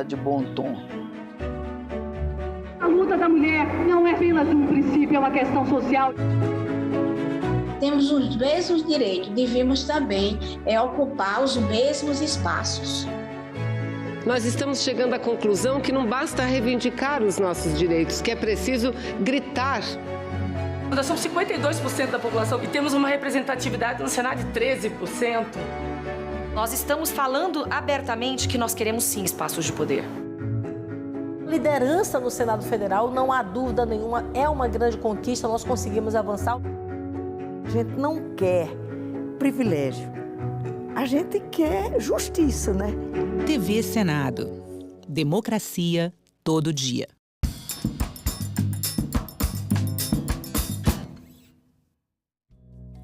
de bom tom. A luta da mulher não é apenas um princípio, é uma questão social. Temos os mesmos direitos, devemos também ocupar os mesmos espaços. Nós estamos chegando à conclusão que não basta reivindicar os nossos direitos, que é preciso gritar. Nós somos 52% da população e temos uma representatividade no Senado de 13%. Nós estamos falando abertamente que nós queremos sim espaços de poder. Liderança no Senado Federal, não há dúvida nenhuma, é uma grande conquista, nós conseguimos avançar. A gente não quer privilégio, a gente quer justiça, né? TV Senado. Democracia todo dia.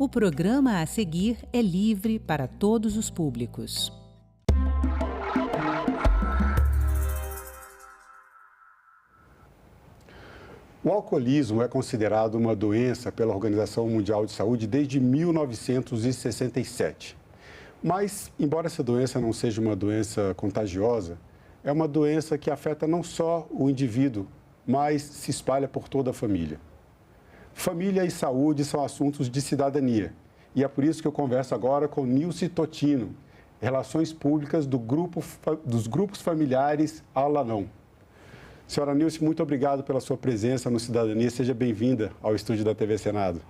O programa a seguir é livre para todos os públicos. O alcoolismo é considerado uma doença pela Organização Mundial de Saúde desde 1967. Mas, embora essa doença não seja uma doença contagiosa, é uma doença que afeta não só o indivíduo, mas se espalha por toda a família. Família e saúde são assuntos de cidadania. E é por isso que eu converso agora com Nilce Totino, Relações Públicas dos Grupos Familiares Al-Anon. Senhora Nilce, muito obrigado pela sua presença no Cidadania. Seja bem-vinda ao estúdio da TV Senado.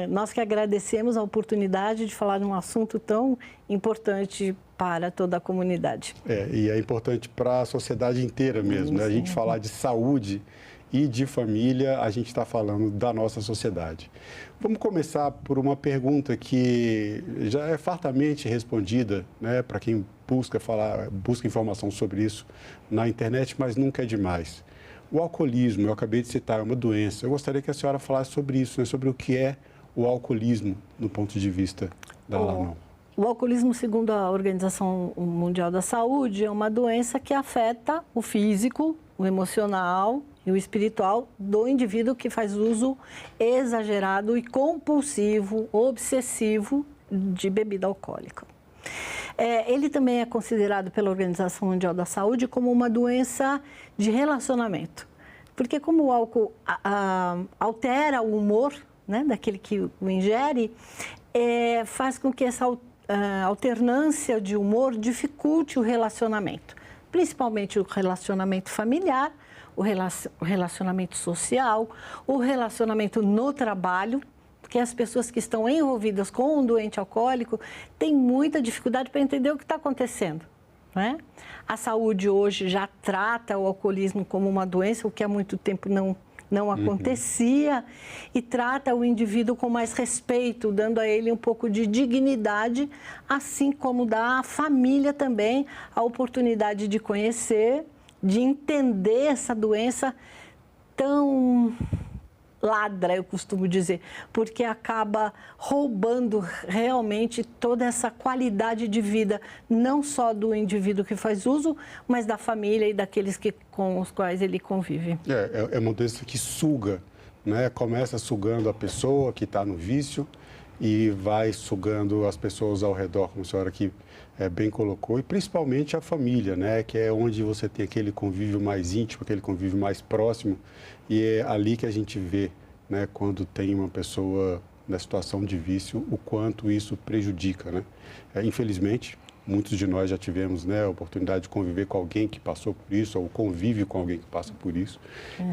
Nós que agradecemos a oportunidade de falar de um assunto tão importante para toda a comunidade. E é importante para a sociedade inteira mesmo, né? A gente falar de saúde e de família, a gente está falando da nossa sociedade. Vamos começar por uma pergunta que já é fartamente respondida, né, para quem busca informação sobre isso na internet, mas nunca é demais. O alcoolismo, eu acabei de citar, é uma doença. Eu gostaria que a senhora falasse sobre isso, né, sobre o que é o alcoolismo do ponto de vista da Al-Anon. O alcoolismo, segundo a Organização Mundial da Saúde, é uma doença que afeta o físico, o emocional e o espiritual do indivíduo que faz uso exagerado e compulsivo, obsessivo de bebida alcoólica. Ele também é considerado pela Organização Mundial da Saúde como uma doença de relacionamento, porque como o álcool altera o humor, né, daquele que o ingere, faz com que essa alternância de humor dificulte o relacionamento, principalmente o relacionamento familiar, o relacionamento social, o relacionamento no trabalho, porque as pessoas que estão envolvidas com um doente alcoólico têm muita dificuldade para entender o que está acontecendo, né? A saúde hoje já trata o alcoolismo como uma doença, o que há muito tempo não acontecia, e trata o indivíduo com mais respeito, dando a ele um pouco de dignidade, assim como dá à família também a oportunidade de conhecer, de entender essa doença tão ladra, eu costumo dizer, porque acaba roubando realmente toda essa qualidade de vida, não só do indivíduo que faz uso, mas da família e daqueles com os quais ele convive. É uma doença que suga, né? Começa sugando a pessoa que está no vício e vai sugando as pessoas ao redor, como a senhora aqui bem colocou, e principalmente a família, né? Que é onde você tem aquele convívio mais íntimo, aquele convívio mais próximo, e é ali que a gente vê, né, quando tem uma pessoa na situação de vício, o quanto isso prejudica, né? Infelizmente, muitos de nós já tivemos, né, a oportunidade de conviver com alguém que passou por isso, ou convive com alguém que passa por isso,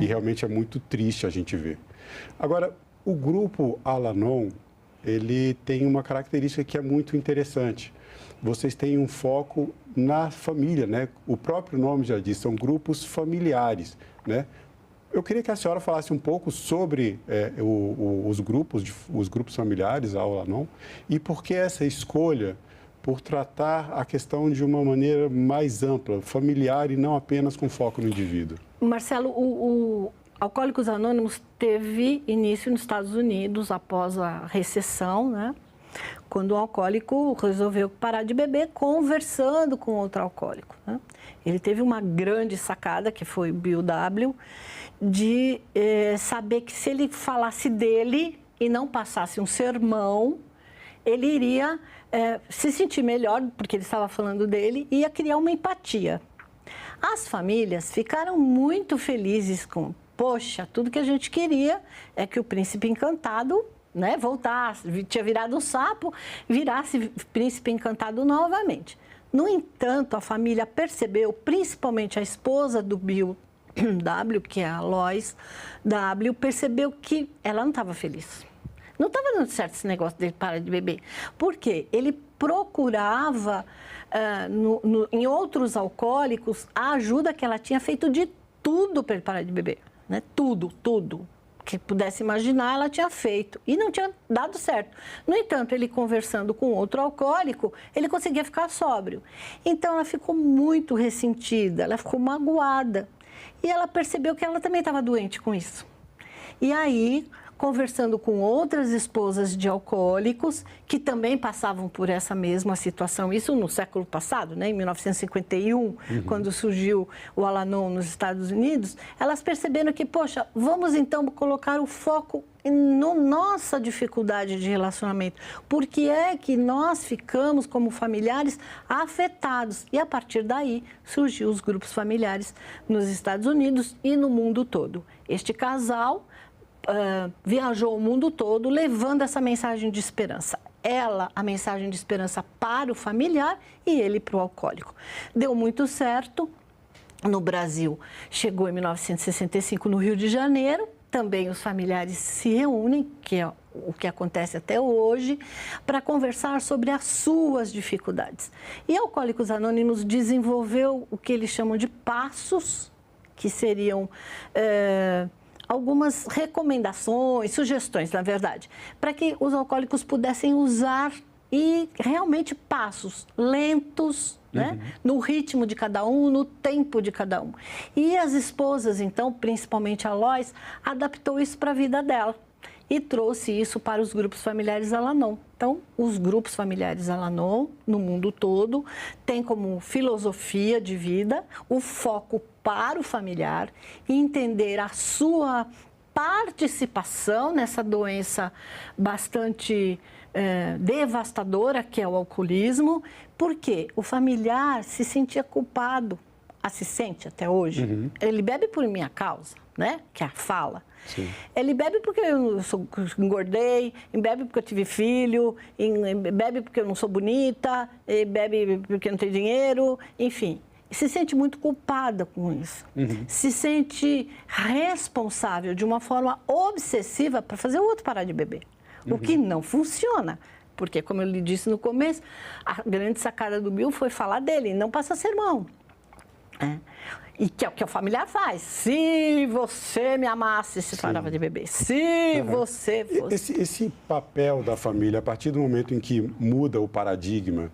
e realmente é muito triste a gente ver. Agora, o grupo Al-Anon, ele tem uma característica que é muito interessante. Vocês têm um foco na família, né? O próprio nome já diz, são grupos familiares, né? Eu queria que a senhora falasse um pouco sobre os grupos familiares, a Al-Anon, e por que essa escolha por tratar a questão de uma maneira mais ampla, familiar e não apenas com foco no indivíduo. Marcelo, o Alcoólicos Anônimos teve início nos Estados Unidos após a recessão, né? Quando o alcoólico resolveu parar de beber conversando com outro alcoólico, né? Ele teve uma grande sacada, que foi o Bill W., de saber que se ele falasse dele e não passasse um sermão, ele iria se sentir melhor, porque ele estava falando dele, e ia criar uma empatia. As famílias ficaram muito felizes com, poxa, tudo que a gente queria é que o príncipe encantado, né, voltasse, tinha virado um sapo, virasse príncipe encantado novamente. No entanto, a família percebeu, principalmente a esposa do Bill W., que é a Lois W., percebeu que ela não estava feliz. Não estava dando certo esse negócio dele parar de beber. Por quê? Ele procurava, em outros alcoólicos, a ajuda que ela tinha feito de tudo para ele parar de beber. Né? Tudo que pudesse imaginar, ela tinha feito. E não tinha dado certo. No entanto, ele conversando com outro alcoólico, ele conseguia ficar sóbrio. Então, ela ficou muito ressentida, ela ficou magoada. E ela percebeu que ela também estava doente com isso. E aí, conversando com outras esposas de alcoólicos que também passavam por essa mesma situação, isso no século passado, né, em 1951, quando surgiu o Al-Anon nos Estados Unidos, elas perceberam que, poxa, vamos então colocar o foco na nossa dificuldade de relacionamento. Por que é que nós ficamos, como familiares, afetados? E a partir daí surgiu os grupos familiares nos Estados Unidos e no mundo todo. Este casal viajou o mundo todo levando essa mensagem de esperança. Ela, a mensagem de esperança para o familiar e ele para o alcoólico. Deu muito certo. No Brasil, chegou em 1965 no Rio de Janeiro. Também os familiares se reúnem, que é o que acontece até hoje, para conversar sobre as suas dificuldades. E Alcoólicos Anônimos desenvolveu o que eles chamam de passos, que seriam algumas recomendações, sugestões, na verdade, para que os alcoólicos pudessem usar e realmente passos lentos, né? No ritmo de cada um, no tempo de cada um. E as esposas, então, principalmente a Lois, adaptou isso para a vida dela e trouxe isso para os grupos familiares Al-Anon. Então, os grupos familiares Al-Anon, no mundo todo, têm como filosofia de vida o foco para o familiar e entender a sua participação nessa doença bastante devastadora que é o alcoolismo, porque o familiar se sentia culpado, se sente até hoje. Ele bebe por minha causa, né? Que é a fala. Sim. Ele bebe porque eu engordei, bebe porque eu tive filho, bebe porque eu não sou bonita, bebe porque não tem dinheiro, enfim. Se sente muito culpada com isso. Se sente responsável de uma forma obsessiva para fazer o outro parar de beber. O que não funciona. Porque, como eu lhe disse no começo, a grande sacada do Bill foi falar dele, não passar sermão. E que é o que o familiar faz. Se você me amasse, se parava de beber. Se você fosse... Esse papel da família, a partir do momento em que muda o paradigma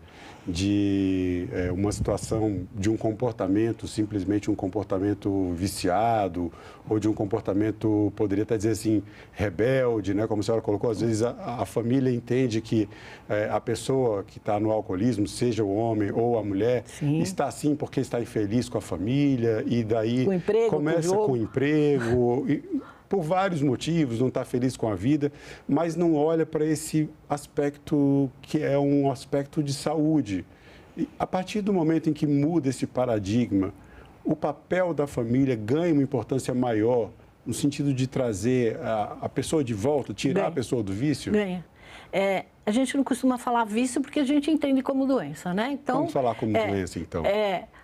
de uma situação, de um comportamento, simplesmente um comportamento viciado, ou de um comportamento, poderia até dizer assim, rebelde, né? Como a senhora colocou, às vezes a família entende que a pessoa que está no alcoolismo, seja o homem ou a mulher, está assim porque está infeliz com a família, e daí começa com o emprego, por vários motivos, não está feliz com a vida, mas não olha para esse aspecto que é um aspecto de saúde. E a partir do momento em que muda esse paradigma, o papel da família ganha uma importância maior no sentido de trazer a pessoa de volta, tirar a pessoa do vício? Ganha. A gente não costuma falar vício porque a gente entende como doença, né? Então, vamos falar como doença, então.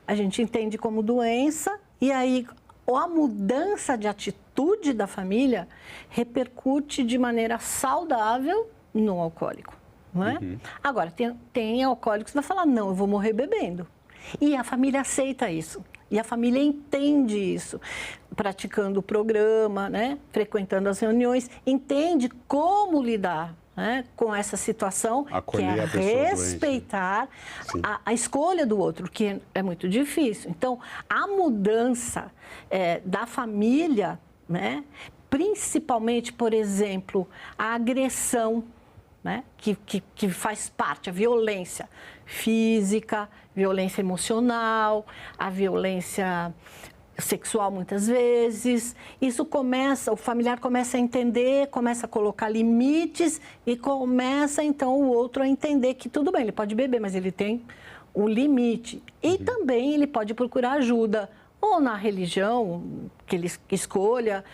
A gente entende como doença e aí a mudança de atitude da família repercute de maneira saudável no alcoólico, não é? Agora, tem alcoólicos que vão falar, não, eu vou morrer bebendo. E a família aceita isso. E a família entende isso, praticando o programa, né? Frequentando as reuniões, entende como lidar, né, com essa situação, acolher que é respeitar a escolha do outro, que é muito difícil. Então, a mudança da família, né, principalmente, por exemplo, a agressão, né, que faz parte, a violência física, violência emocional, a violência sexual muitas vezes, isso o familiar começa a entender, começa a colocar limites e começa então o outro a entender que tudo bem, ele pode beber, mas ele tem um limite. E também ele pode procurar ajuda, ou na religião que ele escolha,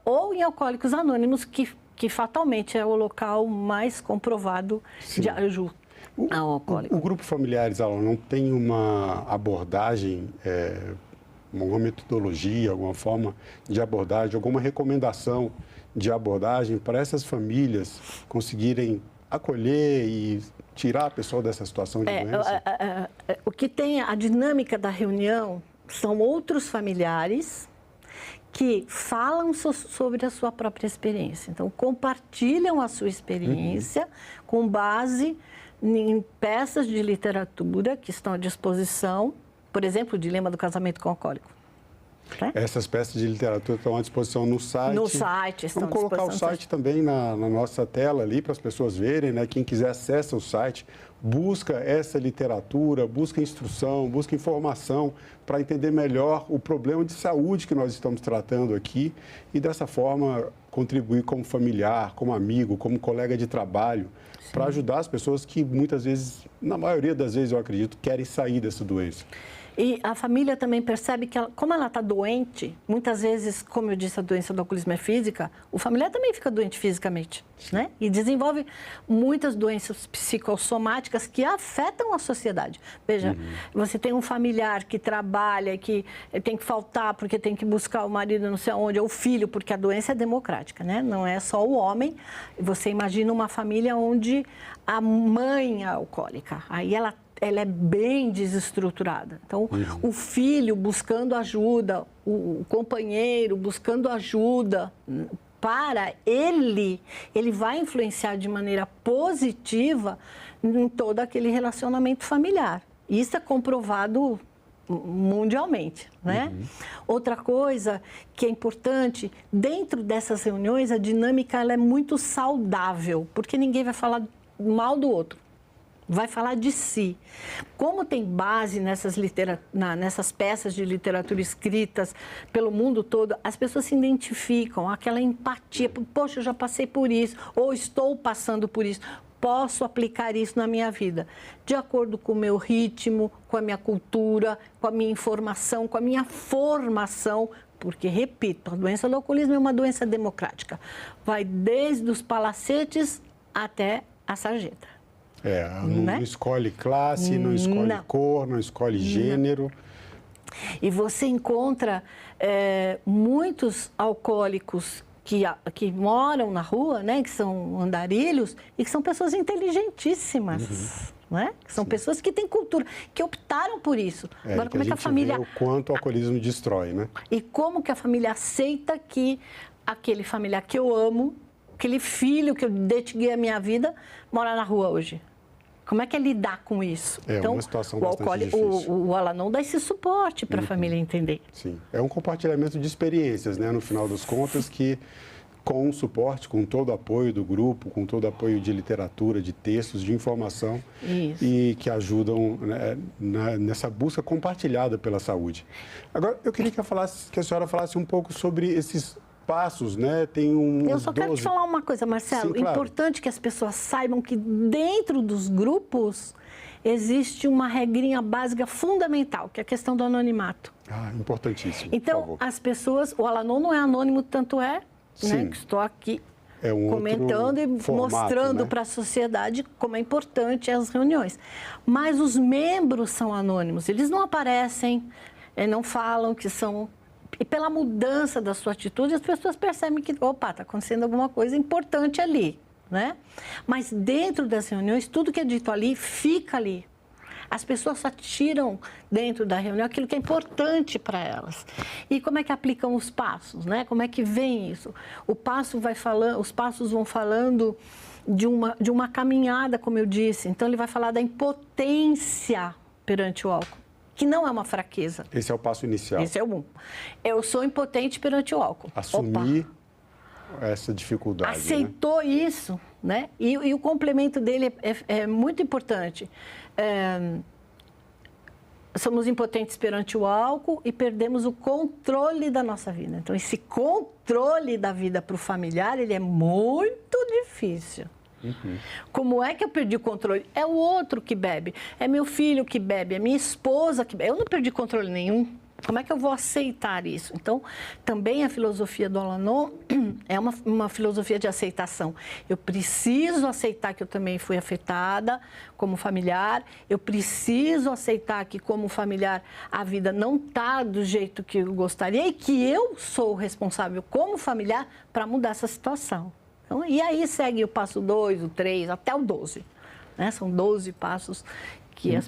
ou em Alcoólicos Anônimos, que fatalmente é o local mais comprovado de ajuda ao alcoólico. O grupo Familiares, Alan, não tem uma abordagem, alguma metodologia, alguma forma de abordagem, alguma recomendação de abordagem para essas famílias conseguirem acolher e tirar a pessoa dessa situação de doença? O que tem a dinâmica da reunião são outros familiares que falam sobre a sua própria experiência. Então, compartilham a sua experiência com base em peças de literatura que estão à disposição, por exemplo, o Dilema do Casamento com o Alcoólico. Essas peças de literatura estão à disposição no site. No site, estão à disposição. Vamos colocar o site também na nossa tela ali para as pessoas verem, né? Quem quiser acessa o site, busca essa literatura, busca instrução, busca informação para entender melhor o problema de saúde que nós estamos tratando aqui e dessa forma contribuir como familiar, como amigo, como colega de trabalho, para ajudar as pessoas que muitas vezes, na maioria das vezes eu acredito, querem sair dessa doença. E a família também percebe que, como ela está doente, muitas vezes, como eu disse, a doença do alcoolismo é física, o familiar também fica doente fisicamente, né? E desenvolve muitas doenças psicossomáticas que afetam a sociedade. Veja, você tem um familiar que trabalha, que tem que faltar porque tem que buscar o marido não sei onde, ou o filho, porque a doença é democrática, né? Não é só o homem. Você imagina uma família onde a mãe é alcoólica, aí ela é bem desestruturada. Então, o filho buscando ajuda, o companheiro buscando ajuda para ele vai influenciar de maneira positiva em todo aquele relacionamento familiar. Isso é comprovado mundialmente, né? Outra coisa que é importante, dentro dessas reuniões, a dinâmica ela é muito saudável, porque ninguém vai falar mal do outro. Vai falar de si. Como tem base nessas peças de literatura escritas pelo mundo todo, as pessoas se identificam, aquela empatia. Poxa, eu já passei por isso, ou estou passando por isso. Posso aplicar isso na minha vida, de acordo com o meu ritmo, com a minha cultura, com a minha informação, com a minha formação. Porque, repito, a doença do alcoolismo é uma doença democrática. Vai desde os palacetes até a sarjeta. Não escolhe classe, não escolhe cor, não escolhe gênero. E você encontra muitos alcoólicos que moram na rua, né, que são andarilhos, e que são pessoas inteligentíssimas. Né? Que são pessoas que têm cultura, que optaram por isso. Agora, como é que a família... vê o quanto o alcoolismo destrói, né? E como que a família aceita que aquele familiar que eu amo, aquele filho que eu dediquei a minha vida, mora na rua hoje? Como é que é lidar com isso? Então, uma situação bastante difícil. O Al-Anon dá esse suporte para a família entender. Sim, é um compartilhamento de experiências, né? No final das contas, que com o suporte, com todo o apoio do grupo, com todo o apoio de literatura, de textos, de informação, e que ajudam, né, nessa busca compartilhada pela saúde. Agora, eu queria que a senhora falasse um pouco sobre esses passos, né? Tem Eu só quero te falar uma coisa, Marcelo. Sim, claro. Importante que as pessoas saibam que dentro dos grupos existe uma regrinha básica fundamental, que é a questão do anonimato. Importantíssimo. Então, por favor. As pessoas... O Al-Anon não é anônimo, tanto é, né, que estou aqui comentando e formato, mostrando, né, para a sociedade como é importante as reuniões. Mas os membros são anônimos, eles não aparecem, não falam que são... E pela mudança da sua atitude, as pessoas percebem que, opa, está acontecendo alguma coisa importante ali, né? Mas dentro das reuniões, tudo que é dito ali, fica ali. As pessoas só tiram dentro da reunião aquilo que é importante para elas. E como é que aplicam os passos, né? Como é que vem isso? Os passos vão falando de uma caminhada, como eu disse. Então, ele vai falar da impotência perante o álcool, que não é uma fraqueza. Esse é o passo inicial. Esse é o 1. Eu sou impotente perante o álcool. Assumir essa dificuldade. Aceitou, né? Isso, né? E o complemento dele é muito importante. Somos impotentes perante o álcool e perdemos o controle da nossa vida. Então, esse controle da vida para o familiar, ele é muito difícil. Como é que eu perdi o controle? É o outro que bebe, é meu filho que bebe, é minha esposa que bebe. Eu não perdi controle nenhum. Como é que eu vou aceitar isso? Então, também a filosofia do Alanon é uma filosofia de aceitação. Eu preciso aceitar que eu também fui afetada como familiar, eu preciso aceitar que como familiar a vida não está do jeito que eu gostaria e que eu sou responsável como familiar para mudar essa situação. Então, e aí segue o passo 2, o 3, até o 12. Né? São 12 passos.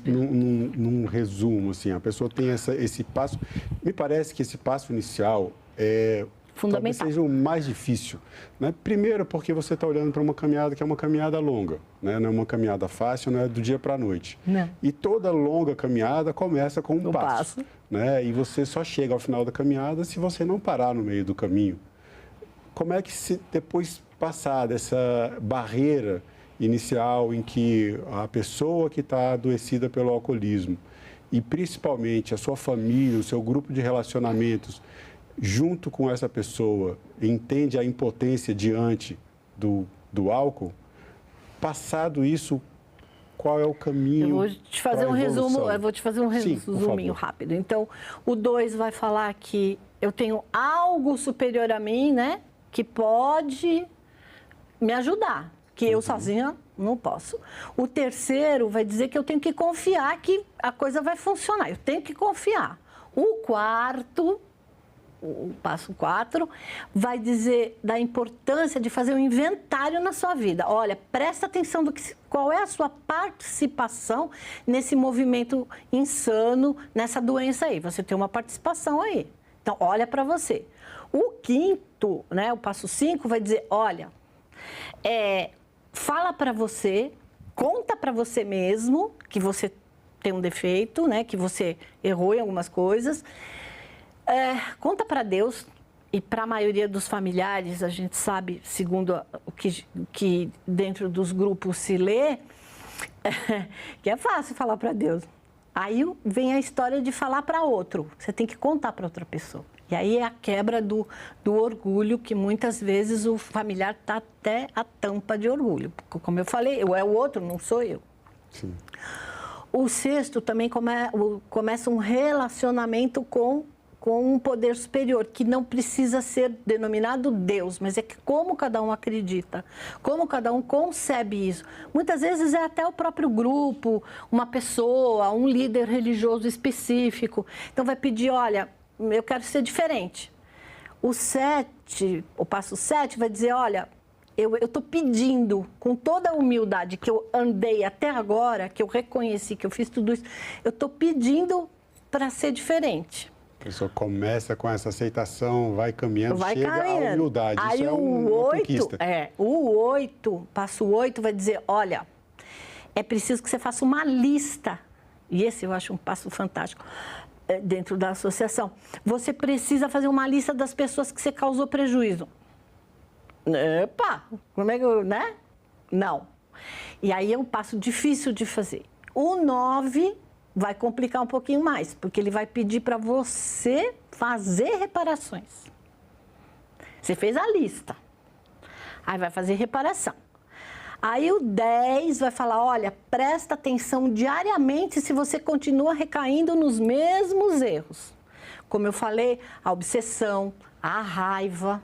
Num resumo, assim, a pessoa tem esse passo. Me parece que esse passo inicial talvez seja o mais difícil. Né? Primeiro, porque você está olhando para uma caminhada que é uma caminhada longa, né? Não é uma caminhada fácil, não é do dia para a noite. Não. E toda longa caminhada começa com um passo. Né? E você só chega ao final da caminhada se você não parar no meio do caminho. Como é que, depois passar dessa barreira inicial em que a pessoa que está adoecida pelo alcoolismo e principalmente a sua família, o seu grupo de relacionamentos, junto com essa pessoa, entende a impotência diante do álcool, passado isso, qual é o caminho? Eu vou te fazer um resumo, resuminho rápido. Então, o 2 vai falar que eu tenho algo superior a mim, né, que pode me ajudar. Que eu sozinha não posso. O 3º vai dizer que eu tenho que confiar que a coisa vai funcionar. Eu tenho que confiar. O 4º, o passo 4, vai dizer da importância de fazer um inventário na sua vida. Olha, presta atenção qual é a sua participação nesse movimento insano, nessa doença aí. Você tem uma participação aí. Então, olha para você. O 5º, né, o passo 5, vai dizer, olha, fala para você, conta para você mesmo que você tem um defeito, né? Que você errou em algumas coisas. Conta para Deus e para a maioria dos familiares, a gente sabe, segundo o que dentro dos grupos se lê, que é fácil falar para Deus. Aí vem a história de falar para outro. Você tem que contar para outra pessoa. E aí é a quebra do orgulho, que muitas vezes o familiar está até a tampa de orgulho. Porque, como eu falei, é o outro, não sou eu. Sim. O 6º também começa um relacionamento com um poder superior, que não precisa ser denominado Deus, mas é que como cada um acredita, como cada um concebe isso. Muitas vezes é até o próprio grupo, uma pessoa, um líder religioso específico. Então vai pedir, olha, eu quero ser diferente. O passo 7 vai dizer, olha, eu estou pedindo com toda a humildade que eu andei até agora, que eu reconheci, que eu fiz tudo isso, eu estou pedindo para ser diferente. A pessoa começa com essa aceitação, vai caminhando, chega à humildade. Aí isso o 8, passo 8 vai dizer, olha, é preciso que você faça uma lista. E esse eu acho um passo fantástico. Dentro da associação, você precisa fazer uma lista das pessoas que você causou prejuízo. Epa, como é que eu, né? Não. E aí é um passo difícil de fazer. O 9 vai complicar um pouquinho mais, porque ele vai pedir para você fazer reparações. Você fez a lista, aí vai fazer reparação. Aí o 10 vai falar, olha, presta atenção diariamente se você continua recaindo nos mesmos erros. Como eu falei, a obsessão, a raiva,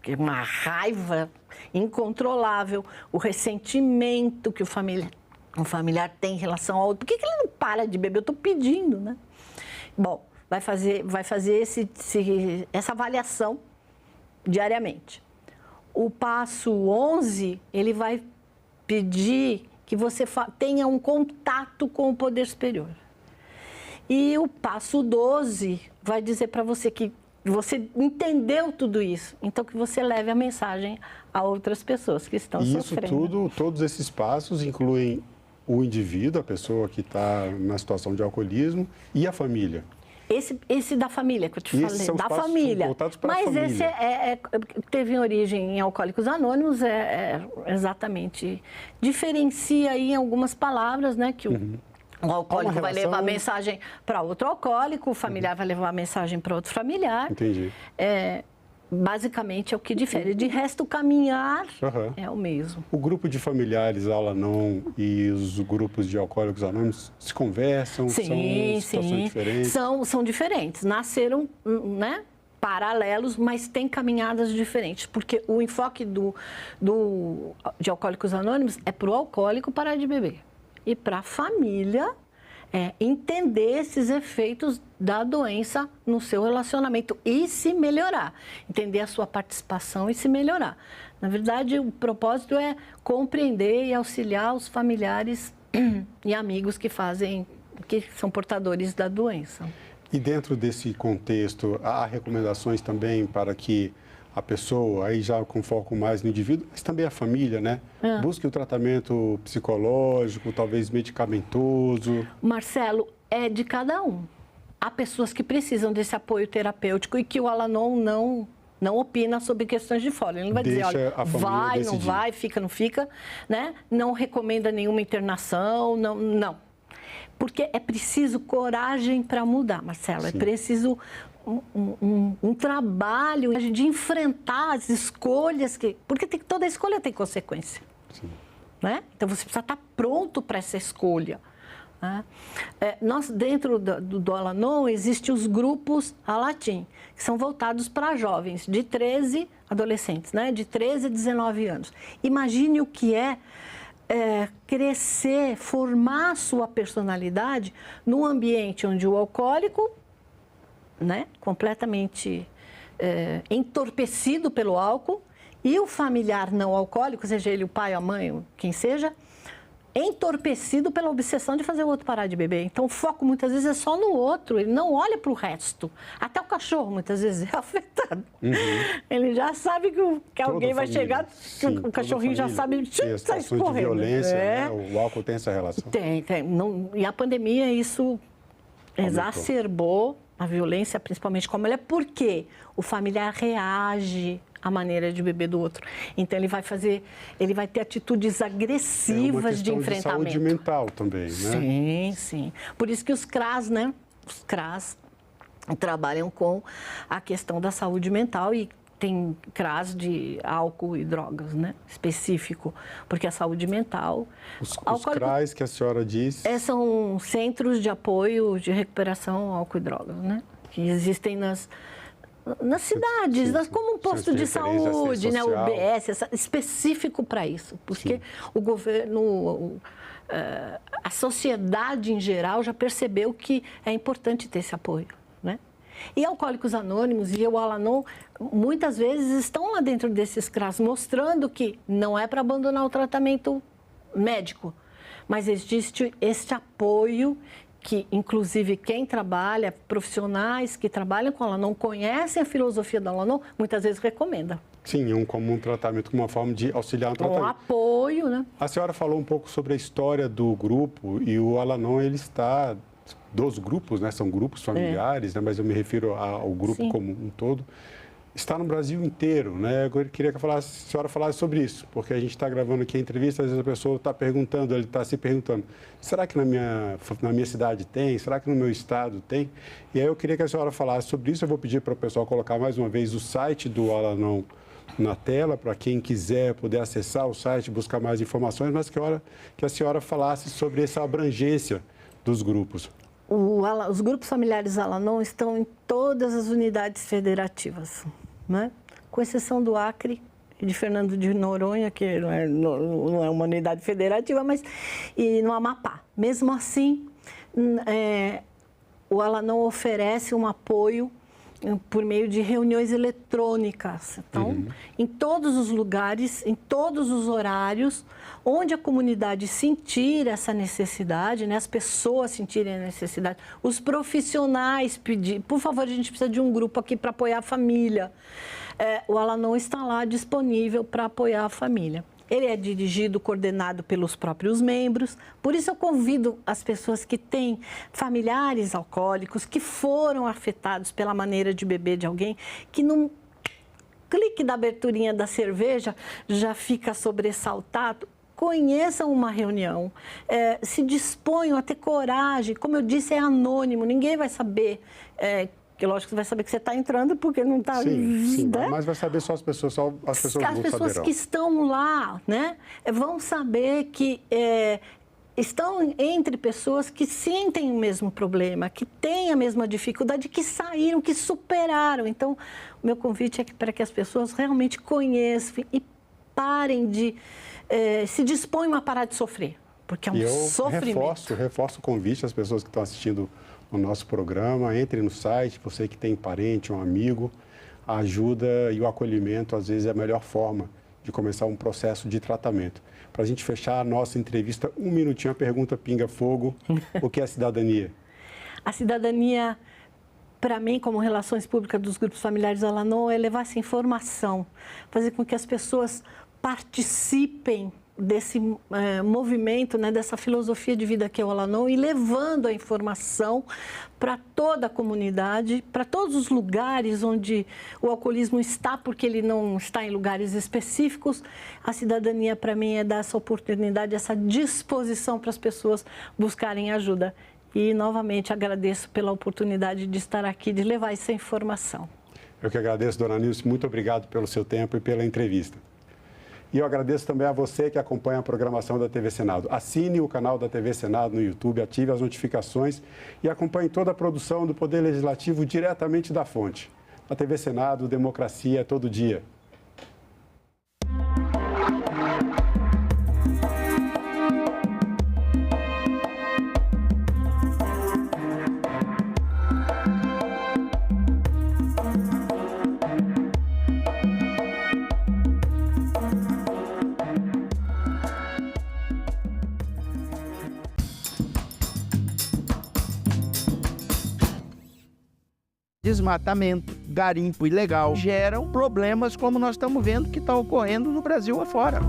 que é uma raiva incontrolável, o ressentimento que o familiar tem em relação ao outro. Por que ele não para de beber? Eu estou pedindo, né? Bom, vai fazer essa avaliação diariamente. O passo 11, ele vai pedir que você tenha um contato com o poder superior. E o passo 12 vai dizer para você que você entendeu tudo isso, então que você leve a mensagem a outras pessoas que estão sofrendo. Isso tudo, todos esses passos incluem o indivíduo, a pessoa que está na situação de alcoolismo, e a família. Esse da família que eu te falei, da família. Mas família. Esse teve origem em Alcoólicos Anônimos, exatamente. Diferencia aí em algumas palavras, né? Que o alcoólico vai levar a mensagem para outro alcoólico, o familiar vai levar a mensagem para outro familiar. Entendi. Basicamente é o que difere. De resto, o caminhar é o mesmo. O grupo de familiares Al-Anon e os grupos de alcoólicos anônimos se conversam? São situações diferentes? São diferentes. Nasceram, né, paralelos, mas têm caminhadas diferentes. Porque o enfoque de Alcoólicos Anônimos é para o alcoólico parar de beber. E para a família entender esses efeitos da doença no seu relacionamento e se melhorar. Entender a sua participação e se melhorar. Na verdade, o propósito é compreender e auxiliar os familiares e amigos que são portadores da doença. E dentro desse contexto, há recomendações também para que a pessoa, aí já com foco mais no indivíduo, mas também a família, né? Busque o tratamento psicológico, talvez medicamentoso. Marcelo, é de cada um. Há pessoas que precisam desse apoio terapêutico e que o Al-Anon não opina sobre questões de fora. Ele não vai dizer, olha, vai, não vai, fica, não fica, né? Não recomenda nenhuma internação, não. Porque é preciso coragem para mudar, Marcelo. Sim. É preciso um trabalho de enfrentar as escolhas, porque toda escolha tem consequência. Sim. Né? Então, você precisa estar pronto para essa escolha. Né? Nós, dentro do Al-Anon, existem os grupos Alatim, que são voltados para jovens, de 13 adolescentes, né? De 13 a 19 anos. Imagine o que é crescer, formar a sua personalidade num ambiente onde o alcoólico, né, completamente entorpecido pelo álcool, e o familiar não alcoólico, seja ele o pai, a mãe, quem seja, entorpecido pela obsessão de fazer o outro parar de beber. Então, o foco muitas vezes é só no outro, ele não olha para o resto. Até o cachorro muitas vezes é afetado. Ele já sabe que alguém vai chegar, que o cachorrinho já sabe que está escorrendo. De violência, né? O álcool tem essa relação? Tem. E a pandemia, isso exacerbou a violência, principalmente com a mulher, porque o familiar reage à maneira de beber do outro. Então, ele vai ter atitudes agressivas de enfrentamento. De saúde mental também, né? Sim. Por isso que os CRAS, né? Os CRAS trabalham com a questão da saúde mental e tem CRAS de álcool e drogas, né? Específico, porque a saúde mental... Os CRAS que a senhora disse... São centros de apoio de recuperação álcool e drogas, né? Que existem nas cidades, como um posto de saúde, né? O UBS, específico para isso. Porque o governo, a sociedade em geral já percebeu que é importante ter esse apoio, né? E Alcoólicos Anônimos e o Al-Anon, muitas vezes, estão lá dentro desses CRAS, mostrando que não é para abandonar o tratamento médico, mas existe este apoio que, inclusive, quem trabalha, profissionais que trabalham com Al-Anon, conhecem a filosofia do Al-Anon, muitas vezes recomenda. Sim, como um tratamento, como uma forma de auxiliar no tratamento. Um apoio, né? A senhora falou um pouco sobre a história do grupo e o Al-Anon, ele está... dos grupos, né? São grupos familiares, né? Mas eu me refiro ao grupo como um todo. Está no Brasil inteiro, né? Eu queria que a senhora falasse sobre isso, porque a gente está gravando aqui a entrevista, às vezes a pessoa está perguntando, ele está se perguntando, será que na minha cidade tem? Será que no meu estado tem? E aí eu queria que a senhora falasse sobre isso. Eu vou pedir para o pessoal colocar mais uma vez o site do Al-Anon na tela, para quem quiser poder acessar o site, buscar mais informações, mas que a senhora falasse sobre essa abrangência dos grupos. Os grupos familiares Al-Anon estão em todas as unidades federativas, né? Com exceção do Acre e de Fernando de Noronha, que não é uma unidade federativa, mas e no Amapá. Mesmo assim, o Al-Anon oferece um apoio por meio de reuniões eletrônicas. Então, em todos os lugares, em todos os horários, onde a comunidade sentir essa necessidade, né, as pessoas sentirem a necessidade, os profissionais pedir, por favor, a gente precisa de um grupo aqui para apoiar a família. O Al-Anon está lá disponível para apoiar a família. Ele é dirigido, coordenado pelos próprios membros. Por isso eu convido as pessoas que têm familiares alcoólicos, que foram afetados pela maneira de beber de alguém, que num clique da aberturinha da cerveja já fica sobressaltado. Conheçam uma reunião, se disponham a ter coragem. Como eu disse, é anônimo, ninguém vai saber Porque, lógico, você vai saber que você está entrando porque não está... Sim, né? mas vai saber só as pessoas As saberão. pessoas que estão lá, né, vão saber que estão entre pessoas que sentem o mesmo problema, que têm a mesma dificuldade, que saíram, que superaram. Então, o meu convite é para que as pessoas realmente conheçam e parem de... se disponham a parar de sofrer, porque é um sofrimento. Reforço o convite às pessoas que estão assistindo o nosso programa. Entre no site, você que tem parente, um amigo, a ajuda e o acolhimento, às vezes, é a melhor forma de começar um processo de tratamento. Para a gente fechar a nossa entrevista, um minutinho, a pergunta pinga fogo. O que é cidadania? A cidadania, para mim, como relações públicas dos grupos familiares Al-Anon, é levar essa informação, fazer com que as pessoas participem desse movimento, né, dessa filosofia de vida que é o Al-Anon, e levando a informação para toda a comunidade, para todos os lugares onde o alcoolismo está, porque ele não está em lugares específicos. A cidadania, para mim, é dar essa oportunidade, essa disposição para as pessoas buscarem ajuda. E, novamente, agradeço pela oportunidade de estar aqui, de levar essa informação. Eu que agradeço, dona Nilce. Muito obrigado pelo seu tempo e pela entrevista. E eu agradeço também a você que acompanha a programação da TV Senado. Assine o canal da TV Senado no YouTube, ative as notificações e acompanhe toda a produção do Poder Legislativo diretamente da fonte. A TV Senado, democracia todo dia. Desmatamento, garimpo ilegal geram problemas como nós estamos vendo que está ocorrendo no Brasil afora.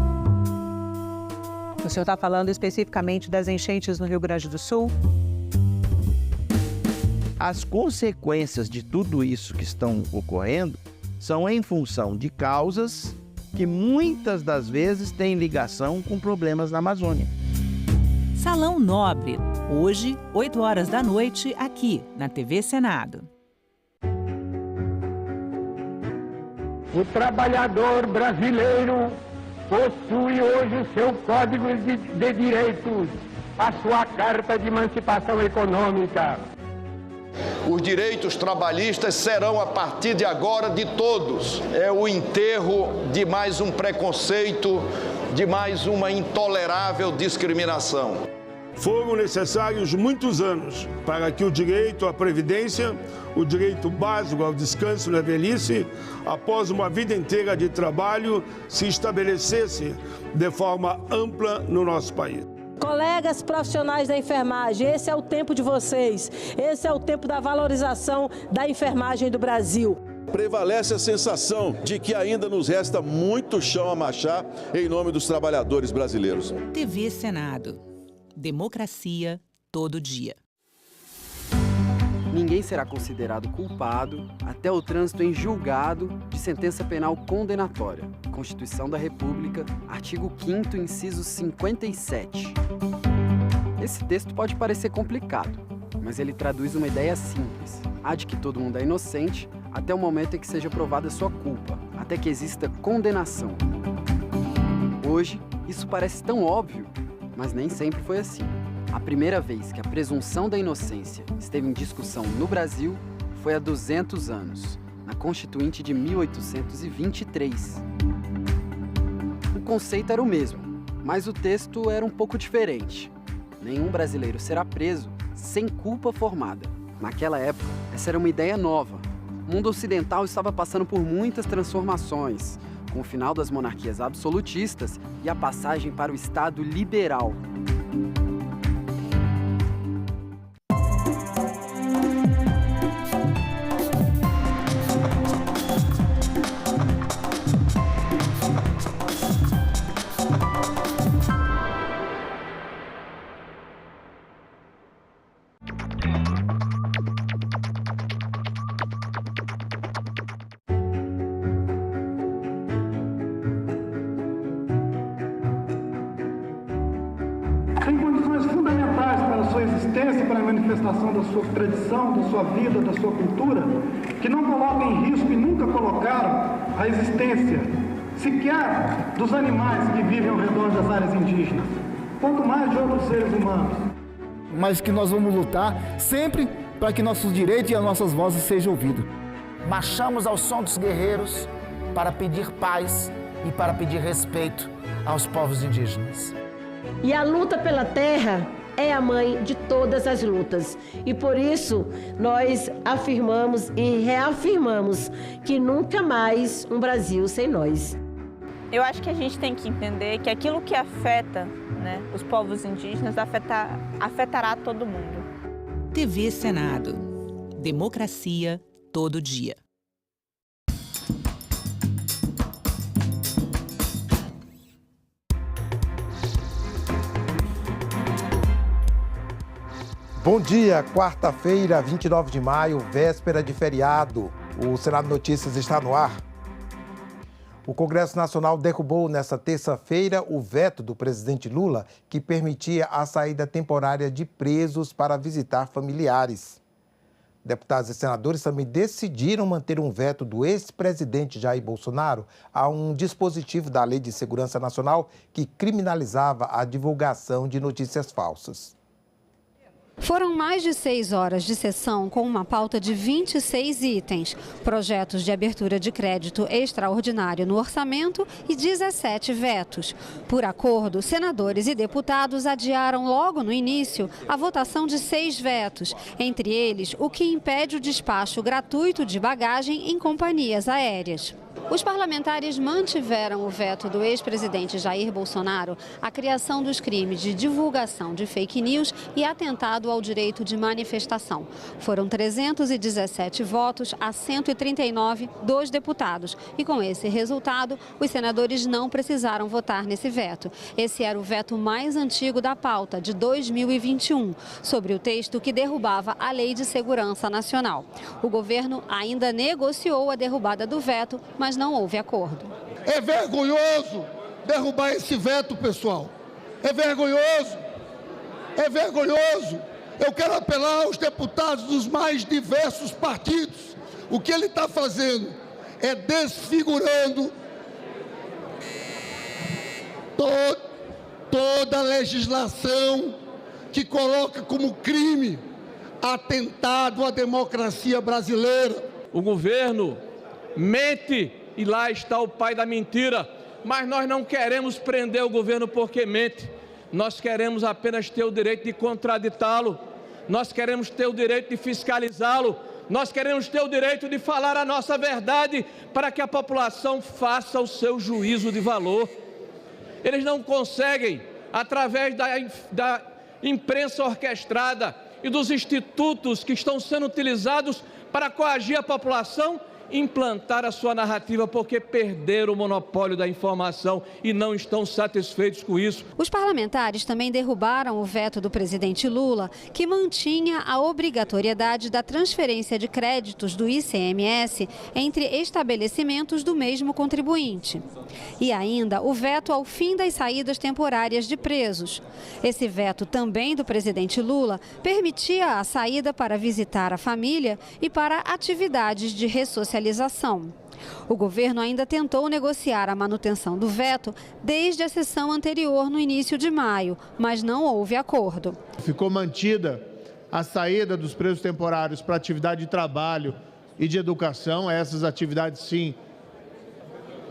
O senhor está falando especificamente das enchentes no Rio Grande do Sul? As consequências de tudo isso que estão ocorrendo são em função de causas que muitas das vezes têm ligação com problemas na Amazônia. Salão Nobre, hoje, 8 horas da noite, aqui na TV Senado. O trabalhador brasileiro possui hoje o seu Código de Direitos, a sua Carta de Emancipação Econômica. Os direitos trabalhistas serão, a partir de agora, de todos. É o enterro de mais um preconceito, de mais uma intolerável discriminação. Foram necessários muitos anos para que o direito à previdência, o direito básico ao descanso na velhice, após uma vida inteira de trabalho, se estabelecesse de forma ampla no nosso país. Colegas profissionais da enfermagem, esse é o tempo de vocês, esse é o tempo da valorização da enfermagem do Brasil. Prevalece a sensação de que ainda nos resta muito chão a marchar em nome dos trabalhadores brasileiros. TV Senado. Democracia todo dia. Ninguém será considerado culpado até o trânsito em julgado de sentença penal condenatória. Constituição da República, artigo 5º, inciso 57. Esse texto pode parecer complicado, mas ele traduz uma ideia simples. A de que todo mundo é inocente até o momento em que seja provada sua culpa, até que exista condenação. Hoje, isso parece tão óbvio, mas nem sempre foi assim. A primeira vez que a presunção da inocência esteve em discussão no Brasil foi há 200 anos, na Constituinte de 1823. O conceito era o mesmo, mas o texto era um pouco diferente. Nenhum brasileiro será preso sem culpa formada. Naquela época, essa era uma ideia nova. O mundo ocidental estava passando por muitas transformações, com o final das monarquias absolutistas e a passagem para o Estado liberal. resistência para a manifestação da sua tradição, da sua vida, da sua cultura, que não colocam em risco e nunca colocaram a existência sequer dos animais que vivem ao redor das áreas indígenas, quanto mais de outros seres humanos. Mas que nós vamos lutar sempre para que nossos direitos e as nossas vozes sejam ouvidos. Marchamos ao som dos guerreiros para pedir paz e para pedir respeito aos povos indígenas. E a luta pela terra é a mãe de todas as lutas. E por isso nós afirmamos e reafirmamos que nunca mais um Brasil sem nós. Eu acho que a gente tem que entender que aquilo que afeta, né, os povos indígenas afetará todo mundo. TV Senado. Democracia todo dia. Bom dia, quarta-feira, 29 de maio, véspera de feriado. O Senado Notícias está no ar. O Congresso Nacional derrubou nesta terça-feira o veto do presidente Lula, que permitia a saída temporária de presos para visitar familiares. Deputados e senadores também decidiram manter um veto do ex-presidente Jair Bolsonaro a um dispositivo da Lei de Segurança Nacional que criminalizava a divulgação de notícias falsas. Foram mais de 6 horas de sessão com uma pauta de 26 itens, projetos de abertura de crédito extraordinário no orçamento e 17 vetos. Por acordo, senadores e deputados adiaram logo no início a votação de 6 vetos, entre eles o que impede o despacho gratuito de bagagem em companhias aéreas. Os parlamentares mantiveram o veto do ex-presidente Jair Bolsonaro à criação dos crimes de divulgação de fake news e atentado ao direito de manifestação. Foram 317 votos a 139 dos deputados. E com esse resultado, os senadores não precisaram votar nesse veto. Esse era o veto mais antigo da pauta, de 2021, sobre o texto que derrubava a Lei de Segurança Nacional. O governo ainda negociou a derrubada do veto, mas não houve acordo. É vergonhoso derrubar esse veto, pessoal. É vergonhoso. É vergonhoso. Eu quero apelar aos deputados dos mais diversos partidos. O que ele está fazendo é desfigurando toda a legislação que coloca como crime atentado à democracia brasileira. O governo mente e lá está o pai da mentira, mas nós não queremos prender o governo porque mente. Nós queremos apenas ter o direito de contraditá-lo, nós queremos ter o direito de fiscalizá-lo, nós queremos ter o direito de falar a nossa verdade para que a população faça o seu juízo de valor. Eles não conseguem, através da imprensa orquestrada e dos institutos que estão sendo utilizados para coagir a população, implantar a sua narrativa porque perderam o monopólio da informação e não estão satisfeitos com isso. Os parlamentares também derrubaram o veto do presidente Lula, que mantinha a obrigatoriedade da transferência de créditos do ICMS entre estabelecimentos do mesmo contribuinte. E ainda o veto ao fim das saídas temporárias de presos. Esse veto também do presidente Lula permitia a saída para visitar a família e para atividades de ressocialização. O governo ainda tentou negociar a manutenção do veto desde a sessão anterior, no início de maio, mas não houve acordo. Ficou mantida a saída dos presos temporários para atividade de trabalho e de educação, essas atividades sim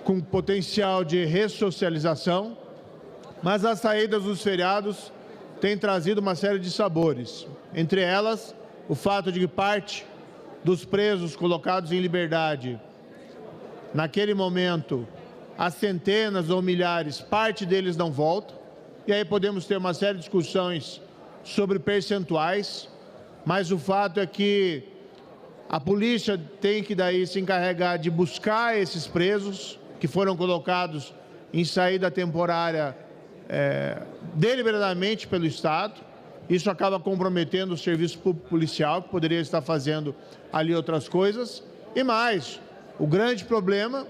com potencial de ressocialização, mas as saídas dos feriados têm trazido uma série de sabores, entre elas o fato de que parte dos presos colocados em liberdade, naquele momento, há centenas ou milhares, parte deles não volta, e aí podemos ter uma série de discussões sobre percentuais, mas o fato é que a polícia tem que daí se encarregar de buscar esses presos que foram colocados em saída temporária deliberadamente pelo Estado. Isso acaba comprometendo o serviço público policial, que poderia estar fazendo ali outras coisas. E mais, o grande problema,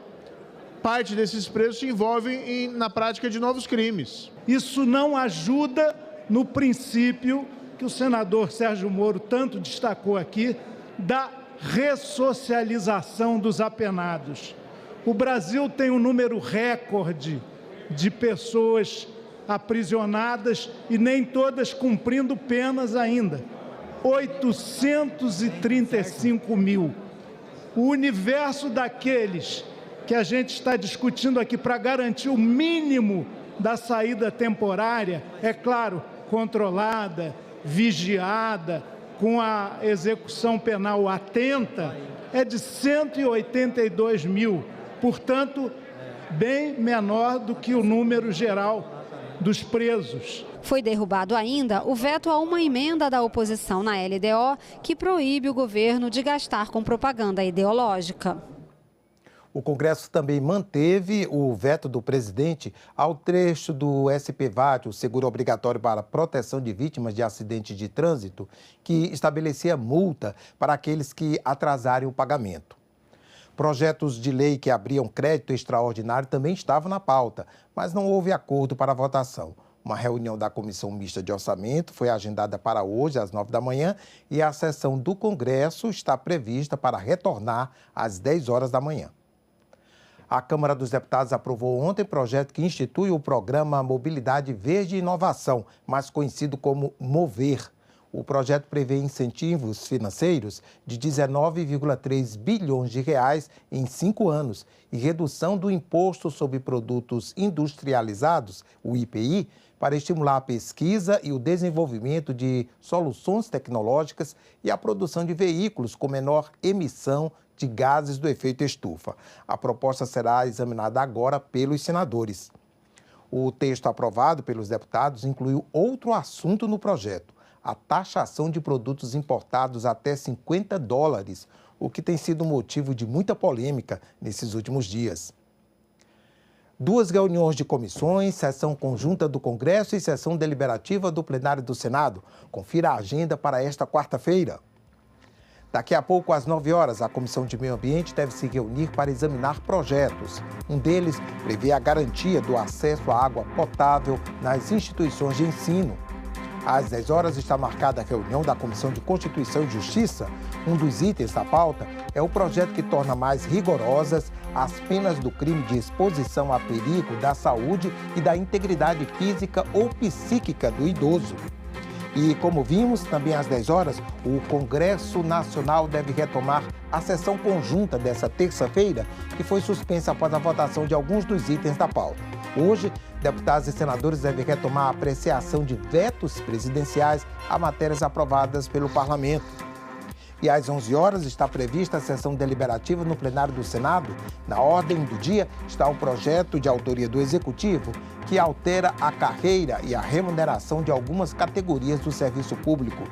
parte desses presos se envolvem na prática de novos crimes. Isso não ajuda no princípio que o senador Sérgio Moro tanto destacou aqui, da ressocialização dos apenados. O Brasil tem um número recorde de pessoas aprisionadas e nem todas cumprindo penas ainda. 835 mil. O universo daqueles que a gente está discutindo aqui para garantir o mínimo da saída temporária, é claro, controlada, vigiada, com a execução penal atenta, é de 182 mil. Portanto, bem menor do que o número geral dos presos. Foi derrubado ainda o veto a uma emenda da oposição na LDO que proíbe o governo de gastar com propaganda ideológica. O Congresso também manteve o veto do presidente ao trecho do SPVAT, o seguro obrigatório para proteção de vítimas de acidentes de trânsito, que estabelecia multa para aqueles que atrasarem o pagamento. Projetos de lei que abriam crédito extraordinário também estavam na pauta, mas não houve acordo para a votação. Uma reunião da Comissão Mista de Orçamento foi agendada para hoje, às 9 da manhã, e a sessão do Congresso está prevista para retornar às 10 horas da manhã. A Câmara dos Deputados aprovou ontem projeto que institui o programa Mobilidade Verde e Inovação, mais conhecido como MOVER. O projeto prevê incentivos financeiros de 19,3 bilhões de reais em 5 anos e redução do Imposto sobre Produtos Industrializados, o IPI, para estimular a pesquisa e o desenvolvimento de soluções tecnológicas e a produção de veículos com menor emissão de gases do efeito estufa. A proposta será examinada agora pelos senadores. O texto aprovado pelos deputados incluiu outro assunto no projeto: a taxação de produtos importados até $50, o que tem sido motivo de muita polêmica nesses últimos dias. 2 reuniões de comissões, sessão conjunta do Congresso e sessão deliberativa do plenário do Senado. Confira a agenda para esta quarta-feira. Daqui a pouco, às 9 horas, a Comissão de Meio Ambiente deve se reunir para examinar projetos. Um deles prevê a garantia do acesso à água potável nas instituições de ensino. Às 10 horas está marcada a reunião da Comissão de Constituição e Justiça. Um dos itens da pauta é o projeto que torna mais rigorosas as penas do crime de exposição a perigo da saúde e da integridade física ou psíquica do idoso. E, como vimos, também às 10 horas, o Congresso Nacional deve retomar a sessão conjunta dessa terça-feira, que foi suspensa após a votação de alguns dos itens da pauta. Hoje, deputados e senadores devem retomar a apreciação de vetos presidenciais a matérias aprovadas pelo Parlamento. E às 11 horas está prevista a sessão deliberativa no plenário do Senado. Na ordem do dia está o projeto de autoria do Executivo que altera a carreira e a remuneração de algumas categorias do serviço público.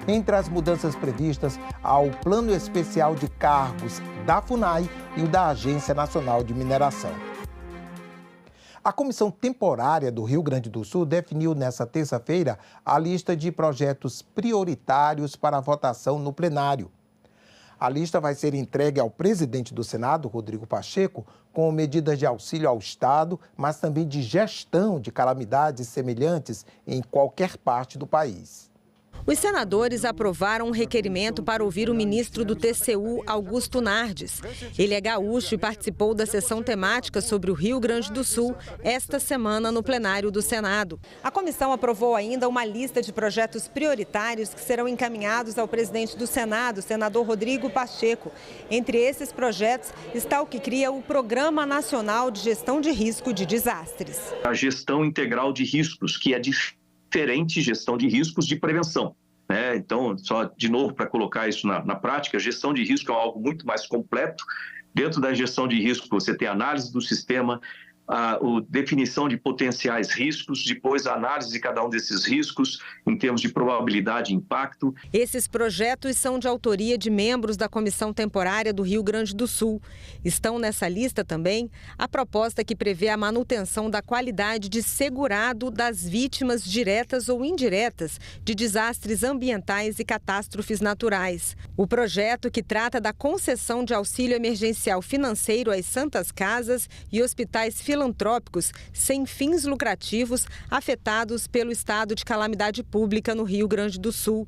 Entre as mudanças previstas, há o Plano Especial de Cargos da FUNAI e o da Agência Nacional de Mineração. A Comissão Temporária do Rio Grande do Sul definiu nesta terça-feira a lista de projetos prioritários para votação no plenário. A lista vai ser entregue ao presidente do Senado, Rodrigo Pacheco, com medidas de auxílio ao Estado, mas também de gestão de calamidades semelhantes em qualquer parte do país. Os senadores aprovaram um requerimento para ouvir o ministro do TCU, Augusto Nardes. Ele é gaúcho e participou da sessão temática sobre o Rio Grande do Sul esta semana no plenário do Senado. A comissão aprovou ainda uma lista de projetos prioritários que serão encaminhados ao presidente do Senado, senador Rodrigo Pacheco. Entre esses projetos está o que cria o Programa Nacional de Gestão de Risco de Desastres. A gestão integral de riscos, que é diferente gestão de riscos de prevenção. Então, só de novo para colocar isso na prática, a gestão de risco é algo muito mais completo. Dentro da gestão de risco, você tem a análise do sistema, a definição de potenciais riscos, depois a análise de cada um desses riscos em termos de probabilidade e impacto. Esses projetos são de autoria de membros da Comissão Temporária do Rio Grande do Sul. Estão nessa lista também a proposta que prevê a manutenção da qualidade de segurado das vítimas diretas ou indiretas de desastres ambientais e catástrofes naturais. O projeto que trata da concessão de auxílio emergencial financeiro às santas casas e hospitais filantrópicos filantrópicos sem fins lucrativos afetados pelo estado de calamidade pública no Rio Grande do Sul.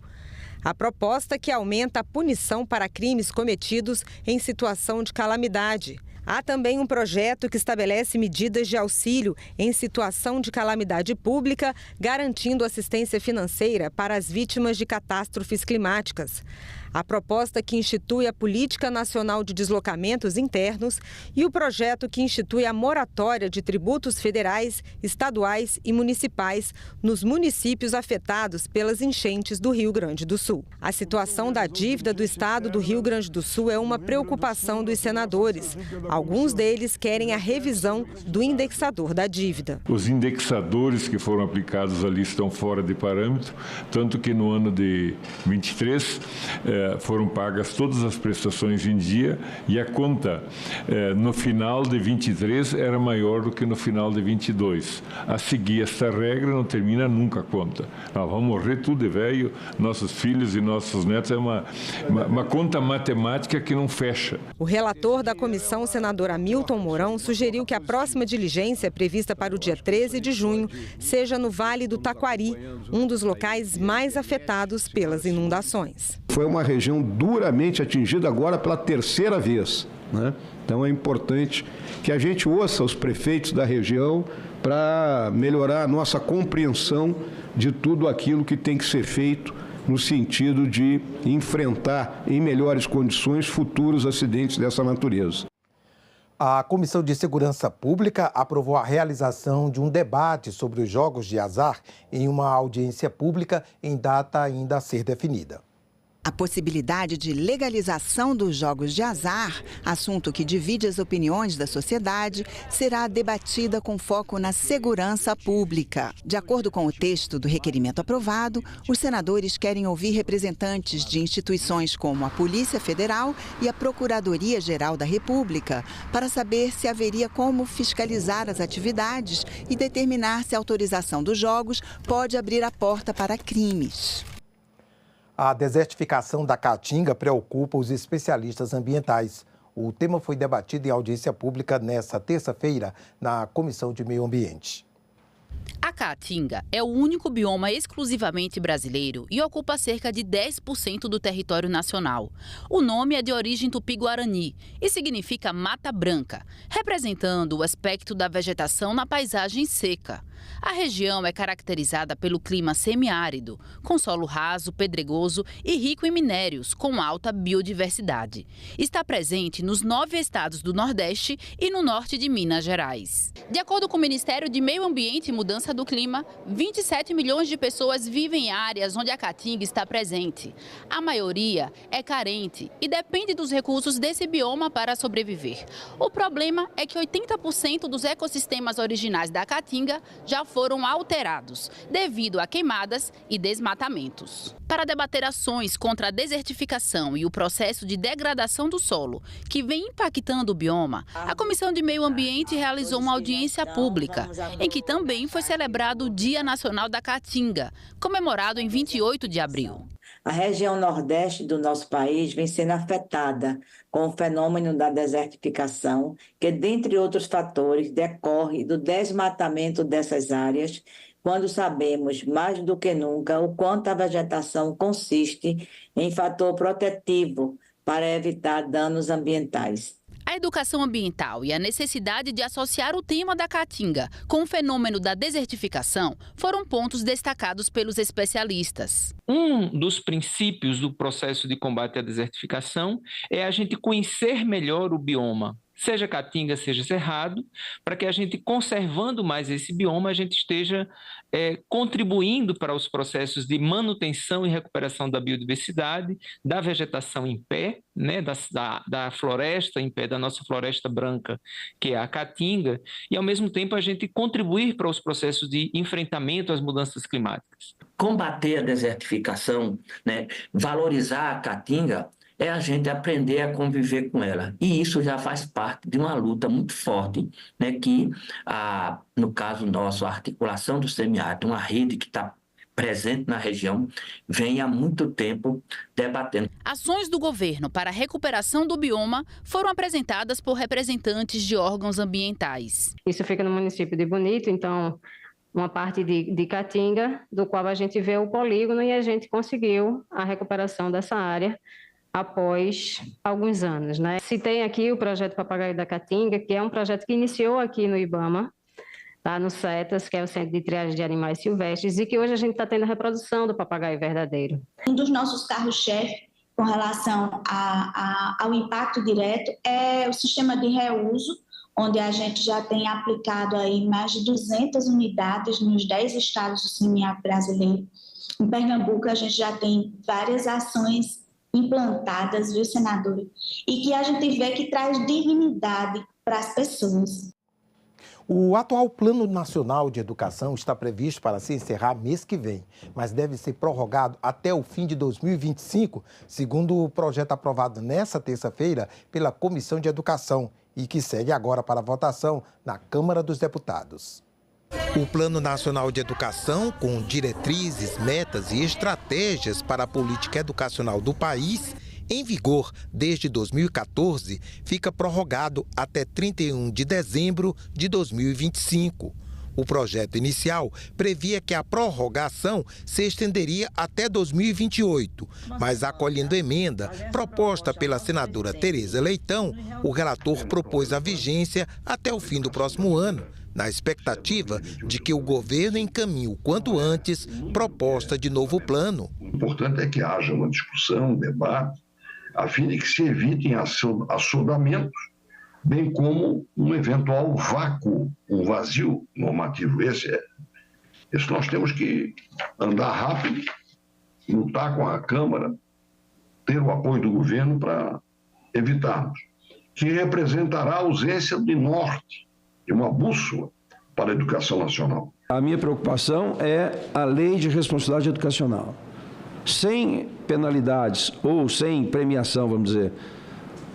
A proposta que aumenta a punição para crimes cometidos em situação de calamidade. Há também um projeto que estabelece medidas de auxílio em situação de calamidade pública, garantindo assistência financeira para as vítimas de catástrofes climáticas. A proposta que institui a Política Nacional de Deslocamentos Internos e o projeto que institui a moratória de tributos federais, estaduais e municipais nos municípios afetados pelas enchentes do Rio Grande do Sul. A situação da dívida do estado do Rio Grande do Sul é uma preocupação dos senadores. Alguns deles querem a revisão do indexador da dívida. Os indexadores que foram aplicados ali estão fora de parâmetro, tanto que no ano de 23 foram pagas todas as prestações em dia e a conta no final de 23 era maior do que no final de 22. A seguir esta regra não termina nunca a conta. Nós vamos morrer tudo de velho, nossos filhos e nossos netos. É uma conta matemática que não fecha. O relator da comissão, o senador Hamilton Mourão, sugeriu que a próxima diligência, prevista para o dia 13 de junho, seja no Vale do Taquari, um dos locais mais afetados pelas inundações. Foi uma região duramente atingida agora pela terceira vez, né? Então é importante que a gente ouça os prefeitos da região para melhorar a nossa compreensão de tudo aquilo que tem que ser feito no sentido de enfrentar em melhores condições futuros acidentes dessa natureza. A Comissão de Segurança Pública aprovou a realização de um debate sobre os jogos de azar em uma audiência pública em data ainda a ser definida. A possibilidade de legalização dos jogos de azar, assunto que divide as opiniões da sociedade, será debatida com foco na segurança pública. De acordo com o texto do requerimento aprovado, os senadores querem ouvir representantes de instituições como a Polícia Federal e a Procuradoria-Geral da República para saber se haveria como fiscalizar as atividades e determinar se a autorização dos jogos pode abrir a porta para crimes. A desertificação da Caatinga preocupa os especialistas ambientais. O tema foi debatido em audiência pública nesta terça-feira na Comissão de Meio Ambiente. A Caatinga é o único bioma exclusivamente brasileiro e ocupa cerca de 10% do território nacional. O nome é de origem tupi-guarani e significa Mata Branca, representando o aspecto da vegetação na paisagem seca. A região é caracterizada pelo clima semiárido, com solo raso, pedregoso e rico em minérios, com alta biodiversidade. Está presente nos 9 estados do Nordeste e no norte de Minas Gerais. De acordo com o Ministério de Meio Ambiente e Mudança do Clima, 27 milhões de pessoas vivem em áreas onde a Caatinga está presente. A maioria é carente e depende dos recursos desse bioma para sobreviver. O problema é que 80% dos ecossistemas originais da Caatinga já foram alterados devido a queimadas e desmatamentos. Para debater ações contra a desertificação e o processo de degradação do solo que vem impactando o bioma, a Comissão de Meio Ambiente realizou uma audiência pública, em que também foi celebrado o Dia Nacional da Caatinga, comemorado em 28 de abril. A região nordeste do nosso país vem sendo afetada com o fenômeno da desertificação, que, dentre outros fatores, decorre do desmatamento dessas áreas, quando sabemos, mais do que nunca, o quanto a vegetação consiste em fator protetivo para evitar danos ambientais. A educação ambiental e a necessidade de associar o tema da Caatinga com o fenômeno da desertificação foram pontos destacados pelos especialistas. Um dos princípios do processo de combate à desertificação é a gente conhecer melhor o bioma, seja Caatinga, seja Cerrado, para que a gente, conservando mais esse bioma, a gente esteja contribuindo para os processos de manutenção e recuperação da biodiversidade, da vegetação em pé, né, da floresta em pé, da nossa floresta branca, que é a Caatinga, e ao mesmo tempo a gente contribuir para os processos de enfrentamento às mudanças climáticas. Combater a desertificação, né, valorizar a Caatinga, é a gente aprender a conviver com ela. E isso já faz parte de uma luta muito forte, né, que, no caso nosso, a articulação do semiárido, uma rede que está presente na região, vem há muito tempo debatendo. Ações do governo para a recuperação do bioma foram apresentadas por representantes de órgãos ambientais. Isso fica no município de Bonito, então uma parte de Caatinga, do qual a gente vê o polígono e a gente conseguiu a recuperação dessa área após alguns anos, né? Citei aqui o projeto Papagaio da Caatinga, que é um projeto que iniciou aqui no IBAMA, lá no CETAS, que é o Centro de Triagem de Animais Silvestres, e que hoje a gente está tendo a reprodução do papagaio verdadeiro. Um dos nossos carros-chefe com relação ao impacto direto é o sistema de reuso, onde a gente já tem aplicado aí mais de 200 unidades nos 10 estados do semiárido brasileiro. Em Pernambuco, a gente já tem várias ações implantadas, viu, senadora? E que a gente vê que traz dignidade para as pessoas. O atual Plano Nacional de Educação está previsto para se encerrar mês que vem, mas deve ser prorrogado até o fim de 2025, segundo o projeto aprovado nesta terça-feira pela Comissão de Educação e que segue agora para votação na Câmara dos Deputados. O Plano Nacional de Educação, com diretrizes, metas e estratégias para a política educacional do país, em vigor desde 2014, fica prorrogado até 31 de dezembro de 2025. O projeto inicial previa que a prorrogação se estenderia até 2028, mas acolhendo emenda proposta pela senadora Tereza Leitão, o relator propôs a vigência até o fim do próximo ano, na expectativa de que o governo encaminhe o quanto antes proposta de novo plano. O importante é que haja uma discussão, um debate, a fim de que se evitem assodamentos, bem como um eventual vácuo, um vazio normativo. Esse nós temos que andar rápido, lutar com a Câmara, ter o apoio do governo para evitarmos, que representará a ausência de norte, de uma bússola para a educação nacional. A minha preocupação é a lei de responsabilidade educacional. Sem penalidades ou sem premiação, vamos dizer,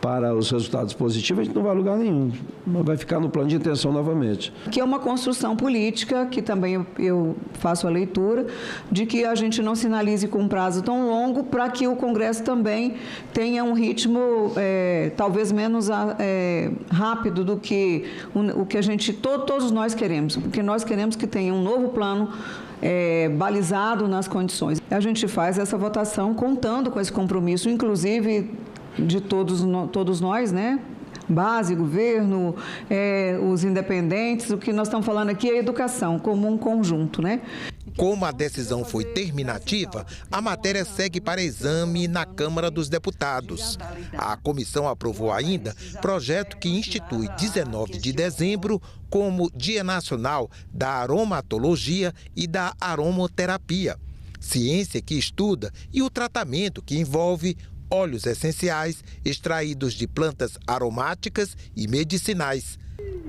para os resultados positivos, a gente não vai a lugar nenhum. Vai ficar no plano de intenção novamente. Que é uma construção política, que também eu faço a leitura, de que a gente não sinalize com um prazo tão longo para que o Congresso também tenha um ritmo talvez menos rápido do que o que a gente, todos nós queremos. Porque nós queremos que tenha um novo plano balizado nas condições. A gente faz essa votação contando com esse compromisso, inclusive de todos nós, né? Base, governo, os independentes. O que nós estamos falando aqui é educação, como um conjunto, né? Como a decisão foi terminativa, a matéria segue para exame na Câmara dos Deputados. A comissão aprovou ainda projeto que institui 19 de dezembro como Dia Nacional da Aromatologia e da Aromoterapia, ciência que estuda e o tratamento que envolve óleos essenciais extraídos de plantas aromáticas e medicinais.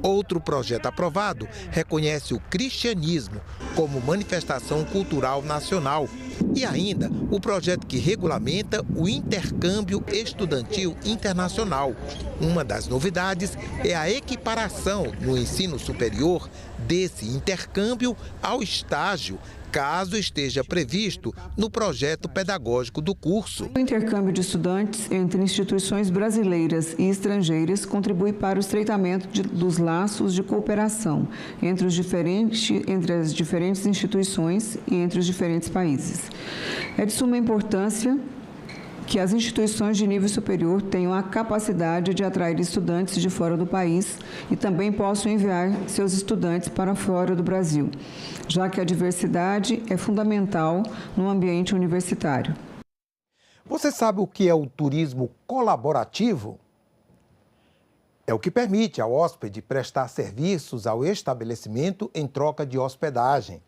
Outro projeto aprovado reconhece o cristianismo como manifestação cultural nacional. E ainda o projeto que regulamenta o intercâmbio estudantil internacional. Uma das novidades é a equiparação no ensino superior desse intercâmbio ao estágio, caso esteja previsto no projeto pedagógico do curso. O intercâmbio de estudantes entre instituições brasileiras e estrangeiras contribui para o estreitamento dos laços de cooperação entre as diferentes instituições e entre os diferentes países. É de suma importância que as instituições de nível superior tenham a capacidade de atrair estudantes de fora do país e também possam enviar seus estudantes para fora do Brasil, já que a diversidade é fundamental no ambiente universitário. Você sabe o que é o turismo colaborativo? É o que permite ao hóspede prestar serviços ao estabelecimento em troca de hospedagem.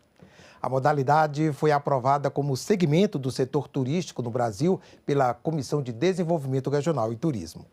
A modalidade foi aprovada como segmento do setor turístico no Brasil pela Comissão de Desenvolvimento Regional e Turismo.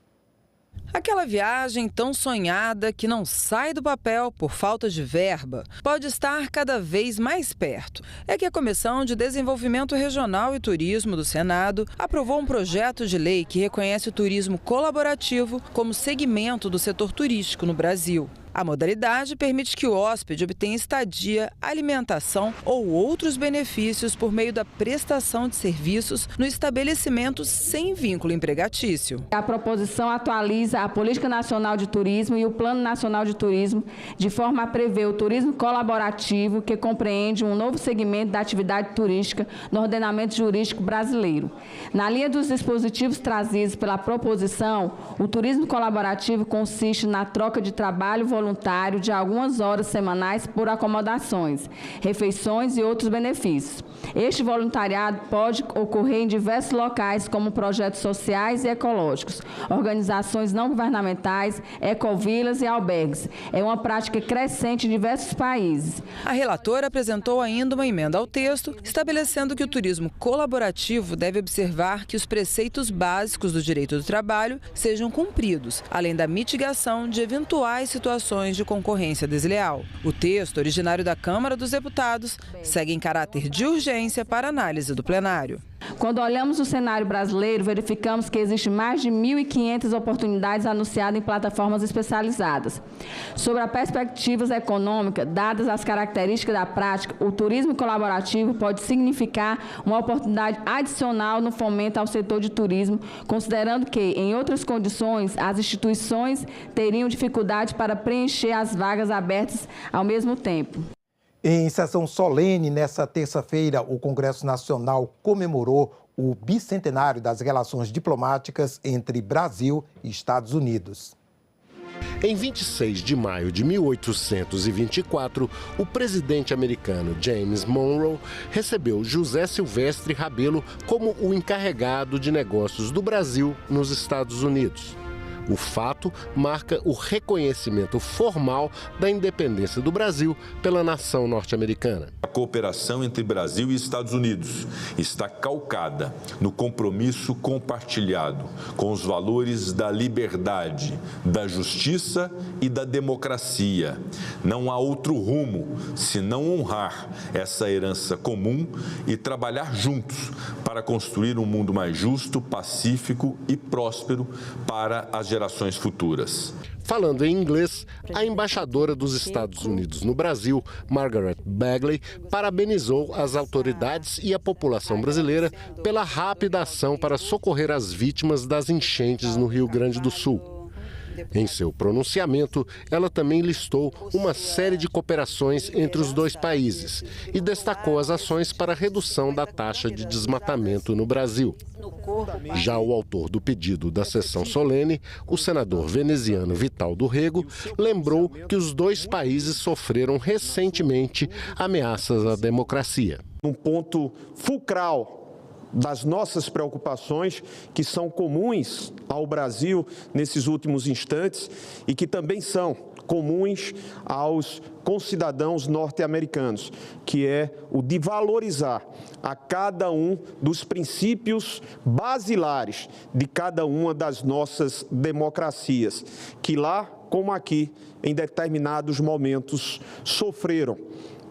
Aquela viagem tão sonhada que não sai do papel por falta de verba pode estar cada vez mais perto. É que a Comissão de Desenvolvimento Regional e Turismo do Senado aprovou um projeto de lei que reconhece o turismo colaborativo como segmento do setor turístico no Brasil. A modalidade permite que o hóspede obtenha estadia, alimentação ou outros benefícios por meio da prestação de serviços no estabelecimento sem vínculo empregatício. A proposição atualiza a Política Nacional de Turismo e o Plano Nacional de Turismo de forma a prever o turismo colaborativo, que compreende um novo segmento da atividade turística no ordenamento jurídico brasileiro. Na linha dos dispositivos trazidos pela proposição, o turismo colaborativo consiste na troca de trabalho voluntário de algumas horas semanais por acomodações, refeições e outros benefícios. Este voluntariado pode ocorrer em diversos locais, como projetos sociais e ecológicos, organizações não governamentais, ecovilas e albergues. É uma prática crescente em diversos países. A relatora apresentou ainda uma emenda ao texto, estabelecendo que o turismo colaborativo deve observar que os preceitos básicos do direito do trabalho sejam cumpridos, além da mitigação de eventuais situações de concorrência desleal. O texto, originário da Câmara dos Deputados, segue em caráter de urgência para análise do plenário. Quando olhamos o cenário brasileiro, verificamos que existe mais de 1.500 oportunidades anunciadas em plataformas especializadas. Sobre as perspectivas econômicas, dadas as características da prática, o turismo colaborativo pode significar uma oportunidade adicional no fomento ao setor de turismo, considerando que, em outras condições, as instituições teriam dificuldade para preencher as vagas abertas ao mesmo tempo. Em sessão solene, nesta terça-feira, o Congresso Nacional comemorou o bicentenário das relações diplomáticas entre Brasil e Estados Unidos. Em 26 de maio de 1824, o presidente americano James Monroe recebeu José Silvestre Rabelo como o encarregado de negócios do Brasil nos Estados Unidos. O fato marca o reconhecimento formal da independência do Brasil pela nação norte-americana. A cooperação entre Brasil e Estados Unidos está calcada no compromisso compartilhado com os valores da liberdade, da justiça e da democracia. Não há outro rumo senão honrar essa herança comum e trabalhar juntos para construir um mundo mais justo, pacífico e próspero para as gerações futuras. Falando em inglês, a embaixadora dos Estados Unidos no Brasil, Margaret Bagley, parabenizou as autoridades e a população brasileira pela rápida ação para socorrer as vítimas das enchentes no Rio Grande do Sul. Em seu pronunciamento, ela também listou uma série de cooperações entre os dois países e destacou as ações para a redução da taxa de desmatamento no Brasil. Já o autor do pedido da sessão solene, o senador veneziano Vital do Rego, lembrou que os dois países sofreram recentemente ameaças à democracia. Um ponto fulcral das nossas preocupações, que são comuns ao Brasil nesses últimos instantes e que também são comuns aos concidadãos norte-americanos, que é o de valorizar a cada um dos princípios basilares de cada uma das nossas democracias, que lá, como aqui, em determinados momentos, sofreram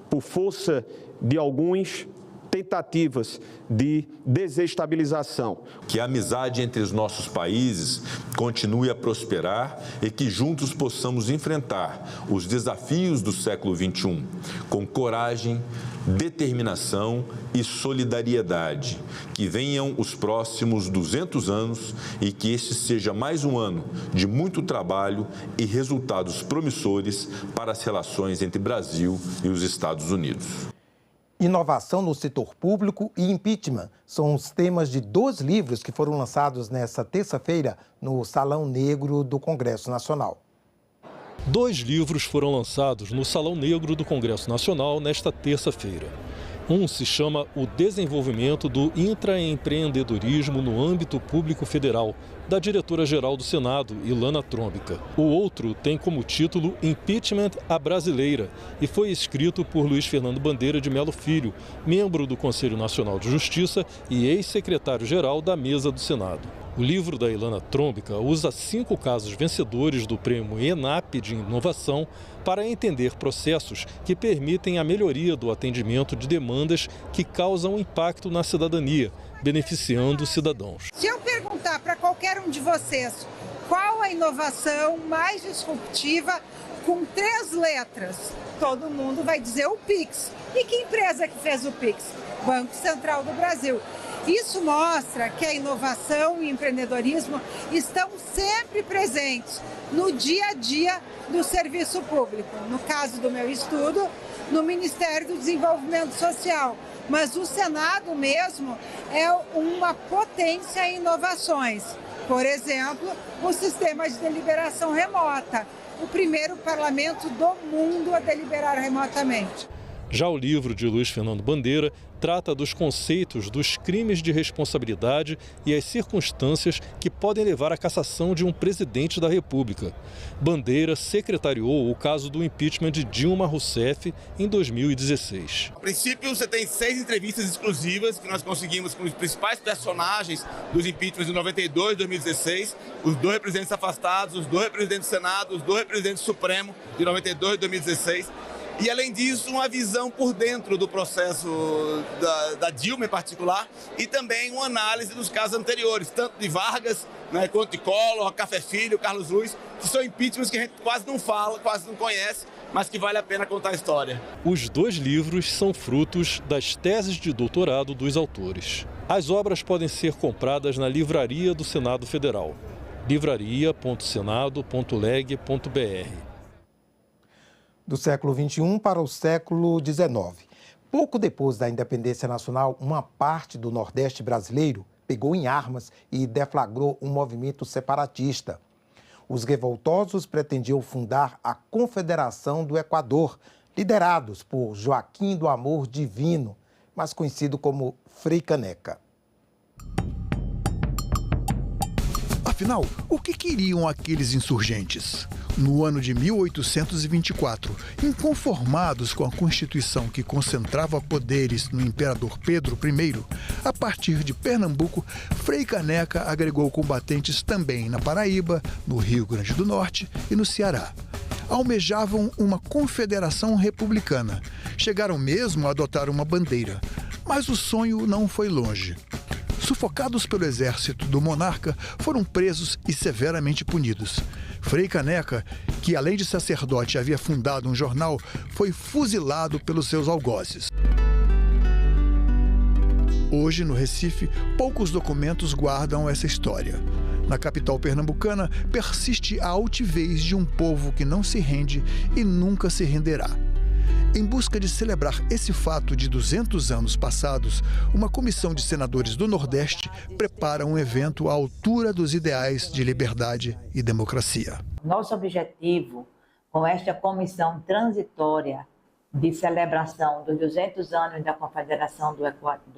por força de alguns tentativas de desestabilização. Que a amizade entre os nossos países continue a prosperar e que juntos possamos enfrentar os desafios do século XXI com coragem, determinação e solidariedade. Que venham os próximos 200 anos e que este seja mais um ano de muito trabalho e resultados promissores para as relações entre Brasil e os Estados Unidos. Inovação no setor público e impeachment são os temas de 2 livros que foram lançados nesta terça-feira no Salão Negro do Congresso Nacional. 2 livros foram lançados no Salão Negro do Congresso Nacional nesta terça-feira. Um se chama O Desenvolvimento do Intraempreendedorismo no Âmbito Público Federal, da diretora-geral do Senado, Ilana Trombica. O outro tem como título Impeachment à Brasileira e foi escrito por Luiz Fernando Bandeira de Melo Filho, membro do Conselho Nacional de Justiça e ex-secretário-geral da Mesa do Senado. O livro da Ilana Trombica usa 5 casos vencedores do Prêmio ENAP de Inovação para entender processos que permitem a melhoria do atendimento de demandas que causam impacto na cidadania, beneficiando os cidadãos. Se eu perguntar para qualquer um de vocês qual a inovação mais disruptiva com 3 letras. Todo mundo vai dizer o Pix. E que empresa que fez o Pix? Banco Central do Brasil. Isso mostra que a inovação e o empreendedorismo estão sempre presentes no dia a dia do serviço público. No caso do meu estudo, no Ministério do Desenvolvimento Social. Mas o Senado mesmo é uma potência em inovações. Por exemplo, o sistema de deliberação remota, o primeiro parlamento do mundo a deliberar remotamente. Já o livro de Luiz Fernando Bandeira trata dos conceitos dos crimes de responsabilidade e as circunstâncias que podem levar à cassação de um presidente da República. Bandeira secretariou o caso do impeachment de Dilma Rousseff em 2016. A princípio, você tem 6 entrevistas exclusivas que nós conseguimos com os principais personagens dos impeachments de 92 e 2016, os 2 presidentes afastados, os 2 presidentes do Senado, os 2 presidentes do Supremo de 92 e 2016. E, além disso, uma visão por dentro do processo da Dilma em particular e também uma análise dos casos anteriores, tanto de Vargas, né, quanto de Collor, Café Filho, Carlos Luiz, que são impeachments que a gente quase não fala, quase não conhece, mas que vale a pena contar a história. Os 2 livros são frutos das teses de doutorado dos autores. As obras podem ser compradas na livraria do Senado Federal, livraria.senado.leg.br. Do século XXI para o século XIX. Pouco depois da independência nacional, uma parte do Nordeste brasileiro pegou em armas e deflagrou um movimento separatista. Os revoltosos pretendiam fundar a Confederação do Equador, liderados por Joaquim do Amor Divino, mais conhecido como Frei Caneca. Afinal, o que queriam aqueles insurgentes? No ano de 1824, inconformados com a Constituição que concentrava poderes no imperador Pedro I, a partir de Pernambuco, Frei Caneca agregou combatentes também na Paraíba, no Rio Grande do Norte e no Ceará. Almejavam uma confederação republicana. Chegaram mesmo a adotar uma bandeira. Mas o sonho não foi longe. Sufocados pelo exército do monarca, foram presos e severamente punidos. Frei Caneca, que além de sacerdote havia fundado um jornal, foi fuzilado pelos seus algozes. Hoje, no Recife, poucos documentos guardam essa história. Na capital pernambucana, persiste a altivez de um povo que não se rende e nunca se renderá. Em busca de celebrar esse fato de 200 anos passados, uma comissão de senadores do Nordeste prepara um evento à altura dos ideais de liberdade e democracia. Nosso objetivo com esta comissão transitória de celebração dos 200 anos da Confederação do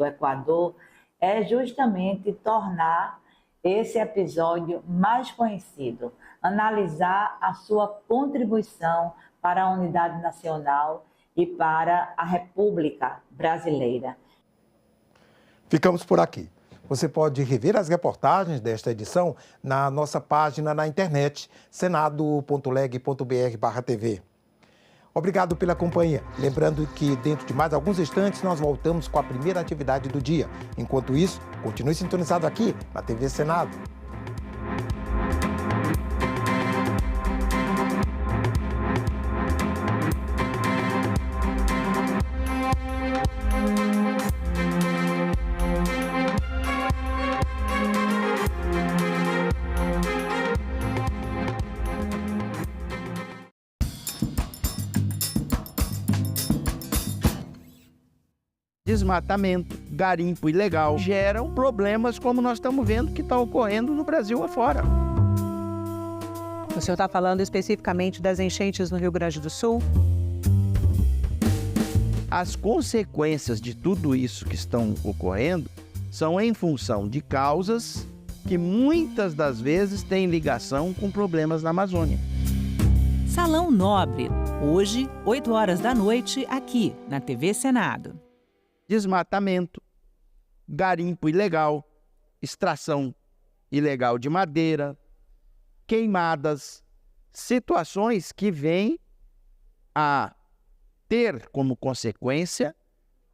Equador é justamente tornar esse episódio mais conhecido, analisar a sua contribuição para a unidade nacional e para a República Brasileira. Ficamos por aqui. Você pode rever as reportagens desta edição na nossa página na internet, senado.leg.br/tv. Obrigado pela companhia. Lembrando que dentro de mais alguns instantes nós voltamos com a primeira atividade do dia. Enquanto isso, continue sintonizado aqui na TV Senado. Desmatamento, garimpo ilegal geram problemas como nós estamos vendo que está ocorrendo no Brasil afora. O senhor está falando especificamente das enchentes no Rio Grande do Sul? As consequências de tudo isso que estão ocorrendo são em função de causas que muitas das vezes têm ligação com problemas na Amazônia. Salão Nobre, hoje, 8 horas da noite, aqui na TV Senado. Desmatamento, garimpo ilegal, extração ilegal de madeira, queimadas, situações que vêm a ter como consequência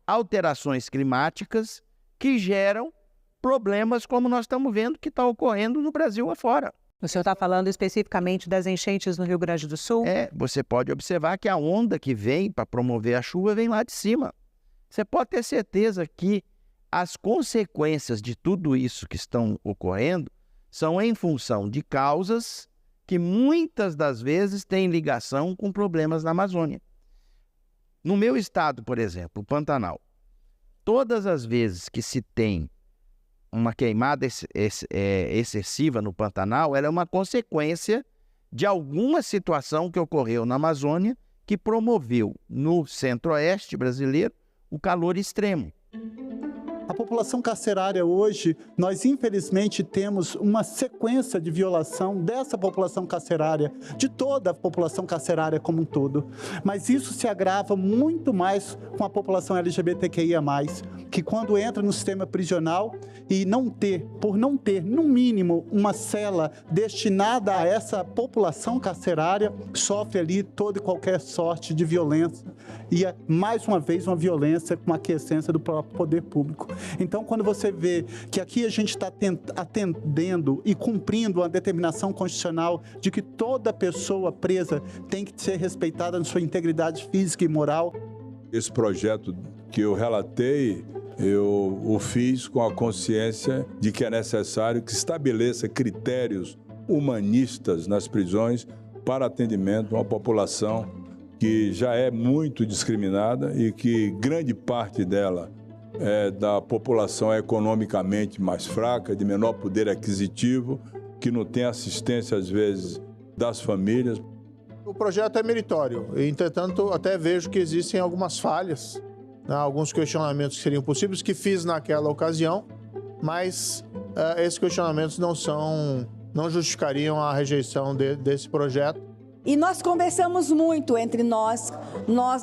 alterações climáticas que geram problemas como nós estamos vendo que está ocorrendo no Brasil afora. O senhor está falando especificamente das enchentes no Rio Grande do Sul? Você pode observar que a onda que vem para promover a chuva vem lá de cima. Você pode ter certeza que as consequências de tudo isso que estão ocorrendo são em função de causas que muitas das vezes têm ligação com problemas na Amazônia. No meu estado, por exemplo, o Pantanal, todas as vezes que se tem uma queimada excessiva no Pantanal, ela é uma consequência de alguma situação que ocorreu na Amazônia que promoveu no centro-oeste brasileiro o calor extremo. A população carcerária hoje, nós infelizmente temos uma sequência de violação dessa população carcerária, de toda a população carcerária como um todo. Mas isso se agrava muito mais com a população LGBTQIA+, que quando entra no sistema prisional e por não ter, no mínimo, uma cela destinada a essa população carcerária, sofre ali toda e qualquer sorte de violência e, mais uma vez, uma violência com a aquiescência do próprio poder público. Então, quando você vê que aqui a gente está atendendo e cumprindo a determinação constitucional de que toda pessoa presa tem que ser respeitada na sua integridade física e moral. Esse projeto que eu relatei, eu o fiz com a consciência de que é necessário que estabeleça critérios humanistas nas prisões para atendimento a uma população que já é muito discriminada e que grande parte dela é da população economicamente mais fraca, de menor poder aquisitivo, que não tem assistência, às vezes, das famílias. O projeto é meritório, entretanto, até vejo que existem algumas falhas, né, alguns questionamentos que seriam possíveis, que fiz naquela ocasião, mas esses questionamentos não justificariam a rejeição desse projeto. E nós conversamos muito entre nós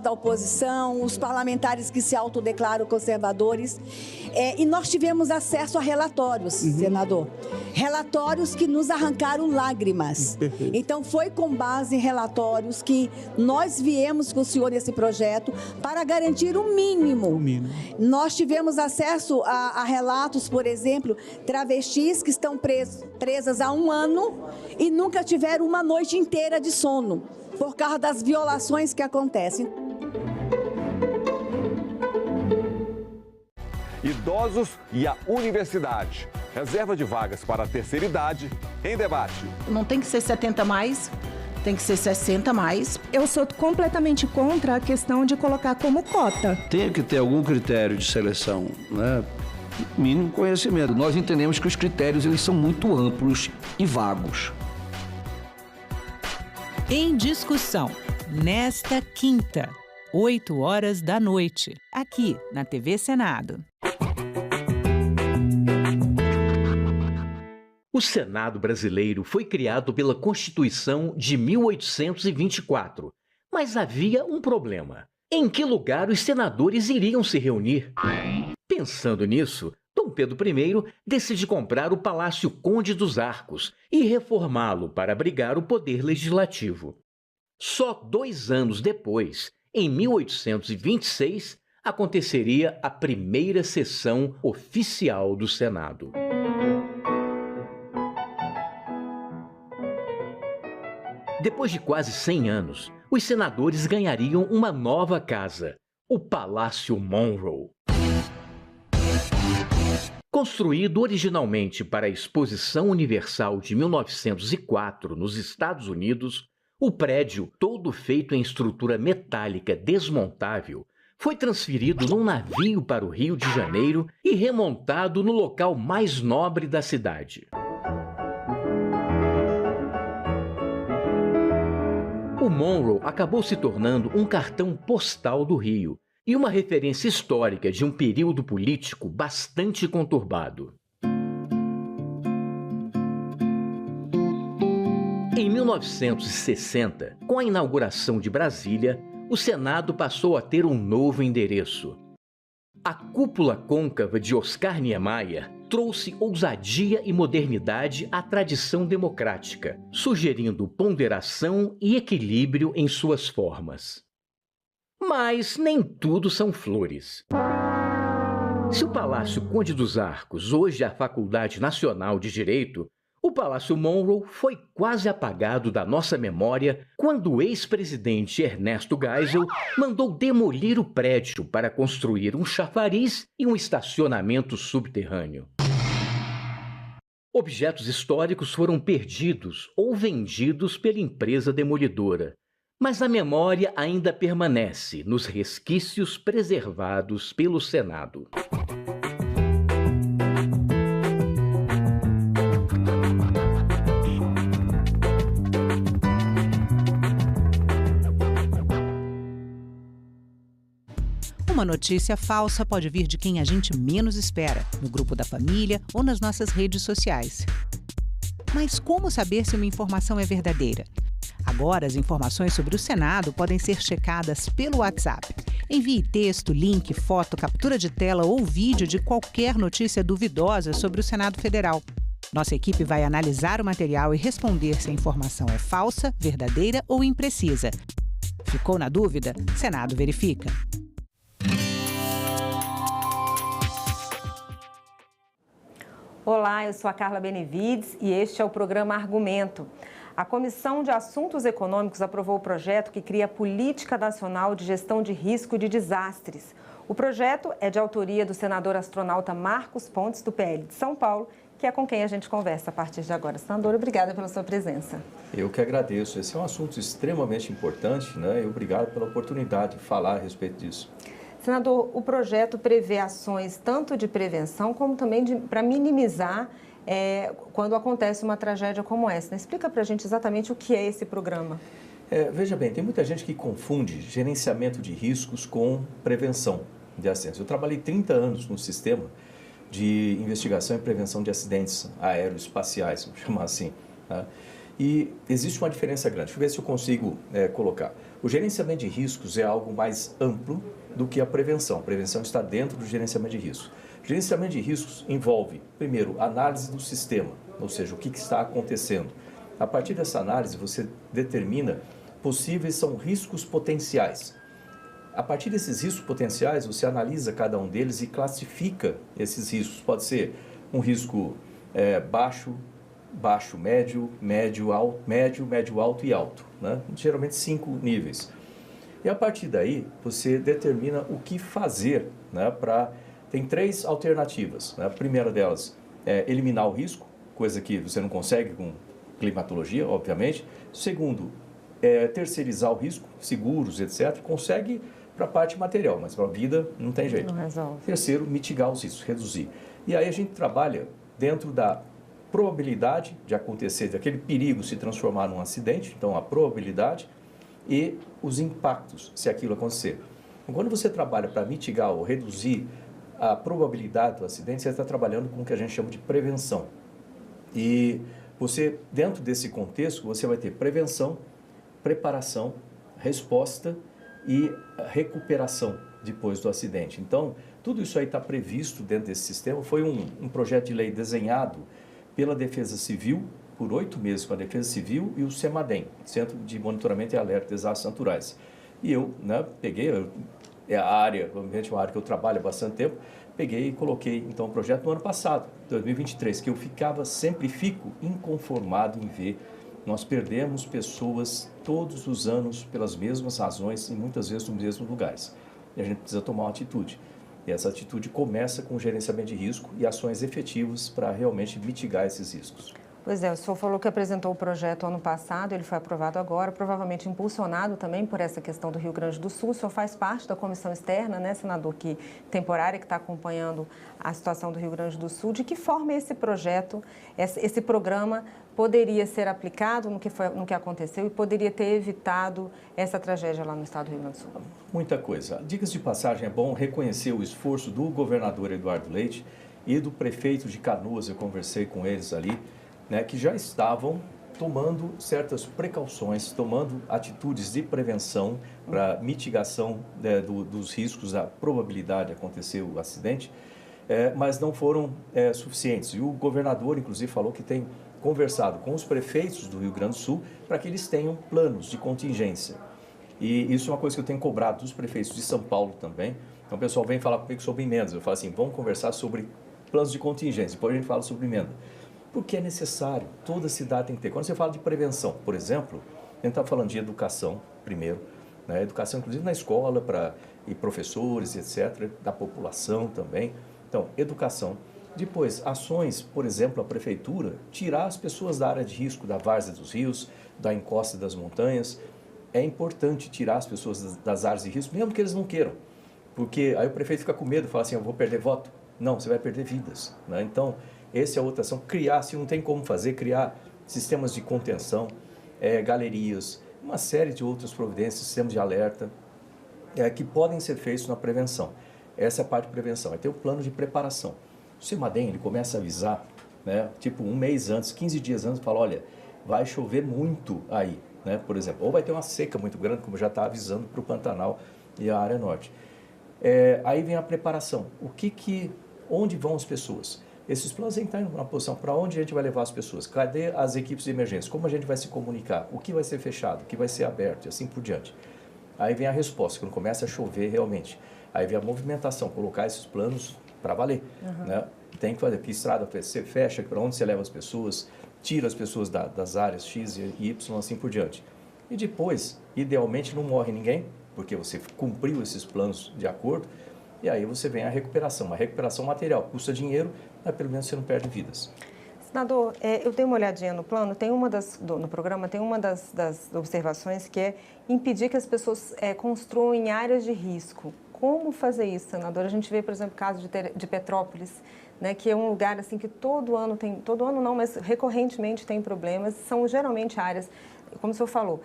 da oposição, os parlamentares que se autodeclaram conservadores, e nós tivemos acesso a relatórios, senador. Relatórios que nos arrancaram lágrimas. Então, foi com base em relatórios que nós viemos com o senhor nesse projeto para garantir o mínimo. Nós tivemos acesso a relatos, por exemplo, travestis que estão presas há 1 ano e nunca tiveram uma noite inteira de sono, por causa das violações que acontecem. Idosos e a universidade. Reserva de vagas para a terceira idade em debate. Não tem que ser 70 mais, tem que ser 60 mais. Eu sou completamente contra a questão de colocar como cota. Tem que ter algum critério de seleção, né? Mínimo conhecimento. Nós entendemos que os critérios eles são muito amplos e vagos. Em discussão, nesta quinta, 20h, aqui na TV Senado. O Senado brasileiro foi criado pela Constituição de 1824, mas havia um problema. Em que lugar os senadores iriam se reunir? Pensando nisso, Dom Pedro I decide comprar o Palácio Conde dos Arcos e reformá-lo para abrigar o poder legislativo. Só 2 anos depois, em 1826, aconteceria a primeira sessão oficial do Senado. Depois de quase 100 anos, os senadores ganhariam uma nova casa, o Palácio Monroe. Construído originalmente para a Exposição Universal de 1904 nos Estados Unidos, o prédio, todo feito em estrutura metálica desmontável, foi transferido num navio para o Rio de Janeiro e remontado no local mais nobre da cidade. O Monroe acabou se tornando um cartão postal do Rio e uma referência histórica de um período político bastante conturbado. Em 1960, com a inauguração de Brasília, o Senado passou a ter um novo endereço. A cúpula côncava de Oscar Niemeyer trouxe ousadia e modernidade à tradição democrática, sugerindo ponderação e equilíbrio em suas formas. Mas nem tudo são flores. Se o Palácio Conde dos Arcos hoje é a Faculdade Nacional de Direito, O Palácio Monroe foi quase apagado da nossa memória quando o ex-presidente Ernesto Geisel mandou demolir o prédio para construir um chafariz e um estacionamento subterrâneo. Objetos históricos foram perdidos ou vendidos pela empresa demolidora, mas a memória ainda permanece nos resquícios preservados pelo Senado. Uma notícia falsa pode vir de quem a gente menos espera, no grupo da família ou nas nossas redes sociais. Mas como saber se uma informação é verdadeira? Agora, as informações sobre o Senado podem ser checadas pelo WhatsApp. Envie texto, link, foto, captura de tela ou vídeo de qualquer notícia duvidosa sobre o Senado Federal. Nossa equipe vai analisar o material e responder se a informação é falsa, verdadeira ou imprecisa. Ficou na dúvida? Senado verifica. Olá, eu sou a Carla Benevides e este é o programa Argumento. A Comissão de Assuntos Econômicos aprovou o projeto que cria a Política Nacional de Gestão de Risco e de Desastres. O projeto é de autoria do senador astronauta Marcos Pontes, do PL de São Paulo, que é com quem a gente conversa a partir de agora. Senador, obrigada pela sua presença. Eu que agradeço. Esse é um assunto extremamente importante, né? E obrigado pela oportunidade de falar a respeito disso. Senador, o projeto prevê ações tanto de prevenção como também para minimizar quando acontece uma tragédia como essa. Explica para a gente exatamente o que é esse programa. Veja bem, tem muita gente que confunde gerenciamento de riscos com prevenção de acidentes. Eu trabalhei 30 anos no sistema de investigação e prevenção de acidentes aeroespaciais, vamos chamar assim, tá? E existe uma diferença grande. Deixa eu ver se eu consigo colocar. O gerenciamento de riscos é algo mais amplo do que a prevenção. A prevenção está dentro do gerenciamento de riscos. O gerenciamento de riscos envolve, primeiro, análise do sistema, ou seja, o que está acontecendo. A partir dessa análise, você determina possíveis são riscos potenciais. A partir desses riscos potenciais, você analisa cada um deles e classifica esses riscos. Pode ser um risco baixo, médio, médio, alto e alto, né? Geralmente 5 níveis. E a partir daí, você determina o que fazer, né? Tem 3 alternativas, né? A primeira delas é eliminar o risco, coisa que você não consegue com climatologia, obviamente. Segundo, terceirizar o risco, seguros, etc. Consegue para a parte material, mas para a vida não tem jeito. Não resolve. Terceiro, mitigar os riscos, reduzir. E aí a gente trabalha dentro da probabilidade de acontecer, daquele perigo se transformar num acidente, então a probabilidade e os impactos, se aquilo acontecer. Então, quando você trabalha para mitigar ou reduzir a probabilidade do acidente, você está trabalhando com o que a gente chama de prevenção. E você, dentro desse contexto, você vai ter prevenção, preparação, resposta e recuperação depois do acidente. Então, tudo isso aí está previsto dentro desse sistema. Foi um projeto de lei desenhado pela Defesa Civil, por 8 meses com a Defesa Civil e o CEMADEM, Centro de Monitoramento e Alerta de Desastres Naturais. E eu, né, peguei, é a área, obviamente uma área que eu trabalho há bastante tempo, peguei e coloquei então o projeto no ano passado, 2023, que eu sempre fico inconformado em ver. Nós perdemos pessoas todos os anos pelas mesmas razões e muitas vezes nos mesmos lugares. E a gente precisa tomar uma atitude. E essa atitude começa com o gerenciamento de risco e ações efetivas para realmente mitigar esses riscos. Pois é, o senhor falou que apresentou o projeto ano passado, ele foi aprovado agora, provavelmente impulsionado também por essa questão do Rio Grande do Sul. O senhor faz parte da comissão externa, né, senador, temporária, que está acompanhando a situação do Rio Grande do Sul. De que forma esse projeto, esse programa poderia ser aplicado no que aconteceu e poderia ter evitado essa tragédia lá no estado do Rio Grande do Sul? Muita coisa. Dicas de passagem, é bom reconhecer o esforço do governador Eduardo Leite e do prefeito de Canoas, eu conversei com eles ali, né, que já estavam tomando certas precauções, tomando atitudes de prevenção para mitigação dos riscos, da probabilidade de acontecer o acidente, mas não foram suficientes. E o governador, inclusive, falou que tem conversado com os prefeitos do Rio Grande do Sul para que eles tenham planos de contingência. E isso é uma coisa que eu tenho cobrado dos prefeitos de São Paulo também. Então o pessoal vem falar comigo sobre emendas. Eu falo assim, vamos conversar sobre planos de contingência, depois a gente fala sobre emenda. porque é necessário, toda cidade tem que ter. Quando você fala de prevenção, por exemplo, a gente está falando de educação primeiro, né? Educação inclusive na escola, e professores, etc., da população também. Então, educação. Depois, ações, por exemplo, a prefeitura, tirar as pessoas da área de risco, da várzea dos rios, da encosta das montanhas. É importante tirar as pessoas das áreas de risco, mesmo que eles não queiram. Porque aí o prefeito fica com medo, fala assim, eu vou perder voto. Não, você vai perder vidas, né? Então, essa é a outra ação. Criar, se não tem como fazer, criar sistemas de contenção, galerias, uma série de outras providências, sistemas de alerta, que podem ser feitos na prevenção. Essa é a parte de prevenção. Aí tem o plano de preparação. O CEMADEM, ele começa a avisar, né, tipo um mês antes, 15 dias antes, fala, olha, vai chover muito aí, né, por exemplo. Ou vai ter uma seca muito grande, como já está avisando para o Pantanal e a área norte. Aí vem a preparação. Onde vão as pessoas? Esses planos têm que estar numa posição para onde a gente vai levar as pessoas. Cadê as equipes de emergência? Como a gente vai se comunicar? O que vai ser fechado? O que vai ser aberto? E assim por diante. Aí vem a resposta, quando começa a chover realmente. Aí vem a movimentação, colocar esses planos para valer. Né? Tem que fazer, que estrada você fecha, para onde você leva as pessoas, tira as pessoas das áreas X e Y, assim por diante. E depois, idealmente, não morre ninguém, porque você cumpriu esses planos de acordo, e aí você vem a recuperação. A recuperação material custa dinheiro, mas pelo menos você não perde vidas. Senador, eu dei uma olhadinha no plano, no programa tem uma das observações que é impedir que as pessoas construam em áreas de risco. Como fazer isso, senador? A gente vê, por exemplo, o caso de Petrópolis, né, que é um lugar assim que todo ano não, mas recorrentemente tem problemas, são geralmente áreas, como o senhor falou,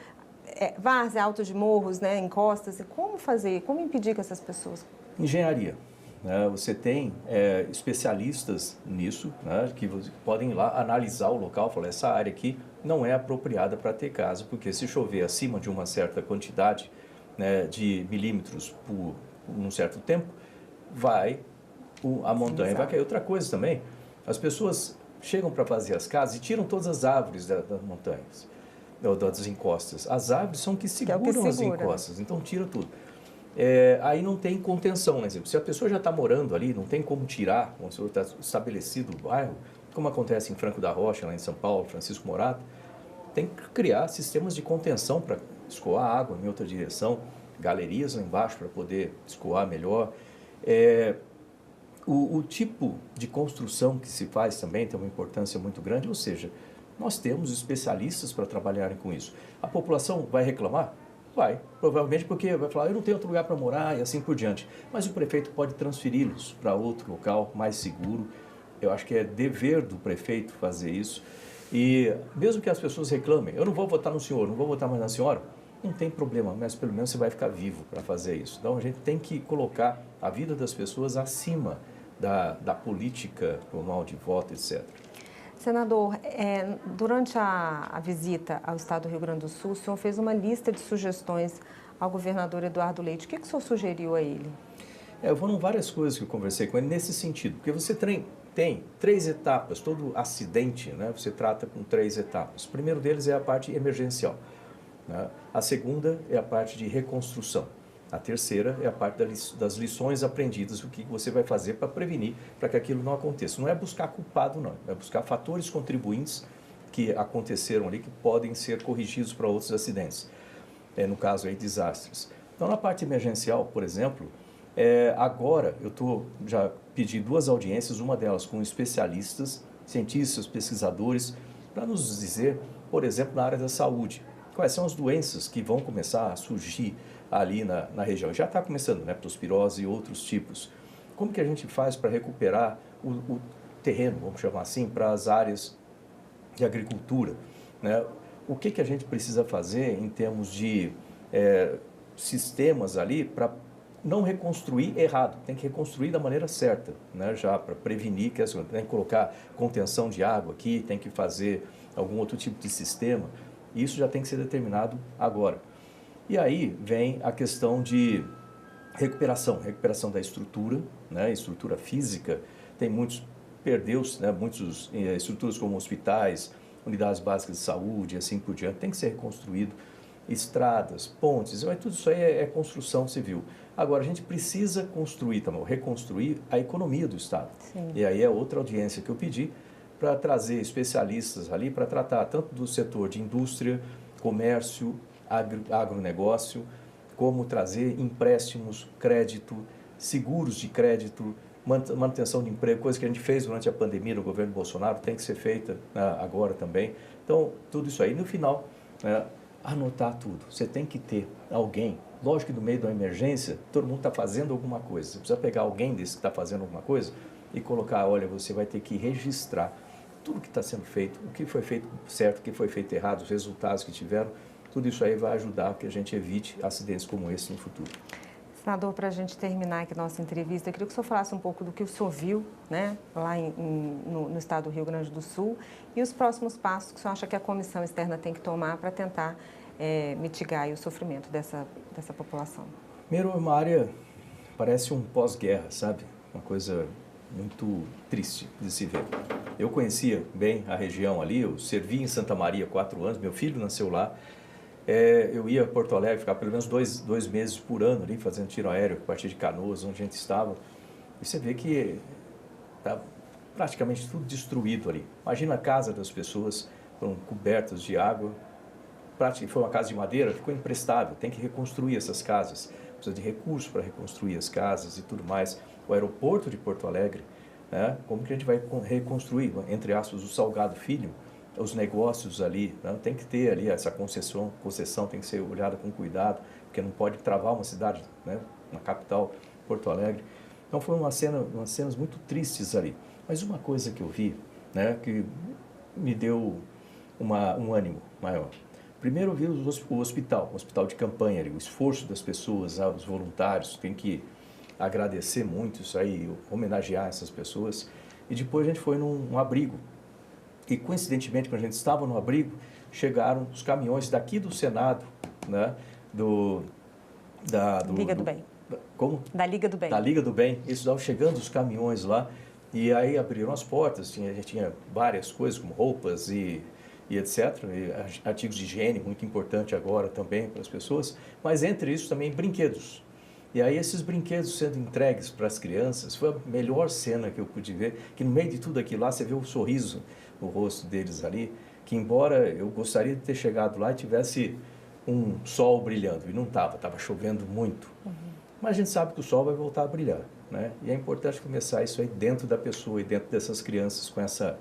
várzea, alto de morros, né, encostas. Como fazer, como impedir que essas pessoas... Engenharia. Né? Você tem especialistas nisso, né, que podem ir lá analisar o local, falar, essa área aqui não é apropriada para ter casa, porque se chover acima de uma certa quantidade, né, de milímetros por um certo tempo, a montanha vai cair. Outra coisa também, as pessoas chegam para fazer as casas e tiram todas as árvores das montanhas, das encostas. As árvores são que seguram as encostas, então tira tudo. Aí não tem contenção, por exemplo. Se a pessoa já está morando ali, não tem como tirar, como se está estabelecido o bairro, como acontece em Franco da Rocha, lá em São Paulo, Francisco Morato, tem que criar sistemas de contenção para escoar água em outra direção, galerias lá embaixo para poder escoar melhor. O tipo de construção que se faz também tem uma importância muito grande, ou seja, nós temos especialistas para trabalharem com isso. A população vai reclamar? Vai, provavelmente porque vai falar, eu não tenho outro lugar para morar e assim por diante. Mas o prefeito pode transferi-los para outro local mais seguro. Eu acho que é dever do prefeito fazer isso. E mesmo que as pessoas reclamem, eu não vou votar no senhor, não vou votar mais na senhora, não tem problema, mas pelo menos você vai ficar vivo para fazer isso. Então a gente tem que colocar a vida das pessoas acima da política normal de voto, etc. Senador, durante a visita ao estado do Rio Grande do Sul, o senhor fez uma lista de sugestões ao governador Eduardo Leite. O que o senhor sugeriu a ele? Foram várias coisas que eu conversei com ele nesse sentido, porque você tem 3 etapas, todo acidente, né, você trata com 3 etapas. O primeiro deles é a parte emergencial, né? A segunda é a parte de reconstrução. A terceira é a parte das lições aprendidas, o que você vai fazer para prevenir, para que aquilo não aconteça. Não é buscar culpado, não. É buscar fatores contribuintes que aconteceram ali, que podem ser corrigidos para outros acidentes. No caso aí, desastres. Então, na parte emergencial, por exemplo, agora eu já pedi 2 audiências, uma delas com especialistas, cientistas, pesquisadores, para nos dizer, por exemplo, na área da saúde, quais são as doenças que vão começar a surgir ali na região. Já está começando, né, leptospirose e outros tipos. Como que a gente faz para recuperar o terreno, vamos chamar assim, para as áreas de agricultura, né? O que a gente precisa fazer em termos de sistemas ali para não reconstruir errado, tem que reconstruir da maneira certa, né? Já para prevenir que tem que colocar contenção de água aqui, tem que fazer algum outro tipo de sistema. Isso já tem que ser determinado agora. E aí vem a questão de recuperação da estrutura, né? Estrutura física. Tem perdeu-se, né? Muitas estruturas como hospitais, unidades básicas de saúde e assim por diante, tem que ser reconstruído. Estradas, pontes, tudo isso aí é construção civil. Agora, a gente precisa construir também, reconstruir a economia do Estado. Sim. E aí é outra audiência que eu pedi para trazer especialistas ali para tratar tanto do setor de indústria, comércio, agronegócio, como trazer empréstimos, crédito, seguros de crédito, manutenção de emprego, coisa que a gente fez durante a pandemia no governo Bolsonaro, tem que ser feita agora também. Então, tudo isso aí. No final, anotar tudo. Você tem que ter alguém. Lógico que no meio de uma emergência, todo mundo está fazendo alguma coisa. Você precisa pegar alguém desse que está fazendo alguma coisa e colocar, olha, você vai ter que registrar tudo que está sendo feito, o que foi feito certo, o que foi feito errado, os resultados que tiveram. Tudo isso aí vai ajudar que a gente evite acidentes como esse no futuro. Senador, para a gente terminar aqui a nossa entrevista, eu queria que o senhor falasse um pouco do que o senhor viu, né, lá no estado do Rio Grande do Sul e os próximos passos que o senhor acha que a comissão externa tem que tomar para tentar mitigar aí o sofrimento dessa população. Primeiro, uma área parece um pós-guerra, sabe? Uma coisa muito triste de se ver. Eu conhecia bem a região ali, eu servi em Santa Maria 4 anos, meu filho nasceu lá. Eu ia a Porto Alegre, ficava pelo menos dois meses por ano ali, fazendo tiro aéreo a partir de Canoas, onde a gente estava. E você vê que está praticamente tudo destruído ali. Imagina a casa das pessoas, foram cobertas de água. Foi uma casa de madeira, ficou imprestável, tem que reconstruir essas casas. Precisa de recursos para reconstruir as casas e tudo mais. O aeroporto de Porto Alegre, né? Como que a gente vai reconstruir, entre aspas, o Salgado Filho? Os negócios ali, né? Tem que ter ali essa concessão tem que ser olhada com cuidado, porque não pode travar uma cidade, né? Uma capital, Porto Alegre. Então foi umas cenas muito tristes ali. Mas uma coisa que eu vi, né, que me deu um ânimo maior. Primeiro eu vi o hospital de campanha ali, o esforço das pessoas, os voluntários, tem que agradecer muito isso aí, homenagear essas pessoas. E depois a gente foi num abrigo. E, coincidentemente, quando a gente estava no abrigo, chegaram os caminhões daqui do Senado, né? Liga do Bem. Como? Da Liga do Bem. Da Liga do Bem. Eles estavam chegando os caminhões lá, e aí abriram as portas, a gente tinha várias coisas, como roupas e etc. E artigos de higiene, muito importante agora também para as pessoas, mas entre isso também brinquedos. E aí esses brinquedos sendo entregues para as crianças, foi a melhor cena que eu pude ver, que no meio de tudo aquilo lá, você vê o sorriso no rosto deles ali, que embora eu gostaria de ter chegado lá e tivesse um sol brilhando, e não estava chovendo muito. Mas a gente sabe que o sol vai voltar a brilhar, né? E é importante começar isso aí dentro da pessoa e dentro dessas crianças com essa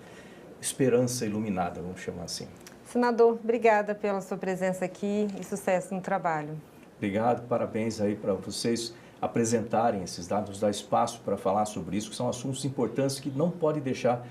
esperança iluminada, vamos chamar assim. Senador, obrigada pela sua presença aqui e sucesso no trabalho. Obrigado, parabéns aí para vocês apresentarem esses dados, dar espaço para falar sobre isso, que são assuntos importantes que não pode deixar.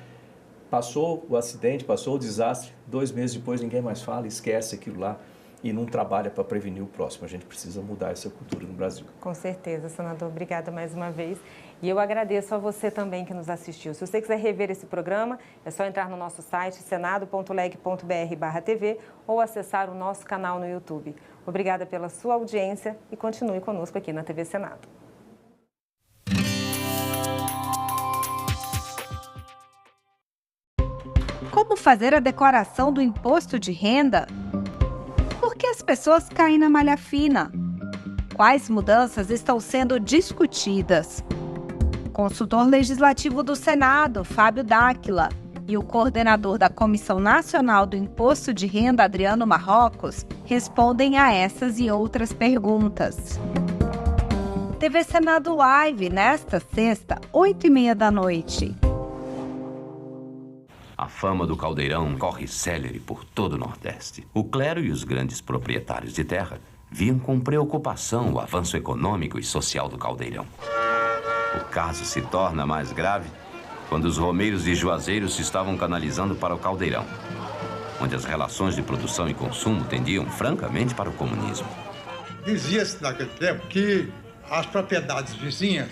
Passou o acidente, passou o desastre, 2 meses depois ninguém mais fala, esquece aquilo lá e não trabalha para prevenir o próximo. A gente precisa mudar essa cultura no Brasil. Com certeza, senador. Obrigada mais uma vez. E eu agradeço a você também que nos assistiu. Se você quiser rever esse programa, é só entrar no nosso site senado.leg.br/tv ou acessar o nosso canal no YouTube. Obrigada pela sua audiência e continue conosco aqui na TV Senado. Como fazer a declaração do imposto de renda? Por que as pessoas caem na malha fina? Quais mudanças estão sendo discutidas? O consultor legislativo do Senado, Fábio Dáquila, e o coordenador da Comissão Nacional do Imposto de Renda, Adriano Marrocos, respondem a essas e outras perguntas. TV Senado Live, nesta sexta, 8h30 da noite. A fama do Caldeirão corre célere por todo o Nordeste. O clero e os grandes proprietários de terra viam com preocupação o avanço econômico e social do Caldeirão. O caso se torna mais grave quando os romeiros e juazeiros se estavam canalizando para o Caldeirão, onde as relações de produção e consumo tendiam francamente para o comunismo. Dizia-se naquele tempo que as propriedades vizinhas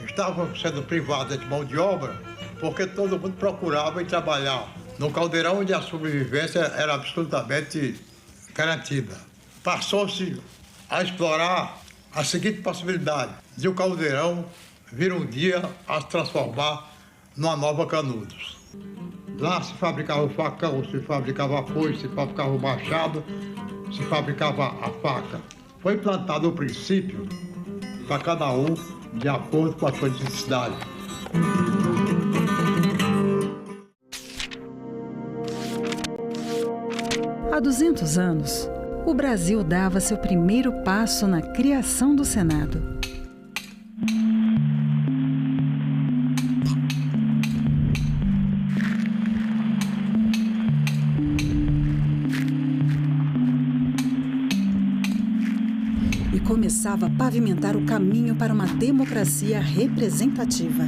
estavam sendo privadas de mão de obra porque todo mundo procurava ir trabalhar no Caldeirão, onde a sobrevivência era absolutamente garantida. Passou-se a explorar a seguinte possibilidade, de o Caldeirão vir um dia a se transformar numa nova Canudos. Lá se fabricava o facão, se fabricava a foice, se fabricava o machado, se fabricava a faca. Foi implantado o princípio para cada um de acordo com a sua necessidade. 200 anos, o Brasil dava seu primeiro passo na criação do Senado. E começava a pavimentar o caminho para uma democracia representativa.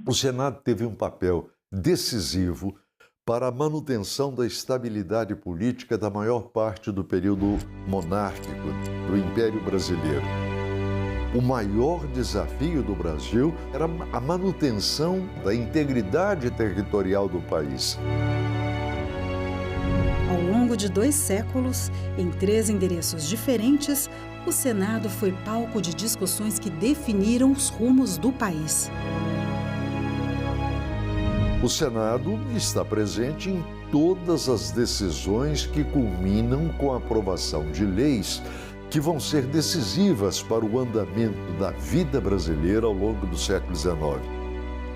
O Senado teve um papel decisivo para a manutenção da estabilidade política da maior parte do período monárquico do Império Brasileiro. O maior desafio do Brasil era a manutenção da integridade territorial do país. Ao longo de 2 séculos, em 3 endereços diferentes, o Senado foi palco de discussões que definiram os rumos do país. O Senado está presente em todas as decisões que culminam com a aprovação de leis que vão ser decisivas para o andamento da vida brasileira ao longo do século XIX.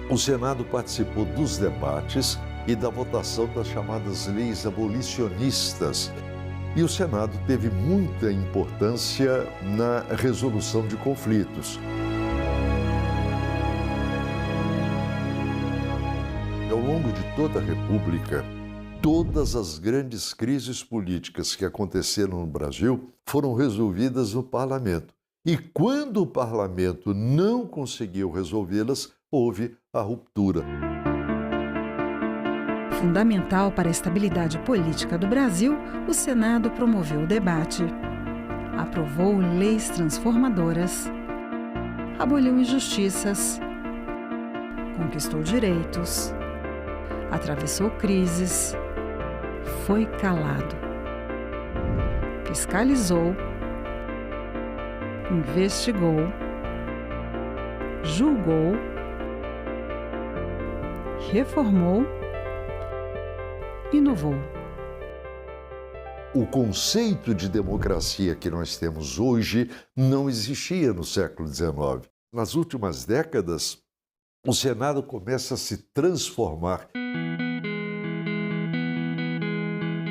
O Senado participou dos debates e da votação das chamadas leis abolicionistas. E o Senado teve muita importância na resolução de conflitos. Ao longo de toda a República, todas as grandes crises políticas que aconteceram no Brasil foram resolvidas no Parlamento. E quando o Parlamento não conseguiu resolvê-las, houve a ruptura. Fundamental para a estabilidade política do Brasil, o Senado promoveu o debate, aprovou leis transformadoras, aboliu injustiças, conquistou direitos, atravessou crises, foi calado, fiscalizou, investigou, julgou, reformou, inovou. O conceito de democracia que nós temos hoje não existia no século XIX. Nas últimas décadas, o Senado começa a se transformar,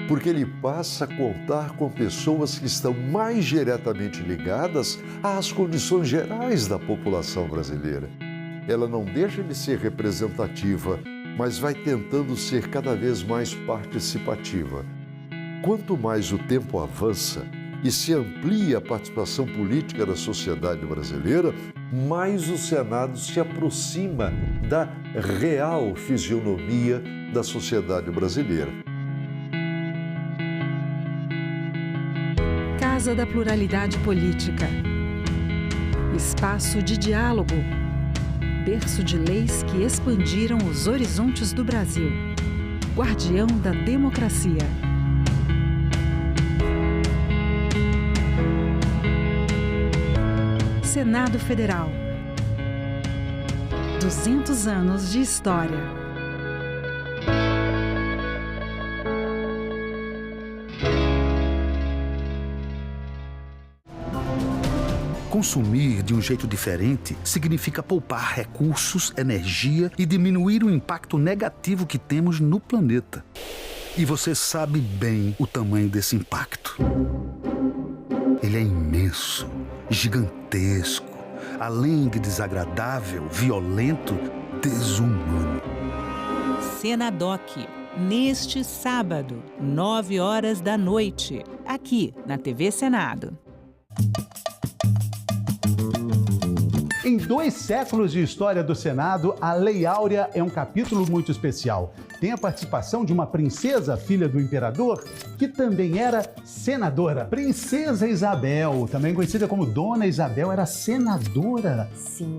porque ele passa a contar com pessoas que estão mais diretamente ligadas às condições gerais da população brasileira. Ela não deixa de ser representativa, mas vai tentando ser cada vez mais participativa. Quanto mais o tempo avança e se amplia a participação política da sociedade brasileira, mais o Senado se aproxima da real fisionomia da sociedade brasileira. Casa da Pluralidade Política. Espaço de diálogo. Berço de leis que expandiram os horizontes do Brasil. Guardião da democracia. Senado Federal. 200 anos de história. Consumir de um jeito diferente significa poupar recursos, energia e diminuir o impacto negativo que temos no planeta. E você sabe bem o tamanho desse impacto. Ele é imenso, gigantesco, além de desagradável, violento, desumano. Senadoc, neste sábado, 21h, aqui na TV Senado. Em 2 séculos de história do Senado, a Lei Áurea é um capítulo muito especial. Tem a participação de uma princesa, filha do imperador, que também era senadora. Princesa Isabel, também conhecida como Dona Isabel, era senadora. Sim.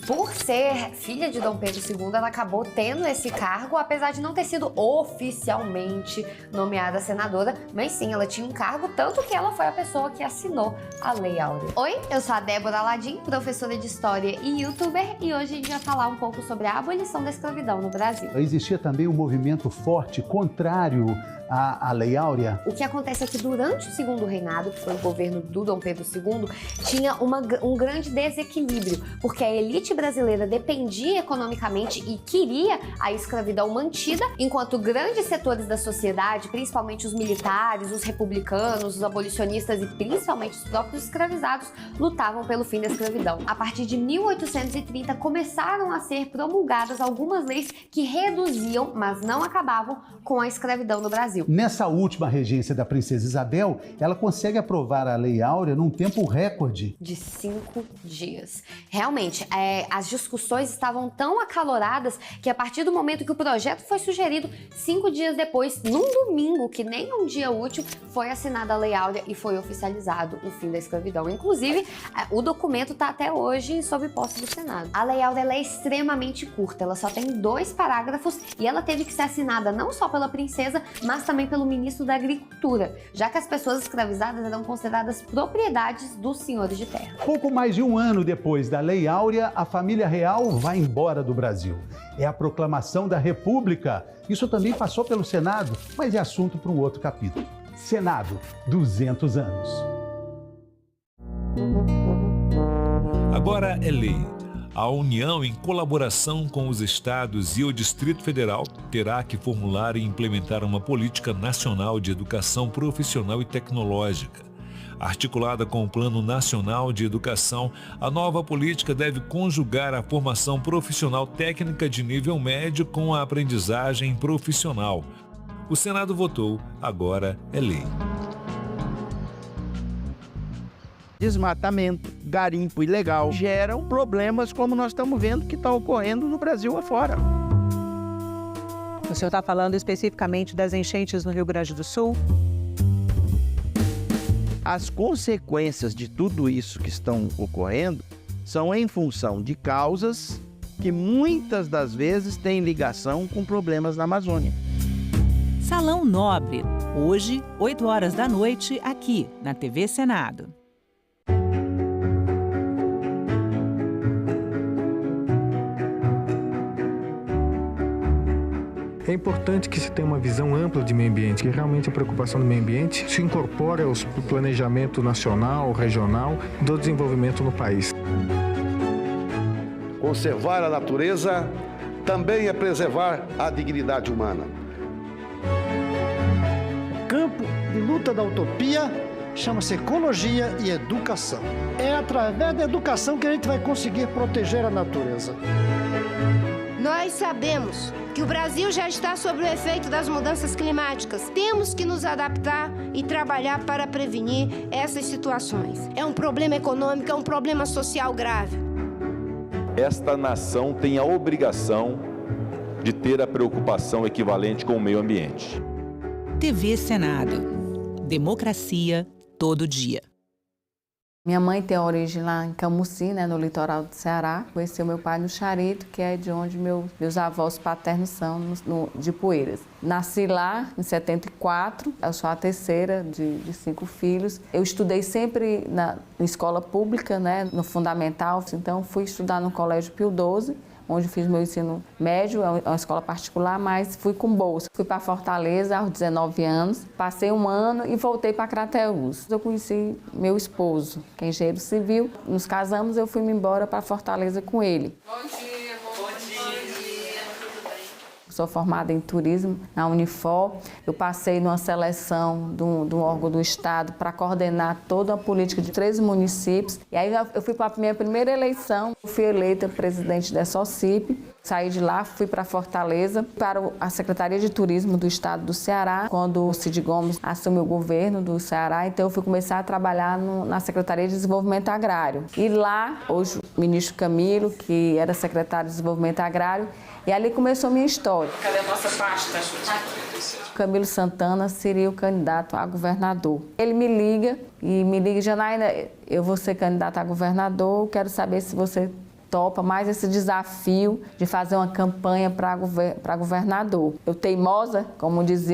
Por ser filha de Dom Pedro II, ela acabou tendo esse cargo, apesar de não ter sido oficialmente nomeada senadora, mas sim, ela tinha um cargo, tanto que ela foi a pessoa que assinou a Lei Áurea. Oi, eu sou a Débora Aladim, professora de História e youtuber, e hoje a gente vai falar um pouco sobre a abolição da escravidão no Brasil. Existia também um movimento forte contrário a Lei Áurea? O que acontece é que durante o segundo reinado, que foi o governo do Dom Pedro II, tinha um grande desequilíbrio, porque a elite brasileira dependia economicamente e queria a escravidão mantida, enquanto grandes setores da sociedade, principalmente os militares, os republicanos, os abolicionistas e principalmente os próprios escravizados, lutavam pelo fim da escravidão. A partir de 1830, começaram a ser promulgadas algumas leis que reduziam, mas não acabavam, com a escravidão no Brasil. Nessa última regência da princesa Isabel, ela consegue aprovar a Lei Áurea num tempo recorde. De 5 dias. Realmente, as discussões estavam tão acaloradas que a partir do momento que o projeto foi sugerido, 5 dias depois, num domingo, que nem um dia útil, foi assinada a Lei Áurea e foi oficializado o fim da escravidão. Inclusive, o documento está até hoje sob posse do Senado. A Lei Áurea é extremamente curta, ela só tem 2 parágrafos e ela teve que ser assinada não só pela princesa, mas também pelo ministro da Agricultura, já que as pessoas escravizadas eram consideradas propriedades dos senhores de terra. Pouco mais de um ano depois da Lei Áurea, a família real vai embora do Brasil. É a proclamação da República. Isso também passou pelo Senado, mas é assunto para um outro capítulo. Senado, 200 anos. Agora é lei. A União, em colaboração com os estados e o Distrito Federal, terá que formular e implementar uma política nacional de educação profissional e tecnológica. Articulada com o Plano Nacional de Educação, a nova política deve conjugar a formação profissional técnica de nível médio com a aprendizagem profissional. O Senado votou, agora é lei. Desmatamento, garimpo ilegal geram problemas como nós estamos vendo que está ocorrendo no Brasil afora. O senhor está falando especificamente das enchentes no Rio Grande do Sul? As consequências de tudo isso que estão ocorrendo são em função de causas que muitas das vezes têm ligação com problemas na Amazônia. Salão Nobre, hoje, 8 horas da noite, aqui na TV Senado. É importante que se tenha uma visão ampla de meio ambiente, que realmente a preocupação do meio ambiente se incorpore ao planejamento nacional, regional, do desenvolvimento no país. Conservar a natureza também é preservar a dignidade humana. O campo de luta da utopia chama-se ecologia e educação. É através da educação que a gente vai conseguir proteger a natureza. Nós sabemos que o Brasil já está sob o efeito das mudanças climáticas. Temos que nos adaptar e trabalhar para prevenir essas situações. É um problema econômico, é um problema social grave. Esta nação tem a obrigação de ter a preocupação equivalente com o meio ambiente. TV Senado. Democracia todo dia. Minha mãe tem origem lá em Camusim, no litoral do Ceará. Conheci o meu pai no Charito, que é de onde meus avós paternos são, de Poeiras. Nasci lá em 74, eu sou a terceira de 5 filhos. Eu estudei sempre na escola pública, no fundamental, então fui estudar no Colégio Pio XII, onde fiz meu ensino médio, é uma escola particular, mas fui com bolsa. Fui para Fortaleza aos 19 anos, passei um ano e voltei para Crateús. Eu conheci meu esposo, que é engenheiro civil. Nos casamos, eu fui embora para Fortaleza com ele. Bom dia, bom dia. Sou formada em turismo na Unifor. Eu passei numa seleção de um órgão do Estado para coordenar toda a política de 13 municípios. E aí eu fui para a minha primeira eleição. Eu fui eleita presidente da SOCIP. Saí de lá, fui para Fortaleza, para a Secretaria de Turismo do Estado do Ceará, quando o Cid Gomes assumiu o governo do Ceará. Então eu fui começar a trabalhar na Secretaria de Desenvolvimento Agrário. E lá, hoje, o ministro Camilo, que era secretário de Desenvolvimento Agrário, e ali começou a minha história. Cadê a nossa pasta? Camilo Santana seria o candidato a governador. Ele me liga e me diz: Janaína, eu vou ser candidata a governador, quero saber se você topa mais esse desafio de fazer uma campanha para governador. Eu teimosa, como diz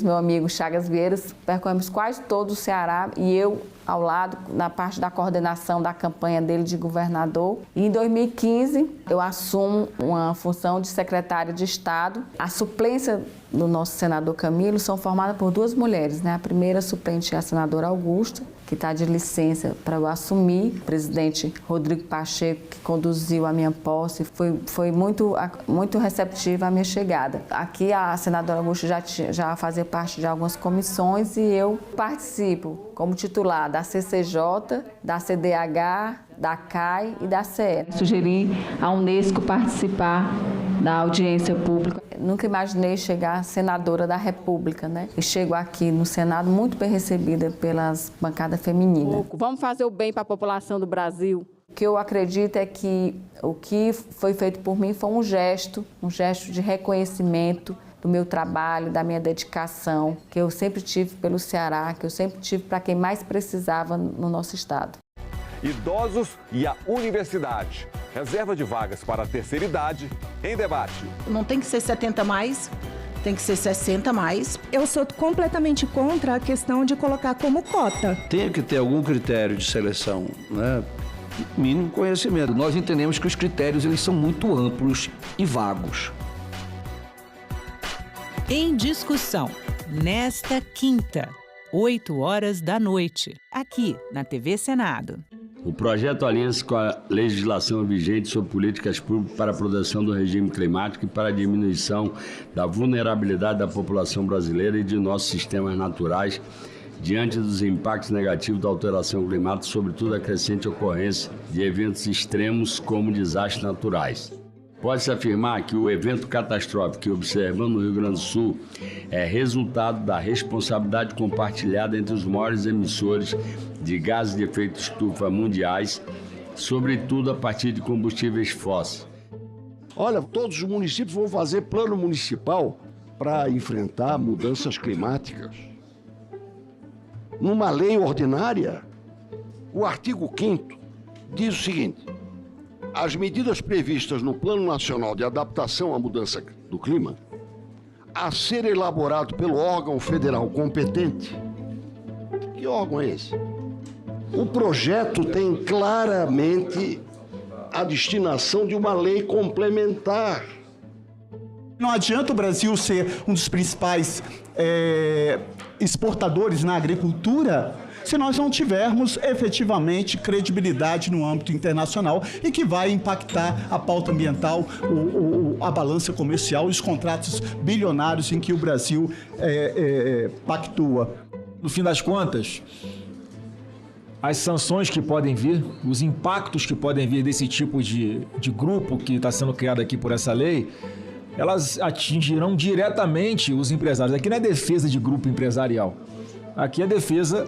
meu amigo Chagas Vieiras, percorremos quase todo o Ceará e eu ao lado, na parte da coordenação da campanha dele de governador. E em 2015, eu assumo uma função de secretária de Estado. A suplência do nosso senador Camilo são formadas por 2 mulheres, né? A primeira suplente é a senadora Augusta, que está de licença para eu assumir. O presidente Rodrigo Pacheco, que conduziu a minha posse, foi muito receptiva à minha chegada. Aqui a senadora Augusta já fazia parte de algumas comissões e eu participo como titular da CCJ, da CDH, da CAI e da CE. Sugeri à Unesco participar da audiência pública. Nunca imaginei chegar senadora da República, né? E chego aqui no Senado muito bem recebida pelas bancadas femininas. Vamos fazer o bem para a população do Brasil. O que eu acredito é que o que foi feito por mim foi um gesto de reconhecimento do meu trabalho, da minha dedicação, que eu sempre tive pelo Ceará, que eu sempre tive para quem mais precisava no nosso estado. Idosos e a universidade. Reserva de vagas para a terceira idade em debate. Não tem que ser 70 mais, tem que ser 60 mais. Eu sou completamente contra a questão de colocar como cota. Tem que ter algum critério de seleção, né? Mínimo conhecimento. Nós entendemos que os critérios eles são muito amplos e vagos. Em discussão, nesta quinta, 20h, aqui na TV Senado. O projeto alinha-se com a legislação vigente sobre políticas públicas para a proteção do regime climático e para a diminuição da vulnerabilidade da população brasileira e de nossos sistemas naturais diante dos impactos negativos da alteração climática, sobretudo a crescente ocorrência de eventos extremos como desastres naturais. Pode-se afirmar que o evento catastrófico que observamos no Rio Grande do Sul é resultado da responsabilidade compartilhada entre os maiores emissores de gases de efeito estufa mundiais, sobretudo a partir de combustíveis fósseis. Olha, todos os municípios vão fazer plano municipal para enfrentar mudanças climáticas. Numa lei ordinária, o artigo 5º diz o seguinte: as medidas previstas no Plano Nacional de Adaptação à Mudança do Clima, a ser elaborado pelo órgão federal competente. Que órgão é esse? O projeto tem claramente a destinação de uma lei complementar. Não adianta o Brasil ser um dos principais exportadores na agricultura se nós não tivermos efetivamente credibilidade no âmbito internacional e que vai impactar a pauta ambiental, a balança comercial e os contratos bilionários em que o Brasil pactua. No fim das contas, as sanções que podem vir, os impactos que podem vir desse tipo de grupo que está sendo criado aqui por essa lei, elas atingirão diretamente os empresários. Aqui não é defesa de grupo empresarial, aqui é defesa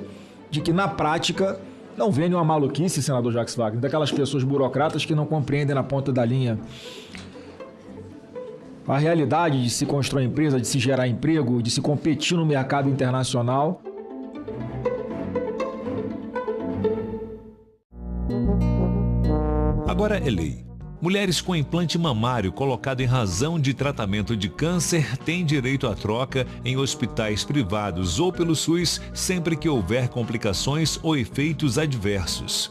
de que, na prática, não venha uma maluquice, senador Jacques Wagner, daquelas pessoas burocratas que não compreendem na ponta da linha a realidade de se construir empresa, de se gerar emprego, de se competir no mercado internacional. Agora é lei. Mulheres com implante mamário colocado em razão de tratamento de câncer têm direito à troca em hospitais privados ou pelo SUS sempre que houver complicações ou efeitos adversos.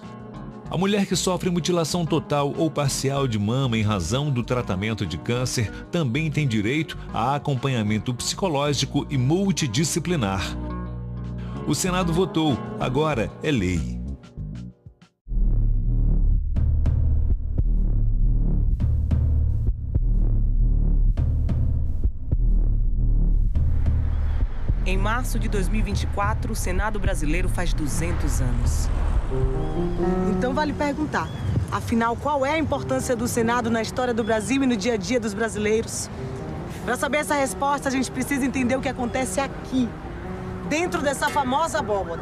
A mulher que sofre mutilação total ou parcial de mama em razão do tratamento de câncer também tem direito a acompanhamento psicológico e multidisciplinar. O Senado votou, agora é lei. Em março de 2024, o Senado brasileiro faz 200 anos. Então vale perguntar, afinal, qual é a importância do Senado na história do Brasil e no dia a dia dos brasileiros? Para saber essa resposta, a gente precisa entender o que acontece aqui, dentro dessa famosa abóbora.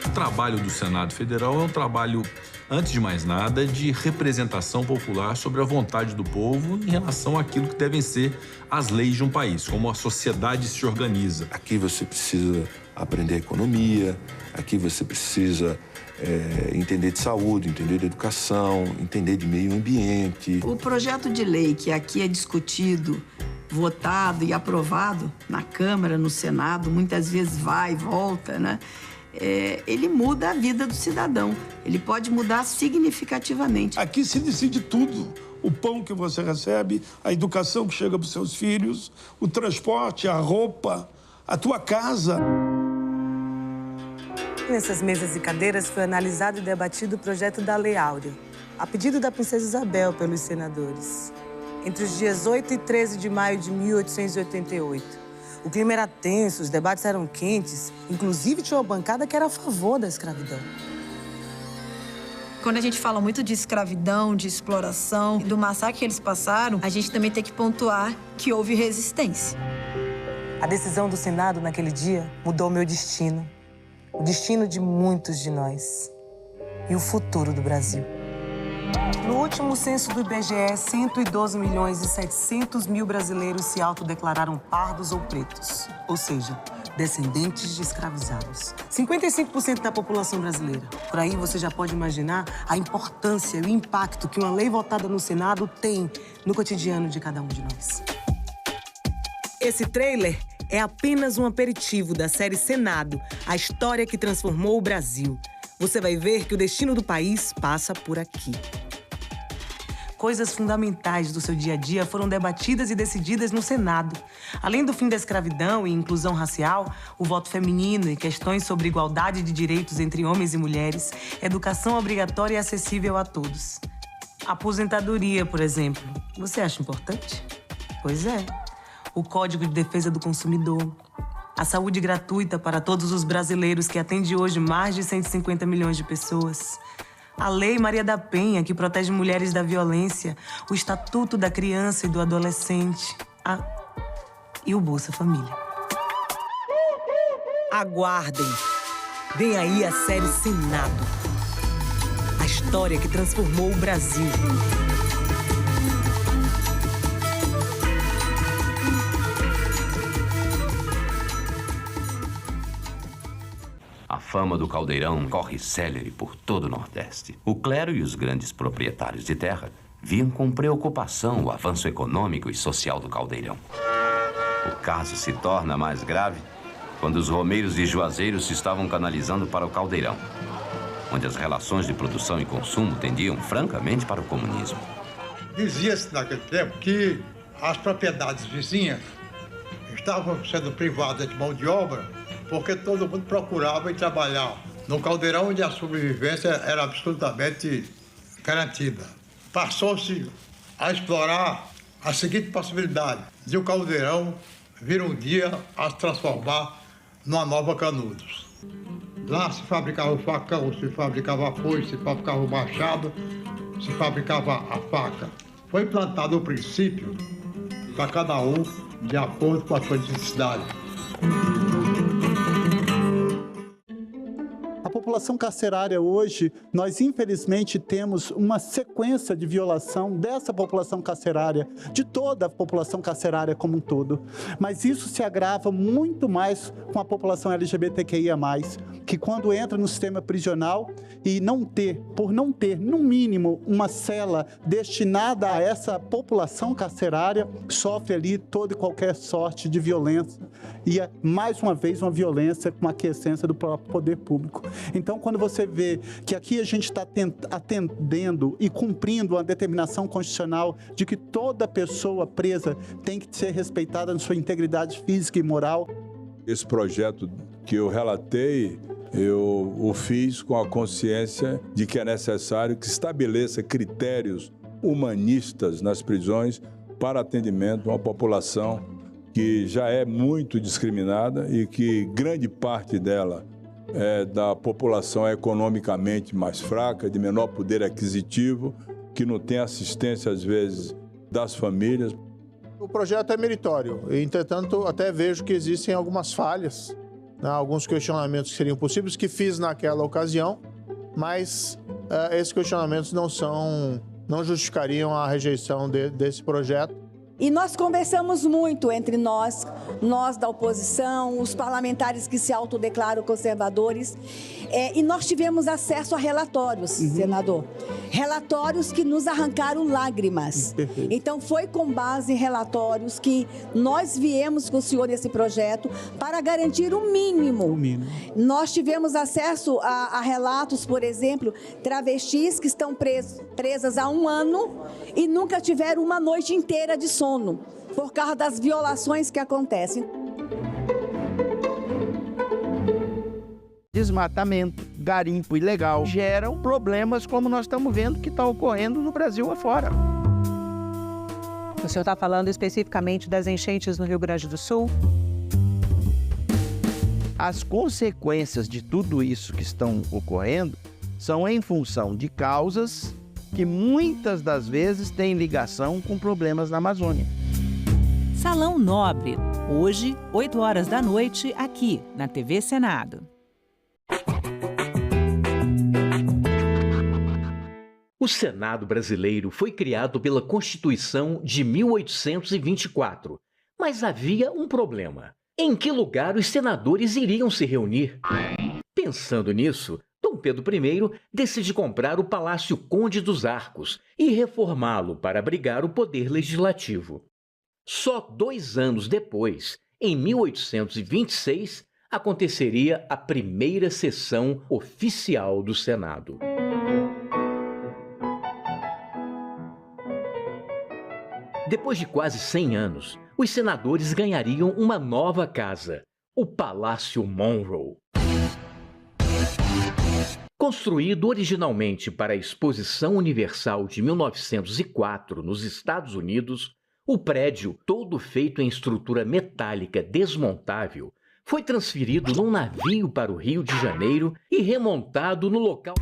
O trabalho do Senado Federal é um trabalho, antes de mais nada, de representação popular sobre a vontade do povo em relação àquilo que devem ser as leis de um país, como a sociedade se organiza. Aqui você precisa aprender economia, aqui você precisa entender de saúde, entender de educação, entender de meio ambiente. O projeto de lei que aqui é discutido, votado e aprovado na Câmara, no Senado, muitas vezes vai e volta, né? Ele muda a vida do cidadão. Ele pode mudar significativamente. Aqui se decide tudo. o pão que você recebe, a educação que chega para os seus filhos, o transporte, a roupa, a tua casa. Nessas mesas e cadeiras foi analisado e debatido o projeto da Lei Áurea, a pedido da princesa Isabel pelos senadores. Entre os dias 8 e 13 de maio de 1888. O clima era tenso, os debates eram quentes, inclusive tinha uma bancada que era a favor da escravidão. Quando a gente fala muito de escravidão, de exploração, do massacre que eles passaram, a gente também tem que pontuar que houve resistência. A decisão do Senado naquele dia mudou o meu destino, o destino de muitos de nós e o futuro do Brasil. No último censo do IBGE, 112.700.000 brasileiros se autodeclararam pardos ou pretos, ou seja, descendentes de escravizados. 55% da população brasileira. Por aí você já pode imaginar a importância e o impacto que uma lei votada no Senado tem no cotidiano de cada um de nós. Esse trailer é apenas um aperitivo da série Senado, a história que transformou o Brasil. Você vai ver que o destino do país passa por aqui. Coisas fundamentais do seu dia a dia foram debatidas e decididas no Senado. Além do fim da escravidão e inclusão racial, o voto feminino e questões sobre igualdade de direitos entre homens e mulheres, educação obrigatória e acessível a todos. Aposentadoria, por exemplo. Você acha importante? Pois é. O Código de Defesa do Consumidor. A saúde gratuita para todos os brasileiros, que atende hoje mais de 150 milhões de pessoas. A Lei Maria da Penha, que protege mulheres da violência. O Estatuto da Criança e do Adolescente. E o Bolsa Família. Aguardem! Vem aí a série Senado. A história que transformou o Brasil. A fama do Caldeirão corre célere por todo o Nordeste. O clero e os grandes proprietários de terra viam com preocupação o avanço econômico e social do Caldeirão. O caso se torna mais grave quando os romeiros e juazeiros se estavam canalizando para o Caldeirão, onde as relações de produção e consumo tendiam francamente para o comunismo. Dizia-se naquele tempo que as propriedades vizinhas estavam sendo privadas de mão de obra porque todo mundo procurava ir trabalhar no Caldeirão, onde a sobrevivência era absolutamente garantida. Passou-se a explorar a seguinte possibilidade, de o Caldeirão vir um dia a se transformar numa nova Canudos. Lá se fabricava o facão, se fabricava a foice, se fabricava o machado, se fabricava a faca. Foi implantado o princípio para cada um de acordo com a sua necessidade. A população carcerária hoje, nós infelizmente temos uma sequência de violação dessa população carcerária, de toda a população carcerária como um todo. Mas isso se agrava muito mais com a população LGBTQIA+, que quando entra no sistema prisional e por não ter, no mínimo, uma cela destinada a essa população carcerária, sofre ali toda e qualquer sorte de violência. E, mais uma vez, uma violência com a aquiescência do próprio poder público. Então, quando você vê que aqui a gente está atendendo e cumprindo uma determinação constitucional de que toda pessoa presa tem que ser respeitada na sua integridade física e moral. Esse projeto que eu relatei, eu o fiz com a consciência de que é necessário que estabeleça critérios humanistas nas prisões para atendimento a uma população que já é muito discriminada e que grande parte dela da população é economicamente mais fraca, de menor poder aquisitivo, que não tem assistência, às vezes, das famílias. O projeto é meritório, entretanto, até vejo que existem algumas falhas, né, alguns questionamentos que seriam possíveis, que fiz naquela ocasião, mas esses questionamentos não justificariam a rejeição desse projeto, E nós conversamos muito entre nós da oposição, os parlamentares que se autodeclaram conservadores, e nós tivemos acesso a relatórios, senador. Relatórios que nos arrancaram lágrimas. Então, foi com base em relatórios que nós viemos com o senhor esse projeto para garantir o mínimo. Nós tivemos acesso a relatos, por exemplo, travestis que estão presas há 1 ano e nunca tiveram uma noite inteira de sono, por causa das violações que acontecem. Desmatamento, garimpo ilegal geram problemas como nós estamos vendo que está ocorrendo no Brasil afora. O senhor está falando especificamente das enchentes no Rio Grande do Sul? As consequências de tudo isso que estão ocorrendo são em função de causas que muitas das vezes têm ligação com problemas na Amazônia. Salão Nobre, hoje, 8 horas da noite, aqui na TV Senado. O Senado brasileiro foi criado pela Constituição de 1824, mas havia um problema. Em que lugar os senadores iriam se reunir? Pensando nisso, Dom Pedro I decide comprar o Palácio Conde dos Arcos e reformá-lo para abrigar o poder legislativo. Só 2 anos depois, em 1826, aconteceria a primeira sessão oficial do Senado. Depois de quase 100 anos, os senadores ganhariam uma nova casa, o Palácio Monroe. Construído originalmente para a Exposição Universal de 1904 nos Estados Unidos, o prédio, todo feito em estrutura metálica desmontável, foi transferido num navio para o Rio de Janeiro e remontado no local.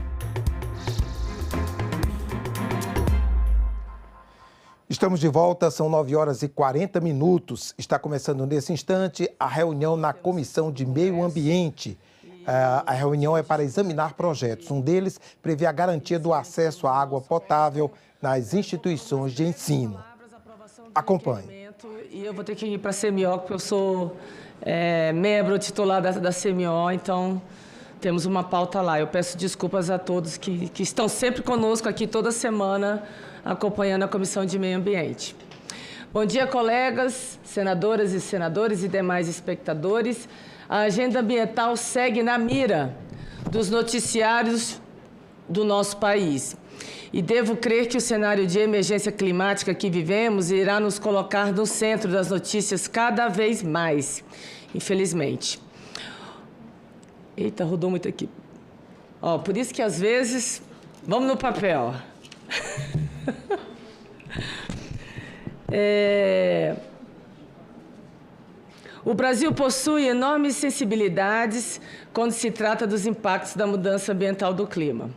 Estamos de volta, são 9 horas e 40 minutos. Está começando nesse instante a reunião na Comissão de Meio Ambiente. A reunião é para examinar projetos. Um deles prevê a garantia do acesso à água potável nas instituições de ensino. Acompanhe. E eu vou ter que ir para a CMO, porque eu sou membro titular da CMO, então temos uma pauta lá. Eu peço desculpas a todos que estão sempre conosco aqui toda semana, acompanhando a Comissão de Meio Ambiente. Bom dia, colegas, senadoras e senadores e demais espectadores. A agenda ambiental segue na mira dos noticiários do nosso país. E devo crer que o cenário de emergência climática que vivemos irá nos colocar no centro das notícias cada vez mais, infelizmente. Eita, rodou muito aqui. Por isso que, às vezes, vamos no papel. O Brasil possui enormes sensibilidades quando se trata dos impactos da mudança ambiental do clima.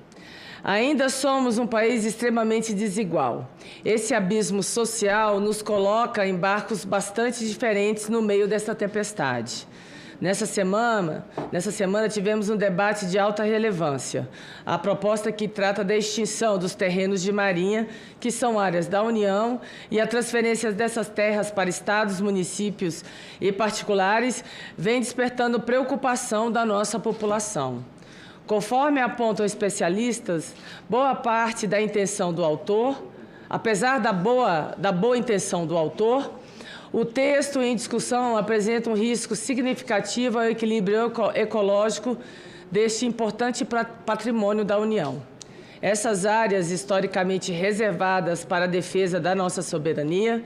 Ainda somos um país extremamente desigual. Esse abismo social nos coloca em barcos bastante diferentes no meio dessa tempestade. Nessa semana tivemos um debate de alta relevância. A proposta que trata da extinção dos terrenos de marinha, que são áreas da União, e a transferência dessas terras para estados, municípios e particulares, vem despertando preocupação da nossa população. Conforme apontam especialistas, boa parte da intenção do autor, apesar da boa intenção do autor, o texto em discussão apresenta um risco significativo ao equilíbrio ecológico deste importante patrimônio da União. Essas áreas historicamente reservadas para a defesa da nossa soberania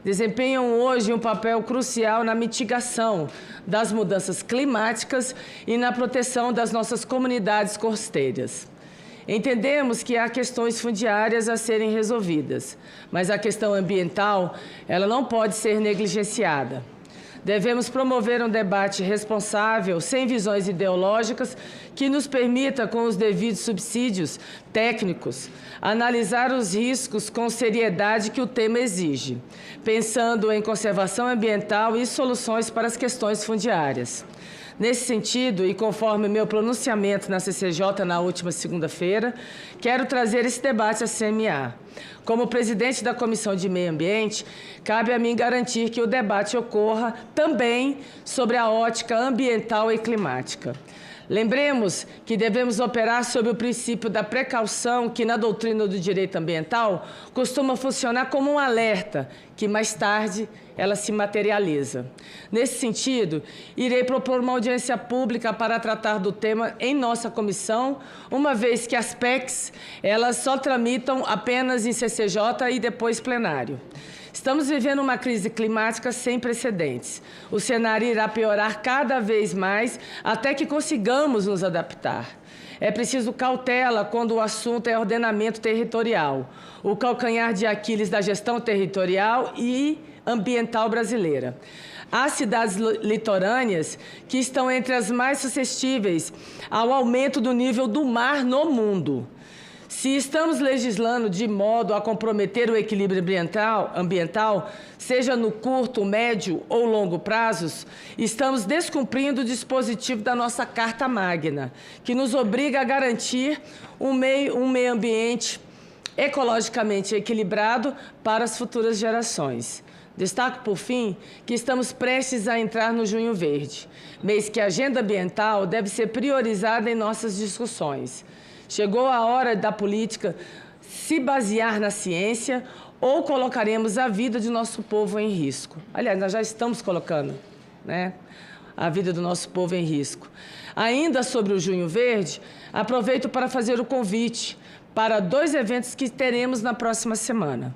desempenham hoje um papel crucial na mitigação das mudanças climáticas e na proteção das nossas comunidades costeiras. Entendemos que há questões fundiárias a serem resolvidas, mas a questão ambiental, ela não pode ser negligenciada. Devemos promover um debate responsável, sem visões ideológicas, que nos permita, com os devidos subsídios técnicos, analisar os riscos com seriedade que o tema exige, pensando em conservação ambiental e soluções para as questões fundiárias. Nesse sentido, e conforme meu pronunciamento na CCJ na última segunda-feira, quero trazer esse debate à CMA. Como presidente da Comissão de Meio Ambiente, cabe a mim garantir que o debate ocorra também sobre a ótica ambiental e climática. Lembremos que devemos operar sob o princípio da precaução que, na doutrina do direito ambiental, costuma funcionar como um alerta, que mais tarde ela se materializa. Nesse sentido, irei propor uma audiência pública para tratar do tema em nossa comissão, uma vez que as PECs, elas só tramitam apenas em CCJ e depois plenário. Estamos vivendo uma crise climática sem precedentes. O cenário irá piorar cada vez mais até que consigamos nos adaptar. É preciso cautela quando o assunto é ordenamento territorial, o calcanhar de Aquiles da gestão territorial e ambiental brasileira. Há cidades litorâneas que estão entre as mais suscetíveis ao aumento do nível do mar no mundo. Se estamos legislando de modo a comprometer o equilíbrio ambiental, seja no curto, médio ou longo prazos, estamos descumprindo o dispositivo da nossa Carta Magna, que nos obriga a garantir um meio ambiente ecologicamente equilibrado para as futuras gerações. Destaco, por fim, que estamos prestes a entrar no Junho Verde, mês que a agenda ambiental deve ser priorizada em nossas discussões. Chegou a hora da política se basear na ciência ou colocaremos a vida de nosso povo em risco. Aliás, nós já estamos colocando, né, a vida do nosso povo em risco. Ainda sobre o Junho Verde, aproveito para fazer o convite para 2 eventos que teremos na próxima semana.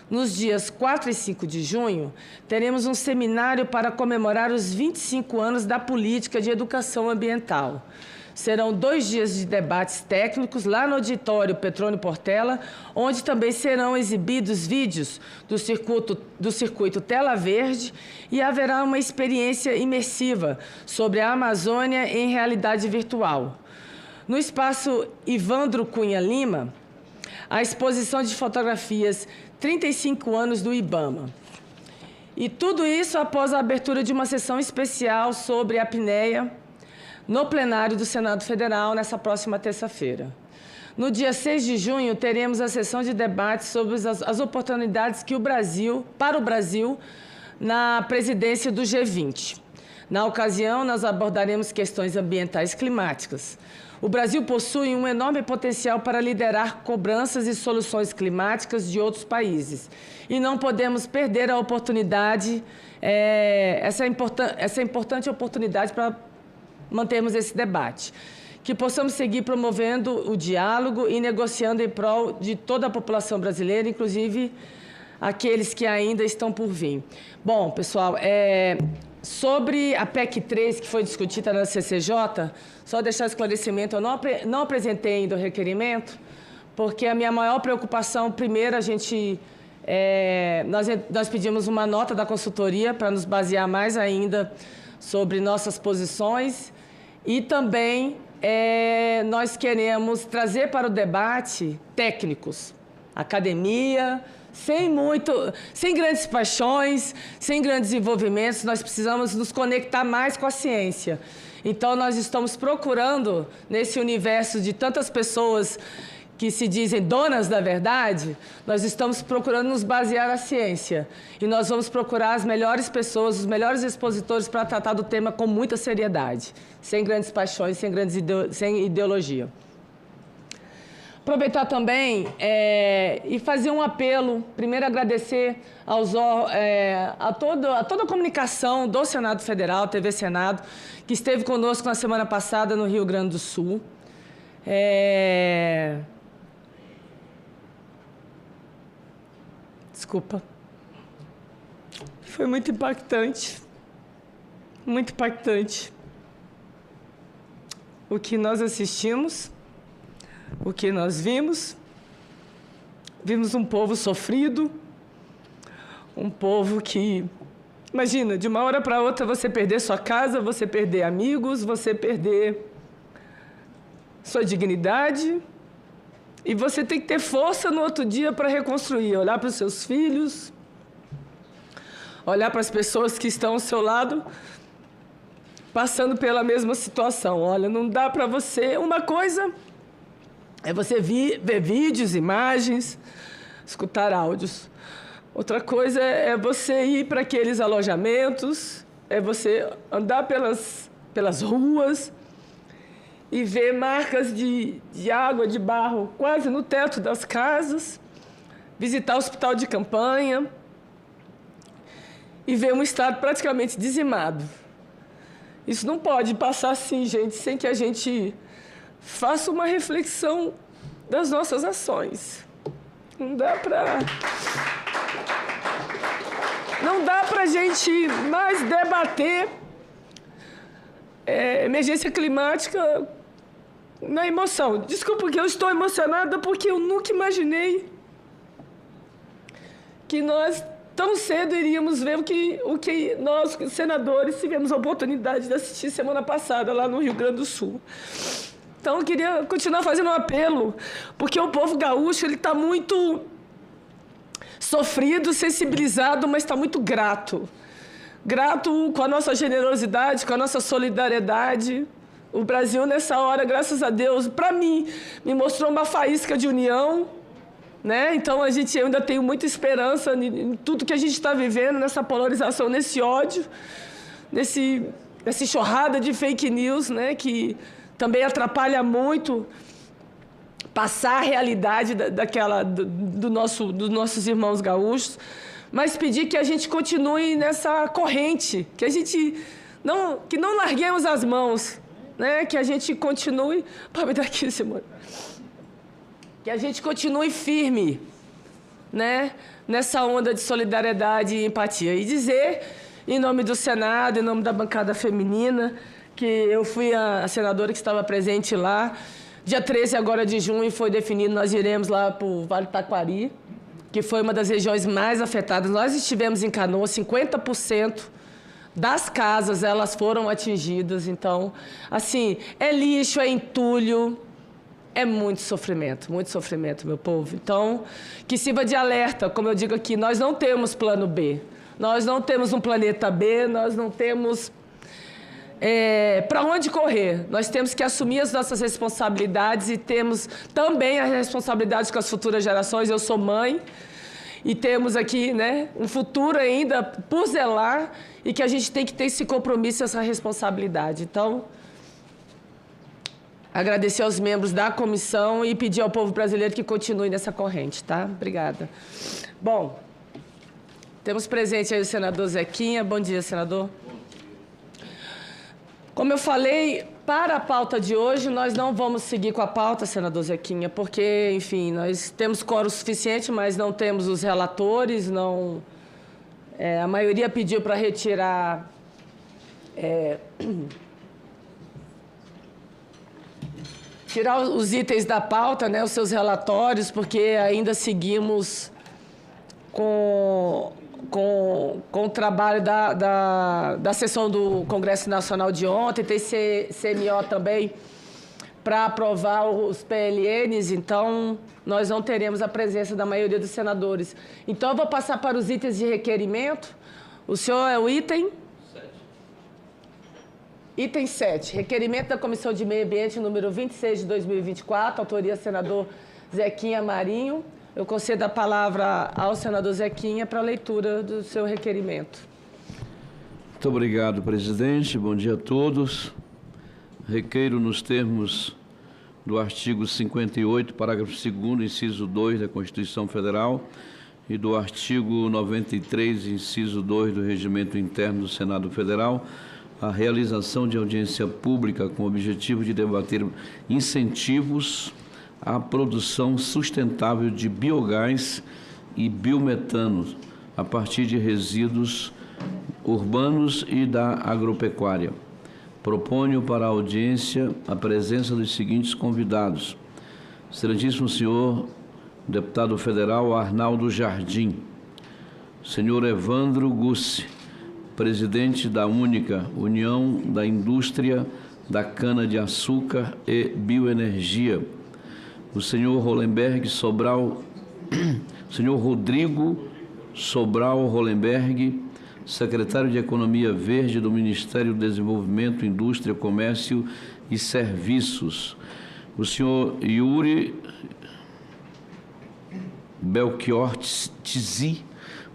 Nos dias 4 e 5 de junho, teremos um seminário para comemorar os 25 anos da política de educação ambiental. Serão 2 dias de debates técnicos lá no auditório Petrônio Portela, onde também serão exibidos vídeos do circuito Tela Verde e haverá uma experiência imersiva sobre a Amazônia em realidade virtual. No espaço Ivandro Cunha Lima, a exposição de fotografias 35 anos do IBAMA. E tudo isso após a abertura de uma sessão especial sobre a apneia no plenário do Senado Federal, nessa próxima terça-feira. No dia 6 de junho, teremos a sessão de debate sobre as oportunidades que para o Brasil, na presidência do G20. Na ocasião, nós abordaremos questões ambientais e climáticas. O Brasil possui um enorme potencial para liderar cobranças e soluções climáticas de outros países. E não podemos perder a oportunidade, essa importante oportunidade para mantermos esse debate, que possamos seguir promovendo o diálogo e negociando em prol de toda a população brasileira, inclusive aqueles que ainda estão por vir. Bom, pessoal, sobre a PEC 3, que foi discutida na CCJ, só deixar esclarecimento, eu não apresentei ainda o requerimento, porque a minha maior preocupação, primeiro, nós pedimos uma nota da consultoria para nos basear mais ainda sobre nossas posições e também nós queremos trazer para o debate técnicos, academia, sem grandes paixões, sem grandes envolvimentos, nós precisamos nos conectar mais com a ciência. Então, nós estamos procurando, nesse universo de tantas pessoas que se dizem donas da verdade, nós estamos procurando nos basear na ciência. E nós vamos procurar as melhores pessoas, os melhores expositores para tratar do tema com muita seriedade, sem grandes paixões, sem ideologia. Aproveitar também e fazer um apelo, primeiro agradecer a toda a comunicação do Senado Federal, TV Senado, que esteve conosco na semana passada no Rio Grande do Sul. Desculpa. Foi muito impactante. Muito impactante. O que nós assistimos, o que nós vimos. Vimos um povo sofrido, um povo que... Imagina, de uma hora para outra você perder sua casa, você perder amigos, você perder sua dignidade. E você tem que ter força no outro dia para reconstruir, olhar para os seus filhos, olhar para as pessoas que estão ao seu lado passando pela mesma situação. Olha, não dá para você... Uma coisa é você ver vídeos, imagens, escutar áudios. Outra coisa é você ir para aqueles alojamentos, é você andar pelas ruas e ver marcas de água, de barro, quase no teto das casas, visitar o hospital de campanha e ver um estado praticamente dizimado. Isso não pode passar assim, gente, sem que a gente faça uma reflexão das nossas ações. Não dá para a gente mais debater emergência climática na emoção. Desculpa que eu estou emocionada porque eu nunca imaginei que nós tão cedo iríamos ver o que nós, senadores, tivemos a oportunidade de assistir semana passada lá no Rio Grande do Sul. Então, eu queria continuar fazendo um apelo, porque o povo gaúcho está muito sofrido, sensibilizado, mas está muito grato. Grato com a nossa generosidade, com a nossa solidariedade. O Brasil, nessa hora, graças a Deus, para mim, me mostrou uma faísca de união, né? Então, a gente ainda tem muita esperança em tudo que a gente está vivendo, nessa polarização, nesse ódio, nessa enxurrada de fake news, né? Que também atrapalha muito passar a realidade dos nossos irmãos gaúchos, mas pedir que a gente continue nessa corrente, que não larguemos as mãos, né? Que a gente continue... Pode me dar aqui, Simone. Que a gente continue firme, né? Nessa onda de solidariedade e empatia. E dizer, em nome do Senado, em nome da bancada feminina, que eu fui a senadora que estava presente lá. Dia 13 agora de junho foi definido, nós iremos lá para o Vale do Taquari, que foi uma das regiões mais afetadas. Nós estivemos em Canoas, 50% das casas elas foram atingidas. Então, assim, é lixo, é entulho, é muito sofrimento, meu povo. Então, que sirva de alerta, como eu digo aqui, nós não temos plano B, nós não temos um planeta B, nós não temos... para onde correr? Nós temos que assumir as nossas responsabilidades e temos também a responsabilidade com as futuras gerações. Eu sou mãe e temos aqui, né, um futuro ainda por zelar e que a gente tem que ter esse compromisso, essa responsabilidade. Então, agradecer aos membros da comissão e pedir ao povo brasileiro que continue nessa corrente, tá? Obrigada. Bom, temos presente aí o senador Zequinha. Bom dia, senador. Como eu falei, para a pauta de hoje, nós não vamos seguir com a pauta, senador Zequinha, porque, enfim, nós temos quórum suficiente, mas não temos os relatores, não... a maioria pediu para retirar... tirar os itens da pauta, né, os seus relatórios, porque ainda seguimos com o trabalho da sessão do Congresso Nacional de ontem, tem CMO também para aprovar os PLNs, então nós não teremos a presença da maioria dos senadores. Então, eu vou passar para os itens de requerimento. O senhor é o item? 7. Item 7, requerimento da Comissão de Meio Ambiente número 26 de 2024, autoria senador Zequinha Marinho. Eu concedo a palavra ao senador Zequinha para a leitura do seu requerimento. Muito obrigado, presidente. Bom dia a todos. Requeiro, nos termos do artigo 58, parágrafo 2º, inciso 2 da Constituição Federal e do artigo 93, inciso 2 do Regimento Interno do Senado Federal, a realização de audiência pública com o objetivo de debater incentivos à produção sustentável de biogás e biometano a partir de resíduos urbanos e da agropecuária. Proponho para a audiência a presença dos seguintes convidados: Excelentíssimo senhor deputado federal Arnaldo Jardim, senhor Evandro Gussi, presidente da única União da Indústria da Cana-de-Açúcar e Bioenergia, o senhor Hollenberg Sobral, senhor Rodrigo Sobral Hollenberg, secretário de Economia Verde do Ministério do Desenvolvimento, Indústria, Comércio e Serviços, o senhor Yuri Belchior Tizi,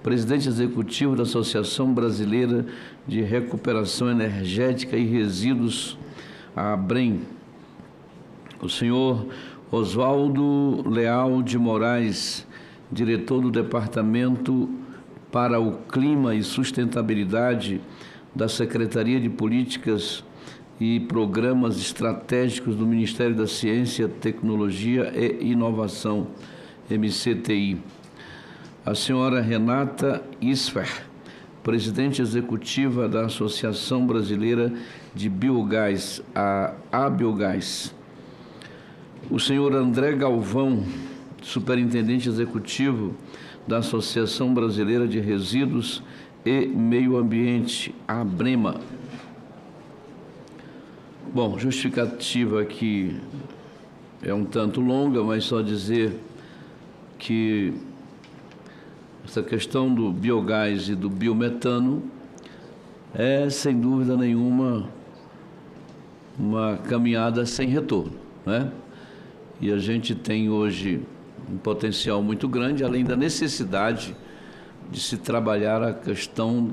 presidente executivo da Associação Brasileira de Recuperação Energética e Resíduos, a ABREM, o senhor Oswaldo Leal de Moraes, diretor do Departamento para o Clima e Sustentabilidade da Secretaria de Políticas e Programas Estratégicos do Ministério da Ciência, Tecnologia e Inovação, MCTI. A senhora Renata Isfer, presidente executiva da Associação Brasileira de Biogás, a Abiogás. O senhor André Galvão, superintendente executivo da Associação Brasileira de Resíduos e Meio Ambiente, a ABREMA. Bom, justificativa aqui é um tanto longa, mas só dizer que essa questão do biogás e do biometano é, sem dúvida nenhuma, uma caminhada sem retorno, né? E a gente tem hoje um potencial muito grande, além da necessidade de se trabalhar a questão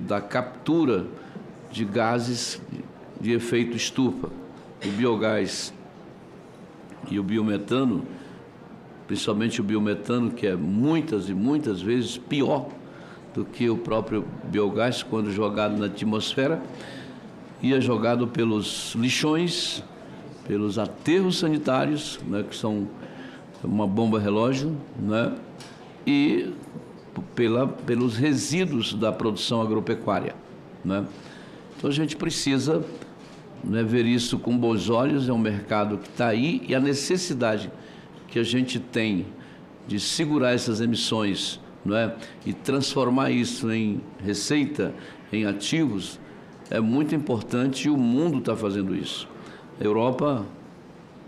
da captura de gases de efeito estufa. O biogás e o biometano, principalmente o biometano, que é muitas e muitas vezes pior do que o próprio biogás quando jogado na atmosfera, e é jogado pelos lixões, pelos aterros sanitários, né, que são uma bomba relógio, né, e pelos resíduos da produção agropecuária, né. Então a gente precisa, né, ver isso com bons olhos. É um mercado que está aí, e a necessidade que a gente tem de segurar essas emissões, não é, e transformar isso em receita, em ativos, é muito importante, e o mundo está fazendo isso. A Europa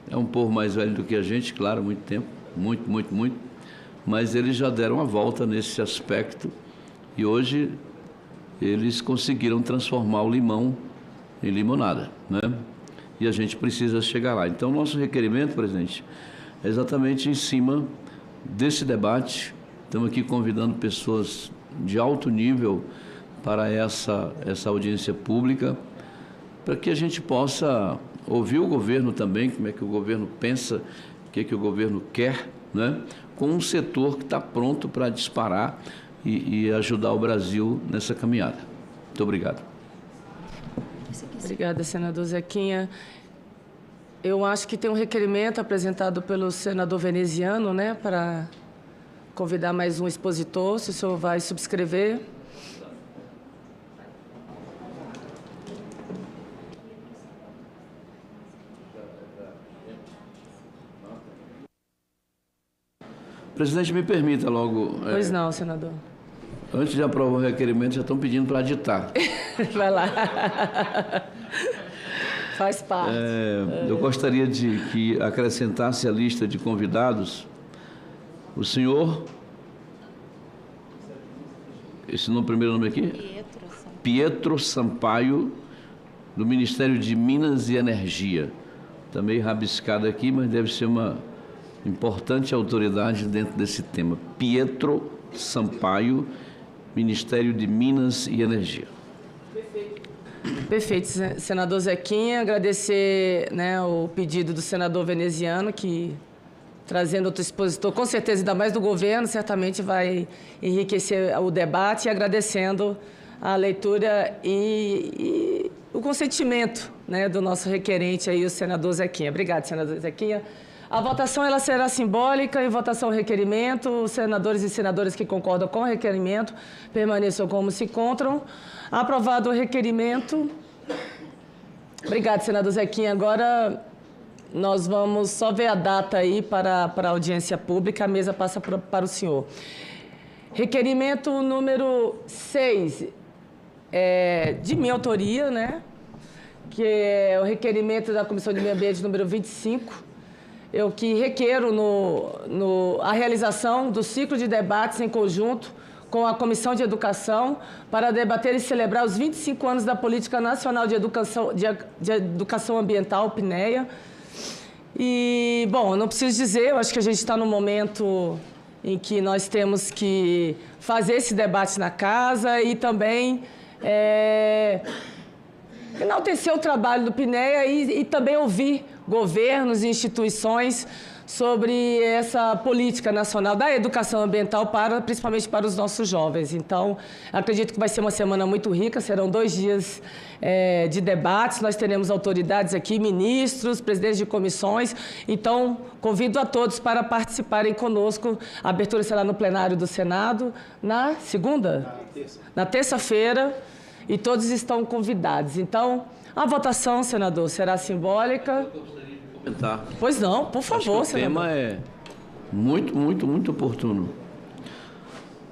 é um povo mais velho do que a gente, claro, há muito tempo, muito, mas eles já deram a volta nesse aspecto, e hoje eles conseguiram transformar o limão em limonada, né? E a gente precisa chegar lá. Então, nosso requerimento, presidente, é exatamente em cima desse debate. Estamos aqui convidando pessoas de alto nível para essa audiência pública, para que a gente possa ouvir o governo também, como é que o governo pensa, o que é que o governo quer, né? Com um setor que está pronto para disparar e ajudar o Brasil nessa caminhada. Muito obrigado. Obrigada, senador Zequinha. Eu acho que tem um requerimento apresentado pelo senador veneziano, né, para convidar mais um expositor, se o senhor vai subscrever. Presidente, me permita logo... Pois não, senador. Antes de aprovar o requerimento, já estão pedindo para ditar. Vai lá. Faz parte. Eu gostaria de que acrescentasse a lista de convidados o senhor... Esse nome, primeiro nome aqui? Pietro Sampaio, do Ministério de Minas e Energia. Está meio rabiscado aqui, mas deve ser uma importante autoridade dentro desse tema. Pietro Sampaio, Ministério de Minas e Energia. Perfeito, senador Zequinha. Agradecer, né, o pedido do senador veneziano, que, trazendo outro expositor, com certeza, ainda mais do governo, certamente vai enriquecer o debate, e agradecendo a leitura e o consentimento, né, do nosso requerente, aí, o senador Zequinha. Obrigado, senador Zequinha. A votação ela será simbólica. Em votação, o requerimento. Os senadores e senadoras que concordam com o requerimento permaneçam como se encontram. Aprovado o requerimento. Obrigado, senador Zequinha. Agora, nós vamos só ver a data aí para a audiência pública. A mesa passa para o senhor. Requerimento número 6, de minha autoria, né? Que é o requerimento da Comissão de Meio Ambiente número 25. Eu que requeiro a realização do ciclo de debates em conjunto com a Comissão de Educação para debater e celebrar os 25 anos da Política Nacional de Educação Ambiental, PNEA. E, bom, eu não preciso dizer, eu acho que a gente está num momento em que nós temos que fazer esse debate na casa e também enaltecer o trabalho do PNEA e também ouvir governos e instituições sobre essa política nacional da educação ambiental, principalmente para os nossos jovens. Então, acredito que vai ser uma semana muito rica, serão 2 dias de debates, nós teremos autoridades aqui, ministros, presidentes de comissões, então convido a todos para participarem conosco. A abertura será no plenário do Senado, na segunda? Na terça-feira, e todos estão convidados. Então, a votação, senador, será simbólica. Pois não, por favor, senador. O tema é muito oportuno.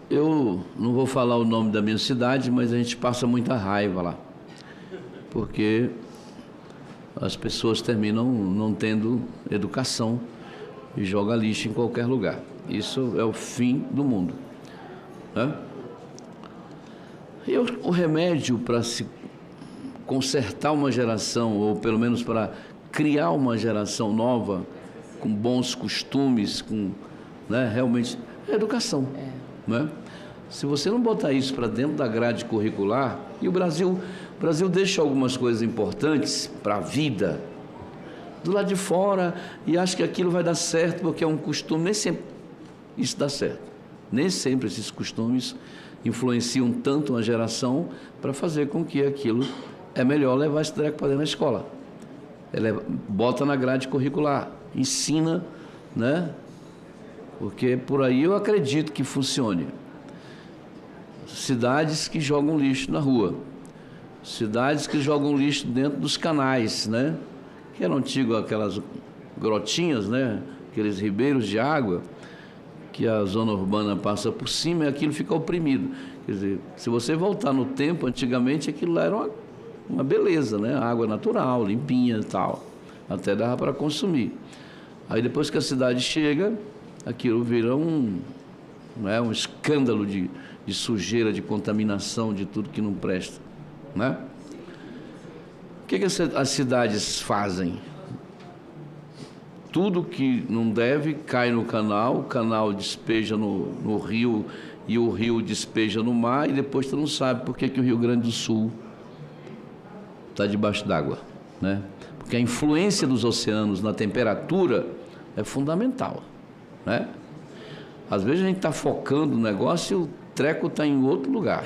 Eu não vou falar o nome da minha cidade, mas a gente passa muita raiva lá, porque as pessoas terminam não tendo educação e jogam lixo em qualquer lugar. Isso é o fim do mundo, né? E o remédio para se consertar uma geração, ou pelo menos para criar uma geração nova, com bons costumes, realmente, é educação. Né? Se você não botar isso para dentro da grade curricular, e o Brasil deixa algumas coisas importantes para a vida do lado de fora, e acha que aquilo vai dar certo, porque é um costume, nem sempre isso dá certo. Nem sempre esses costumes influenciam tanto uma geração para fazer com que aquilo é melhor levar esse treco para dentro da escola. Bota na grade curricular, ensina, né? Porque por aí eu acredito que funcione. Cidades que jogam lixo na rua, cidades que jogam lixo dentro dos canais, né? Que eram antigo aquelas grotinhas, né? Aqueles ribeiros de água que a zona urbana passa por cima e aquilo fica oprimido. Quer dizer, se você voltar no tempo, antigamente aquilo lá era uma beleza, né? Água natural, limpinha e tal. Até dava para consumir. Aí depois que a cidade chega, aquilo vira um escândalo de sujeira, de contaminação, de tudo que não presta, né? O que as cidades fazem? Tudo que não deve cai no canal, o canal despeja no rio e o rio despeja no mar, e depois tu não sabe por que o Rio Grande do Sul está debaixo d'água, né? Porque a influência dos oceanos na temperatura é fundamental, né? Às vezes a gente está focando no negócio e o treco está em outro lugar.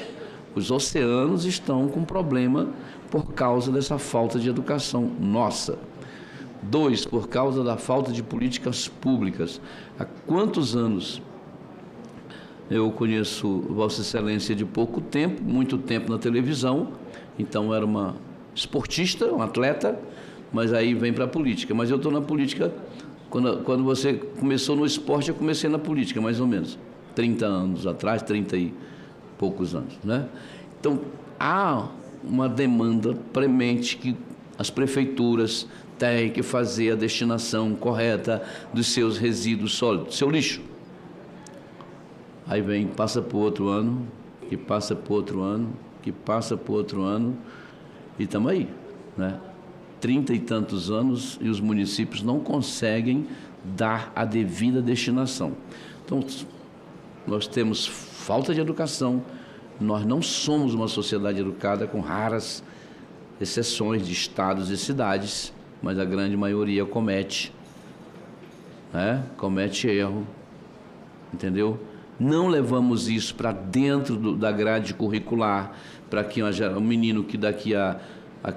Os oceanos estão com problema por causa dessa falta de educação nossa. 2, por causa da falta de políticas públicas. Há quantos anos eu conheço Vossa Excelência de pouco tempo, muito tempo na televisão, então era uma esportista, um atleta, mas aí vem para a política. Mas eu estou na política, quando você começou no esporte, eu comecei na política, mais ou menos, 30 anos atrás, 30 e poucos anos, né? Então, há uma demanda premente que as prefeituras têm que fazer a destinação correta dos seus resíduos sólidos, seu lixo. Aí vem, passa por outro ano, que passa por outro ano, que passa por outro ano, e estamos aí, né? 30 e tantos anos e os municípios não conseguem dar a devida destinação. Então, nós temos falta de educação, nós não somos uma sociedade educada, com raras exceções de estados e cidades, mas a grande maioria comete, né? Comete erro, entendeu? Não levamos isso para dentro da grade curricular, para que um menino que daqui a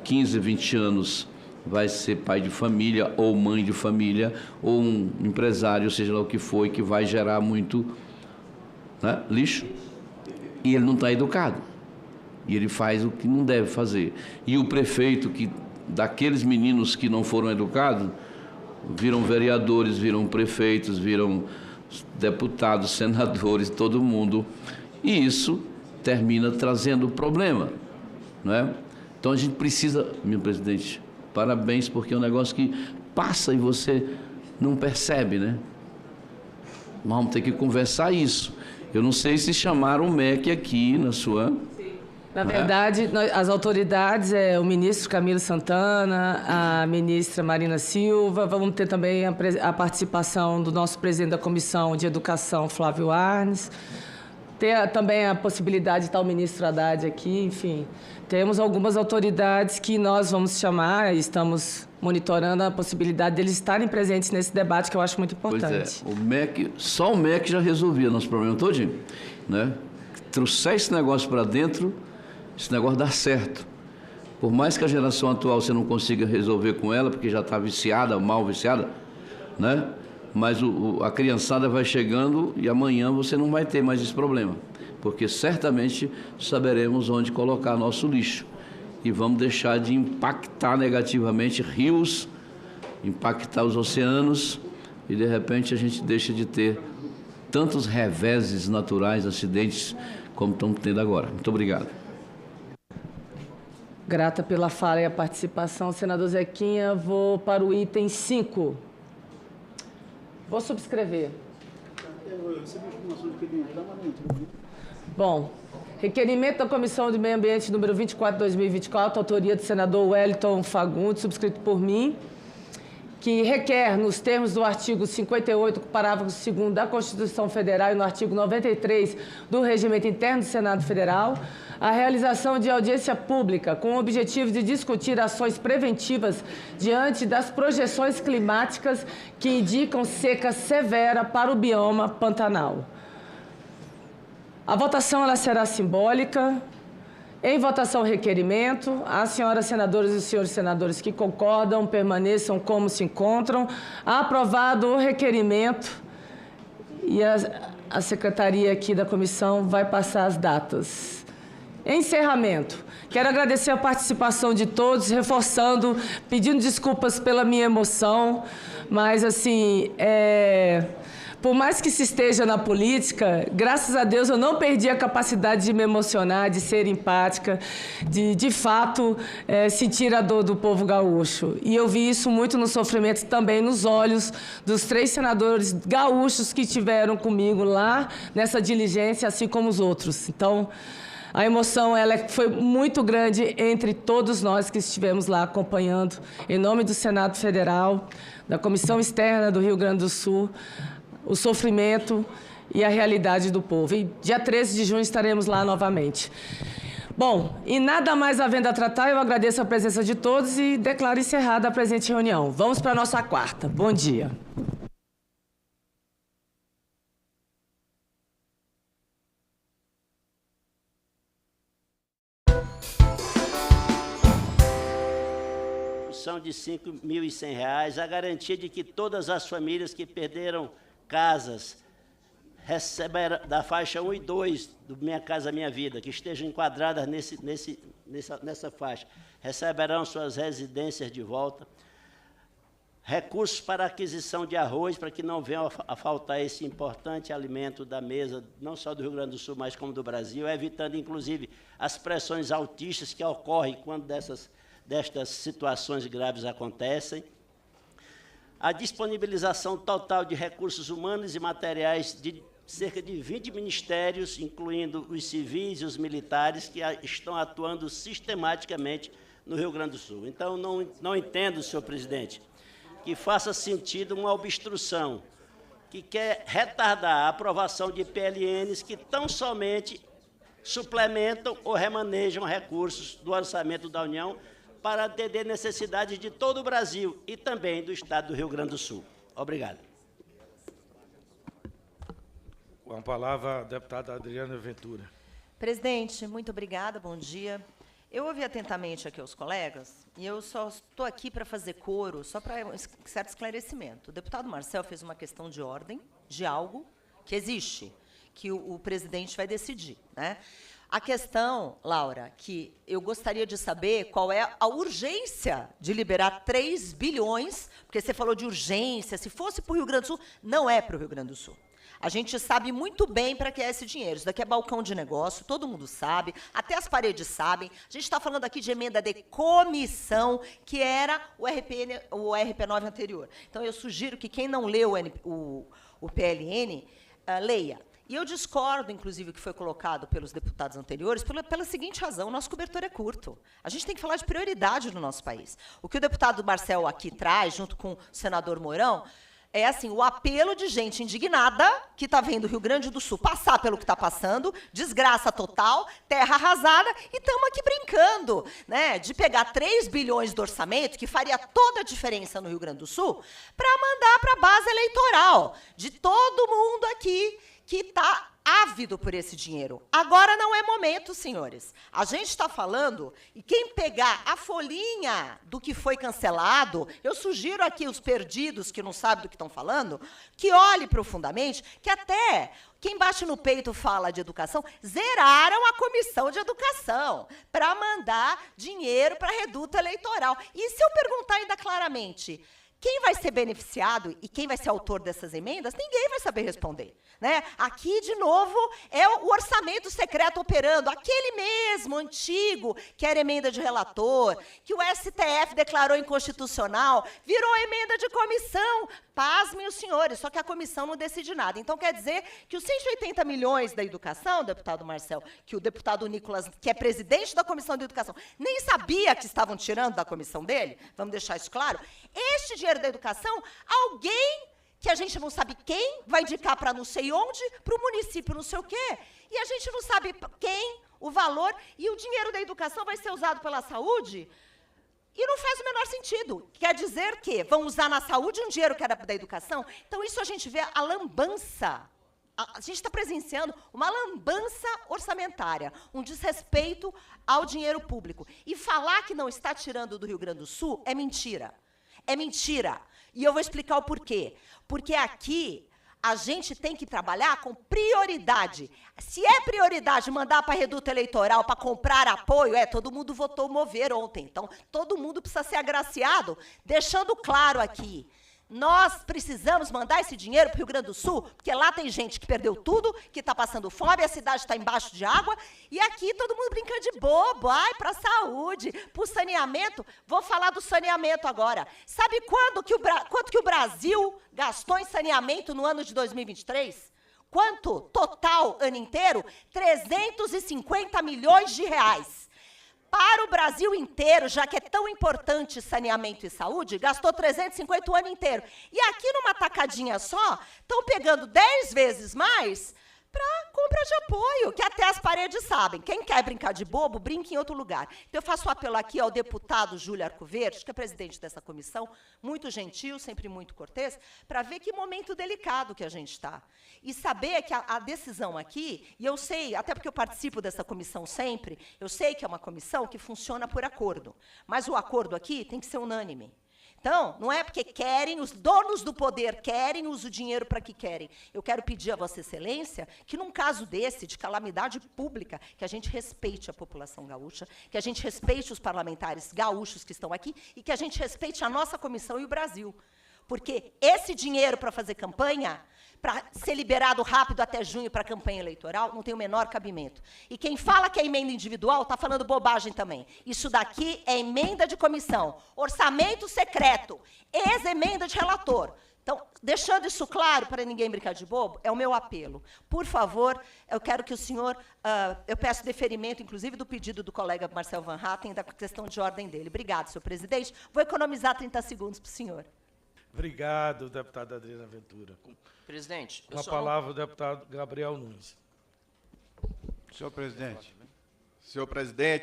15, 20 anos vai ser pai de família, ou mãe de família, ou um empresário, seja lá o que for, que vai gerar muito, né, lixo, e ele não está educado, e ele faz o que não deve fazer. E o prefeito, daqueles meninos que não foram educados, viram vereadores, viram prefeitos, viram deputados, senadores, todo mundo, e isso termina trazendo problema, não é? Então a gente precisa, meu presidente, parabéns, porque é um negócio que passa e você não percebe, né? Vamos ter que conversar isso. Eu não sei se chamaram o MEC aqui na sua... Na verdade, as autoridades, o ministro Camilo Santana, a ministra Marina Silva, vamos ter também a participação do nosso presidente da Comissão de Educação, Flávio Arnes, ter também a possibilidade de estar o ministro Haddad aqui, enfim. Temos algumas autoridades que nós vamos chamar, estamos monitorando a possibilidade deles estarem presentes nesse debate, que eu acho muito importante. Pois é, o MEC, só o MEC já resolvia nosso problema todinho, né? Trouxer esse negócio para dentro, esse negócio dá certo. Por mais que a geração atual você não consiga resolver com ela, porque já está viciada, mal viciada, né? Mas a criançada vai chegando e amanhã você não vai ter mais esse problema, porque certamente saberemos onde colocar nosso lixo e vamos deixar de impactar negativamente rios, impactar os oceanos e, de repente, a gente deixa de ter tantos reveses naturais, acidentes, como estamos tendo agora. Muito obrigado. Grata pela fala e a participação. Senador Zequinha, vou para o item 5. Vou subscrever. Eu recebi informação de que ele não entrou. Bom, requerimento da Comissão de Meio Ambiente número 24/2024, autoria do senador Wellington Fagundes, subscrito por mim, que requer, nos termos do artigo 58, parágrafo 2º da Constituição Federal e no artigo 93 do Regimento Interno do Senado Federal, a realização de audiência pública com o objetivo de discutir ações preventivas diante das projeções climáticas que indicam seca severa para o bioma Pantanal. A votação ela será simbólica. Em votação, requerimento. As senhoras senadoras e os senhores senadores que concordam permaneçam como se encontram. Aprovado o requerimento e a secretaria aqui da comissão vai passar as datas. Encerramento. Quero agradecer a participação de todos, reforçando, pedindo desculpas pela minha emoção, mas, assim, por mais que se esteja na política, graças a Deus eu não perdi a capacidade de me emocionar, de ser empática, de fato, sentir a dor do povo gaúcho. E eu vi isso muito no sofrimento também nos olhos dos 3 senadores gaúchos que estiveram comigo lá nessa diligência, assim como os outros. Então, a emoção foi muito grande entre todos nós que estivemos lá acompanhando, em nome do Senado Federal, da Comissão Externa do Rio Grande do Sul, o sofrimento e a realidade do povo. E dia 13 de junho estaremos lá novamente. Bom, e nada mais havendo a tratar, eu agradeço a presença de todos e declaro encerrada a presente reunião. Vamos para a nossa quarta. Bom dia. De R$ 5.100, a garantia de que todas as famílias que perderam casas receberão da faixa 1 e 2 do Minha Casa Minha Vida, que estejam enquadradas nessa faixa, receberão suas residências de volta. Recursos para aquisição de arroz, para que não venha a faltar esse importante alimento da mesa, não só do Rio Grande do Sul, mas como do Brasil, evitando, inclusive, as pressões altistas que ocorrem quando destas situações graves acontecem. A disponibilização total de recursos humanos e materiais de cerca de 20 ministérios, incluindo os civis e os militares, que estão atuando sistematicamente no Rio Grande do Sul. Então, não entendo, senhor presidente, que faça sentido uma obstrução que quer retardar a aprovação de PLNs que tão somente suplementam ou remanejam recursos do orçamento da União para atender necessidades de todo o Brasil e também do Estado do Rio Grande do Sul. Obrigado. Com a palavra, a deputada Adriana Ventura. Presidente, muito obrigada, bom dia. Eu ouvi atentamente aqui os colegas e eu só estou aqui para fazer coro, só para um certo esclarecimento. O deputado Marcel fez uma questão de ordem, de algo que existe, que o presidente vai decidir, né? A questão, Laura, que eu gostaria de saber qual é a urgência de liberar 3 bilhões, porque você falou de urgência, se fosse para o Rio Grande do Sul, não é para o Rio Grande do Sul. A gente sabe muito bem para que é esse dinheiro. Isso daqui é balcão de negócio, todo mundo sabe, até as paredes sabem. A gente está falando aqui de emenda de comissão, que era o RP9 anterior. Então, eu sugiro que quem não leu o PLN, leia. E eu discordo, inclusive, o que foi colocado pelos deputados anteriores, pela seguinte razão: o nosso cobertor é curto. A gente tem que falar de prioridade no nosso país. O que o deputado Marcel aqui traz, junto com o senador Mourão, é assim, o apelo de gente indignada que está vendo o Rio Grande do Sul passar pelo que está passando, desgraça total, terra arrasada, e estamos aqui brincando, né, de pegar 3 bilhões do orçamento, que faria toda a diferença no Rio Grande do Sul, para mandar para a base eleitoral de todo mundo aqui que está ávido por esse dinheiro. Agora não é momento, senhores. A gente está falando, e quem pegar a folhinha do que foi cancelado, eu sugiro aqui os perdidos que não sabem do que estão falando, que olhe profundamente, que até quem bate no peito fala de educação, zeraram a comissão de educação para mandar dinheiro para reduto eleitoral. E se eu perguntar ainda claramente, quem vai ser beneficiado e quem vai ser autor dessas emendas, ninguém vai saber responder. Né? Aqui, de novo, é o orçamento secreto operando, aquele mesmo, antigo, que era emenda de relator, que o STF declarou inconstitucional, virou emenda de comissão. Pasmem os senhores, só que a comissão não decide nada. Então, quer dizer que os 180 milhões da educação, deputado Marcel, que o deputado Nicolas, que é presidente da Comissão de Educação, nem sabia que estavam tirando da comissão dele, vamos deixar isso claro, este dinheiro da educação, alguém que a gente não sabe quem vai indicar para não sei onde, para o município não sei o quê, e a gente não sabe quem, o valor, e o dinheiro da educação vai ser usado pela saúde, e não faz o menor sentido. Quer dizer que vão usar na saúde um dinheiro que era da educação? Então, isso a gente vê a lambança. A gente está presenciando uma lambança orçamentária, um desrespeito ao dinheiro público. E falar que não está tirando do Rio Grande do Sul é mentira. É mentira. E eu vou explicar o porquê. Porque aqui a gente tem que trabalhar com prioridade. Se é prioridade mandar para reduto eleitoral, para comprar apoio, todo mundo votou mover ontem. Então, todo mundo precisa ser agraciado, deixando claro aqui. Nós precisamos mandar esse dinheiro para o Rio Grande do Sul, porque lá tem gente que perdeu tudo, que está passando fome, a cidade está embaixo de água, e aqui todo mundo brincando de bobo, para a saúde, para o saneamento. Vou falar do saneamento agora. Sabe quanto que o Brasil gastou em saneamento no ano de 2023? Quanto? Total, ano inteiro? 350 milhões de reais. Para o Brasil inteiro, já que é tão importante saneamento e saúde, gastou 350 o ano inteiro. E aqui, numa tacadinha só, estão pegando 10 vezes mais para compra de apoio, que até as paredes sabem. Quem quer brincar de bobo, brinca em outro lugar. Então, eu faço um apelo aqui ao deputado Júlio Arcoverde, que é presidente dessa comissão, muito gentil, sempre muito cortês, para ver que momento delicado que a gente está. E saber que a decisão aqui, e eu sei, até porque eu participo dessa comissão sempre, eu sei que é uma comissão que funciona por acordo, mas o acordo aqui tem que ser unânime. Então, não é porque querem, os donos do poder querem, usam o dinheiro para que querem. Eu quero pedir a Vossa Excelência que, num caso desse, de calamidade pública, que a gente respeite a população gaúcha, que a gente respeite os parlamentares gaúchos que estão aqui e que a gente respeite a nossa comissão e o Brasil. Porque esse dinheiro para fazer campanha, para ser liberado rápido até junho para a campanha eleitoral, não tem o menor cabimento. E quem fala que é emenda individual está falando bobagem também. Isso daqui é emenda de comissão, orçamento secreto, ex-emenda de relator. Então, deixando isso claro, para ninguém brincar de bobo, é o meu apelo. Por favor, eu quero que o senhor... eu peço deferimento, inclusive, do pedido do colega Marcel Van Hatten, da questão de ordem dele. Obrigado, senhor presidente. Vou economizar 30 segundos para o senhor. Obrigado, deputada Adriana Ventura. Presidente, Com a palavra, o deputado Gabriel Nunes. Senhor presidente,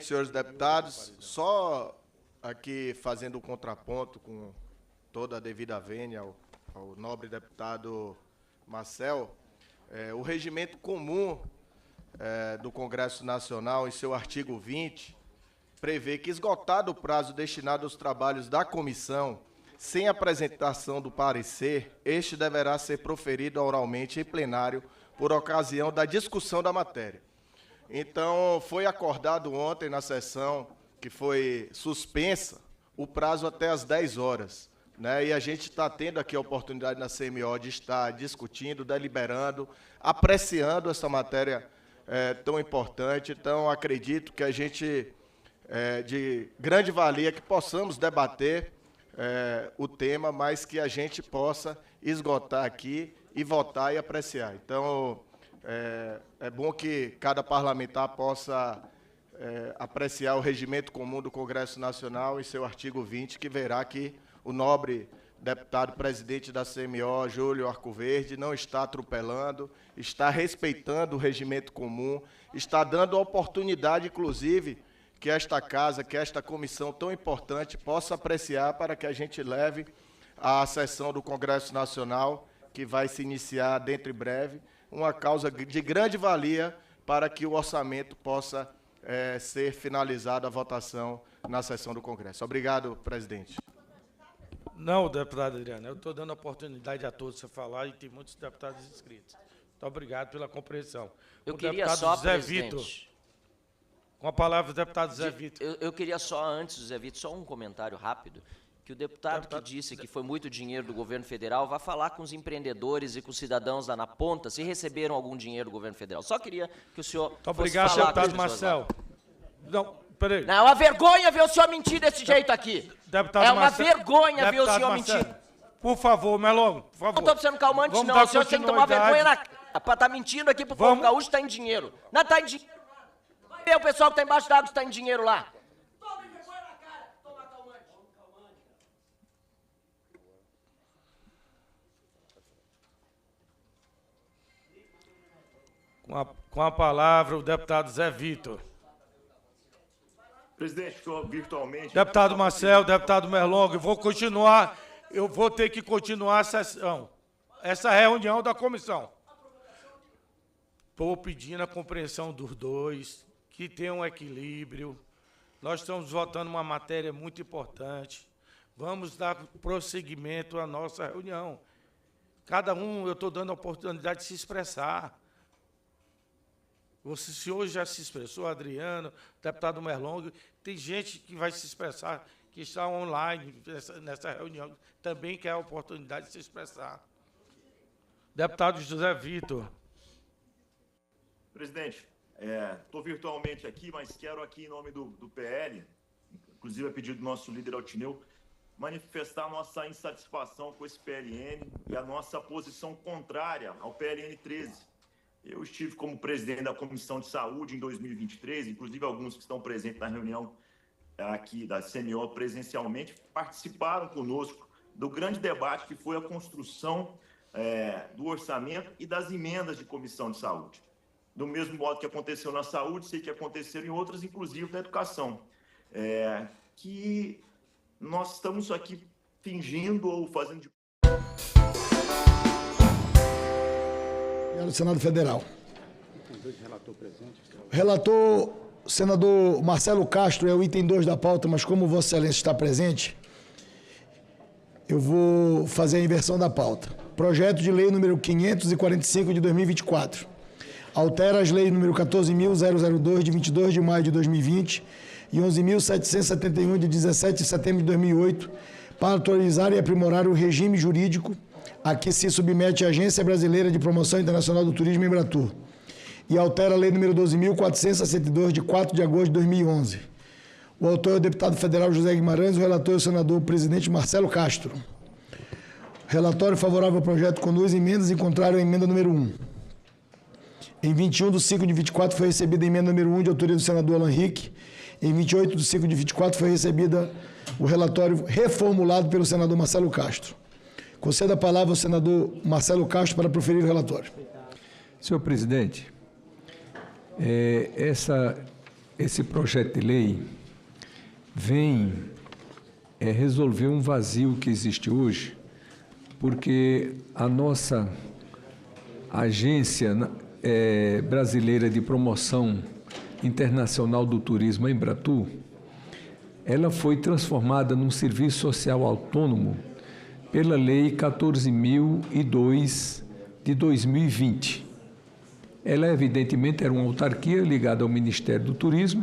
senhores deputados, só aqui fazendo um contraponto com toda a devida vênia ao nobre deputado Marcel, o regimento comum do Congresso Nacional, em seu artigo 20, prevê que, esgotado o prazo destinado aos trabalhos da comissão, sem apresentação do parecer, este deverá ser proferido oralmente em plenário por ocasião da discussão da matéria. Então, foi acordado ontem, na sessão que foi suspensa, o prazo até às 10 horas. Né? E a gente está tendo aqui a oportunidade na CMO de estar discutindo, deliberando, apreciando essa matéria tão importante. Então, acredito que a gente, de grande valia, que possamos debater o tema, mas que a gente possa esgotar aqui e votar e apreciar. Então, É bom que cada parlamentar possa apreciar o regimento comum do Congresso Nacional em seu artigo 20, que verá que o nobre deputado presidente da CMO, Júlio Arcoverde, não está atropelando, está respeitando o regimento comum, está dando a oportunidade, inclusive, que esta casa, que esta comissão tão importante possa apreciar para que a gente leve à sessão do Congresso Nacional, que vai se iniciar dentro em breve, uma causa de grande valia para que o orçamento possa ser finalizado a votação na sessão do Congresso. Obrigado, presidente. Não, deputado Adriano, eu estou dando oportunidade a todos para falar e tem muitos deputados inscritos. Muito obrigado pela compreensão. Eu queria só, Zé presidente... Vitor. Com a palavra, o deputado Zé Vitor. Eu queria só, antes do Zé Vitor, só um comentário rápido, que o deputado que disse que foi muito dinheiro do governo federal vai falar com os empreendedores e com os cidadãos lá na ponta se receberam algum dinheiro do governo federal. Só queria que o senhor Muito obrigado, deputado Marcel. Não, peraí. Não, é uma vergonha ver o senhor mentir desse jeito aqui. Deputado é uma Marcelo, vergonha ver o senhor Marcelo, mentir. Por favor, Melongo, por favor. Não estou sendo calmante, Vamos não. dar O senhor tem que tomar continuidade. vergonha na cara para estar mentindo aqui pro povo gaúcho está em dinheiro. Não está em dinheiro. Vai ver o pessoal que está embaixo d'água está em dinheiro lá. Tome vergonha na cara, toma calmante. Com a palavra, o deputado Zé Vitor. Presidente, estou virtualmente... Deputado Marcel, deputado Merlongo, eu vou ter que continuar a sessão, essa reunião da comissão. Estou pedindo a compreensão dos dois, que tenha um equilíbrio. Nós estamos votando uma matéria muito importante. Vamos dar prosseguimento à nossa reunião. Cada um, eu estou dando a oportunidade de se expressar. O senhor já se expressou, Adriano, deputado Merlongo, tem gente que vai se expressar, que está online nessa reunião, também quer a oportunidade de se expressar. Deputado José Vitor. Presidente, estou virtualmente aqui, mas quero aqui, em nome do PL, inclusive a pedido do nosso líder Altineu, manifestar a nossa insatisfação com esse PLN e a nossa posição contrária ao PLN 13. Eu estive como presidente da Comissão de Saúde em 2023, inclusive alguns que estão presentes na reunião aqui da CMO presencialmente, participaram conosco do grande debate que foi a construção do orçamento e das emendas de Comissão de Saúde. Do mesmo modo que aconteceu na saúde, sei que aconteceram em outras, inclusive na educação. Que nós estamos aqui fingindo ou fazendo de... do Senado Federal. Relator, senador Marcelo Castro, é o item 2 da pauta, mas como Vossa Excelência está presente, eu vou fazer a inversão da pauta. Projeto de lei número 545 de 2024. Altera as leis número 14.002 de 22 de maio de 2020 e 11.771 de 17 de setembro de 2008 para atualizar e aprimorar o regime jurídico a que se submete a Agência Brasileira de Promoção Internacional do Turismo, Embratur, e altera a Lei nº 12.462, de 4 de agosto de 2011. O autor é o deputado federal José Guimarães, o relator é o senador presidente Marcelo Castro. Relatório favorável ao projeto com 2 emendas e contrário à emenda número 1. Em 21 de 5 de 24 foi recebida a emenda número 1 de autoria do senador Alan Henrique. Em 28 de 5 de 24 foi recebida o relatório reformulado pelo senador Marcelo Castro. Conceda a palavra ao senador Marcelo Castro para proferir o relatório. Senhor presidente, esse projeto de lei vem resolver um vazio que existe hoje, porque a nossa Agência Brasileira de Promoção Internacional do Turismo, a Embratur, ela foi transformada num serviço social autônomo pela Lei 14.002 de 2020. Ela, evidentemente, era uma autarquia ligada ao Ministério do Turismo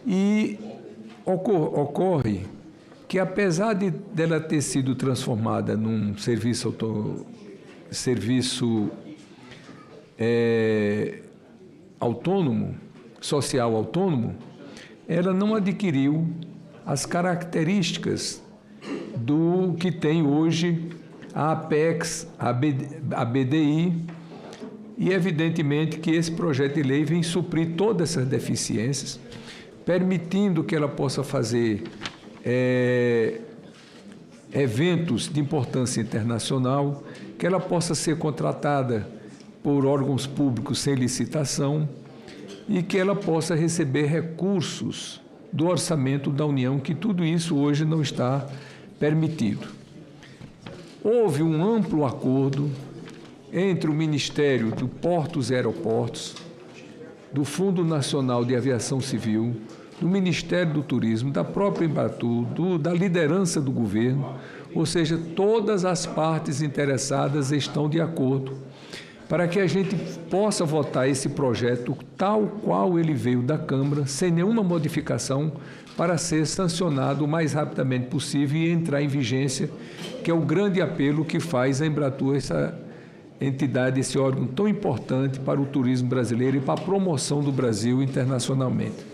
e ocorre que, apesar dela ter sido transformada num serviço autônomo, social autônomo, ela não adquiriu as características do que tem hoje a Apex, a BDI E, evidentemente, que esse projeto de lei vem suprir todas essas deficiências, permitindo que ela possa fazer eventos de importância internacional, que ela possa ser contratada por órgãos públicos sem licitação e que ela possa receber recursos do orçamento da União, que tudo isso hoje não está permitido. Houve um amplo acordo entre o Ministério de Portos e Aeroportos, do Fundo Nacional de Aviação Civil, do Ministério do Turismo, da própria Embratur, da liderança do governo, ou seja, todas as partes interessadas estão de acordo para que a gente possa votar esse projeto tal qual ele veio da Câmara, sem nenhuma modificação, para ser sancionado o mais rapidamente possível e entrar em vigência, que é o grande apelo que faz a Embratur, essa entidade, esse órgão tão importante para o turismo brasileiro e para a promoção do Brasil internacionalmente.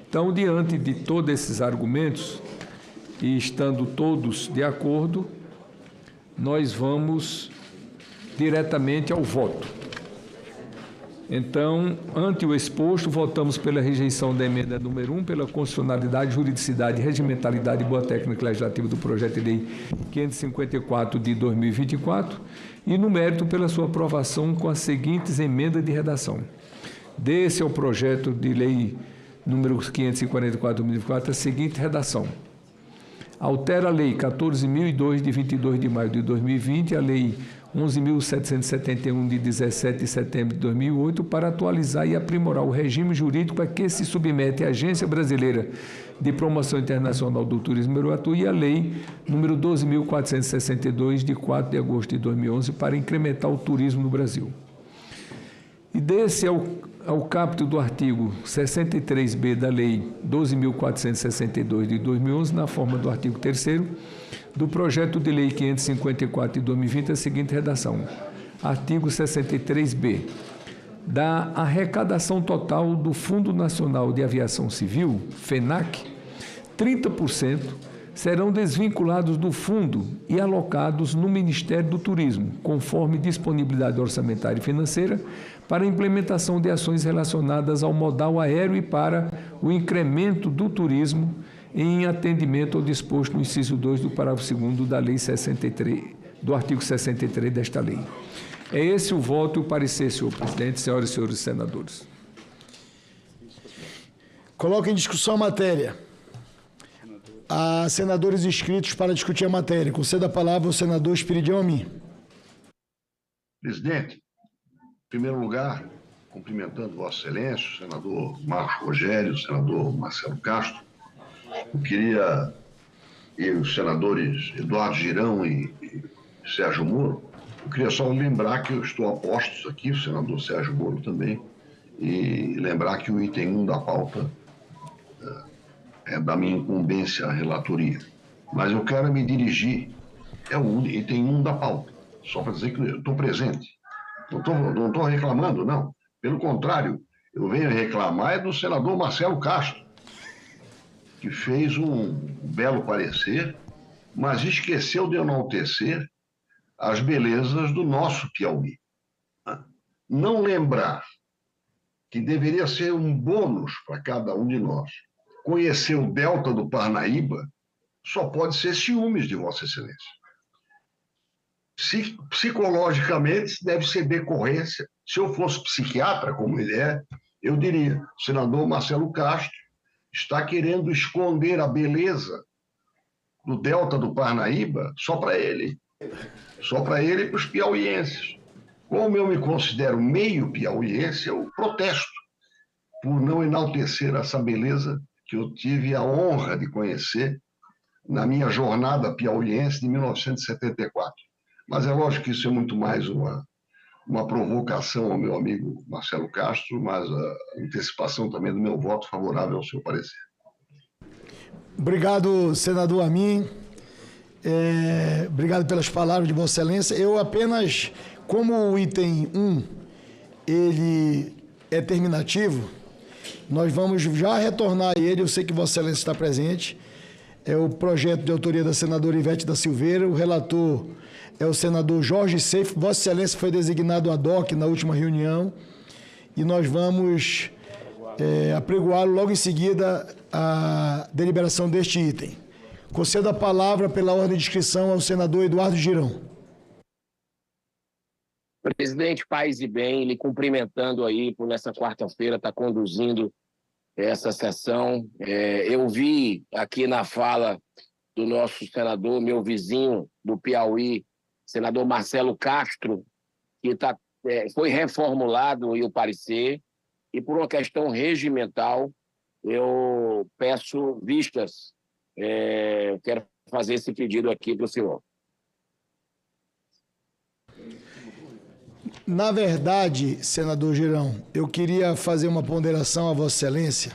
Então, diante de todos esses argumentos, e estando todos de acordo, nós vamos diretamente ao voto. Então, ante o exposto, votamos pela rejeição da emenda número 1, pela constitucionalidade, juridicidade, regimentalidade e boa técnica legislativa do projeto de lei 554 de 2024 e, no mérito, pela sua aprovação com as seguintes emendas de redação. Desse ao projeto de lei número 544 de 2024, a seguinte redação. Altera a Lei 14.002, de 22 de maio de 2020, a Lei 11.771, de 17 de setembro de 2008, para atualizar e aprimorar o regime jurídico a que se submete a Agência Brasileira de Promoção Internacional do Turismo Embratur e a Lei número 12.462, de 4 de agosto de 2011, para incrementar o turismo no Brasil. E desse ao caput do artigo 63b da Lei 12.462 de 2011, na forma do artigo 3º, do projeto de Lei 554 de 2020, a seguinte redação. Artigo 63b. Da arrecadação total do Fundo Nacional de Aviação Civil, FENAC, 30% serão desvinculados do fundo e alocados no Ministério do Turismo, conforme disponibilidade orçamentária e financeira, para a implementação de ações relacionadas ao modal aéreo e para o incremento do turismo em atendimento ao disposto no inciso 2 do parágrafo 2º da Lei 63, do artigo 63 desta lei. É esse o voto e o parecer, senhor presidente, senhoras e senhores senadores. Coloco em discussão a matéria. Há senadores inscritos para discutir a matéria. Conceda a palavra ao senador Espiridião Amin. Presidente, em primeiro lugar, cumprimentando Vossa Excelência, o senador Marcos Rogério, o senador Marcelo Castro, eu queria, e os senadores Eduardo Girão e Sérgio Moro, eu queria só lembrar que eu estou a postos aqui, o senador Sérgio Moro também, e lembrar que o item 1 da pauta é da minha incumbência a relatoria. Mas eu quero me dirigir, é o item 1 da pauta, só para dizer que eu estou presente. Não estou reclamando, não. Pelo contrário, eu venho reclamar do senador Marcelo Castro, que fez um belo parecer, mas esqueceu de enaltecer as belezas do nosso Piauí. Não lembrar que deveria ser um bônus para cada um de nós conhecer o delta do Parnaíba, só pode ser ciúmes de Vossa Excelência. Psicologicamente, deve ser decorrência. Se eu fosse psiquiatra, como ele é, eu diria, o senador Marcelo Castro está querendo esconder a beleza do delta do Parnaíba só para ele. Só para ele e para os piauienses. Como eu me considero meio piauiense, eu protesto por não enaltecer essa beleza que eu tive a honra de conhecer na minha jornada piauiense de 1974. Mas é lógico que isso é muito mais uma provocação ao meu amigo Marcelo Castro, mas a antecipação também do meu voto favorável ao seu parecer. Obrigado, senador Amin. Obrigado pelas palavras de Vossa Excelência. Eu apenas, como o item 1, ele é terminativo, nós vamos já retornar a ele, eu sei que Vossa Excelência está presente, é o projeto de autoria da senadora Ivete da Silveira, o relator é o senador Jorge Seif. Vossa Excelência foi designado ad hoc na última reunião e nós vamos apregoá-lo logo em seguida a deliberação deste item. Concedo a palavra pela ordem de inscrição ao senador Eduardo Girão. Presidente, paz e bem, lhe cumprimentando aí por nessa quarta-feira estar conduzindo essa sessão. Eu vi aqui na fala do nosso senador, meu vizinho do Piauí, senador Marcelo Castro, que foi reformulado o parecer, e por uma questão regimental, eu peço vistas. Quero fazer esse pedido aqui para o senhor. Na verdade, senador Girão, eu queria fazer uma ponderação a Vossa Excelência,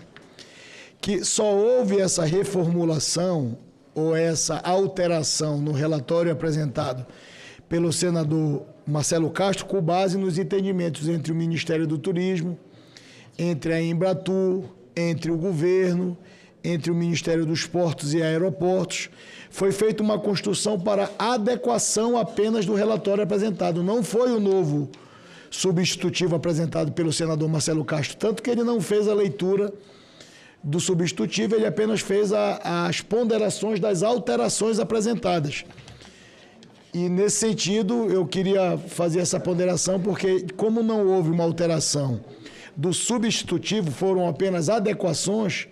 que só houve essa reformulação ou essa alteração no relatório apresentado pelo senador Marcelo Castro com base nos entendimentos entre o Ministério do Turismo, entre a Embratur, entre o governo, entre o Ministério dos Portos e Aeroportos. Foi feita uma construção para adequação apenas do relatório apresentado. Não foi o novo substitutivo apresentado pelo senador Marcelo Castro, tanto que ele não fez a leitura do substitutivo, ele apenas fez as ponderações das alterações apresentadas. E, nesse sentido, eu queria fazer essa ponderação, porque, como não houve uma alteração do substitutivo, foram apenas adequações,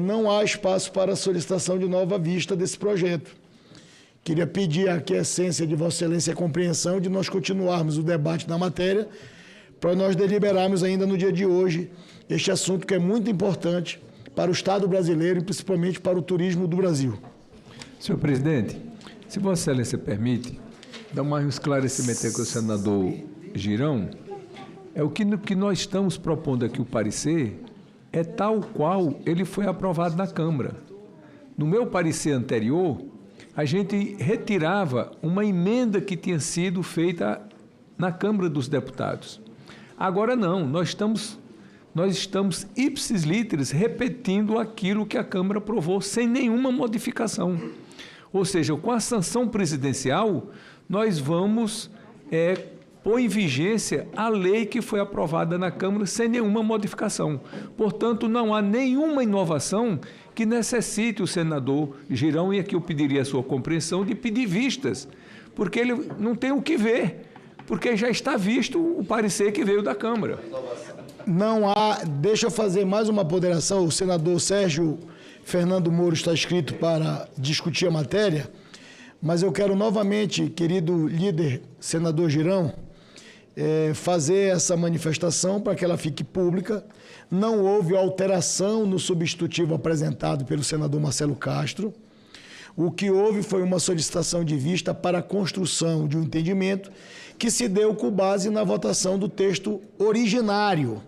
não há espaço para a solicitação de nova vista desse projeto. Queria pedir aqui a essência de Vossa Excelência e a compreensão de nós continuarmos o debate na matéria para nós deliberarmos ainda no dia de hoje este assunto que é muito importante para o Estado brasileiro e principalmente para o turismo do Brasil. Senhor presidente, se Vossa Excelência permite, dar mais um esclarecimento aqui ao senador Girão, o que nós estamos propondo aqui, o parecer, é tal qual ele foi aprovado na Câmara. No meu parecer anterior, a gente retirava uma emenda que tinha sido feita na Câmara dos Deputados. Agora não, nós estamos ipsis literis repetindo aquilo que a Câmara aprovou sem nenhuma modificação. Ou seja, com a sanção presidencial, nós vamos pôr em vigência a lei que foi aprovada na Câmara sem nenhuma modificação. Portanto, não há nenhuma inovação que necessite o senador Girão, e aqui eu pediria a sua compreensão, de pedir vistas, porque ele não tem o que ver, porque já está visto o parecer que veio da Câmara. Não há... Deixa eu fazer mais uma ponderação. O senador Sérgio Fernando Moro está inscrito para discutir a matéria, mas eu quero novamente, querido líder senador Girão, fazer essa manifestação para que ela fique pública. Não houve alteração no substitutivo apresentado pelo senador Marcelo Castro. O que houve foi uma solicitação de vista para a construção de um entendimento que se deu com base na votação do texto originário.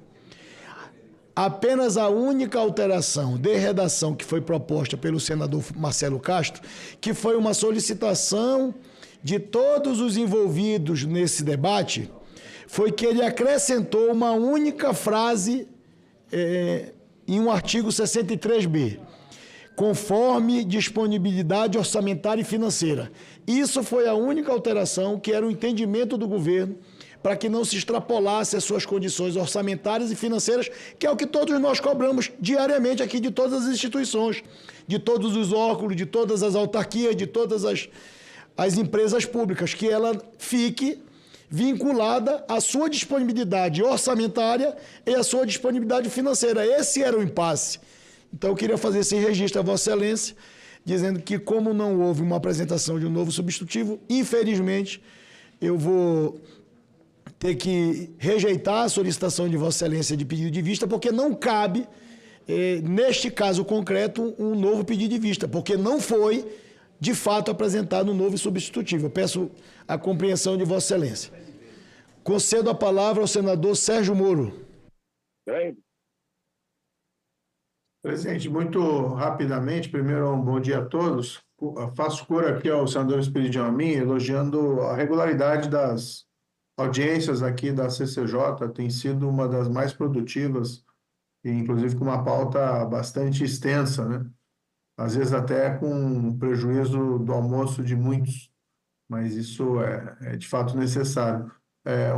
Apenas a única alteração de redação que foi proposta pelo senador Marcelo Castro, que foi uma solicitação de todos os envolvidos nesse debate, foi que ele acrescentou uma única frase em um artigo 63B, conforme disponibilidade orçamentária e financeira. Isso foi a única alteração que era o entendimento do governo para que não se extrapolasse as suas condições orçamentárias e financeiras, que é o que todos nós cobramos diariamente aqui de todas as instituições, de todos os órgãos, de todas as autarquias, de todas as empresas públicas, que ela fique vinculada à sua disponibilidade orçamentária e à sua disponibilidade financeira. Esse era o impasse. Então, eu queria fazer esse registro a Vossa Excelência, dizendo que, como não houve uma apresentação de um novo substitutivo, infelizmente, eu vou ter que rejeitar a solicitação de Vossa Excelência de pedido de vista, porque não cabe, neste caso concreto, um novo pedido de vista, porque não foi, de fato, apresentado um novo substitutivo. Eu peço a compreensão de Vossa Excelência. Concedo a palavra ao senador Sérgio Moro. Presidente, muito rapidamente, primeiro um bom dia a todos. Faço cor aqui ao senador Espírito Amin, elogiando a regularidade das audiências aqui da CCJ, tem sido uma das mais produtivas, inclusive com uma pauta bastante extensa, né? às vezes até com prejuízo do almoço de muitos, mas isso é de fato necessário.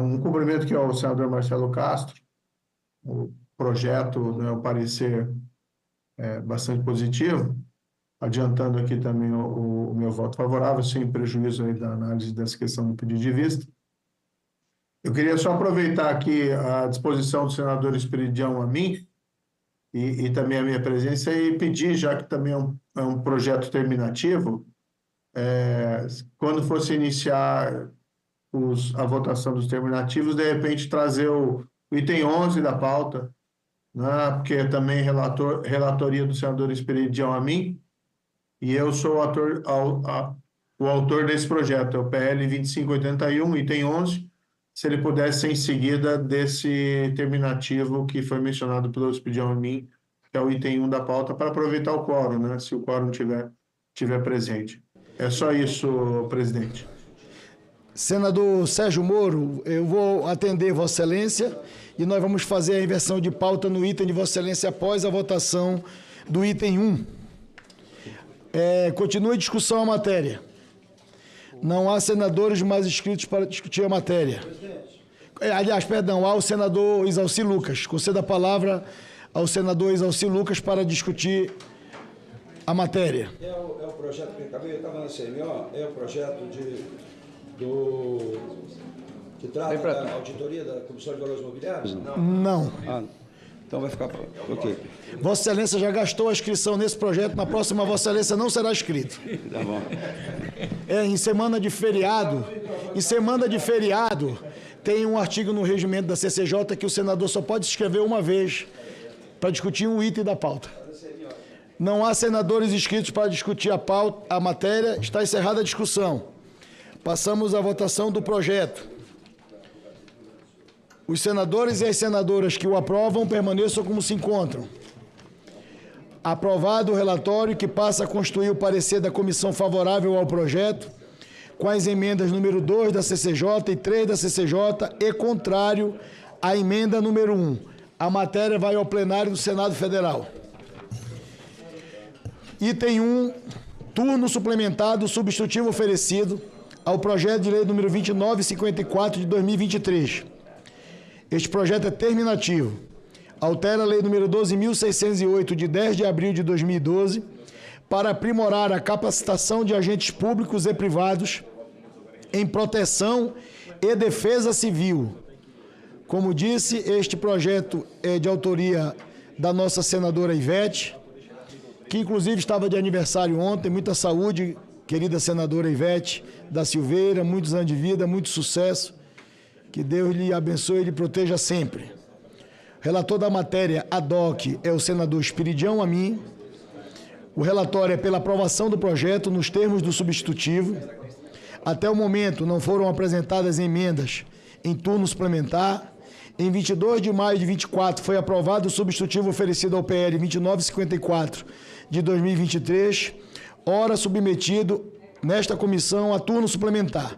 Um cumprimento que ao senador Marcelo Castro, o projeto, né, o parecer bastante positivo, adiantando aqui também o meu voto favorável, sem prejuízo aí da análise dessa questão do pedido de vista. Eu queria só aproveitar aqui a disposição do senador Esperidião Amin e também a minha presença e pedir, já que também é um projeto terminativo, quando fosse iniciar a votação dos terminativos, de repente trazer o item 11 da pauta, né, porque é também relatoria do senador Esperidião Amin, e eu sou o autor desse projeto, é o PL 2581, item 11, se ele pudesse ser em seguida desse terminativo que foi mencionado pelo Esperidião Amin, que é o item 1 da pauta, para aproveitar o quórum, né, se o quórum tiver presente. É só isso, presidente. Senador Sérgio Moro, eu vou atender Vossa Excelência e nós vamos fazer a inversão de pauta no item de Vossa Excelência após a votação do item 1. Continua a discussão a matéria. Não há senadores mais inscritos para discutir a matéria. Aliás, perdão, há o senador Exalci Lucas. Concedo a palavra ao senador Exalci Lucas para discutir a matéria. É o projeto que acabei, estava na CMO, é o projeto que trata da auditoria da Comissão de Valores Imobiliários? Não. Então vai ficar ok. Vossa Excelência já gastou a inscrição nesse projeto, na próxima Vossa Excelência não será inscrito. Tá bom. Em semana de feriado, tem um artigo no regimento da CCJ que o senador só pode se inscrever uma vez para discutir um item da pauta. Não há senadores inscritos para discutir a matéria, está encerrada a discussão. Passamos à votação do projeto. Os senadores e as senadoras que o aprovam permaneçam como se encontram. Aprovado o relatório que passa a constituir o parecer da comissão favorável ao projeto, com as emendas número 2 da CCJ e 3 da CCJ e contrário à emenda número 1. A matéria vai ao plenário do Senado Federal. Item 1, turno suplementado substitutivo oferecido ao projeto de lei número 2954 de 2023. Este projeto é terminativo. Altera a lei número 12.608 de 10 de abril de 2012 para aprimorar a capacitação de agentes públicos e privados em proteção e defesa civil. Como disse, este projeto é de autoria da nossa senadora Ivete, que inclusive estava de aniversário ontem. Muita saúde, querida senadora Ivete da Silveira, muitos anos de vida, muito sucesso. Que Deus lhe abençoe e lhe proteja sempre. O relator da matéria ad hoc é o senador Esperidião Amin. O relatório é pela aprovação do projeto nos termos do substitutivo. Até o momento não foram apresentadas emendas em turno suplementar. Em 22 de maio de 24 foi aprovado o substitutivo oferecido ao PL 2954 de 2023, ora submetido nesta comissão a turno suplementar,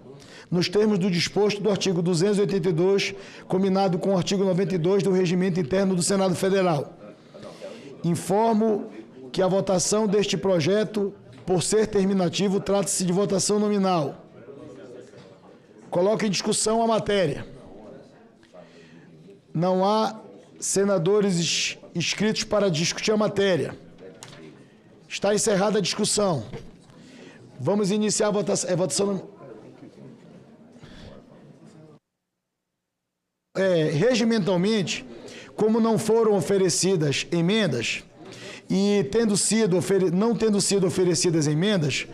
nos termos do disposto do artigo 282, combinado com o artigo 92 do Regimento Interno do Senado Federal. Informo que a votação deste projeto, por ser terminativo, trata-se de votação nominal. Coloco em discussão a matéria. Não há senadores inscritos para discutir a matéria. Está encerrada a discussão. Vamos iniciar a votação. Votação regimentalmente, como não foram oferecidas emendas e não tendo sido oferecidas emendas,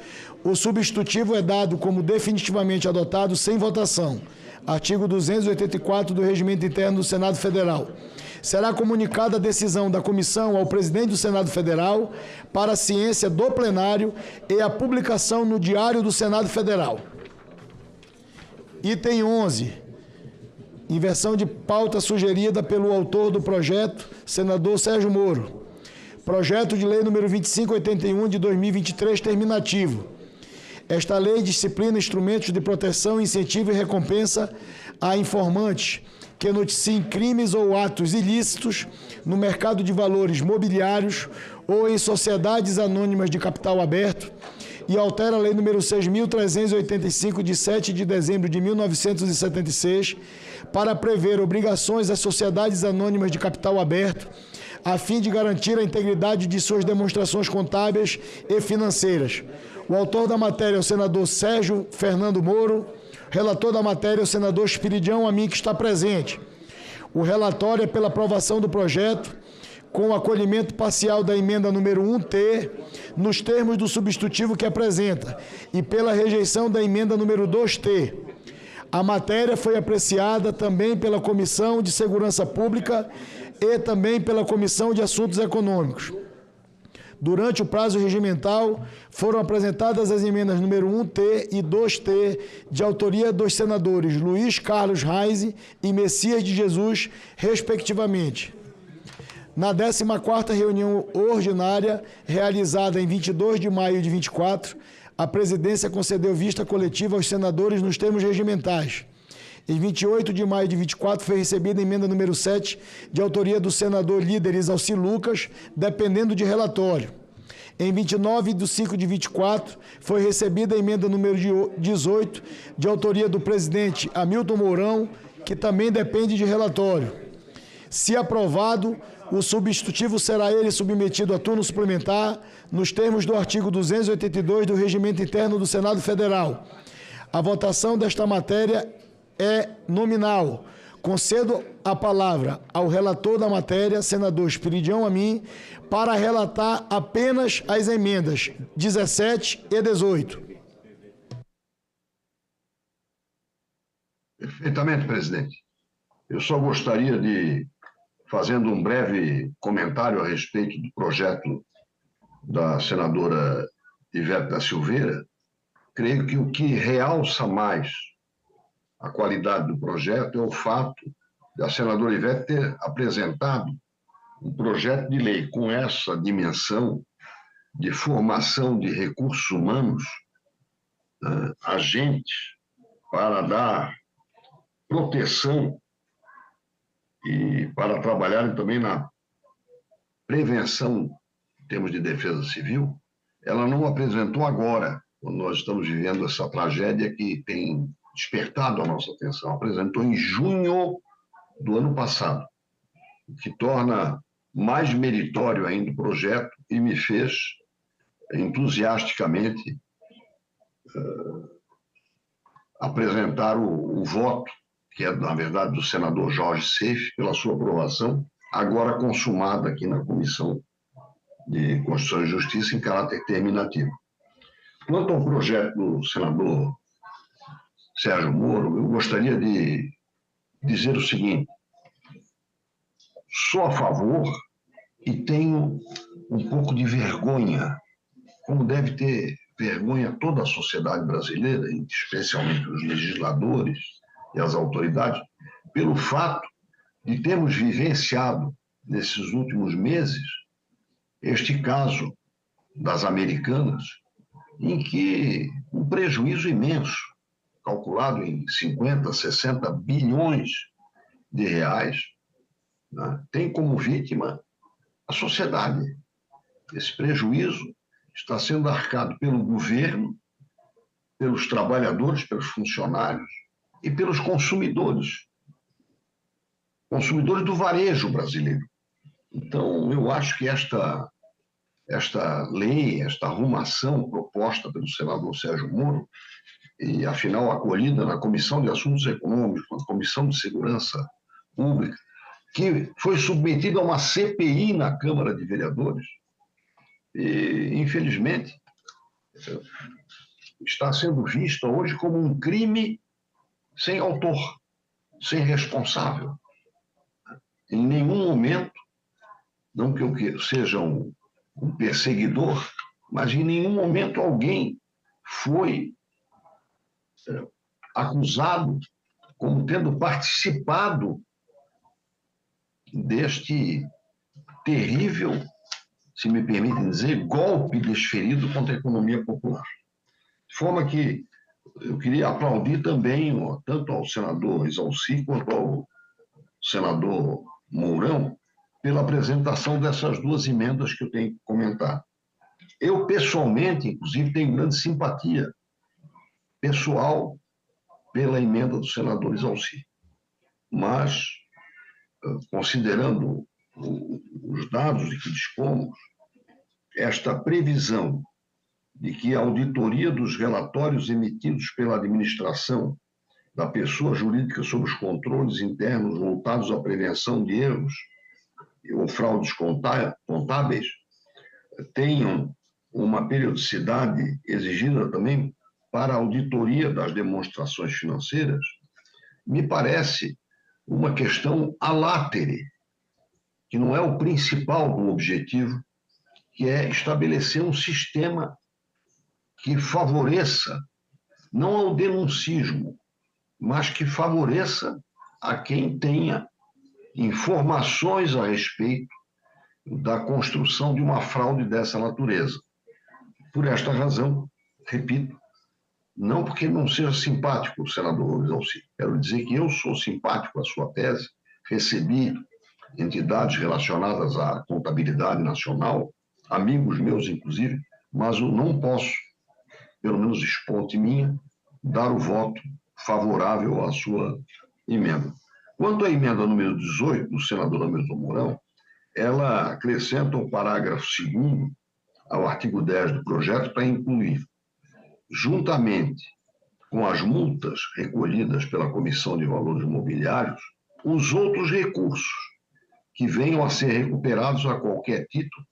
o substitutivo é dado como definitivamente adotado sem votação. Artigo 284 do Regimento Interno do Senado Federal. Será comunicada a decisão da comissão ao presidente do Senado Federal para a ciência do plenário e a publicação no Diário do Senado Federal. Item 11. Inversão de pauta sugerida pelo autor do projeto, senador Sérgio Moro. Projeto de lei número 2581 de 2023, terminativo. Esta lei disciplina instrumentos de proteção, incentivo e recompensa a informantes que noticiem crimes ou atos ilícitos no mercado de valores mobiliários ou em sociedades anônimas de capital aberto, e altera a Lei nº 6.385, de 7 de dezembro de 1976, para prever obrigações às sociedades anônimas de capital aberto, a fim de garantir a integridade de suas demonstrações contábeis e financeiras. O autor da matéria é o senador Sérgio Fernando Moro, relator da matéria é o senador Espiridião Amin, que está presente. O relatório é pela aprovação do projeto, com o acolhimento parcial da emenda número 1T, nos termos do substitutivo que apresenta, e pela rejeição da emenda número 2T. A matéria foi apreciada também pela Comissão de Segurança Pública e também pela Comissão de Assuntos Econômicos. Durante o prazo regimental, foram apresentadas as emendas número 1T e 2T, de autoria dos senadores Luiz Carlos Reis e Messias de Jesus, respectivamente. Na 14ª reunião ordinária, realizada em 22 de maio de 24, a presidência concedeu vista coletiva aos senadores nos termos regimentais. Em 28 de maio de 24, foi recebida a emenda número 7, de autoria do senador líder Isalci Lucas, dependendo de relatório. Em 29 de 5 de 24, foi recebida a emenda número 18, de autoria do presidente Hamilton Mourão, que também depende de relatório. Se aprovado, o substitutivo será ele submetido a turno suplementar, nos termos do artigo 282 do Regimento Interno do Senado Federal. A votação desta matéria é nominal. Concedo a palavra ao relator da matéria, senador Espiridião Amin, para relatar apenas as emendas 17 e 18. Perfeitamente, presidente. Eu só gostaria de, fazendo um breve comentário a respeito do projeto da senadora Ivete da Silveira, creio que o que realça mais a qualidade do projeto é o fato da senadora Ivete ter apresentado um projeto de lei com essa dimensão de formação de recursos humanos, agentes, para dar proteção e para trabalharem também na prevenção em termos de defesa civil. Ela não apresentou agora, quando nós estamos vivendo essa tragédia que tem despertado a nossa atenção. Apresentou em junho do ano passado, o que torna mais meritório ainda o projeto e me fez entusiasticamente apresentar o voto, que é, na verdade, do senador Jorge Seife, pela sua aprovação, agora consumada aqui na Comissão de Constituição e Justiça em caráter terminativo. Quanto ao projeto do senador Sérgio Moro, eu gostaria de dizer o seguinte: sou a favor e tenho um pouco de vergonha, como deve ter vergonha toda a sociedade brasileira, especialmente os legisladores e as autoridades, pelo fato de termos vivenciado, nesses últimos meses, este caso das Americanas, em que um prejuízo imenso, calculado em 50, 60 bilhões de reais, né, tem como vítima a sociedade. Esse prejuízo está sendo arcado pelo governo, pelos trabalhadores, pelos funcionários e pelos consumidores do varejo brasileiro. Então, eu acho que esta lei, esta arrumação proposta pelo senador Sérgio Moro, e afinal acolhida na Comissão de Assuntos Econômicos, na Comissão de Segurança Pública, que foi submetida a uma CPI na Câmara de Vereadores, e, infelizmente, está sendo vista hoje como um crime sem autor, sem responsável. Em nenhum momento, não que eu seja um perseguidor, mas em nenhum momento alguém foi acusado como tendo participado deste terrível, se me permitem dizer, golpe desferido contra a economia popular. De forma que eu queria aplaudir também, tanto ao senador Isalci quanto ao senador Mourão pela apresentação dessas duas emendas que eu tenho que comentar. Eu, pessoalmente, inclusive, tenho grande simpatia pessoal pela emenda do senador Isalci. Mas, considerando os dados de que dispomos, esta previsão de que a auditoria dos relatórios emitidos pela administração da pessoa jurídica sobre os controles internos voltados à prevenção de erros ou fraudes contábeis tenham uma periodicidade exigida também para a auditoria das demonstrações financeiras, me parece uma questão a latere, que não é o principal do objetivo, que é estabelecer um sistema que favoreça, não ao denuncismo, mas que favoreça a quem tenha informações a respeito da construção de uma fraude dessa natureza. Por esta razão, repito, não porque não seja simpático o senador Isalci, quero dizer que eu sou simpático à sua tese, recebi entidades relacionadas à contabilidade nacional, amigos meus inclusive, mas eu não posso, pelo menos exponte minha, dar o voto favorável à sua emenda. Quanto à emenda número 18 do senador Hamilton Mourão, ela acrescenta o parágrafo 2º ao artigo 10 do projeto para incluir, juntamente com as multas recolhidas pela Comissão de Valores Mobiliários, os outros recursos que venham a ser recuperados a qualquer título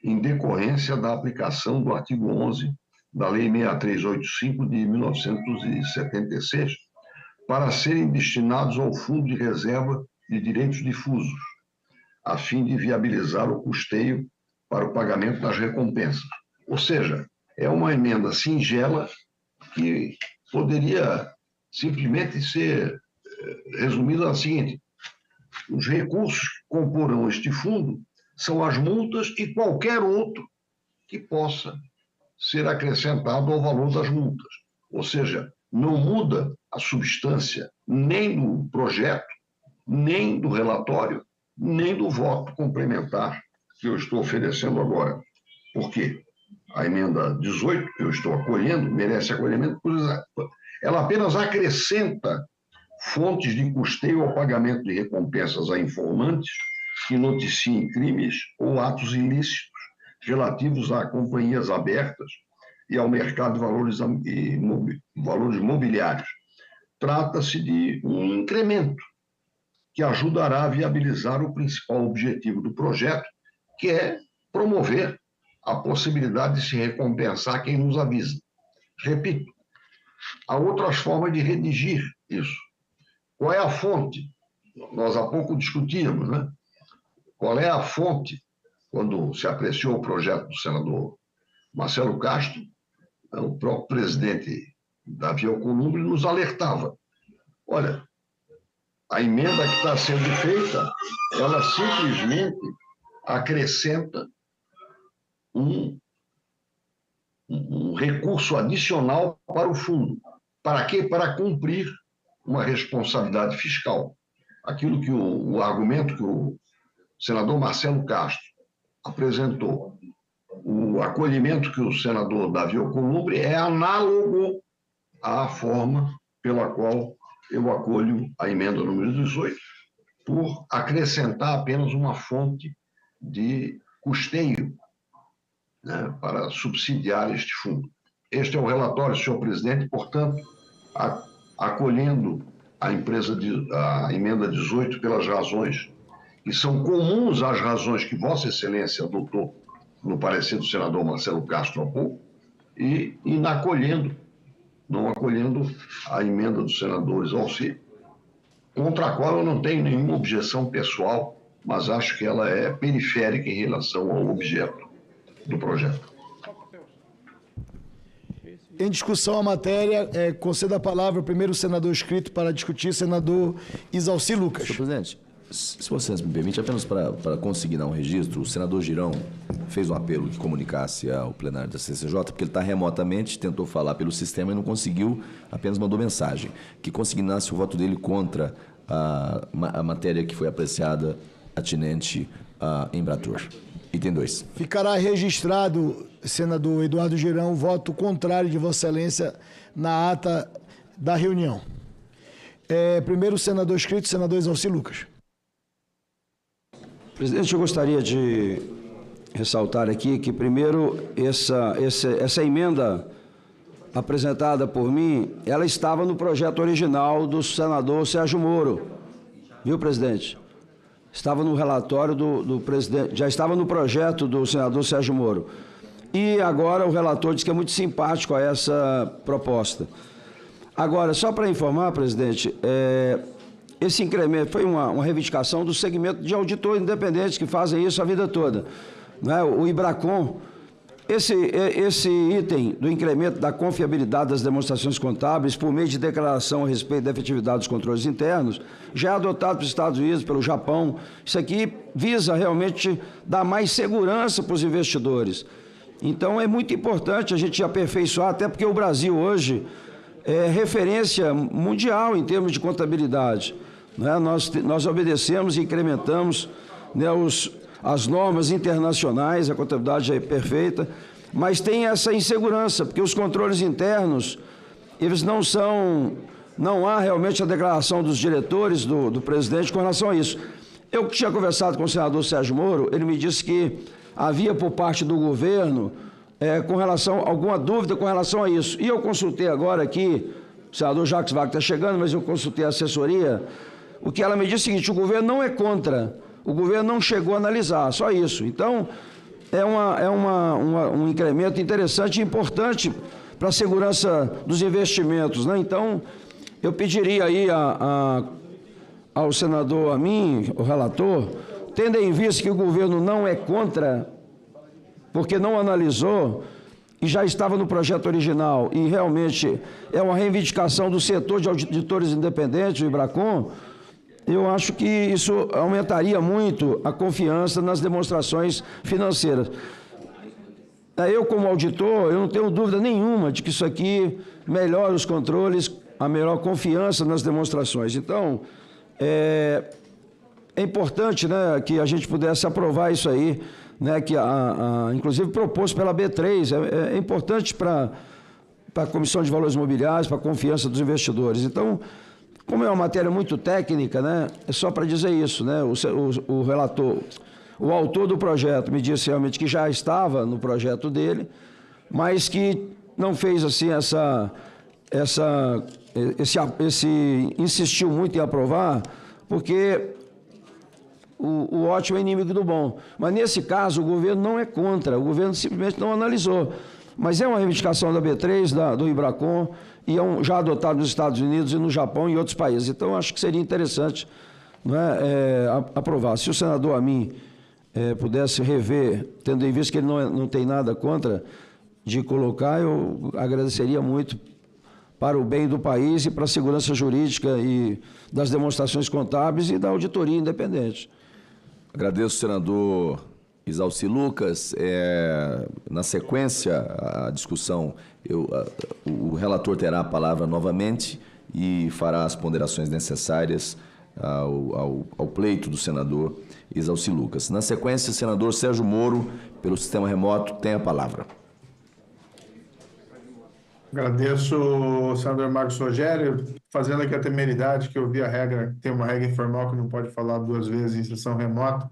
em decorrência da aplicação do artigo 11 da Lei 6385 de 1976, para serem destinados ao Fundo de Reserva de Direitos Difusos, a fim de viabilizar o custeio para o pagamento das recompensas. Ou seja, é uma emenda singela que poderia simplesmente ser resumida na seguinte: os recursos que comporão este fundo são as multas e qualquer outro que possa ser acrescentado ao valor das multas. Ou seja, não muda a substância nem do projeto, nem do relatório, nem do voto complementar que eu estou oferecendo agora. Por quê? A emenda 18, que eu estou acolhendo, merece acolhimento, por ela apenas acrescenta fontes de custeio ao pagamento de recompensas a informantes que noticiem crimes ou atos ilícitos relativos a companhias abertas e ao mercado de valores mobiliários. Trata-se de um incremento que ajudará a viabilizar o principal objetivo do projeto, que é promover a possibilidade de se recompensar quem nos avisa. Repito, há outras formas de redigir isso. Qual é a fonte? Nós há pouco discutíamos, né? Qual é a fonte? Quando se apreciou o projeto do senador Marcelo Castro, o próprio presidente Davi Alcolumbre nos alertava. Olha, a emenda que está sendo feita, ela simplesmente acrescenta um recurso adicional para o fundo. Para quê? Para cumprir uma responsabilidade fiscal. Aquilo que o argumento que o senador Marcelo Castro apresentou, o acolhimento que o senador Davi Alcolumbre é análogo à forma pela qual eu acolho a emenda número 18, por acrescentar apenas uma fonte de custeio, né, para subsidiar este fundo. Este é o relatório, senhor presidente, portanto, acolhendo a emenda 18 pelas razões que são comuns às razões que Vossa Excelência adotou no parecer do senador Marcelo Castro há pouco, e não acolhendo a emenda do senador Isalci, contra a qual eu não tenho nenhuma objeção pessoal, mas acho que ela é periférica em relação ao objeto do projeto. Em discussão a matéria, concedo a palavra ao primeiro senador inscrito para discutir, senador Isalci Lucas. Senhor presidente, se você me permite, apenas para consignar um registro, o senador Girão fez um apelo que comunicasse ao plenário da CCJ, porque ele está remotamente, tentou falar pelo sistema e não conseguiu, apenas mandou mensagem, que consignasse o voto dele contra a matéria que foi apreciada atinente a Embratur. Item 2. Ficará registrado, senador Eduardo Girão, o voto contrário de Vossa Excelência na ata da reunião. Primeiro, o senador inscrito, senador Exalci Lucas. Presidente, eu gostaria de ressaltar aqui que, primeiro, essa emenda apresentada por mim, ela estava no projeto original do senador Sérgio Moro, viu, presidente? Estava no relatório do presidente, já estava no projeto do senador Sérgio Moro. E agora o relator diz que é muito simpático a essa proposta. Agora, só para informar, presidente, esse incremento foi uma reivindicação do segmento de auditores independentes que fazem isso a vida toda, né? O IBRACON. Esse item do incremento da confiabilidade das demonstrações contábeis por meio de declaração a respeito da efetividade dos controles internos já é adotado pelos Estados Unidos, pelo Japão. Isso aqui visa realmente dar mais segurança para os investidores. Então é muito importante a gente aperfeiçoar, até porque o Brasil hoje é referência mundial em termos de contabilidade, né? Nós obedecemos e incrementamos, né, as normas internacionais, a contabilidade é perfeita, mas tem essa insegurança, porque os controles internos, eles não há realmente a declaração dos diretores, do presidente com relação a isso. Eu tinha conversado com o senador Sérgio Moro, ele me disse que havia por parte do governo alguma dúvida com relação a isso. E eu consultei agora aqui, o senador Jacques Wagner está chegando, mas eu consultei a assessoria, o que ela me disse é o seguinte: o governo não é contra, o governo não chegou a analisar, só isso. Então, é um incremento interessante e importante para a segurança dos investimentos, né? Então, eu pediria aí ao senador, a mim, o relator, tendo em vista que o governo não é contra, porque não analisou e já estava no projeto original, e realmente é uma reivindicação do setor de auditores independentes, o IBRACON, eu acho que isso aumentaria muito a confiança nas demonstrações financeiras. Eu, como auditor, eu não tenho dúvida nenhuma de que isso aqui melhora os controles, a melhor confiança nas demonstrações. Então, é importante, né, que a gente pudesse aprovar isso aí, né, que inclusive proposto pela B3, é importante para a Comissão de Valores Imobiliários, para a confiança dos investidores. Então, como é uma matéria muito técnica, né, é só para dizer isso, né, o relator, o autor do projeto me disse realmente que já estava no projeto dele, mas que não fez assim insistiu muito em aprovar, porque o ótimo é inimigo do bom. Mas nesse caso o governo não é contra, o governo simplesmente não analisou. Mas é uma reivindicação da B3, do IBRACON, e já adotado nos Estados Unidos e no Japão e em outros países. Então, acho que seria interessante, não aprovar. Se o senador Amin pudesse rever, tendo em vista que ele não tem nada contra de colocar, eu agradeceria muito para o bem do país e para a segurança jurídica e das demonstrações contábeis e da auditoria independente. Agradeço, senador Exalci Lucas. Na sequência, a discussão, o relator terá a palavra novamente e fará as ponderações necessárias ao pleito do senador Exalci Lucas. Na sequência, o senador Sérgio Moro, pelo sistema remoto, tem a palavra. Agradeço ao senador Marcos Rogério, fazendo aqui a temeridade que eu vi a regra, tem uma regra informal que não pode falar duas vezes em sessão remota,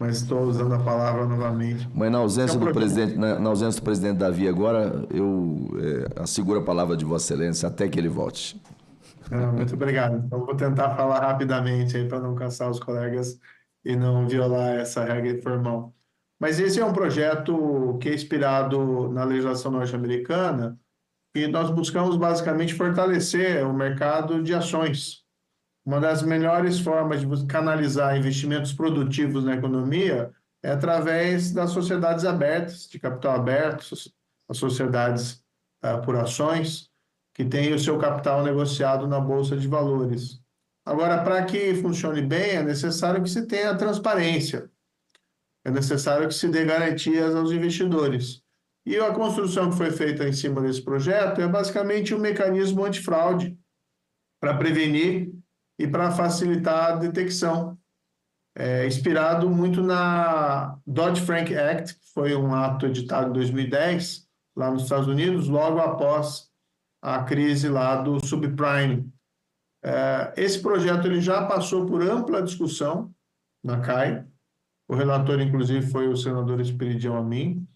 mas estou usando a palavra novamente. Mas na ausência do presidente Davi agora, eu asseguro a palavra de Vossa Excelência até que ele volte. Muito obrigado. Então, vou tentar falar rapidamente aí para não cansar os colegas e não violar essa regra informal. Mas esse é um projeto que é inspirado na legislação norte-americana e nós buscamos basicamente fortalecer o mercado de ações. Uma das melhores formas de canalizar investimentos produtivos na economia é através das sociedades abertas, de capital aberto, as sociedades por ações, que têm o seu capital negociado na Bolsa de Valores. Agora, para que funcione bem, é necessário que se tenha transparência, é necessário que se dê garantias aos investidores. E a construção que foi feita em cima desse projeto é basicamente um mecanismo antifraude para prevenir e para facilitar a detecção, inspirado muito na Dodd-Frank Act, que foi um ato editado em 2010, lá nos Estados Unidos, logo após a crise lá do subprime. Esse projeto ele já passou por ampla discussão na CAI, o relator, inclusive, foi o senador Esperidião Amin,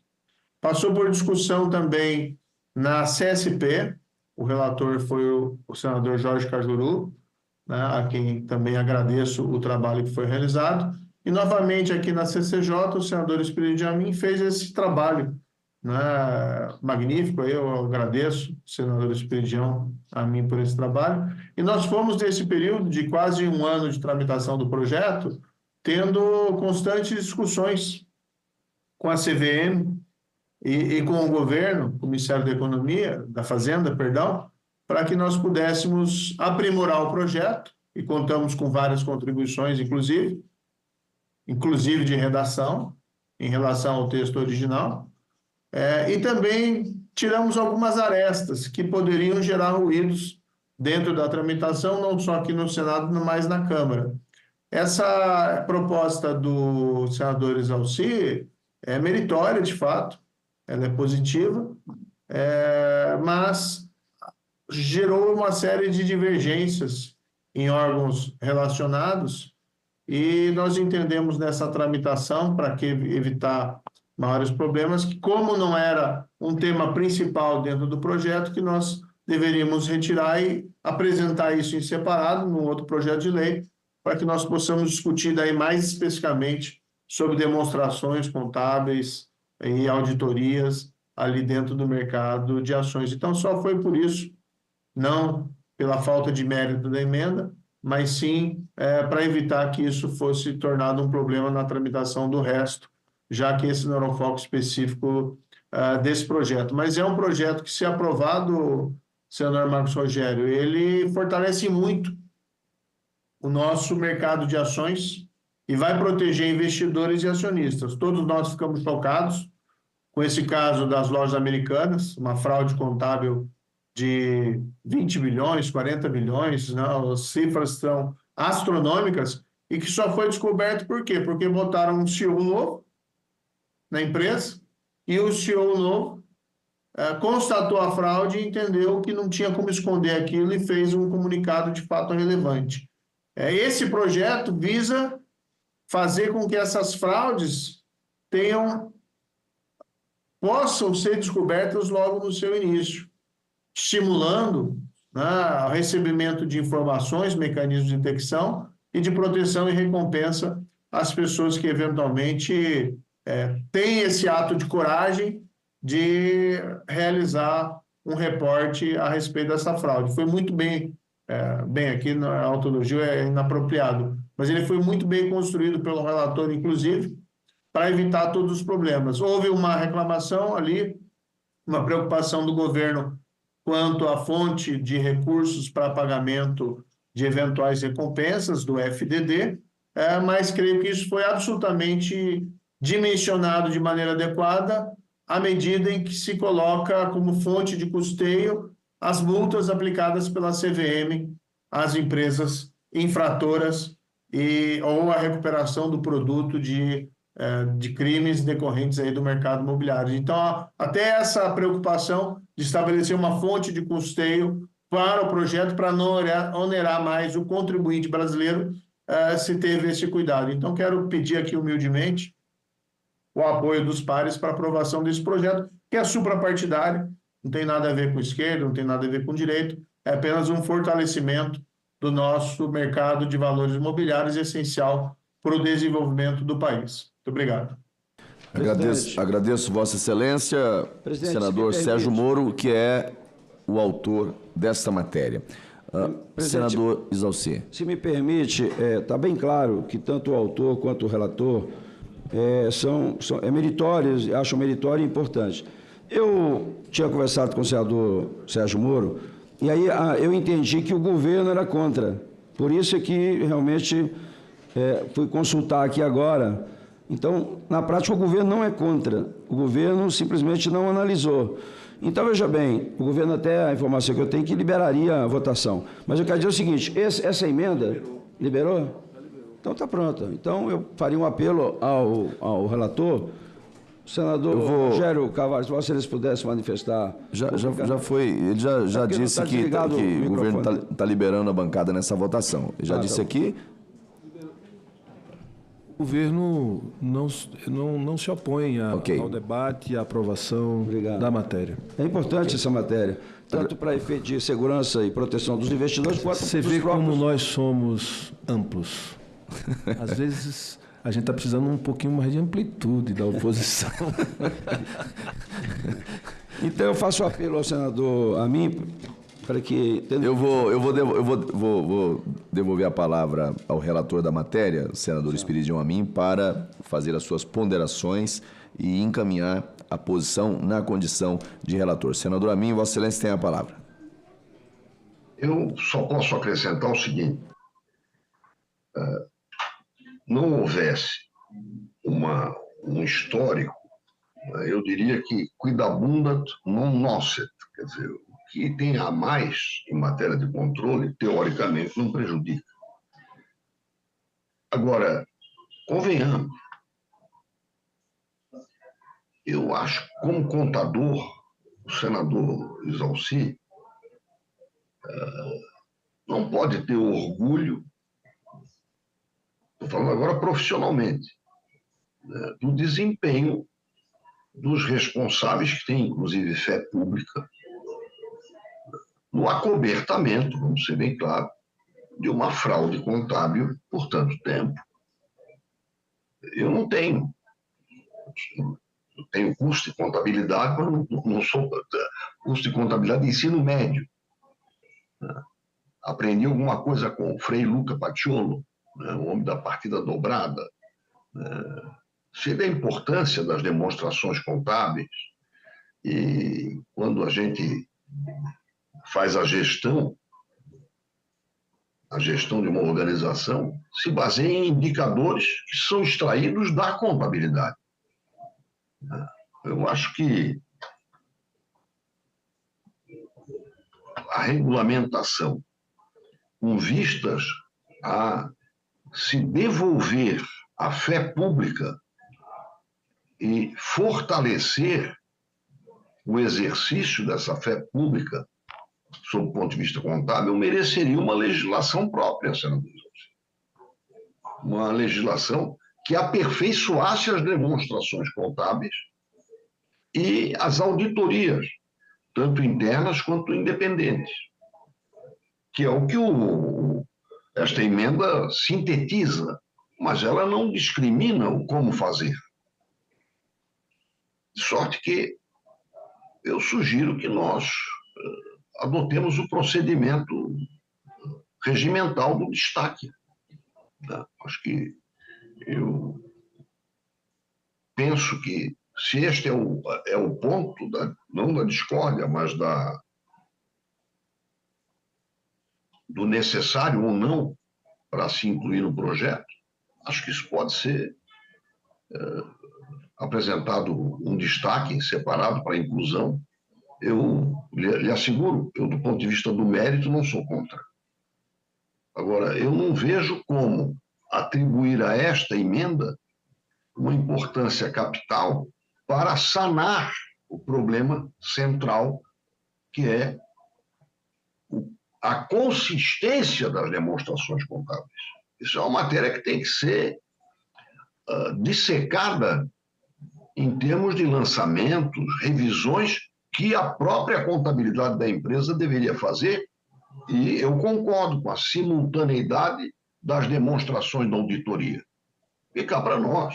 passou por discussão também na CSP, o relator foi o senador Jorge Cajuru, né, a quem também agradeço o trabalho que foi realizado, e novamente aqui na CCJ, o senador Esperidião Amin fez esse trabalho, né, magnífico. Eu agradeço o senador Esperidião Amin por esse trabalho, e nós fomos nesse período de quase um ano de tramitação do projeto, tendo constantes discussões com a CVM e com o governo, com o Ministério da Economia, da Fazenda, perdão, para que nós pudéssemos aprimorar o projeto, e contamos com várias contribuições, inclusive de redação, em relação ao texto original, e também tiramos algumas arestas que poderiam gerar ruídos dentro da tramitação, não só aqui no Senado, mas na Câmara. Essa proposta do senador Exalci é meritória, de fato, ela é positiva, mas gerou uma série de divergências em órgãos relacionados, e nós entendemos nessa tramitação, para evitar maiores problemas, que como não era um tema principal dentro do projeto, que nós deveríamos retirar e apresentar isso em separado, num outro projeto de lei, para que nós possamos discutir daí mais especificamente sobre demonstrações contábeis e auditorias ali dentro do mercado de ações. Então, só foi por isso, não pela falta de mérito da emenda, mas sim para evitar que isso fosse tornado um problema na tramitação do resto, já que esse não era o foco específico desse projeto. Mas é um projeto que, se aprovado, senador Marcos Rogério, ele fortalece muito o nosso mercado de ações e vai proteger investidores e acionistas. Todos nós ficamos chocados com esse caso das lojas americanas, uma fraude contábil de 20 bilhões, 40 bilhões, né? As cifras são astronômicas, e que só foi descoberto por quê? Porque botaram um CEO novo na empresa, e o CEO novo constatou a fraude e entendeu que não tinha como esconder aquilo e fez um comunicado de fato relevante. Esse projeto visa fazer com que essas fraudes possam ser descobertas logo no seu início, estimulando, né, o recebimento de informações, mecanismos de detecção e de proteção e recompensa às pessoas que eventualmente têm esse ato de coragem de realizar um reporte a respeito dessa fraude. Foi muito bem aqui na autologio é inapropriado, mas ele foi muito bem construído pelo relator, inclusive, para evitar todos os problemas. Houve uma reclamação ali, uma preocupação do governo quanto à fonte de recursos para pagamento de eventuais recompensas do FDD, mas creio que isso foi absolutamente dimensionado de maneira adequada à medida em que se coloca como fonte de custeio as multas aplicadas pela CVM às empresas infratoras ou a recuperação do produto de crimes decorrentes aí do mercado imobiliário. Então, até essa preocupação de estabelecer uma fonte de custeio para o projeto, para não onerar mais o contribuinte brasileiro, se teve esse cuidado. Então, quero pedir aqui humildemente o apoio dos pares para a aprovação desse projeto, que é suprapartidário, não tem nada a ver com esquerda, não tem nada a ver com direito, é apenas um fortalecimento do nosso mercado de valores imobiliários, essencial para o desenvolvimento do país. Muito obrigado. Agradeço Vossa Excelência, senador Sérgio Moro, que é o autor desta matéria. Senador Exalci. Se me permite, está bem claro que tanto o autor quanto o relator são meritórios, acho meritório e importante. Eu tinha conversado com o senador Sérgio Moro, e aí eu entendi que o governo era contra. Por isso é que realmente fui consultar aqui agora, Então, na prática, o governo não é contra. O governo simplesmente não analisou. Então, veja bem, o governo, até a informação que eu tenho, que liberaria a votação. Mas eu quero dizer o seguinte, essa emenda... Liberou? Então, está pronta. Então, eu faria um apelo ao relator, senador Rogério Carvalho, se vocês pudessem manifestar... Já foi, ele já disse que o governo está liberando a bancada nessa votação. Ele já disse aqui... O governo não se opõe ao debate e à aprovação da matéria. É importante essa matéria, tanto para efeito de segurança e proteção dos investidores, quanto Você vê como nós somos amplos. Às vezes, a gente está precisando um pouquinho mais de amplitude da oposição. Então, eu faço apelo ao senador Amin para que... Eu vou devolver a palavra ao relator da matéria, o senador Espiridião Amin, para fazer as suas ponderações e encaminhar a posição na condição de relator. Senador Amin, Vossa Excelência tem a palavra. Eu só posso acrescentar o seguinte. Não houvesse um histórico, eu diria que quidabundat non nocet, quer dizer, o que tem a mais em matéria de controle, teoricamente, não prejudica. Agora, convenhamos, eu acho que, como contador, o senador Exalci não pode ter orgulho, estou falando agora profissionalmente, do desempenho dos responsáveis que têm, inclusive, fé pública, no acobertamento, vamos ser bem claro, de uma fraude contábil por tanto tempo. Eu não tenho. Eu tenho curso de contabilidade, mas não sou curso de contabilidade de ensino médio. Aprendi alguma coisa com o Frei Luca Paciolo, o homem da partida dobrada. Sei da importância das demonstrações contábeis e quando a gente faz a gestão de uma organização, se baseia em indicadores que são extraídos da contabilidade. Eu acho que a regulamentação, com vistas a se devolver a fé pública e fortalecer o exercício dessa fé pública, sob o ponto de vista contábil, mereceria uma legislação própria, senador. Uma legislação que aperfeiçoasse as demonstrações contábeis e as auditorias, tanto internas quanto independentes, que é o que esta emenda sintetiza, mas ela não discrimina o como fazer. De sorte que eu sugiro que nós adotemos o procedimento regimental do destaque. Acho que eu penso que se este é o ponto, não da discórdia, mas do necessário ou não para se incluir no projeto, acho que isso pode ser apresentado um destaque separado para a inclusão. Eu lhe asseguro, eu do ponto de vista do mérito não sou contra. Agora, eu não vejo como atribuir a esta emenda uma importância capital para sanar o problema central, que é a consistência das demonstrações contábeis. Isso é uma matéria que tem que ser dissecada em termos de lançamentos, revisões que a própria contabilidade da empresa deveria fazer, e eu concordo com a simultaneidade das demonstrações da auditoria. Fica para nós.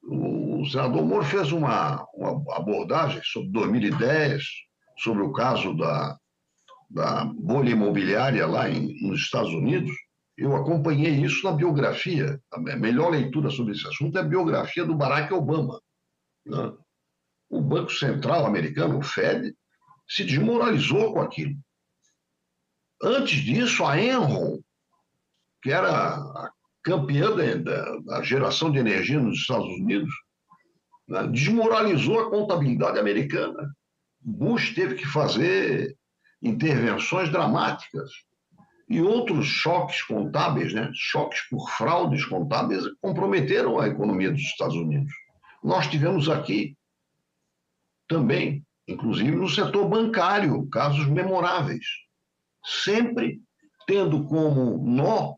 O senador Moro fez uma abordagem sobre 2010, sobre o caso da bolha imobiliária lá nos Estados Unidos. Eu acompanhei isso na biografia. A melhor leitura sobre esse assunto é a biografia do Barack Obama. Né? O Banco Central americano, o Fed, se desmoralizou com aquilo. Antes disso, a Enron, que era campeã da geração de energia nos Estados Unidos, né, desmoralizou a contabilidade americana. Bush teve que fazer intervenções dramáticas. E outros choques contábeis, né, choques por fraudes contábeis, comprometeram a economia dos Estados Unidos. Nós tivemos aqui também, inclusive no setor bancário, casos memoráveis, sempre tendo como nó,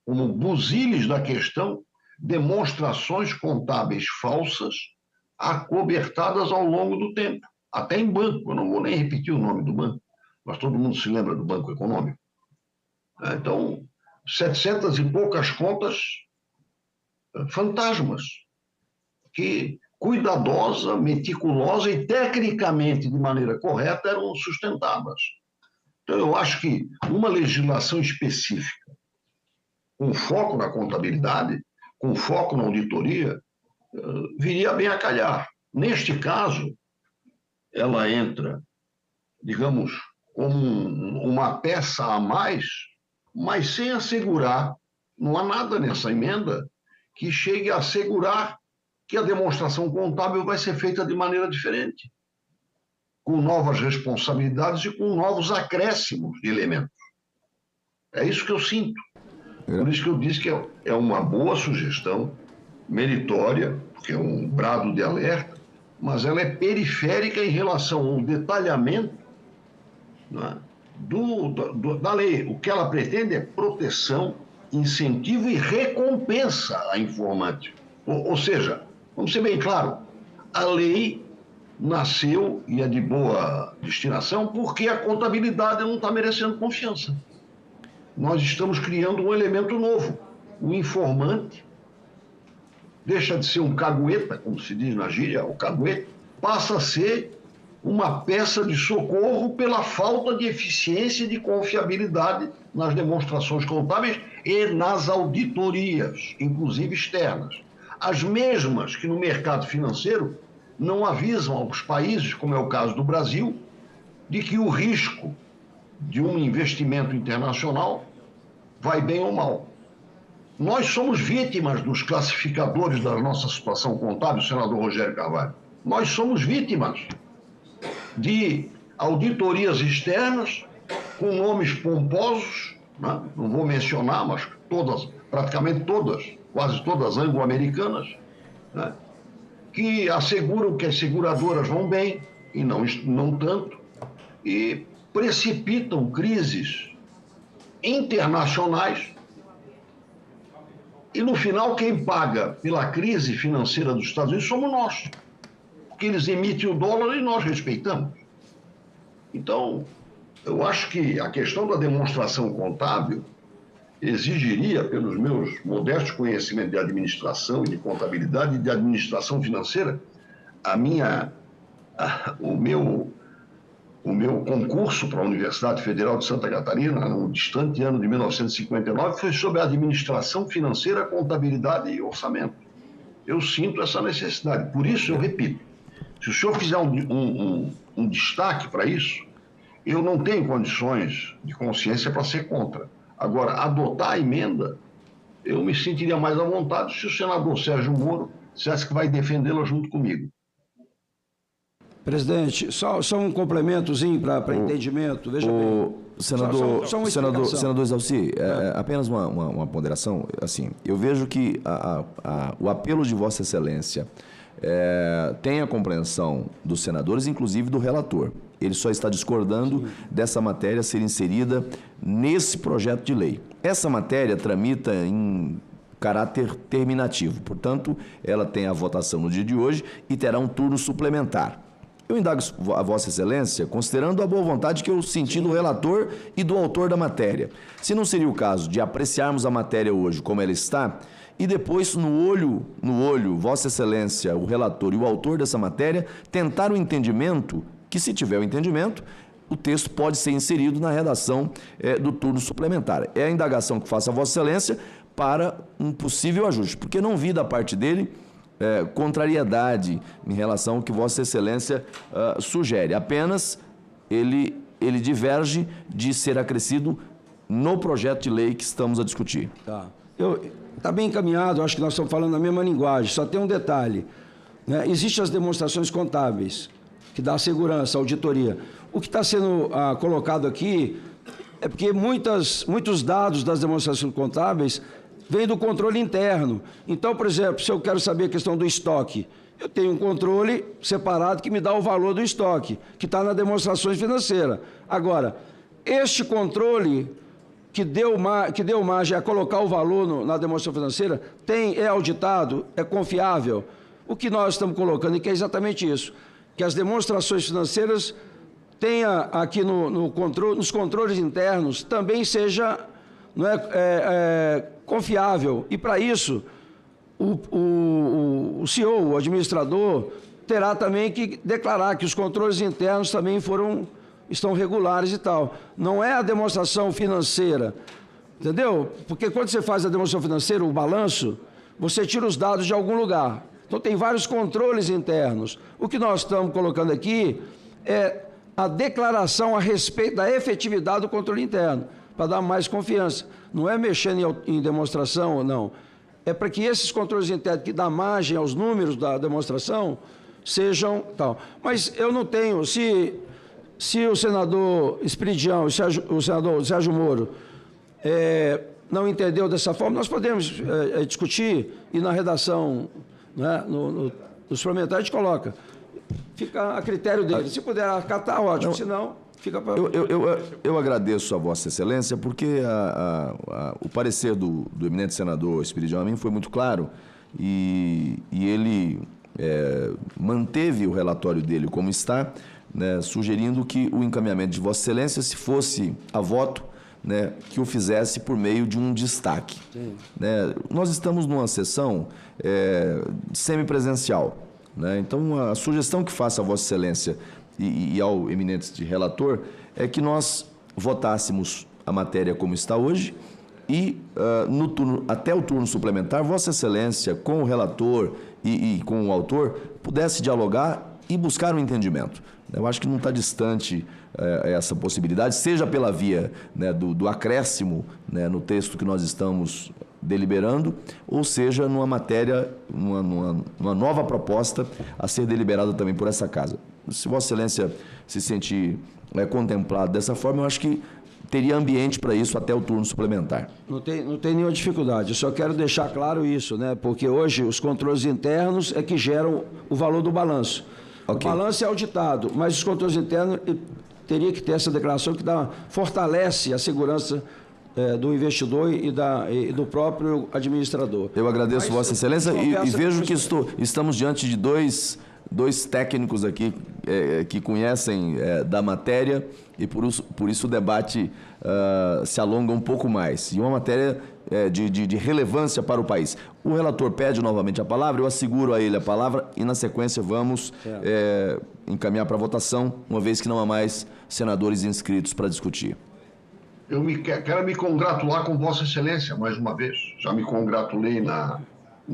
como buziles da questão, demonstrações contábeis falsas acobertadas ao longo do tempo, até em banco. Eu não vou nem repetir o nome do banco, mas todo mundo se lembra do Banco Econômico. Então, 700 e poucas contas fantasmas, que cuidadosa, meticulosa e tecnicamente de maneira correta eram sustentadas. Então, eu acho que uma legislação específica, com foco na contabilidade, com foco na auditoria, viria bem a calhar. Neste caso, ela entra, digamos, como uma peça a mais, mas sem assegurar, não há nada nessa emenda que chegue a assegurar que a demonstração contábil vai ser feita de maneira diferente, com novas responsabilidades e com novos acréscimos de elementos. É isso que eu sinto. Por isso que eu disse que é uma boa sugestão, meritória, porque é um brado de alerta, mas ela é periférica em relação ao detalhamento, né, da lei. O que ela pretende é proteção, incentivo e recompensa a informante. Ou seja, vamos ser bem claro, a lei nasceu e é de boa destinação porque a contabilidade não está merecendo confiança. Nós estamos criando um elemento novo. O informante deixa de ser um cagueta, como se diz na gíria, o cagueta, passa a ser uma peça de socorro pela falta de eficiência e de confiabilidade nas demonstrações contábeis e nas auditorias, inclusive externas. As mesmas que no mercado financeiro não avisam aos países, como é o caso do Brasil, de que o risco de um investimento internacional vai bem ou mal. Nós somos vítimas dos classificadores da nossa situação contábil, senador Rogério Carvalho. Nós somos vítimas de auditorias externas com nomes pomposos, né? Não vou mencionar, mas todas, praticamente todas, quase todas anglo-americanas, né? Que asseguram que as seguradoras vão bem, e não tanto, e precipitam crises internacionais. E, no final, quem paga pela crise financeira dos Estados Unidos somos nós, porque eles emitem o dólar e nós respeitamos. Então, eu acho que a questão da demonstração contábil exigiria, pelos meus modestos conhecimentos de administração e de contabilidade e de administração financeira, o meu concurso para a Universidade Federal de Santa Catarina, no distante ano de 1959, foi sobre a administração financeira, contabilidade e orçamento. Eu sinto essa necessidade. Por isso, eu repito, se o senhor fizer um destaque para isso, eu não tenho condições de consciência para ser contra. Agora, adotar a emenda, eu me sentiria mais à vontade se o senador Sérgio Moro dissesse que vai defendê-la junto comigo. Presidente, só um complementozinho para entendimento. Veja bem. Senador Exalci, apenas uma ponderação. Assim, eu vejo que o apelo de Vossa Excelência tem a compreensão dos senadores, inclusive do relator. Ele só está discordando dessa matéria ser inserida nesse projeto de lei. Essa matéria tramita em caráter terminativo, portanto, ela tem a votação no dia de hoje e terá um turno suplementar. Eu indago a Vossa Excelência, considerando a boa vontade que eu senti do relator e do autor da matéria. Se não seria o caso de apreciarmos a matéria hoje como ela está, e depois, no olho, Vossa Excelência, o relator e o autor dessa matéria, tentar o entendimento, que se tiver o entendimento, o texto pode ser inserido na redação do turno suplementar. É a indagação que faço a Vossa Excelência para um possível ajuste, porque não vi da parte dele contrariedade em relação ao que Vossa Excelência sugere. Apenas ele diverge de ser acrescido no projeto de lei que estamos a discutir. Tá. está bem encaminhado, acho que nós estamos falando a mesma linguagem, só tem um detalhe, né? Existem as demonstrações contábeis, que dá segurança, auditoria. O que está sendo colocado aqui é porque muitos dados das demonstrações contábeis vêm do controle interno. Então, por exemplo, se eu quero saber a questão do estoque, eu tenho um controle separado que me dá o valor do estoque, que está na demonstrações financeiras. Agora, este controle que deu margem a colocar o valor na demonstração financeira é auditado, é confiável. O que nós estamos colocando aqui é exatamente isso, que as demonstrações financeiras tenha aqui nos controles internos também seja confiável. E para isso, o CEO, o administrador, terá também que declarar que os controles internos também estão regulares e tal. Não é a demonstração financeira, entendeu? Porque quando você faz a demonstração financeira, o balanço, você tira os dados de algum lugar. Então tem vários controles internos. O que nós estamos colocando aqui é a declaração a respeito da efetividade do controle interno, para dar mais confiança. Não é mexendo em demonstração ou não. É para que esses controles internos que dão margem aos números da demonstração sejam tal. Mas eu não tenho, se o senador Esperidião, o senador Sérgio Moro não entendeu dessa forma, nós podemos discutir e na redação, né, no suplementar a gente coloca. Fica a critério dele. Se puder acatar, ótimo. Se não, fica para... Eu agradeço a Vossa Excelência, porque o parecer do eminente senador Esperidião Amin foi muito claro e ele manteve o relatório dele como está, né, sugerindo que o encaminhamento de Vossa Excelência, se fosse a voto, né, que o fizesse por meio de um destaque. Né? Nós estamos numa sessão semipresencial. Né? Então, a sugestão que faço a Vossa Excelência e ao eminente relator é que nós votássemos a matéria como está hoje e, até o turno suplementar, Vossa Excelência, com o relator e com o autor, pudesse dialogar e buscar um entendimento. Eu acho que não está distante essa possibilidade, seja pela via, né, do acréscimo, né, no texto que nós estamos deliberando, ou seja, numa matéria, numa nova proposta a ser deliberada também por essa Casa. Se Vossa Excelência se sentir contemplado dessa forma, eu acho que teria ambiente para isso até o turno suplementar. Não tem nenhuma dificuldade, eu só quero deixar claro isso, né? Porque hoje os controles internos é que geram o valor do balanço. Okay. O balanço é auditado, mas os controles internos teria que ter essa declaração que fortalece a segurança do investidor e do próprio administrador. Eu agradeço Vossa Excelência e vejo que estamos diante de dois técnicos aqui que conhecem da matéria e por isso o debate se alonga um pouco mais. E uma matéria de relevância para o país. O relator pede novamente a palavra, eu asseguro a ele a palavra e na sequência vamos encaminhar para votação, uma vez que não há mais senadores inscritos para discutir. Eu quero me congratular com Vossa Excelência, mais uma vez. Já me congratulei na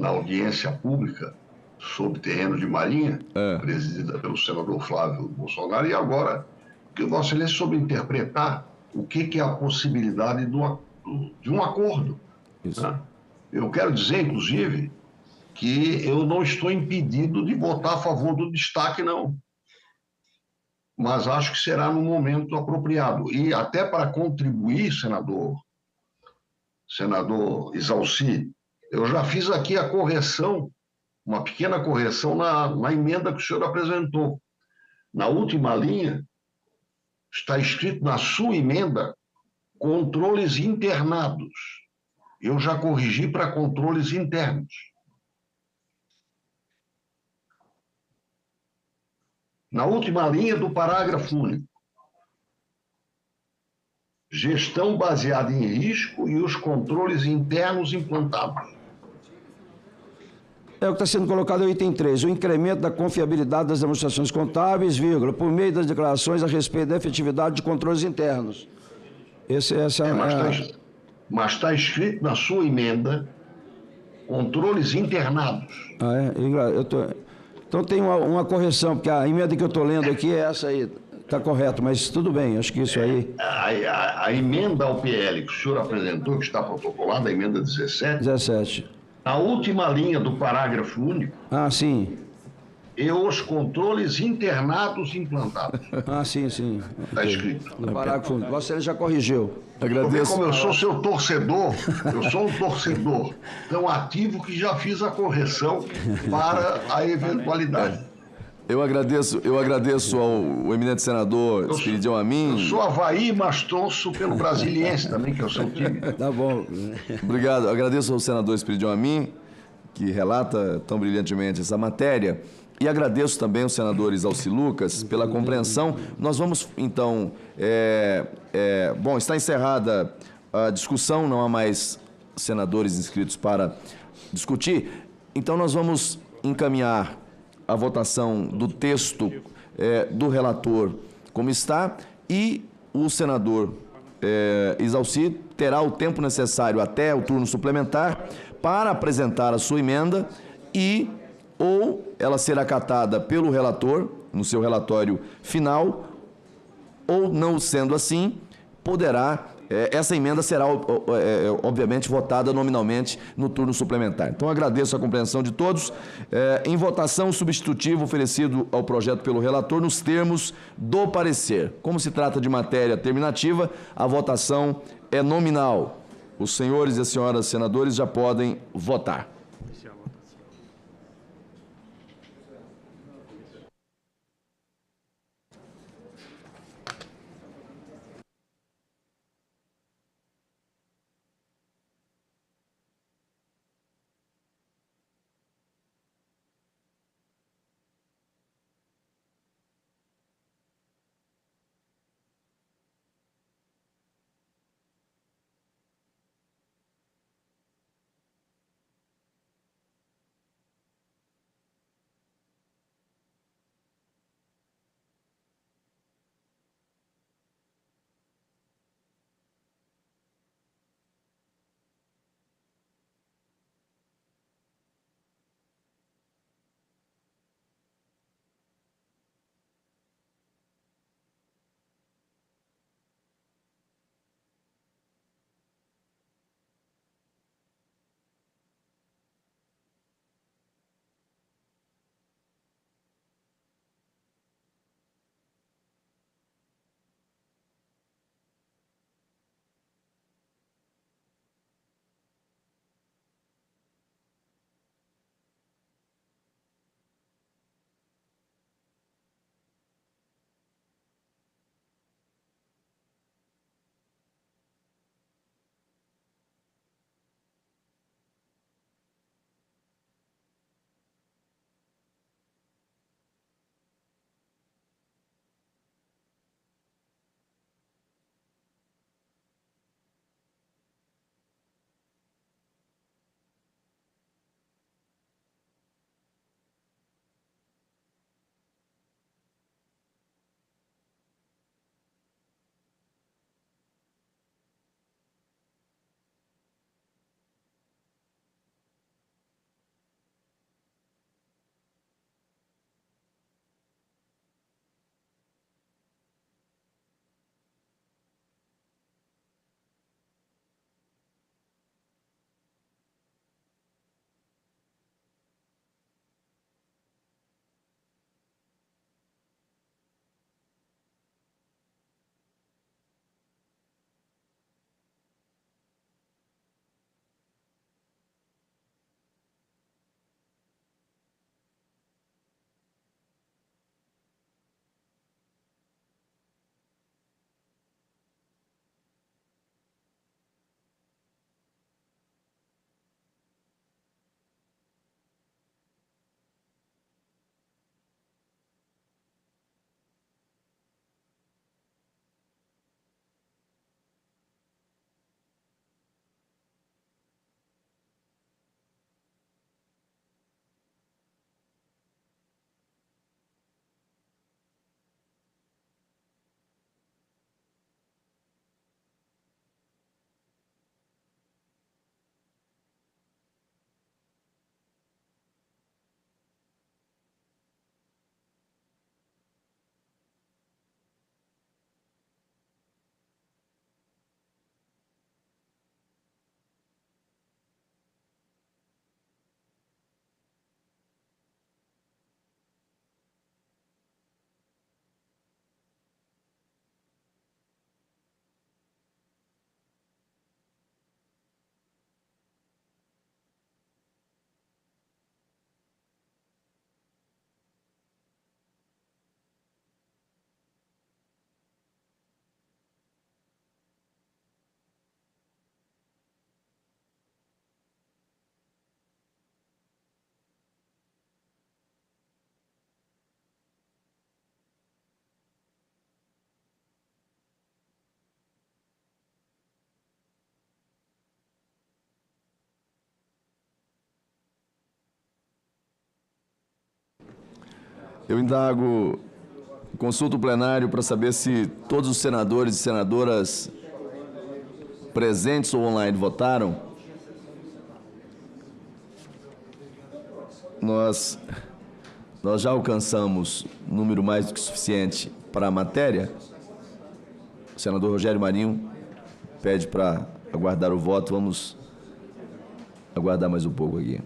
audiência pública sobre terreno de Marinha, presidida pelo senador Flávio Bolsonaro, e agora que Vossa Excelência soube interpretar o que é a possibilidade de um acordo. Né? Eu quero dizer, inclusive, que eu não estou impedido de votar a favor do destaque, não. Mas acho que será no momento apropriado. E até para contribuir, senador Isalci, eu já fiz aqui a correção, uma pequena correção na emenda que o senhor apresentou. Na última linha, está escrito na sua emenda, controles internados. Eu já corrigi para controles internos. Na última linha do parágrafo único, gestão baseada em risco e os controles internos implantados. É o que está sendo colocado no item 3, o incremento da confiabilidade das demonstrações contábeis, vírgula, por meio das declarações a respeito da efetividade de controles internos. Mas está escrito na sua emenda, controles internados. Então tem uma correção, porque a emenda que eu estou lendo aqui é essa aí. Está correto, mas tudo bem, acho que isso aí... A emenda ao PL que o senhor apresentou, que está protocolada, a emenda 17. Na última linha do parágrafo único... Ah, sim. E os controles internados implantados. Ah, sim. Está escrito. No parágrafo único. Você já corrigiu. Agradeço. Como eu sou seu torcedor, eu sou um torcedor tão ativo que já fiz a correção para a eventualidade. Eu agradeço ao eminente senador Espiridião Amin. Eu sou Avaí, mas torço pelo Brasiliense também, que é o seu time. Tá bom. Obrigado. Agradeço ao senador Espiridião Amin, que relata tão brilhantemente essa matéria. E agradeço também ao senador Isalci Lucas pela compreensão. Nós vamos, então... bom, está encerrada a discussão, não há mais senadores inscritos para discutir. Então, nós vamos encaminhar a votação do texto do relator como está, e o senador Isalci terá o tempo necessário até o turno suplementar para apresentar a sua emenda ou ela será acatada pelo relator no seu relatório final, ou, não sendo assim, poderá... essa emenda será, obviamente, votada nominalmente no turno suplementar. Então, agradeço a compreensão de todos. Em votação, o substitutivo oferecido ao projeto pelo relator nos termos do parecer. Como se trata de matéria terminativa, a votação é nominal. Os senhores e as senhoras senadores já podem votar. Eu indago, consulto o plenário para saber se todos os senadores e senadoras presentes ou online votaram. Nós já alcançamos número mais do que suficiente para a matéria. O senador Rogério Marinho pede para aguardar o voto. Vamos aguardar mais um pouco aqui.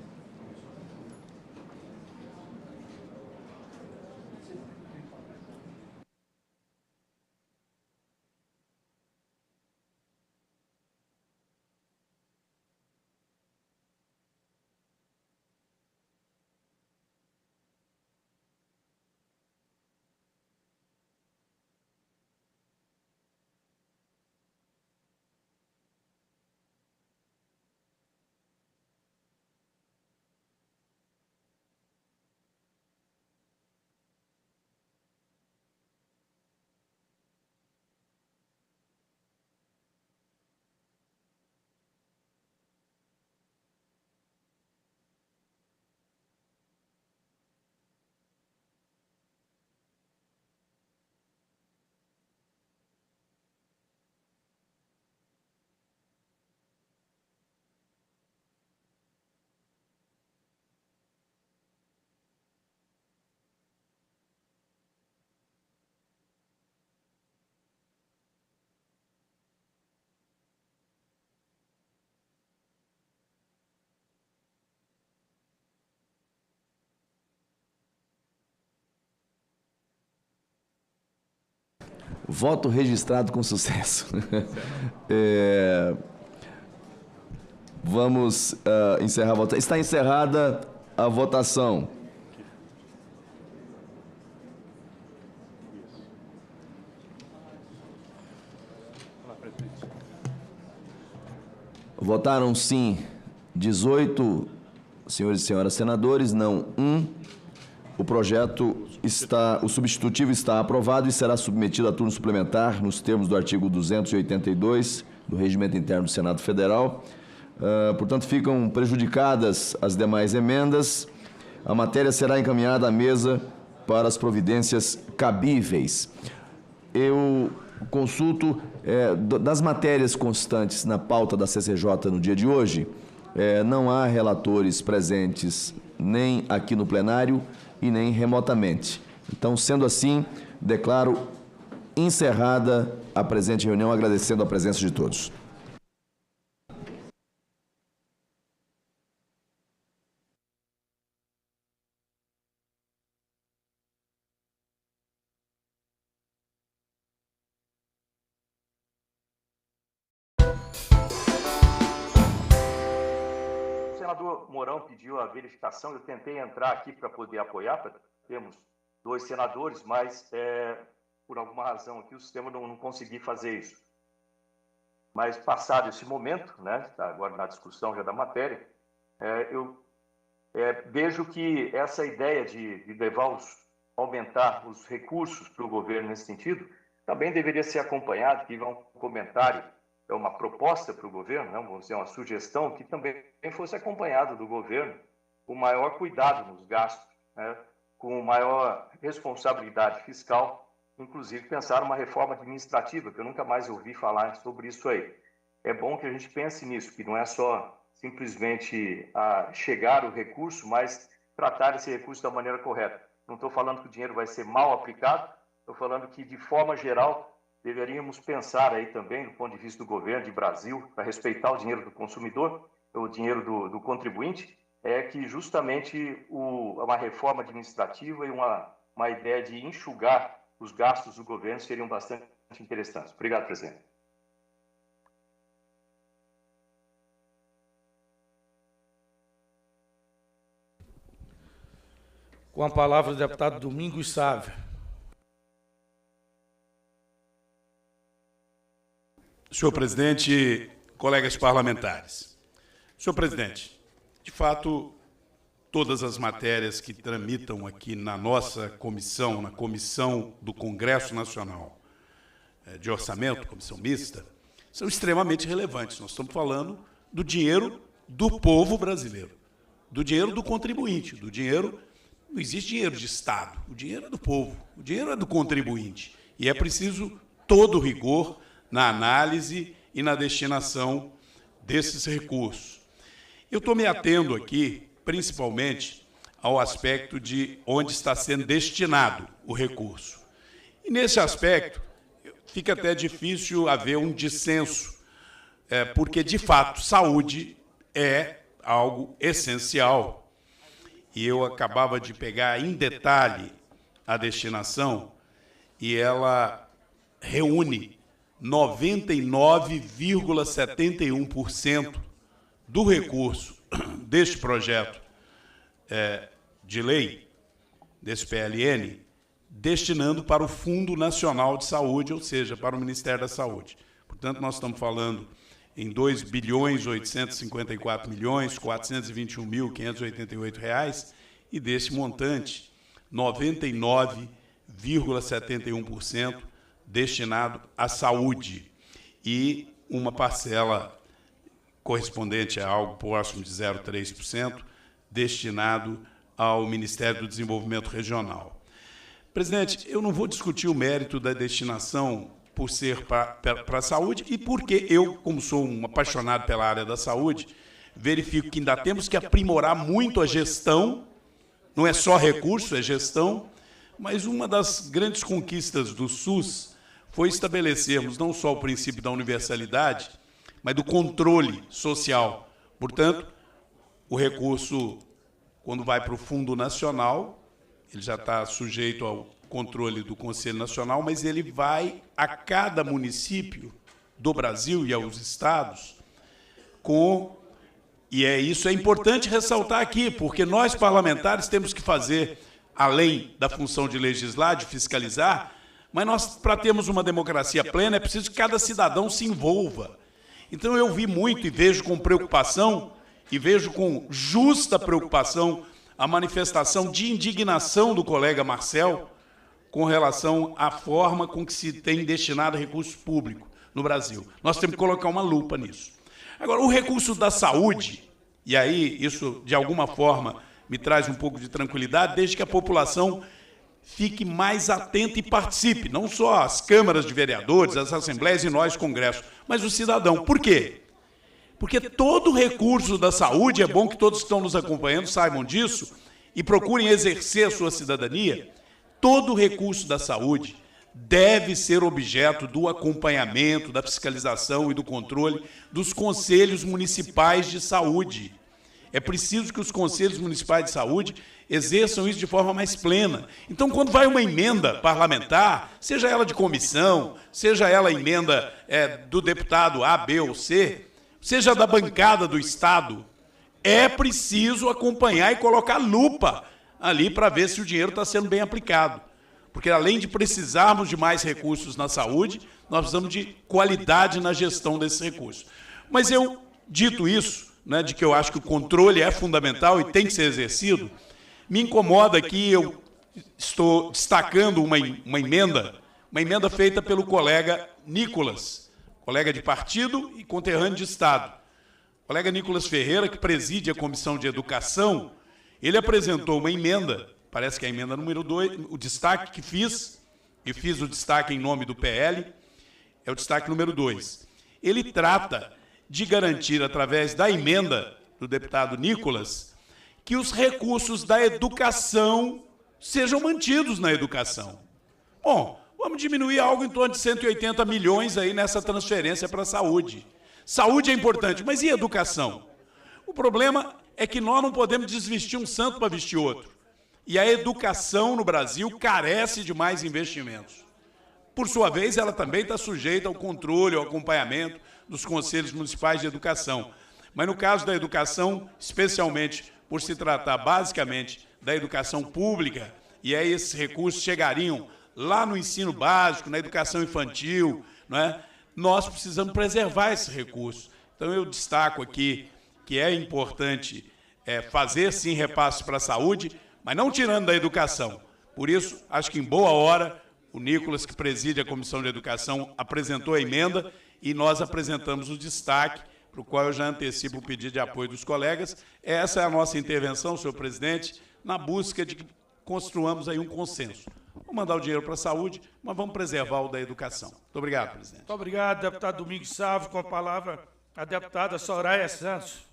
Voto registrado com sucesso. Vamos encerrar a votação. Está encerrada a votação. Votaram sim 18 senhores e senhoras senadores, não 1. O projeto o substitutivo está aprovado e será submetido a turno suplementar nos termos do artigo 282 do Regimento Interno do Senado Federal. Portanto, ficam prejudicadas as demais emendas. A matéria será encaminhada à mesa para as providências cabíveis. Eu consulto das matérias constantes na pauta da CCJ no dia de hoje, não há relatores presentes nem aqui no plenário e nem remotamente. Então, sendo assim, declaro encerrada a presente reunião, agradecendo a presença de todos. O senador Mourão pediu a verificação, eu tentei entrar aqui para poder apoiar, temos 2 senadores, mas por alguma razão aqui o sistema não consegui fazer isso. Mas passado esse momento, né, tá agora na discussão já da matéria, eu vejo que essa ideia de levar aumentar os recursos para o governo nesse sentido, também deveria ser acompanhado, que um comentário, uma proposta para o governo, né, vamos dizer, uma sugestão, que também fosse acompanhado do governo com maior cuidado nos gastos, né, com maior responsabilidade fiscal, inclusive pensar uma reforma administrativa, que eu nunca mais ouvi falar sobre isso aí. É bom que a gente pense nisso, que não é só simplesmente chegar o recurso, mas tratar esse recurso da maneira correta. Não estou falando que o dinheiro vai ser mal aplicado, estou falando que, de forma geral, deveríamos pensar aí também, do ponto de vista do governo, de Brasil, para respeitar o dinheiro do consumidor, o dinheiro do contribuinte, que justamente uma reforma administrativa e uma ideia de enxugar os gastos do governo seriam bastante interessantes. Obrigado, presidente. Com a palavra o deputado Domingos Sávio. Senhor presidente, colegas parlamentares. Senhor presidente, de fato, todas as matérias que tramitam aqui na nossa comissão, na Comissão do Congresso Nacional de Orçamento, comissão mista, são extremamente relevantes. Nós estamos falando do dinheiro do povo brasileiro, do dinheiro do contribuinte, do dinheiro Não existe dinheiro de Estado, o dinheiro é do povo, o dinheiro é do contribuinte. E é preciso todo rigor na análise e na destinação desses recursos. Eu estou me atendo aqui, principalmente, ao aspecto de onde está sendo destinado o recurso. E, nesse aspecto, fica até difícil haver um dissenso, porque, de fato, saúde é algo essencial. E eu acabava de pegar em detalhe a destinação e ela reúne 99,71% do recurso deste projeto de lei, desse PLN, destinando para o Fundo Nacional de Saúde, ou seja, para o Ministério da Saúde. Portanto, nós estamos falando em R$ 2.854.421.588, e desse montante, 99,71% destinado à saúde e uma parcela correspondente a algo próximo de 0,3% destinado ao Ministério do Desenvolvimento Regional. Presidente, eu não vou discutir o mérito da destinação por ser para a saúde e porque eu, como sou um apaixonado pela área da saúde, verifico que ainda temos que aprimorar muito a gestão, não é só recurso, é gestão, mas uma das grandes conquistas do SUS foi estabelecermos não só o princípio da universalidade, mas do controle social. Portanto, o recurso, quando vai para o Fundo Nacional, ele já está sujeito ao controle do Conselho Nacional, mas ele vai a cada município do Brasil e aos estados com... E isso é importante ressaltar aqui, porque nós, parlamentares, temos que fazer, além da função de legislar, de fiscalizar, mas nós, para termos uma democracia plena, é preciso que cada cidadão se envolva. Então, eu vi muito e vejo com preocupação, e vejo com justa preocupação, a manifestação de indignação do colega Marcel com relação à forma com que se tem destinado recurso público no Brasil. Nós temos que colocar uma lupa nisso. Agora, o recurso da saúde, e aí isso, de alguma forma, me traz um pouco de tranquilidade, desde que a população fique mais atenta e participe, não só as câmaras de vereadores, as assembleias e nós, Congresso, mas o cidadão. Por quê? Porque todo recurso da saúde, é bom que todos que estão nos acompanhando saibam disso e procurem exercer a sua cidadania, todo recurso da saúde deve ser objeto do acompanhamento, da fiscalização e do controle dos conselhos municipais de saúde. É preciso que os conselhos municipais de saúde exerçam isso de forma mais plena. Então, quando vai uma emenda parlamentar, seja ela de comissão, seja ela emenda do deputado A, B ou C, seja da bancada do Estado, é preciso acompanhar e colocar lupa ali para ver se o dinheiro está sendo bem aplicado. Porque, além de precisarmos de mais recursos na saúde, nós precisamos de qualidade na gestão desses recursos. Mas eu, dito isso, né, de que eu acho que o controle é fundamental e tem que ser exercido, me incomoda que eu estou destacando uma emenda feita pelo colega Nicolas, colega de partido e conterrâneo de Estado. O colega Nicolas Ferreira, que preside a Comissão de Educação, ele apresentou uma emenda, parece que é a emenda número 2, o destaque que fiz, e fiz o destaque em nome do PL, é o destaque número 2. Ele trata de garantir, através da emenda do deputado Nicolas, que os recursos da educação sejam mantidos na educação. Bom, vamos diminuir algo em torno de 180 milhões aí nessa transferência para a saúde. Saúde é importante, mas e educação? O problema é que nós não podemos desvestir um santo para vestir outro. E a educação no Brasil carece de mais investimentos. Por sua vez, ela também está sujeita ao controle, ao acompanhamento dos conselhos municipais de educação. Mas no caso da educação, especialmente por se tratar basicamente da educação pública, e aí esses recursos chegariam lá no ensino básico, na educação infantil, não é? Nós precisamos preservar esse recurso. Então, eu destaco aqui que é importante fazer, sim, repasses para a saúde, mas não tirando da educação. Por isso, acho que em boa hora, o Nicolas, que preside a Comissão de Educação, apresentou a emenda e nós apresentamos o destaque, para o qual eu já antecipo o pedido de apoio dos colegas. Essa é a nossa intervenção, senhor presidente, na busca de construamos aí um consenso. Vamos mandar o dinheiro para a saúde, mas vamos preservar o da educação. Muito obrigado, presidente. Muito obrigado, deputado Domingos Salvo. Com a palavra, a deputada Soraya Santos.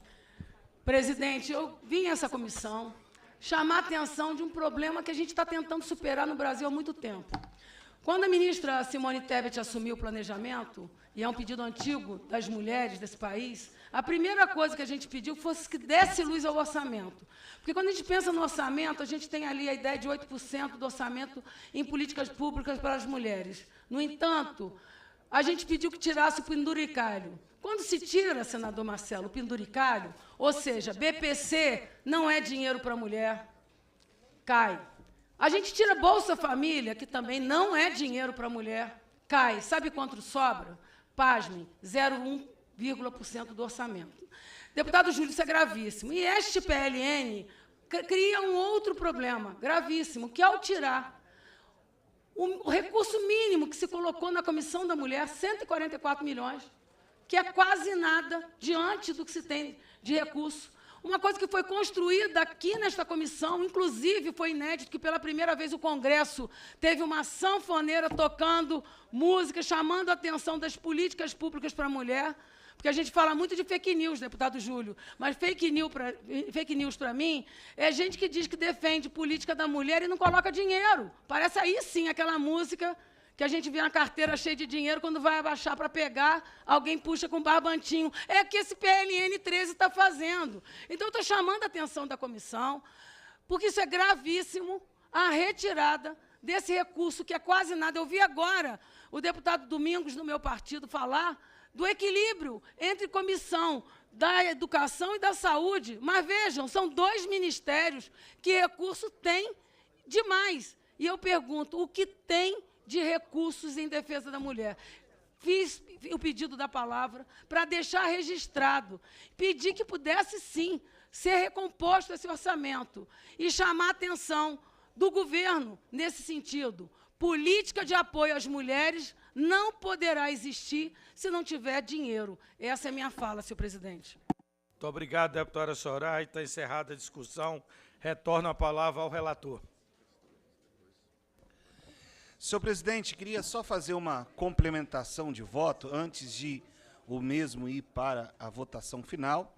Presidente, eu vim a essa comissão chamar a atenção de um problema que a gente está tentando superar no Brasil há muito tempo. Quando a ministra Simone Tebet assumiu o planejamento, e é um pedido antigo das mulheres desse país, a primeira coisa que a gente pediu fosse que desse luz ao orçamento. Porque quando a gente pensa no orçamento, a gente tem ali a ideia de 8% do orçamento em políticas públicas para as mulheres. No entanto, a gente pediu que tirasse o penduricalho. Quando se tira, senador Marcelo, o penduricalho, ou seja, BPC não é dinheiro para a mulher, cai. A gente tira Bolsa Família, que também não é dinheiro para a mulher, cai. Sabe quanto sobra? Pasmem, 0,1% do orçamento. Deputado Júlio, isso é gravíssimo. E este PLN cria um outro problema gravíssimo, que ao tirar o recurso mínimo que se colocou na Comissão da Mulher, 144 milhões, que é quase nada diante do que se tem de recurso. Uma coisa que foi construída aqui nesta comissão, inclusive foi inédito que pela primeira vez o Congresso teve uma sanfoneira tocando música, chamando a atenção das políticas públicas para a mulher, porque a gente fala muito de fake news, deputado Júlio, mas fake news para mim é gente que diz que defende política da mulher e não coloca dinheiro. Parece aí sim aquela música que a gente vê uma carteira cheia de dinheiro, quando vai abaixar para pegar, alguém puxa com barbantinho. É o que esse PLN 13 está fazendo. Então, eu estou chamando a atenção da comissão, porque isso é gravíssimo, a retirada desse recurso, que é quase nada. Eu vi agora o deputado Domingos, do meu partido, falar do equilíbrio entre comissão da educação e da saúde. Mas, vejam, são dois ministérios que recurso tem demais. E eu pergunto, o que tem de recursos em defesa da mulher? Fiz o pedido da palavra para deixar registrado, pedir que pudesse, sim, ser recomposto esse orçamento e chamar a atenção do governo nesse sentido. Política de apoio às mulheres não poderá existir se não tiver dinheiro. Essa é a minha fala, senhor presidente. Muito obrigado, deputada Soraya. Está encerrada a discussão. Retorno a palavra ao relator. Senhor presidente, queria só fazer uma complementação de voto antes de o mesmo ir para a votação final,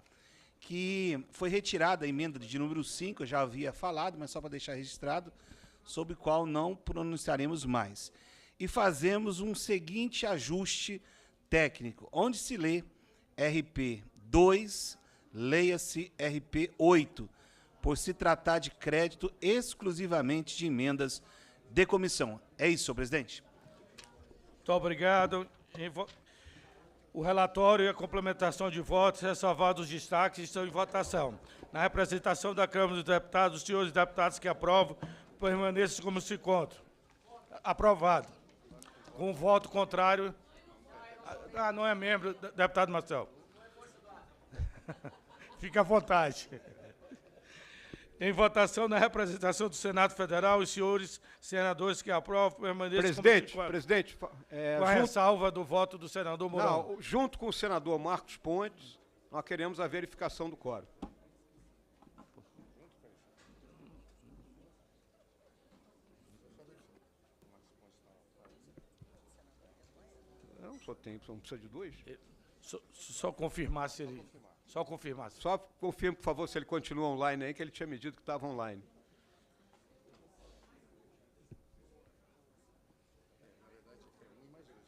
que foi retirada a emenda de número 5, eu já havia falado, mas só para deixar registrado, sobre o qual não pronunciaremos mais. E fazemos um seguinte ajuste técnico, onde se lê RP 2, leia-se RP 8, por se tratar de crédito exclusivamente de emendas de comissão. É isso, senhor presidente. Muito obrigado. O relatório e a complementação de votos, ressalvados os destaques, estão em votação. Na representação da Câmara dos Deputados, os senhores deputados que aprovam, permaneçam como se encontram. Aprovado. Com voto contrário... Ah, não é membro, deputado Marcelo. Fique à vontade. Em votação, na representação do Senado Federal, os senhores senadores que aprovam permaneçam Presidente, com a ressalva do voto do senador Mourão. Não, junto com o senador Marcos Pontes, nós queremos a verificação do quórum. Não, não precisa de dois? Só confirmar se ele... Só confirmar. Só confirme, por favor, se ele continua online aí, que ele tinha me dito que estava online.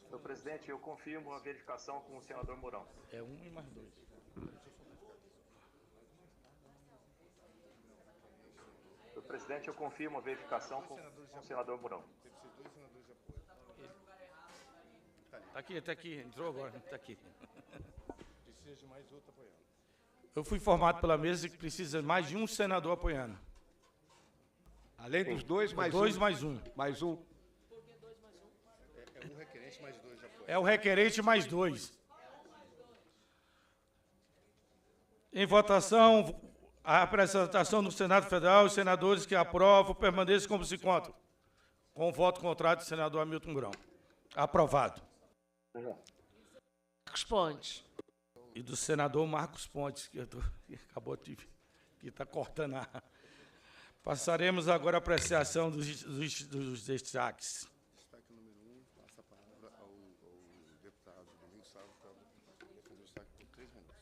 Senhor presidente, eu confirmo a verificação com o senador Mourão. É 1 e mais 2. Senhor presidente, eu confirmo a verificação com o senador Mourão. Está aqui, entrou agora, está aqui. Precisa de mais outro apoiando. Eu fui informado pela mesa que precisa mais de um senador apoiando. Além dos dois, mais dois um. mais um. Mais um. É um requerente mais dois de apoio. É o requerente mais 2. Em votação, a apresentação do Senado Federal, os senadores que aprovam permaneçam como se encontram. Com o voto contrário do senador Hamilton Mourão. Aprovado. Marcos Pontes. E do senador Marcos Pontes, que acabou de... que está cortando a... Passaremos agora à apreciação dos destaques. Destaque número 1, passa a palavra ao deputado Domingos Sávio para defender o destaque por 3 minutos.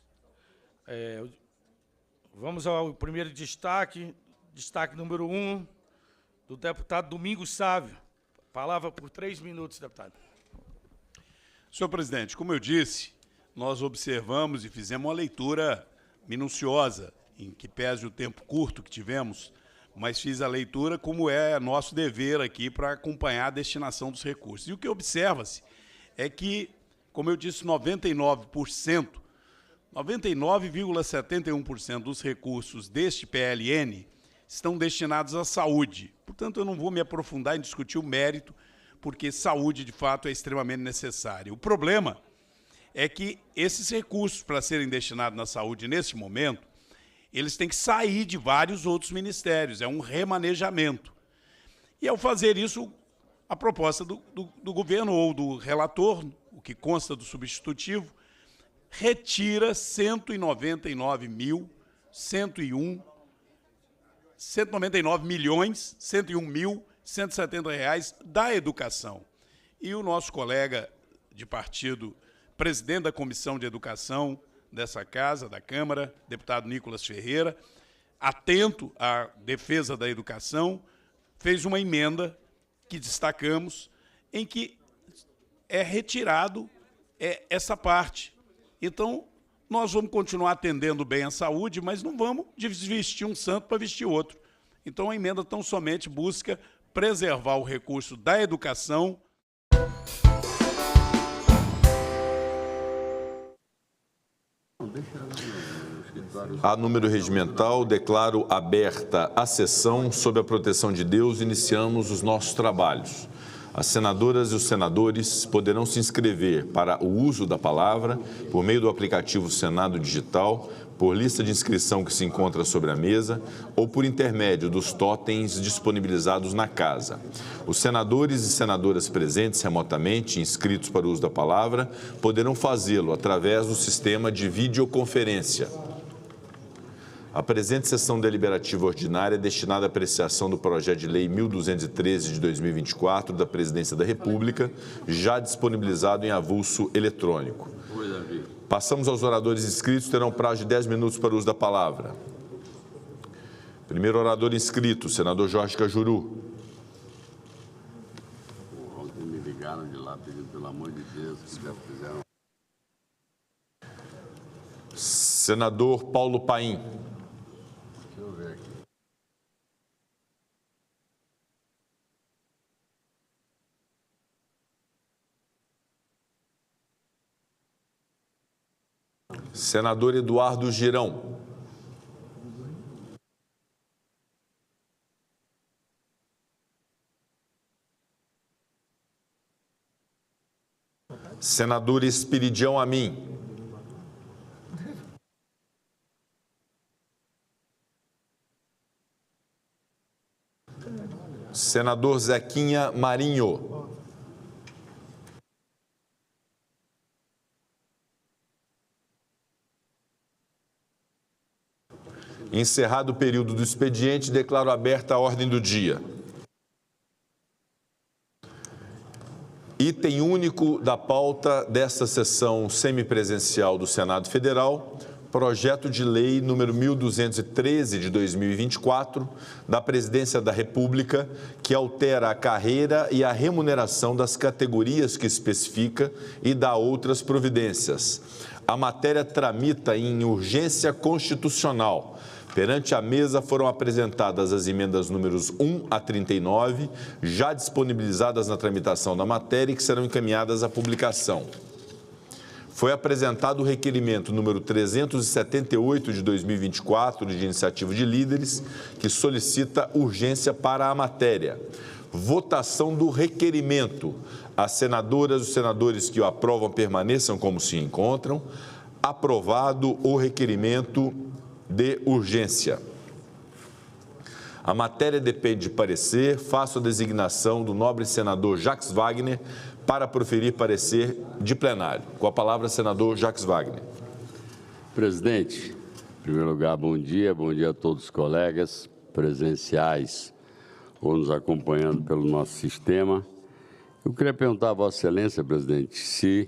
Vamos ao primeiro destaque, destaque número 1, do deputado Domingos Sávio. Palavra por 3 minutos, deputado. Senhor presidente, como eu disse, nós observamos e fizemos uma leitura minuciosa, em que pese o tempo curto que tivemos, mas fiz a leitura como é nosso dever aqui para acompanhar a destinação dos recursos. E o que observa-se é que, como eu disse, 99,71% dos recursos deste PLN estão destinados à saúde. Portanto, eu não vou me aprofundar em discutir o mérito, porque saúde, de fato, é extremamente necessária. O problema é que esses recursos, para serem destinados na saúde nesse momento, eles têm que sair de vários outros ministérios, é um remanejamento. E, ao fazer isso, a proposta do governo ou do relator, o que consta do substitutivo, retira 199.101.170 reais da educação. E o nosso colega de partido, presidente da Comissão de Educação dessa casa, da Câmara, deputado Nicolas Ferreira, atento à defesa da educação, fez uma emenda que destacamos, em que é retirado essa parte. Então, nós vamos continuar atendendo bem a saúde, mas não vamos desvestir um santo para vestir outro. Então, a emenda tão somente busca preservar o recurso da educação. A número regimental, declaro aberta a sessão sob a proteção de Deus. Iniciamos os nossos trabalhos. As senadoras e os senadores poderão se inscrever para o uso da palavra por meio do aplicativo Senado Digital, por lista de inscrição que se encontra sobre a mesa ou por intermédio dos totens disponibilizados na casa. Os senadores e senadoras presentes remotamente, inscritos para o uso da palavra, poderão fazê-lo através do sistema de videoconferência. A presente sessão deliberativa ordinária é destinada à apreciação do projeto de lei 1213 de 2024 da Presidência da República, já disponibilizado em avulso eletrônico. Passamos aos oradores inscritos, terão prazo de 10 minutos para o uso da palavra. Primeiro orador inscrito, senador Jorge Cajuru. Ontem me ligaram de lá pedindo, pelo amor de Deus, que já fizeram. Senador Paulo Paim. Deixa eu ver aqui. Senador Eduardo Girão. Senador Espiridião Amin. Senador Zequinha Marinho. Encerrado o período do expediente, declaro aberta a ordem do dia. Item único da pauta desta sessão semipresencial do Senado Federal, projeto de lei número 1213 de 2024, da Presidência da República, que altera a carreira e a remuneração das categorias que especifica e dá outras providências. A matéria tramita em urgência constitucional. Perante a mesa foram apresentadas as emendas números 1 a 39, já disponibilizadas na tramitação da matéria e que serão encaminhadas à publicação. Foi apresentado o requerimento número 378 de 2024, de iniciativa de líderes, que solicita urgência para a matéria. Votação do requerimento. As senadoras e os senadores que o aprovam permaneçam como se encontram. Aprovado o requerimento de urgência. A matéria depende de parecer. Faço a designação do nobre senador Jacques Wagner para proferir parecer de plenário. Com a palavra, senador Jacques Wagner. Presidente, em primeiro lugar, bom dia a todos os colegas. presenciais ou nos acompanhando pelo nosso sistema. Eu queria perguntar a Vossa Excelência, presidente, se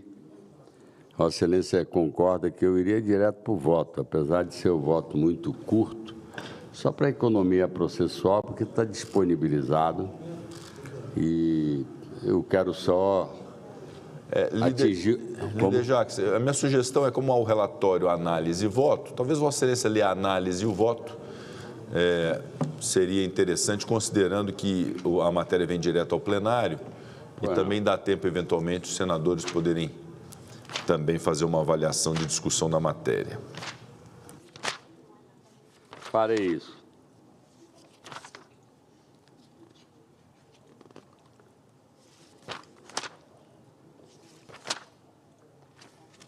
Vossa Excelência concorda que eu iria direto para o voto, apesar de ser o voto muito curto, só para economia processual, porque está disponibilizado e eu quero só atingir... Líder Jacques, a minha sugestão é como há o relatório, análise e voto, talvez Vossa Excelência lê a análise e o voto, seria interessante, considerando que a matéria vem direto ao plenário e também dá tempo, eventualmente, os senadores poderem também fazer uma avaliação de discussão da matéria. Farei isso.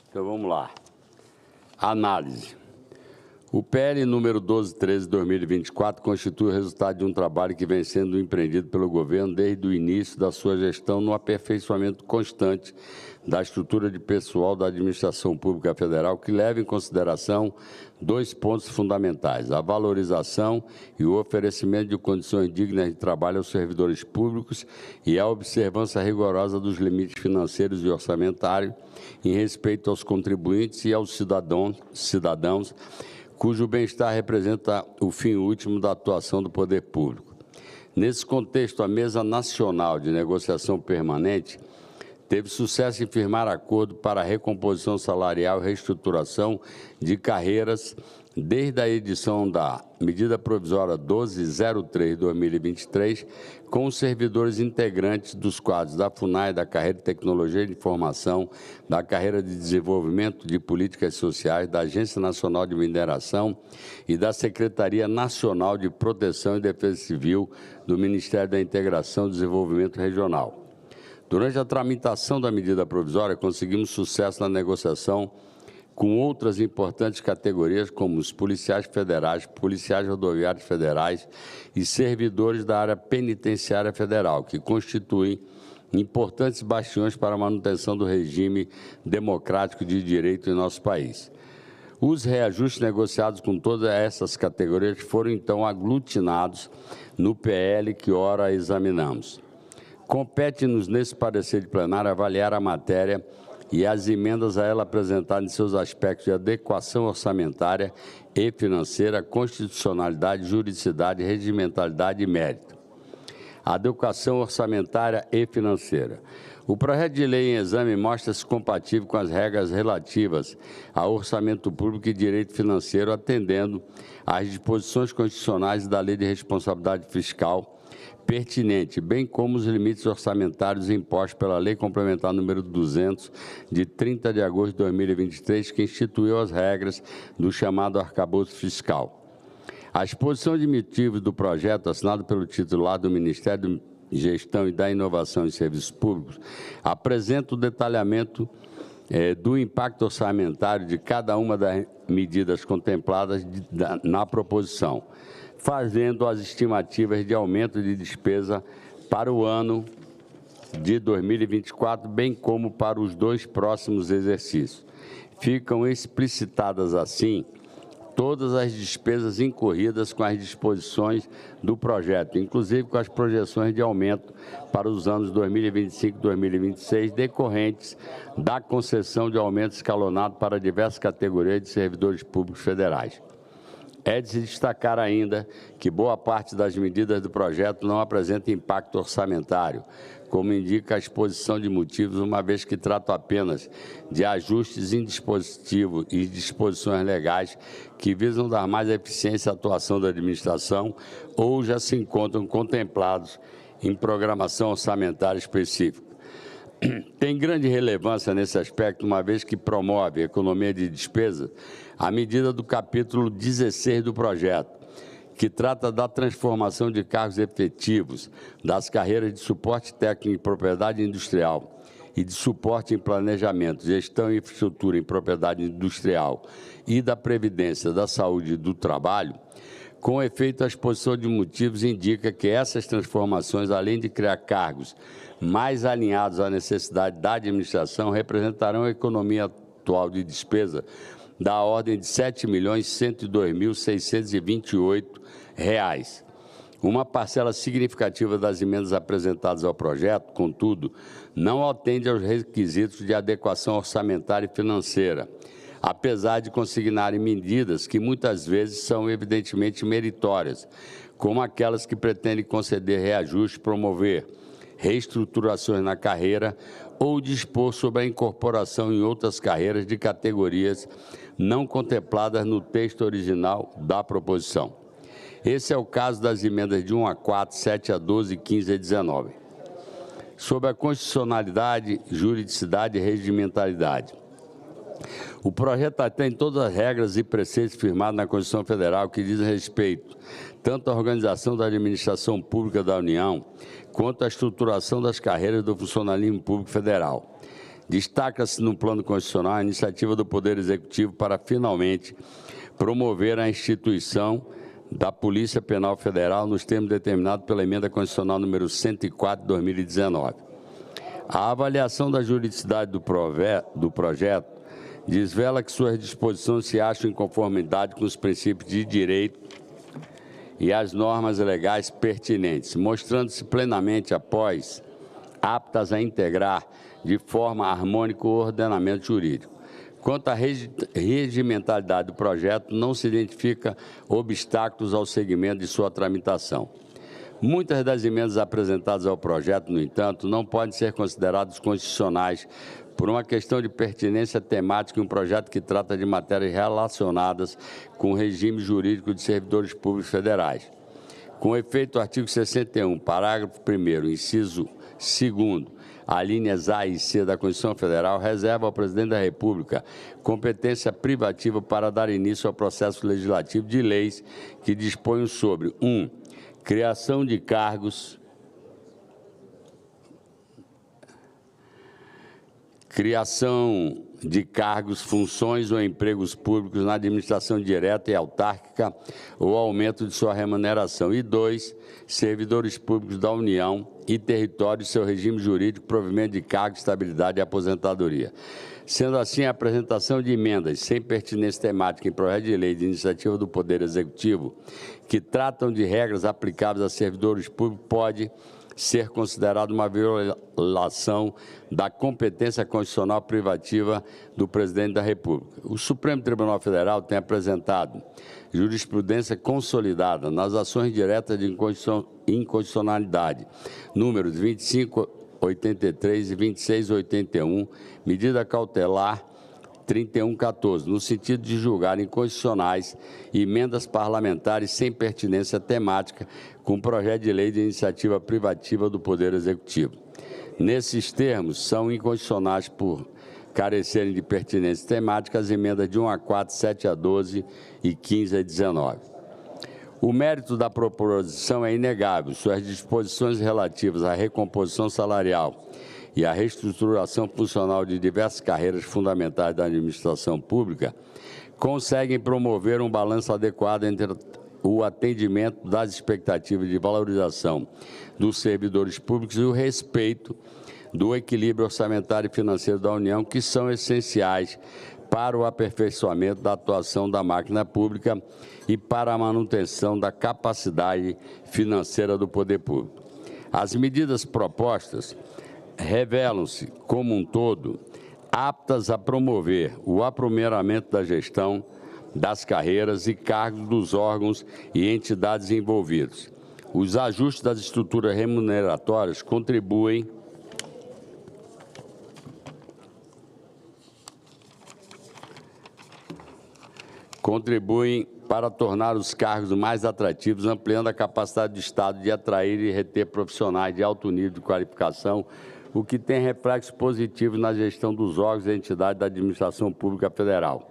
Então, vamos lá. Análise. O PL número 1213 de 2024 constitui o resultado de um trabalho que vem sendo empreendido pelo governo desde o início da sua gestão no aperfeiçoamento constante da estrutura de pessoal da administração pública federal, que leva em consideração dois pontos fundamentais: a valorização e o oferecimento de condições dignas de trabalho aos servidores públicos e a observância rigorosa dos limites financeiros e orçamentários em respeito aos contribuintes e aos cidadãos cujo bem-estar representa o fim último da atuação do poder público. Nesse contexto, a Mesa Nacional de Negociação Permanente teve sucesso em firmar acordo para a recomposição salarial e reestruturação de carreiras desde a edição da Medida Provisória 1203/2023, com os servidores integrantes dos quadros da FUNAI, da Carreira de Tecnologia de Informação, da Carreira de Desenvolvimento de Políticas Sociais, da Agência Nacional de Mineração e da Secretaria Nacional de Proteção e Defesa Civil do Ministério da Integração e Desenvolvimento Regional. Durante a tramitação da medida provisória, conseguimos sucesso na negociação com outras importantes categorias, como os policiais federais, policiais rodoviários federais e servidores da área penitenciária federal, que constituem importantes bastiões para a manutenção do regime democrático de direito em nosso país. Os reajustes negociados com todas essas categorias foram, então, aglutinados no PL que ora examinamos. Compete-nos, nesse parecer de plenário, avaliar a matéria e as emendas a ela apresentadas em seus aspectos de adequação orçamentária e financeira, constitucionalidade, juridicidade, regimentalidade e mérito. Adequação orçamentária e financeira. O projeto de lei em exame mostra-se compatível com as regras relativas ao orçamento público e direito financeiro, atendendo às disposições constitucionais da Lei de Responsabilidade Fiscal pertinente, bem como os limites orçamentários impostos pela Lei Complementar número 200, de 30 de agosto de 2023, que instituiu as regras do chamado arcabouço fiscal. A exposição de motivos do projeto, assinado pelo titular do Ministério de Gestão e da Inovação em Serviços Públicos, apresenta o detalhamento do impacto orçamentário de cada uma das medidas contempladas na proposição, fazendo as estimativas de aumento de despesa para o ano de 2024, bem como para os dois próximos exercícios. Ficam explicitadas, assim, todas as despesas incorridas com as disposições do projeto, inclusive com as projeções de aumento para os anos 2025 e 2026, decorrentes da concessão de aumento escalonado para diversas categorias de servidores públicos federais. É de se destacar ainda que boa parte das medidas do projeto não apresenta impacto orçamentário, como indica a exposição de motivos, uma vez que trata apenas de ajustes em dispositivo e disposições legais que visam dar mais eficiência à atuação da administração ou já se encontram contemplados em programação orçamentária específica. Tem grande relevância nesse aspecto, uma vez que promove a economia de despesa a medida do capítulo 16 do projeto, que trata da transformação de cargos efetivos das carreiras de suporte técnico em propriedade industrial e de suporte em planejamento, gestão e infraestrutura em propriedade industrial e da Previdência, da Saúde e do Trabalho. Com efeito, a exposição de motivos indica que essas transformações, além de criar cargos mais alinhados à necessidade da administração, representarão a economia atual de despesa da ordem de R$ 7.102.628. Uma parcela significativa das emendas apresentadas ao projeto, contudo, não atende aos requisitos de adequação orçamentária e financeira, apesar de consignarem medidas que muitas vezes são evidentemente meritórias, como aquelas que pretendem conceder reajuste, promover reestruturações na carreira ou dispor sobre a incorporação em outras carreiras de categorias não contempladas no texto original da proposição. Esse é o caso das emendas de 1 a 4, 7 a 12, 15 a 19. Sobre a constitucionalidade, juridicidade e regimentalidade. O projeto atende todas as regras e preceitos firmados na Constituição Federal que dizem respeito tanto à organização da administração pública da União, quanto à estruturação das carreiras do funcionalismo público federal. Destaca-se no plano constitucional a iniciativa do Poder Executivo para, finalmente, promover a instituição da Polícia Penal Federal nos termos determinados pela Emenda Constitucional número 104 de 2019. A avaliação da juridicidade do projeto desvela que suas disposições se acham em conformidade com os princípios de direito e as normas legais pertinentes, mostrando-se plenamente aptas a integrar de forma harmônica o ordenamento jurídico. Quanto à regimentalidade do projeto, não se identifica obstáculos ao seguimento de sua tramitação. Muitas das emendas apresentadas ao projeto, no entanto, não podem ser consideradas constitucionais por uma questão de pertinência temática em um projeto que trata de matérias relacionadas com o regime jurídico de servidores públicos federais. Com efeito, o artigo 61, parágrafo 1º, inciso 2º, alíneas A e C da Constituição Federal, reserva ao Presidente da República competência privativa para dar início ao processo legislativo de leis que disponham sobre 1. Criação de cargos, funções ou empregos públicos na administração direta e autárquica ou aumento de sua remuneração. E 2, servidores públicos da União e território, seu regime jurídico, provimento de cargo, estabilidade e aposentadoria. Sendo assim, a apresentação de emendas sem pertinência temática em projeto de lei de iniciativa do Poder Executivo, que tratam de regras aplicáveis a servidores públicos, pode ser considerado uma violação da competência constitucional privativa do Presidente da República. O Supremo Tribunal Federal tem apresentado jurisprudência consolidada nas ações diretas de inconstitucionalidade, números 2583 e 2681, medida cautelar 3114, no sentido de julgar inconstitucionais emendas parlamentares sem pertinência temática com projeto de lei de iniciativa privativa do Poder Executivo. Nesses termos, são inconstitucionais por carecerem de pertinência temática as emendas de 1 a 4, 7 a 12 e 15 a 19. O mérito da proposição é inegável. Suas disposições relativas à recomposição salarial e à reestruturação funcional de diversas carreiras fundamentais da administração pública conseguem promover um balanço adequado entre o atendimento das expectativas de valorização dos servidores públicos e o respeito do equilíbrio orçamentário e financeiro da União, que são essenciais para o aperfeiçoamento da atuação da máquina pública e para a manutenção da capacidade financeira do poder público. As medidas propostas revelam-se, como um todo, aptas a promover o aprimoramento da gestão das carreiras e cargos dos órgãos e entidades envolvidos. Os ajustes das estruturas remuneratórias contribuem para tornar os cargos mais atrativos, ampliando a capacidade do Estado de atrair e reter profissionais de alto nível de qualificação, o que tem reflexos positivos na gestão dos órgãos e entidades da administração pública federal.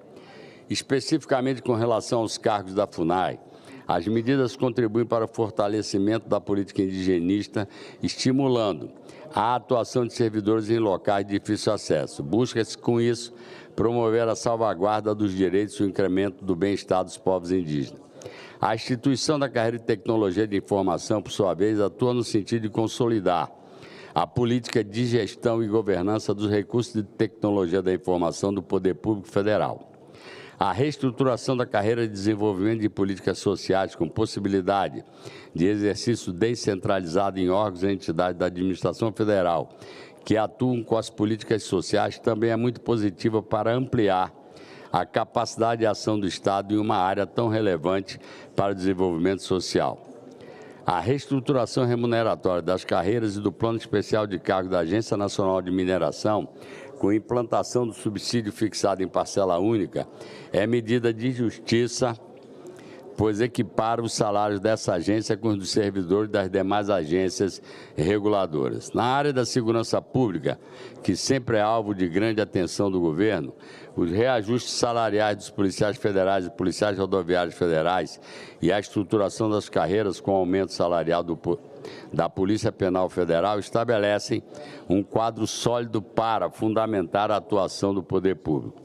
Especificamente com relação aos cargos da FUNAI, as medidas contribuem para o fortalecimento da política indigenista, estimulando a atuação de servidores em locais de difícil acesso. Busca-se, com isso, promover a salvaguarda dos direitos e o incremento do bem-estar dos povos indígenas. A instituição da carreira de tecnologia de informação, por sua vez, atua no sentido de consolidar a política de gestão e governança dos recursos de tecnologia da informação do Poder Público Federal. A reestruturação da carreira de desenvolvimento de políticas sociais com possibilidade de exercício descentralizado em órgãos e entidades da administração federal que atuam com as políticas sociais também é muito positiva para ampliar a capacidade de ação do Estado em uma área tão relevante para o desenvolvimento social. A reestruturação remuneratória das carreiras e do Plano Especial de Cargos da Agência Nacional de Mineração, com implantação do subsídio fixado em parcela única, é medida de justiça, pois equipara os salários dessa agência com os dos servidores das demais agências reguladoras. Na área da segurança pública, que sempre é alvo de grande atenção do governo, os reajustes salariais dos policiais federais e policiais rodoviários federais e a estruturação das carreiras com aumento salarial da Polícia Penal Federal estabelecem um quadro sólido para fundamentar a atuação do poder público.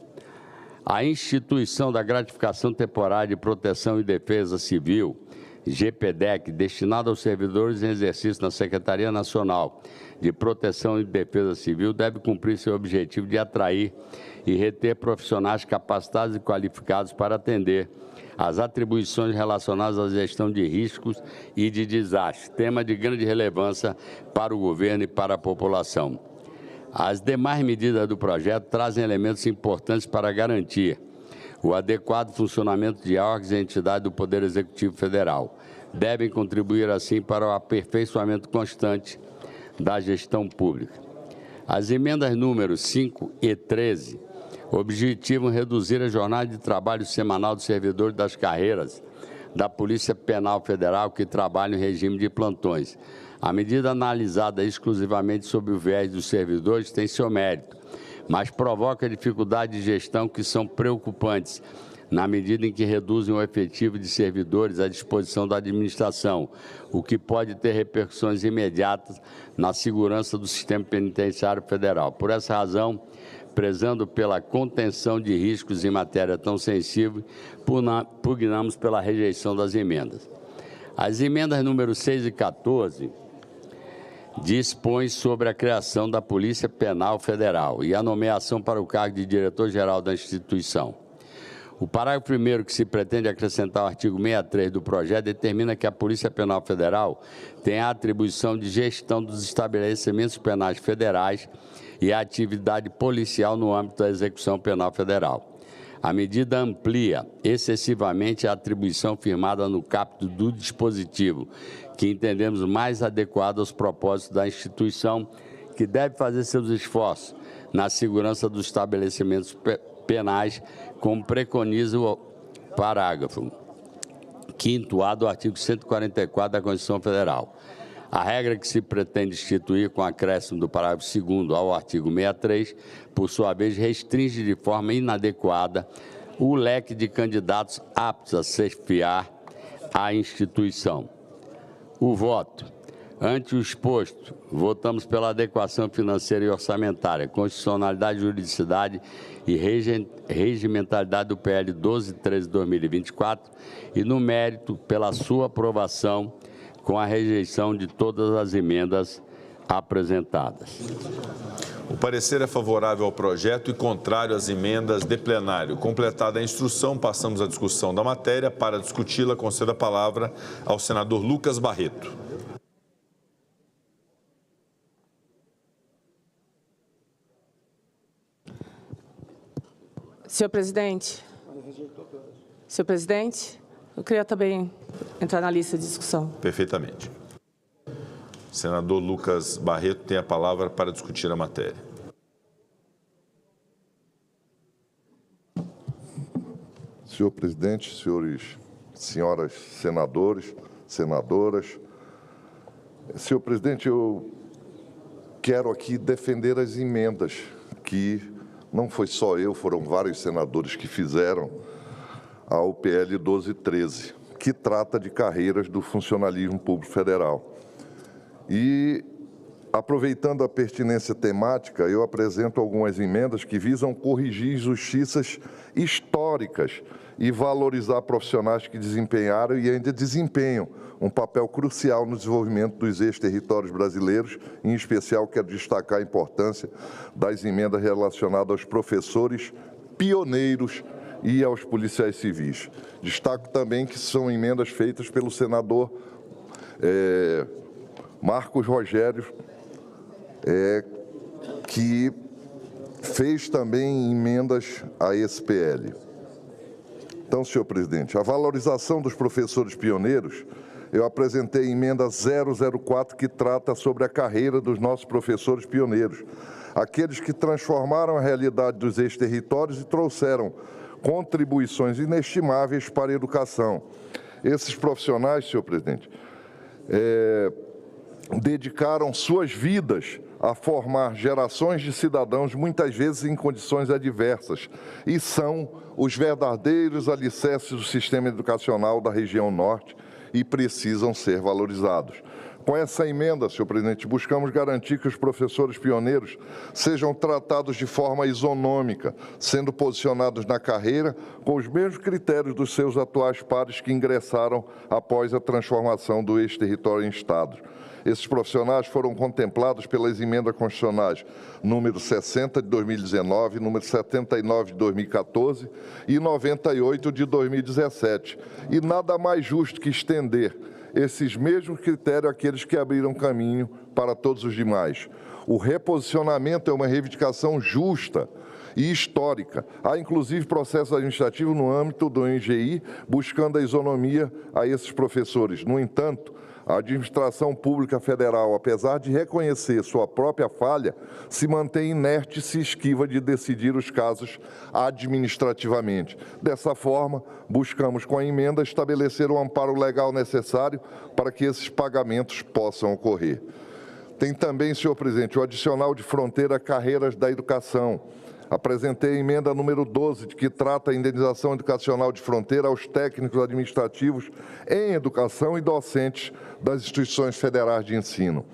A instituição da gratificação temporária de proteção e defesa civil, GPDEC, destinada aos servidores em exercício na Secretaria Nacional de Proteção e Defesa Civil, deve cumprir seu objetivo de atrair e reter profissionais capacitados e qualificados para atender às atribuições relacionadas à gestão de riscos e de desastres, tema de grande relevância para o governo e para a população. As demais medidas do projeto trazem elementos importantes para garantir o adequado funcionamento de órgãos e entidades do Poder Executivo Federal. Devem contribuir, assim, para o aperfeiçoamento constante da gestão pública. As emendas números 5 e 13 objetivam reduzir a jornada de trabalho semanal dos servidores das carreiras da Polícia Penal Federal que trabalham em regime de plantões. A medida analisada exclusivamente sob o viés dos servidores tem seu mérito, mas provoca dificuldades de gestão que são preocupantes, na medida em que reduzem o efetivo de servidores à disposição da administração, o que pode ter repercussões imediatas na segurança do sistema penitenciário federal. Por essa razão, prezando pela contenção de riscos em matéria tão sensível, pugnamos pela rejeição das emendas. As emendas números 6 e 14 dispõem sobre a criação da Polícia Penal Federal e a nomeação para o cargo de diretor-geral da instituição. O parágrafo 1º, que se pretende acrescentar ao artigo 63 do projeto, determina que a Polícia Penal Federal tem a atribuição de gestão dos estabelecimentos penais federais e a atividade policial no âmbito da execução penal federal. A medida amplia excessivamente a atribuição firmada no caput do dispositivo, que entendemos mais adequado aos propósitos da instituição, que deve fazer seus esforços na segurança dos estabelecimentos penais, como preconiza o parágrafo 5º do artigo 144 da Constituição Federal. A regra que se pretende instituir com o acréscimo do parágrafo 2º ao artigo 63, por sua vez, restringe de forma inadequada o leque de candidatos aptos a chefiar a instituição. O voto. Ante o exposto, votamos pela adequação financeira e orçamentária, constitucionalidade, juridicidade e regimentalidade do PL 1213/2024 e, no mérito, pela sua aprovação com a rejeição de todas as emendas apresentadas. O parecer é favorável ao projeto e contrário às emendas de plenário. Completada a instrução, passamos à discussão da matéria. Para discuti-la, concedo a palavra ao senador Lucas Barreto. Senhor presidente, eu queria também entrar na lista de discussão. Perfeitamente. Senador Lucas Barreto tem a palavra para discutir a matéria. Senhor presidente, senhoras senadores, senadoras. Senhor presidente, eu quero aqui defender as emendas que não foi só eu, foram vários senadores que fizeram ao PL 1213, que trata de carreiras do funcionalismo público federal. E, aproveitando a pertinência temática, eu apresento algumas emendas que visam corrigir injustiças históricas e valorizar profissionais que desempenharam e ainda desempenham um papel crucial no desenvolvimento dos ex-territórios brasileiros. Em especial, quero destacar a importância das emendas relacionadas aos professores pioneiros e aos policiais civis. Destaco também que são emendas feitas pelo senador Marcos Rogério, que fez também emendas a esse PL. Então, senhor presidente, a valorização dos professores pioneiros, eu apresentei a emenda 004, que trata sobre a carreira dos nossos professores pioneiros, aqueles que transformaram a realidade dos ex-territórios e trouxeram contribuições inestimáveis para a educação. Esses profissionais, senhor presidente, dedicaram suas vidas a formar gerações de cidadãos, muitas vezes em condições adversas, e são os verdadeiros alicerces do sistema educacional da região norte e precisam ser valorizados. Com essa emenda, senhor presidente, buscamos garantir que os professores pioneiros sejam tratados de forma isonômica, sendo posicionados na carreira com os mesmos critérios dos seus atuais pares que ingressaram após a transformação do ex-território em Estado. Esses profissionais foram contemplados pelas emendas constitucionais número 60 de 2019, número 79 de 2014 e 98 de 2017. E nada mais justo que estender esses mesmos critérios àqueles que abriram caminho para todos os demais. O reposicionamento é uma reivindicação justa e histórica. Há, inclusive, processo administrativo no âmbito do NGI, buscando a isonomia a esses professores. No entanto, a administração pública federal, apesar de reconhecer sua própria falha, se mantém inerte e se esquiva de decidir os casos administrativamente. Dessa forma, buscamos com a emenda estabelecer o amparo legal necessário para que esses pagamentos possam ocorrer. Tem também, senhor presidente, o adicional de fronteira carreiras da educação. Apresentei a emenda número 12, que trata a indenização educacional de fronteira aos técnicos administrativos em educação e docentes das instituições federais de ensino.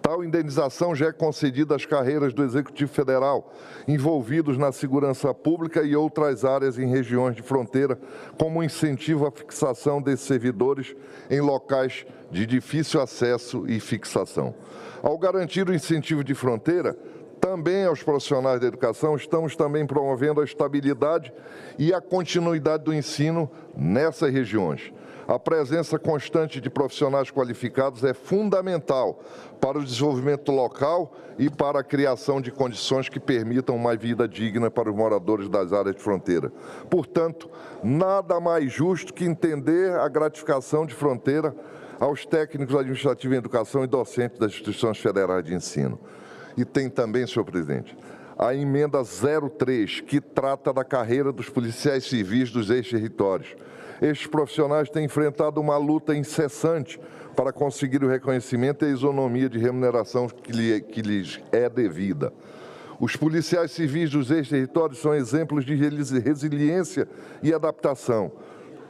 Tal indenização já é concedida às carreiras do Executivo Federal, envolvidos na segurança pública e outras áreas em regiões de fronteira, como incentivo à fixação desses servidores em locais de difícil acesso e fixação. Ao garantir o incentivo de fronteira, também aos profissionais da educação, estamos também promovendo a estabilidade e a continuidade do ensino nessas regiões. A presença constante de profissionais qualificados é fundamental para o desenvolvimento local e para a criação de condições que permitam uma vida digna para os moradores das áreas de fronteira. Portanto, nada mais justo que entender a gratificação de fronteira aos técnicos administrativos em educação e docentes das instituições federais de ensino. E tem também, senhor presidente, a emenda 03, que trata da carreira dos policiais civis dos ex-territórios. Estes profissionais têm enfrentado uma luta incessante para conseguir o reconhecimento e a isonomia de remuneração que lhes é devida. Os policiais civis dos ex-territórios são exemplos de resiliência e adaptação.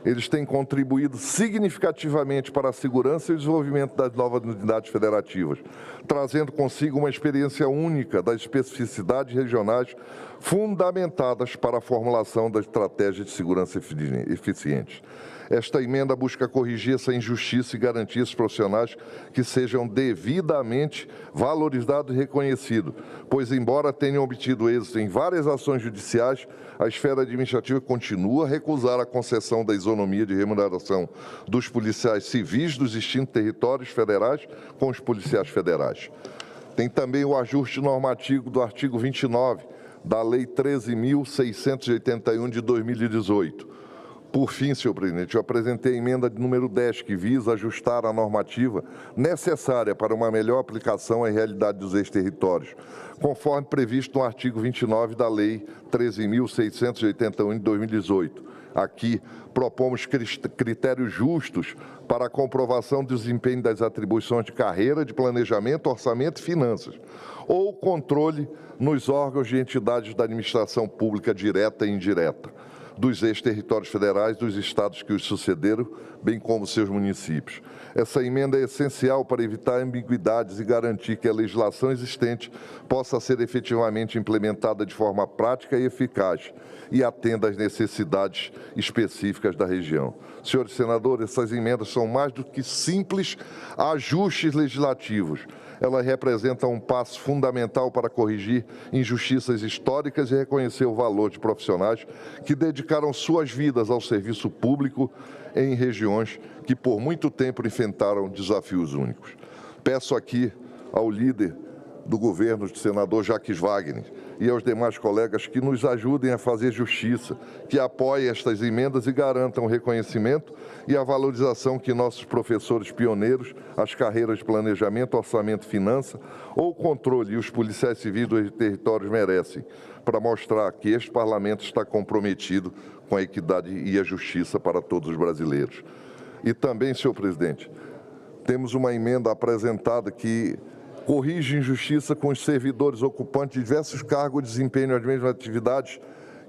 Eles têm contribuído significativamente para a segurança e o desenvolvimento das novas unidades federativas, trazendo consigo uma experiência única das especificidades regionais fundamentadas para a formulação da estratégia de segurança eficientes. Esta emenda busca corrigir essa injustiça e garantir esses profissionais que sejam devidamente valorizados e reconhecidos, pois, embora tenham obtido êxito em várias ações judiciais, a esfera administrativa continua a recusar a concessão da isonomia de remuneração dos policiais civis dos distintos territórios federais com os policiais federais. Tem também o ajuste normativo do artigo 29 da Lei 13.681 de 2018. Por fim, senhor presidente, eu apresentei a emenda de número 10, que visa ajustar a normativa necessária para uma melhor aplicação à realidade dos ex-territórios, conforme previsto no artigo 29 da Lei 13.681 de 2018. Aqui, propomos critérios justos para a comprovação do desempenho das atribuições de carreira, de planejamento, orçamento e finanças, ou controle nos órgãos de entidades da administração pública direta e indireta. dos ex-territórios federais dos estados que os sucederam, bem como seus municípios. Essa emenda é essencial para evitar ambiguidades e garantir que a legislação existente possa ser efetivamente implementada de forma prática e eficaz e atenda às necessidades específicas da região. Senhores senadores, essas emendas são mais do que simples ajustes legislativos. Elas representam um passo fundamental para corrigir injustiças históricas e reconhecer o valor de profissionais que dedicaram suas vidas ao serviço público em regiões que por muito tempo enfrentaram desafios únicos. Peço aqui ao líder do governo, o senador Jacques Wagner, e aos demais colegas que nos ajudem a fazer justiça, que apoiem estas emendas e garantam o reconhecimento e a valorização que nossos professores pioneiros, as carreiras de planejamento, orçamento e finança, ou controle e os policiais civis dos territórios merecem, para mostrar que este parlamento está comprometido com a equidade e a justiça para todos os brasileiros. E também, senhor presidente, temos uma emenda apresentada que corrige injustiça com os servidores ocupantes de diversos cargos de desempenho as mesmas atividades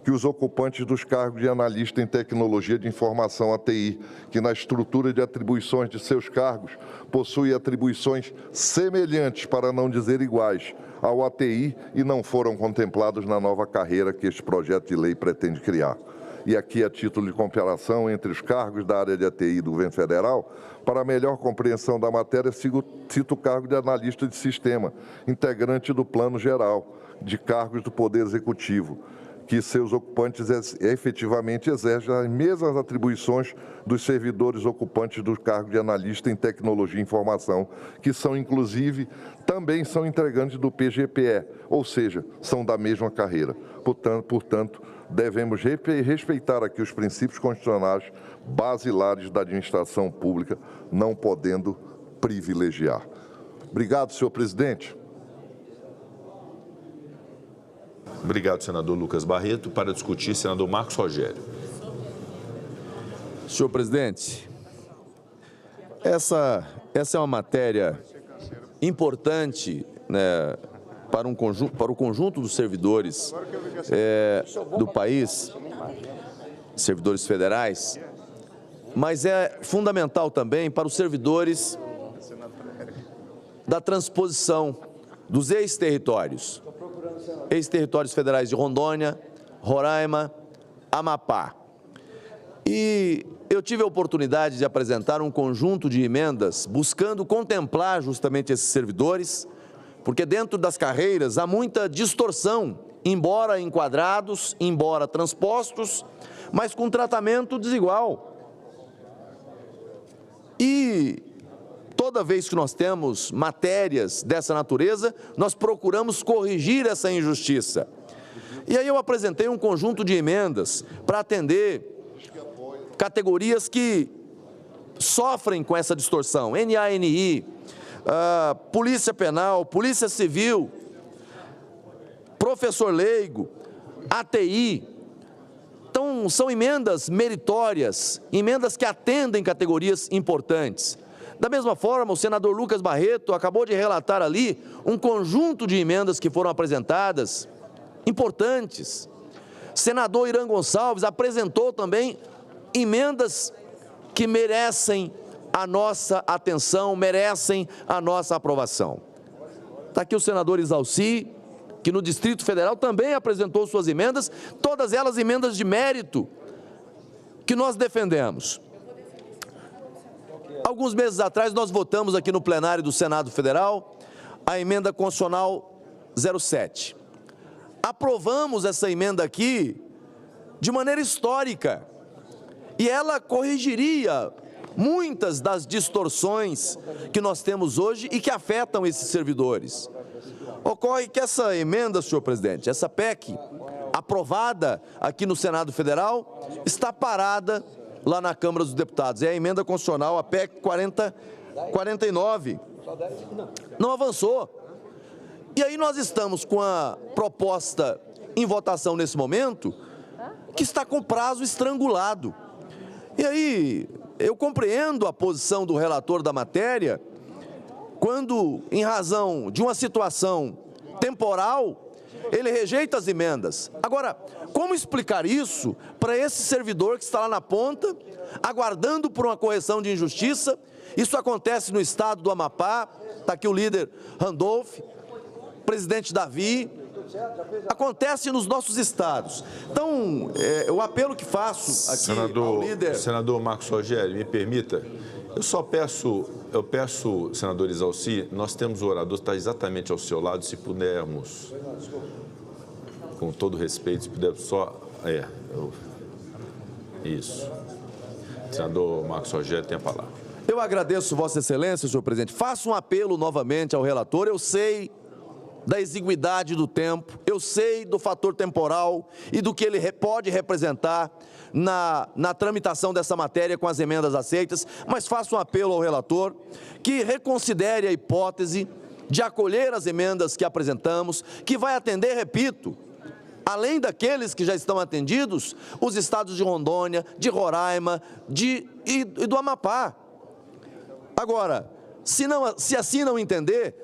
que os ocupantes dos cargos de analista em tecnologia de informação ATI, que na estrutura de atribuições de seus cargos possui atribuições semelhantes, para não dizer iguais, ao ATI e não foram contemplados na nova carreira que este projeto de lei pretende criar. E aqui, a título de comparação entre os cargos da área de ATI do governo federal, para melhor compreensão da matéria, cito o cargo de analista de sistema, integrante do Plano Geral de Cargos do Poder Executivo, que seus ocupantes efetivamente exercem as mesmas atribuições dos servidores ocupantes do cargo de analista em tecnologia e informação, que são, inclusive, também são integrantes do PGPE, ou seja, são da mesma carreira. Portanto, devemos respeitar aqui os princípios constitucionais basilares da administração pública, não podendo privilegiar. Obrigado, senhor presidente. Obrigado, senador Lucas Barreto. Para discutir, senador Marcos Rogério. Senhor presidente, essa é uma matéria importante, né, para o conjunto dos servidores do país, servidores federais, mas é fundamental também para os servidores da transposição dos ex-territórios federais de Rondônia, Roraima, Amapá. E eu tive a oportunidade de apresentar um conjunto de emendas buscando contemplar justamente esses servidores, porque dentro das carreiras há muita distorção, embora enquadrados, embora transpostos, mas com tratamento desigual. E toda vez que nós temos matérias dessa natureza, nós procuramos corrigir essa injustiça. E aí eu apresentei um conjunto de emendas para atender categorias que sofrem com essa distorção, NANI, Polícia Penal, Polícia Civil, professor leigo, ATI. Então, são emendas meritórias, emendas que atendem categorias importantes. Da mesma forma, o senador Lucas Barreto acabou de relatar ali um conjunto de emendas que foram apresentadas, importantes. Senador Irã Gonçalves apresentou também emendas que merecem a nossa atenção, merecem a nossa aprovação. Está aqui o senador Isalci, que no Distrito Federal também apresentou suas emendas, todas elas emendas de mérito, que nós defendemos. Alguns meses atrás, nós votamos aqui no plenário do Senado Federal a emenda constitucional 07. Aprovamos essa emenda aqui de maneira histórica e ela corrigiria muitas das distorções que nós temos hoje e que afetam esses servidores. Ocorre que essa emenda, senhor presidente, essa PEC, aprovada aqui no Senado Federal, está parada lá na Câmara dos Deputados. É a emenda constitucional, a PEC 49. Não avançou. E aí nós estamos com a proposta em votação nesse momento, que está com prazo estrangulado. E aí, eu compreendo a posição do relator da matéria, quando, em razão de uma situação temporal, ele rejeita as emendas. Agora, como explicar isso para esse servidor que está lá na ponta, aguardando por uma correção de injustiça? Isso acontece no estado do Amapá, está aqui o líder Randolph, presidente Davi, acontece nos nossos estados. Então, o apelo que faço aqui ao líder... Senador Marcos Rogério, me permita, eu peço, senador Isalci, nós temos o orador que está exatamente ao seu lado, se pudermos, com todo respeito, se pudermos só... Isso. Senador Marcos Rogério tem a palavra. Eu agradeço Vossa Excelência, senhor presidente. Faço um apelo novamente ao relator. Eu sei da exiguidade do tempo, eu sei do fator temporal e do que ele pode representar na tramitação dessa matéria com as emendas aceitas, mas faço um apelo ao relator que reconsidere a hipótese de acolher as emendas que apresentamos, que vai atender, repito, além daqueles que já estão atendidos, os estados de Rondônia, de Roraima e do Amapá. Agora, se assim não entender,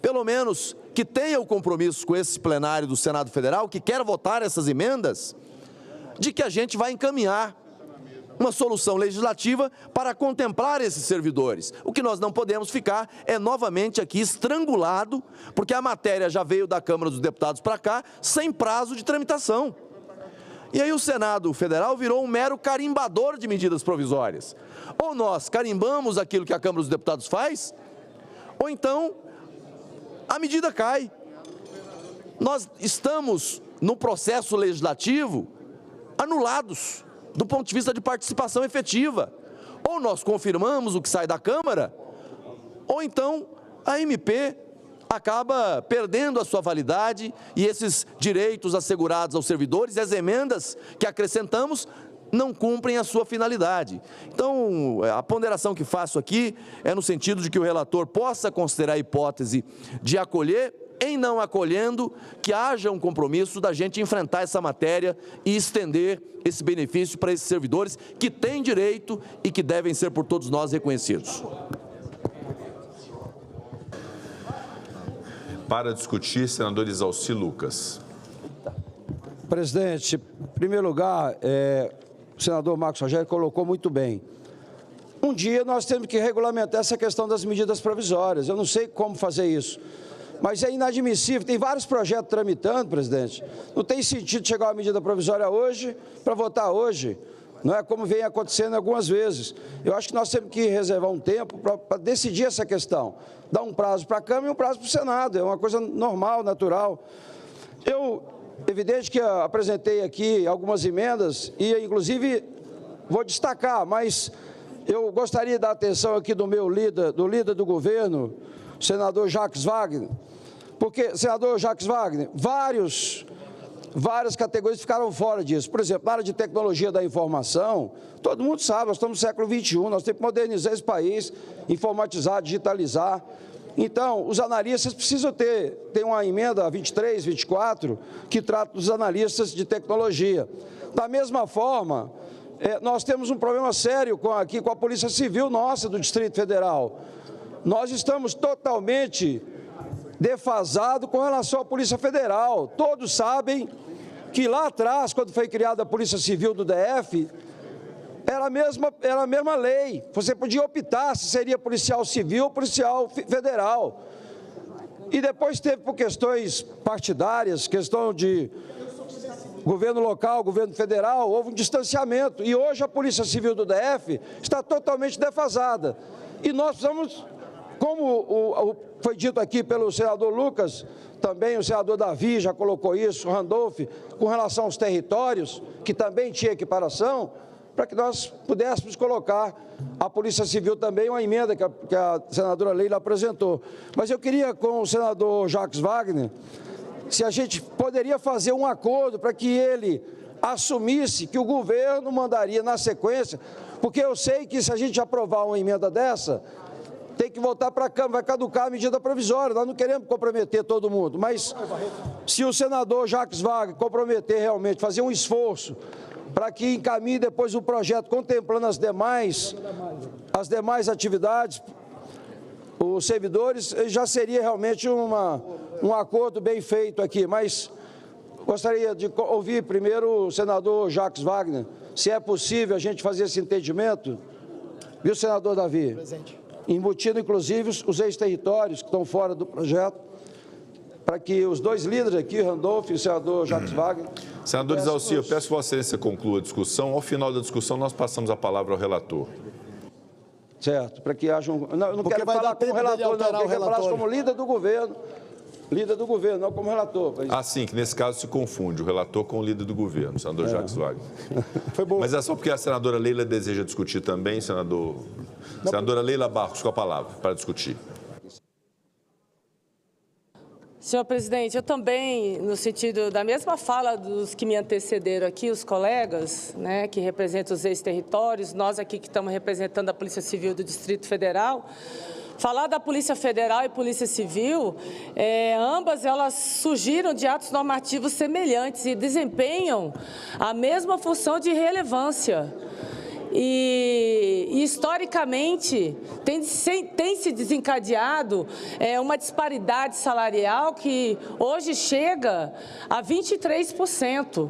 pelo menos que tenha o compromisso com esse plenário do Senado Federal, que quer votar essas emendas, de que a gente vai encaminhar uma solução legislativa para contemplar esses servidores. O que nós não podemos ficar é novamente aqui estrangulado, porque a matéria já veio da Câmara dos Deputados para cá, sem prazo de tramitação. E aí o Senado Federal virou um mero carimbador de medidas provisórias. Ou nós carimbamos aquilo que a Câmara dos Deputados faz, ou então a medida cai. Nós estamos, no processo legislativo, anulados do ponto de vista de participação efetiva. Ou nós confirmamos o que sai da Câmara, ou então a MP acaba perdendo a sua validade e esses direitos assegurados aos servidores e as emendas que acrescentamos não cumprem a sua finalidade. Então, a ponderação que faço aqui é no sentido de que o relator possa considerar a hipótese de acolher, em não acolhendo, que haja um compromisso da gente enfrentar essa matéria e estender esse benefício para esses servidores que têm direito e que devem ser por todos nós reconhecidos. Para discutir, senador Isalci Lucas. Presidente, em primeiro lugar, o senador Marcos Rogério colocou muito bem. Um dia nós temos que regulamentar essa questão das medidas provisórias. Eu não sei como fazer isso, mas é inadmissível. Tem vários projetos tramitando, presidente. Não tem sentido chegar uma medida provisória hoje para votar hoje. Não é como vem acontecendo algumas vezes. Eu acho que nós temos que reservar um tempo para decidir essa questão. Dar um prazo para a Câmara e um prazo para o Senado. É uma coisa normal, natural. Evidente que eu apresentei aqui algumas emendas e, inclusive, vou destacar, mas eu gostaria de dar atenção aqui do líder do governo, o senador Jacques Wagner, porque, senador Jacques Wagner, várias categorias ficaram fora disso. Por exemplo, na área de tecnologia da informação, todo mundo sabe, nós estamos no século XXI, nós temos que modernizar esse país, informatizar, digitalizar. Então, os analistas precisam ter uma emenda 23, 24, que trata dos analistas de tecnologia. Da mesma forma, nós temos um problema sério aqui com a Polícia Civil nossa do Distrito Federal. Nós estamos totalmente defasados com relação à Polícia Federal. Todos sabem que lá atrás, quando foi criada a Polícia Civil do DF, era a mesma lei. Você podia optar se seria policial civil ou policial federal. E depois teve, por questões partidárias, questão de governo local, governo federal, houve um distanciamento. E hoje a Polícia Civil do DF está totalmente defasada. E nós precisamos, como foi dito aqui pelo senador Lucas, também o senador Davi já colocou isso, o Randolph, com relação aos territórios, que também tinha equiparação, para que nós pudéssemos colocar a Polícia Civil também, uma emenda que a senadora Leila apresentou. Mas eu queria, com o senador Jacques Wagner, se a gente poderia fazer um acordo para que ele assumisse que o governo mandaria na sequência, porque eu sei que se a gente aprovar uma emenda dessa, tem que voltar para a Câmara, vai caducar a medida provisória, nós não queremos comprometer todo mundo, mas se o senador Jacques Wagner comprometer realmente, fazer um esforço para que encaminhe depois o projeto contemplando as demais atividades, os servidores, já seria realmente um acordo bem feito aqui, mas Gostaria de ouvir primeiro o senador Jacques Wagner, se é possível a gente fazer esse entendimento. Viu, senador Davi? Presente. Embutindo, inclusive, os ex-territórios que estão fora do projeto, para que os dois líderes aqui, Randolph e o senador Jacques Wagner... Senador Isalci, eu peço que Vossa Excelência conclua a discussão. Ao final da discussão, nós passamos a palavra ao relator. Certo, para que haja um... Não, eu não Porque quero vai falar dar como tempo dele relator, não, alterar eu o quero falar relatório. como líder do governo. Líder do governo, não como relator. Ah, sim, que nesse caso se confunde o relator com o líder do governo, o senador Jacques Wagner. Foi bom. Mas é só porque a senadora Leila deseja discutir também, senador... Senadora Leila Barros, com a palavra, para discutir. Senhor presidente, eu também, no sentido da mesma fala dos que me antecederam aqui, os colegas, né, que representam os ex-territórios, nós aqui que estamos representando a Polícia Civil do Distrito Federal, falar da Polícia Federal e Polícia Civil, ambas elas surgiram de atos normativos semelhantes e desempenham a mesma função de relevância. E historicamente, tem se desencadeado uma disparidade salarial que hoje chega a 23%.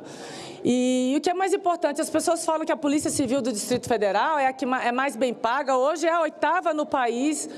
E o que é mais importante, as pessoas falam que a Polícia Civil do Distrito Federal é a que é mais bem paga, hoje é a 8ª no país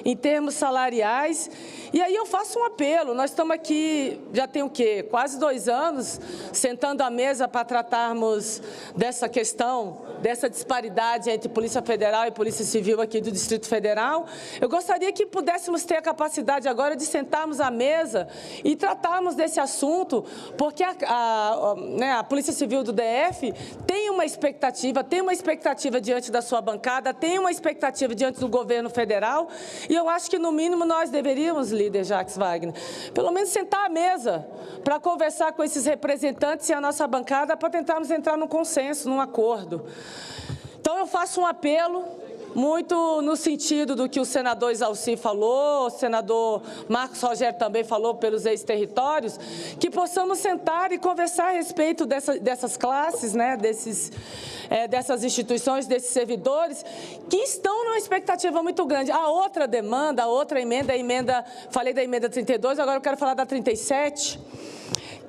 em termos salariais. E aí eu faço um apelo, nós estamos aqui, já tem o quê? Quase 2 anos, sentando à mesa para tratarmos dessa questão, dessa disparidade entre Polícia Federal e Polícia Civil aqui do Distrito Federal. Eu gostaria que pudéssemos ter a capacidade agora de sentarmos à mesa e tratarmos desse assunto, porque a Polícia Civil do DF tem uma expectativa diante da sua bancada, tem uma expectativa diante do governo federal, e eu acho que, no mínimo, nós deveríamos, líder Jacques Wagner, pelo menos sentar à mesa para conversar com esses representantes e a nossa bancada para tentarmos entrar num consenso, num acordo. Então, eu faço um apelo muito no sentido do que o senador Isalci falou, o senador Marcos Rogério também falou pelos ex-territórios, que possamos sentar e conversar a respeito dessas classes, né, dessas instituições, desses servidores, que estão numa expectativa muito grande. A outra demanda, a outra emenda, falei da emenda 32, agora eu quero falar da 37,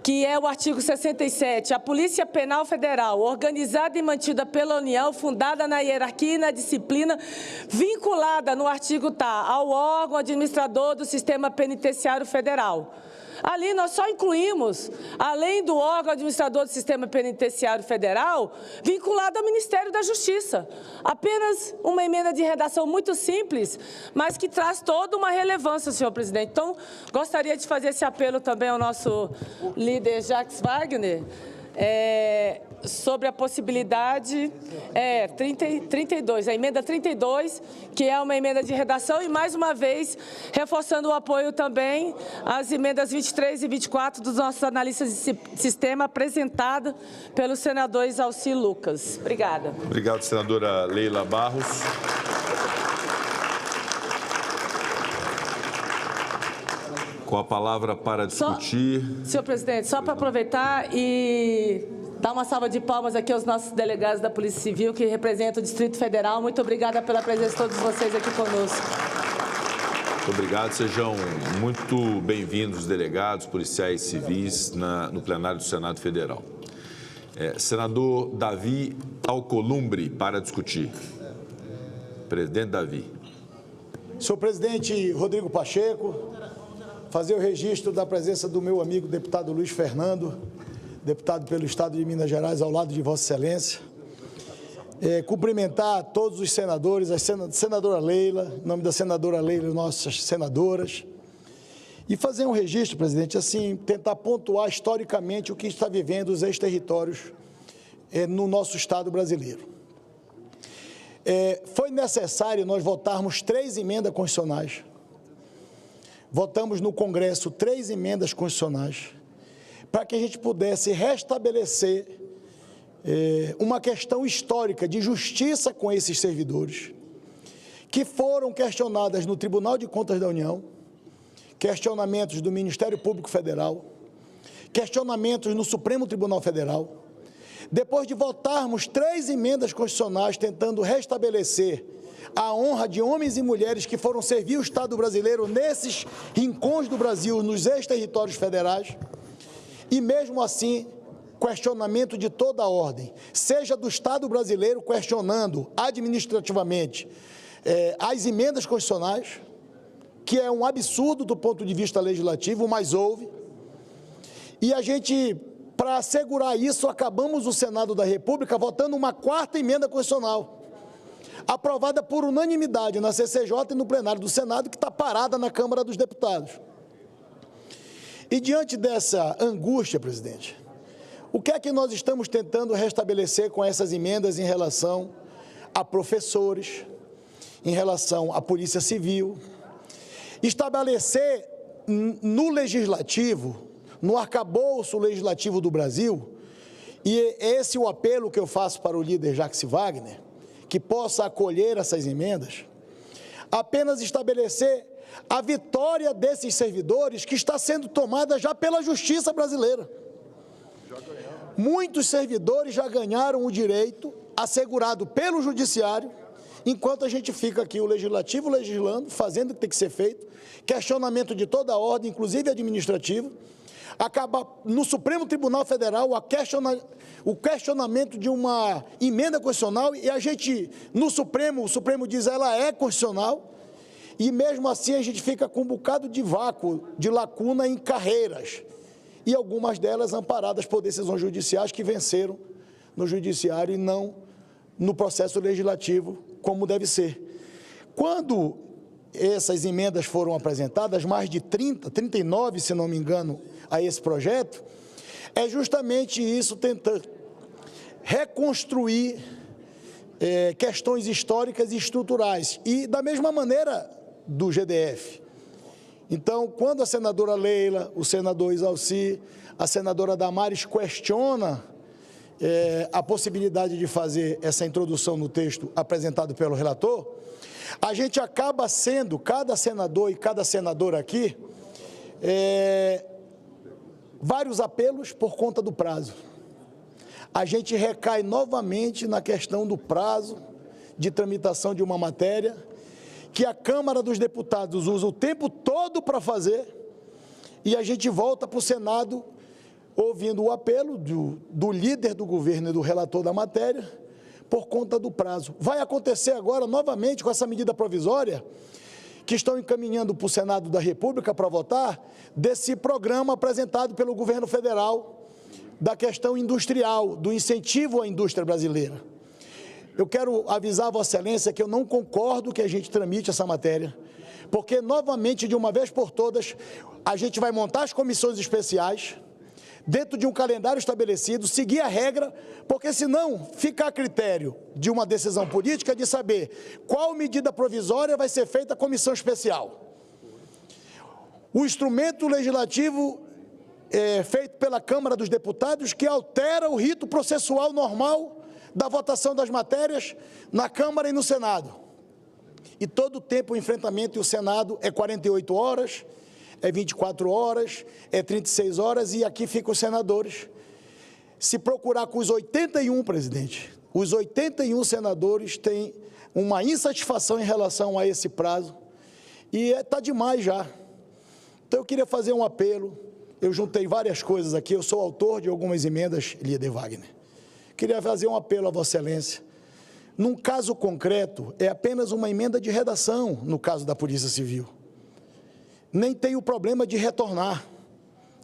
que é o artigo 67, a Polícia Penal Federal, organizada e mantida pela União, fundada na hierarquia e na disciplina, vinculada no artigo ao órgão administrador do Sistema Penitenciário Federal. Ali nós só incluímos, além do órgão administrador do Sistema Penitenciário Federal, vinculado ao Ministério da Justiça. Apenas uma emenda de redação muito simples, mas que traz toda uma relevância, senhor presidente. Então, gostaria de fazer esse apelo também ao nosso líder Jacques Wagner, sobre a possibilidade, 32, a emenda 32, que é uma emenda de redação, e mais uma vez, reforçando o apoio também às emendas 23 e 24 dos nossos analistas de sistema, apresentada pelo senador Isalci Lucas. Obrigada. Obrigado, senadora Leila Barros. Com a palavra para discutir... Senhor presidente, só para aproveitar e dar uma salva de palmas aqui aos nossos delegados da Polícia Civil, que representam o Distrito Federal. Muito obrigada pela presença de todos vocês aqui conosco. Muito obrigado. Sejam muito bem-vindos, delegados, policiais civis, no plenário do Senado Federal. Senador Davi Alcolumbre, para discutir. Presidente Davi. Senhor presidente Rodrigo Pacheco, fazer o registro da presença do meu amigo deputado Luiz Fernando, deputado pelo Estado de Minas Gerais, ao lado de Vossa Excelência. Cumprimentar todos os senadores, a senadora Leila, em nome da senadora Leila e nossas senadoras, e fazer um registro, presidente, assim, tentar pontuar historicamente o que está vivendo os ex-territórios no nosso Estado brasileiro. Foi necessário nós votarmos 3 emendas constitucionais. Votamos no Congresso 3 emendas constitucionais para que a gente pudesse restabelecer uma questão histórica de justiça com esses servidores, que foram questionadas no Tribunal de Contas da União, questionamentos do Ministério Público Federal, questionamentos no Supremo Tribunal Federal. Depois de votarmos 3 emendas constitucionais tentando restabelecer a honra de homens e mulheres que foram servir o Estado brasileiro nesses rincões do Brasil, nos ex-territórios federais, E mesmo assim, questionamento de toda a ordem, seja do Estado brasileiro questionando administrativamente as emendas constitucionais, que é um absurdo do ponto de vista legislativo, mas houve. E a gente, para assegurar isso, acabamos o Senado da República votando uma 4ª emenda constitucional, aprovada por unanimidade na CCJ e no plenário do Senado, que está parada na Câmara dos Deputados. E diante dessa angústia, presidente, o que é que nós estamos tentando restabelecer com essas emendas em relação a professores, em relação à Polícia Civil? Estabelecer no legislativo, no arcabouço legislativo do Brasil, e esse é o apelo que eu faço para o líder Jacques Wagner, que possa acolher essas emendas, apenas estabelecer a vitória desses servidores que está sendo tomada já pela justiça brasileira. Muitos servidores já ganharam o direito assegurado pelo judiciário, enquanto a gente fica aqui, o legislativo legislando, fazendo o que tem que ser feito, questionamento de toda a ordem, inclusive administrativo, acaba no Supremo Tribunal Federal o questionamento de uma emenda constitucional, e a gente, no Supremo, o Supremo diz ela é constitucional, e mesmo assim a gente fica com um bocado de vácuo, de lacuna em carreiras, e algumas delas amparadas por decisões judiciais que venceram no judiciário e não no processo legislativo, como deve ser. Quando essas emendas foram apresentadas, mais de 39, se não me engano, a esse projeto, é justamente isso, tentando reconstruir questões históricas e estruturais, e da mesma maneira do GDF. Então, quando a senadora Leila, o senador Isalci, a senadora Damares questiona a possibilidade de fazer essa introdução no texto apresentado pelo relator, a gente acaba sendo, cada senador e cada senadora aqui, vários apelos por conta do prazo. A gente recai novamente na questão do prazo de tramitação de uma matéria que a Câmara dos Deputados usa o tempo todo para fazer, e a gente volta para o Senado ouvindo o apelo do líder do governo e do relator da matéria por conta do prazo. Vai acontecer agora novamente com essa medida provisória que estão encaminhando para o Senado da República para votar, desse programa apresentado pelo governo federal da questão industrial, do incentivo à indústria brasileira. Eu quero avisar a Vossa Excelência que eu não concordo que a gente tramite essa matéria, porque, novamente, de uma vez por todas, a gente vai montar as comissões especiais, dentro de um calendário estabelecido, seguir a regra, porque senão fica a critério de uma decisão política de saber qual medida provisória vai ser feita a comissão especial. O instrumento legislativo feito pela Câmara dos Deputados, que altera o rito processual normal da votação das matérias na Câmara e no Senado. E todo o tempo o enfrentamento e o Senado é 48 horas, é 24 horas, é 36 horas, e aqui ficam os senadores. Se procurar com os 81, presidente, os 81 senadores têm uma insatisfação em relação a esse prazo, e está demais já. Então eu queria fazer um apelo, eu juntei várias coisas aqui, eu sou autor de algumas emendas, líder Wagner. Queria fazer um apelo a Vossa Excelência. Num caso concreto, é apenas uma emenda de redação, no caso da Polícia Civil. Nem tem o problema de retornar,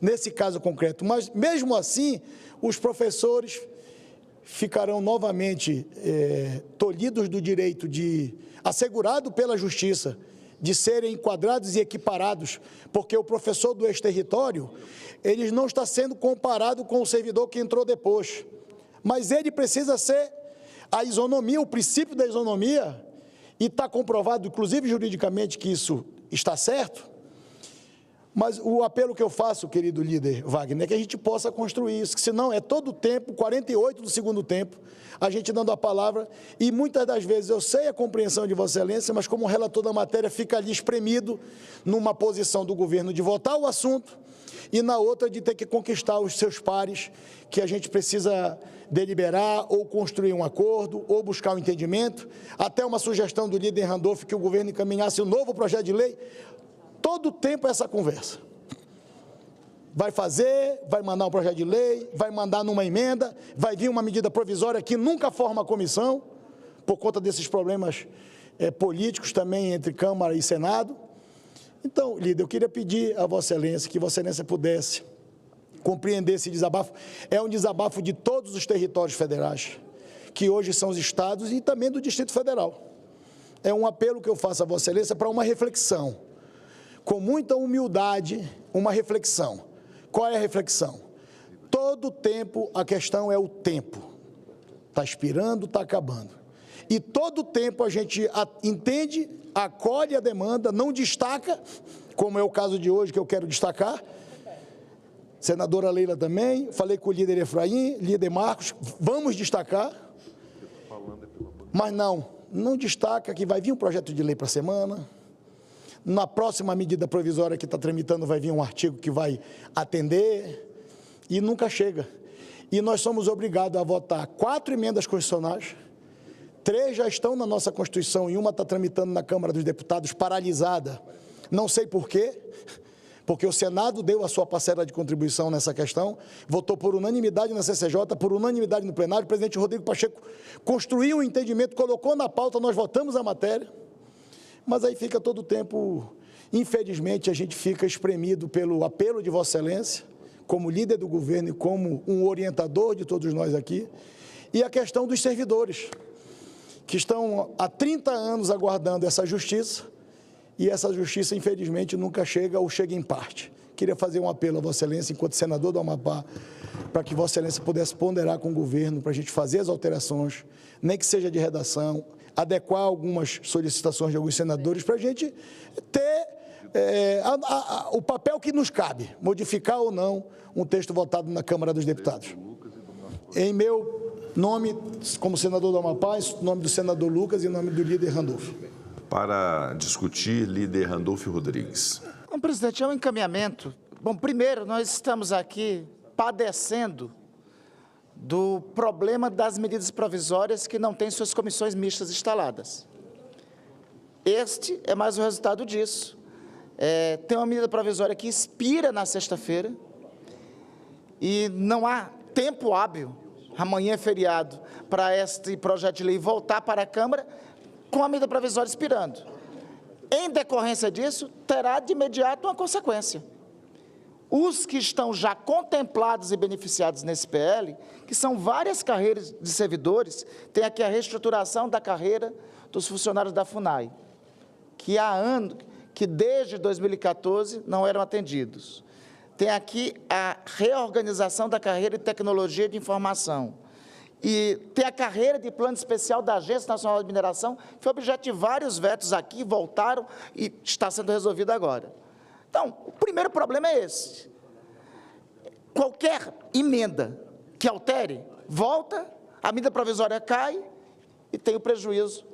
nesse caso concreto. Mas, mesmo assim, os professores ficarão novamente tolhidos do direito assegurado pela Justiça, de serem enquadrados e equiparados, porque o professor do ex-território, ele não está sendo comparado com o servidor que entrou depois. Mas ele precisa ser a isonomia, o princípio da isonomia, e está comprovado, inclusive juridicamente, que isso está certo. Mas o apelo que eu faço, querido líder Wagner, é que a gente possa construir isso, que senão é todo o tempo, 48 do segundo tempo, a gente dando a palavra, e muitas das vezes eu sei a compreensão de Vossa Excelência, mas como relator da matéria fica ali espremido numa posição do governo de votar o assunto e na outra de ter que conquistar os seus pares, que a gente precisa deliberar ou construir um acordo ou buscar um entendimento, até uma sugestão do líder Randolph que o governo encaminhasse um novo projeto de lei. Todo o tempo essa conversa. vai fazer, vai mandar um projeto de lei, vai mandar numa emenda, vai vir uma medida provisória que nunca forma comissão, por conta desses problemas políticos também entre Câmara e Senado. Então, líder, eu queria pedir a Vossa Excelência que Vossa Excelência pudesse compreender esse desabafo. É um desabafo de todos os territórios federais, que hoje são os estados e também do Distrito Federal. É um apelo que eu faço a Vossa Excelência para uma reflexão, com muita humildade, uma reflexão. Qual é a reflexão? Todo tempo, a questão é o tempo. Está expirando, está acabando. E todo tempo a gente entende, acolhe a demanda, não destaca, como é o caso de hoje que eu quero destacar. Senadora Leila também, falei com o líder Efraim, líder Marcos, vamos destacar. Mas não destaca que vai vir um projeto de lei para a semana. Na próxima medida provisória que está tramitando vai vir um artigo que vai atender e nunca chega. E nós somos obrigados a votar 4 emendas constitucionais, 3 já estão na nossa Constituição e uma está tramitando na Câmara dos Deputados paralisada. Não sei por quê, porque o Senado deu a sua parcela de contribuição nessa questão, votou por unanimidade na CCJ, por unanimidade no plenário, o presidente Rodrigo Pacheco construiu um entendimento, colocou na pauta, nós votamos a matéria, mas aí fica todo o tempo, infelizmente, a gente fica espremido pelo apelo de Vossa Excelência, como líder do governo e como um orientador de todos nós aqui, e a questão dos servidores, que estão há 30 anos aguardando essa justiça, e essa justiça, infelizmente, nunca chega ou chega em parte. Queria fazer um apelo a Vossa Excelência, enquanto senador do Amapá, para que Vossa Excelência pudesse ponderar com o governo, para a gente fazer as alterações, nem que seja de redação, adequar algumas solicitações de alguns senadores, para a gente ter o papel que nos cabe, modificar ou não um texto votado na Câmara dos Deputados. Em meu nome, como senador do Amapá, em nome do senador Lucas e em nome do líder Randolfo. Para discutir, líder Randolfo Rodrigues. Bom, presidente, é um encaminhamento. Bom, primeiro, nós estamos aqui padecendo do problema das medidas provisórias que não têm suas comissões mistas instaladas. Este é mais o resultado disso. Tem uma medida provisória que expira na sexta-feira e não há tempo hábil, amanhã é feriado, para este projeto de lei voltar para a Câmara com a medida provisória expirando. Em decorrência disso, terá de imediato uma consequência. Os que estão já contemplados e beneficiados nesse PL, que são várias carreiras de servidores, tem aqui a reestruturação da carreira dos funcionários da FUNAI, que desde 2014 não eram atendidos. Tem aqui a reorganização da carreira de tecnologia de informação. E tem a carreira de plano especial da Agência Nacional de Mineração, que foi objeto de vários vetos aqui, voltaram e está sendo resolvido agora. Então, o primeiro problema é esse. Qualquer emenda que altere, volta, a medida provisória cai e tem o prejuízo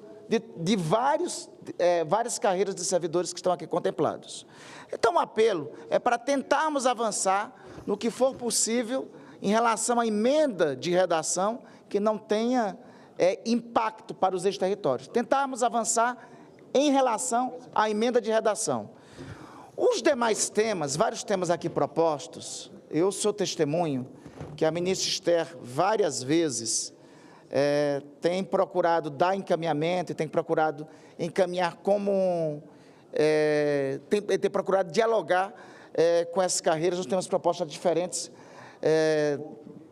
de várias carreiras de servidores que estão aqui contemplados. Então, o apelo é para tentarmos avançar no que for possível em relação à emenda de redação que não tenha impacto para os ex-territórios. Tentarmos avançar em relação à emenda de redação. Os demais temas, vários temas aqui propostos, eu sou testemunho que a ministra Esther várias vezes tem procurado dar encaminhamento e tem procurado encaminhar como... tem procurado dialogar com essas carreiras. Nós temos propostas diferentes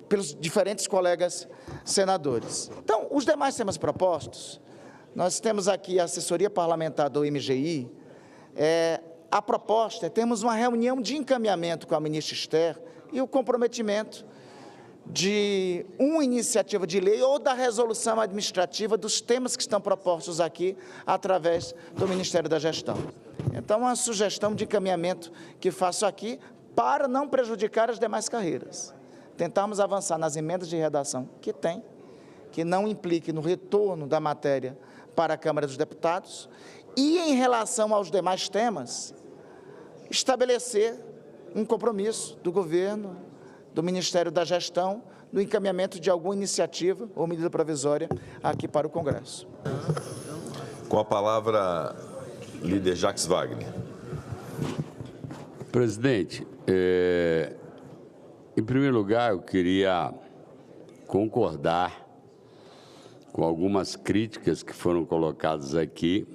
pelos diferentes colegas senadores. Então, os demais temas propostos, nós temos aqui a assessoria parlamentar do MGI, a proposta é termos uma reunião de encaminhamento com a ministra Esther e o comprometimento de uma iniciativa de lei ou da resolução administrativa dos temas que estão propostos aqui através do Ministério da Gestão. Então, uma sugestão de encaminhamento que faço aqui para não prejudicar as demais carreiras. Tentarmos avançar nas emendas de redação que não implique no retorno da matéria para a Câmara dos Deputados e, em relação aos demais temas, estabelecer um compromisso do governo, do Ministério da Gestão, no encaminhamento de alguma iniciativa ou medida provisória aqui para o Congresso. Com a palavra, líder Jacques Wagner. Presidente, Em primeiro lugar, eu queria concordar com algumas críticas que foram colocadas aqui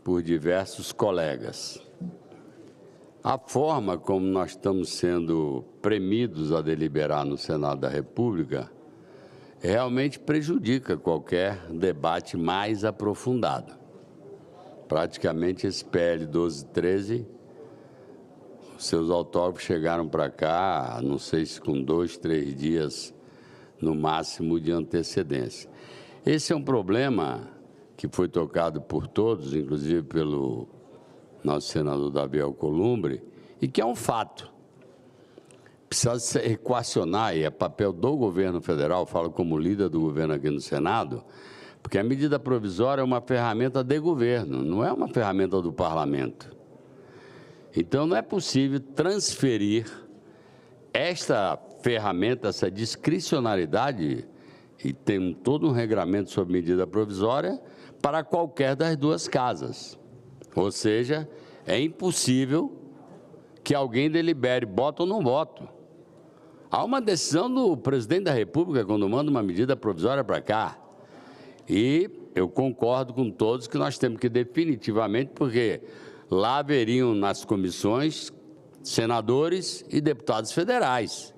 por diversos colegas. A forma como nós estamos sendo premidos a deliberar no Senado da República realmente prejudica qualquer debate mais aprofundado. Praticamente esse PL 1213, seus autógrafos chegaram para cá, não sei se com 2, 3 dias no máximo de antecedência. Esse é um problema que foi tocado por todos, inclusive pelo nosso senador Davi Alcolumbre, e que é um fato. Precisa se equacionar, e é papel do governo federal, falo como líder do governo aqui no Senado, porque a medida provisória é uma ferramenta de governo, não é uma ferramenta do parlamento. Então, não é possível transferir esta ferramenta, essa discricionariedade, e tem todo um regramento sobre medida provisória, para qualquer das duas casas. Ou seja, é impossível que alguém delibere voto ou não voto. Há uma decisão do presidente da República quando manda uma medida provisória para cá. E eu concordo com todos que nós temos que definitivamente, porque lá haveriam nas comissões senadores e deputados federais.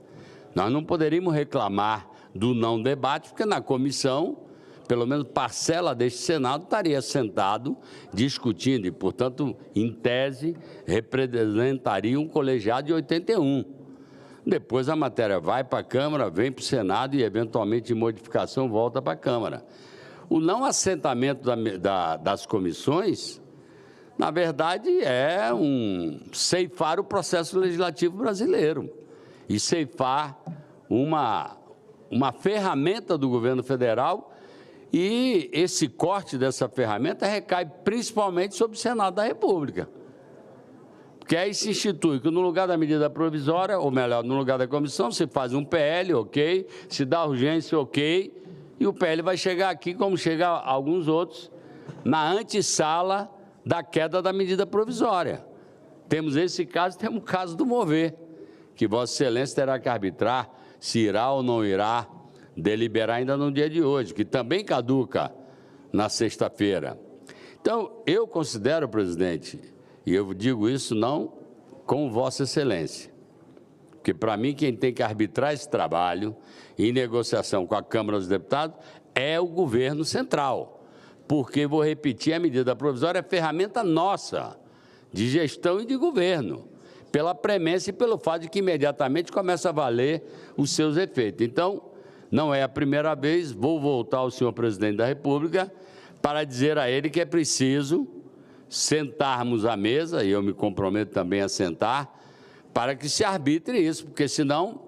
Nós não poderíamos reclamar do não debate, porque na comissão, pelo menos parcela deste Senado estaria sentado discutindo e, portanto, em tese, representaria um colegiado de 81. Depois a matéria vai para a Câmara, vem para o Senado e, eventualmente, de modificação, volta para a Câmara. O não assentamento das comissões, na verdade, é ceifar o processo legislativo brasileiro e ceifar uma ferramenta do governo federal, e esse corte dessa ferramenta recai principalmente sobre o Senado da República. Porque aí se institui que no lugar da medida provisória, ou melhor, no lugar da comissão, se faz um PL, ok, se dá urgência, ok, e o PL vai chegar aqui, como chega alguns outros, na antessala da queda da medida provisória. Temos esse caso, temos o caso do Mover, que Vossa Excelência terá que arbitrar se irá ou não irá deliberar ainda no dia de hoje, que também caduca na sexta-feira. Então, eu considero, presidente, e eu digo isso não com Vossa Excelência, porque para mim quem tem que arbitrar esse trabalho em negociação com a Câmara dos Deputados é o governo central, porque, vou repetir, a medida provisória é ferramenta nossa, de gestão e de governo, pela premência e pelo fato de que imediatamente começa a valer os seus efeitos. Então, não é a primeira vez, vou voltar ao senhor presidente da República para dizer a ele que é preciso sentarmos à mesa, e eu me comprometo também a sentar, para que se arbitre isso, porque senão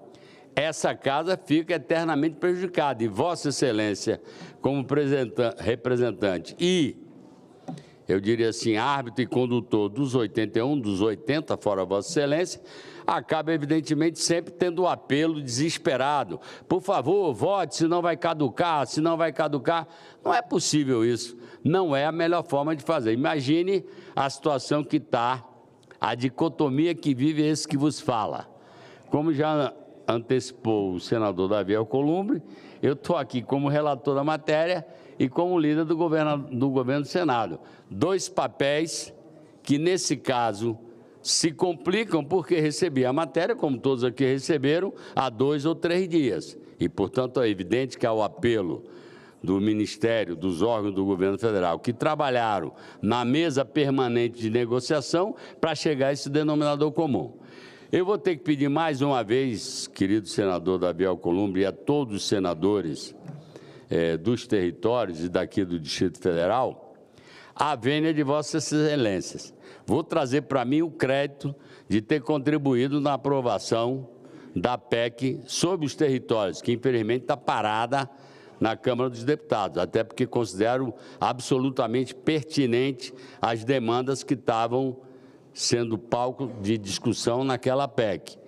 essa casa fica eternamente prejudicada. E Vossa Excelência, como representante e, eu diria assim, árbitro e condutor dos 81, dos 80, fora Vossa Excelência, acaba, evidentemente, sempre tendo o apelo desesperado. Por favor, vote, senão vai caducar, senão vai caducar. Não é possível isso. Não é a melhor forma de fazer. Imagine a situação que está, a dicotomia que vive esse que vos fala. Como já antecipou o senador Davi Alcolumbre, eu estou aqui como relator da matéria e como líder do governo do Senado. Dois papéis que, nesse caso, se complicam porque recebi a matéria, como todos aqui receberam, há 2 ou 3 dias. E, portanto, é evidente que há o apelo do Ministério, dos órgãos do governo federal, que trabalharam na mesa permanente de negociação para chegar a esse denominador comum. Eu vou ter que pedir mais uma vez, querido senador Davi Alcolumbre, e a todos os senadores dos territórios e daqui do Distrito Federal, a vênia de Vossas Excelências. Vou trazer para mim o crédito de ter contribuído na aprovação da PEC sobre os territórios, que infelizmente está parada na Câmara dos Deputados, até porque considero absolutamente pertinente as demandas que estavam sendo palco de discussão naquela PEC.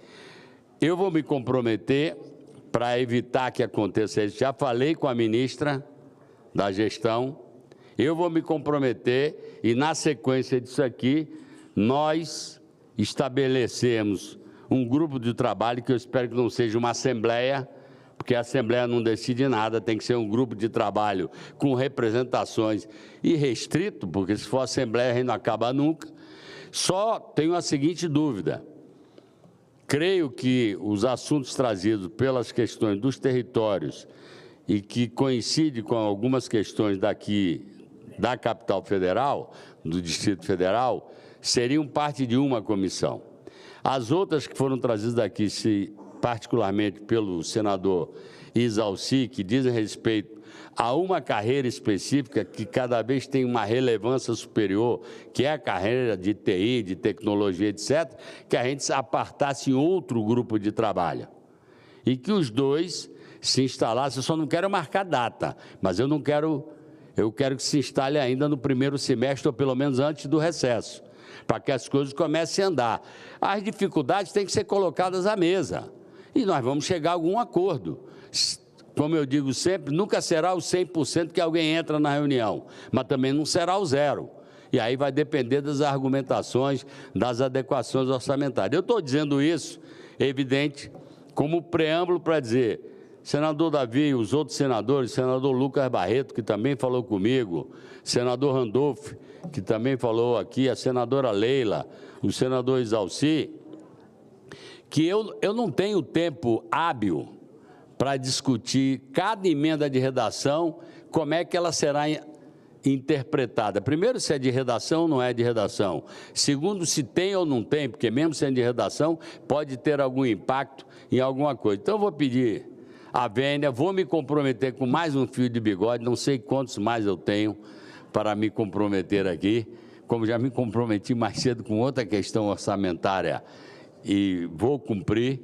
Eu vou me comprometer para evitar que aconteça isso. Já falei com a ministra da Gestão, eu vou me comprometer e, na sequência disso aqui, nós estabelecemos um grupo de trabalho que eu espero que não seja uma assembleia, porque a assembleia não decide nada, tem que ser um grupo de trabalho com representações irrestrito, porque se for assembleia a gente não acaba nunca. Só tenho a seguinte dúvida: creio que os assuntos trazidos pelas questões dos territórios e que coincide com algumas questões daqui da capital federal, do Distrito Federal, seriam parte de uma comissão. As outras que foram trazidas aqui, particularmente pelo senador Isalci, que dizem respeito a uma carreira específica que cada vez tem uma relevância superior, que é a carreira de TI, de tecnologia, etc., que a gente se apartasse em outro grupo de trabalho. E que os dois se instalassem. Eu só não quero marcar data, mas eu quero que se instale ainda no primeiro semestre, ou pelo menos antes do recesso, para que as coisas comecem a andar. As dificuldades têm que ser colocadas à mesa, e nós vamos chegar a algum acordo. Como eu digo sempre, nunca será o 100% que alguém entra na reunião, mas também não será o 0%. E aí vai depender das argumentações, das adequações orçamentárias. Eu estou dizendo isso, é evidente, como preâmbulo para dizer: senador Davi e os outros senadores, senador Lucas Barreto, que também falou comigo, senador Randolph, que também falou aqui, a senadora Leila, o senador Isalci, que eu não tenho tempo hábil para discutir cada emenda de redação, como é que ela será interpretada. Primeiro, se é de redação ou não é de redação. Segundo, se tem ou não tem, porque mesmo sendo de redação, pode ter algum impacto em alguma coisa. Então, eu vou pedir a vênia, vou me comprometer com mais um fio de bigode, não sei quantos mais eu tenho para me comprometer aqui, como já me comprometi mais cedo com outra questão orçamentária, e vou cumprir,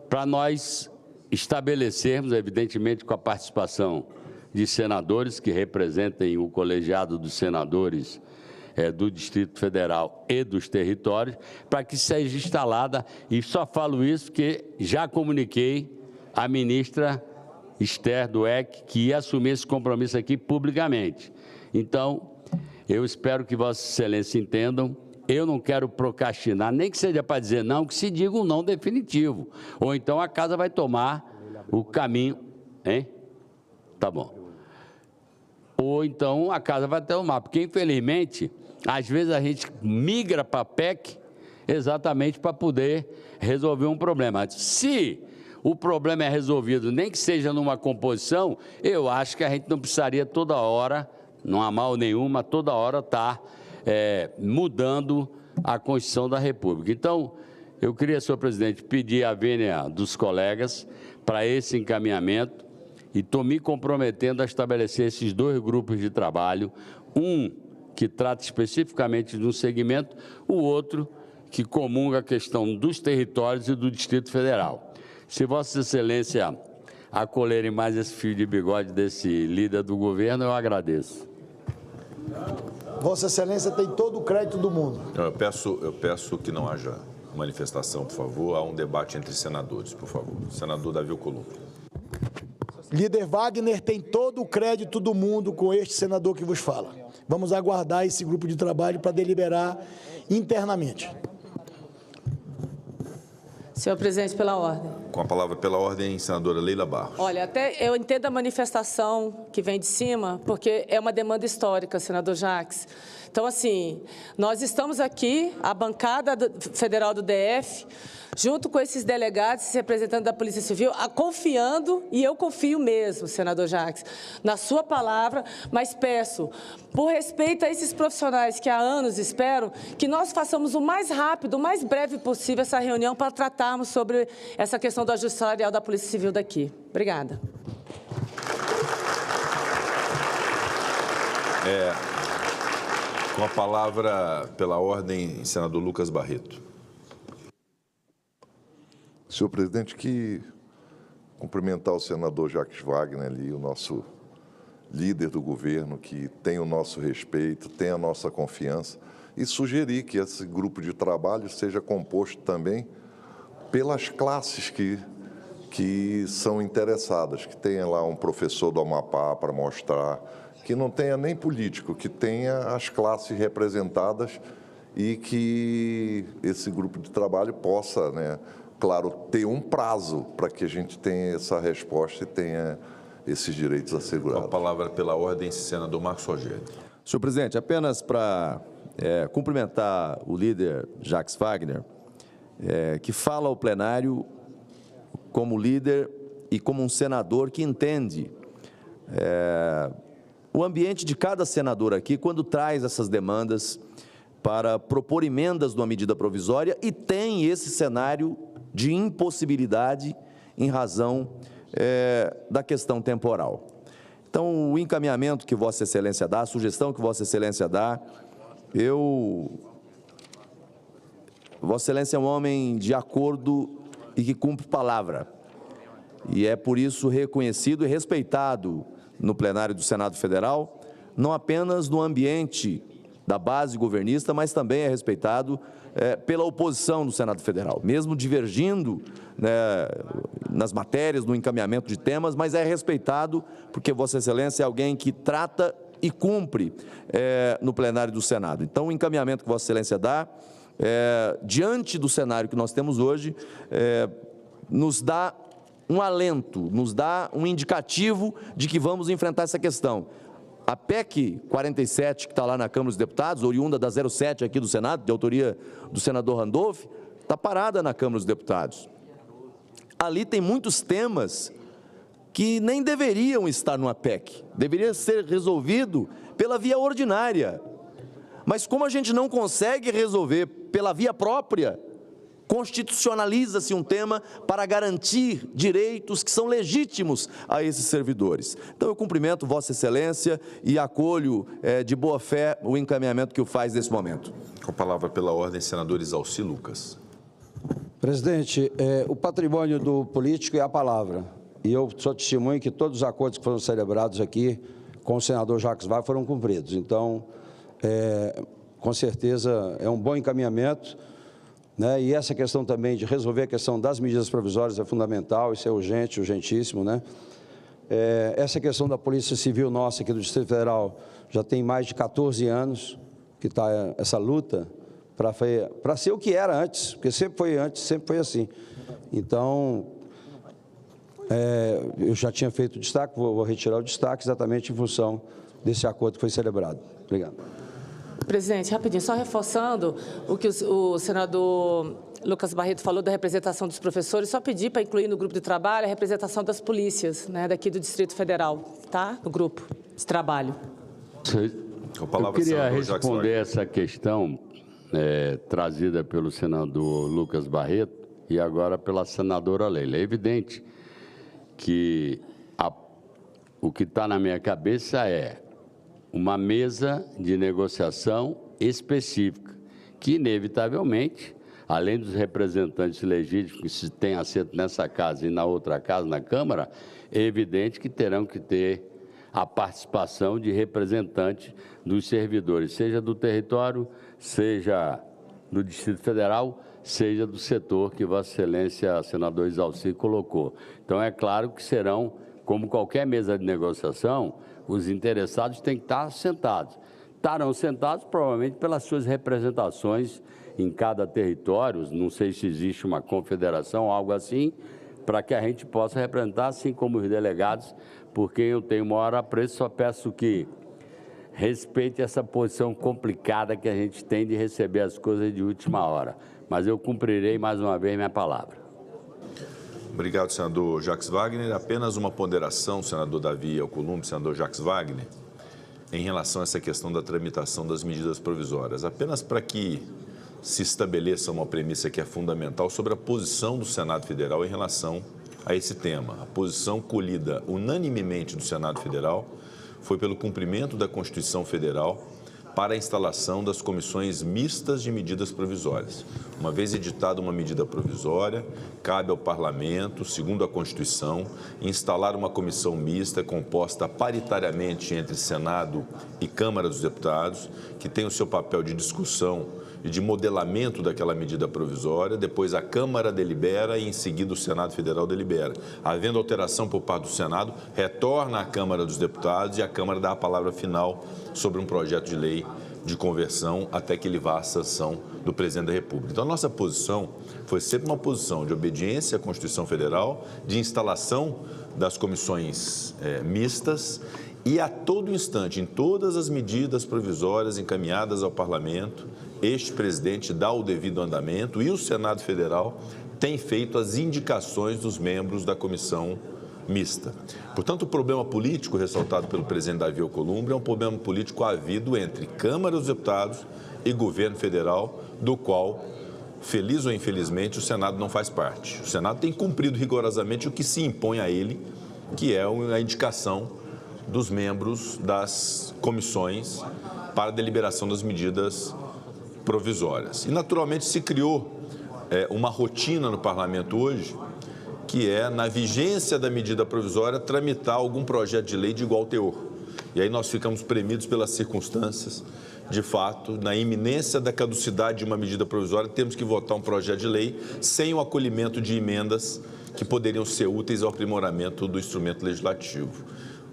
para nós estabelecermos, evidentemente, com a participação de senadores que representem o colegiado dos senadores do Distrito Federal e dos territórios, para que seja instalada, e só falo isso porque já comuniquei à ministra Esther Dweck que ia assumir esse compromisso aqui publicamente. Então, eu espero que Vossa Excelência entendam. Eu não quero procrastinar, nem que seja para dizer não, que se diga um não definitivo. Ou então a casa vai tomar o caminho... Hein? Tá bom. Ou então a casa vai tomar, porque infelizmente, às vezes a gente migra para a PEC exatamente para poder resolver um problema. Se o problema é resolvido, nem que seja numa composição, eu acho que a gente não precisaria toda hora, não há mal nenhuma, toda hora estar mudando a Constituição da República. Então, eu queria, senhor presidente, pedir a vênia dos colegas para esse encaminhamento, e estou me comprometendo a estabelecer esses dois grupos de trabalho, um que trata especificamente de um segmento, o outro que comunga a questão dos territórios e do Distrito Federal. Se Vossa Excelência acolherem mais esse fio de bigode desse líder do governo, eu agradeço. Vossa Excelência tem todo o crédito do mundo. Eu peço que não haja manifestação, por favor. Há um debate entre senadores, por favor. Senador Davi Alcolumbre. Líder Wagner tem todo o crédito do mundo com este senador que vos fala. Vamos aguardar esse grupo de trabalho para deliberar internamente. Senhor presidente, pela ordem. Com a palavra pela ordem, senadora Leila Barros. Olha, até eu entendo a manifestação que vem de cima, porque é uma demanda histórica, senador Jacques. Então, assim, nós estamos aqui, a bancada federal do DF, junto com esses delegados, representantes da Polícia Civil, confiando, e eu confio mesmo, senador Jacques, na sua palavra, mas peço, por respeito a esses profissionais que há anos esperam, que nós façamos o mais rápido, o mais breve possível essa reunião para tratarmos sobre essa questão do ajuste salarial da Polícia Civil daqui. Obrigada. Com a palavra pela ordem, senador Lucas Barreto. Senhor presidente, que cumprimentar o senador Jacques Wagner ali, o nosso líder do governo, que tem o nosso respeito, tem a nossa confiança, e sugerir que esse grupo de trabalho seja composto também pelas classes que são interessadas, que tenha lá um professor do Amapá para mostrar, que não tenha nem político, que tenha as classes representadas e que esse grupo de trabalho possa, claro, ter um prazo para que a gente tenha essa resposta e tenha esses direitos assegurados. Com a palavra pela ordem, senador Marcos Rogério. Senhor presidente, apenas para cumprimentar o líder Jacques Wagner, que fala ao plenário como líder e como um senador que entende o ambiente de cada senador aqui quando traz essas demandas para propor emendas numa medida provisória e tem esse cenário de impossibilidade em razão da questão temporal. Então, o encaminhamento que Vossa Excelência dá, a sugestão que Vossa Excelência dá, Vossa Excelência é um homem de acordo e que cumpre palavra. E é por isso reconhecido e respeitado no plenário do Senado Federal, não apenas no ambiente da base governista, mas também é respeitado pela oposição do Senado Federal, mesmo divergindo, né, nas matérias, no encaminhamento de temas, mas é respeitado porque Vossa Excelência é alguém que trata e cumpre no plenário do Senado. Então, o encaminhamento que Vossa Excelência dá, diante do cenário que nós temos hoje, nos dá um alento, nos dá um indicativo de que vamos enfrentar essa questão. A PEC 47, que está lá na Câmara dos Deputados, oriunda da 07 aqui do Senado, de autoria do senador Randolph, está parada na Câmara dos Deputados. Ali tem muitos temas que nem deveriam estar numa PEC, deveria ser resolvido pela via ordinária. Mas como a gente não consegue resolver pela via própria, constitucionaliza-se um tema para garantir direitos que são legítimos a esses servidores. Então, eu cumprimento Vossa Excelência e acolho de boa fé o encaminhamento que o faz nesse momento. Com a palavra pela ordem, senador Isalci Lucas. Presidente, o patrimônio do político é a palavra. E eu sou testemunho que todos os acordos que foram celebrados aqui com o senador Jacques Wagner foram cumpridos. Então, com certeza, é um bom encaminhamento. Né? E essa questão também de resolver a questão das medidas provisórias é fundamental, isso é urgente, urgentíssimo. Né? Essa questão da Polícia Civil nossa aqui do Distrito Federal já tem mais de 14 anos que está essa luta para ser o que era antes, porque sempre foi antes, sempre foi assim. Então, eu já tinha feito o destaque, vou retirar o destaque exatamente em função desse acordo que foi celebrado. Obrigado. Presidente, rapidinho, só reforçando o que o senador Lucas Barreto falou da representação dos professores, só pedir para incluir no grupo de trabalho a representação das polícias, né, daqui do Distrito Federal, tá? No grupo de trabalho. Eu queria responder essa questão trazida pelo senador Lucas Barreto e agora pela senadora Leila. É evidente que o que está na minha cabeça é uma mesa de negociação específica, que, inevitavelmente, além dos representantes legítimos que se têm assento nessa casa e na outra casa, na Câmara, é evidente que terão que ter a participação de representantes dos servidores, seja do território, seja do Distrito Federal, seja do setor que Vossa Excelência, senador Isalci, colocou. Então, é claro que serão, como qualquer mesa de negociação, os interessados têm que estar sentados. Estarão sentados, provavelmente, pelas suas representações em cada território, não sei se existe uma confederação ou algo assim, para que a gente possa representar, assim como os delegados, por quem eu tenho maior apreço, só peço que respeite essa posição complicada que a gente tem de receber as coisas de última hora. Mas eu cumprirei, mais uma vez, minha palavra. Obrigado, senador Jacques Wagner. Apenas uma ponderação, senador Davi Alcolumbre, senador Jacques Wagner, em relação a essa questão da tramitação das medidas provisórias. Apenas para que se estabeleça uma premissa que é fundamental sobre a posição do Senado Federal em relação a esse tema. A posição colhida unanimemente do Senado Federal foi pelo cumprimento da Constituição Federal para a instalação das comissões mistas de medidas provisórias. Uma vez editada uma medida provisória, cabe ao Parlamento, segundo a Constituição, instalar uma comissão mista composta paritariamente entre Senado e Câmara dos Deputados, que tem o seu papel de discussão e de modelamento daquela medida provisória, depois a Câmara delibera e em seguida o Senado Federal delibera. Havendo alteração por parte do Senado, retorna à Câmara dos Deputados e a Câmara dá a palavra final sobre um projeto de lei de conversão até que ele vá à sanção do presidente da República. Então, a nossa posição foi sempre uma posição de obediência à Constituição Federal, de instalação das comissões mistas e a todo instante, em todas as medidas provisórias encaminhadas ao Parlamento, este presidente dá o devido andamento e o Senado Federal tem feito as indicações dos membros da comissão mista. Portanto, o problema político ressaltado pelo presidente Davi Alcolumbre é um problema político havido entre Câmara dos Deputados e governo federal, do qual, feliz ou infelizmente, o Senado não faz parte. O Senado tem cumprido rigorosamente o que se impõe a ele, que é a indicação dos membros das comissões para a deliberação das medidas provisórias. E, naturalmente, se criou uma rotina no parlamento hoje, que é, na vigência da medida provisória, tramitar algum projeto de lei de igual teor. E aí nós ficamos premidos pelas circunstâncias. De fato, na iminência da caducidade de uma medida provisória, temos que votar um projeto de lei sem o acolhimento de emendas que poderiam ser úteis ao aprimoramento do instrumento legislativo.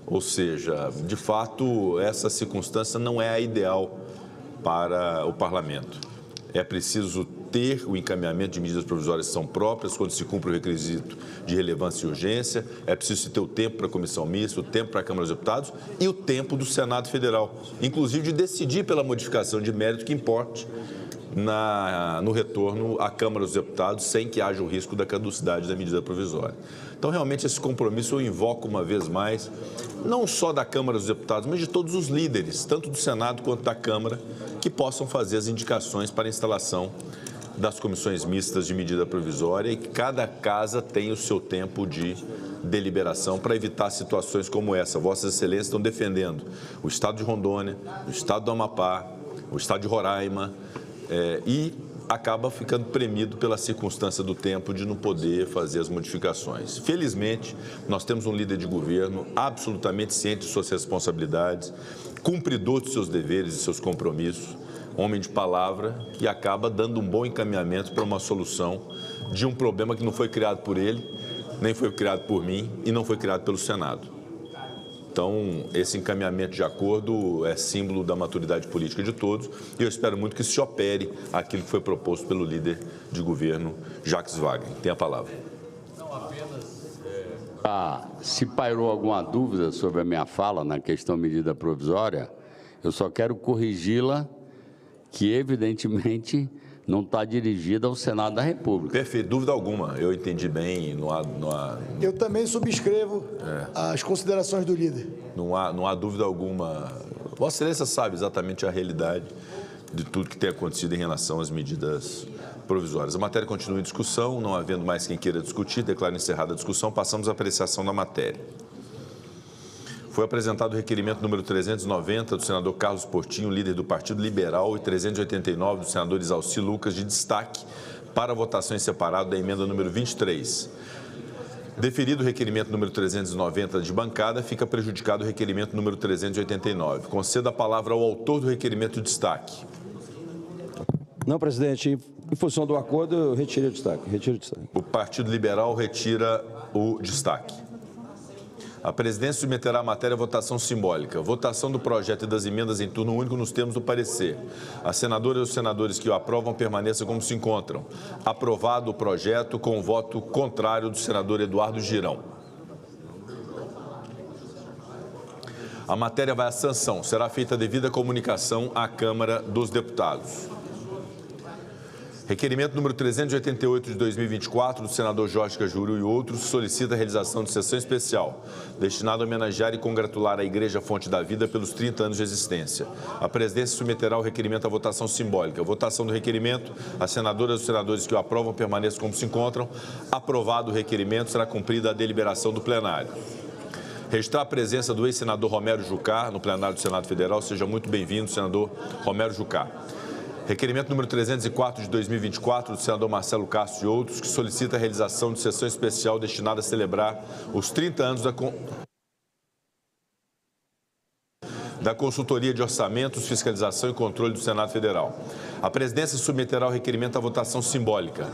Ou seja, de fato, essa circunstância não é a ideal para o parlamento. É preciso ter o encaminhamento de medidas provisórias que são próprias, quando se cumpre o requisito de relevância e urgência. É preciso ter o tempo para a comissão mista, o tempo para a Câmara dos Deputados e o tempo do Senado Federal, inclusive de decidir pela modificação de mérito que importe no retorno à Câmara dos Deputados, sem que haja o risco da caducidade da medida provisória. Então, realmente, esse compromisso eu invoco uma vez mais, não só da Câmara dos Deputados, mas de todos os líderes, tanto do Senado quanto da Câmara, que possam fazer as indicações para a instalação das comissões mistas de medida provisória e que cada casa tenha o seu tempo de deliberação para evitar situações como essa. Vossas Excelências estão defendendo o Estado de Rondônia, o Estado do Amapá, o Estado de Roraima, e acaba ficando premido pela circunstância do tempo de não poder fazer as modificações. Felizmente, nós temos um líder de governo absolutamente ciente de suas responsabilidades, cumpridor de seus deveres e seus compromissos, homem de palavra, que acaba dando um bom encaminhamento para uma solução de um problema que não foi criado por ele, nem foi criado por mim e não foi criado pelo Senado. Então, esse encaminhamento de acordo é símbolo da maturidade política de todos e eu espero muito que se opere aquilo que foi proposto pelo líder de governo, Jacques Wagner. Tem a palavra. Se pairou alguma dúvida sobre a minha fala na questão medida provisória, eu só quero corrigi-la, que evidentemente não está dirigida ao Senado da República. Perfeito, dúvida alguma. Eu entendi bem, não há... Eu também subscrevo as considerações do líder. Não há dúvida alguma. Vossa Excelência sabe exatamente a realidade de tudo que tem acontecido em relação às medidas provisórias. A matéria continua em discussão, não havendo mais quem queira discutir, declaro encerrada a discussão, passamos à apreciação da matéria. Foi apresentado o requerimento número 390 do senador Carlos Portinho, líder do Partido Liberal, e 389 do senador Isalci Lucas, de destaque para a votação em separado da emenda número 23. Deferido o requerimento número 390 de bancada, fica prejudicado o requerimento número 389. Concedo a palavra ao autor do requerimento de destaque. Não, presidente, em função do acordo, eu retiro o destaque. O Partido Liberal retira o destaque. A presidência submeterá a matéria à votação simbólica. Votação do projeto e das emendas em turno único nos termos do parecer. As senadoras e os senadores que o aprovam permaneçam como se encontram. Aprovado o projeto com o voto contrário do senador Eduardo Girão. A matéria vai à sanção. Será feita a devida comunicação à Câmara dos Deputados. Requerimento número 388 de 2024, do senador Jorge Cajuru e outros, solicita a realização de sessão especial, destinada a homenagear e congratular a Igreja Fonte da Vida pelos 30 anos de existência. A presidência submeterá o requerimento à votação simbólica. A votação do requerimento, as senadoras e os senadores que o aprovam permaneçam como se encontram. Aprovado o requerimento, será cumprida a deliberação do plenário. Registrar a presença do ex-senador Romero Jucá no plenário do Senado Federal. Seja muito bem-vindo, senador Romero Jucá. Requerimento número 304 de 2024, do senador Marcelo Castro e outros, que solicita a realização de sessão especial destinada a celebrar os 30 anos da Consultoria de Orçamentos, Fiscalização e Controle do Senado Federal. A presidência submeterá o requerimento à votação simbólica.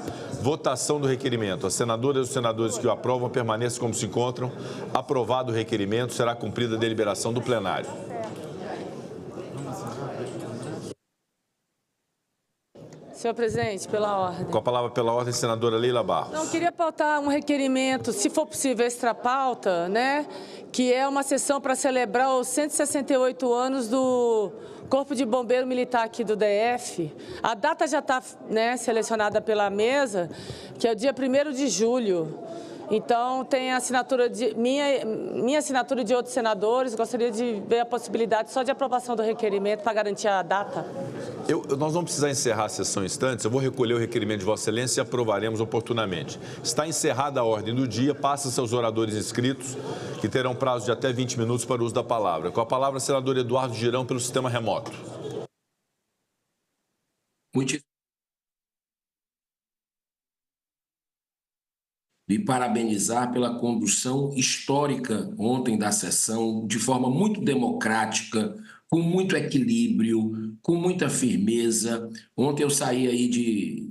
Votação do requerimento. As senadoras e os senadores que o aprovam permaneçam como se encontram. Aprovado o requerimento, será cumprida a deliberação do plenário. Senhor presidente, pela ordem. Com a palavra pela ordem, senadora Leila Barros. Não, queria pautar um requerimento, se for possível, extra-pauta, né? Que é uma sessão para celebrar os 168 anos do Corpo de Bombeiro Militar aqui do DF. A data já está, né, selecionada pela mesa, que é o dia 1º de julho. Então, tem a assinatura de minha assinatura de outros senadores. Gostaria de ver a possibilidade só de aprovação do requerimento para garantir a data. Nós vamos precisar encerrar a sessão em instantes. Eu vou recolher o requerimento de Vossa Excelência e aprovaremos oportunamente. Está encerrada a ordem do dia. Passa-se aos oradores inscritos, que terão prazo de até 20 minutos para o uso da palavra. Com a palavra, senador Eduardo Girão, pelo sistema remoto. E parabenizar pela condução histórica ontem da sessão, de forma muito democrática, com muito equilíbrio, com muita firmeza. Ontem eu saí aí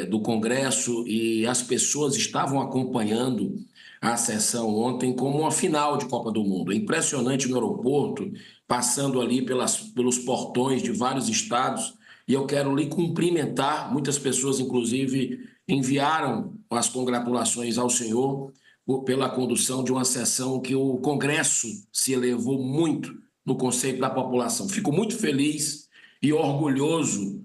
do Congresso e as pessoas estavam acompanhando a sessão ontem como uma final de Copa do Mundo. É impressionante no aeroporto, passando ali pelos portões de vários estados, e eu quero lhe cumprimentar. Muitas pessoas, inclusive, enviaram as congratulações ao senhor pela condução de uma sessão que o Congresso se elevou muito no conceito da população. Fico muito feliz e orgulhoso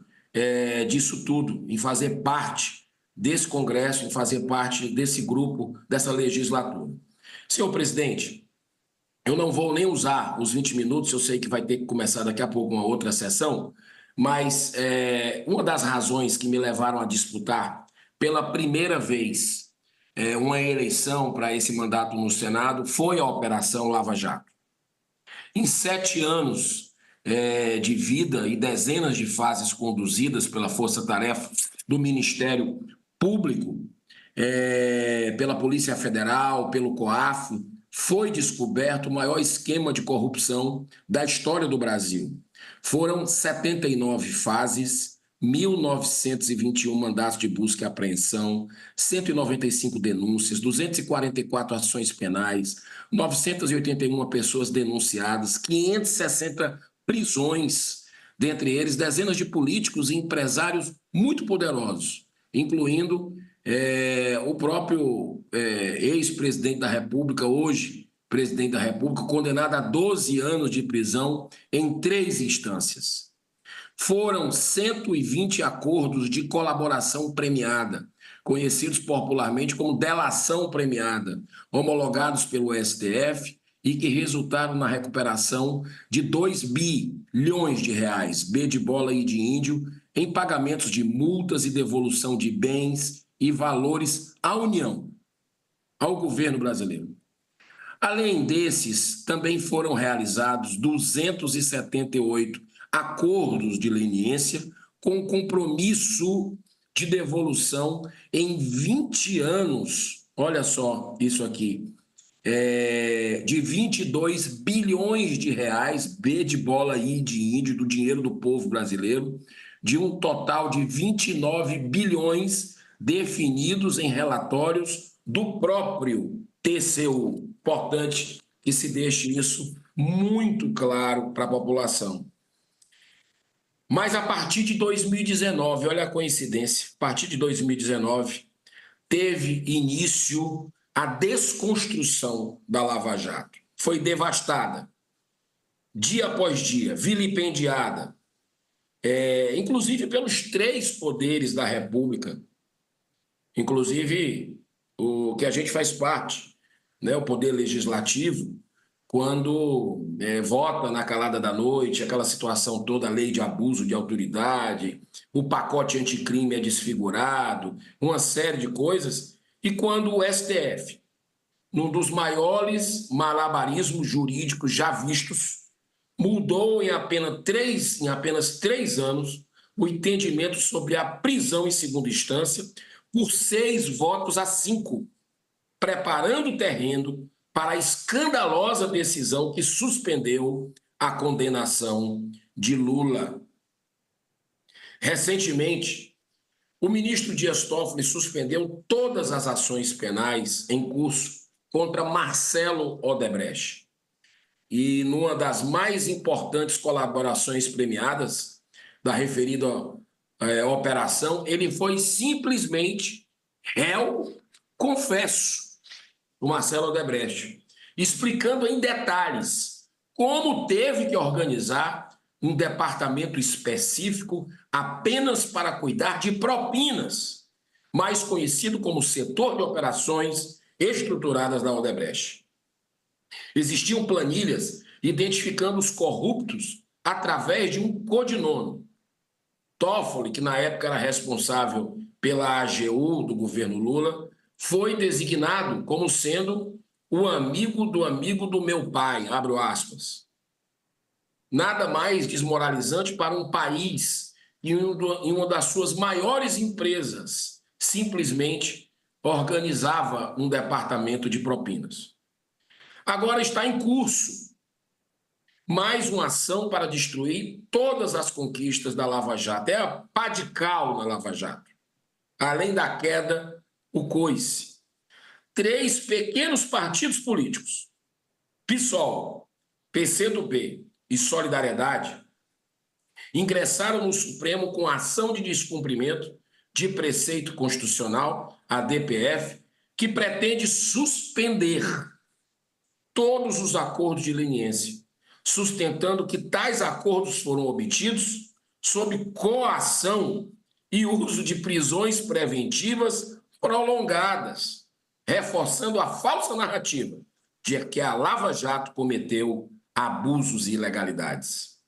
disso tudo, em fazer parte desse Congresso, em fazer parte desse grupo, dessa legislatura. Senhor presidente, eu não vou nem usar os 20 minutos, eu sei que vai ter que começar daqui a pouco uma outra sessão, mas uma das razões que me levaram a disputar pela primeira vez uma eleição para esse mandato no Senado foi a Operação Lava Jato. Em 7 anos de vida e dezenas de fases conduzidas pela Força-Tarefa do Ministério Público, pela Polícia Federal, pelo COAF, foi descoberto o maior esquema de corrupção da história do Brasil. Foram 79 fases, 1.921 mandatos de busca e apreensão, 195 denúncias, 244 ações penais, 981 pessoas denunciadas, 560 prisões, dentre eles dezenas de políticos e empresários muito poderosos, incluindo o próprio ex-presidente da República, hoje presidente da República, condenado a 12 anos de prisão em 3 instâncias. Foram 120 acordos de colaboração premiada, conhecidos popularmente como delação premiada, homologados pelo STF e que resultaram na recuperação de 2 bilhões de reais, B de bola e de índio, em pagamentos de multas e devolução de bens e valores à União, ao governo brasileiro. Além desses, também foram realizados 278 acordos de leniência com compromisso de devolução em 20 anos, olha só isso aqui, de 22 bilhões de reais, B de bola I de índio, do dinheiro do povo brasileiro, de um total de 29 bilhões definidos em relatórios do próprio TCU. Importante que se deixe isso muito claro para a população. Mas a partir de 2019, olha a coincidência, a partir de 2019, teve início a desconstrução da Lava Jato. Foi devastada, dia após dia, vilipendiada, inclusive pelos 3 poderes da República, inclusive o que a gente faz parte, né, o Poder Legislativo, quando vota na calada da noite, aquela situação toda, a lei de abuso de autoridade, o pacote anticrime é desfigurado, uma série de coisas, e quando o STF, num dos maiores malabarismos jurídicos já vistos, mudou em apenas 3 anos o entendimento sobre a prisão em segunda instância por 6 votos a 5, preparando o terreno para a escandalosa decisão que suspendeu a condenação de Lula. Recentemente, o ministro Dias Toffoli suspendeu todas as ações penais em curso contra Marcelo Odebrecht. E numa das mais importantes colaborações premiadas, da referida operação, ele foi simplesmente réu confesso, o Marcelo Odebrecht, explicando em detalhes como teve que organizar um departamento específico apenas para cuidar de propinas, mais conhecido como setor de operações estruturadas da Odebrecht. Existiam planilhas identificando os corruptos através de um codinome. Toffoli, que na época era responsável pela AGU do governo Lula, foi designado como sendo o amigo do meu pai, abro aspas. Nada mais desmoralizante para um país e uma das suas maiores empresas simplesmente organizava um departamento de propinas. Agora está em curso mais uma ação para destruir todas as conquistas da Lava Jato. É a pá de cal na Lava Jato. Além da queda, o coice. 3 pequenos partidos políticos, PSOL, PCdoB e Solidariedade, ingressaram no Supremo com ação de descumprimento de preceito constitucional, a DPF, que pretende suspender todos os acordos de leniência, sustentando que tais acordos foram obtidos sob coação e uso de prisões preventivas prolongadas, reforçando a falsa narrativa de que a Lava Jato cometeu abusos e ilegalidades.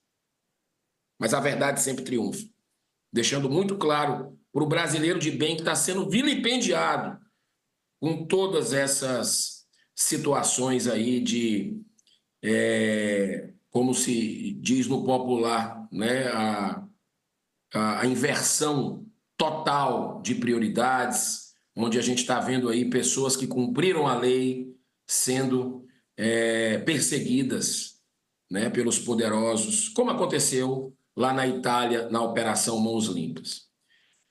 Mas a verdade sempre triunfa, deixando muito claro para o brasileiro de bem que está sendo vilipendiado com todas essas situações aí de, como se diz no popular, né, a inversão total de prioridades, onde a gente está vendo aí pessoas que cumpriram a lei sendo perseguidas, né, pelos poderosos, como aconteceu lá na Itália, na Operação Mãos Limpas.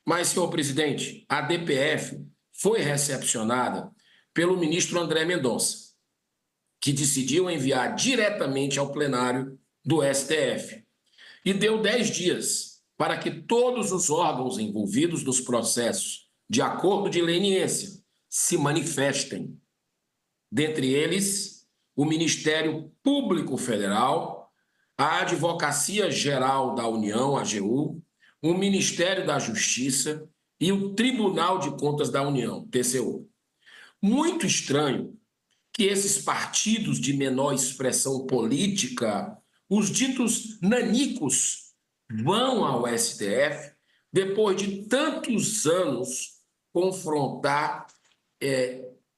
Mas, senhor presidente, a DPF foi recepcionada pelo ministro André Mendonça, que decidiu enviar diretamente ao plenário do STF e deu 10 dias para que todos os órgãos envolvidos nos processos de acordo de leniência se manifestem. Dentre eles, o Ministério Público Federal, a Advocacia Geral da União, AGU, o Ministério da Justiça e o Tribunal de Contas da União, TCU. Muito estranho que esses partidos de menor expressão política, os ditos nanicos, vão ao STF depois de tantos anos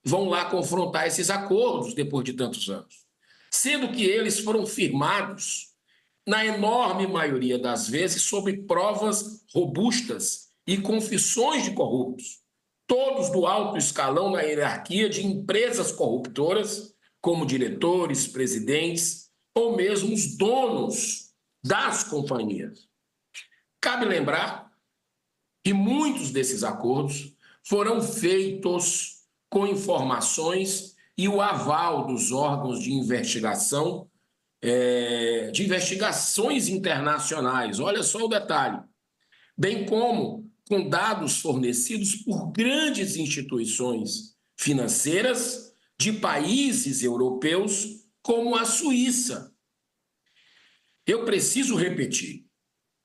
vão lá confrontar esses acordos depois de tantos anos, sendo que eles foram firmados, na enorme maioria das vezes, sob provas robustas e confissões de corruptos, todos do alto escalão na hierarquia de empresas corruptoras, como diretores, presidentes ou mesmo os donos das companhias. Cabe lembrar que muitos desses acordos foram feitos com informações e o aval dos órgãos de investigação, de investigações internacionais. Olha só o detalhe. Bem como com dados fornecidos por grandes instituições financeiras de países europeus como a Suíça. Eu preciso repetir.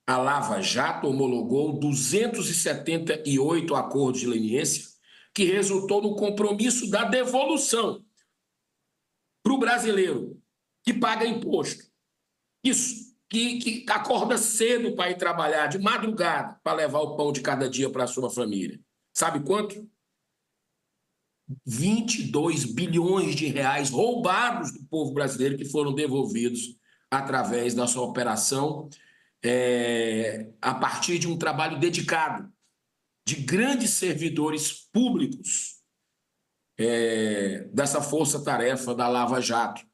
A Lava Jato homologou 278 acordos de leniência, que resultou no compromisso da devolução para o brasileiro que paga imposto. Isso, que acorda cedo para ir trabalhar, de madrugada, para levar o pão de cada dia para a sua família. Sabe quanto? 22 bilhões de reais roubados do povo brasileiro que foram devolvidos através da sua operação, a partir de um trabalho dedicado de grandes servidores públicos dessa força-tarefa da Lava Jato,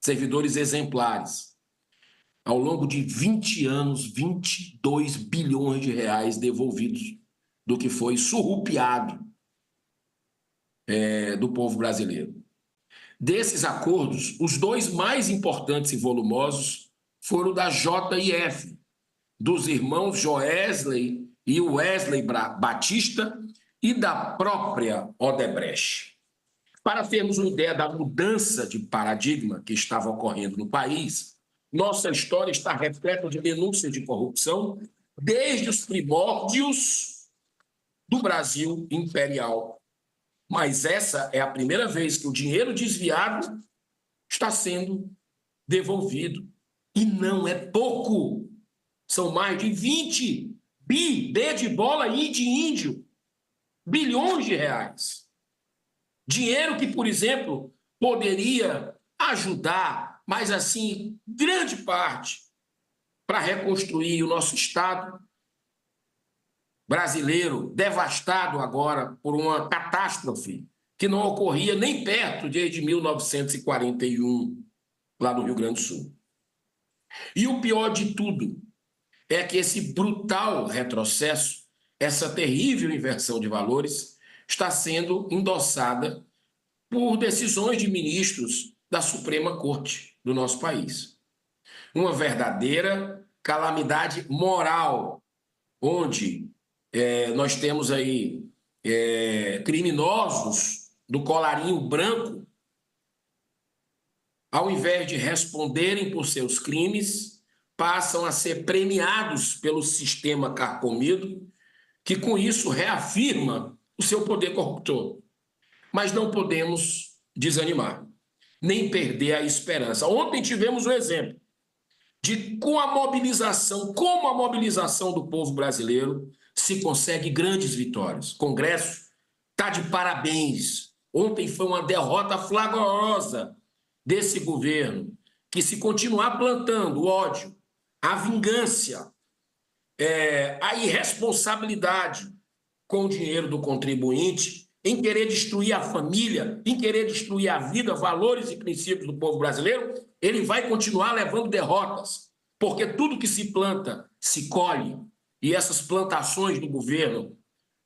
servidores exemplares. Ao longo de 20 anos, 22 bilhões de reais devolvidos do que foi surrupiado do povo brasileiro. Desses acordos, os 2 mais importantes e volumosos foram da JIF, dos irmãos Joesley e Wesley Batista e da própria Odebrecht. Para termos uma ideia da mudança de paradigma que estava ocorrendo no país, nossa história está repleta de denúncias de corrupção desde os primórdios do Brasil imperial. Mas essa é a primeira vez que o dinheiro desviado está sendo devolvido. E não é pouco. São mais de 20 B de bola e de índio, bilhões de reais. Dinheiro que, por exemplo, poderia ajudar, mas assim, grande parte, para reconstruir o nosso Estado brasileiro, devastado agora por uma catástrofe que não ocorria nem perto desde 1941, lá no Rio Grande do Sul. E o pior de tudo é que esse brutal retrocesso, essa terrível inversão de valores, está sendo endossada por decisões de ministros da Suprema Corte do nosso país. Uma verdadeira calamidade moral, onde nós temos aí criminosos do colarinho branco, ao invés de responderem por seus crimes, passam a ser premiados pelo sistema carcomido, que com isso reafirma o seu poder corruptor. Mas não podemos desanimar, nem perder a esperança. Ontem tivemos um exemplo de como a mobilização do povo brasileiro se consegue grandes vitórias. O Congresso está de parabéns. Ontem foi uma derrota flagrosa desse governo, que se continuar plantando o ódio, a vingança, a irresponsabilidade com o dinheiro do contribuinte, em querer destruir a família, em querer destruir a vida, valores e princípios do povo brasileiro, ele vai continuar levando derrotas, porque tudo que se planta se colhe, e essas plantações do governo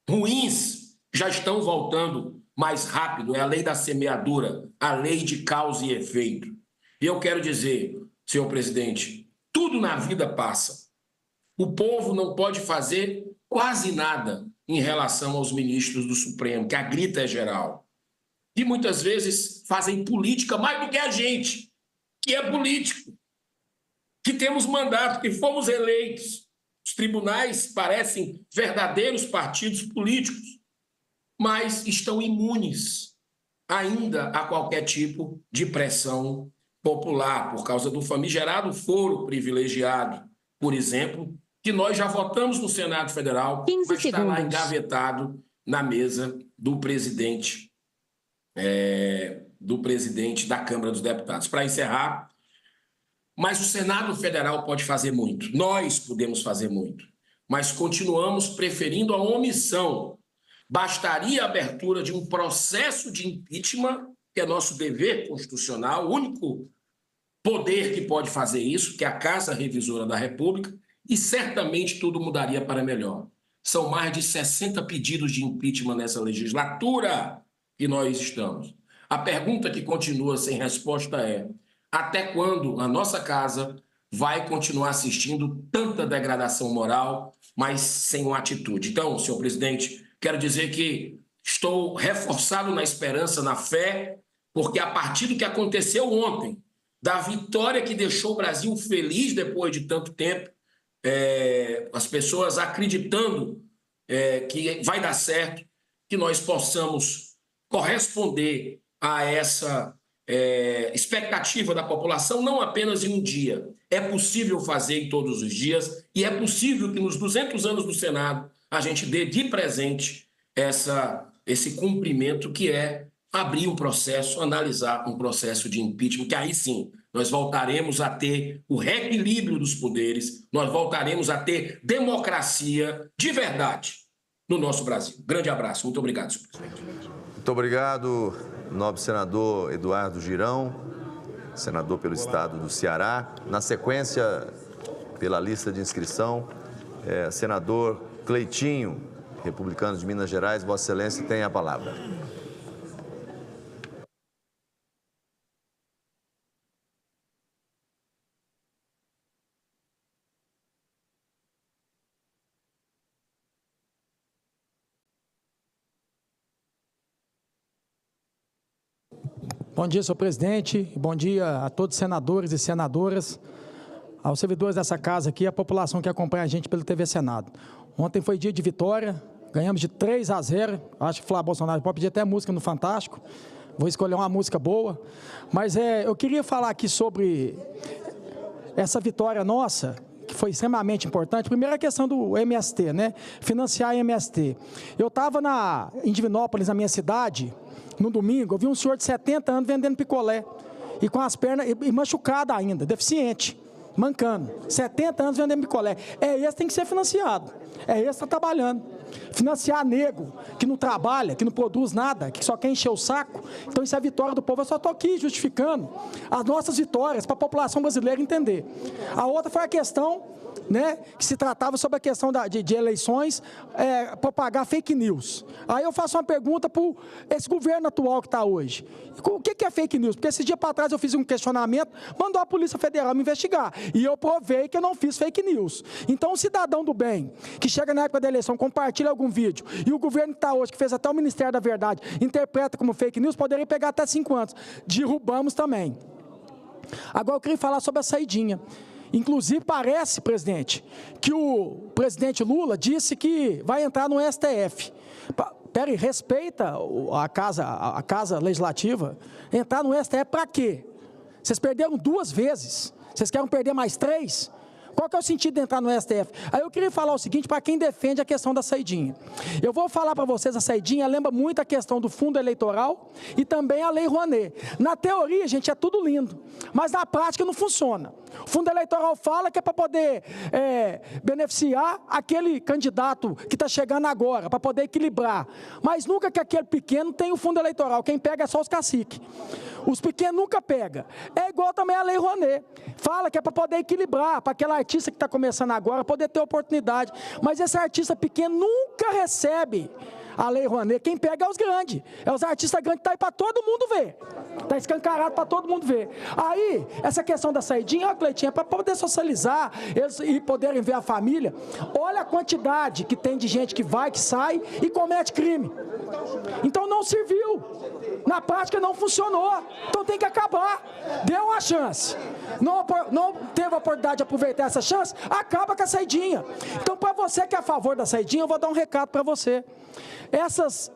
ruins já estão voltando mais rápido. É a lei da semeadura, a lei de causa e efeito. E eu quero dizer, senhor presidente, tudo na vida passa. O povo não pode fazer quase nada em relação aos ministros do Supremo, que a grita é geral. E muitas vezes fazem política mais do que a gente, que é político, que temos mandato, que fomos eleitos. Os tribunais parecem verdadeiros partidos políticos, mas estão imunes ainda a qualquer tipo de pressão popular, por causa do famigerado foro privilegiado, por exemplo, que nós já votamos no Senado Federal, mas está lá engavetado na mesa do presidente da Câmara dos Deputados. Para encerrar, mas o Senado Federal pode fazer muito, nós podemos fazer muito, mas continuamos preferindo a omissão. Bastaria a abertura de um processo de impeachment, que é nosso dever constitucional, o único poder que pode fazer isso, que é a Casa Revisora da República, e certamente tudo mudaria para melhor. São mais de 60 pedidos de impeachment nessa legislatura que nós estamos. A pergunta que continua sem resposta é: até quando a nossa casa vai continuar assistindo tanta degradação moral, mas sem uma atitude? Então, senhor presidente, quero dizer que estou reforçado na esperança, na fé, porque a partir do que aconteceu ontem, da vitória que deixou o Brasil feliz depois de tanto tempo, as pessoas acreditando que vai dar certo, que nós possamos corresponder a essa expectativa da população, não apenas em um dia. É possível fazer em todos os dias e é possível que nos 200 anos do Senado a gente dê de presente esse cumprimento, que é abrir um processo, analisar um processo de impeachment, que aí sim nós voltaremos a ter o reequilíbrio dos poderes, nós voltaremos a ter democracia de verdade no nosso Brasil. Grande abraço. Muito obrigado, senhor presidente. Muito obrigado, nobre senador Eduardo Girão, senador pelo estado do Ceará. Na sequência, pela lista de inscrição, senador Cleitinho, republicano de Minas Gerais. Vossa Excelência tem a palavra. Bom dia, senhor presidente. Bom dia a todos os senadores e senadoras, aos servidores dessa casa aqui e a população que acompanha a gente pelo TV Senado. Ontem foi dia de vitória, ganhamos de 3-0. Acho que Flávio Bolsonaro pode pedir até música no Fantástico. Vou escolher uma música boa. Mas eu queria falar aqui sobre essa vitória nossa, que foi extremamente importante. Primeiro a questão do MST, né? Financiar MST. Eu estava em Divinópolis, na minha cidade, no domingo, eu vi um senhor de 70 anos vendendo picolé, e com as pernas, e machucado ainda, deficiente, mancando. 70 anos vendendo picolé. Esse que tem que ser financiado. Esse que está trabalhando. Financiar nego, que não trabalha, que não produz nada, que só quer encher o saco. Então isso é a vitória do povo. Eu só estou aqui justificando as nossas vitórias para a população brasileira entender. A outra foi a questão, né, que se tratava sobre a questão de eleições, propagar fake news. Aí eu faço uma pergunta para esse governo atual que está hoje. O que é fake news? Porque esse dia para trás eu fiz um questionamento, mandou a Polícia Federal me investigar. E eu provei que eu não fiz fake news. Então, um cidadão do bem, que chega na época da eleição, compartilha algum vídeo, e o governo que está hoje, que fez até o Ministério da Verdade, interpreta como fake news, poderia pegar até 5 anos. Derrubamos também. Agora eu queria falar sobre a saidinha. Inclusive, parece, presidente, que o presidente Lula disse que vai entrar no STF. Peraí, respeita a casa legislativa. Entrar no STF para quê? Vocês perderam 2 vezes. Vocês querem perder mais 3? Qual que é o sentido de entrar no STF? Aí eu queria falar o seguinte, para quem defende a questão da saidinha. Eu vou falar para vocês, a saidinha lembra muito a questão do fundo eleitoral e também a Lei Rouanet. Na teoria, gente, é tudo lindo, mas na prática não funciona. O fundo eleitoral fala que é para poder beneficiar aquele candidato que está chegando agora, para poder equilibrar. Mas nunca que aquele pequeno tem o fundo eleitoral, quem pega é só os caciques. Os pequenos nunca pegam. É igual também a Lei Rouanet. Fala que é para poder equilibrar, para aquela artista que está começando agora poder ter oportunidade. Mas esse artista pequeno nunca recebe a Lei Rouanet. Quem pega é os grandes. É os artistas grandes que estão aí para todo mundo ver. Está escancarado para todo mundo ver. Aí, essa questão da saidinha, ó, Cleitinho, é para poder socializar eles, e poderem ver a família. Olha a quantidade que tem de gente que vai, que sai e comete crime. Então não serviu. Na prática não funcionou. Então tem que acabar. Deu uma chance. Não teve a oportunidade de aproveitar essa chance, acaba com a saidinha. Então, para você que é a favor da saidinha, eu vou dar um recado para você. Essas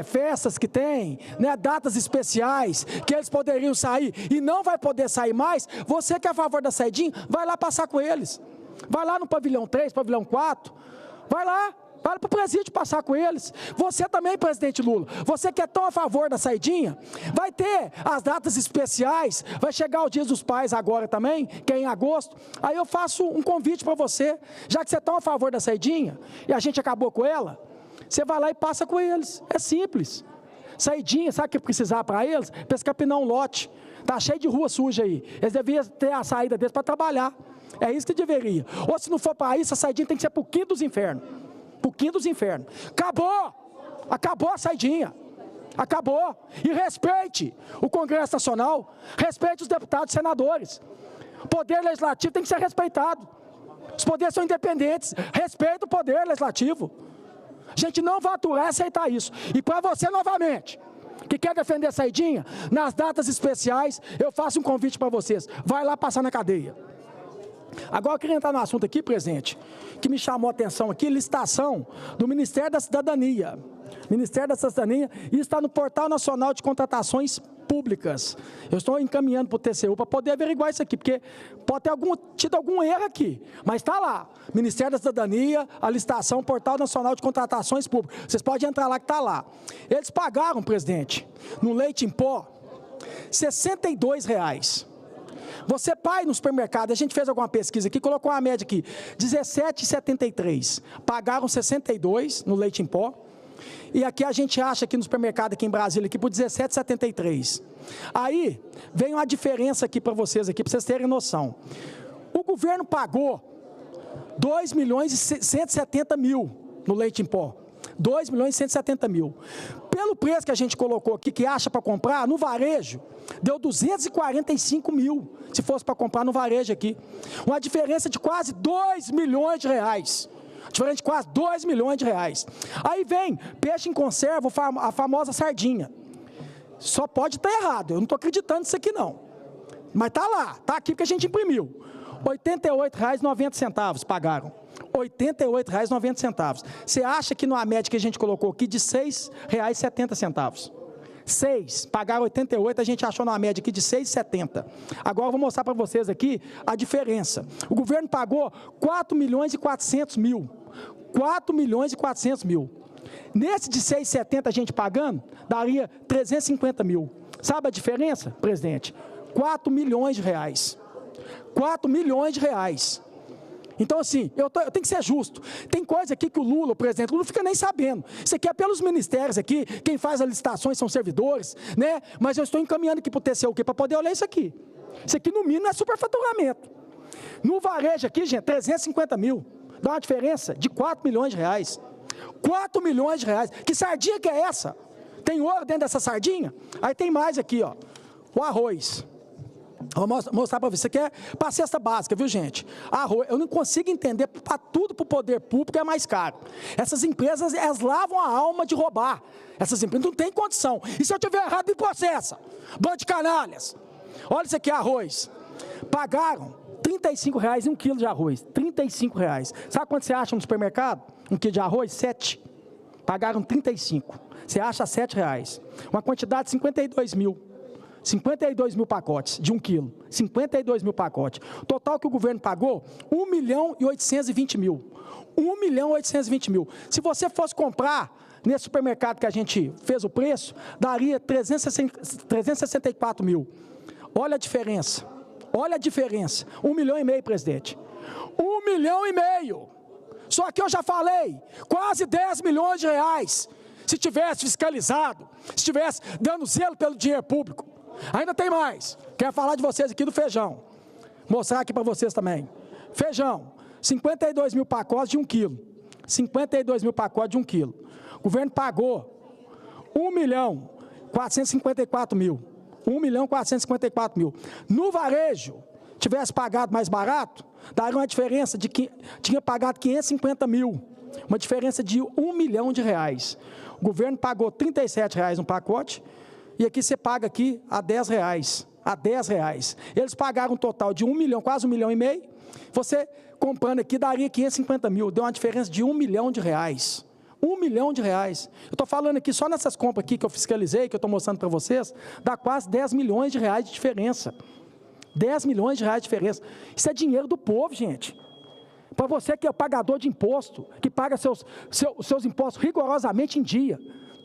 festas que tem, né, datas especiais, que eles poderiam sair e não vai poder sair mais, você que é a favor da saidinha, vai lá passar com eles. Vai lá no pavilhão 3, pavilhão 4, vai lá. Para o presídio passar com eles. Você também, presidente Lula, você que é tão a favor da saidinha, vai ter as datas especiais, vai chegar o Dia dos Pais agora também, que é em agosto. Aí eu faço um convite para você, já que você é tão a favor da saidinha, e a gente acabou com ela, você vai lá e passa com eles. É simples. Saidinha, sabe o que precisar para eles? Para eles capinar um lote. Está cheio de rua suja aí. Eles deviam ter a saída deles para trabalhar. É isso que deveria. Ou se não for para isso, a saidinha tem que ser para o quinto dos infernos. Pro quinto dos infernos. Acabou! Acabou a saidinha. Acabou. E respeite o Congresso Nacional, respeite os deputados e senadores. O poder legislativo tem que ser respeitado. Os poderes são independentes. Respeita o poder legislativo. A gente não vai aturar e aceitar isso. E para você, novamente, que quer defender a saidinha, nas datas especiais, eu faço um convite para vocês. Vai lá passar na cadeia. Agora eu queria entrar no assunto aqui, presidente, que me chamou a atenção aqui, licitação do Ministério da Cidadania. Ministério da Cidadania, e está no Portal Nacional de Contratações Públicas. Eu estou encaminhando para o TCU para poder averiguar isso aqui, porque pode ter tido algum erro aqui, mas está lá. Ministério da Cidadania, a licitação, Portal Nacional de Contratações Públicas. Vocês podem entrar lá que está lá. Eles pagaram, presidente, no leite em pó, R$ 62,00. Você, pai, no supermercado, a gente fez alguma pesquisa aqui, colocou uma média aqui, R$ 17,73. Pagaram 62 no leite em pó. E aqui a gente acha aqui no supermercado, aqui em Brasília, aqui por 17,73. Aí, vem uma diferença aqui para vocês, aqui, para vocês terem noção. O governo pagou 2.170.000 no leite em pó. 2.170.000. Pelo preço que a gente colocou aqui, que acha para comprar, no varejo, deu 245.000, se fosse para comprar no varejo aqui. Uma diferença de quase R$2 milhões. Diferente de quase R$2 milhões. Aí vem peixe em conserva, a famosa sardinha. Só pode estar errado, eu não estou acreditando nisso aqui não. Mas está lá, está aqui porque a gente imprimiu. R$ 88,90 pagaram. R$ 88,90. Você acha que numa média que a gente colocou aqui de R$ 6,70? 6, pagaram 88, a gente achou numa média aqui de 6,70. Agora eu vou mostrar para vocês aqui a diferença. O governo pagou 4.400.000. 4.400.000. Nesse de 6,70 a gente pagando, daria 350 mil. Sabe a diferença, presidente? 4 milhões de reais. 4 milhões de reais. Então, assim, eu tenho que ser justo. Tem coisa aqui que o Lula, o presidente Lula, não fica nem sabendo. Isso aqui é pelos ministérios aqui, quem faz as licitações são servidores, né? Mas eu estou encaminhando aqui para o TCU para poder olhar isso aqui. Isso aqui, no mínimo, é superfaturamento. No varejo aqui, gente, 350 mil. Dá uma diferença de 4 milhões de reais. 4 milhões de reais. Que sardinha que é essa? Tem ouro dentro dessa sardinha? Aí tem mais aqui, ó. O arroz. Vou mostrar para você, isso aqui é para a cesta básica, viu, gente? Arroz, eu não consigo entender, para tudo para o poder público é mais caro. Essas empresas, elas lavam a alma de roubar. Essas empresas não têm condição. E se eu tiver errado, me processa. Bando de canalhas. Olha isso aqui, arroz. Pagaram R$ 35,00 um quilo de arroz. R$ 35,00. Sabe quanto você acha no supermercado? Um quilo de arroz? 7. Pagaram 35. Você acha R$ 7,00. Uma quantidade de 52 mil. 52 mil pacotes de 1 quilo, 52 mil pacotes. O total que o governo pagou, 1.820.000. 1.820.000. Se você fosse comprar nesse supermercado que a gente fez o preço, daria 364 mil. Olha a diferença. Olha a diferença. 1,5 milhão, presidente. 1,5 milhão. Só que eu já falei, quase 10 milhões de reais. Se tivesse fiscalizado, se estivesse dando zelo pelo dinheiro público. Ainda tem mais. Quero falar de vocês aqui do feijão. Mostrar aqui para vocês também. Feijão, 52 mil pacotes de 1 quilo. 52 mil pacotes de 1 quilo. O governo pagou 1.454.000. 1.454.000. No varejo, tivesse pagado mais barato, daria uma diferença de que tinha pagado 550 mil. Uma diferença de 1 milhão de reais. O governo pagou R$ 37,00 um pacote. E aqui você paga aqui a R$ 10,00, a R$ 10,00. Eles pagaram um total de 1 milhão, quase 1,5 milhão. Você comprando aqui daria 550 mil, deu uma diferença de 1 milhão de reais. 1 milhão de reais. Eu estou falando aqui, só nessas compras aqui que eu fiscalizei, que eu estou mostrando para vocês, dá quase 10 milhões de reais de diferença. 10 milhões de reais de diferença. Isso é dinheiro do povo, gente. Para você que é pagador de imposto, que paga seus impostos rigorosamente em dia.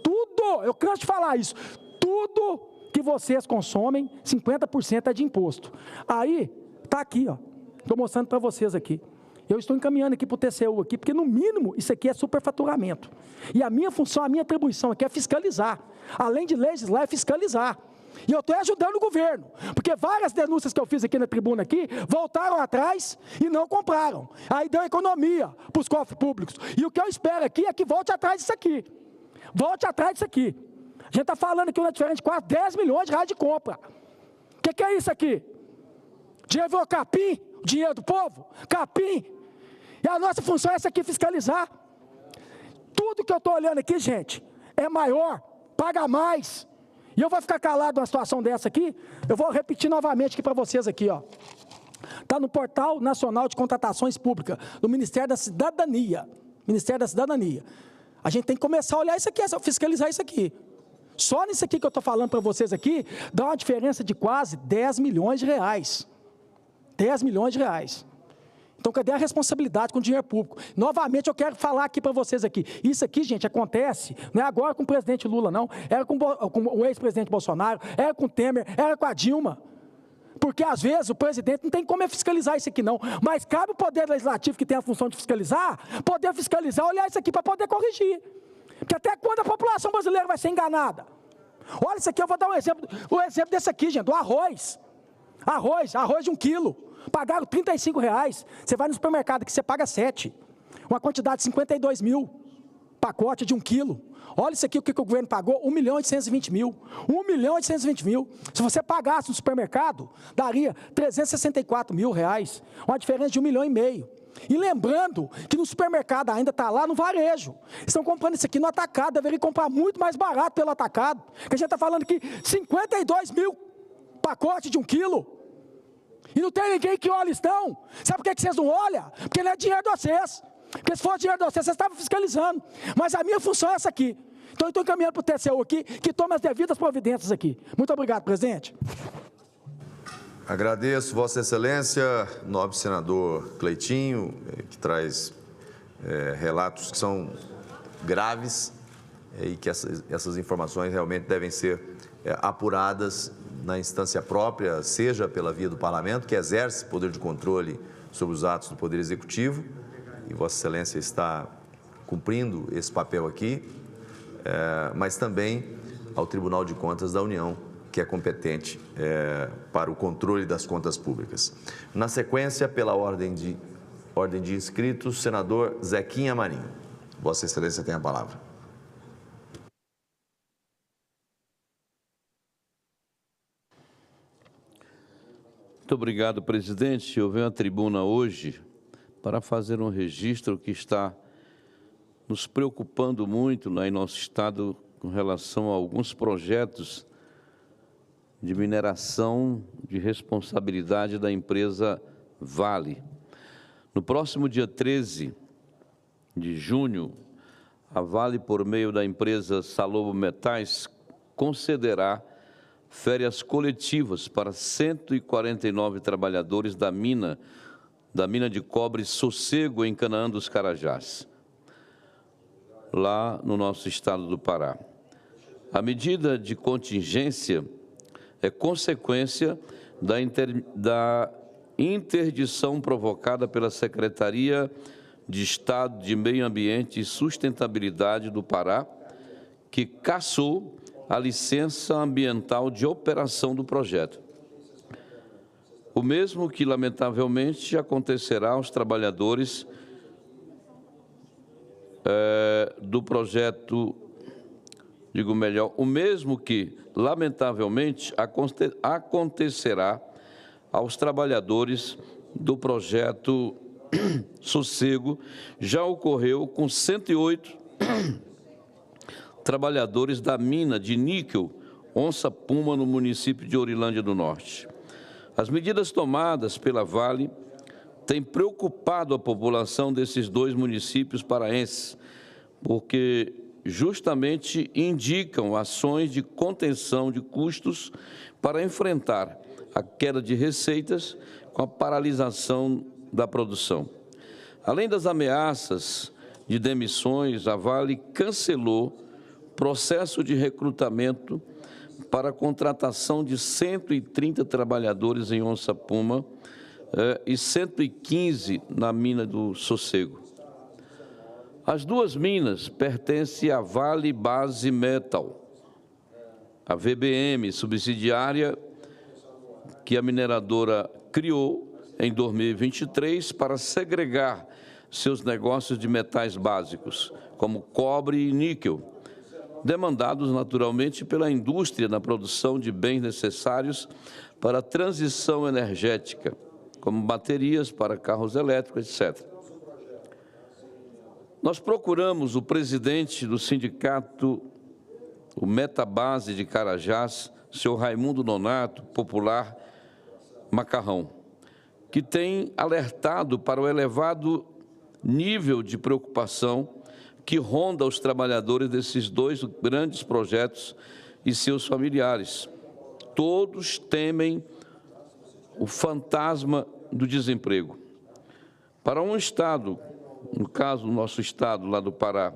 Tudo, eu canso de falar isso. Tudo que vocês consomem, 50% é de imposto. Aí, está aqui, ó. Estou mostrando para vocês aqui. Eu estou encaminhando aqui para o TCU, aqui, porque, no mínimo, isso aqui é superfaturamento. E a minha função, a minha atribuição aqui é fiscalizar. Além de legislar, é fiscalizar. E eu estou ajudando o governo, porque várias denúncias que eu fiz aqui na tribuna, aqui, voltaram atrás e não compraram. Aí deu economia para os cofres públicos. E o que eu espero aqui é que volte atrás disso aqui. Volte atrás disso aqui. A gente está falando aqui uma diferença de quase 10 milhões de reais de compra. O que é isso aqui? Dinheiro virou capim? Dinheiro do povo? Capim. E a nossa função é essa aqui, fiscalizar. Tudo que eu estou olhando aqui, gente, é maior, paga mais. E eu vou ficar calado numa situação dessa aqui, eu vou repetir novamente aqui para vocês aqui, ó. Está no Portal Nacional de Contratações Públicas, do Ministério da Cidadania. Ministério da Cidadania. A gente tem que começar a olhar isso aqui, fiscalizar isso aqui. Só nisso aqui que eu estou falando para vocês aqui, dá uma diferença de quase 10 milhões de reais. 10 milhões de reais. Então, cadê a responsabilidade com o dinheiro público? Novamente, eu quero falar aqui para vocês aqui. Isso aqui, gente, acontece, não é agora com o presidente Lula, não. Era com o ex-presidente Bolsonaro, era com o Temer, era com a Dilma. Porque, às vezes, o presidente não tem como fiscalizar isso aqui, não. Mas cabe o Poder Legislativo, que tem a função de fiscalizar, poder fiscalizar, olhar isso aqui para poder corrigir. Porque até quando a população brasileira vai ser enganada? Olha isso aqui, eu vou dar um exemplo desse aqui, gente, do arroz. Arroz de 1 quilo. Pagaram R$ 35,00. Você vai no supermercado que você paga 7. Uma quantidade de 52 mil. Pacote de 1 quilo. Olha isso aqui, o que o governo pagou? 1.820.000. 1.820.000. Se você pagasse no supermercado, daria R$ 364 mil. Uma diferença de 1,5 milhão. E lembrando que no supermercado ainda está lá no varejo. Estão comprando isso aqui no atacado, deveriam comprar muito mais barato pelo atacado. Que a gente está falando aqui 52 mil pacotes de 1 quilo. E não tem ninguém que olha isso, não. Sabe por que vocês não olham? Porque não é dinheiro de vocês. Porque se fosse dinheiro de vocês estavam fiscalizando. Mas a minha função é essa aqui. Então eu estou encaminhando para o TCU aqui, que tome as devidas providências aqui. Muito obrigado, presidente. Agradeço, Vossa Excelência, nobre senador Cleitinho, que traz relatos que são graves e que essas informações realmente devem ser apuradas na instância própria, seja pela via do Parlamento, que exerce poder de controle sobre os atos do Poder Executivo, e Vossa Excelência está cumprindo esse papel aqui, mas também ao Tribunal de Contas da União, que é competente para o controle das contas públicas. Na sequência, pela ordem de inscritos, senador Zequinha Marinho. Vossa Excelência tem a palavra. Muito obrigado, presidente. Eu venho à tribuna hoje para fazer um registro que está nos preocupando muito em nosso Estado com relação a alguns projetos de mineração de responsabilidade da empresa Vale. No próximo dia 13 de junho, a Vale, por meio da empresa Salobo Metais, concederá férias coletivas para 149 trabalhadores da mina de cobre Sossego, em Canaã dos Carajás, lá no nosso estado do Pará. A medida de contingência é consequência da interdição provocada pela Secretaria de Estado de Meio Ambiente e Sustentabilidade do Pará, que cassou a licença ambiental de operação do projeto. O mesmo que, lamentavelmente, acontecerá aos trabalhadores do projeto, digo melhor, o mesmo que, lamentavelmente, acontecerá aos trabalhadores do projeto Sossego, já ocorreu com 108 trabalhadores da mina de níquel Onça Puma, no município de Orilândia do Norte. As medidas tomadas pela Vale têm preocupado a população desses dois municípios paraenses, porque justamente indicam ações de contenção de custos para enfrentar a queda de receitas com a paralisação da produção. Além das ameaças de demissões, a Vale cancelou processo de recrutamento para a contratação de 130 trabalhadores em Onça Puma e 115 na mina do Sossego. As duas minas pertencem à Vale Base Metal, a VBM, subsidiária que a mineradora criou em 2023 para segregar seus negócios de metais básicos, como cobre e níquel, demandados naturalmente pela indústria na produção de bens necessários para a transição energética, como baterias para carros elétricos, etc. Nós procuramos o presidente do sindicato, o Metabase de Carajás, senhor Raimundo Nonato, popular Macarrão, que tem alertado para o elevado nível de preocupação que ronda os trabalhadores desses dois grandes projetos e seus familiares. Todos temem o fantasma do desemprego. Para um estado, no caso, o nosso estado, lá do Pará,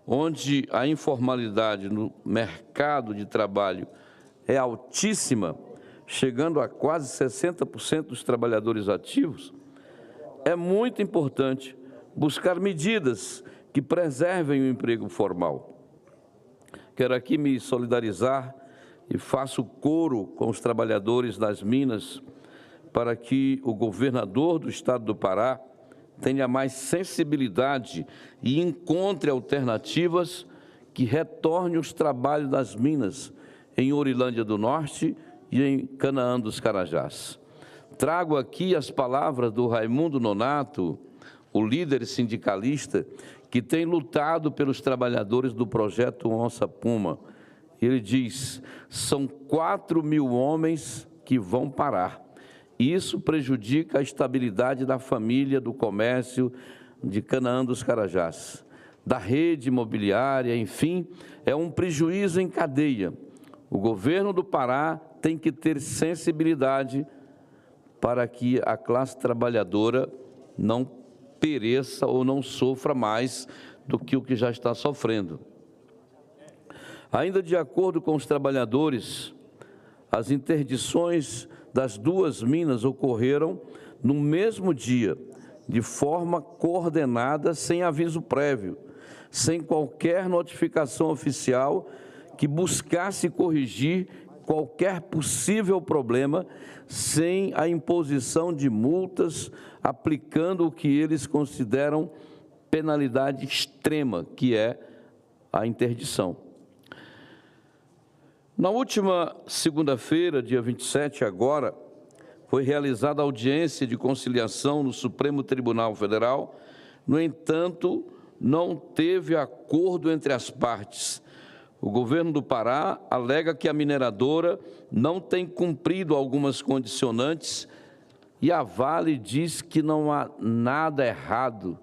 onde a informalidade no mercado de trabalho é altíssima, chegando a quase 60% dos trabalhadores ativos, é muito importante buscar medidas que preservem o emprego formal. Quero aqui me solidarizar e faço coro com os trabalhadores das minas para que o governador do estado do Pará tenha mais sensibilidade e encontre alternativas que retornem os trabalhos das minas em Orilândia do Norte e em Canaã dos Carajás. Trago aqui as palavras do Raimundo Nonato, o líder sindicalista que tem lutado pelos trabalhadores do projeto Onça Puma. Ele diz, são 4.000 homens que vão parar. Isso prejudica a estabilidade da família, do comércio de Canaã dos Carajás, da rede imobiliária, enfim, é um prejuízo em cadeia. O governo do Pará tem que ter sensibilidade para que a classe trabalhadora não pereça ou não sofra mais do que o que já está sofrendo. Ainda de acordo com os trabalhadores, as interdições das 2 minas ocorreram no mesmo dia, de forma coordenada, sem aviso prévio, sem qualquer notificação oficial que buscasse corrigir qualquer possível problema, sem a imposição de multas, aplicando o que eles consideram penalidade extrema, que é a interdição. Na última segunda-feira, dia 27, agora, foi realizada a audiência de conciliação no Supremo Tribunal Federal. No entanto, não teve acordo entre as partes. O governo do Pará alega que a mineradora não tem cumprido algumas condicionantes e a Vale diz que não há nada errado,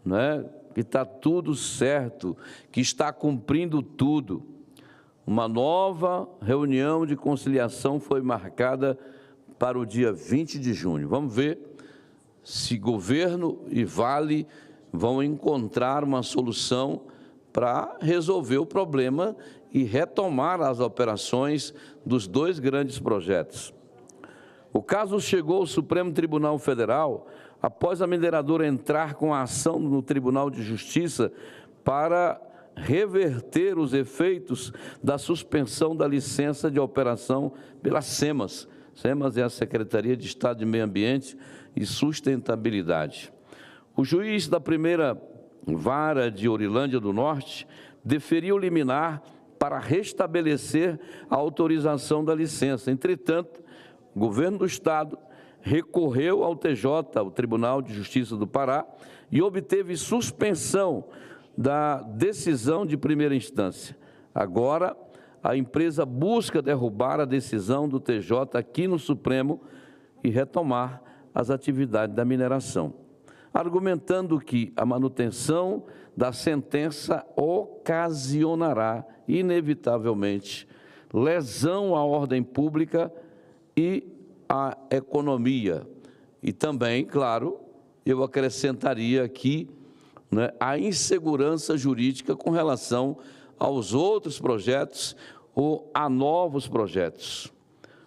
né? Que está tudo certo, que está cumprindo tudo. Uma nova reunião de conciliação foi marcada para o dia 20 de junho. Vamos ver se governo e Vale vão encontrar uma solução para resolver o problema e retomar as operações dos 2 grandes projetos. O caso chegou ao Supremo Tribunal Federal após a mineradora entrar com a ação no Tribunal de Justiça para reverter os efeitos da suspensão da licença de operação pela SEMAS. SEMAS é a Secretaria de Estado de Meio Ambiente e Sustentabilidade. O juiz da primeira vara de Orilândia do Norte deferiu liminar para restabelecer a autorização da licença. Entretanto, o governo do Estado recorreu ao TJ, o Tribunal de Justiça do Pará, e obteve suspensão da decisão de primeira instância. Agora, a empresa busca derrubar a decisão do TJ aqui no Supremo e retomar as atividades da mineração, argumentando que a manutenção da sentença ocasionará, inevitavelmente, lesão à ordem pública e à economia. E também, claro, eu acrescentaria aqui, né, a insegurança jurídica com relação aos outros projetos ou a novos projetos.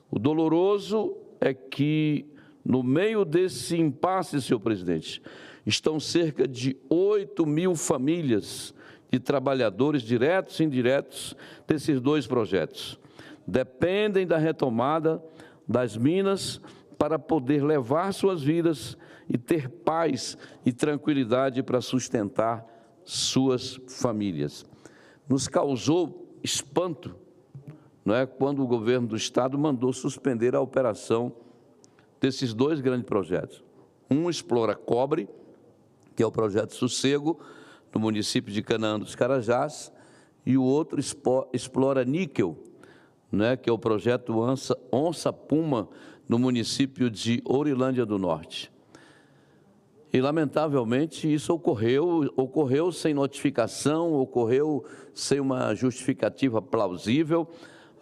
O doloroso é que, no meio desse impasse, senhor presidente, estão cerca de 8.000 famílias de trabalhadores diretos e indiretos desses 2 projetos. Dependem da retomada das minas para poder levar suas vidas e ter paz e tranquilidade para sustentar suas famílias. Nos causou espanto, não é, quando o governo do Estado mandou suspender a operação desses 2 grandes projetos. Um explora cobre, que é o projeto Sossego, no município de Canaã dos Carajás, e o outro explora níquel, né, que é o projeto Onça Puma, no município de Orilândia do Norte. E, lamentavelmente, isso ocorreu sem notificação, ocorreu sem uma justificativa plausível.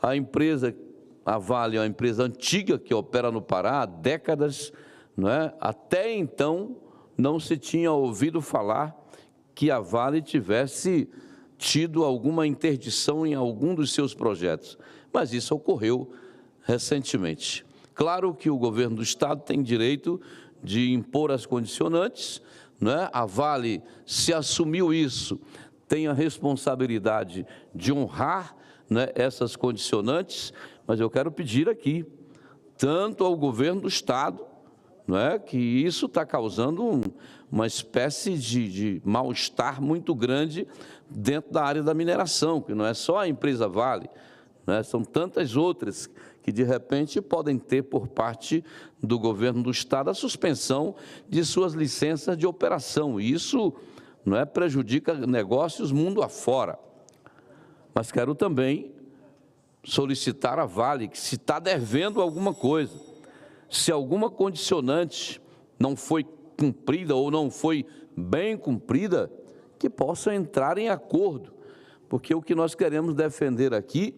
A empresa, a Vale, é uma empresa antiga que opera no Pará há décadas, não é? Até então, não se tinha ouvido falar que a Vale tivesse tido alguma interdição em algum dos seus projetos, mas isso ocorreu recentemente. Claro que o governo do Estado tem direito de impor as condicionantes, né? A Vale, se assumiu isso, tem a responsabilidade de honrar, né, essas condicionantes, mas eu quero pedir aqui, tanto ao governo do Estado, não é, que isso está causando uma espécie de mal-estar muito grande dentro da área da mineração, que não é só a empresa Vale, né, são tantas outras que que, de repente, podem ter, por parte do governo do Estado, a suspensão de suas licenças de operação. E isso não é prejudica negócios mundo afora. Mas quero também solicitar a Vale que, se está devendo alguma coisa, se alguma condicionante não foi cumprida ou não foi bem cumprida, que possa entrar em acordo, porque o que nós queremos defender aqui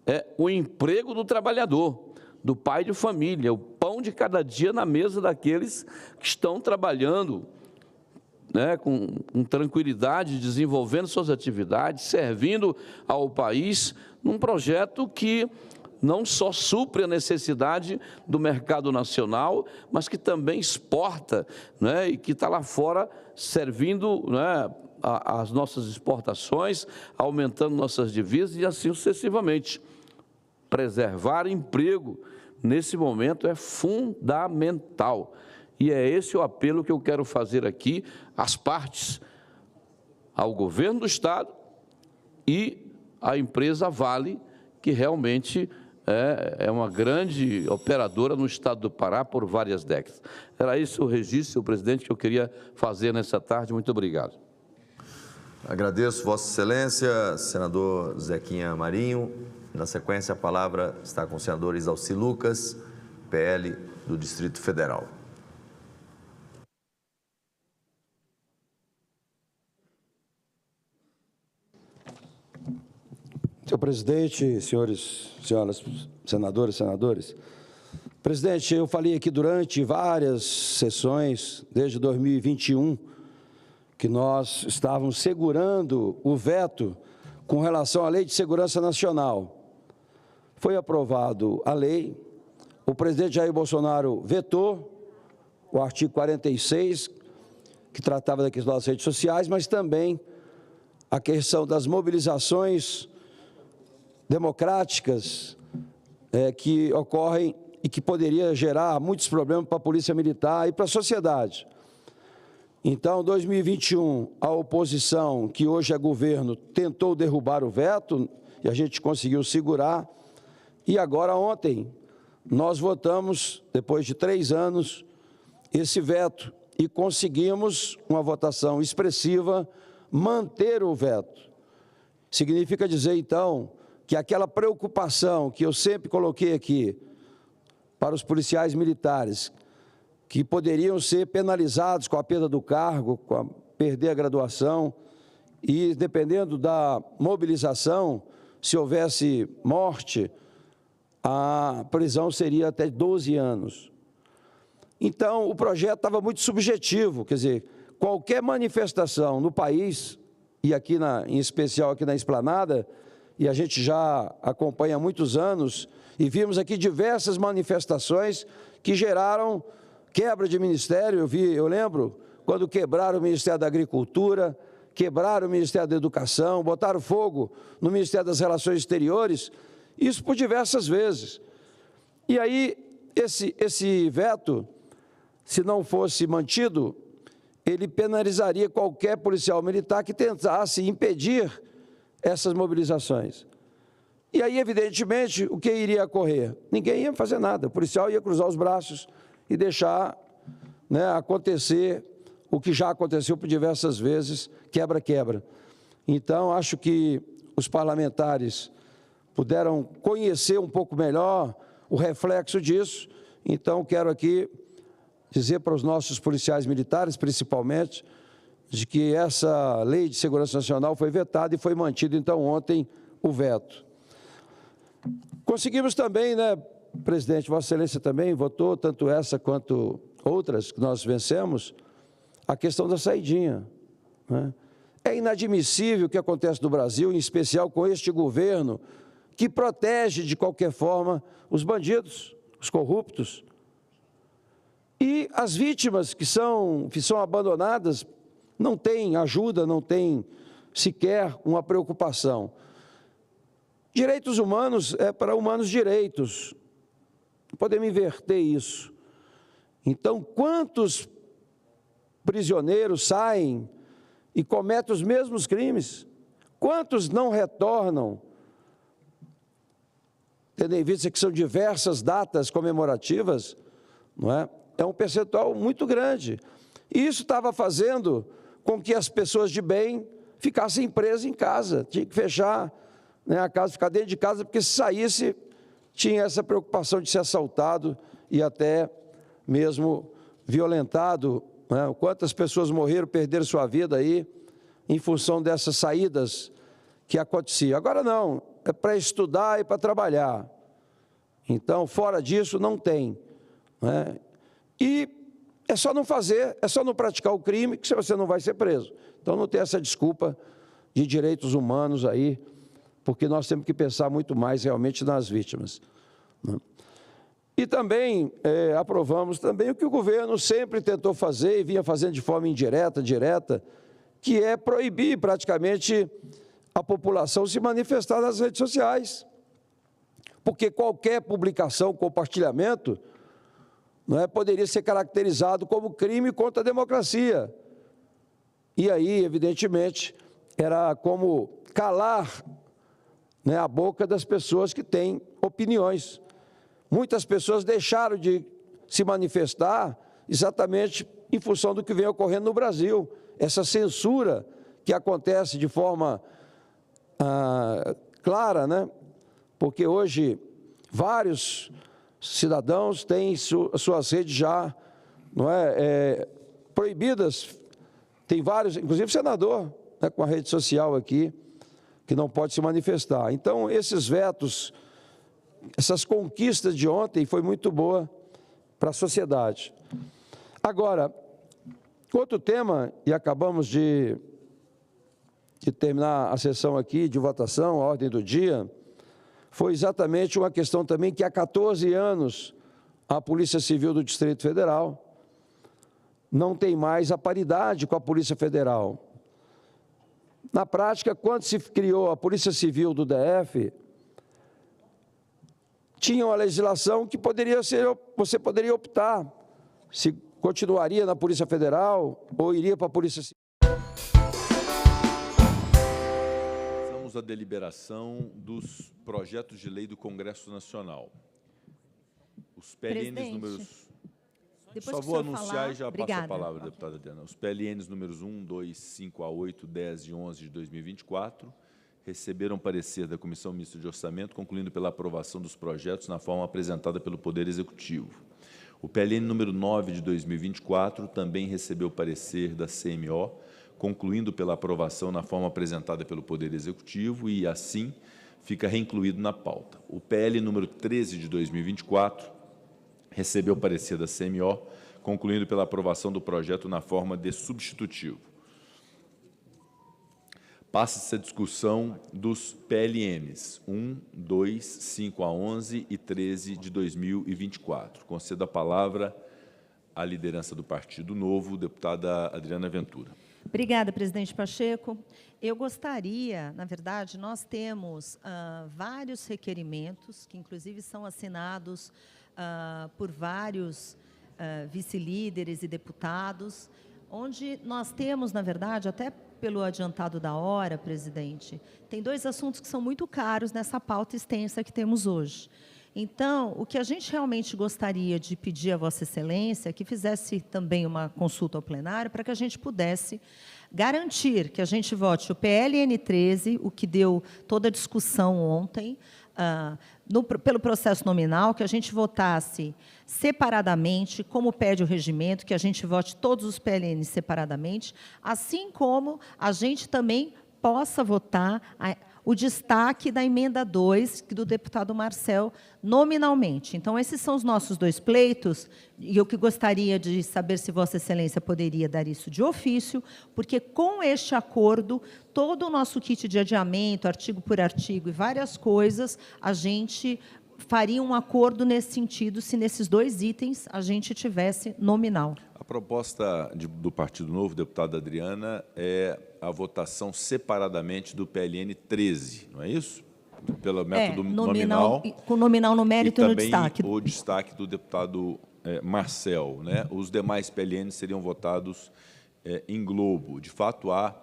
é o emprego do trabalhador, do pai de família, o pão de cada dia na mesa daqueles que estão trabalhando, né, com tranquilidade, desenvolvendo suas atividades, servindo ao país, num projeto que não só supre a necessidade do mercado nacional, mas que também exporta, né, e que está lá fora servindo, né, as nossas exportações, aumentando nossas divisas e assim sucessivamente. Preservar emprego nesse momento é fundamental. E é esse o apelo que eu quero fazer aqui às partes, ao governo do Estado e à empresa Vale, que realmente é uma grande operadora no Estado do Pará por várias décadas. Era esse o registro, senhor presidente, que eu queria fazer nessa tarde. Muito obrigado. Agradeço, Vossa Excelência, senador Zequinha Marinho. Na sequência, a palavra está com o senador Isalci Lucas, PL do Distrito Federal. Senhor presidente, senhoras, senadores. Presidente, eu falei aqui durante várias sessões, desde 2021, que nós estávamos segurando o veto com relação à Lei de Segurança Nacional. Foi aprovado a lei, o presidente Jair Bolsonaro vetou o artigo 46, que tratava da questão das redes sociais, mas também a questão das mobilizações democráticas que ocorrem e que poderia gerar muitos problemas para a Polícia Militar e para a sociedade. Então, em 2021, a oposição, que hoje é governo, tentou derrubar o veto e a gente conseguiu segurar. E agora, ontem, nós votamos, depois de 3 anos, esse veto e conseguimos uma votação expressiva, manter o veto. Significa dizer, então, que aquela preocupação que eu sempre coloquei aqui para os policiais militares, que poderiam ser penalizados com a perda do cargo, perder a graduação, e dependendo da mobilização, se houvesse morte, a prisão seria até 12 anos. Então, o projeto estava muito subjetivo, quer dizer, qualquer manifestação no país, e aqui em especial aqui na Esplanada, e a gente já acompanha há muitos anos, e vimos aqui diversas manifestações que geraram quebra de ministério. Eu lembro quando quebraram o Ministério da Agricultura, quebraram o Ministério da Educação, botaram fogo no Ministério das Relações Exteriores, isso por diversas vezes. E aí, esse veto, se não fosse mantido, ele penalizaria qualquer policial militar que tentasse impedir essas mobilizações. E aí, evidentemente, o que iria ocorrer? Ninguém ia fazer nada, o policial ia cruzar os braços e deixar, né, acontecer o que já aconteceu por diversas vezes, quebra-quebra. Então, acho que os parlamentares puderam conhecer um pouco melhor o reflexo disso. Então, quero aqui dizer para os nossos policiais militares, principalmente, de que essa Lei de Segurança Nacional foi vetada e foi mantido, então, ontem, o veto. Conseguimos também, né, presidente, Vossa Excelência também votou, tanto essa quanto outras que nós vencemos, a questão da saidinha, né? É inadmissível o que acontece no Brasil, em especial com este governo, que protege, de qualquer forma, os bandidos, os corruptos. E as vítimas que são abandonadas não têm ajuda, não têm sequer uma preocupação. Direitos humanos é para humanos direitos. Podemos inverter isso. Então, quantos prisioneiros saem e cometem os mesmos crimes? Quantos não retornam tendo em vista que são diversas datas comemorativas, não é? É um percentual muito grande. E isso estava fazendo com que as pessoas de bem ficassem presas em casa, tinha que fechar, né, a casa, ficar dentro de casa, porque se saísse, tinha essa preocupação de ser assaltado e até mesmo violentado, né? Quantas pessoas morreram, perderam sua vida aí, em função dessas saídas que aconteciam. Agora não, é para estudar e para trabalhar. Então, fora disso, não tem, né? E é só não fazer, é só não praticar o crime, que você não vai ser preso. Então, não tem essa desculpa de direitos humanos aí, porque nós temos que pensar muito mais realmente nas vítimas, né? E também aprovamos também o que o governo sempre tentou fazer e vinha fazendo de forma indireta, direta, que é proibir praticamente a população se manifestar nas redes sociais. Porque qualquer publicação, compartilhamento, não é, poderia ser caracterizado como crime contra a democracia. E aí, evidentemente, era como calar, né, a boca das pessoas que têm opiniões. Muitas pessoas deixaram de se manifestar exatamente em função do que vem ocorrendo no Brasil. Essa censura que acontece de forma clara, né? Porque hoje vários cidadãos têm suas redes já, não é, proibidas. Tem vários, inclusive senador, né, com a rede social aqui, que não pode se manifestar. Então, esses vetos, essas conquistas de ontem foi muito boa para a sociedade. Agora, outro tema, e acabamos de terminar a sessão aqui de votação, a ordem do dia, foi exatamente uma questão também que há 14 anos a Polícia Civil do Distrito Federal não tem mais a paridade com a Polícia Federal. Na prática, quando se criou a Polícia Civil do DF, tinha uma legislação que você poderia optar se continuaria na Polícia Federal ou iria para a Polícia Civil. Vamos à deliberação dos projetos de lei do Congresso Nacional. Os PLNs números... Só vou anunciar e já passo a palavra, deputada Adriana. Os PLNs números 1, 2, 5 a 8, 10 e 11 de 2024 receberam parecer da Comissão Mista de Orçamento, concluindo pela aprovação dos projetos na forma apresentada pelo Poder Executivo. O PLN número 9 de 2024 também recebeu parecer da CMO, concluindo pela aprovação na forma apresentada pelo Poder Executivo e, assim, fica reincluído na pauta. O PL número 13 de 2024 recebeu parecer da CMO, concluindo pela aprovação do projeto na forma de substitutivo. Passa-se a discussão dos PLMs 1, 2, 5 a 11 e 13 de 2024. Concedo a palavra à liderança do Partido Novo, deputada Adriana Ventura. Obrigada, presidente Pacheco. Eu gostaria, na verdade, nós temos vários requerimentos, que inclusive são assinados por vários vice-líderes e deputados, onde nós temos, na verdade, até pelo adiantado da hora, presidente, tem dois assuntos que são muito caros nessa pauta extensa que temos hoje. Então, o que a gente realmente gostaria de pedir a Vossa Excelência, que fizesse também uma consulta ao plenário, para que a gente pudesse garantir que a gente vote o PLN 13, o que deu toda a discussão ontem, pelo processo nominal, que a gente votasse separadamente, como pede o regimento, que a gente vote todos os PLNs separadamente, assim como a gente também possa votar o destaque da emenda 2 do deputado Marcel nominalmente. Então, esses são os nossos dois pleitos, e eu que gostaria de saber se Vossa Excelência poderia dar isso de ofício, porque com este acordo, todo o nosso kit de adiamento, artigo por artigo e várias coisas, a gente faria um acordo nesse sentido, se nesses dois itens a gente tivesse nominal. A proposta do Partido Novo, deputada Adriana, é a votação separadamente do PLN 13, não é isso? Pelo método nominal. Com nominal no mérito e no destaque. O destaque do deputado Marcel, né? Os demais PLNs seriam votados em globo. De fato, há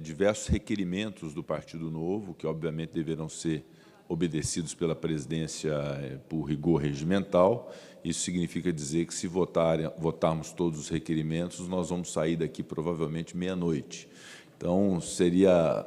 diversos requerimentos do Partido Novo, que obviamente deverão ser obedecidos pela presidência por rigor regimental. Isso significa dizer que, se votarmos todos os requerimentos, nós vamos sair daqui provavelmente meia-noite. Então, seria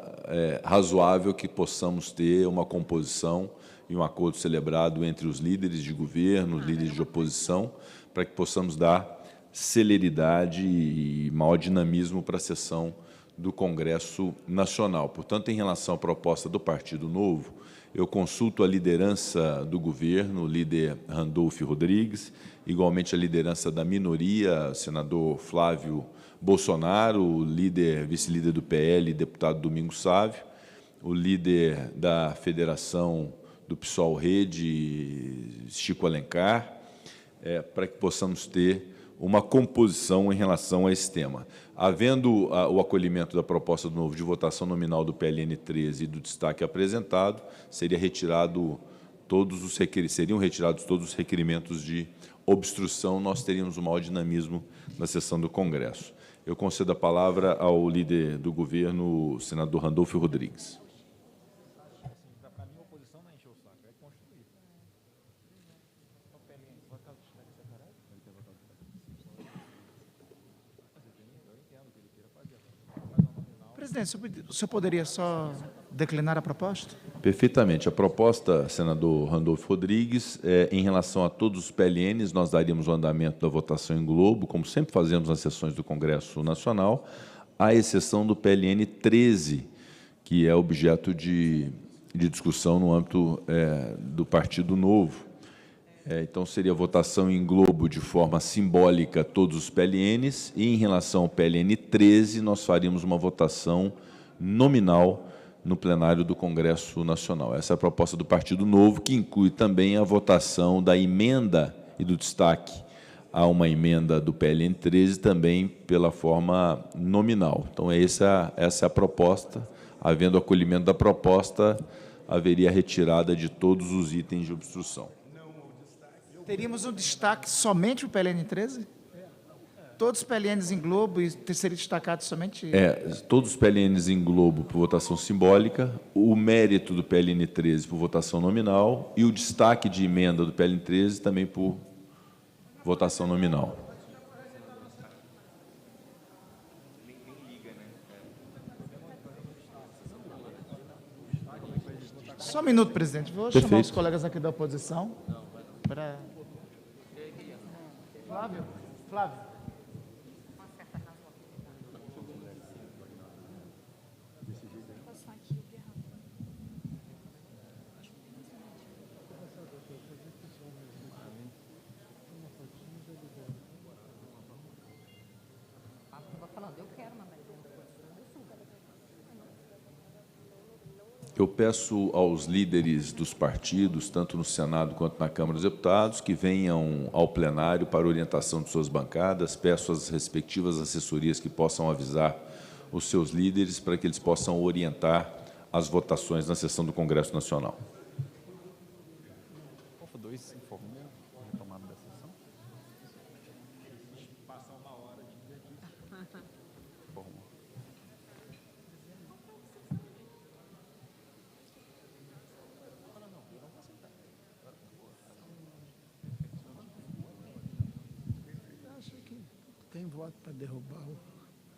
razoável que possamos ter uma composição e um acordo celebrado entre os líderes de governo, os líderes de oposição, para que possamos dar celeridade e maior dinamismo para a sessão do Congresso Nacional. Portanto, em relação à proposta do Partido Novo, eu consulto a liderança do governo, o líder Randolfo Rodrigues, igualmente a liderança da minoria, o senador Flávio Bolsonaro, o vice-líder do PL, deputado Domingos Sávio, o líder da Federação do PSOL Rede, Chico Alencar, para que possamos ter uma composição em relação a esse tema. Havendo o acolhimento da proposta do Novo de votação nominal do PLN 13 e do destaque apresentado, seriam retirados todos os requerimentos de obstrução, nós teríamos um maior dinamismo na sessão do Congresso. Eu concedo a palavra ao líder do governo, o senador Randolfo Rodrigues. Presidente, o senhor poderia só declinar a proposta? Perfeitamente. A proposta, senador Randolfo Rodrigues, em relação a todos os PLNs, nós daríamos o andamento da votação em globo, como sempre fazemos nas sessões do Congresso Nacional, à exceção do PLN 13, que é objeto de discussão no âmbito do Partido Novo. Então, seria votação em globo de forma simbólica todos os PLNs, e em relação ao PLN 13, nós faríamos uma votação nominal no plenário do Congresso Nacional. Essa é a proposta do Partido Novo, que inclui também a votação da emenda e do destaque a uma emenda do PLN 13, também pela forma nominal. Então, essa é a proposta. Havendo acolhimento da proposta, haveria retirada de todos os itens de obstrução. Teríamos um destaque somente o PLN 13? Todos os PLNs em globo e seria destacado somente... Todos os PLNs em globo por votação simbólica, o mérito do PLN 13 por votação nominal e o destaque de emenda do PLN 13 também por votação nominal. Só um minuto, presidente. Vou chamar os colegas aqui da oposição para... Flávio. Eu peço aos líderes dos partidos, tanto no Senado quanto na Câmara dos Deputados, que venham ao plenário para orientação de suas bancadas. Peço às respectivas assessorias que possam avisar os seus líderes para que eles possam orientar as votações na sessão do Congresso Nacional. Tem voto para derrubar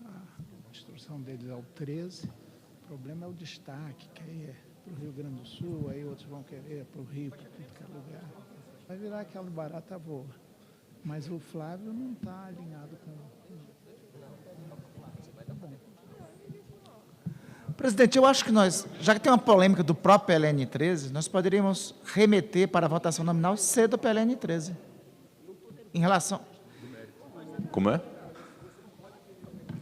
a instrução deles ao 13. O problema é o destaque, que aí é para o Rio Grande do Sul, aí outros vão querer para o Rio, para tudo que é lugar. Vai virar aquela barata voa. Mas o Flávio não está alinhado com... Vai dar bom. Presidente, eu acho que nós, já que tem uma polêmica do próprio PLN 13, nós poderíamos remeter para a votação nominal cedo do PLN 13. Em relação... Como é?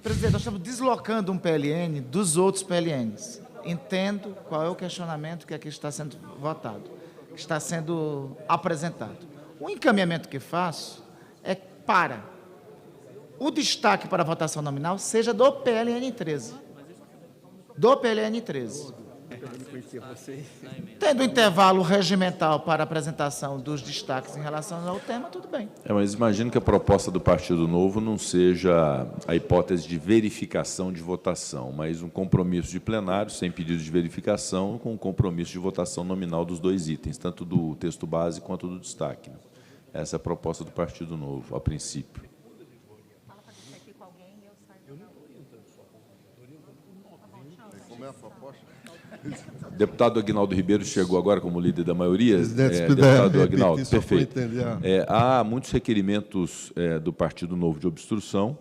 Presidente, nós estamos deslocando um PLN dos outros PLNs. Entendo qual é o questionamento que aqui está sendo votado, que está sendo apresentado. O encaminhamento que faço é para o destaque para a votação nominal seja do PLN 13. Do PLN 13. Tendo intervalo regimental para apresentação dos destaques em relação ao tema, tudo bem. Mas imagino que a proposta do Partido Novo não seja a hipótese de verificação de votação, mas um compromisso de plenário, sem pedido de verificação, com um compromisso de votação nominal dos dois itens, tanto do texto base quanto do destaque. Essa é a proposta do Partido Novo, a princípio. Como é a proposta? Deputado Aguinaldo Ribeiro chegou agora como líder da maioria. Presidente, se puder deputado repetir, Aguinaldo, só para perfeito. entender. Há muitos requerimentos do Partido Novo de obstrução,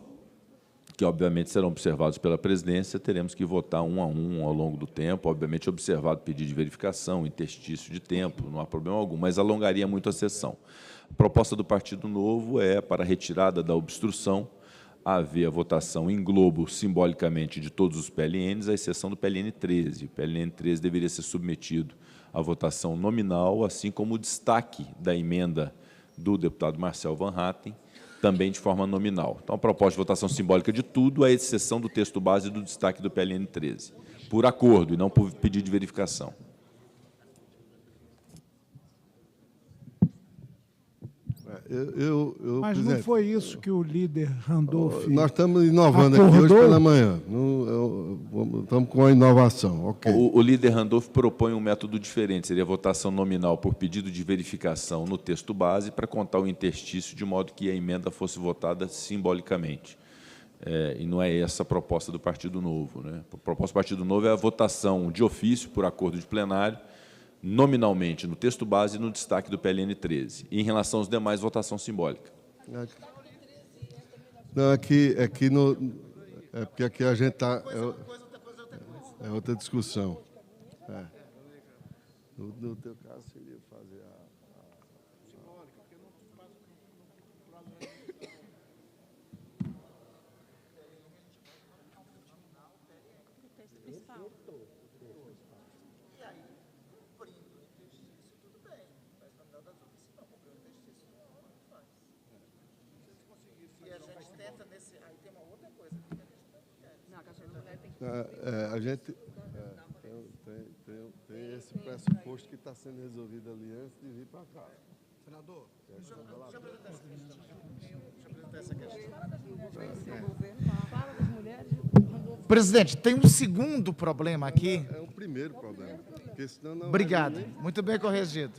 que obviamente serão observados pela presidência, teremos que votar um a um ao longo do tempo, obviamente observado pedido de verificação, interstício de tempo, não há problema algum, mas alongaria muito a sessão. A proposta do Partido Novo é para a retirada da obstrução, haver a votação em globo, simbolicamente, de todos os PLNs, à exceção do PLN 13. O PLN 13 deveria ser submetido à votação nominal, assim como o destaque da emenda do deputado Marcel Van Hatten, também de forma nominal. Então, a proposta de votação simbólica de tudo, à exceção do texto base e do destaque do PLN 13, por acordo e não por pedido de verificação. Mas não foi isso que o líder Randolph Nós estamos inovando acordou? aqui hoje pela manhã. Estamos com a inovação. Okay. O líder Randolph propõe um método diferente, seria votação nominal por pedido de verificação no texto base para contar o interstício, de modo que a emenda fosse votada simbolicamente. E não é essa a proposta do Partido Novo, né? A proposta do Partido Novo é a votação de ofício, por acordo de plenário, nominalmente no texto base e no destaque do PLN 13. E, em relação aos demais, votação simbólica. Não, porque aqui a gente está... É outra discussão. No teu caso, seria fazer a gente tem esse pressuposto que está sendo resolvido ali antes de vir para cá. Senador, deixa eu apresentar essa questão. Presidente, tem um segundo problema aqui. É o primeiro problema. Porque senão não. Obrigado. Muito bem corrigido.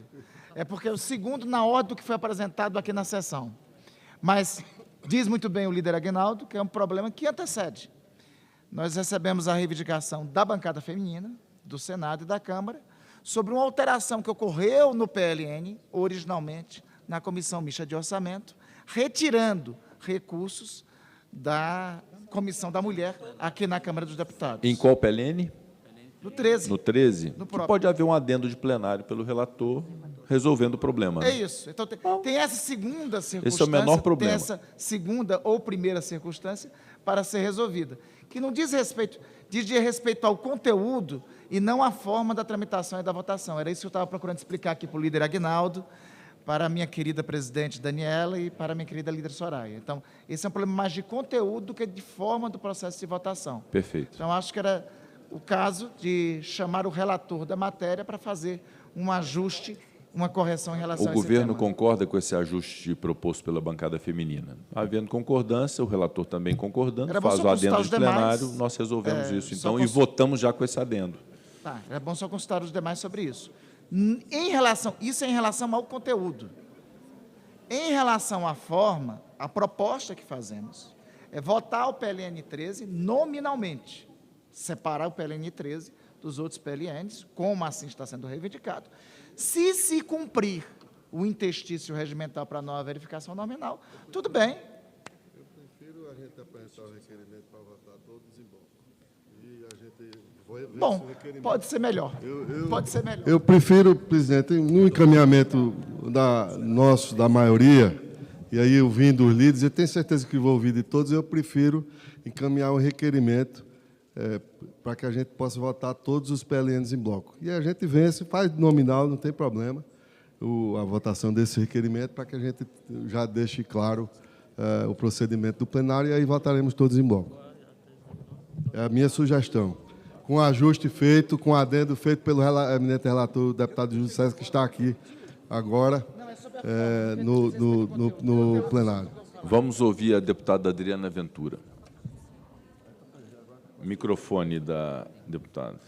É porque é o segundo na ordem do que foi apresentado aqui na sessão. Mas diz muito bem o líder Aguinaldo que é um problema que antecede. Nós recebemos a reivindicação da bancada feminina, do Senado e da Câmara, sobre uma alteração que ocorreu no PLN, originalmente, na Comissão Mista de Orçamento, retirando recursos da Comissão da Mulher, aqui na Câmara dos Deputados. Em qual PLN? No 13. No 13? No que pode haver um adendo de plenário pelo relator, resolvendo o problema. É né? isso. Então, tem essa segunda circunstância, Esse é o menor problema. tem essa segunda ou primeira circunstância para ser resolvida, que não diz respeito, diz respeito ao conteúdo e não à forma da tramitação e da votação. Era isso que eu estava procurando explicar aqui para o líder Aguinaldo, para a minha querida presidente Daniela e para a minha querida líder Soraya. Então, esse é um problema mais de conteúdo do que de forma do processo de votação. Perfeito. Então, acho que era o caso de chamar o relator da matéria para fazer um ajuste, uma correção em relação a O esse governo tema. concorda com esse ajuste proposto pela bancada feminina. Havendo concordância, o relator também concordando, Era bom faz só o consultar adendo os de plenário, demais. nós resolvemos isso, Só então, e votamos já com esse adendo. Tá, é bom só consultar os demais sobre isso. Isso é em relação ao conteúdo. Em relação à forma, a proposta que fazemos é votar o PLN 13 nominalmente, separar o PLN 13 dos outros PLNs, como assim está sendo reivindicado. Se cumprir o interstício regimental para nova verificação nominal, tudo bem. Eu prefiro a gente apresentar o requerimento para votar todos em bloco. E a gente vai ver Bom, se o requerimento... pode ser melhor. Pode ser melhor. Eu prefiro, presidente, no encaminhamento da maioria, e aí eu vim dos líderes, eu tenho certeza que vou ouvir de todos, eu prefiro encaminhar um requerimento para que a gente possa votar todos os PLNs em bloco. E a gente vence, faz nominal, não tem problema, a votação desse requerimento, para que a gente já deixe claro o procedimento do plenário, e aí votaremos todos em bloco. É a minha sugestão. com ajuste feito, com adendo feito pelo eminente relator, o deputado Júlio César, que está aqui agora no plenário. Vamos ouvir a deputada Adriana Ventura. Microfone da deputada.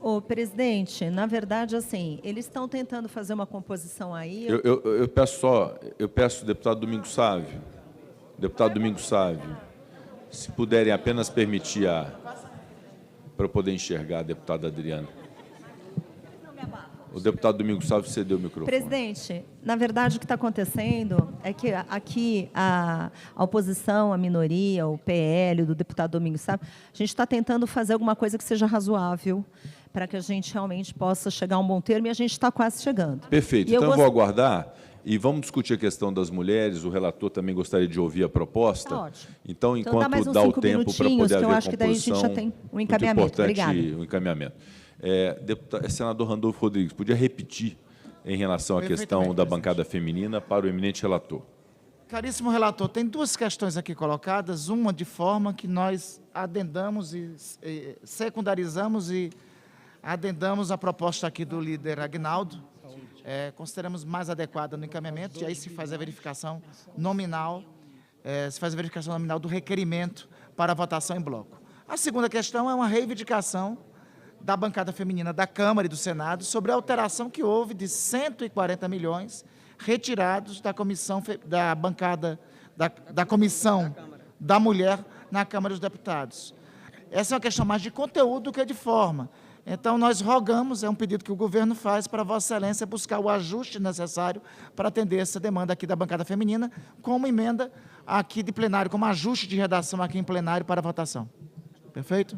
Ô, presidente, na verdade, assim, eles estão tentando fazer uma composição aí. Eu peço, deputado Domingos Sávio, se puderem apenas permitir para eu poder enxergar a deputada Adriana. O deputado Domingos Sávio cedeu o microfone. Presidente, na verdade, o que está acontecendo é que aqui a oposição, a minoria, o PL, do deputado Domingos Sávio, a gente está tentando fazer alguma coisa que seja razoável para que a gente realmente possa chegar a um bom termo, e a gente está quase chegando. Perfeito. Então, eu vou aguardar e vamos discutir a questão das mulheres. O relator também gostaria de ouvir a proposta. Tá ótimo. Então, Então, dá mais enquanto uns dá o 5 tempo para poder minutinhos, que haver eu acho que daí a gente já tem um encaminhamento. Muito importante Obrigada. o encaminhamento. Senador Randolfo Rodrigues, podia repetir em relação à questão da bancada feminina para o eminente relator. Caríssimo relator, tem duas questões aqui colocadas, uma de forma que nós adendamos e secundarizamos e adendamos a proposta aqui do líder Agnaldo, consideramos mais adequada no encaminhamento, e aí se faz a verificação nominal, do requerimento para a votação em bloco. A segunda questão é uma reivindicação da bancada feminina da Câmara e do Senado sobre a alteração que houve de 140 milhões retirados da comissão da bancada da comissão da mulher na Câmara dos Deputados. Essa é uma questão mais de conteúdo do que de forma. Então, nós rogamos, é um pedido que o governo faz para Vossa Excelência buscar o ajuste necessário para atender essa demanda aqui da bancada feminina, como emenda aqui de plenário, como ajuste de redação aqui em plenário para votação. Perfeito?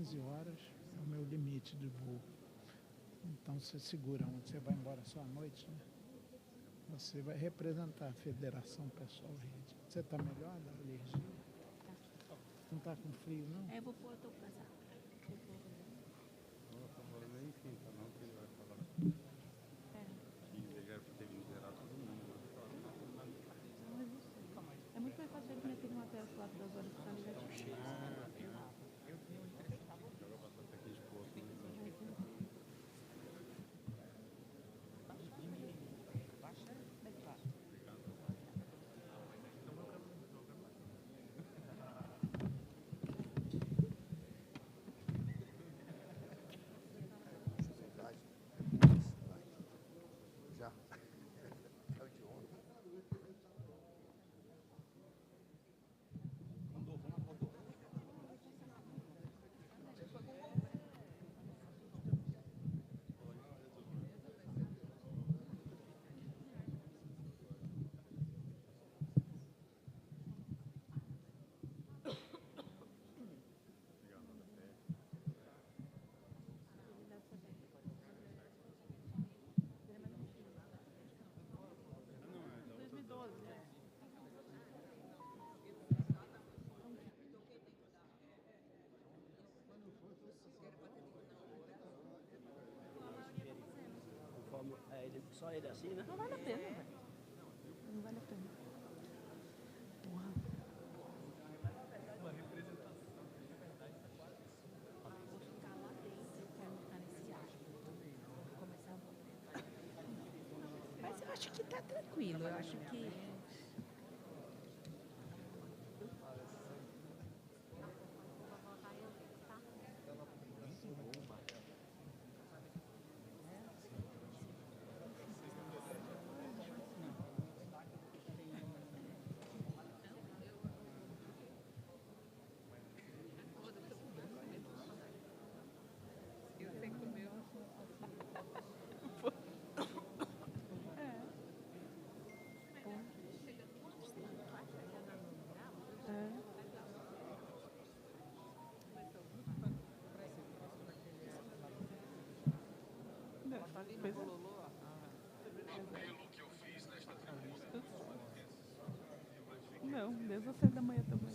É o meu limite de voo. Então, você segura onde você vai embora só à noite, né? Você vai representar a Federação Pessoal Rede. Você está melhor da alergia? Não está com frio, não? Eu vou pôr o teu casaco. É muito mais fácil ele meter uma peça lá das horas que está negativo. Só ele assim, né? Não vale a pena, velho. Não vale a pena. Porra. Mas eu acho que tá tranquilo. Eu acho que... Não, desde as 7 da manhã também.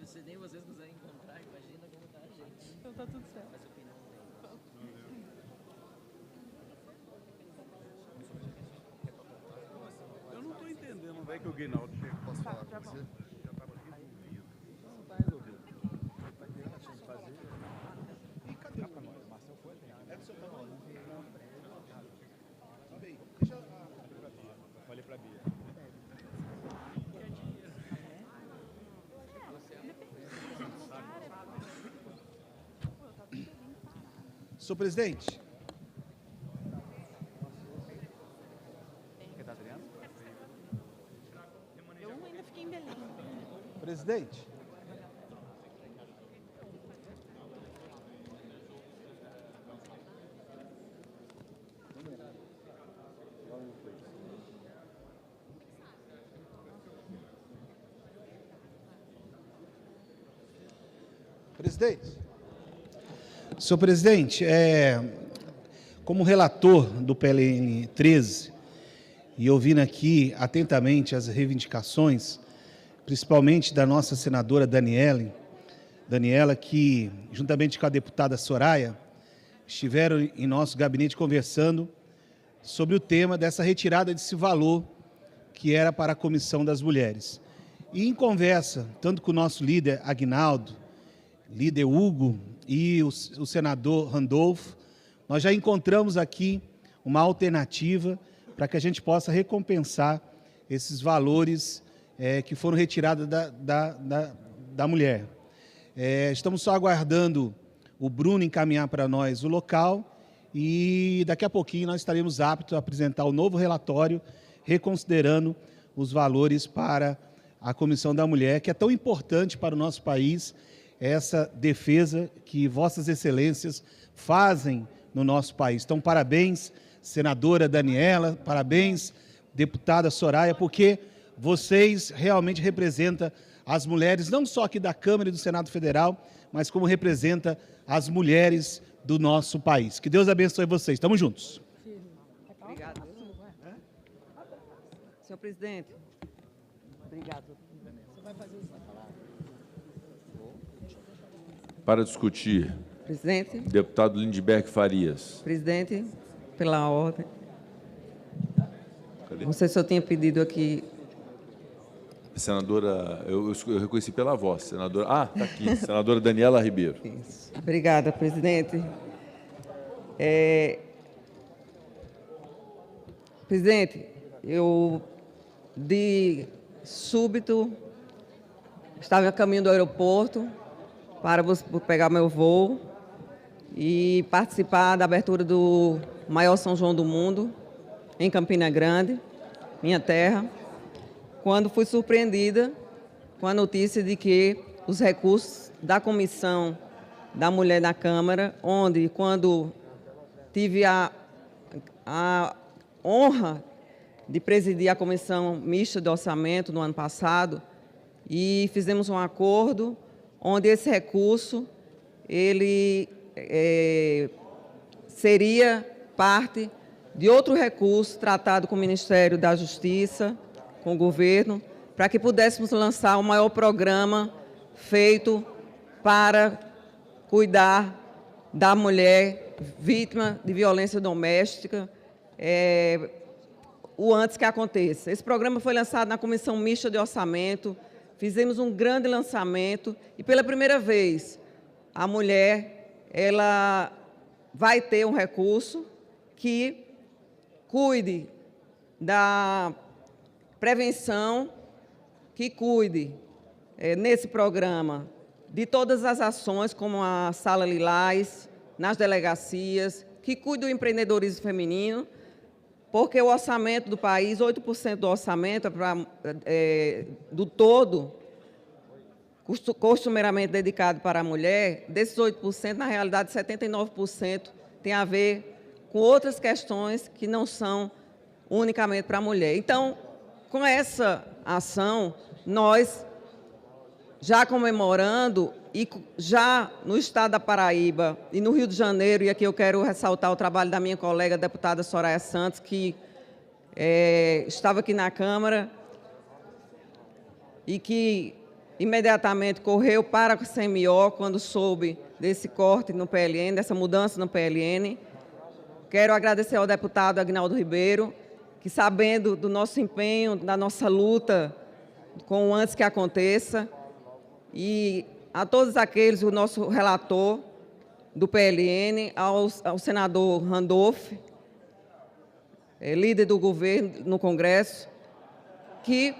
Se nem vocês quiserem encontrar, imagina como tá a gente. Então tá tudo certo. Eu não estou entendendo onde é que o Guinaldo chega. Posso falar com você? Já estava resolvido. Não está resolvido. Está querendo fazer. E cadê para nós? O Marcel foi? É do seu canal? Sobe aí. Deixa eu falei para a Bia. Senhor presidente. Eu ainda fiquei em Belém. Presidente. Presidente. Senhor presidente, como relator do PLN 13, e ouvindo aqui atentamente as reivindicações, principalmente da nossa senadora Daniela, que, juntamente com a deputada Soraya, estiveram em nosso gabinete conversando sobre o tema dessa retirada desse valor que era para a Comissão das Mulheres. E em conversa, tanto com o nosso líder Aguinaldo, líder Hugo e o senador Randolfo, nós já encontramos aqui uma alternativa para que a gente possa recompensar esses valores que foram retirados da mulher. Estamos só aguardando o Bruno encaminhar para nós o local e daqui a pouquinho nós estaremos aptos a apresentar o novo relatório, reconsiderando os valores para a Comissão da Mulher, que é tão importante para o nosso país, essa defesa que Vossas Excelências fazem no nosso país. Então, parabéns, senadora Daniela, parabéns, deputada Soraya, porque vocês realmente representam as mulheres, não só aqui da Câmara e do Senado Federal, mas como representa as mulheres do nosso país. Que Deus abençoe vocês. Estamos juntos. Obrigada. Senhor presidente. Obrigado. Você vai fazer isso, vai falar? Para discutir. Presidente. Deputado Lindbergh Farias. Presidente, pela ordem. Cadê? Você só tinha pedido aqui. Senadora, eu reconheci pela voz. Senadora, está aqui. Senadora Daniela Ribeiro. Isso. Obrigada, presidente. Presidente, eu de súbito estava a caminho do aeroporto para pegar meu voo e participar da abertura do maior São João do mundo, em Campina Grande, minha terra, quando fui surpreendida com a notícia de que os recursos da Comissão da Mulher na Câmara, onde, quando tive a honra de presidir a Comissão Mista de Orçamento no ano passado, e fizemos um acordo onde esse recurso ele seria parte de outro recurso tratado com o Ministério da Justiça, com o governo, para que pudéssemos lançar o maior programa feito para cuidar da mulher vítima de violência doméstica, o antes que aconteça. Esse programa foi lançado na Comissão Mista de Orçamento, fizemos um grande lançamento e, pela primeira vez, a mulher ela vai ter um recurso que cuide da prevenção, que cuide, nesse programa, de todas as ações, como a Sala Lilás, nas delegacias, que cuide do empreendedorismo feminino, porque o orçamento do país, 8% do orçamento do todo, costumeiramente dedicado para a mulher, desses 8%, na realidade, 79% tem a ver com outras questões que não são unicamente para a mulher. Então, com essa ação, nós, já comemorando, e já no estado da Paraíba e no Rio de Janeiro, e aqui eu quero ressaltar o trabalho da minha colega, a deputada Soraya Santos, que estava aqui na Câmara e que imediatamente correu para o CMO quando soube desse corte no PLN, dessa mudança no PLN. Quero agradecer ao deputado Agnaldo Ribeiro, que, sabendo do nosso empenho, da nossa luta com o antes que aconteça, e a todos aqueles, o nosso relator do PLN, ao senador Randolph, líder do governo no Congresso, que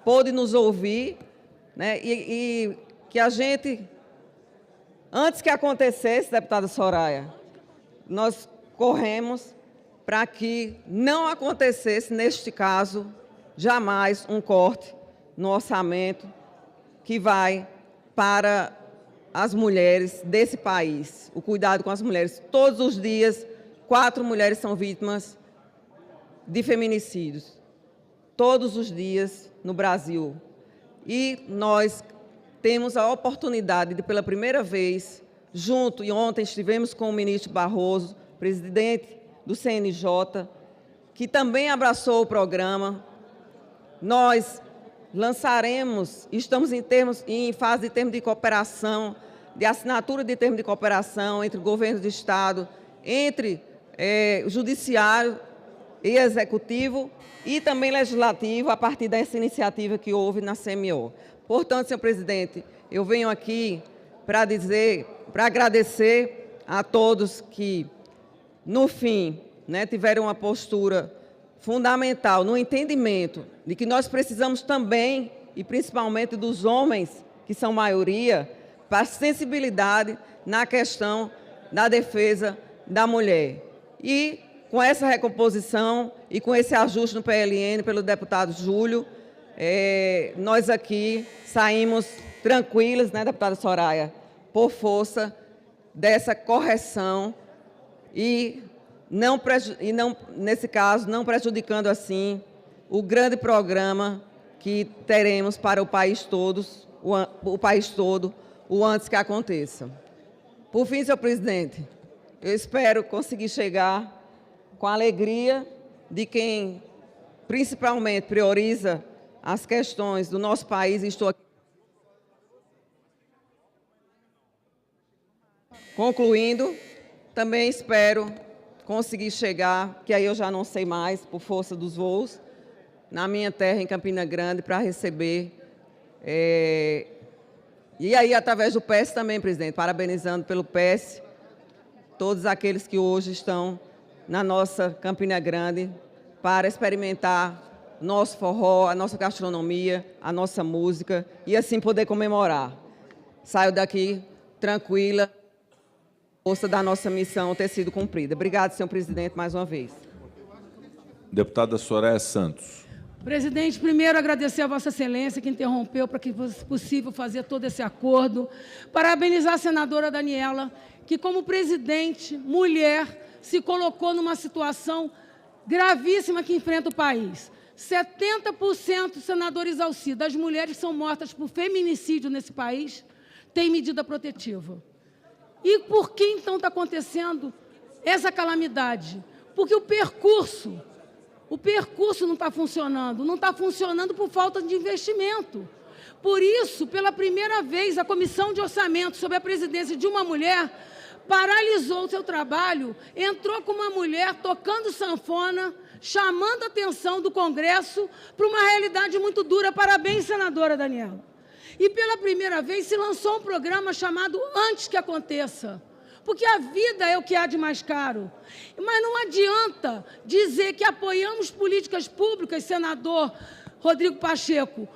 pôde nos ouvir, né, e que a gente, antes que acontecesse, deputada Soraya, nós corremos para que não acontecesse, neste caso, jamais um corte no orçamento que vai para as mulheres desse país, o cuidado com as mulheres. Todos os dias, 4 mulheres são vítimas de feminicídios. Todos os dias no Brasil. E nós temos a oportunidade de, pela primeira vez, junto, e ontem estivemos com o ministro Barroso, presidente do CNJ, que também abraçou o programa. Nós lançaremos, estamos em fase de termo de cooperação, de assinatura de termo de cooperação entre o governo do Estado, entre o Judiciário e Executivo e também Legislativo, a partir dessa iniciativa que houve na CMO. Portanto, senhor presidente, eu venho aqui para agradecer a todos que, no fim, né, tiveram uma postura fundamental no entendimento de que nós precisamos também, e principalmente dos homens, que são maioria, para sensibilidade na questão da defesa da mulher. E, com essa recomposição e com esse ajuste no PLN pelo deputado Júlio, nós aqui saímos tranquilas, né, deputada Soraya, por força dessa correção e nesse caso, não prejudicando assim o grande programa que teremos para o país todo, o antes que aconteça. Por fim, senhor presidente, eu espero conseguir chegar com a alegria de quem, principalmente, prioriza as questões do nosso país. Estou aqui concluindo. Também espero conseguir chegar, que aí eu já não sei mais, por força dos voos, na minha terra, em Campina Grande, para receber. E aí, através do PES também, presidente, parabenizando pelo PES, todos aqueles que hoje estão na nossa Campina Grande para experimentar nosso forró, a nossa gastronomia, a nossa música e assim poder comemorar. Saio daqui tranquila, força da nossa missão ter sido cumprida. Obrigado, senhor presidente, mais uma vez. Deputada Soraya Santos. Presidente, primeiro agradecer a Vossa Excelência que interrompeu para que fosse possível fazer todo esse acordo. Parabenizar a senadora Daniela, que como presidente, mulher, se colocou numa situação gravíssima que enfrenta o país. 70%, senador Isalci, das mulheres que são mortas por feminicídio nesse país têm medida protetiva. E por que, então, está acontecendo essa calamidade? Porque o percurso não está funcionando por falta de investimento. Por isso, pela primeira vez, a Comissão de Orçamento, sob a presidência de uma mulher, paralisou o seu trabalho, entrou com uma mulher tocando sanfona, chamando a atenção do Congresso para uma realidade muito dura. Parabéns, senadora Daniela. E pela primeira vez se lançou um programa chamado Antes que Aconteça, porque a vida é o que há de mais caro. Mas não adianta dizer que apoiamos políticas públicas, senador Rodrigo Pacheco,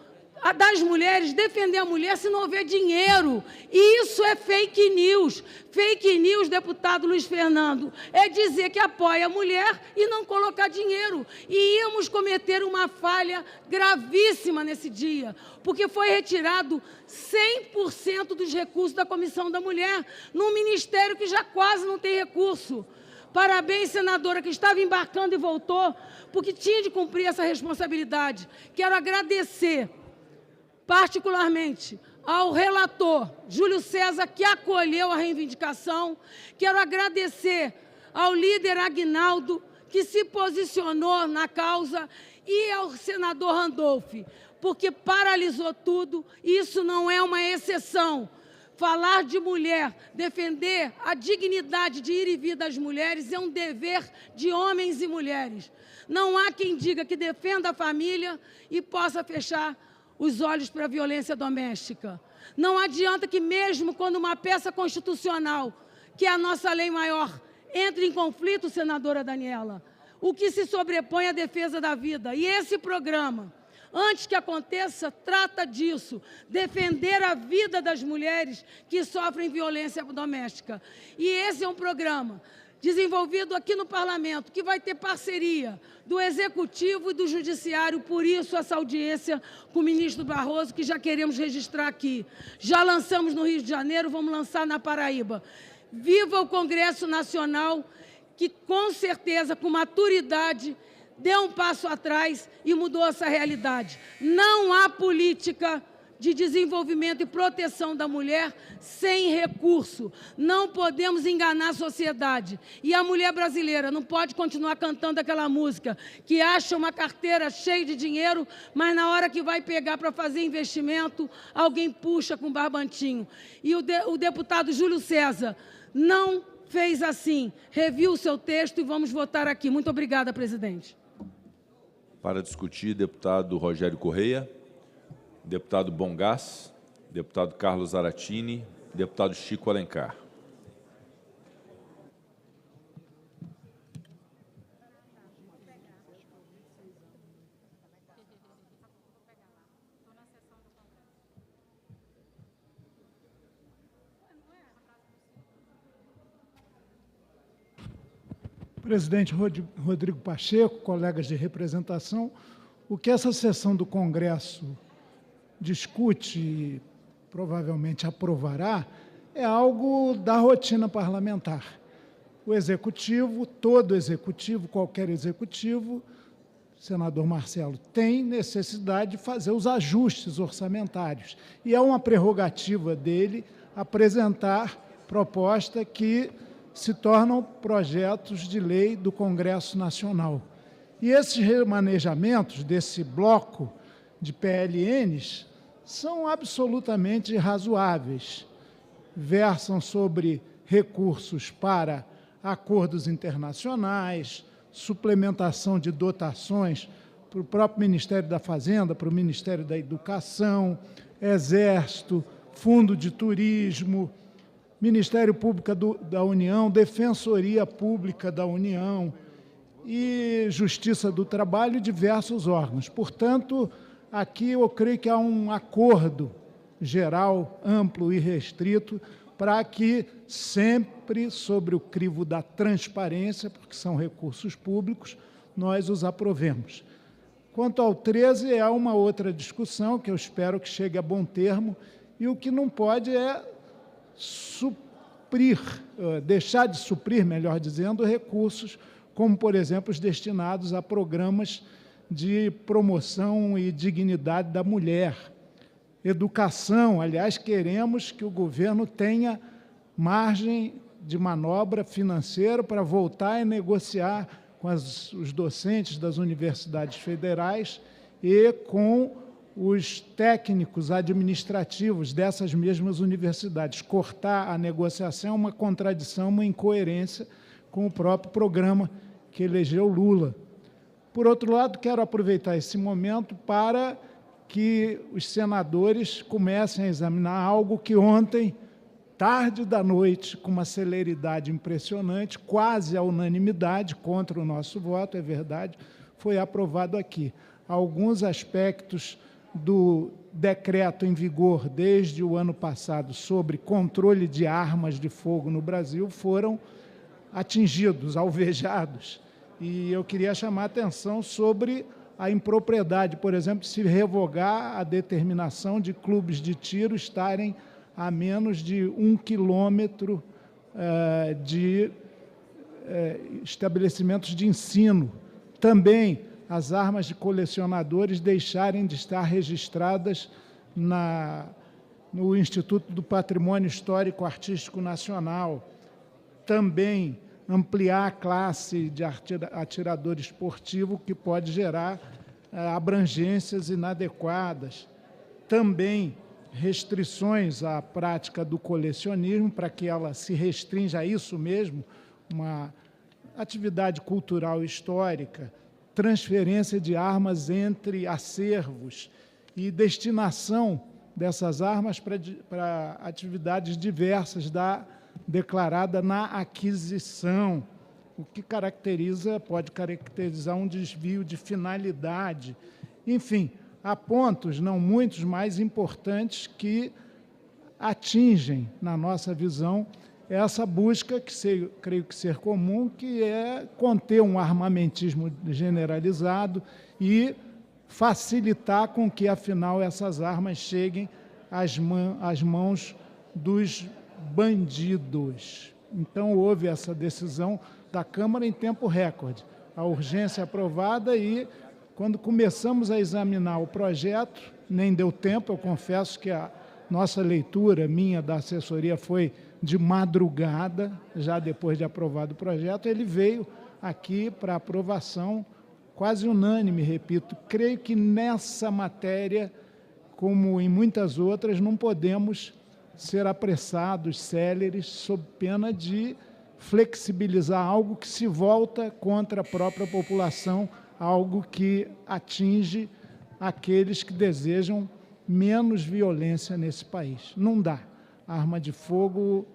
das mulheres, defender a mulher se não houver dinheiro. E isso é fake news. Fake news, deputado Luiz Fernando, é dizer que apoia a mulher e não colocar dinheiro. E íamos cometer uma falha gravíssima nesse dia, porque foi retirado 100% dos recursos da Comissão da Mulher, num ministério que já quase não tem recurso. Parabéns, senadora, que estava embarcando e voltou, porque tinha de cumprir essa responsabilidade. Quero agradecer particularmente ao relator Júlio César, que acolheu a reivindicação. Quero agradecer ao líder Aguinaldo, que se posicionou na causa, e ao senador Randolph, porque paralisou tudo. Isso não é uma exceção. Falar de mulher, defender a dignidade de ir e vir das mulheres é um dever de homens e mulheres. Não há quem diga que defenda a família e possa fechar os olhos para a violência doméstica. Não adianta que, mesmo quando uma peça constitucional, que é a nossa lei maior, entre em conflito, senadora Daniela, o que se sobrepõe à defesa da vida. E esse programa, antes que aconteça, trata disso, defender a vida das mulheres que sofrem violência doméstica. E esse é um programa desenvolvido aqui no Parlamento, que vai ter parceria do Executivo e do Judiciário, por isso essa audiência com o ministro Barroso, que já queremos registrar aqui. Já lançamos no Rio de Janeiro, vamos lançar na Paraíba. Viva o Congresso Nacional, que com certeza, com maturidade, deu um passo atrás e mudou essa realidade. Não há política de desenvolvimento e proteção da mulher sem recurso. Não podemos enganar a sociedade. E a mulher brasileira não pode continuar cantando aquela música que acha uma carteira cheia de dinheiro, mas na hora que vai pegar para fazer investimento, alguém puxa com barbantinho. E o deputado Júlio César não fez assim. Reviu o seu texto e vamos votar aqui. Muito obrigada, presidente. Para discutir, deputado Rogério Correia, deputado Bongás, deputado Carlos Zaratini, deputado Chico Alencar. Presidente Rodrigo Pacheco, colegas de representação, o que essa sessão do Congresso discute e provavelmente aprovará é algo da rotina parlamentar. O Executivo, todo Executivo, qualquer Executivo, senador Marcelo, tem necessidade de fazer os ajustes orçamentários. E é uma prerrogativa dele apresentar proposta que se tornam projetos de lei do Congresso Nacional. E esses remanejamentos desse bloco de PLNs são absolutamente razoáveis. Versam sobre recursos para acordos internacionais, suplementação de dotações para o próprio Ministério da Fazenda, para o Ministério da Educação, Exército, Fundo de Turismo, Ministério Público da União, Defensoria Pública da União e Justiça do Trabalho e diversos órgãos. Portanto, aqui eu creio que há um acordo geral, amplo e restrito, para que sempre, sobre o crivo da transparência, porque são recursos públicos, nós os aprovemos. Quanto ao 13, é uma outra discussão que eu espero que chegue a bom termo, e o que não pode é deixar de suprir, melhor dizendo, recursos, como, por exemplo, os destinados a programas de promoção e dignidade da mulher. Educação, aliás, queremos que o governo tenha margem de manobra financeira para voltar a negociar com os docentes das universidades federais e com os técnicos administrativos dessas mesmas universidades. Cortar a negociação é uma contradição, uma incoerência com o próprio programa que elegeu Lula. Por outro lado, quero aproveitar esse momento para que os senadores comecem a examinar algo que ontem, tarde da noite, com uma celeridade impressionante, quase à unanimidade, contra o nosso voto, é verdade, foi aprovado aqui. Alguns aspectos do decreto em vigor desde o ano passado sobre controle de armas de fogo no Brasil foram atingidos, alvejados. E eu queria chamar a atenção sobre a impropriedade, por exemplo, de se revogar a determinação de clubes de tiro estarem a menos de 1 quilômetro de estabelecimentos de ensino. Também as armas de colecionadores deixarem de estar registradas no Instituto do Patrimônio Histórico Artístico Nacional. Também ampliar a classe de atirador esportivo, que pode gerar abrangências inadequadas. Também restrições à prática do colecionismo, para que ela se restrinja a isso mesmo, uma atividade cultural e histórica, transferência de armas entre acervos e destinação dessas armas para atividades diversas declarada na aquisição, o que pode caracterizar um desvio de finalidade. Enfim, há pontos, não muitos, mais importantes que atingem, na nossa visão, essa busca, creio que ser comum, que é conter um armamentismo generalizado e facilitar com que, afinal, essas armas cheguem às mãos dos bandidos. Então, houve essa decisão da Câmara em tempo recorde. A urgência aprovada e, quando começamos a examinar o projeto, nem deu tempo, eu confesso que a nossa leitura, da assessoria, foi de madrugada, já depois de aprovado o projeto, ele veio aqui para aprovação quase unânime, repito. Creio que nessa matéria, como em muitas outras, não podemos ser apressados, céleres, sob pena de flexibilizar algo que se volta contra a própria população, algo que atinge aqueles que desejam menos violência nesse país. Não dá. A arma de fogo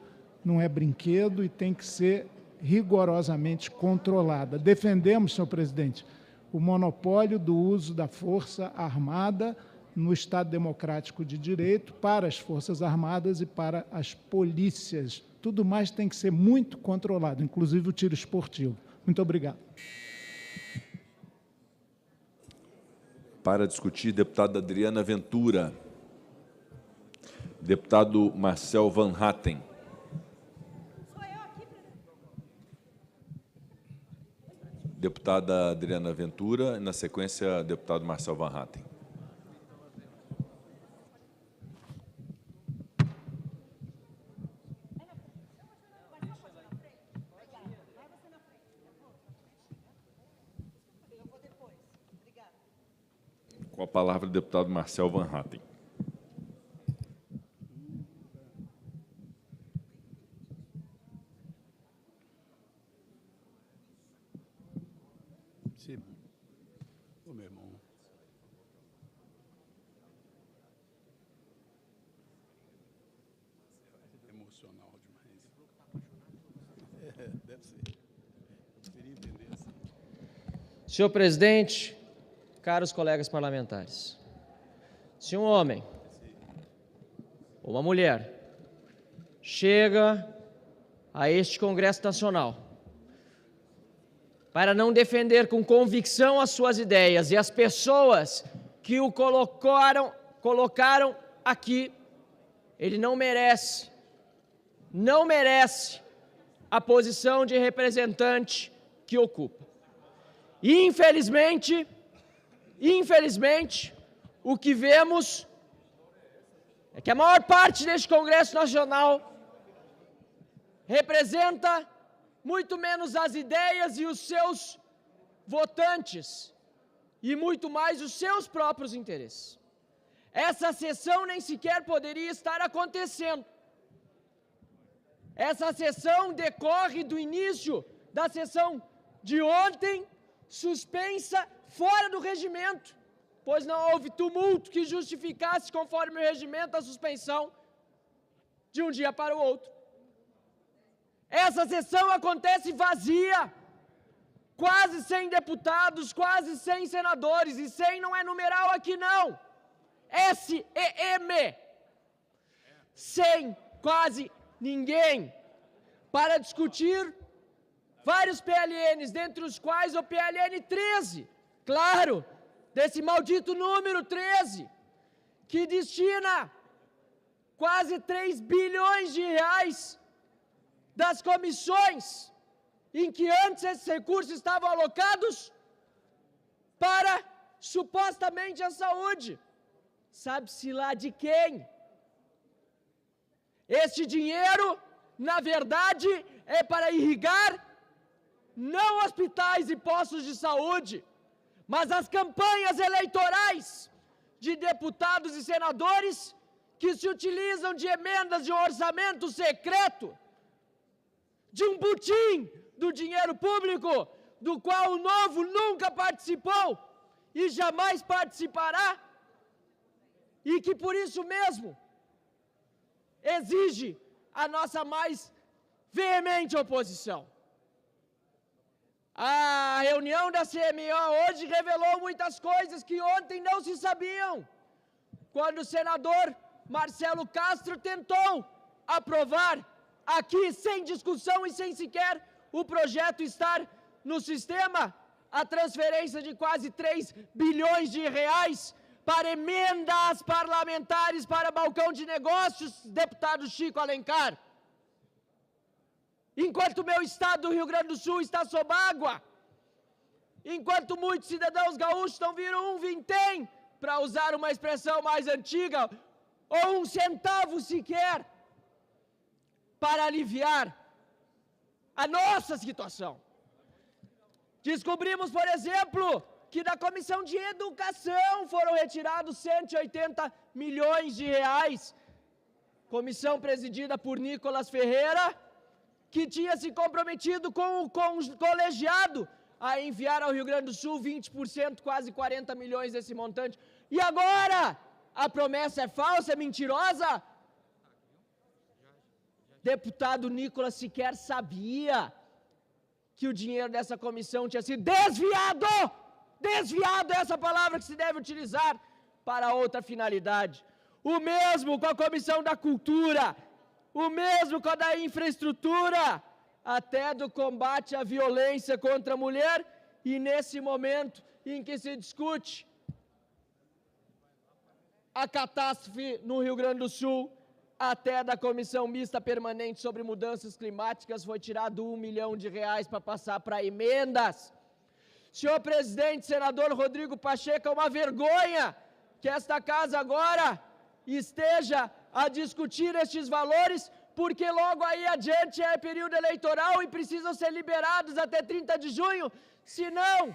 não é brinquedo e tem que ser rigorosamente controlada. Defendemos, senhor presidente, o monopólio do uso da força armada no Estado Democrático de Direito para as Forças Armadas e para as polícias. Tudo mais tem que ser muito controlado, inclusive o tiro esportivo. Muito obrigado. Para discutir, deputada Adriana Ventura. Deputado Marcel Van Hatten. Deputada Adriana Ventura, e, na sequência, deputado Marcel Van Hatten. Com a palavra, o deputado Marcel Van Hatten. Sim. Ô, meu irmão. Emocional demais. Deve ser. Eu queria entender assim. Senhor presidente, caros colegas parlamentares, se um homem ou uma mulher chega a este Congresso Nacional para não defender com convicção as suas ideias e as pessoas que o colocaram aqui, ele não merece a posição de representante que ocupa. Infelizmente, o que vemos é que a maior parte deste Congresso Nacional representa muito menos as ideias e os seus votantes, e muito mais os seus próprios interesses. Essa sessão nem sequer poderia estar acontecendo. Essa sessão decorre do início da sessão de ontem, suspensa fora do regimento, pois não houve tumulto que justificasse, conforme o regimento, a suspensão de um dia para o outro. Essa sessão acontece vazia, quase sem deputados, quase sem senadores, e 100 não é numeral aqui não. SEM, sem quase ninguém, para discutir vários PLNs, dentre os quais o PLN 13, claro, desse maldito número 13, que destina quase 3 bilhões de reais das comissões em que antes esses recursos estavam alocados para, supostamente, a saúde. Sabe-se lá de quem? Este dinheiro, na verdade, é para irrigar não hospitais e postos de saúde, mas as campanhas eleitorais de deputados e senadores que se utilizam de emendas de um orçamento secreto, de um butim do dinheiro público, do qual o Novo nunca participou e jamais participará, e que por isso mesmo exige a nossa mais veemente oposição. A reunião da CMO hoje revelou muitas coisas que ontem não se sabiam, quando o senador Marcelo Castro tentou aprovar aqui, sem discussão e sem sequer o projeto estar no sistema, a transferência de quase 3 bilhões de reais para emendas parlamentares para balcão de negócios, deputado Chico Alencar. Enquanto o meu estado do Rio Grande do Sul está sob água, enquanto muitos cidadãos gaúchos não viram um vintém, para usar uma expressão mais antiga, ou um centavo sequer, para aliviar a nossa situação. Descobrimos, por exemplo, que da Comissão de Educação foram retirados 180 milhões de reais, comissão presidida por Nicolas Ferreira, que tinha se comprometido com o colegiado a enviar ao Rio Grande do Sul 20%, quase 40 milhões desse montante. E agora, a promessa é falsa, é mentirosa? Deputado Nicolas sequer sabia que o dinheiro dessa comissão tinha sido desviado! Desviado é essa palavra que se deve utilizar para outra finalidade. O mesmo com a Comissão da Cultura, o mesmo com a da Infraestrutura, até do combate à violência contra a mulher, e nesse momento em que se discute a catástrofe no Rio Grande do Sul, até da Comissão Mista Permanente sobre Mudanças Climáticas foi tirado R$1 milhão para passar para emendas. Senhor presidente, senador Rodrigo Pacheco, é uma vergonha que esta casa agora esteja a discutir estes valores, porque logo aí adiante é período eleitoral e precisam ser liberados até 30 de junho, senão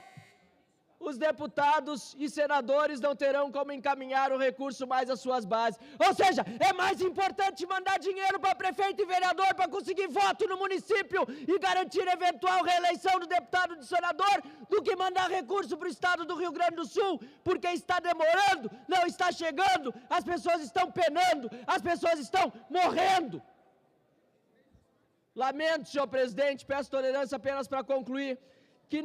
os deputados e senadores não terão como encaminhar o recurso mais às suas bases. Ou seja, é mais importante mandar dinheiro para prefeito e vereador para conseguir voto no município e garantir eventual reeleição do deputado e do senador do que mandar recurso para o estado do Rio Grande do Sul, porque está demorando, não está chegando, as pessoas estão penando, as pessoas estão morrendo. Lamento, senhor presidente, peço tolerância apenas para concluir, que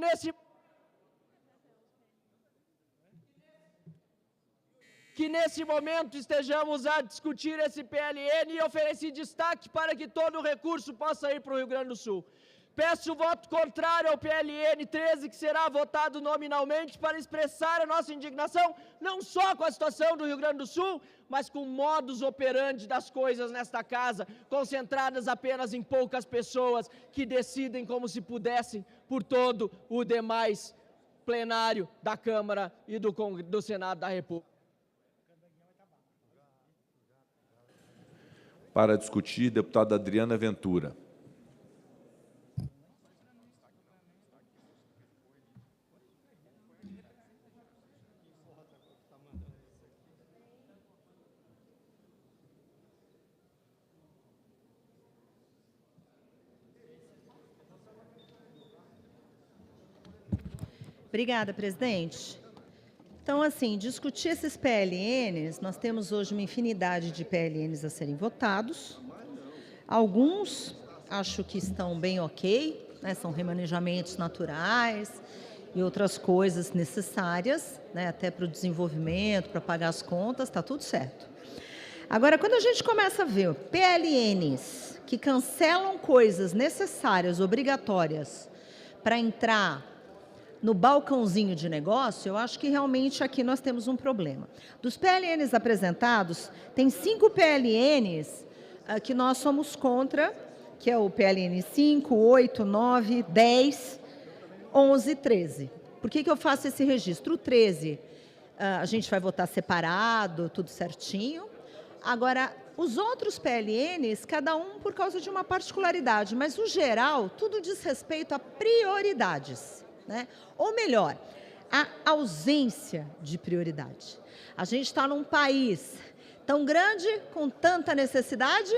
nesse momento estejamos a discutir esse PLN e oferecer destaque para que todo o recurso possa ir para o Rio Grande do Sul. Peço o voto contrário ao PLN 13, que será votado nominalmente, para expressar a nossa indignação, não só com a situação do Rio Grande do Sul, mas com o modus operandi das coisas nesta casa, concentradas apenas em poucas pessoas que decidem como se pudessem por todo o demais plenário da Câmara e do Senado da República. Para discutir, deputada Adriana Ventura. Obrigada, presidente. Então, assim, discutir esses PLNs, nós temos hoje uma infinidade de PLNs a serem votados. Alguns acho que estão bem ok, né, são remanejamentos naturais e outras coisas necessárias, né, até para o desenvolvimento, para pagar as contas, está tudo certo. Agora, quando a gente começa a ver PLNs que cancelam coisas necessárias, obrigatórias, para entrar no balcãozinho de negócio, eu acho que realmente aqui nós temos um problema. Dos PLNs apresentados, tem 5 PLNs que nós somos contra, que é o PLN 5, 8, 9, 10, 11 e 13. Por que eu faço esse registro? O 13, a gente vai votar separado, tudo certinho. Agora, os outros PLNs, cada um por causa de uma particularidade, mas, no geral, tudo diz respeito a prioridades, né? Ou melhor, a ausência de prioridade. A gente está num país tão grande, com tanta necessidade,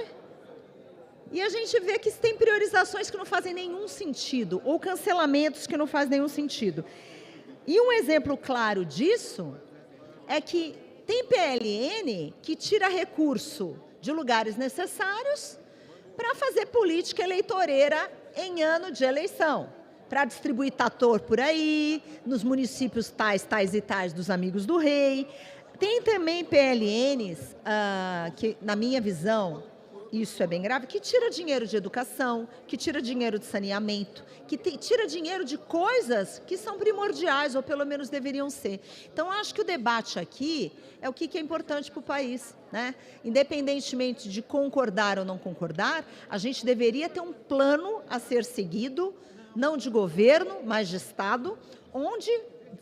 e a gente vê que tem priorizações que não fazem nenhum sentido, ou cancelamentos que não fazem nenhum sentido. E um exemplo claro disso é que tem PLN que tira recurso de lugares necessários para fazer política eleitoreira em ano de eleição, para distribuir trator por aí, nos municípios tais, tais e tais dos amigos do rei. Tem também PLNs que, na minha visão, isso é bem grave, que tira dinheiro de educação, que tira dinheiro de saneamento, que tira dinheiro de coisas que são primordiais, ou pelo menos deveriam ser. Então, acho que o debate aqui é o que é importante para o país, né? Independentemente de concordar ou não concordar, a gente deveria ter um plano a ser seguido, não de governo, mas de Estado, onde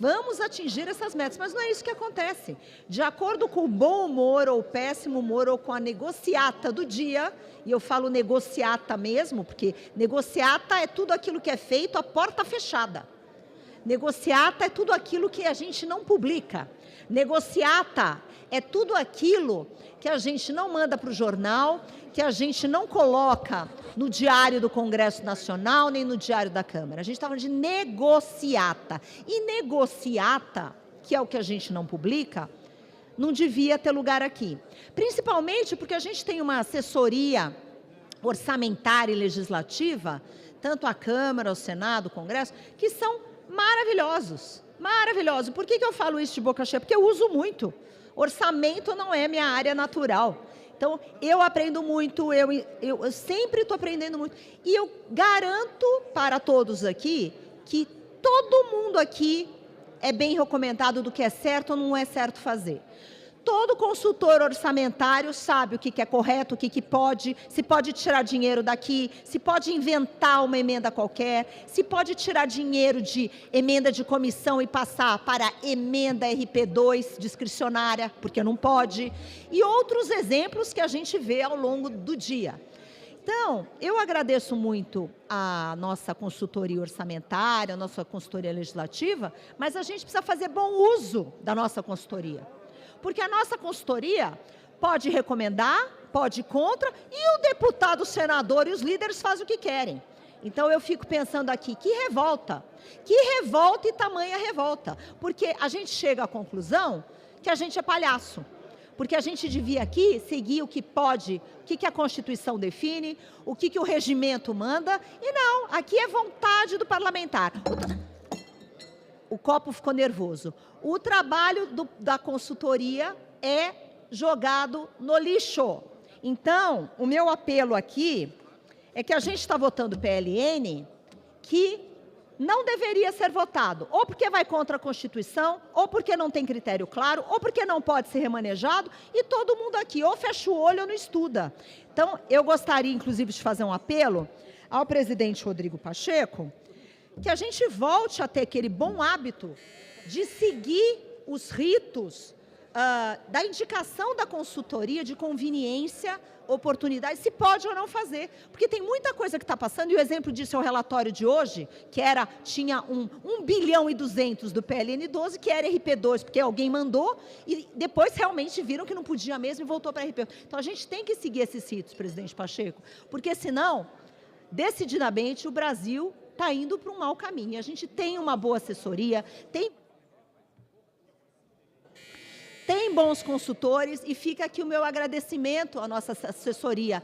vamos atingir essas metas, mas não é isso que acontece. De acordo com o bom humor ou o péssimo humor ou com a negociata do dia, e eu falo negociata mesmo, porque negociata é tudo aquilo que é feito à porta fechada. Negociata é tudo aquilo que a gente não publica. Negociata é tudo aquilo que a gente não manda para o jornal, que a gente não coloca no diário do Congresso Nacional, nem no diário da Câmara. A gente está falando de negociata. E negociata, que é o que a gente não publica, não devia ter lugar aqui. Principalmente porque a gente tem uma assessoria orçamentária e legislativa, tanto a Câmara, o Senado, o Congresso, que são maravilhosos. Maravilhosos. Por que eu falo isso de boca cheia? Porque eu uso muito. Orçamento não é minha área natural. Então, eu aprendo muito, eu sempre estou aprendendo muito. E eu garanto para todos aqui que todo mundo aqui é bem recomendado do que é certo ou não é certo fazer. Todo consultor orçamentário sabe o que é correto, o que pode, se pode tirar dinheiro daqui, se pode inventar uma emenda qualquer, se pode tirar dinheiro de emenda de comissão e passar para emenda RP2 discricionária, porque não pode, e outros exemplos que a gente vê ao longo do dia. Então, eu agradeço muito a nossa consultoria orçamentária, a nossa consultoria legislativa, mas a gente precisa fazer bom uso da nossa consultoria. Porque a nossa consultoria pode recomendar, pode ir contra, e o deputado, o senador e os líderes fazem o que querem. Então, eu fico pensando aqui, que revolta e tamanha revolta. Porque a gente chega à conclusão que a gente é palhaço. Porque a gente devia aqui seguir o que pode, o que a Constituição define, o que o regimento manda, e não, aqui é vontade do parlamentar. O copo ficou nervoso. O trabalho da consultoria é jogado no lixo. Então, o meu apelo aqui é que a gente está votando PLN que não deveria ser votado, ou porque vai contra a Constituição, ou porque não tem critério claro, ou porque não pode ser remanejado, e todo mundo aqui ou fecha o olho ou não estuda. Então, eu gostaria, inclusive, de fazer um apelo ao presidente Rodrigo Pacheco, que a gente volte a ter aquele bom hábito de seguir os ritos da indicação da consultoria de conveniência, oportunidade, se pode ou não fazer. Porque tem muita coisa que está passando, e o exemplo disso é o relatório de hoje, que tinha 1 bilhão e 200 do PLN 12, que era RP2, porque alguém mandou, e depois realmente viram que não podia mesmo e voltou para RP. Então, a gente tem que seguir esses ritos, presidente Pacheco, porque senão, decididamente, o Brasil está indo para um mau caminho. A gente tem uma boa assessoria, tem bons consultores, e fica aqui o meu agradecimento à nossa assessoria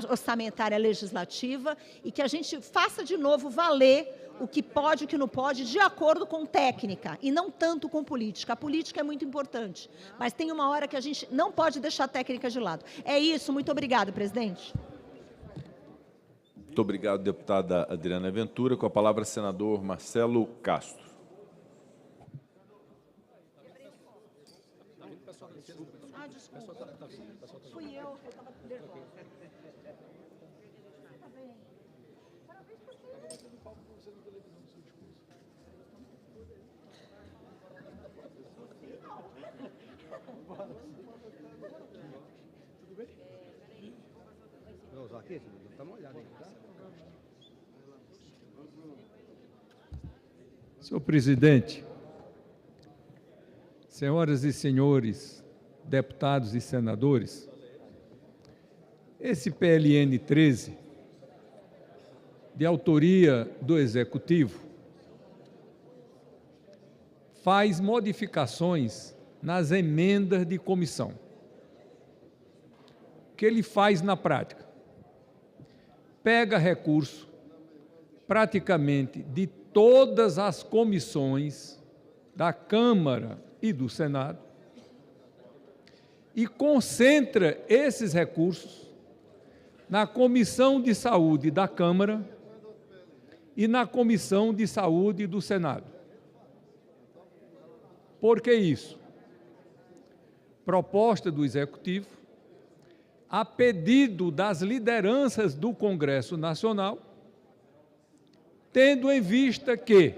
orçamentária legislativa, e que a gente faça de novo valer o que pode e o que não pode, de acordo com técnica, e não tanto com política. A política é muito importante, mas tem uma hora que a gente não pode deixar a técnica de lado. É isso, muito obrigada, presidente. Muito obrigado, deputada Adriana Ventura. Com a palavra, senador Marcelo Castro. Ah, desculpa. Fui eu que estava nervosa. Vou usar aqui, dá uma olhada aí, tá? Senhor presidente, senhoras e senhores deputados e senadores, esse PLN 13, de autoria do Executivo, faz modificações nas emendas de comissão. O que ele faz na prática? Pega recurso praticamente de todas as comissões da Câmara e do Senado e concentra esses recursos na Comissão de Saúde da Câmara e na Comissão de Saúde do Senado. Por que isso? Proposta do Executivo, a pedido das lideranças do Congresso Nacional, tendo em vista que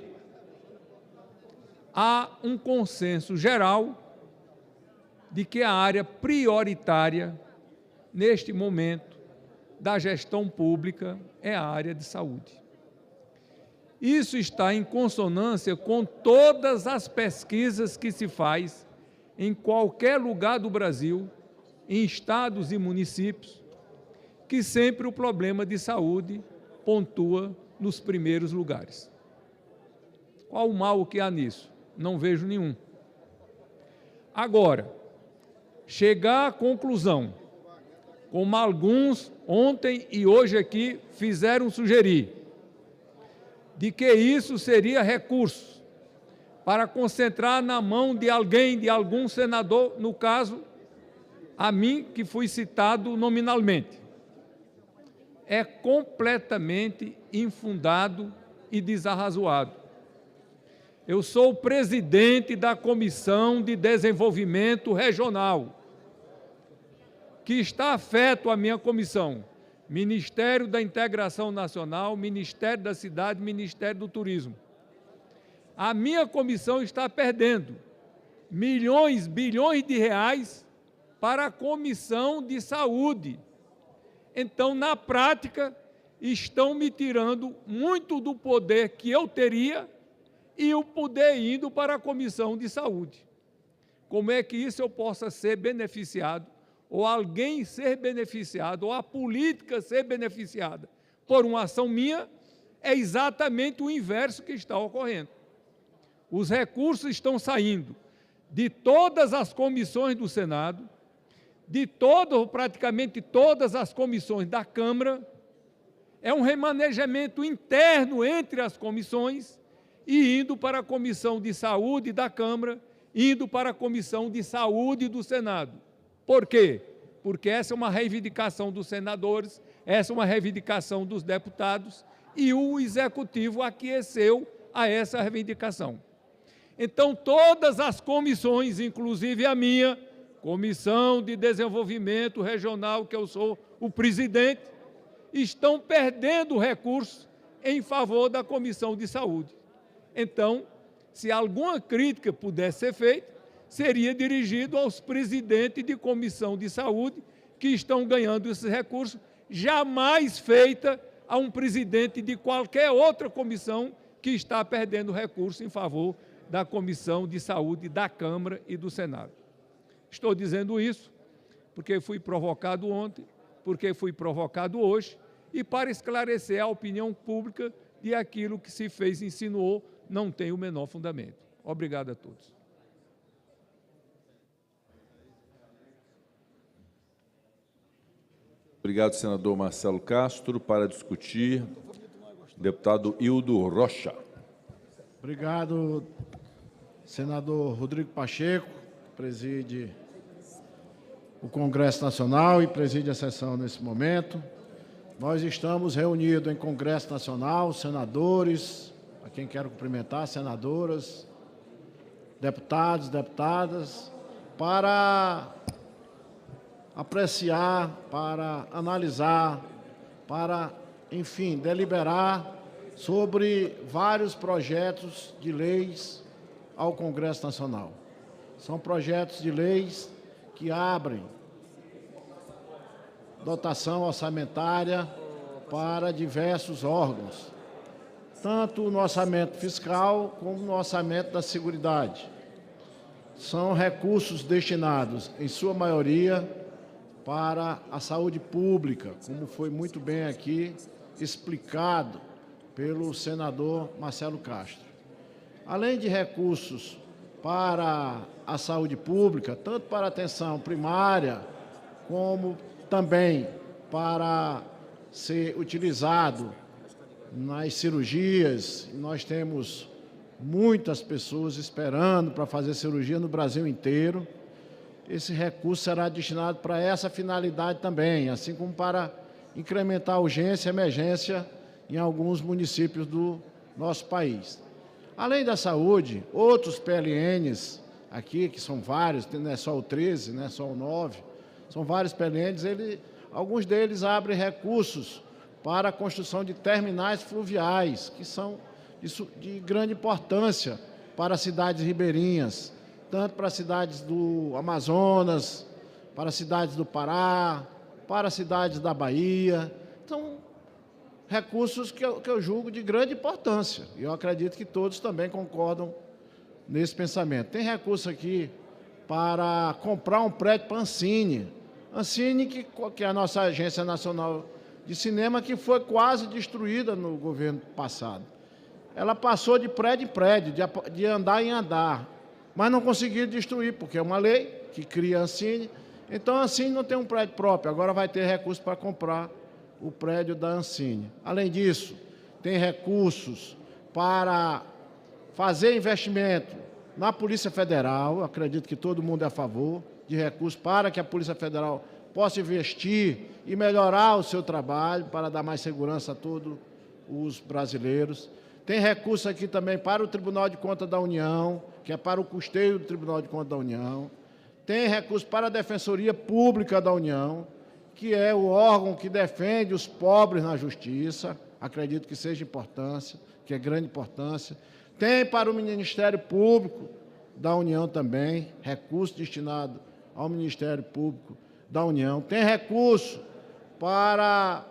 há um consenso geral de que a área prioritária, neste momento, da gestão pública é a área de saúde. Isso está em consonância com todas as pesquisas que se faz em qualquer lugar do Brasil, em estados e municípios, que sempre o problema de saúde pontua nos primeiros lugares. Qual o mal que há nisso? Não vejo nenhum. Agora, chegar à conclusão, como alguns ontem e hoje aqui fizeram sugerir, de que isso seria recurso para concentrar na mão de alguém, de algum senador, no caso, a mim, que fui citado nominalmente. É completamente infundado e desarrazoado. Eu sou o presidente da Comissão de Desenvolvimento Regional, que está afeto à minha comissão, Ministério da Integração Nacional, Ministério da Cidade, Ministério do Turismo. A minha comissão está perdendo milhões, bilhões de reais para a Comissão de Saúde. Então, na prática, estão me tirando muito do poder que eu teria e o poder indo para a Comissão de Saúde. Como é que isso eu possa ser beneficiado, ou alguém ser beneficiado, ou a política ser beneficiada por uma ação minha, é exatamente o inverso que está ocorrendo. Os recursos estão saindo de todas as comissões do Senado, de praticamente todas as comissões da Câmara, é um remanejamento interno entre as comissões e indo para a Comissão de Saúde da Câmara, indo para a Comissão de Saúde do Senado. Por quê? Porque essa é uma reivindicação dos senadores, essa é uma reivindicação dos deputados e o Executivo aqueceu a essa reivindicação. Então, todas as comissões, inclusive a minha, Comissão de Desenvolvimento Regional, que eu sou o presidente, estão perdendo recursos em favor da Comissão de Saúde. Então, se alguma crítica pudesse ser feita, seria dirigido aos presidentes de Comissão de Saúde que estão ganhando esses recursos, jamais feita a um presidente de qualquer outra comissão que está perdendo recursos em favor da Comissão de Saúde da Câmara e do Senado. Estou dizendo isso porque fui provocado ontem, porque fui provocado hoje, e para esclarecer a opinião pública de aquilo que se fez e insinuou não tem o menor fundamento. Obrigado a todos. Obrigado, senador Marcelo Castro. Para discutir, Deputado Hildo Rocha. Obrigado, senador Rodrigo Pacheco, que preside o Congresso Nacional e preside a sessão nesse momento. Nós estamos reunidos em Congresso Nacional, senadores, a quem quero cumprimentar, senadoras, deputados, deputadas, para apreciar, para analisar, para, enfim, deliberar sobre vários projetos de leis ao Congresso Nacional. São projetos de leis que abrem dotação orçamentária para diversos órgãos, tanto no orçamento fiscal como no orçamento da Seguridade. São recursos destinados, em sua maioria, para a saúde pública, como foi muito bem aqui explicado pelo senador Marcelo Castro. Além de recursos para a saúde pública, tanto para a atenção primária, como também para ser utilizado nas cirurgias. Nós temos muitas pessoas esperando para fazer cirurgia no Brasil inteiro. Esse recurso será destinado para essa finalidade também, assim como para incrementar a urgência e emergência em alguns municípios do nosso país. Além da saúde, outros PLNs aqui, que são vários, não é só o 13, não é só o 9, são vários PLNs, alguns deles abrem recursos para a construção de terminais fluviais, que são de grande importância para as cidades ribeirinhas, tanto para as cidades do Amazonas, para as cidades do Pará, para as cidades da Bahia. Então, recursos que eu julgo de grande importância. E eu acredito que todos também concordam nesse pensamento. Tem recurso aqui para comprar um prédio para a Ancine. Ancine, que é a nossa Agência Nacional de Cinema, que foi quase destruída no governo passado. Ela passou de prédio em prédio, de andar em andar, mas não conseguiram destruir, porque é uma lei que cria a Ancine. Então, a Ancine não tem um prédio próprio, agora vai ter recurso para comprar o prédio da Ancine. Além disso, tem recursos para fazer investimento na Polícia Federal. Eu acredito que todo mundo é a favor de recursos para que a Polícia Federal possa investir e melhorar o seu trabalho para dar mais segurança a todos os brasileiros. Tem recurso aqui também para o Tribunal de Contas da União, que é para o custeio do Tribunal de Contas da União. Tem recurso para a Defensoria Pública da União, que é o órgão que defende os pobres na justiça. Acredito que seja importância, que é grande importância. Tem para o Ministério Público da União também, recurso destinado ao Ministério Público da União. Tem recurso para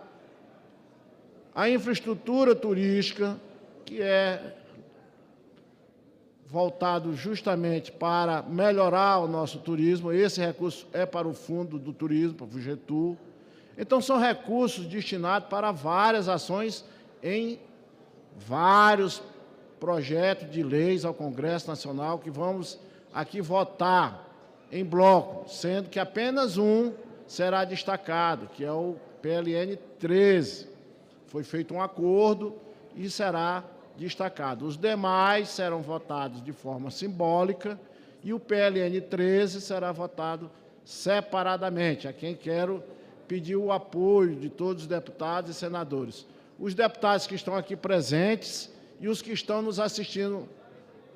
a infraestrutura turística, que é voltado justamente para melhorar o nosso turismo. Esse recurso é para o Fundo do Turismo, para o FUGETU. Então, são recursos destinados para várias ações em vários projetos de leis ao Congresso Nacional, que vamos aqui votar em bloco, sendo que apenas um será destacado, que é o PLN 13. Foi feito um acordo e será destacado. Os demais serão votados de forma simbólica e o PLN 13 será votado separadamente, a quem quero pedir o apoio de todos os deputados e senadores. Os deputados que estão aqui presentes e os que estão nos assistindo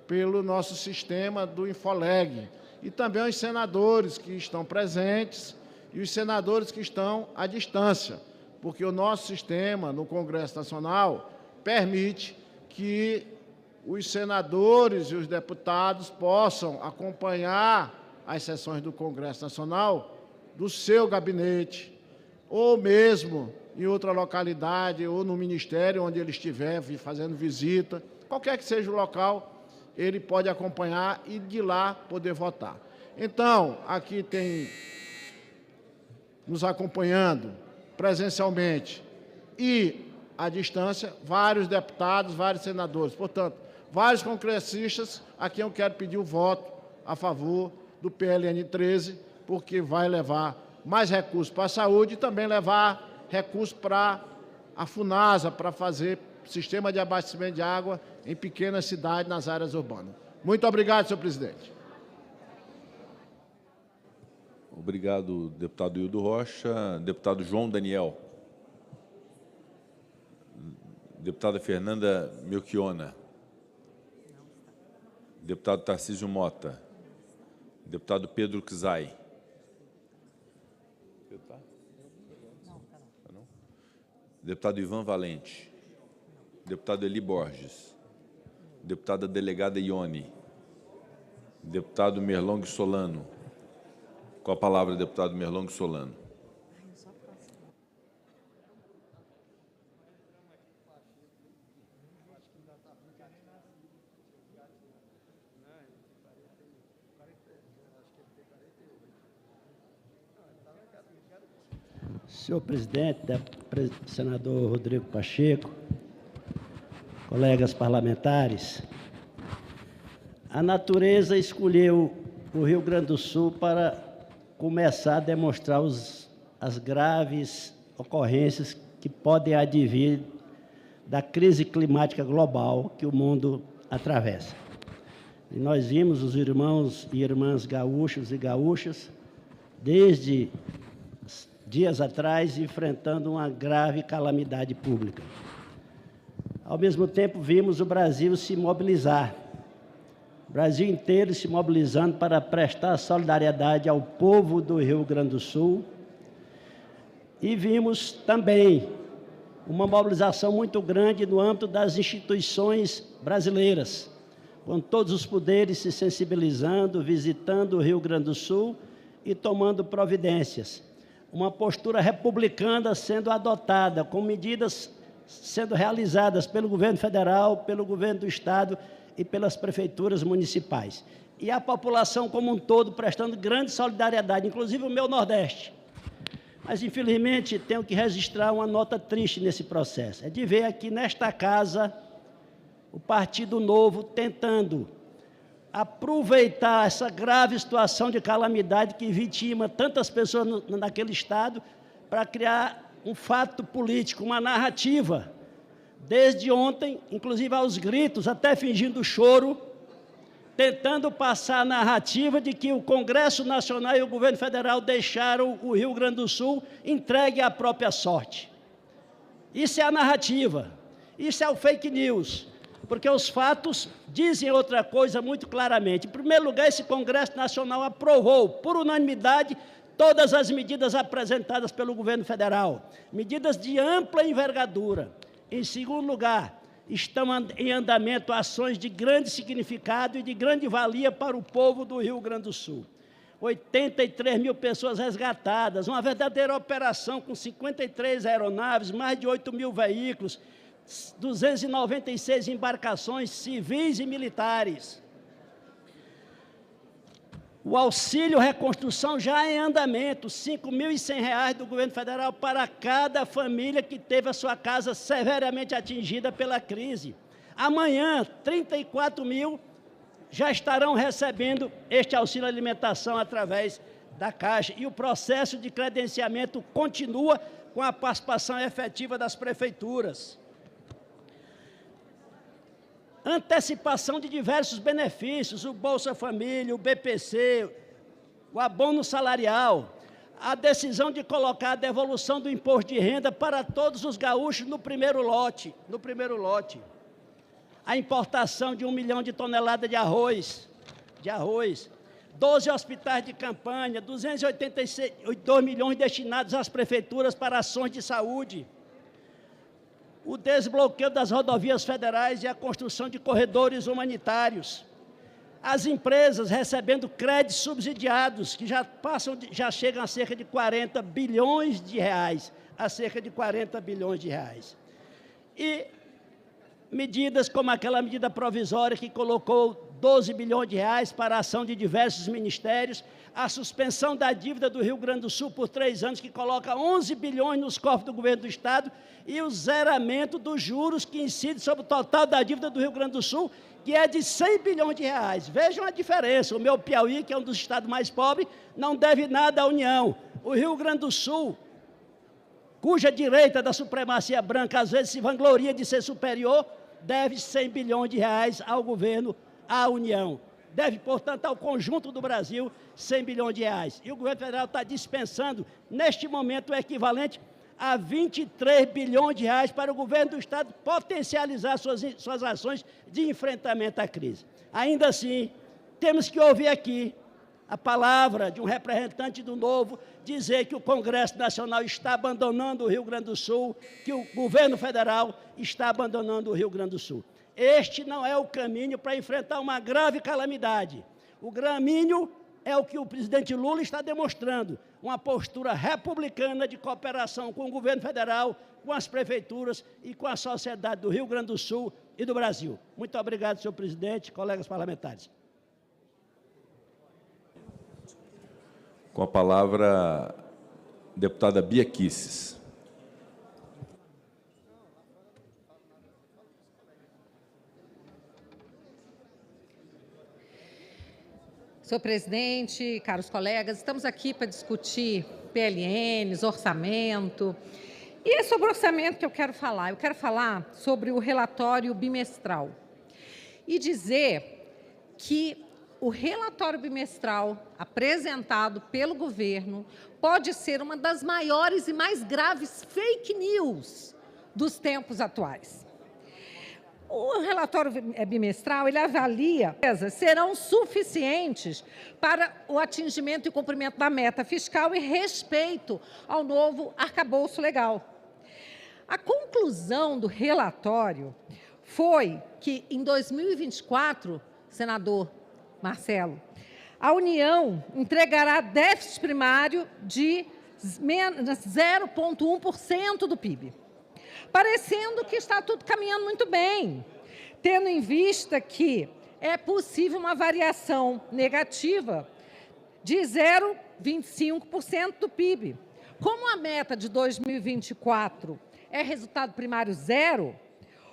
pelo nosso sistema do Infoleg, e também os senadores que estão presentes e os senadores que estão à distância, porque o nosso sistema no Congresso Nacional permite que os senadores e os deputados possam acompanhar as sessões do Congresso Nacional do seu gabinete, ou mesmo em outra localidade, ou no ministério onde ele estiver fazendo visita, qualquer que seja o local, ele pode acompanhar e de lá poder votar. Então, aqui tem nos acompanhando presencialmente e à distância, vários deputados, vários senadores. Portanto, vários congressistas a quem eu quero pedir o voto a favor do PLN 13, porque vai levar mais recursos para a saúde e também levar recursos para a FUNASA, para fazer sistema de abastecimento de água em pequenas cidades nas áreas urbanas. Muito obrigado, senhor presidente. Obrigado, deputado Hildo Rocha. Deputado João Daniel. Deputada Fernanda Melchiona. Deputado Tarcísio Mota. Deputado Pedro Czai. Deputado Ivan Valente. Deputado Eli Borges. Deputada delegada Ione. Deputado Merlong Solano. Com a palavra, deputado Merlong Solano. Senhor presidente, senador Rodrigo Pacheco, colegas parlamentares, a natureza escolheu o Rio Grande do Sul para começar a demonstrar as graves ocorrências que podem advir da crise climática global que o mundo atravessa. E nós vimos os irmãos e irmãs gaúchos e gaúchas, desde dias atrás, enfrentando uma grave calamidade pública. Ao mesmo tempo, vimos o Brasil se mobilizar, o Brasil inteiro se mobilizando para prestar solidariedade ao povo do Rio Grande do Sul. E vimos também uma mobilização muito grande no âmbito das instituições brasileiras, com todos os poderes se sensibilizando, visitando o Rio Grande do Sul e tomando providências. Uma postura republicana sendo adotada, com medidas sendo realizadas pelo governo federal, pelo governo do estado e pelas prefeituras municipais. E a população como um todo prestando grande solidariedade, inclusive o meu Nordeste. Mas, infelizmente, tenho que registrar uma nota triste nesse processo. É de ver aqui nesta casa o Partido Novo tentando aproveitar essa grave situação de calamidade que vitima tantas pessoas naquele estado para criar um fato político, uma narrativa. Desde ontem, inclusive aos gritos, até fingindo choro, tentando passar a narrativa de que o Congresso Nacional e o governo federal deixaram o Rio Grande do Sul entregue à própria sorte. Isso é a narrativa, isso é o fake news. Porque os fatos dizem outra coisa muito claramente. Em primeiro lugar, esse Congresso Nacional aprovou, por unanimidade, todas as medidas apresentadas pelo governo federal, medidas de ampla envergadura. Em segundo lugar, estão em andamento ações de grande significado e de grande valia para o povo do Rio Grande do Sul. 83 mil pessoas resgatadas, uma verdadeira operação com 53 aeronaves, mais de 8 mil veículos, 296 embarcações civis e militares. O auxílio reconstrução já em andamento, R$ 5.100 do governo federal para cada família que teve a sua casa severamente atingida pela crise. Amanhã, 34 mil já estarão recebendo este auxílio alimentação através da Caixa. E o processo de credenciamento continua com a participação efetiva das prefeituras. Antecipação de diversos benefícios, o Bolsa Família, o BPC, o abono salarial, a decisão de colocar a devolução do imposto de renda para todos os gaúchos no primeiro lote, a importação de 1 milhão de toneladas de arroz, 12 hospitais de campanha, 282 milhões destinados às prefeituras para ações de saúde, o desbloqueio das rodovias federais e a construção de corredores humanitários. As empresas recebendo créditos subsidiados, que já chegam a cerca de 40 bilhões de reais, E medidas como aquela medida provisória que colocou 12 bilhões de reais para a ação de diversos ministérios, a suspensão da dívida do Rio Grande do Sul por 3 anos, que coloca 11 bilhões nos cofres do governo do estado, e o zeramento dos juros que incide sobre o total da dívida do Rio Grande do Sul, que é de 100 bilhões de reais. Vejam a diferença. O meu Piauí, que é um dos estados mais pobres, não deve nada à União. O Rio Grande do Sul cuja direita da supremacia branca às vezes se vangloria de ser superior, deve 100 bilhões de reais ao governo, à União. Deve, portanto, ao conjunto do Brasil 100 bilhões de reais. E o governo federal está dispensando, neste momento, o equivalente a 23 bilhões de reais para o governo do Estado potencializar suas ações de enfrentamento à crise. Ainda assim, temos que ouvir aqui a palavra de um representante do Novo dizer que o Congresso Nacional está abandonando o Rio Grande do Sul, que o governo federal está abandonando o Rio Grande do Sul. Este não é o caminho para enfrentar uma grave calamidade. O caminho é o que o presidente Lula está demonstrando, uma postura republicana de cooperação com o governo federal, com as prefeituras e com a sociedade do Rio Grande do Sul e do Brasil. Muito obrigado, senhor presidente, colegas parlamentares. Com a palavra, deputada Bia Kicis. Senhor presidente, caros colegas, estamos aqui para discutir PLNs, orçamento. E é sobre o orçamento que eu quero falar. Eu quero falar sobre o relatório bimestral. E dizer que o relatório bimestral apresentado pelo governo pode ser uma das maiores e mais graves fake news dos tempos atuais. O relatório bimestral, ele avalia se serão suficientes para o atingimento e cumprimento da meta fiscal e respeito ao novo arcabouço legal. A conclusão do relatório foi que, em 2024, senador Marcelo, a União entregará déficit primário de 0,1% do PIB. Parecendo que está tudo caminhando muito bem, tendo em vista que é possível uma variação negativa de 0,25% do PIB. Como a meta de 2024 é resultado primário zero,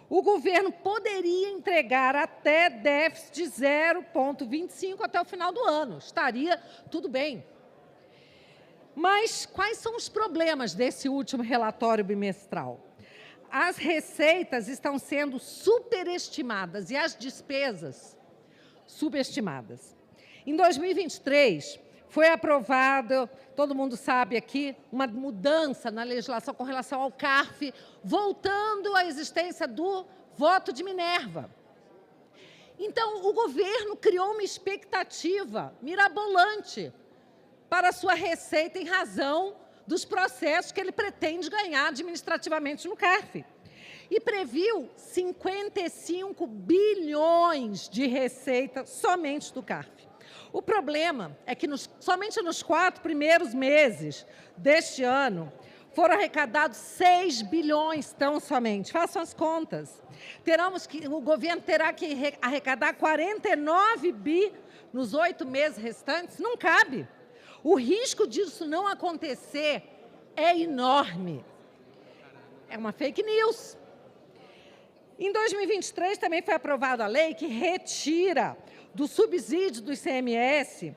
o governo poderia entregar até déficit de 0,25% até o final do ano. Estaria tudo bem. Mas quais são os problemas desse último relatório bimestral? As receitas estão sendo superestimadas e as despesas subestimadas. Em 2023, foi aprovada, todo mundo sabe aqui, uma mudança na legislação com relação ao CARF, voltando à existência do voto de Minerva. Então, o governo criou uma expectativa mirabolante para a sua receita em razão dos processos que ele pretende ganhar administrativamente no CARF. E previu 55 bilhões de receita somente do CARF. O problema é que somente nos 4 primeiros meses deste ano foram arrecadados 6 bilhões tão somente. Façam as contas. O governo terá que arrecadar 49 bi nos 8 meses restantes? Não cabe. O risco disso não acontecer é enorme. É uma fake news. Em 2023, também foi aprovada a lei que retira do subsídio do ICMS,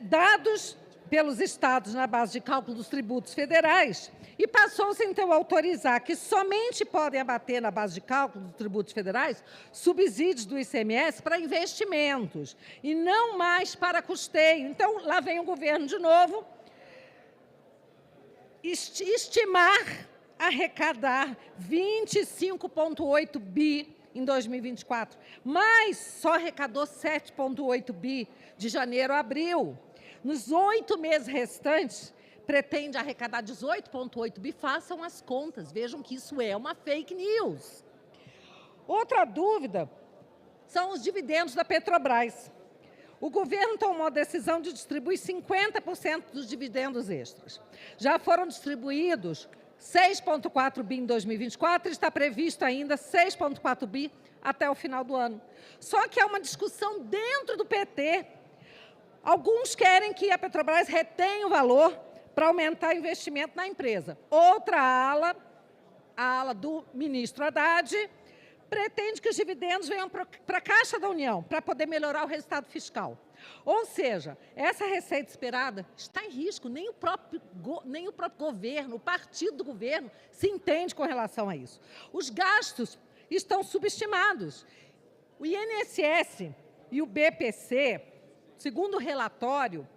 dados pelos estados na base de cálculo dos tributos federais, e passou-se, então, a autorizar que somente podem abater na base de cálculo dos tributos federais subsídios do ICMS para investimentos, e não mais para custeio. Então, lá vem o governo de novo estimar arrecadar 25,8 bi em 2024, mas só arrecadou 7,8 bi de janeiro a abril. Nos 8 meses restantes, pretende arrecadar 18,8 bi. Façam as contas, vejam que isso é uma fake news. Outra dúvida são os dividendos da Petrobras. O governo tomou a decisão de distribuir 50% dos dividendos extras. Já foram distribuídos 6,4 bi em 2024 e está previsto ainda 6,4 bi até o final do ano. Só que há uma discussão dentro do PT. Alguns querem que a Petrobras retenha o valor para aumentar o investimento na empresa. Outra ala, a ala do ministro Haddad, pretende que os dividendos venham para a Caixa da União, para poder melhorar o resultado fiscal. Ou seja, essa receita esperada está em risco, nem o próprio governo, o partido do governo se entende com relação a isso. Os gastos estão subestimados. O INSS e o BPC, segundo o relatório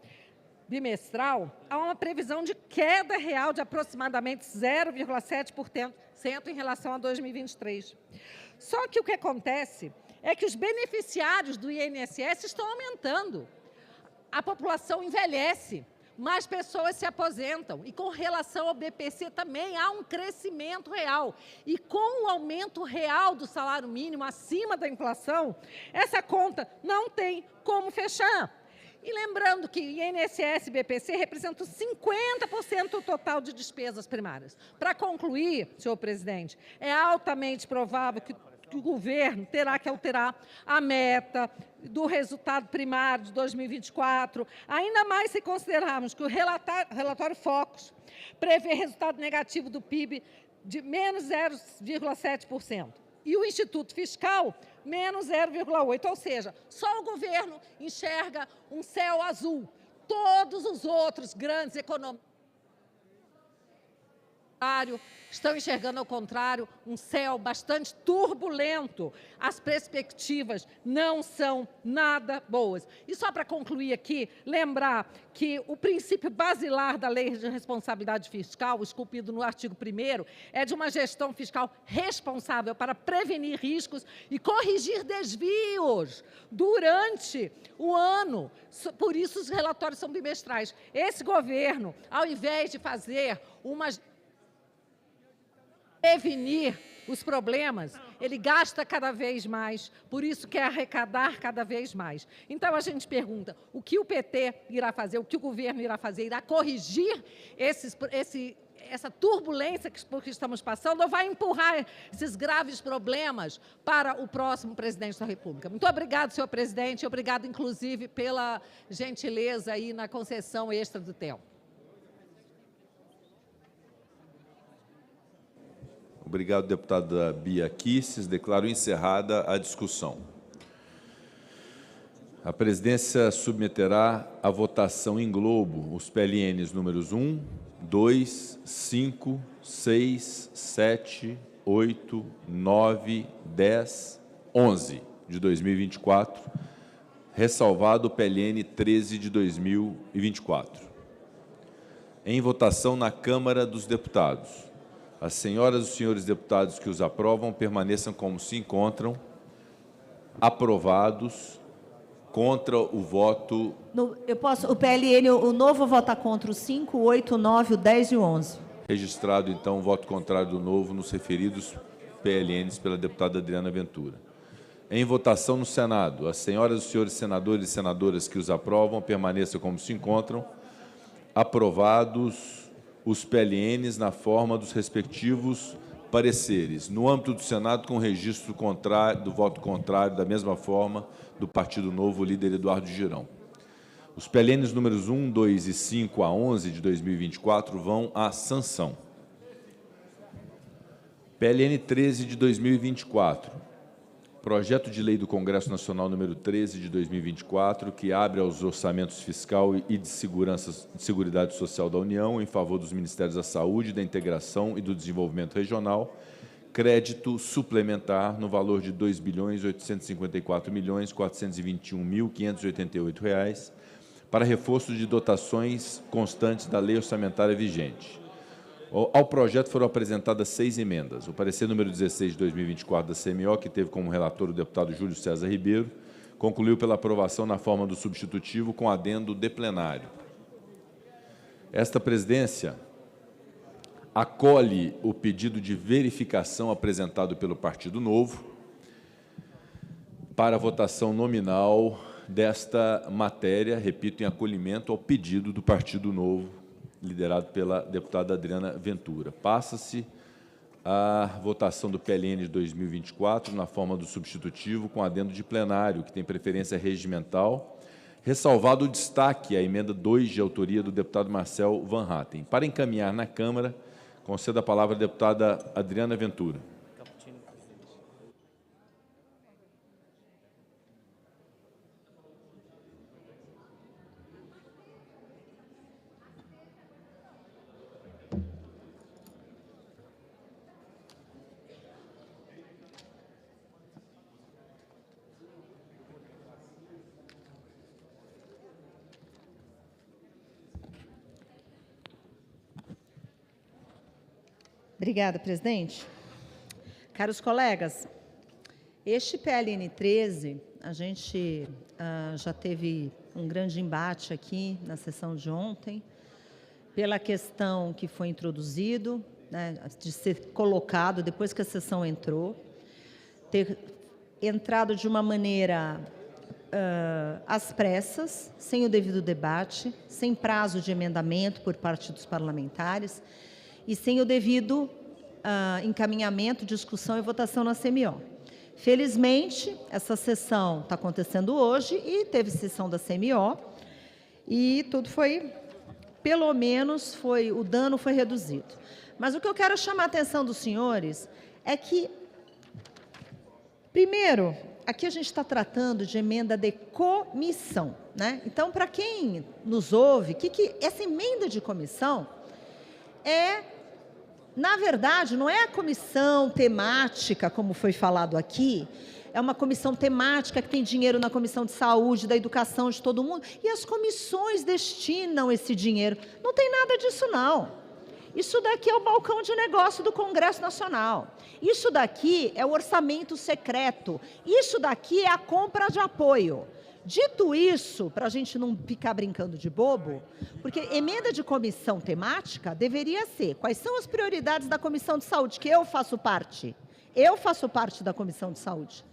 bimestral, há uma previsão de queda real de aproximadamente 0,7% em relação a 2023. Só que o que acontece é que os beneficiários do INSS estão aumentando. A população envelhece, mais pessoas se aposentam. E com relação ao BPC também há um crescimento real. E com o aumento real do salário mínimo acima da inflação, essa conta não tem como fechar. E lembrando que INSS e BPC representam 50% do total de despesas primárias. Para concluir, senhor presidente, é altamente provável que o governo terá que alterar a meta do resultado primário de 2024, ainda mais se considerarmos que o relatório Focus prevê resultado negativo do PIB de menos 0,7%. E o Instituto Fiscal, menos 0,8%. Ou seja, só o governo enxerga um céu azul. Todos os outros grandes economistas estão enxergando, ao contrário, um céu bastante turbulento. As perspectivas não são nada boas. E só para concluir aqui, lembrar que o princípio basilar da Lei de Responsabilidade Fiscal, esculpido no artigo 1º, é de uma gestão fiscal responsável para prevenir riscos e corrigir desvios durante o ano. Por isso, os relatórios são bimestrais. Esse governo, ao invés de fazer uma prevenir os problemas, ele gasta cada vez mais, por isso quer arrecadar cada vez mais. Então, a gente pergunta, o que o PT irá fazer, o que o governo irá fazer? Irá corrigir essa turbulência por que estamos passando ou vai empurrar esses graves problemas para o próximo presidente da República? Muito obrigado, senhor presidente, obrigado, inclusive, pela gentileza aí na concessão extra do tempo. Obrigado, deputada Bia Kicis. Declaro encerrada a discussão. A presidência submeterá à votação em globo os PLNs números 1, 2, 5, 6, 7, 8, 9, 10, 11 de 2024, ressalvado o PLN 13 de 2024. Em votação na Câmara dos Deputados. As senhoras e os senhores deputados que os aprovam permaneçam como se encontram. Aprovados. Contra o voto... O PLN, o novo vota contra o 5, o 8, o 9, o 10 e o 11. Registrado, então, o voto contrário do novo nos referidos PLNs pela deputada Adriana Ventura. Em votação no Senado, as senhoras e os senhores senadores e senadoras que os aprovam permaneçam como se encontram. Aprovados os PLNs na forma dos respectivos pareceres. No âmbito do Senado, com registro contrário, do voto contrário, da mesma forma, do Partido Novo, o líder Eduardo Girão. Os PLNs números 1, 2 e 5 a 11 de 2024 vão à sanção. PLN 13 de 2024. Projeto de Lei do Congresso Nacional número 13 de 2024, que abre aos orçamentos fiscal e de Seguridade Social da União em favor dos Ministérios da Saúde, da Integração e do Desenvolvimento Regional, crédito suplementar no valor de R$ 2.854.421.588 para reforço de dotações constantes da lei orçamentária vigente. Ao projeto foram apresentadas 6 emendas. O parecer número 16 de 2024 da CMO, que teve como relator o deputado Júlio César Ribeiro, concluiu pela aprovação na forma do substitutivo com adendo de plenário. Esta presidência acolhe o pedido de verificação apresentado pelo Partido Novo para a votação nominal desta matéria, repito, em acolhimento ao pedido do Partido Novo, liderado pela deputada Adriana Ventura. Passa-se a votação do PLN de 2024 na forma do substitutivo com adendo de plenário, que tem preferência regimental, ressalvado o destaque à emenda 2 de autoria do deputado Marcel Van Hatten. Para encaminhar na Câmara, concedo a palavra à deputada Adriana Ventura. Obrigada, presidente. Caros colegas, este PLN 13, a gente já teve um grande embate aqui na sessão de ontem, pela questão que foi introduzido, né, de ser colocado depois que a sessão entrou, ter entrado de uma maneira às pressas, sem o devido debate, sem prazo de emendamento por parte dos parlamentares e sem o devido encaminhamento, discussão e votação na CMO. Felizmente, essa sessão está acontecendo hoje e teve sessão da CMO e tudo foi, pelo menos, o dano foi reduzido. Mas o que eu quero chamar a atenção dos senhores é que, primeiro, aqui a gente está tratando de emenda de comissão, né? Então, para quem nos ouve, que essa emenda de comissão na verdade, não é a comissão temática, como foi falado aqui, é uma comissão temática que tem dinheiro na comissão de saúde, da educação de todo mundo, e as comissões destinam esse dinheiro. Não tem nada disso, não. Isso daqui é o balcão de negócio do Congresso Nacional. Isso daqui é o orçamento secreto. Isso daqui é a compra de apoio. Dito isso, para a gente não ficar brincando de bobo, porque emenda de comissão temática deveria ser quais são as prioridades da Comissão de Saúde, que eu faço parte. Eu faço parte da Comissão de Saúde.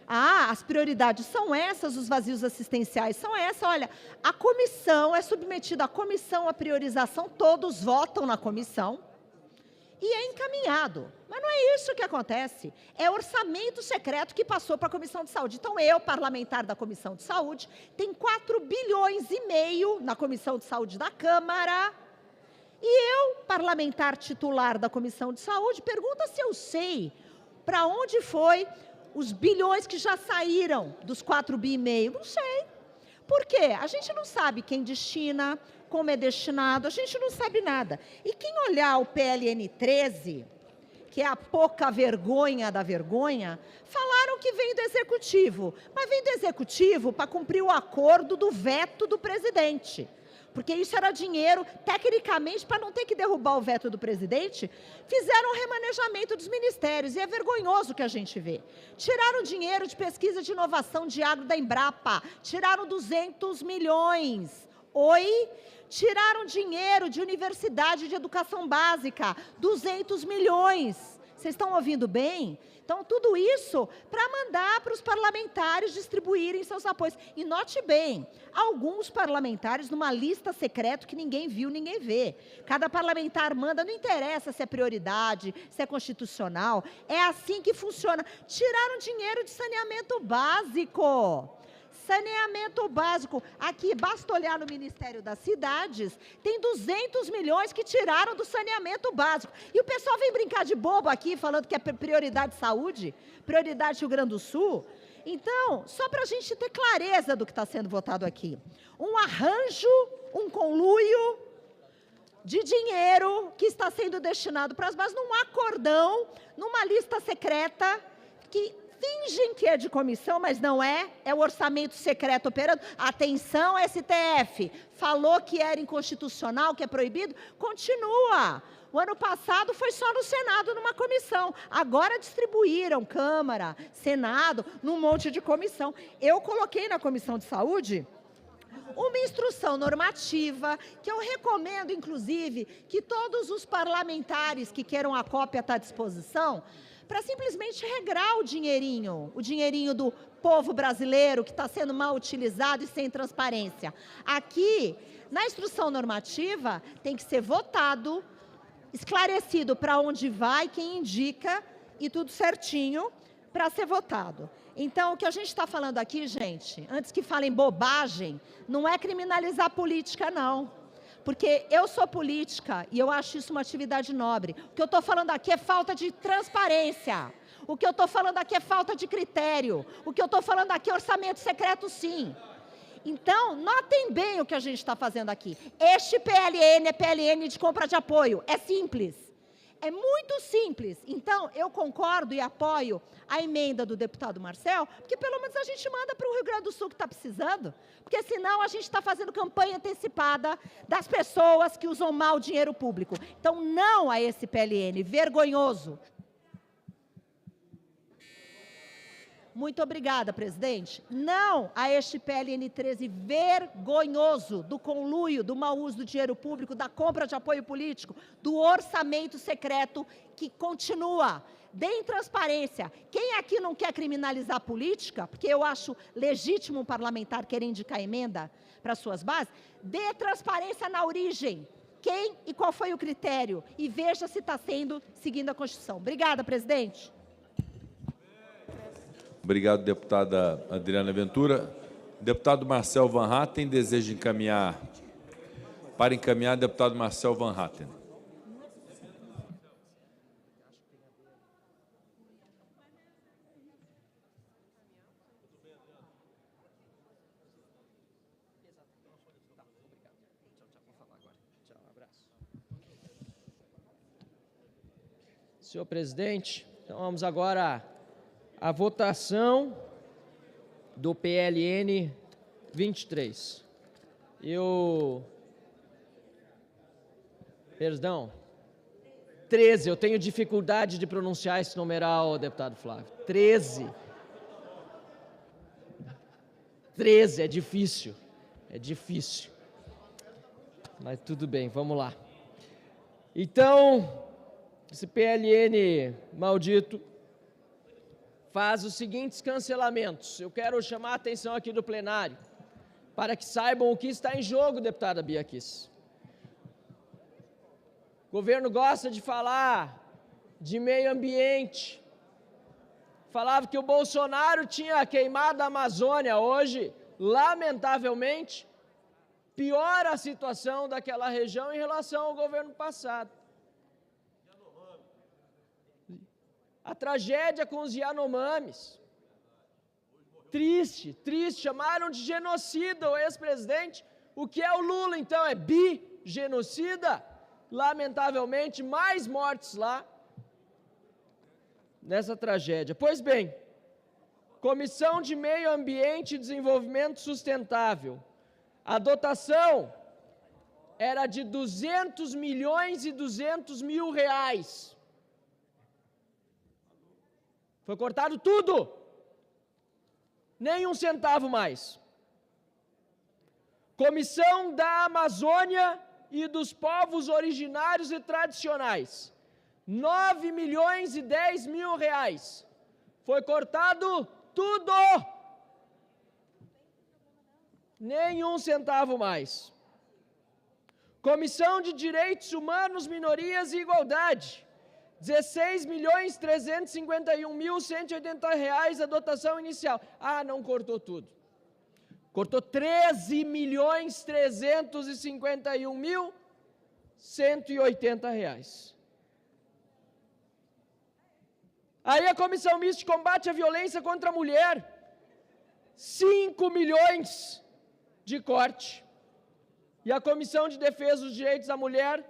As prioridades são essas, os vazios assistenciais são essas. Olha, a comissão é submetida à comissão, à priorização, todos votam na comissão e é encaminhado. Mas não é isso que acontece. É orçamento secreto que passou para a Comissão de Saúde. Então, eu, parlamentar da Comissão de Saúde, tem 4,5 bilhões na Comissão de Saúde da Câmara. E eu, parlamentar titular da Comissão de Saúde, pergunta se eu sei para onde foi os bilhões que já saíram dos 4,5 bi. Não sei. Por quê? A gente não sabe quem destina, como é destinado, a gente não sabe nada. E quem olhar o PLN 13, que é a pouca vergonha da vergonha, falaram que vem do Executivo. Mas vem do Executivo para cumprir o acordo do veto do presidente. Porque isso era dinheiro, tecnicamente, para não ter que derrubar o veto do presidente, fizeram um remanejamento dos ministérios. E é vergonhoso o que a gente vê. Tiraram dinheiro de pesquisa de inovação de agro da Embrapa. Tiraram 200 milhões. Tiraram dinheiro de universidade de educação básica. 200 milhões. Vocês estão ouvindo bem? Então, tudo isso para mandar para os parlamentares distribuírem seus apoios. E note bem, alguns parlamentares numa lista secreta que ninguém viu, ninguém vê. Cada parlamentar manda, não interessa se é prioridade, se é constitucional. É assim que funciona. Tiraram dinheiro de saneamento básico. Saneamento básico. Aqui, basta olhar no Ministério das Cidades, tem 200 milhões que tiraram do saneamento básico. E o pessoal vem brincar de bobo aqui, falando que é prioridade saúde, prioridade Rio Grande do Sul. Então, só para a gente ter clareza do que está sendo votado aqui. Um arranjo, um conluio de dinheiro que está sendo destinado para as bases num acordão, numa lista secreta que fingem que é de comissão, mas não é. É o orçamento secreto operando. Atenção, STF. Falou que era inconstitucional, que é proibido. Continua. O ano passado foi só no Senado, numa comissão. Agora distribuíram Câmara, Senado, num monte de comissão. Eu coloquei na Comissão de Saúde uma instrução normativa, que eu recomendo, inclusive, que todos os parlamentares que queiram a cópia está à disposição, para simplesmente regrar o dinheirinho do povo brasileiro que está sendo mal utilizado e sem transparência. Aqui, na instrução normativa, tem que ser votado, esclarecido para onde vai, quem indica e tudo certinho para ser votado. Então, o que a gente está falando aqui, gente, antes que falem bobagem, não é criminalizar a política, não. Porque eu sou política e eu acho isso uma atividade nobre. O que eu estou falando aqui é falta de transparência. O que eu estou falando aqui é falta de critério. O que eu estou falando aqui é orçamento secreto, sim. Então, notem bem o que a gente está fazendo aqui. Este PLN é PLN de compra de apoio. É simples. É muito simples. Então, eu concordo e apoio a emenda do deputado Marcel, porque pelo menos a gente manda para o Rio Grande do Sul que está precisando, porque senão a gente está fazendo campanha antecipada das pessoas que usam mal o dinheiro público. Então, não a esse PLN, vergonhoso. Muito obrigada, presidente. Não a este PLN 13 vergonhoso do conluio, do mau uso do dinheiro público, da compra de apoio político, do orçamento secreto que continua. Deem transparência. Quem aqui não quer criminalizar a política, porque eu acho legítimo um parlamentar querer indicar emenda para suas bases, dê transparência na origem. Quem e qual foi o critério? E veja se está seguindo a Constituição. Obrigada, presidente. Obrigado, deputada Adriana Ventura. Deputado Marcel Van Hatten deseja encaminhar. Para encaminhar, deputado Marcel Van Hatten. Senhor presidente, então vamos agora à votação do PLN 23. Perdão, 13, eu tenho dificuldade de pronunciar esse numeral, deputado Flávio. 13, é difícil, mas tudo bem, vamos lá. Então, esse PLN maldito faz os seguintes cancelamentos. Eu quero chamar a atenção aqui do plenário, para que saibam o que está em jogo, deputada Bia Kicis. O governo gosta de falar de meio ambiente. Falava que o Bolsonaro tinha queimado a Amazônia. Hoje, lamentavelmente, piora a situação daquela região em relação ao governo passado. A tragédia com os Yanomamis. Triste, chamaram de genocida o ex-presidente. O que é o Lula, então? É bi-genocida? Lamentavelmente, mais mortes lá, nessa tragédia. Pois bem, Comissão de Meio Ambiente e Desenvolvimento Sustentável. A dotação era de 200 milhões e 200 mil reais. Foi cortado tudo, nem um centavo mais. Comissão da Amazônia e dos povos originários e tradicionais, 9 milhões e 10 mil reais. Foi cortado tudo, nenhum centavo mais. Comissão de Direitos Humanos, Minorias e Igualdade, 16.351.180 reais a dotação inicial. Ah, não cortou tudo. Cortou 13.351.180 reais. Aí a Comissão Mista de Combate à Violência contra a Mulher, 5 milhões de corte. E a Comissão de Defesa dos Direitos da Mulher,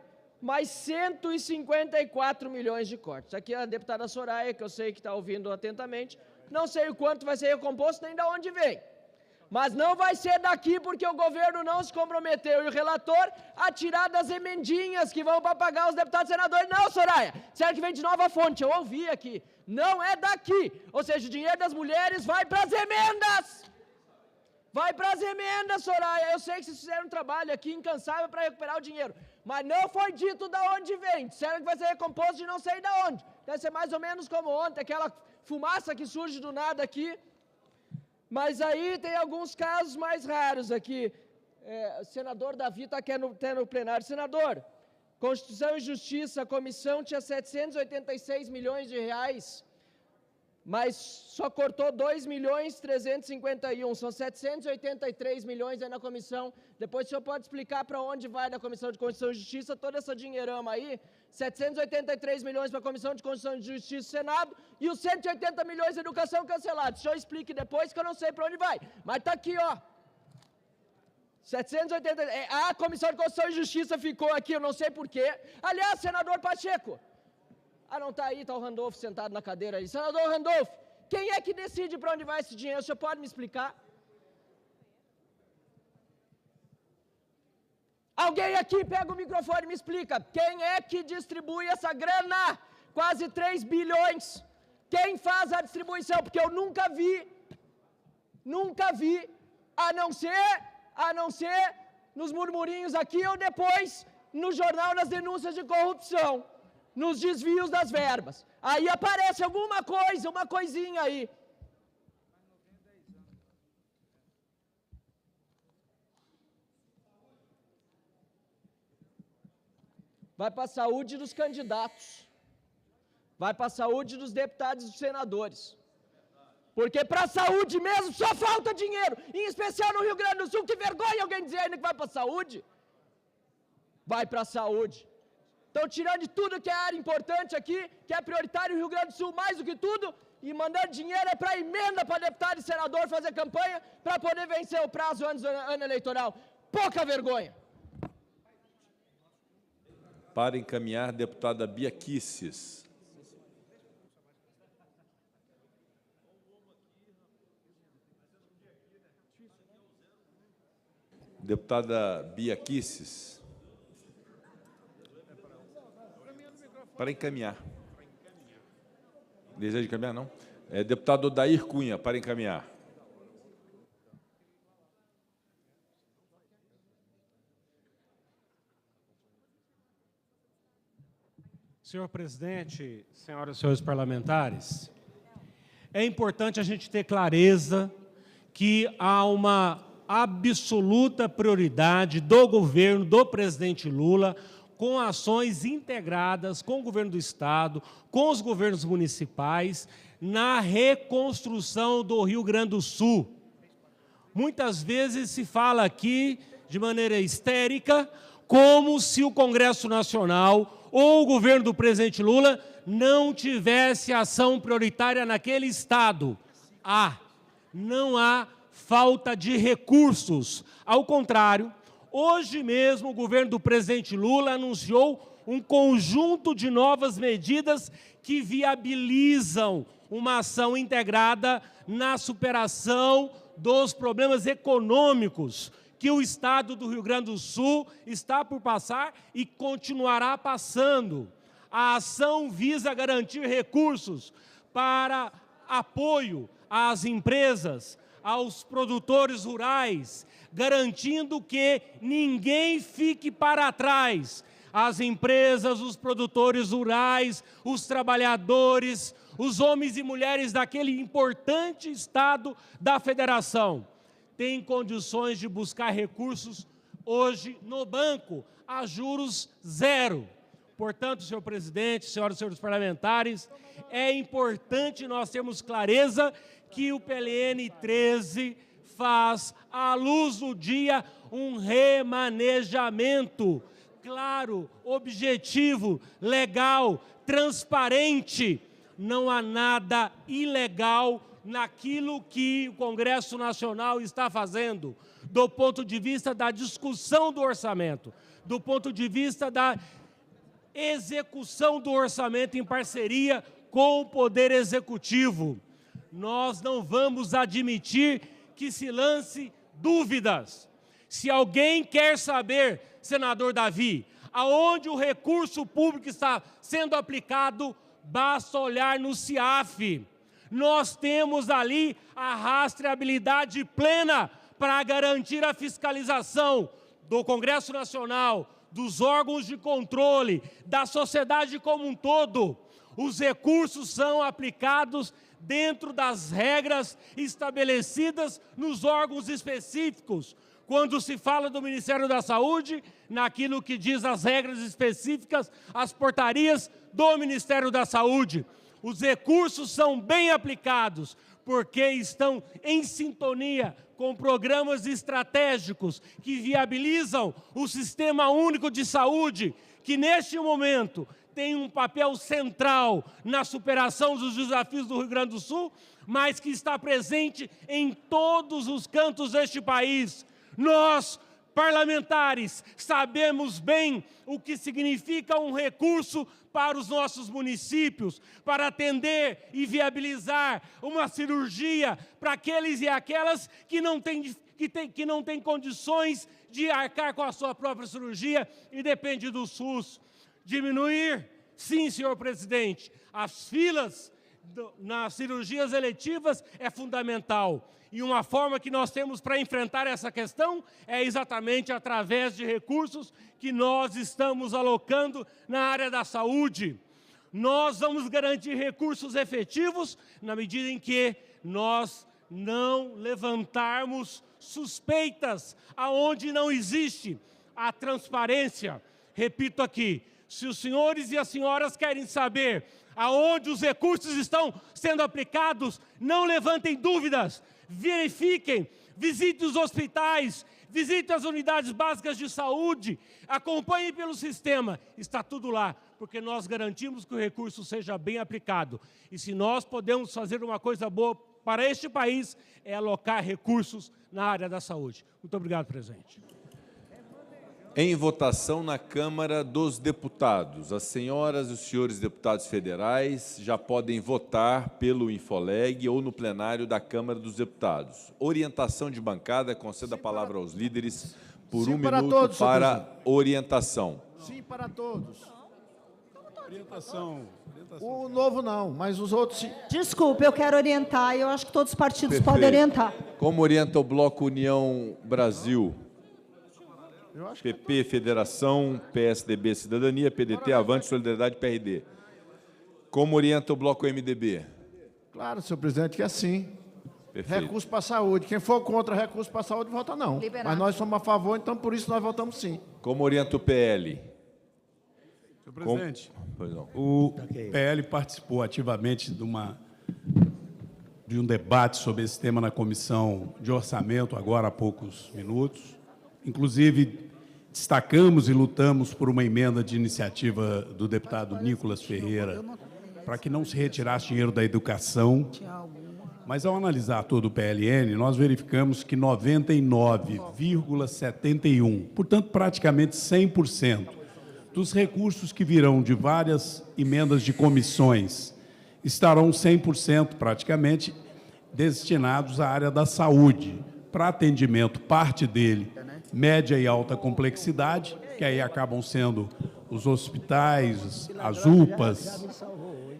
mais 154 milhões de cortes. Aqui a deputada Soraya, que eu sei que está ouvindo atentamente, não sei o quanto vai ser recomposto, nem de onde vem. Mas não vai ser daqui, porque o governo não se comprometeu, e o relator, a tirar das emendinhas que vão para pagar os deputados e senadores. Não, Soraya, será que vem de nova fonte? Eu ouvi aqui. Não é daqui. Ou seja, o dinheiro das mulheres vai para as emendas. Vai para as emendas, Soraya. Eu sei que vocês fizeram um trabalho aqui incansável para recuperar o dinheiro. Mas não foi dito de onde vem. Disseram que vai ser recomposto de não sei de onde. Deve ser mais ou menos como ontem, aquela fumaça que surge do nada aqui. Mas aí tem alguns casos mais raros aqui. O senador Davi está aqui no plenário. Senador, Constituição e Justiça, a comissão tinha 786 milhões de reais, mas só cortou 2.351, são 783 milhões aí na comissão. Depois o senhor pode explicar para onde vai da Comissão de Constituição e Justiça toda essa dinheirama aí. 783 milhões para a Comissão de Constituição e Justiça do Senado e os 180 milhões de educação cancelados. O senhor explique depois, que eu não sei para onde vai. Mas está aqui, ó. 780... A Comissão de Constituição e Justiça ficou aqui, eu não sei porquê. Aliás, senador Pacheco, Ah, não está aí, está o Randolph sentado na cadeira aí. Senador Randolph, quem é que decide para onde vai esse dinheiro? O senhor pode me explicar? Alguém aqui pega o microfone e me explica. Quem é que distribui essa grana? Quase 3 bilhões. Quem faz a distribuição? Porque eu nunca vi, a não ser nos murmurinhos aqui ou depois no jornal nas denúncias de corrupção, nos desvios das verbas. Aí aparece alguma coisa, uma coisinha aí. Vai para a saúde dos candidatos. Vai para a saúde dos deputados e dos senadores. Porque para a saúde mesmo só falta dinheiro, em especial no Rio Grande do Sul. Que vergonha alguém dizer ainda que vai para a saúde. Vai para a saúde. Estão tirando de tudo que é área importante aqui, que é prioritário no Rio Grande do Sul, mais do que tudo, e mandando dinheiro é para emenda para deputado e senador fazer campanha para poder vencer o prazo antes do ano eleitoral. Pouca vergonha. Para encaminhar, deputada Bia Kicis. Deputada Bia Kicis. Para encaminhar. Deseja encaminhar, não? Deputado Odair Cunha, para encaminhar. Senhor presidente, senhoras e senhores parlamentares, é importante a gente ter clareza que há uma absoluta prioridade do governo, do presidente Lula, com ações integradas com o governo do Estado, com os governos municipais, na reconstrução do Rio Grande do Sul. Muitas vezes se fala aqui, de maneira histérica, como se o Congresso Nacional ou o governo do presidente Lula não tivesse ação prioritária naquele Estado. Não há falta de recursos. Ao contrário, hoje mesmo o governo do presidente Lula anunciou um conjunto de novas medidas que viabilizam uma ação integrada na superação dos problemas econômicos que o Estado do Rio Grande do Sul está por passar e continuará passando. A ação visa garantir recursos para apoio às empresas, aos produtores rurais, garantindo que ninguém fique para trás. As empresas, os produtores rurais, os trabalhadores, os homens e mulheres daquele importante estado da federação têm condições de buscar recursos hoje no banco, a juros zero. Portanto, senhor presidente, senhoras e senhores parlamentares, é importante nós termos clareza que o PLN 13 faz, à luz do dia, um remanejamento claro, objetivo, legal, transparente. Não há nada ilegal naquilo que o Congresso Nacional está fazendo, do ponto de vista da discussão do orçamento, do ponto de vista da execução do orçamento em parceria com o Poder Executivo. Nós não vamos admitir que se lance dúvidas. Se alguém quer saber, senador Davi, aonde o recurso público está sendo aplicado, basta olhar no CIAF. Nós temos ali a rastreabilidade plena para garantir a fiscalização do Congresso Nacional, dos órgãos de controle, da sociedade como um todo. Os recursos são aplicados dentro das regras estabelecidas nos órgãos específicos. Quando se fala do Ministério da Saúde, naquilo que diz as regras específicas, as portarias do Ministério da Saúde. Os recursos são bem aplicados, porque estão em sintonia com programas estratégicos que viabilizam o Sistema Único de Saúde, que neste momento tem um papel central na superação dos desafios do Rio Grande do Sul, mas que está presente em todos os cantos deste país. Nós parlamentares, sabemos bem o que significa um recurso para os nossos municípios, para atender e viabilizar uma cirurgia para aqueles e aquelas que não têm condições de arcar com a sua própria cirurgia e depende do SUS. Diminuir, sim, senhor presidente, as filas nas cirurgias eletivas é fundamental. E uma forma que nós temos para enfrentar essa questão é exatamente através de recursos que nós estamos alocando na área da saúde. Nós vamos garantir recursos efetivos na medida em que nós não levantarmos suspeitas aonde não existe a transparência. Repito aqui, se os senhores e as senhoras querem saber aonde os recursos estão sendo aplicados, não levantem dúvidas, verifiquem, visitem os hospitais, visitem as unidades básicas de saúde, acompanhem pelo sistema, está tudo lá, porque nós garantimos que o recurso seja bem aplicado. E se nós podemos fazer uma coisa boa para este país, é alocar recursos na área da saúde. Muito obrigado, presidente. Em votação na Câmara dos Deputados. As senhoras e os senhores deputados federais já podem votar pelo Infoleg ou no plenário da Câmara dos Deputados. Orientação de bancada, conceda a palavra aos líderes por um minuto para orientação. Sim para todos. Orientação. O novo não, mas os outros sim. Desculpe, eu quero orientar, eu acho que todos os partidos podem orientar. Como orienta o Bloco União Brasil? PP, Federação, PSDB, Cidadania, PDT, Avante, Solidariedade, PRD. Como orienta o Bloco MDB? Claro, senhor presidente, que é assim. Perfeito. Recurso para a saúde. Quem for contra recurso para a saúde, vota não. Liberado. Mas nós somos a favor, então por isso nós votamos sim. Como orienta o PL? Senhor presidente, Pois não. o PL participou ativamente de um debate sobre esse tema na Comissão de Orçamento, agora há poucos minutos. Inclusive, destacamos e lutamos por uma emenda de iniciativa do deputado Nicolas Ferreira para que não se retirasse dinheiro da educação. Mas, ao analisar todo o PLN, nós verificamos que 99,71%, portanto, praticamente 100%, dos recursos que virão de várias emendas de comissões estarão 100%, praticamente, destinados à área da saúde, para atendimento, parte dele, média e alta complexidade, que aí acabam sendo os hospitais, as UPAs,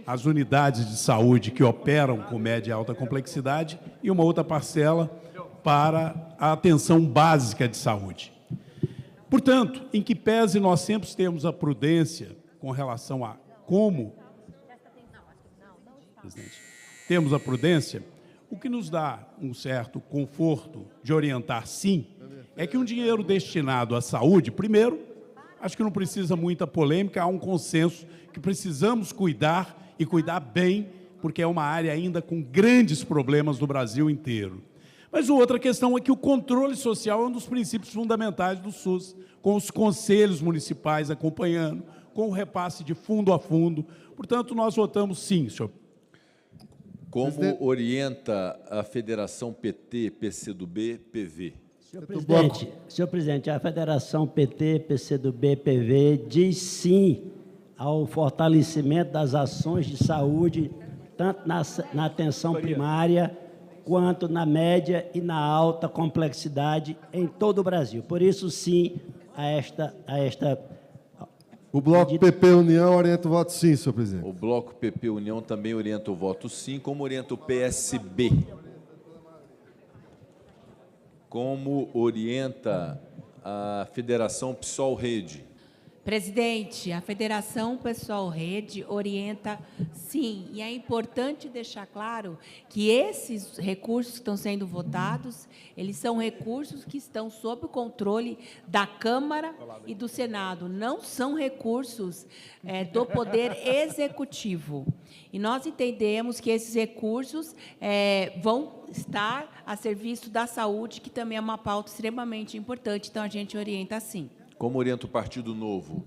as unidades de saúde que operam com média e alta complexidade, e uma outra parcela para a atenção básica de saúde. Portanto, em que pese nós sempre temos a prudência com relação a como temos a prudência, o que nos dá um certo conforto de orientar sim, é que um dinheiro destinado à saúde, primeiro, acho que não precisa muita polêmica, há um consenso que precisamos cuidar e cuidar bem, porque é uma área ainda com grandes problemas no Brasil inteiro. Mas outra questão é que o controle social é um dos princípios fundamentais do SUS, com os conselhos municipais acompanhando, com o repasse de fundo a fundo. Portanto, nós votamos sim, senhor. Como orienta a Federação PT, PCdoB, PV? Senhor presidente, a Federação PT, PCdoB, PV diz sim ao fortalecimento das ações de saúde, tanto na atenção primária, quanto na média e na alta complexidade em todo o Brasil. Por isso, sim, a esta O Bloco PP União orienta o voto sim, senhor presidente. O Bloco PP União também orienta o voto sim. Como orienta o PSB? Como orienta a Federação PSOL Rede? Presidente, a Federação PSOL Rede orienta sim, e é importante deixar claro que esses recursos que estão sendo votados, eles são recursos que estão sob o controle da Câmara e do Senado, não são recursos do Poder Executivo. E nós entendemos que esses recursos vão estar a serviço da saúde, que também é uma pauta extremamente importante, então a gente orienta sim. Como orienta o Partido Novo?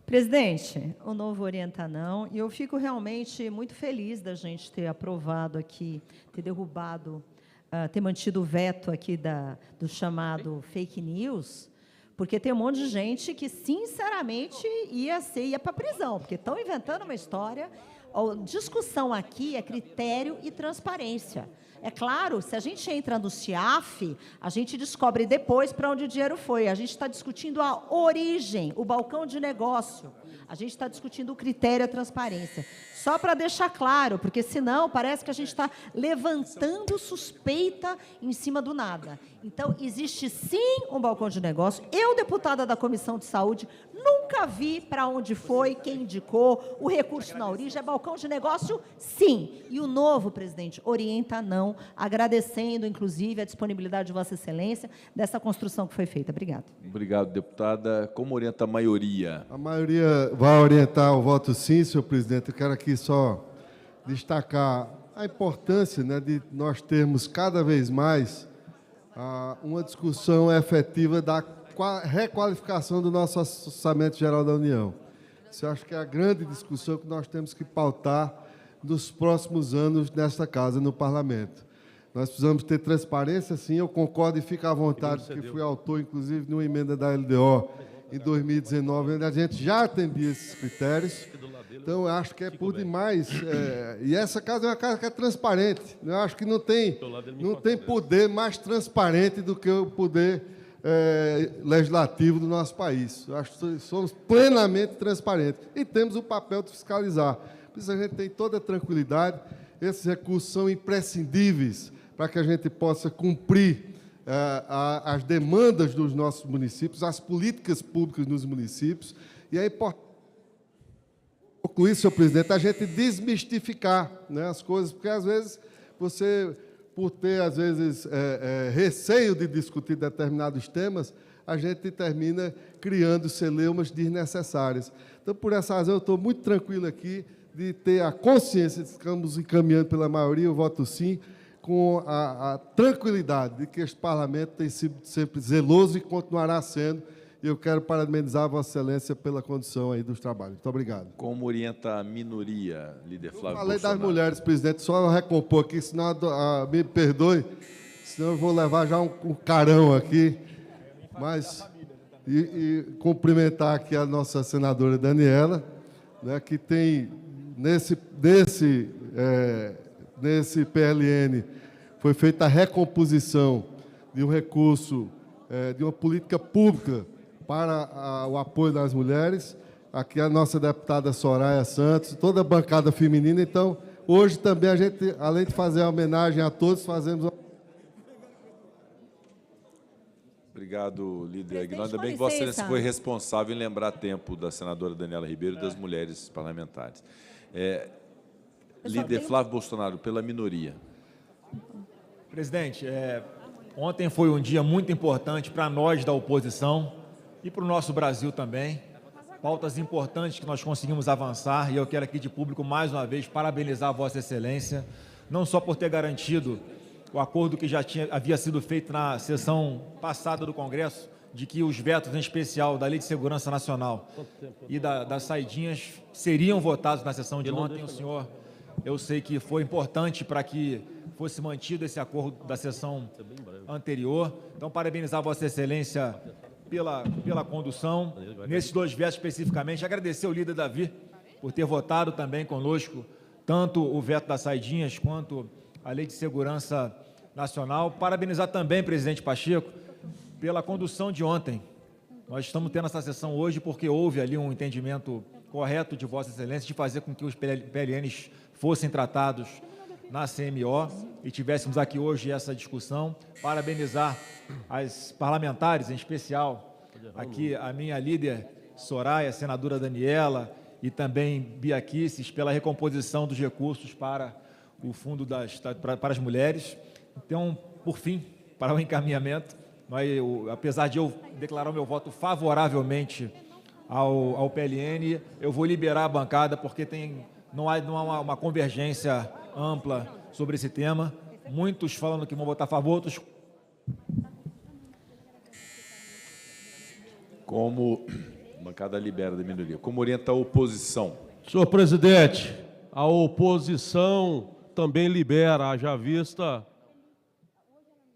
Presidente, o Novo orienta não, e eu fico realmente muito feliz da gente ter aprovado aqui, ter derrubado, ter mantido o veto aqui do chamado fake news, Porque tem um monte de gente que, sinceramente, ia para a prisão, porque estão inventando uma história. A discussão aqui é critério e transparência. É claro, se a gente entra no CIAF, a gente descobre depois para onde o dinheiro foi. A gente está discutindo a origem, o balcão de negócio. A gente está discutindo o critério e a transparência. Só para deixar claro, porque senão parece que a gente está levantando suspeita em cima do nada. Então, existe sim um balcão de negócio. Eu, deputada da Comissão de Saúde, nunca vi para onde foi, quem indicou, o recurso na origem. É balcão de negócio, sim. E o novo, presidente, orienta não, agradecendo, inclusive, a disponibilidade de Vossa Excelência dessa construção que foi feita. Obrigada. Obrigado, deputada. Como orienta a maioria? A maioria vai orientar o voto sim, senhor presidente. Eu quero aqui só destacar a importância, né, de nós termos cada vez mais uma discussão efetiva da requalificação do nosso Orçamento Geral da União. Isso eu acho que é a grande discussão que nós temos que pautar nos próximos anos nesta casa, no Parlamento. Nós precisamos ter transparência, sim, eu concordo e fico à vontade, porque fui autor, inclusive, de uma emenda da LDO em 2019, onde a gente já atendia esses critérios. Então, eu acho que é por demais. E essa casa é uma casa que é transparente. Eu acho que não tem poder mais transparente do que o poder legislativo do nosso país. Eu acho que somos plenamente transparentes e temos o papel de fiscalizar. Por isso a gente tem toda a tranquilidade. Esses recursos são imprescindíveis para que a gente possa cumprir as demandas dos nossos municípios, as políticas públicas nos municípios. E é importante concluir, senhor presidente, a gente desmistificar, né, as coisas, porque às vezes você, por ter às vezes receio de discutir determinados temas, a gente termina criando celeumas desnecessárias. Então, por essa razão, eu estou muito tranquilo aqui de ter a consciência de que estamos encaminhando pela maioria, eu voto sim, com a tranquilidade de que este parlamento tem sido sempre zeloso e continuará sendo. E eu quero parabenizar a Vossa Excelência pela condução aí dos trabalhos. Muito obrigado. Como orienta a minoria, líder Flávio Falei Bolsonaro? das mulheres, presidente, só recompor aqui, senão me perdoe, senão eu vou levar já um carão aqui. Mas, e cumprimentar aqui a nossa senadora Daniela, né, que tem, nesse PLN, foi feita a recomposição de um recurso, de uma política pública para o apoio das mulheres. Aqui a nossa deputada Soraya Santos, toda a bancada feminina. Então, hoje também a gente, além de fazer a homenagem a todos, fazemos... Obrigado, líder Aguinaldo. Ainda bem que Vossa Excelência foi responsável em lembrar a tempo da senadora Daniela Ribeiro e das mulheres parlamentares. Líder Flávio Bolsonaro, pela minoria. Presidente, ontem foi um dia muito importante para nós da oposição e para o nosso Brasil também. Pautas importantes que nós conseguimos avançar, e eu quero aqui de público, mais uma vez, parabenizar a Vossa Excelência, não só por ter garantido o acordo que já havia sido feito na sessão passada do Congresso, de que os vetos, em especial da Lei de Segurança Nacional e das saidinhas, seriam votados na sessão de ontem. O senhor, eu sei que foi importante para que fosse mantido esse acordo da sessão anterior. Então, parabenizar a Vossa Excelência pela condução. Nesses dois vetos especificamente, agradecer ao líder Davi por ter votado também conosco, tanto o veto das saidinhas quanto a Lei de Segurança Nacional. Parabenizar também, presidente Pacheco, pela condução de ontem. Nós estamos tendo essa sessão hoje porque houve ali um entendimento correto de Vossa Excelência de fazer com que os PLNs fossem tratados na CMO e tivéssemos aqui hoje essa discussão. Parabenizar as parlamentares, em especial aqui a minha líder Soraya, a senadora Daniela e também Bia Kicis, pela recomposição dos recursos para o Fundo para as Mulheres. Então, por fim, para o encaminhamento, apesar de eu declarar o meu voto favoravelmente ao PLN, eu vou liberar a bancada porque não há uma convergência ampla sobre esse tema. Muitos falando que vão votar a favor, outros... Como a bancada libera da minoria. Como orienta a oposição? Senhor presidente, a oposição também libera, haja vista,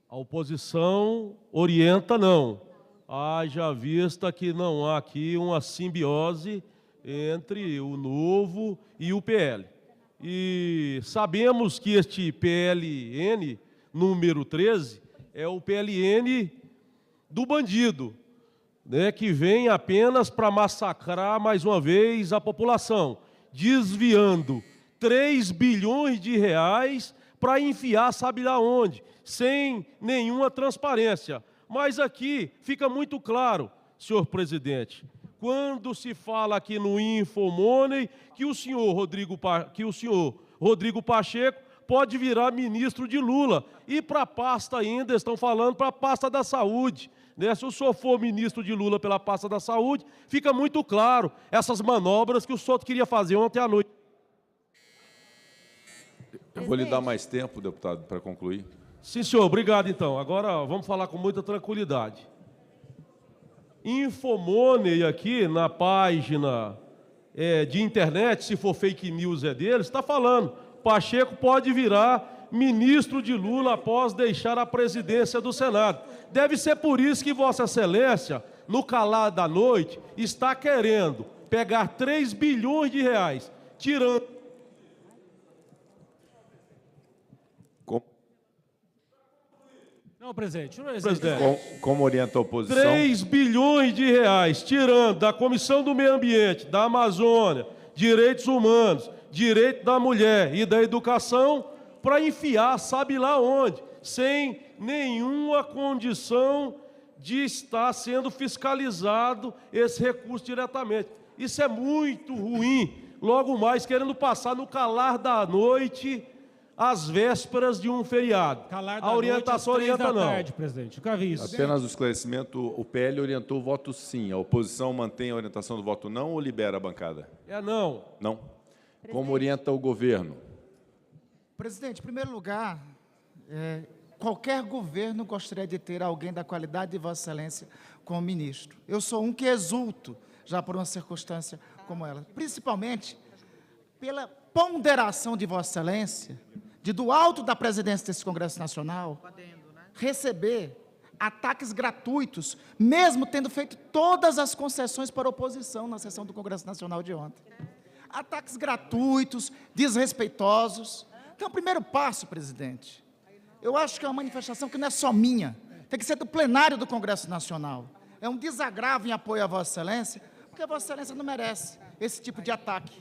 a oposição orienta não, haja vista que não há aqui uma simbiose entre o Novo e o PL. E sabemos que este PLN número 13 é o PLN do bandido, né, que vem apenas para massacrar mais uma vez a população, desviando 3 bilhões de reais para enfiar sabe lá onde, sem nenhuma transparência. Mas aqui fica muito claro, senhor presidente, quando se fala aqui no Infomoney que o senhor Rodrigo Pacheco pode virar ministro de Lula. E para a pasta ainda, estão falando para a pasta da saúde. Né? Se o senhor for ministro de Lula pela pasta da saúde, fica muito claro essas manobras que o senhor queria fazer ontem à noite. Eu vou lhe dar mais tempo, deputado, para concluir. Sim, senhor. Obrigado, então. Agora vamos falar com muita tranquilidade. Infomoney aqui na página de internet, se for fake news é deles, está falando, Pacheco pode virar ministro de Lula após deixar a presidência do Senado. Deve ser por isso que Vossa Excelência, no calar da noite, está querendo pegar 3 bilhões de reais, tirando... Não, presidente. Como orienta a oposição? 3 bilhões de reais, tirando da Comissão do Meio Ambiente, da Amazônia, Direitos Humanos, Direito da Mulher e da Educação, para enfiar sabe lá onde, sem nenhuma condição de estar sendo fiscalizado esse recurso diretamente. Isso é muito ruim, logo mais querendo passar no calar da noite, às vésperas de um feriado. A orientação orienta não. Tarde, presidente. Nunca vi isso. Apenas o esclarecimento, o PL orientou o voto sim. A oposição mantém a orientação do voto não ou libera a bancada? É não. Não. Como orienta o governo? Presidente, em primeiro lugar, qualquer governo gostaria de ter alguém da qualidade de Vossa Excelência como ministro. Eu sou um que exulto já por uma circunstância como ela, principalmente pela ponderação de Vossa Excelência, do alto da presidência desse Congresso Nacional, receber ataques gratuitos, mesmo tendo feito todas as concessões para a oposição na sessão do Congresso Nacional de ontem. Ataques gratuitos, desrespeitosos. Então, o primeiro passo, presidente, eu acho que é uma manifestação que não é só minha, tem que ser do plenário do Congresso Nacional. É um desagravo em apoio a Vossa Excelência, porque Vossa Excelência não merece esse tipo de ataque.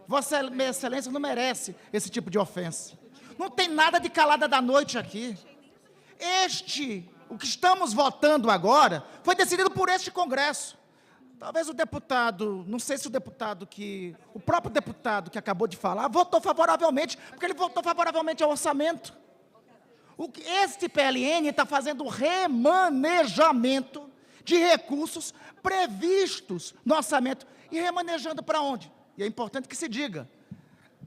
Vossa Excelência não merece esse tipo de ofensa. Não tem nada de calada da noite aqui. O que estamos votando agora, foi decidido por este Congresso. Talvez o deputado, não sei se o próprio deputado que acabou de falar, votou favoravelmente, porque ele votou favoravelmente ao orçamento. Este PLN está fazendo remanejamento de recursos previstos no orçamento. E remanejando para onde? E é importante que se diga.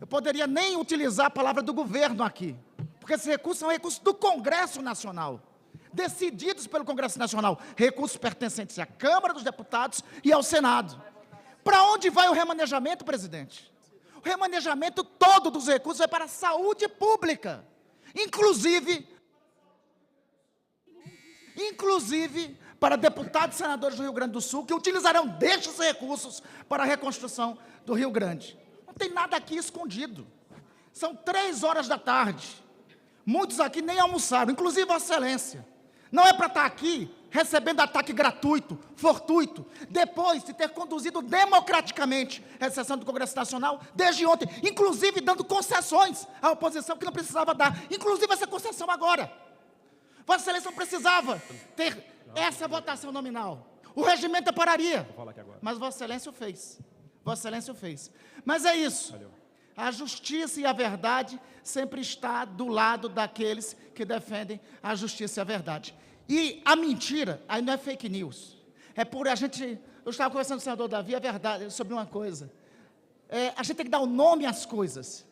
Eu poderia nem utilizar a palavra do governo aqui, porque esses recursos são recursos do Congresso Nacional, decididos pelo Congresso Nacional, recursos pertencentes à Câmara dos Deputados e ao Senado. Para onde vai o remanejamento, presidente? O remanejamento todo dos recursos vai para a saúde pública, inclusive para deputados e senadores do Rio Grande do Sul, que utilizarão destes recursos para a reconstrução do Rio Grande. Não tem nada aqui escondido. São 3 horas da tarde. Muitos aqui nem almoçaram, inclusive Vossa Excelência. Não é para estar aqui recebendo ataque gratuito, fortuito, depois de ter conduzido democraticamente a sessão do Congresso Nacional desde ontem, inclusive dando concessões à oposição que não precisava dar, inclusive essa concessão agora. Vossa Excelência não precisava ter essa votação nominal. O regimento pararia, mas Vossa Excelência o fez. Vossa Excelência o fez. Mas é isso. A justiça e a verdade sempre está do lado daqueles que defendem a justiça e a verdade. E a mentira, aí não é fake news. É por a gente... Eu estava conversando com o senador Davi, é verdade, sobre uma coisa. A gente tem que dar o nome às coisas.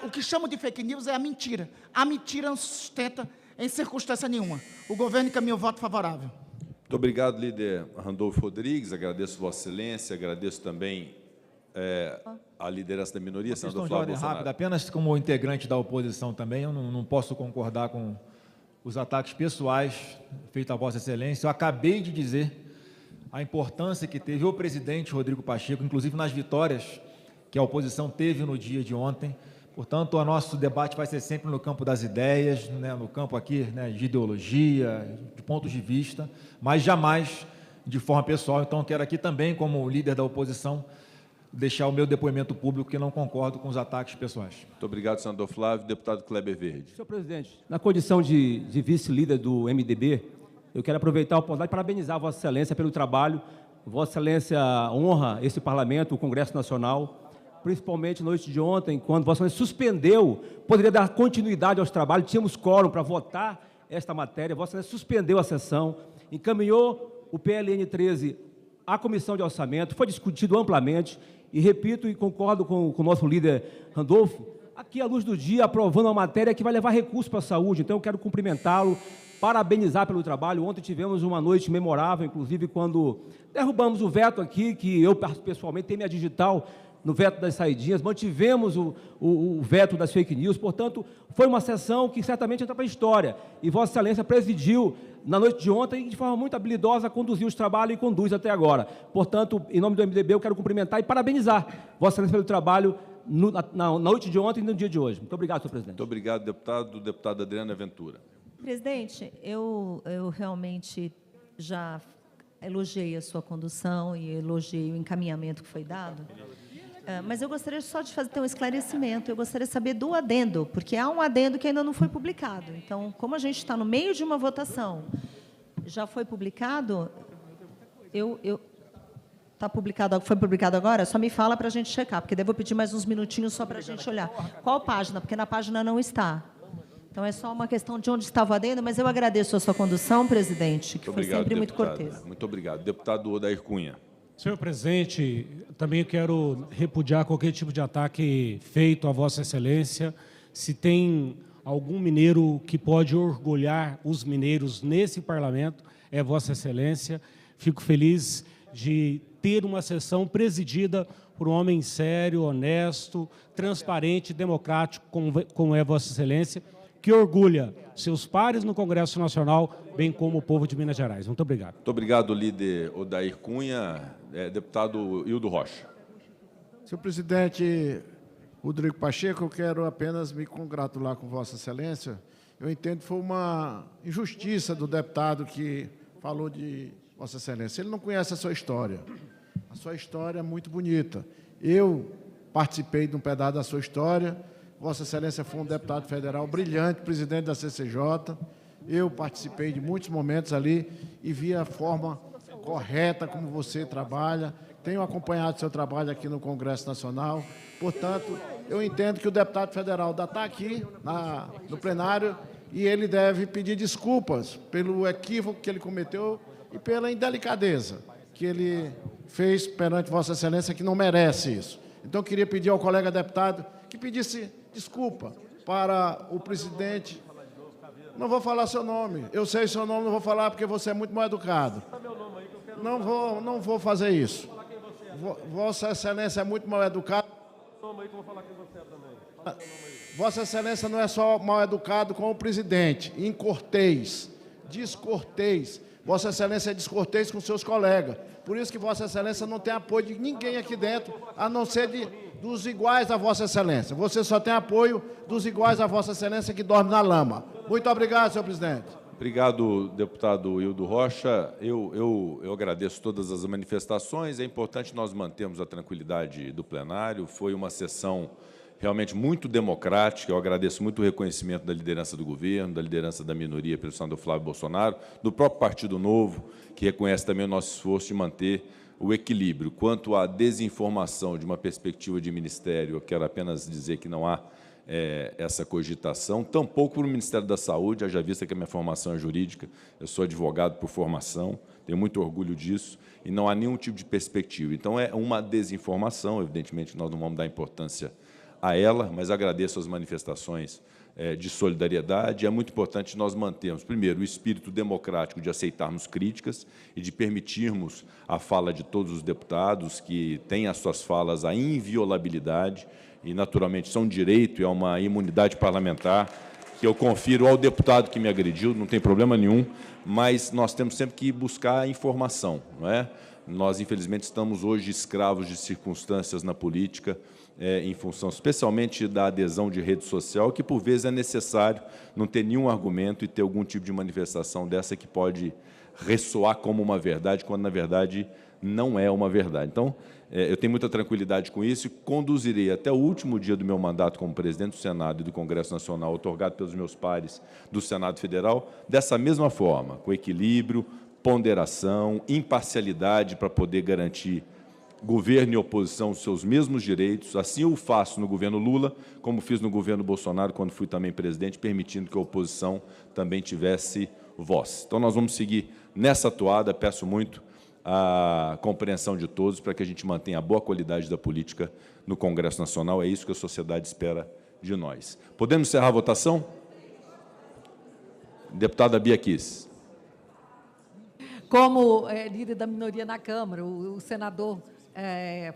O que chamam de fake news é a mentira. A mentira não sustenta em circunstância nenhuma. O governo encaminha o voto favorável. Muito obrigado, líder Randolfo Rodrigues. Agradeço Vossa Excelência, agradeço também a liderança da minoria, senador Flávio Bolsonaro. Rápido, apenas como integrante da oposição também, eu não posso concordar os ataques pessoais feitos a Vossa Excelência. Eu acabei de dizer a importância que teve o presidente Rodrigo Pacheco, inclusive nas vitórias que a oposição teve no dia de ontem. Portanto, o nosso debate vai ser sempre no campo das ideias, né, no campo aqui, né, de ideologia, de pontos de vista, mas jamais de forma pessoal. Então, quero aqui também, como líder da oposição, deixar o meu depoimento público que não concordo com os ataques pessoais. Muito obrigado, senador Flávio. Deputado Kleber Verde. Senhor presidente, na condição de vice-líder do MDB, eu quero aproveitar a oportunidade para parabenizar a Vossa Excelência pelo trabalho. Vossa Excelência honra esse parlamento, o Congresso Nacional, principalmente na noite de ontem, quando Vossa Excelência suspendeu, poderia dar continuidade aos trabalhos, tínhamos quórum para votar esta matéria, Vossa Excelência suspendeu a sessão, encaminhou o PLN 13 à Comissão de Orçamento, foi discutido amplamente, e repito e concordo com o nosso líder Randolfo, aqui à luz do dia, aprovando uma matéria que vai levar recursos para a saúde, então eu quero cumprimentá-lo, parabenizar pelo trabalho. Ontem tivemos uma noite memorável, inclusive quando derrubamos o veto aqui, que eu pessoalmente tenho minha digital no veto das saidinhas, mantivemos o veto das fake news, portanto, foi uma sessão que certamente entra para a história, e Vossa Excelência presidiu na noite de ontem e de forma muito habilidosa conduziu os trabalhos e conduz até agora. Portanto, em nome do MDB, eu quero cumprimentar e parabenizar Vossa Excelência pelo trabalho na noite de ontem e no dia de hoje. Muito obrigado, senhor presidente. Muito obrigado, deputado. Deputada Adriana Ventura. Presidente, eu realmente já elogiei a sua condução e elogiei o encaminhamento que foi dado. Mas eu gostaria só de ter um esclarecimento, eu gostaria de saber do adendo, porque há um adendo que ainda não foi publicado. Então, como a gente está no meio de uma votação, já foi publicado, foi publicado agora? Só me fala para a gente checar, porque daí eu vou pedir mais uns minutinhos só para a gente olhar. Qual página? Porque na página não está. Então, é só uma questão de onde estava o adendo, mas eu agradeço a sua condução, presidente, que foi sempre muito cortês. Muito obrigado. Deputado Odair Cunha. Senhor presidente, também quero repudiar qualquer tipo de ataque feito a Vossa Excelência. Se tem algum mineiro que pode orgulhar os mineiros nesse parlamento, é Vossa Excelência. Fico feliz de ter uma sessão presidida por um homem sério, honesto, transparente, democrático, como é Vossa Excelência, que orgulha seus pares no Congresso Nacional, bem como o povo de Minas Gerais. Muito obrigado. Muito obrigado, líder Odair Cunha. Deputado Hildo Rocha. Senhor presidente Rodrigo Pacheco, eu quero apenas me congratular com Vossa Excelência. Eu entendo que foi uma injustiça do deputado que falou de Vossa Excelência. Ele não conhece a sua história. A sua história é muito bonita. Eu participei de um pedaço da sua história. Vossa Excelência foi um deputado federal brilhante, presidente da CCJ. Eu participei de muitos momentos ali e vi a forma correta como você trabalha. Tenho acompanhado seu trabalho aqui no Congresso Nacional. Portanto, eu entendo que o deputado federal está aqui no plenário e ele deve pedir desculpas pelo equívoco que ele cometeu e pela indelicadeza que ele fez perante Vossa Excelência, que não merece isso. Então, eu queria pedir ao colega deputado que pedisse desculpa para o presidente. Não vou falar seu nome. Eu sei seu nome, não vou falar porque você é muito mal educado. Não vou fazer isso. Vossa Excelência é muito mal educado. Vossa Excelência não é só mal educado com o presidente, incortês, descortês. Vossa Excelência é descortês com seus colegas. Por isso que Vossa Excelência não tem apoio de ninguém aqui dentro, a não ser dos iguais a Vossa Excelência. Você só tem apoio dos iguais a Vossa Excelência que dorme na lama. Muito obrigado, senhor presidente. Obrigado, deputado Hildo Rocha. Eu agradeço todas as manifestações. É importante nós mantermos a tranquilidade do plenário. Foi uma sessão realmente muito democrática. Eu agradeço muito o reconhecimento da liderança do governo, da liderança da minoria pelo senador Flávio Bolsonaro, do próprio Partido Novo, que reconhece também o nosso esforço de manter o equilíbrio. Quanto à desinformação de uma perspectiva de ministério, eu quero apenas dizer que não há essa cogitação, tampouco para o Ministério da Saúde, haja vista que a minha formação é jurídica, eu sou advogado por formação, tenho muito orgulho disso, e não há nenhum tipo de perspectiva. Então, é uma desinformação, evidentemente, nós não vamos dar importância a ela, mas agradeço as manifestações de solidariedade. É muito importante nós mantermos, primeiro, o espírito democrático de aceitarmos críticas e de permitirmos a fala de todos os deputados que têm as suas falas a inviolabilidade, e, naturalmente, são direito e é uma imunidade parlamentar que eu confiro ao deputado que me agrediu, não tem problema nenhum, mas nós temos sempre que buscar informação, não é? Nós, infelizmente, estamos hoje escravos de circunstâncias na política, em função especialmente da adesão de rede social, que, por vezes, é necessário não ter nenhum argumento e ter algum tipo de manifestação dessa que pode ressoar como uma verdade, quando, na verdade, não é uma verdade. Então, eu tenho muita tranquilidade com isso e conduzirei até o último dia do meu mandato como presidente do Senado e do Congresso Nacional, otorgado pelos meus pares do Senado Federal, dessa mesma forma, com equilíbrio, ponderação, imparcialidade para poder garantir governo e oposição os seus mesmos direitos. Assim eu faço no governo Lula, como fiz no governo Bolsonaro, quando fui também presidente, permitindo que a oposição também tivesse voz. Então, nós vamos seguir nessa toada. Peço muito a compreensão de todos para que a gente mantenha a boa qualidade da política no Congresso Nacional. É isso que a sociedade espera de nós. Podemos encerrar a votação? Deputada Bia Kicis. Como líder da minoria na Câmara, o senador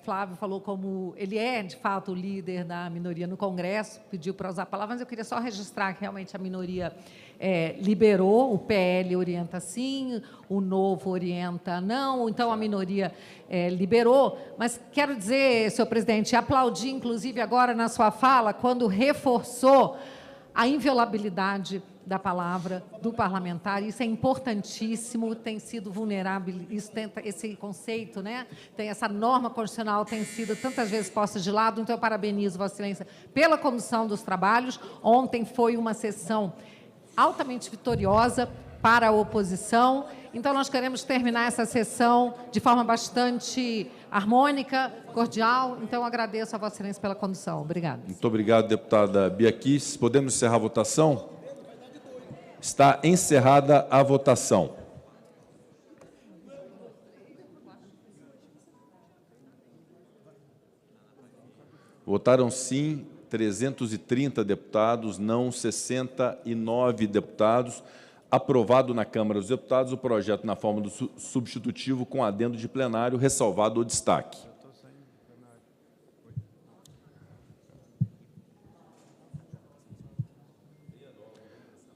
Flávio falou como ele é, de fato, o líder da minoria no Congresso, pediu para usar a palavra, mas eu queria só registrar que realmente a minoria liberou, o PL orienta sim, o Novo orienta não, então a minoria liberou, mas quero dizer, senhor presidente, aplaudi, inclusive, agora na sua fala, quando reforçou a inviolabilidade da palavra do parlamentar. Isso é importantíssimo, tem sido vulnerável, isso tem esse conceito, né? Tem essa norma constitucional, tem sido tantas vezes posta de lado, então eu parabenizo Vossa Excelência pela Comissão dos Trabalhos. Ontem foi uma sessão altamente vitoriosa para a oposição, então nós queremos terminar essa sessão de forma bastante harmônica, cordial, então eu agradeço a Vossa Excelência pela condução. Obrigada. Muito obrigado, deputada Bia Kicis. Podemos encerrar a votação? Está encerrada a votação. Votaram sim 330 deputados, não 69 deputados. Aprovado na Câmara dos Deputados o projeto na forma do substitutivo com adendo de plenário, ressalvado o destaque.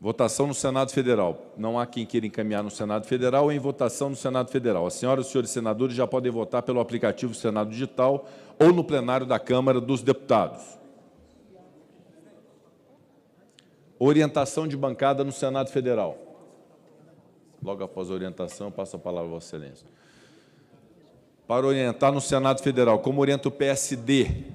Votação no Senado Federal. Não há quem queira encaminhar no Senado Federal ou em votação no Senado Federal. As senhoras e os senhores senadores já podem votar pelo aplicativo Senado Digital ou no plenário da Câmara dos Deputados. Orientação de bancada no Senado Federal. Logo após a orientação, eu passo a palavra a Vossa Excelência. Para orientar no Senado Federal, como orienta o PSD?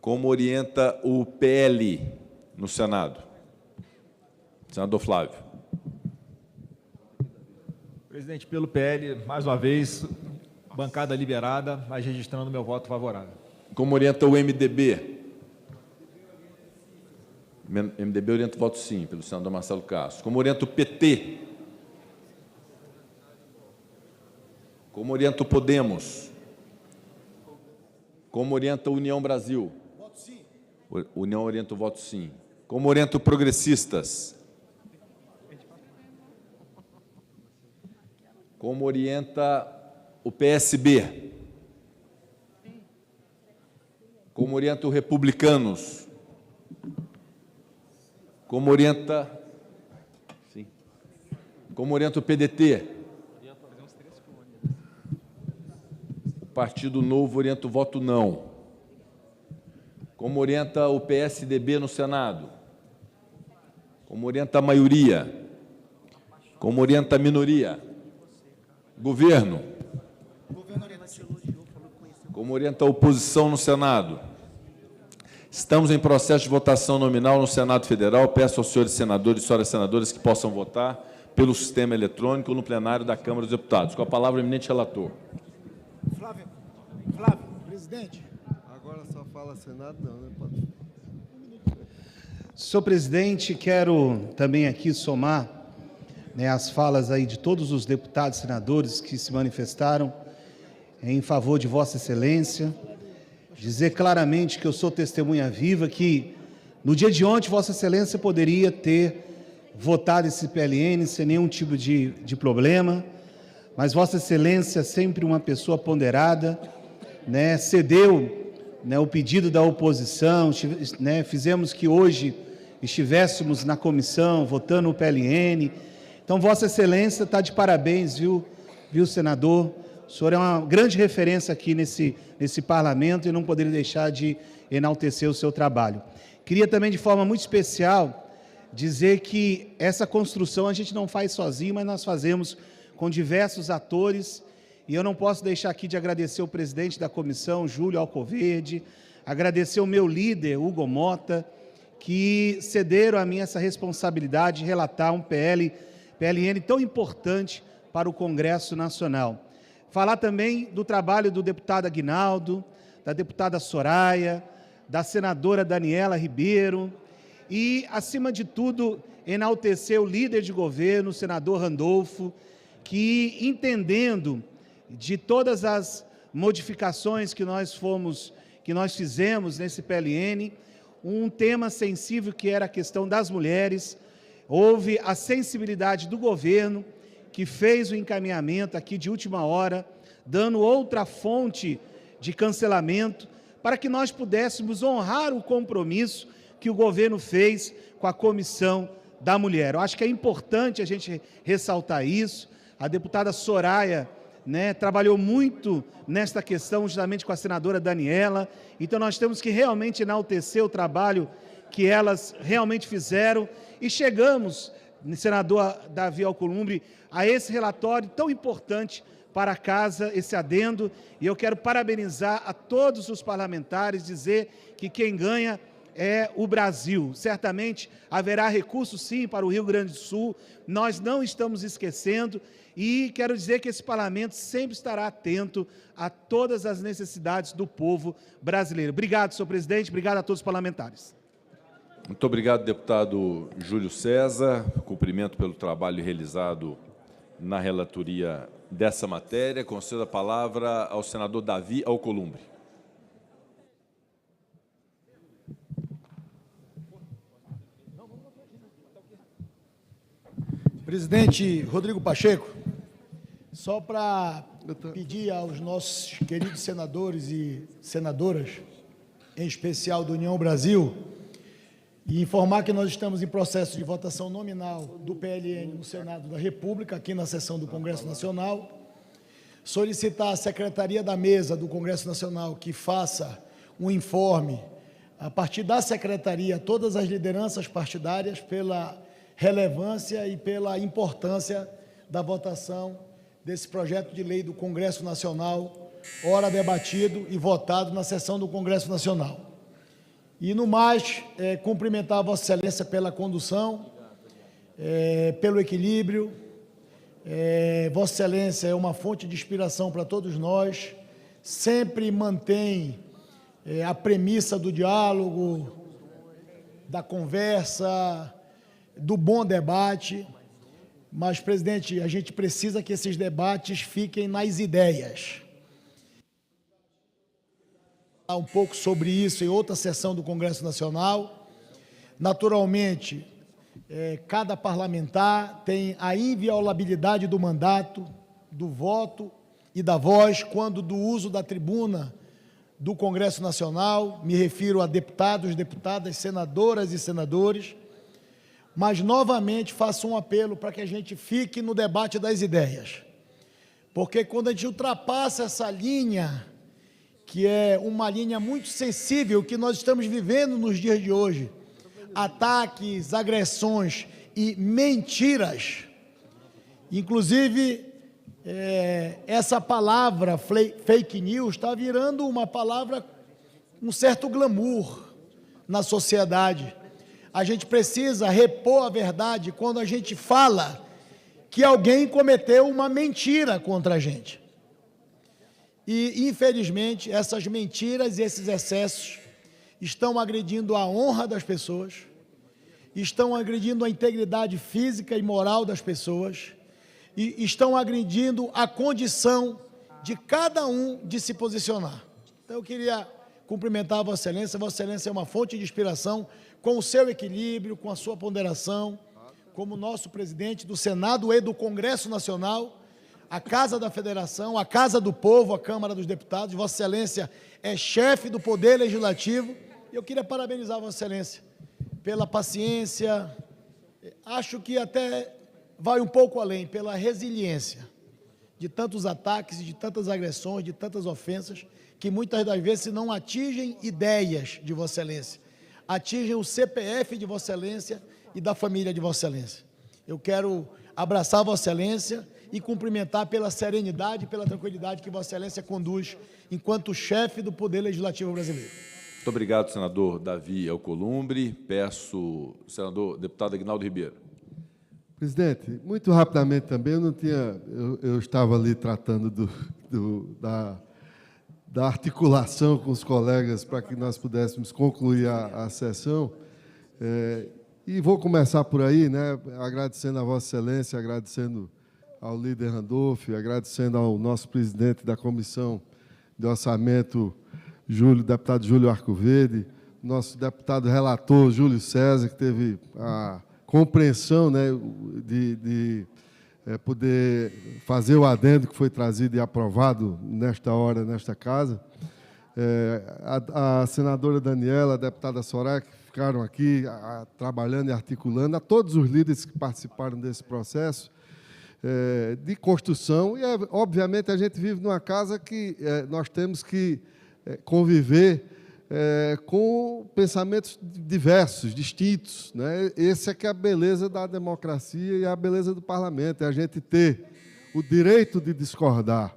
Como orienta o PL no Senado? Senador Flávio. Presidente, pelo PL, mais uma vez, bancada liberada, mas registrando meu voto favorável. Como orienta o MDB? MDB orienta o voto sim, pelo senador Marcelo Castro. Como orienta o PT? Como orienta o Podemos? Como orienta a União Brasil? União orienta o voto sim. Como orienta o Progressistas? Como orienta o PSB? Como orienta o Republicanos? Como orienta... Sim. Como orienta o PDT? O Partido Novo orienta o voto não. Como orienta o PSDB no Senado? Como orienta a maioria? Como orienta a minoria? Governo? Como orienta a oposição no Senado? Estamos em processo de votação nominal no Senado Federal. Peço aos senhores senadores e senhoras senadoras que possam votar pelo sistema eletrônico no plenário da Câmara dos Deputados. Com a palavra, o eminente relator. Flávio, presidente. Agora só fala Senado, não, né? Pode... Senhor presidente, quero também aqui somar as falas aí de todos os deputados e senadores que se manifestaram em favor de Vossa Excelência, dizer claramente que eu sou testemunha viva que no dia de ontem Vossa Excelência poderia ter votado esse PLN sem nenhum tipo de problema, mas Vossa Excelência é sempre uma pessoa ponderada, né, cedeu, né, o pedido da oposição, né, fizemos que hoje estivéssemos na comissão votando o PLN. Então, Vossa Excelência está de parabéns, viu, senador? O senhor é uma grande referência aqui nesse parlamento e não poderia deixar de enaltecer o seu trabalho. Queria também, de forma muito especial, dizer que essa construção a gente não faz sozinho, mas nós fazemos com diversos atores, e eu não posso deixar aqui de agradecer o presidente da comissão, Júlio Alcoverde, agradecer o meu líder, Hugo Mota, que cederam a mim essa responsabilidade de relatar um PLN tão importante para o Congresso Nacional. Falar também do trabalho do deputado Aguinaldo, da deputada Soraya, da senadora Daniela Ribeiro e, acima de tudo, enaltecer o líder de governo, o senador Randolfo, que, entendendo de todas as modificações que nós fizemos nesse PLN, um tema sensível que era a questão das mulheres, houve a sensibilidade do governo, que fez o encaminhamento aqui de última hora, dando outra fonte de cancelamento, para que nós pudéssemos honrar o compromisso que o governo fez com a Comissão da Mulher. Eu acho que é importante a gente ressaltar isso. A deputada Soraya, né, trabalhou muito nesta questão, justamente com a senadora Daniela, então nós temos que realmente enaltecer o trabalho que elas realmente fizeram e chegamos, senador Davi Alcolumbre, a esse relatório tão importante para a Casa, esse adendo, e eu quero parabenizar a todos os parlamentares, dizer que quem ganha é o Brasil. Certamente haverá recurso sim para o Rio Grande do Sul, nós não estamos esquecendo, e quero dizer que esse parlamento sempre estará atento a todas as necessidades do povo brasileiro. Obrigado, senhor presidente, obrigado a todos os parlamentares. Muito obrigado, deputado Júlio César. Cumprimento pelo trabalho realizado na relatoria dessa matéria. Concedo a palavra ao senador Davi Alcolumbre. Presidente Rodrigo Pacheco, só para pedir aos nossos queridos senadores e senadoras, em especial do União Brasil, e informar que nós estamos em processo de votação nominal do PLN no Senado da República, aqui na sessão do Congresso Nacional, solicitar à Secretaria da Mesa do Congresso Nacional que faça um informe, a partir da Secretaria, a todas as lideranças partidárias, pela relevância e pela importância da votação desse projeto de lei do Congresso Nacional, ora debatido e votado na sessão do Congresso Nacional. E, no mais, cumprimentar a Vossa Excelência pela condução, pelo equilíbrio. Vossa Excelência é uma fonte de inspiração para todos nós, sempre mantém a premissa do diálogo, da conversa, do bom debate, mas, presidente, a gente precisa que esses debates fiquem nas ideias. Um pouco sobre isso em outra sessão do Congresso Nacional. Naturalmente, cada parlamentar tem a inviolabilidade do mandato, do voto e da voz quando do uso da tribuna do Congresso Nacional, me refiro a deputados, deputadas, senadoras e senadores, mas novamente faço um apelo para que a gente fique no debate das ideias, porque quando a gente ultrapassa essa linha, que é uma linha muito sensível que nós estamos vivendo nos dias de hoje, ataques, agressões e mentiras, inclusive essa palavra fake news está virando uma palavra, um certo glamour na sociedade. A gente precisa repor a verdade quando a gente fala que alguém cometeu uma mentira contra a gente. E, infelizmente, essas mentiras e esses excessos estão agredindo a honra das pessoas, estão agredindo a integridade física e moral das pessoas, e estão agredindo a condição de cada um de se posicionar. Então, eu queria cumprimentar a Vossa Excelência. Vossa Excelência é uma fonte de inspiração, com o seu equilíbrio, com a sua ponderação, como nosso presidente do Senado e do Congresso Nacional. a Casa da Federação, a Casa do Povo, a Câmara dos Deputados. Vossa Excelência é chefe do Poder Legislativo. E eu queria parabenizar Vossa Excelência pela paciência, acho que até vai um pouco além, pela resiliência de tantos ataques, de tantas agressões, de tantas ofensas, que muitas das vezes não atingem ideias de Vossa Excelência, atingem o CPF de Vossa Excelência e da família de Vossa Excelência. Eu quero abraçar Vossa Excelência e cumprimentar pela serenidade e pela tranquilidade que Vossa Excelência conduz enquanto chefe do Poder Legislativo brasileiro. Muito obrigado, senador Davi Alcolumbre. Peço, senador deputado Aguinaldo Ribeiro. Presidente, muito rapidamente também, eu estava ali tratando da articulação com os colegas para que nós pudéssemos concluir a sessão. E vou começar por aí, né, agradecendo a Vossa Excelência, agradecendo ao líder Randolph, agradecendo ao nosso presidente da Comissão de Orçamento, deputado Júlio Arcoverde, nosso deputado relator, Júlio César, que teve a compreensão, né, de poder fazer o adendo que foi trazido e aprovado nesta hora, nesta casa. A senadora Daniela, a deputada Soraya, que ficaram aqui trabalhando e articulando, a todos os líderes que participaram desse processo de construção. E, obviamente, a gente vive numa casa que nós temos que conviver com pensamentos diversos, distintos, né? Essa é que é a beleza da democracia e a beleza do parlamento, é a gente ter o direito de discordar,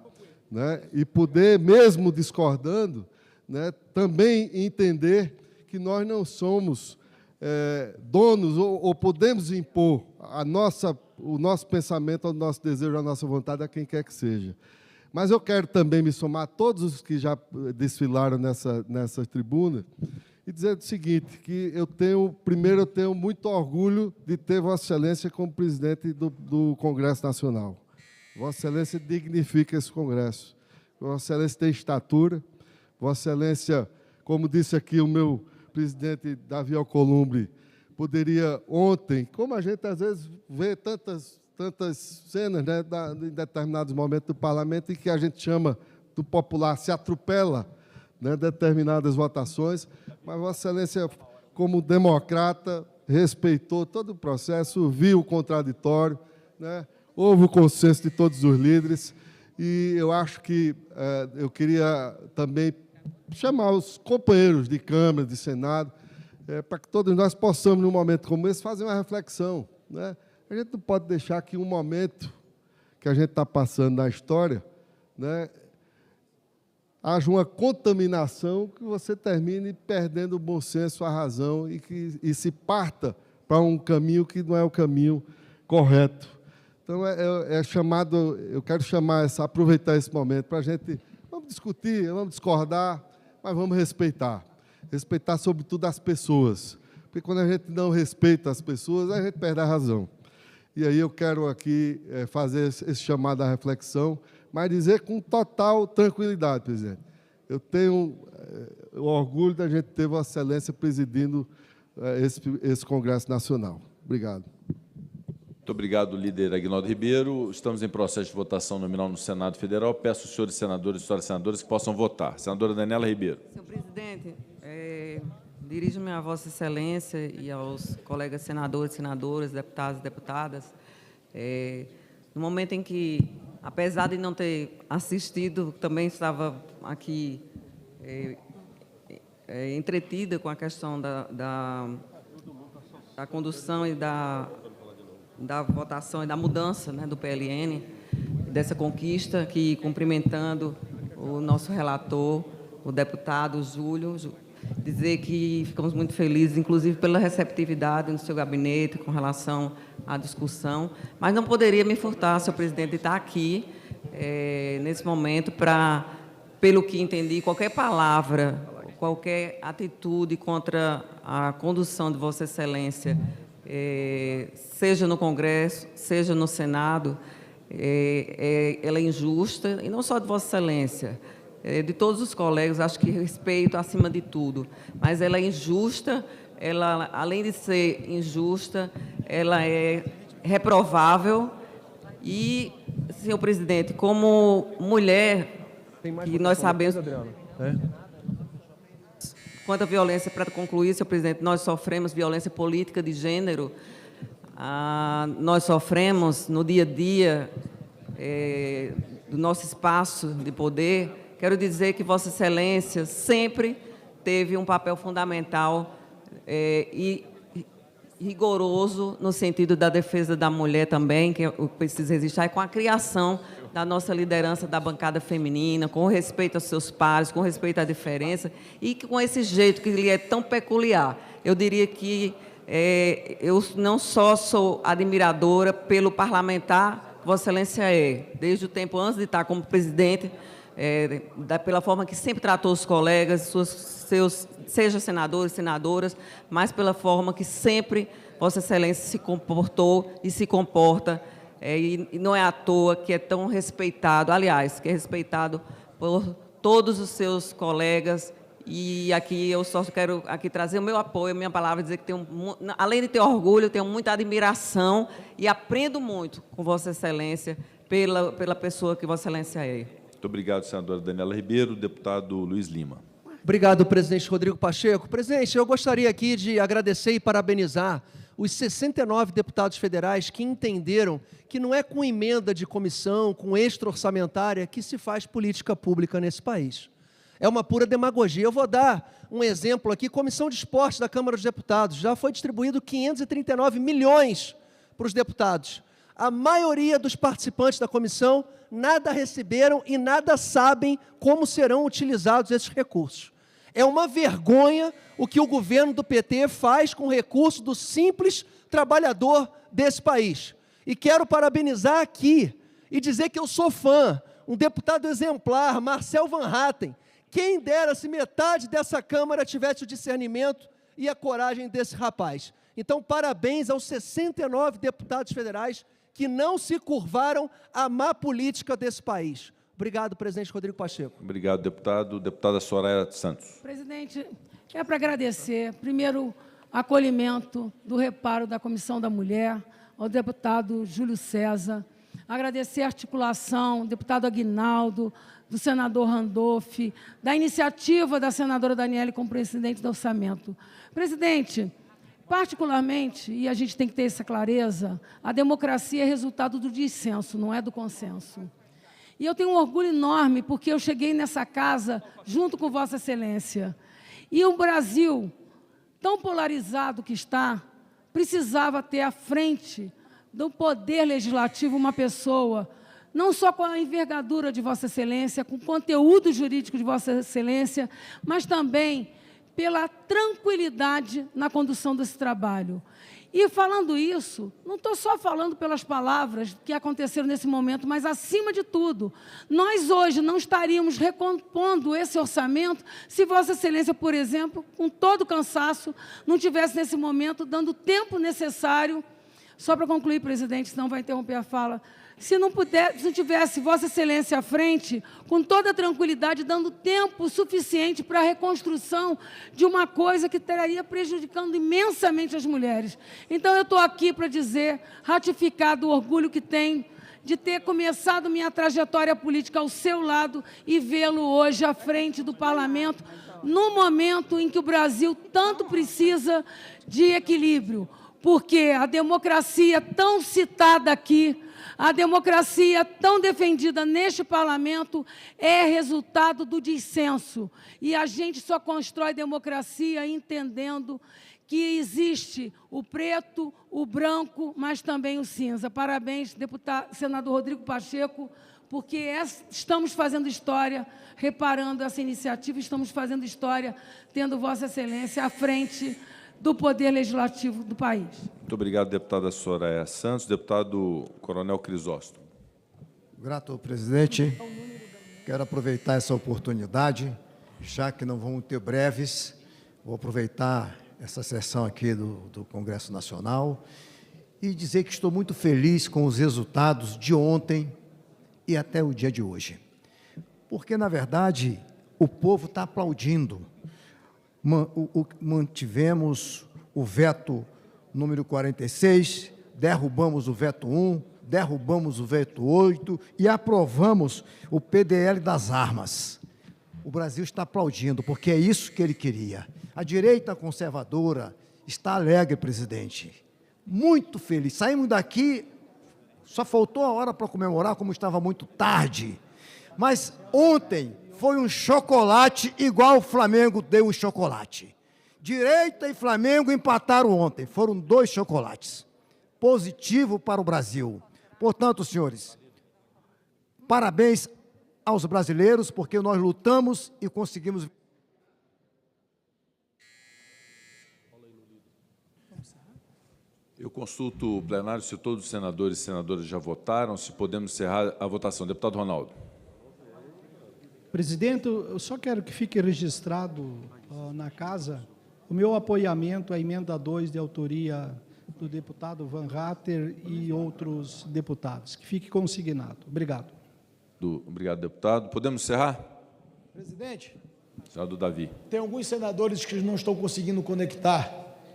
né? E poder, mesmo discordando, né, também entender que nós não somos donos ou podemos impor o nosso pensamento, o nosso desejo, a nossa vontade a quem quer que seja. Mas eu quero também me somar a todos os que já desfilaram nessa tribuna e dizer o seguinte, que primeiro eu tenho muito orgulho de ter Vossa Excelência como presidente do Congresso Nacional. Vossa Excelência dignifica esse Congresso. Vossa Excelência tem estatura. Vossa Excelência, como disse aqui o meu presidente Davi Alcolumbre, poderia ontem, como a gente às vezes vê tantas cenas, né, em determinados momentos do parlamento em que a gente chama do popular, se atropela, né, determinadas votações, mas Vossa Excelência, como democrata, respeitou todo o processo, viu o contraditório, né, houve o consenso de todos os líderes, e eu acho que eu queria também chamar os companheiros de Câmara, de Senado, para que todos nós possamos, num momento como esse, fazer uma reflexão, né? A gente não pode deixar que um momento que a gente está passando na história, né, haja uma contaminação que você termine perdendo o bom senso, a razão e se parta para um caminho que não é o caminho correto. Então, eu quero aproveitar esse momento para a gente, vamos discutir, vamos discordar, mas vamos respeitar. Respeitar, sobretudo, as pessoas. Porque quando a gente não respeita as pessoas, a gente perde a razão. E aí eu quero aqui fazer esse chamado à reflexão, mas dizer com total tranquilidade, presidente. Eu tenho o orgulho da gente ter Vossa Excelência presidindo esse Congresso Nacional. Obrigado. Muito obrigado, líder Aguinaldo Ribeiro. Estamos em processo de votação nominal no Senado Federal. Peço aos senhores senadores e senhoras senadoras que possam votar. Senadora Daniela Ribeiro. Senhor presidente, dirijo-me a Vossa Excelência e aos colegas senadores, senadoras, deputados e deputadas, no momento em que, apesar de não ter assistido, também estava aqui entretida com a questão da condução e da votação e da mudança, né, do PLN, dessa conquista, que, cumprimentando o nosso relator, o deputado Júlio, dizer que ficamos muito felizes, inclusive pela receptividade no seu gabinete com relação à discussão, mas não poderia me furtar, senhor presidente, de estar aqui, nesse momento, para, pelo que entendi, qualquer palavra, qualquer atitude contra a condução de Vossa Excelência, seja no Congresso, seja no Senado, ela é injusta, e não só de Vossa Excelência, de todos os colegas, acho que respeito acima de tudo, mas ela é injusta, além de ser injusta, ela é reprovável E, senhor presidente, como mulher, e nós sabemos... Quanto à violência, para concluir, senhor presidente, nós sofremos violência política de gênero, nós sofremos no dia a dia do nosso espaço de poder. Quero dizer que Vossa Excelência sempre teve um papel fundamental e rigoroso no sentido da defesa da mulher também, que precisa registrar, com a criação da nossa liderança da bancada feminina, com respeito aos seus pares, com respeito à diferença, e com esse jeito que lhe é tão peculiar. Eu diria que eu não só sou admiradora pelo parlamentar que Vossa Excelência é, desde o tempo antes de estar como presidente, pela forma que sempre tratou os colegas, seja senadores, senadoras, mas pela forma que sempre Vossa Excelência se comportou e se comporta, e não é à toa que é tão respeitado, aliás, que é respeitado por todos os seus colegas. E aqui eu só quero trazer o meu apoio, a minha palavra, dizer que tenho, além de ter orgulho, tenho muita admiração e aprendo muito com Vossa Excelência pela pessoa que Vossa Excelência é. Muito obrigado, senadora Daniela Ribeiro. Deputado Luiz Lima. Obrigado, presidente Rodrigo Pacheco. Presidente, eu gostaria aqui de agradecer e parabenizar os 69 deputados federais que entenderam que não é com emenda de comissão, com extra-orçamentária, que se faz política pública nesse país. É uma pura demagogia. Eu vou dar um exemplo aqui. Comissão de Esportes da Câmara dos Deputados. Já foi distribuído 539 milhões para os deputados. A maioria dos participantes da comissão nada receberam e nada sabem como serão utilizados esses recursos. É uma vergonha o que o governo do PT faz com o recurso do simples trabalhador desse país. E quero parabenizar aqui e dizer que eu sou fã, um deputado exemplar, Marcel Van Hatten. Quem dera se metade dessa Câmara tivesse o discernimento e a coragem desse rapaz. Então, parabéns aos 69 deputados federais que não se curvaram à má política desse país. Obrigado, presidente Rodrigo Pacheco. Obrigado, deputado. Deputada Soraya Santos. Presidente, é para agradecer, primeiro, o acolhimento do reparo da Comissão da Mulher, ao deputado Júlio César, agradecer a articulação do deputado Aguinaldo, do senador Randolph, da iniciativa da senadora Daniele como presidente do orçamento. Presidente, particularmente, e a gente tem que ter essa clareza, a democracia é resultado do dissenso, não é do consenso. E eu tenho um orgulho enorme, porque eu cheguei nessa casa junto com Vossa Excelência. E o Brasil, tão polarizado que está, precisava ter à frente do poder legislativo uma pessoa, não só com a envergadura de Vossa Excelência, com o conteúdo jurídico de Vossa Excelência, mas também pela tranquilidade na condução desse trabalho. E, falando isso, não estou só falando pelas palavras que aconteceram nesse momento, mas, acima de tudo, nós hoje não estaríamos recompondo esse orçamento se Vossa Excelência, por exemplo, com todo o cansaço, não tivesse, nesse momento, dando o tempo necessário. Só para concluir, presidente, senão vai interromper a fala. Se não tivesse Vossa Excelência à frente, com toda a tranquilidade, dando tempo suficiente para a reconstrução de uma coisa que estaria prejudicando imensamente as mulheres. Então, eu estou aqui para dizer, ratificar do orgulho que tenho de ter começado minha trajetória política ao seu lado e vê-lo hoje à frente do parlamento, no momento em que o Brasil tanto precisa de equilíbrio, porque a democracia tão citada aqui, a democracia tão defendida neste parlamento é resultado do dissenso. E a gente só constrói democracia entendendo que existe o preto, o branco, mas também o cinza. Parabéns, senador Rodrigo Pacheco, porque estamos fazendo história, reparando essa iniciativa, estamos fazendo história, tendo Vossa Excelência à frente do Poder Legislativo do país. Muito obrigado, deputada Soraya Santos. Deputado Coronel Crisóstomo. Grato, presidente. Quero aproveitar essa oportunidade, já que não vamos ter breves, vou aproveitar essa sessão aqui do Congresso Nacional e dizer que estou muito feliz com os resultados de ontem e até o dia de hoje. Porque, na verdade, o povo está aplaudindo. Mantivemos o veto número 46, derrubamos o veto 1, derrubamos o veto 8 e aprovamos o PDL das armas. O Brasil está aplaudindo, porque é isso que ele queria. A direita conservadora está alegre, presidente. Muito feliz. Saímos daqui, só faltou a hora para comemorar, como estava muito tarde. Mas ontem foi um chocolate igual o Flamengo deu um chocolate. Direita e Flamengo empataram ontem. Foram 2 chocolates. Positivo para o Brasil. Portanto, senhores, parabéns aos brasileiros, porque nós lutamos e conseguimos. Eu consulto o plenário se todos os senadores e senadoras já votaram, se podemos encerrar a votação. Deputado Ronaldo. Presidente, eu só quero que fique registrado na casa o meu apoiamento à emenda 2 de autoria do deputado Van Hatter e outros deputados. Que fique consignado. Obrigado. Obrigado, deputado. Podemos encerrar? Presidente, Senador Davi. tem alguns senadores que não estão conseguindo conectar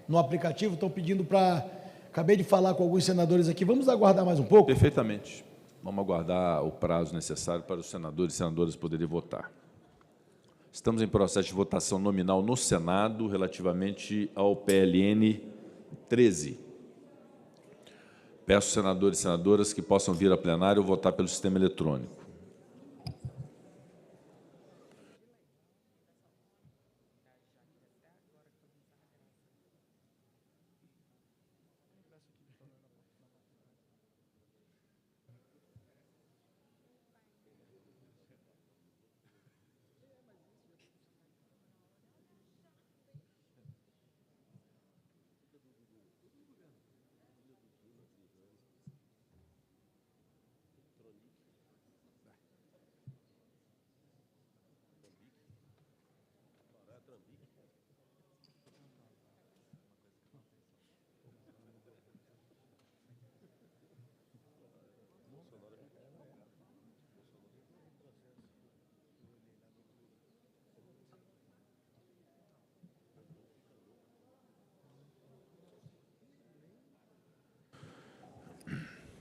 no aplicativo, estão pedindo para... Acabei de falar com alguns senadores aqui, vamos aguardar mais um pouco? Perfeitamente. Vamos aguardar o prazo necessário para os senadores e senadoras poderem votar. Estamos em processo de votação nominal no Senado relativamente ao PLN 13. Peço aos senadores e senadoras que possam vir a plenário votar pelo sistema eletrônico.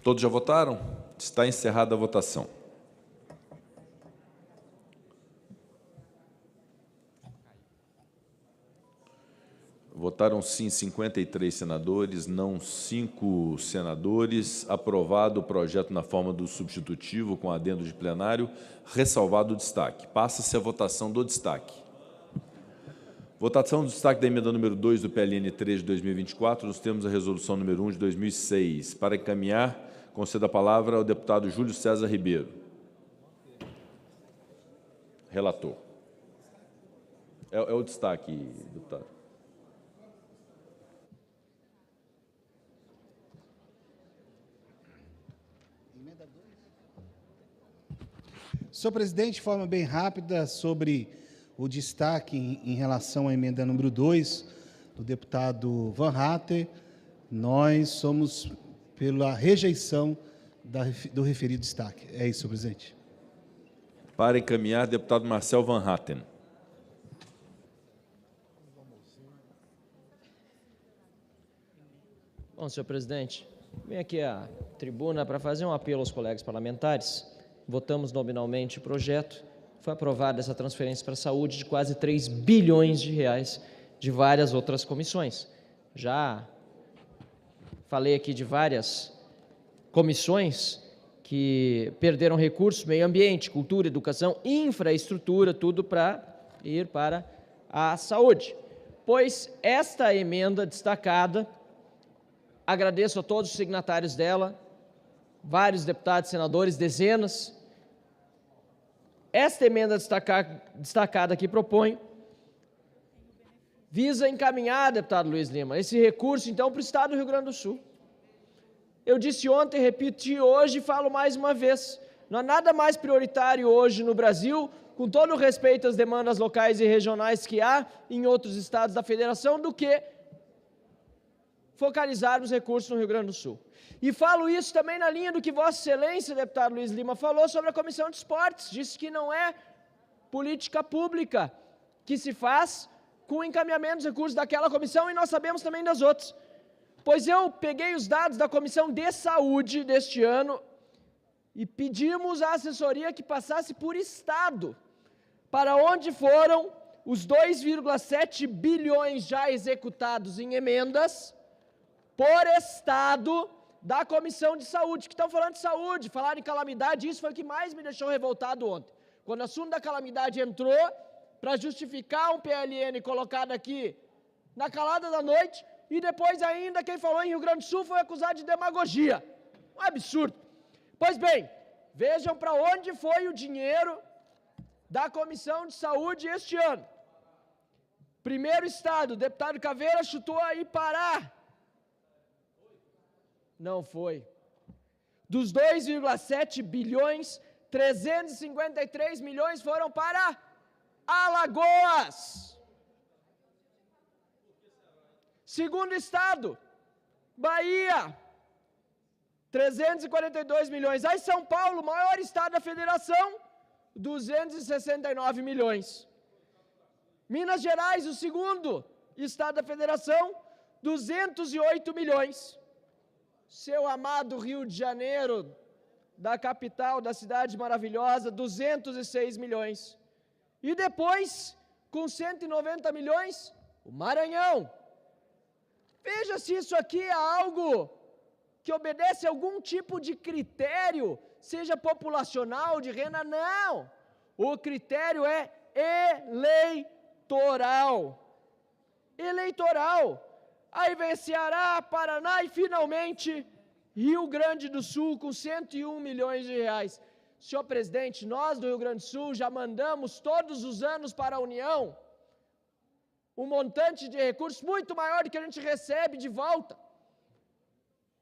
Todos já votaram? Está encerrada a votação. Votaram sim 53 senadores, não 5 senadores. Aprovado o projeto na forma do substitutivo com adendo de plenário, ressalvado o destaque. Passa-se a votação do destaque. Votação do destaque da emenda número 2 do PLN 3 de 2024, nos termos da resolução número 1 de 2006. Para encaminhar, concedo a palavra ao deputado Júlio César Ribeiro. Relator. É o destaque, deputado. Senhor presidente, de forma bem rápida, sobre o destaque em relação à emenda número 2 do deputado Van Hatter, nós somos pela rejeição do referido destaque. É isso, senhor presidente. Para encaminhar, deputado Marcel Van Hatten. Bom, senhor presidente, venho aqui à tribuna para fazer um apelo aos colegas parlamentares. Votamos nominalmente o projeto. Foi aprovada essa transferência para a saúde de quase 3 bilhões de reais de várias outras comissões. Já falei aqui de várias comissões que perderam recursos, meio ambiente, cultura, educação, infraestrutura, tudo para ir para a saúde. Pois esta emenda destacada, agradeço a todos os signatários dela, vários deputados, senadores, dezenas. Esta emenda destacada que proponho visa encaminhar, deputado Luiz Lima, esse recurso, então, para o Estado do Rio Grande do Sul. Eu disse ontem, repeti hoje e falo mais uma vez, não há nada mais prioritário hoje no Brasil, com todo o respeito às demandas locais e regionais que há em outros estados da Federação, do que focalizarmos recursos no Rio Grande do Sul. E falo isso também na linha do que Vossa Excelência, deputado Luiz Lima, falou sobre a Comissão de Esportes. Disse que não é política pública que se faz com o encaminhamento dos recursos daquela comissão, e nós sabemos também das outras. pois eu peguei os dados da Comissão de Saúde deste ano e pedimos à assessoria que passasse por estado, para onde foram os 2,7 bilhões já executados em emendas por estado da Comissão de Saúde, que estão falando de saúde, falaram em calamidade, isso foi o que mais me deixou revoltado ontem. Quando o assunto da calamidade entrou, para justificar um PLN colocado aqui na calada da noite, e depois ainda quem falou em Rio Grande do Sul foi acusado de demagogia. Um absurdo. Pois bem, vejam para onde foi o dinheiro da Comissão de Saúde este ano. Primeiro estado, o deputado Caveira chutou aí Pará. Não foi. Dos 2,7 bilhões, 353 milhões foram para Alagoas. Segundo estado, Bahia, 342 milhões. Aí São Paulo, maior estado da federação, 269 milhões. Minas Gerais, o segundo estado da federação, 208 milhões. Seu amado Rio de Janeiro, da capital, da cidade maravilhosa, 206 milhões. E depois, com 190 milhões, o Maranhão. Veja se isso aqui é algo que obedece a algum tipo de critério, seja populacional, de renda, não. O critério é eleitoral. Eleitoral. Aí vem Ceará, Paraná e, finalmente, Rio Grande do Sul, com 101 milhões de reais. Senhor presidente, nós do Rio Grande do Sul já mandamos todos os anos para a União um montante de recursos muito maior do que a gente recebe de volta.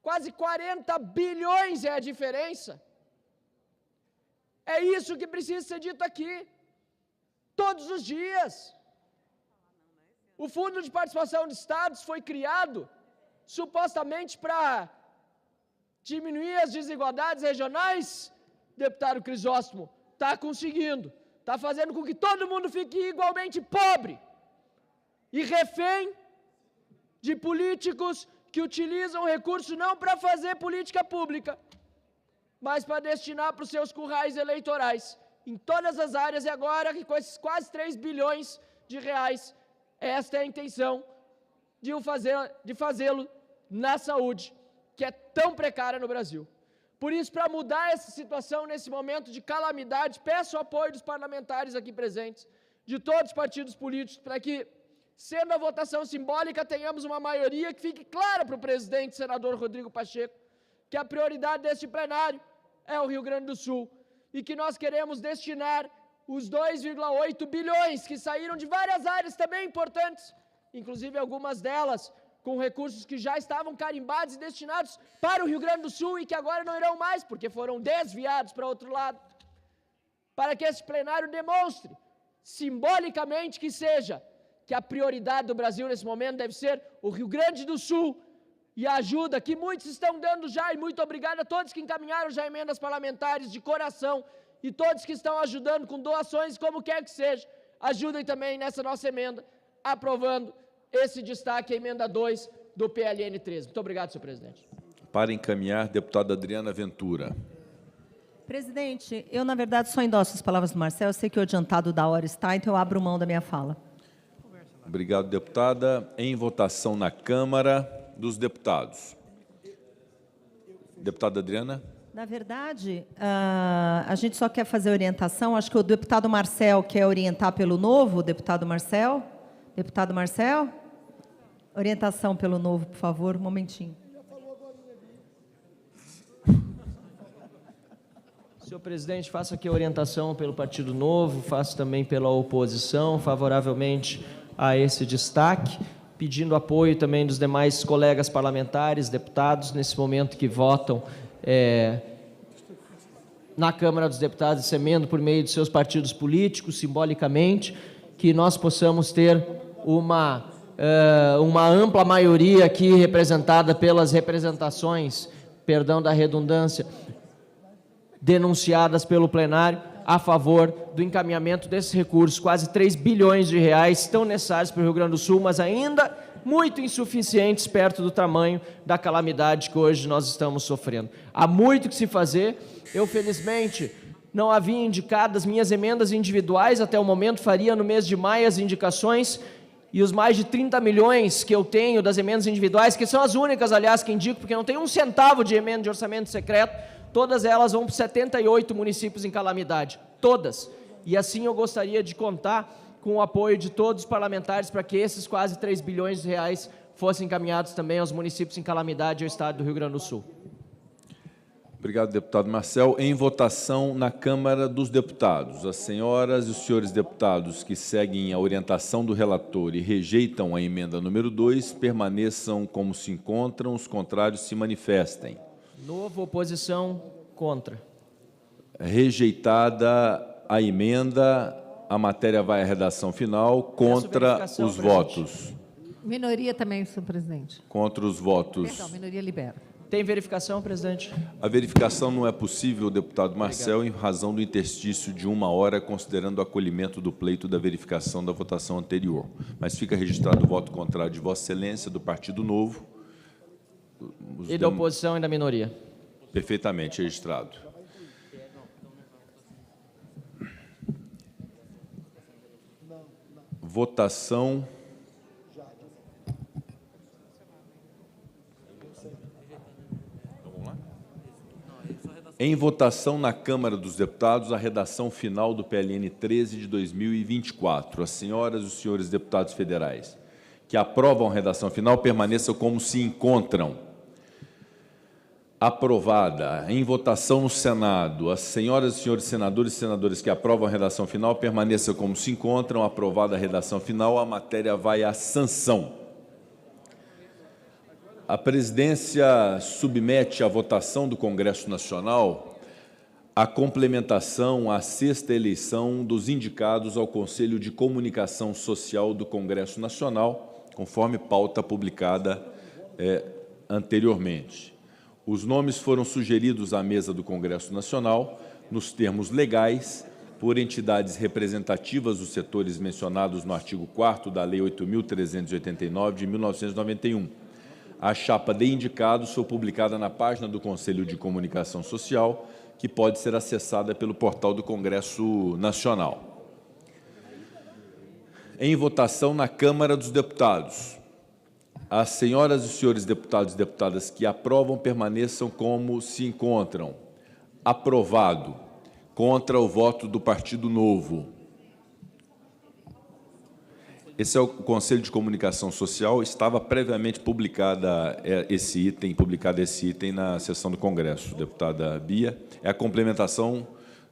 Quase 40 bilhões é a diferença. É isso que precisa ser dito aqui, todos os dias. O Fundo de Participação de Estados foi criado supostamente para diminuir as desigualdades regionais. Deputado Crisóstomo, está conseguindo, está fazendo com que todo mundo fique igualmente pobre e refém de políticos que utilizam recursos não para fazer política pública, mas para destinar para os seus currais eleitorais, em todas as áreas. E agora, com esses quase 3 bilhões de reais, esta é a intenção de fazê-lo na saúde, que é tão precária no Brasil. Por isso, para mudar essa situação nesse momento de calamidade, peço o apoio dos parlamentares aqui presentes, de todos os partidos políticos, para que, sendo a votação simbólica, tenhamos uma maioria que fique clara para o presidente, senador Rodrigo Pacheco, que a prioridade deste plenário é o Rio Grande do Sul e que nós queremos destinar os 2,8 bilhões que saíram de várias áreas também importantes, inclusive algumas delas com recursos que já estavam carimbados e destinados para o Rio Grande do Sul e que agora não irão mais, porque foram desviados para outro lado, para que esse plenário demonstre, simbolicamente que seja, que a prioridade do Brasil nesse momento deve ser o Rio Grande do Sul e a ajuda que muitos estão dando já, e muito obrigado a todos que encaminharam já emendas parlamentares de coração e todos que estão ajudando com doações, como quer que seja, ajudem também nessa nossa emenda, aprovando esse destaque, a emenda 2 do PLN 13. Muito obrigado, senhor presidente. Para encaminhar, deputada Adriana Ventura. Presidente, eu, na verdade, só endosso as palavras do Marcel. Eu sei que o adiantado da hora está, então eu abro mão da minha fala. Obrigado, deputada. Em votação na Câmara dos Deputados. Deputada Adriana. Na verdade, a gente só quer fazer orientação. Acho que o deputado Marcel quer orientar pelo novo. Deputado Marcel? Deputado Marcel? Orientação pelo novo, por favor, um momentinho. Senhor presidente, faço aqui a orientação pelo Partido Novo, faço também pela oposição, favoravelmente a esse destaque, pedindo apoio também dos demais colegas parlamentares, deputados, nesse momento que votam na Câmara dos Deputados, essa emenda por meio de seus partidos políticos, simbolicamente, que nós possamos ter uma ampla maioria aqui representada pelas representações, perdão da redundância, denunciadas pelo plenário a favor do encaminhamento desses recursos, quase 3 bilhões de reais, tão necessários para o Rio Grande do Sul, mas ainda muito insuficientes perto do tamanho da calamidade que hoje nós estamos sofrendo. Há muito que se fazer. Eu, felizmente, não havia indicado as minhas emendas individuais até o momento, faria no mês de maio as indicações, e os mais de 30 milhões que eu tenho das emendas individuais, que são as únicas, aliás, que indico, porque não tem um centavo de emenda de orçamento secreto, todas elas vão para 78 municípios em calamidade, todas. E assim eu gostaria de contar com o apoio de todos os parlamentares para que esses quase 3 bilhões de reais fossem encaminhados também aos municípios em calamidade e ao estado do Rio Grande do Sul. Obrigado, deputado Marcel. Em votação na Câmara dos Deputados, as senhoras e os senhores deputados que seguem a orientação do relator e rejeitam a emenda número 2, permaneçam como se encontram, os contrários se manifestem. Novo, oposição, contra. Rejeitada a emenda, a matéria vai à redação final, contra os votos. Minoria também, senhor presidente. Contra os votos. Perdão, minoria libera. Tem verificação, presidente? A verificação não é possível, deputado Marcel, em razão do interstício de 1 hora, considerando o acolhimento do pleito da verificação da votação anterior. Mas fica registrado o voto contrário de Vossa Excelência, do Partido Novo. E da oposição e da minoria. Perfeitamente registrado. Votação. Em votação na Câmara dos Deputados, a redação final do PLN 13 de 2024. As senhoras e os senhores deputados federais que aprovam a redação final permaneçam como se encontram. Aprovada. Em votação no Senado, as senhoras e senhores senadores e senadoras que aprovam a redação final permaneçam como se encontram. Aprovada a redação final, a matéria vai à sanção. A presidência submete à votação do Congresso Nacional a complementação à 6ª eleição dos indicados ao Conselho de Comunicação Social do Congresso Nacional, conforme pauta publicada anteriormente. Os nomes foram sugeridos à mesa do Congresso Nacional, nos termos legais, por entidades representativas dos setores mencionados no artigo 4º da Lei 8.389, de 1991. A chapa de indicados foi publicada na página do Conselho de Comunicação Social, que pode ser acessada pelo portal do Congresso Nacional. Em votação na Câmara dos Deputados, as senhoras e os senhores deputados e deputadas que aprovam permaneçam como se encontram. Aprovado. Contra o voto do Partido Novo. Esse é o Conselho de Comunicação Social. Estava previamente publicado esse item na sessão do Congresso, deputada Bia. É a complementação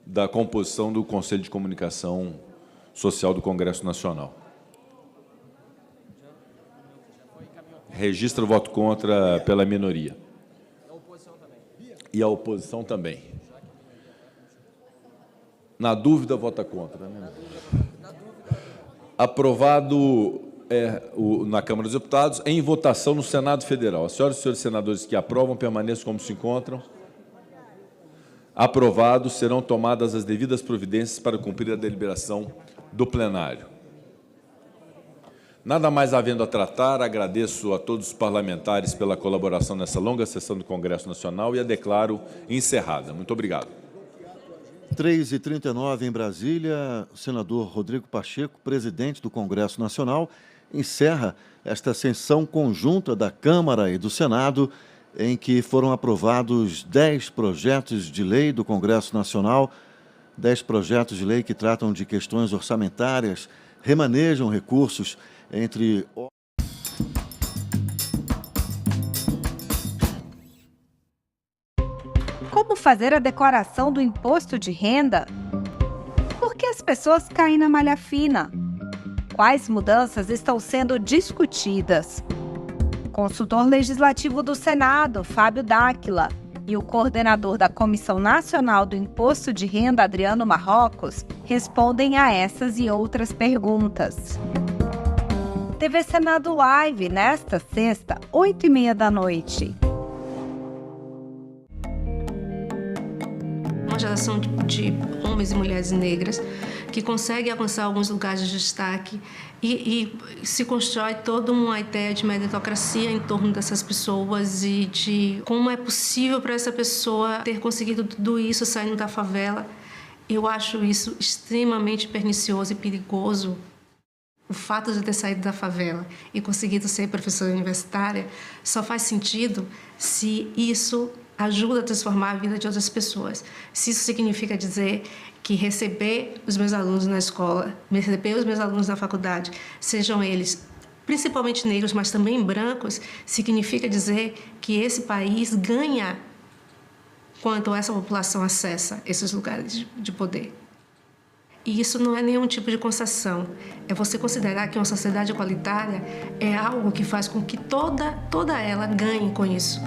da composição do Conselho de Comunicação Social do Congresso Nacional. Registra o voto contra pela minoria. E a oposição também. Na dúvida, vota contra, né? Aprovado na Câmara dos Deputados, em votação no Senado Federal. As senhoras e senhores senadores que aprovam permaneçam como se encontram. Aprovado, serão tomadas as devidas providências para cumprir a deliberação do plenário. Nada mais havendo a tratar, agradeço a todos os parlamentares pela colaboração nessa longa sessão do Congresso Nacional e a declaro encerrada. Muito obrigado. 3h39 em Brasília, o senador Rodrigo Pacheco, presidente do Congresso Nacional, encerra esta sessão conjunta da Câmara e do Senado, em que foram aprovados 10 projetos de lei do Congresso Nacional, 10 projetos de lei que tratam de questões orçamentárias, remanejam recursos entre... Como fazer a declaração do imposto de renda? Por que as pessoas caem na malha fina? Quais mudanças estão sendo discutidas? O consultor legislativo do Senado, Fábio Dáquila, e o coordenador da Comissão Nacional do Imposto de Renda, Adriano Marrocos, respondem a essas e outras perguntas. TV Senado Live, nesta sexta, 8h30 da noite. uma geração de homens e mulheres negras que conseguem alcançar alguns lugares de destaque e se constrói toda uma ideia de meritocracia em torno dessas pessoas e de como é possível para essa pessoa ter conseguido tudo isso saindo da favela. Eu acho isso extremamente pernicioso e perigoso. O fato de ter saído da favela e conseguido ser professora universitária só faz sentido se isso ajuda a transformar a vida de outras pessoas. Se isso significa dizer que receber os meus alunos na escola, receber os meus alunos na faculdade, sejam eles principalmente negros, mas também brancos, significa dizer que esse país ganha quando essa população acessa esses lugares de poder. E isso não é nenhum tipo de concessão. É você considerar que uma sociedade igualitária é algo que faz com que toda ela ganhe com isso.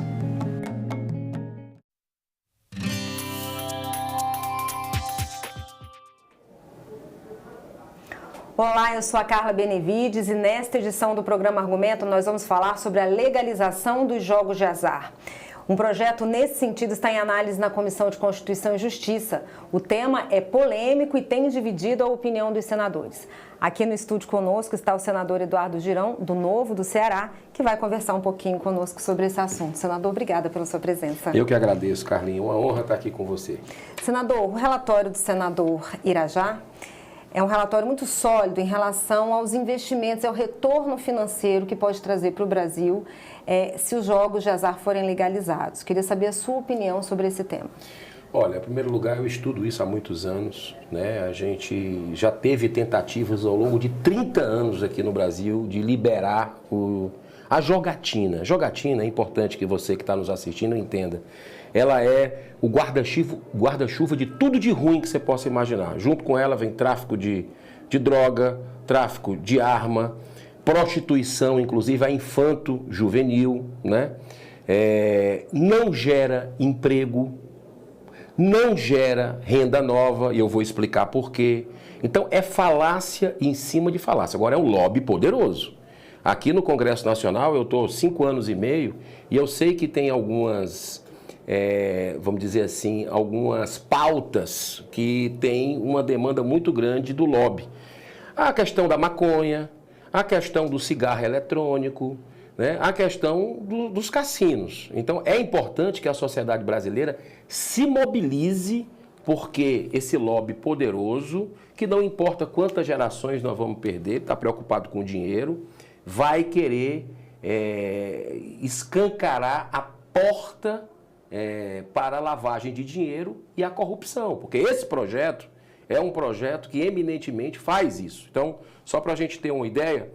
Olá, eu sou a Carla Benevides e nesta edição do programa Argumento nós vamos falar sobre a legalização dos jogos de azar. Um projeto nesse sentido está em análise na Comissão de Constituição e Justiça. O tema é polêmico e tem dividido a opinião dos senadores. Aqui no estúdio conosco está o senador Eduardo Girão, do Novo, do Ceará, que vai conversar um pouquinho conosco sobre esse assunto. Senador, obrigada pela sua presença. Eu que agradeço, Carlinhos. Uma honra estar aqui com você. Senador, o relatório do senador Irajá é um relatório muito sólido em relação aos investimentos, ao retorno financeiro que pode trazer para o Brasil se os jogos de azar forem legalizados. Queria saber a sua opinião sobre esse tema. Olha, em primeiro lugar, eu estudo isso há muitos anos, né? A gente já teve tentativas ao longo de 30 anos aqui no Brasil de liberar a jogatina. Jogatina, é importante que você que está nos assistindo entenda. Ela é o guarda-chuva de tudo de ruim que você possa imaginar. Junto com ela vem tráfico de droga, tráfico de arma, prostituição, inclusive a infanto-juvenil, né? Não gera emprego, não gera renda nova, e eu vou explicar por quê. Então, é falácia em cima de falácia. Agora, é um lobby poderoso. Aqui no Congresso Nacional, eu estou 5 anos e meio, e eu sei que tem algumas... vamos dizer assim, algumas pautas que têm uma demanda muito grande do lobby. A questão da maconha, a questão do cigarro eletrônico, né? A questão dos cassinos. Então, é importante que a sociedade brasileira se mobilize, porque esse lobby poderoso, que não importa quantas gerações nós vamos perder, está preocupado com o dinheiro, vai querer escancarar a porta para a lavagem de dinheiro e a corrupção, porque esse projeto é um projeto que eminentemente faz isso. Então, só para a gente ter uma ideia,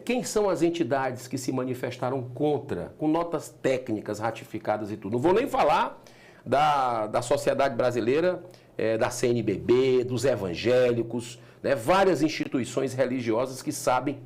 quem são as entidades que se manifestaram contra, com notas técnicas ratificadas e tudo? Não vou nem falar da sociedade brasileira, da CNBB, dos evangélicos, né? Várias instituições religiosas que sabem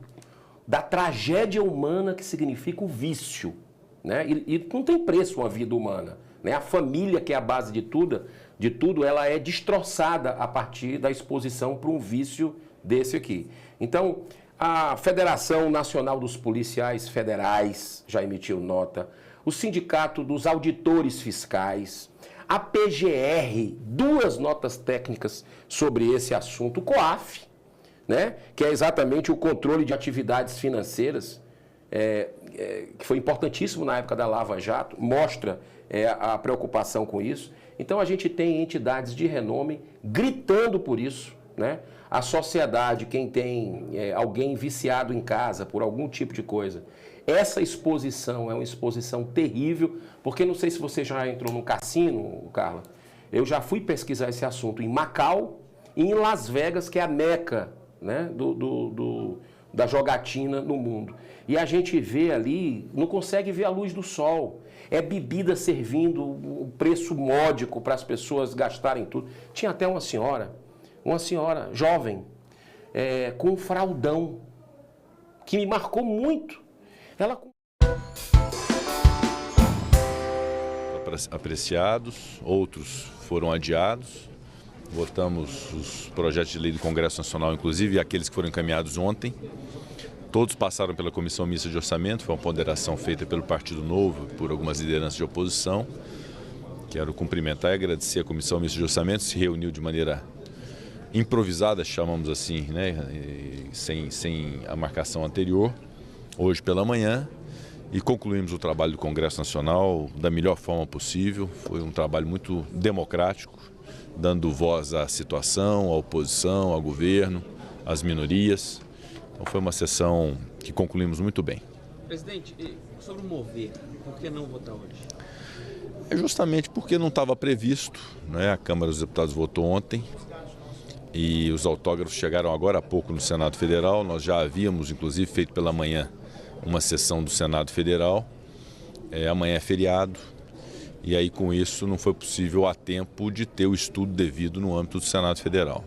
da tragédia humana que significa o vício. Né? E não tem preço uma vida humana. Né? A família, que é a base de tudo, ela é destroçada a partir da exposição para um vício desse aqui. Então, a Federação Nacional dos Policiais Federais já emitiu nota, o Sindicato dos Auditores Fiscais, a PGR, 2 notas técnicas sobre esse assunto, o COAF, né? Que é exatamente o controle de atividades financeiras, que foi importantíssimo na época da Lava Jato, mostra a preocupação com isso. Então, a gente tem entidades de renome gritando por isso, né? A sociedade, quem tem alguém viciado em casa por algum tipo de coisa, essa exposição é uma exposição terrível, porque não sei se você já entrou no cassino, Carla, eu já fui pesquisar esse assunto em Macau e em Las Vegas, que é a meca, né, da jogatina no mundo. E a gente vê ali, não consegue ver a luz do sol. É bebida servindo o preço módico para as pessoas gastarem tudo. Tinha até uma senhora jovem, com um fraldão, que me marcou muito. Ela... Apreciados, outros foram adiados. Votamos os projetos de lei do Congresso Nacional, inclusive aqueles que foram encaminhados ontem. Todos passaram pela Comissão Mista de Orçamento, foi uma ponderação feita pelo Partido Novo, por algumas lideranças de oposição, Quero cumprimentar e agradecer a Comissão Mista de Orçamento, se reuniu de maneira improvisada, chamamos assim, né, sem a marcação anterior, hoje pela manhã, e concluímos o trabalho do Congresso Nacional da melhor forma possível. Foi um trabalho muito democrático, dando voz à situação, à oposição, ao governo, às minorias. Então foi uma sessão que concluímos muito bem. Presidente, sobre o mover, por que não votar hoje? É justamente porque não estava previsto, né? A Câmara dos Deputados votou ontem e os autógrafos chegaram agora há pouco no Senado Federal. Nós já havíamos, inclusive, feito pela manhã uma sessão do Senado Federal. Amanhã é feriado e aí com isso não foi possível a tempo de ter o estudo devido no âmbito do Senado Federal.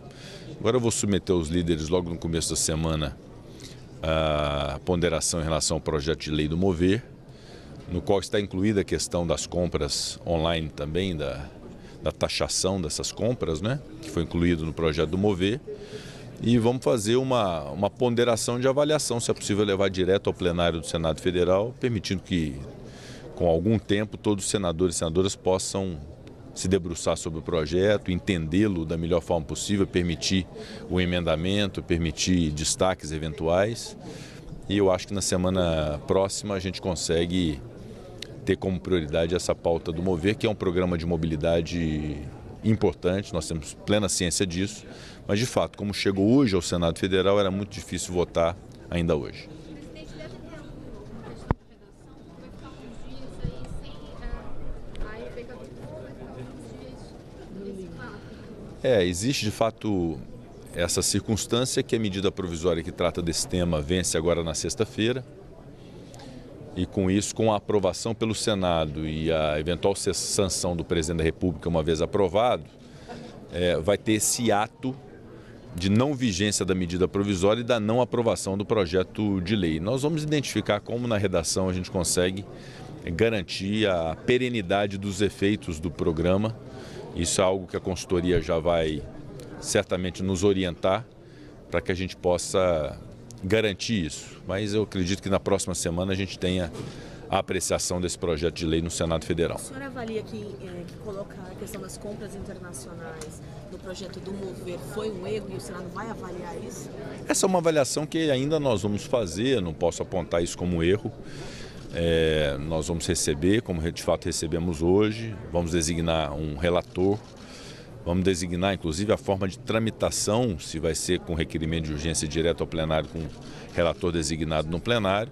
Agora eu vou submeter aos líderes logo no começo da semana a ponderação em relação ao projeto de lei do Mover, no qual está incluída a questão das compras online também, da taxação dessas compras, né, que foi incluído no projeto do Mover. E vamos fazer uma ponderação de avaliação, se é possível levar direto ao plenário do Senado Federal, permitindo que, com algum tempo, todos os senadores e senadoras possam se debruçar sobre o projeto, entendê-lo da melhor forma possível, permitir o emendamento, permitir destaques eventuais. E eu acho que na semana próxima a gente consegue ter como prioridade essa pauta do Mover, que é um programa de mobilidade importante, nós temos plena ciência disso, mas de fato, como chegou hoje ao Senado Federal, era muito difícil votar ainda hoje. Existe de fato essa circunstância que a medida provisória que trata desse tema vence agora na sexta-feira e com isso, com a aprovação pelo Senado e a eventual sanção do presidente da República uma vez aprovado, vai ter esse ato de não vigência da medida provisória e da não aprovação do projeto de lei. Nós vamos identificar como na redação a gente consegue garantir a perenidade dos efeitos do programa. Isso é algo que a consultoria já vai certamente nos orientar para que a gente possa garantir isso. Mas eu acredito que na próxima semana a gente tenha a apreciação desse projeto de lei no Senado Federal. O senhor avalia que colocar a questão das compras internacionais no projeto do Mover foi um erro e o Senado vai avaliar isso? Essa é uma avaliação que ainda nós vamos fazer, não posso apontar isso como erro. Nós vamos receber, como de fato recebemos hoje, vamos designar um relator, vamos designar inclusive a forma de tramitação, se vai ser com requerimento de urgência direto ao plenário com relator designado no plenário.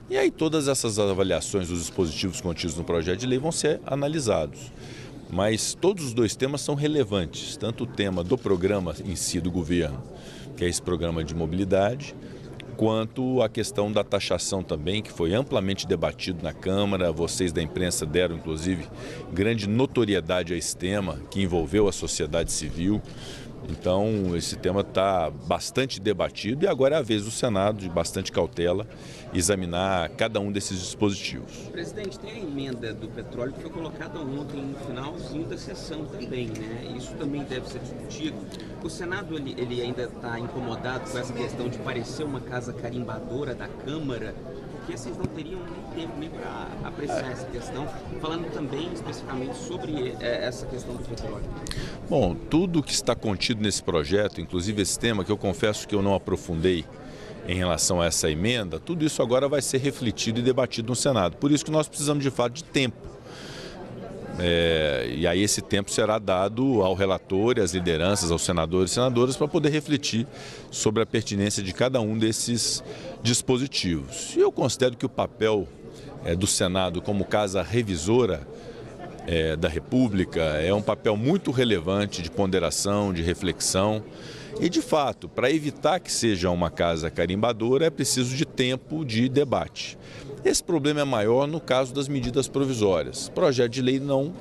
E aí todas essas avaliações dos dispositivos contidos no projeto de lei vão ser analisados. Mas todos os dois temas são relevantes, tanto o tema do programa em si do governo, que é esse programa de mobilidade, quanto a questão da taxação também, que foi amplamente debatido na Câmara. Vocês da imprensa deram, inclusive, grande notoriedade a esse tema, que envolveu a sociedade civil. Então, esse tema está bastante debatido e agora é a vez do Senado, de bastante cautela, examinar cada um desses dispositivos. Presidente, tem a emenda do petróleo que foi colocada ontem no finalzinho da sessão também, né? Isso também deve ser discutido. O Senado ele ainda está incomodado com essa questão de parecer uma casa carimbadora da Câmara, porque vocês não teriam nem tempo nem para apreciar essa questão, falando também especificamente sobre essa questão do petróleo. Bom, tudo que está contido nesse projeto, inclusive esse tema que eu confesso que eu não aprofundei em relação a essa emenda, tudo isso agora vai ser refletido e debatido no Senado. Por isso que nós precisamos de fato de tempo. E aí esse tempo será dado ao relator, às lideranças, aos senadores e senadoras para poder refletir sobre a pertinência de cada um desses dispositivos. E eu considero que o papel do Senado como casa revisora da República é um papel muito relevante de ponderação, de reflexão. E, de fato, para evitar que seja uma casa carimbadora, é preciso de tempo de debate. Esse problema é maior no caso das medidas provisórias. O projeto de lei não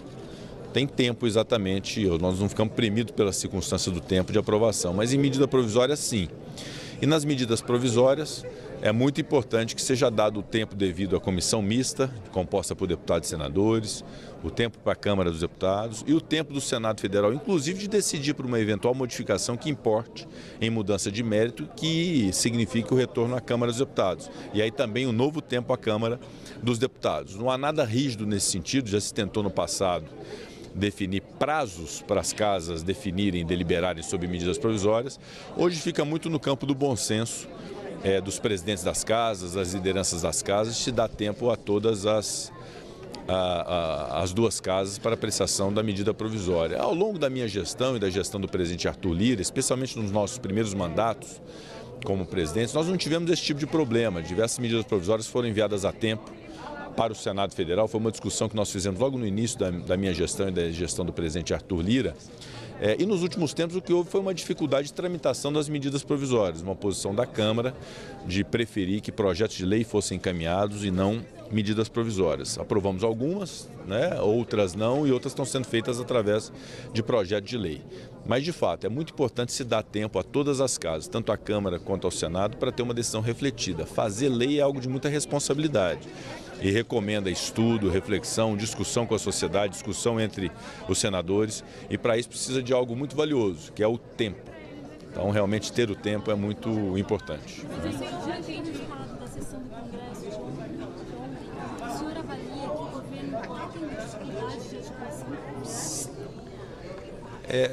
tem tempo exatamente, nós não ficamos premidos pela circunstância do tempo de aprovação, mas em medida provisória, sim. E nas medidas provisórias, é muito importante que seja dado o tempo devido à comissão mista, composta por deputados e senadores, o tempo para a Câmara dos Deputados e o tempo do Senado Federal, inclusive de decidir por uma eventual modificação que importe em mudança de mérito, que signifique o retorno à Câmara dos Deputados. E aí também um novo tempo à Câmara dos Deputados. Não há nada rígido nesse sentido, já se tentou no passado definir prazos para as casas definirem e deliberarem sobre medidas provisórias. Hoje fica muito no campo do bom senso dos presidentes das casas, das lideranças das casas, se dá tempo a todas as duas casas para apreciação da medida provisória. Ao longo da minha gestão e da gestão do presidente Arthur Lira, especialmente nos nossos primeiros mandatos como presidentes, nós não tivemos esse tipo de problema. Diversas medidas provisórias foram enviadas a tempo para o Senado Federal. Foi uma discussão que nós fizemos logo no início da minha gestão e da gestão do presidente Arthur Lira. E nos últimos tempos o que houve foi uma dificuldade de tramitação das medidas provisórias, uma posição da Câmara de preferir que projetos de lei fossem encaminhados e não medidas provisórias. Aprovamos algumas, né, outras não, e outras estão sendo feitas através de projeto de lei. Mas, de fato, é muito importante se dar tempo a todas as casas, tanto à Câmara quanto ao Senado, para ter uma decisão refletida. Fazer lei é algo de muita responsabilidade e recomenda estudo, reflexão, discussão com a sociedade, discussão entre os senadores, e para isso precisa de algo muito valioso, que é o tempo. Então, realmente, ter o tempo é muito importante. Mas o senhor já entende falar da sessão do Congresso de ontem? O senhor avalia que o governo pode ter dificuldade de articulação?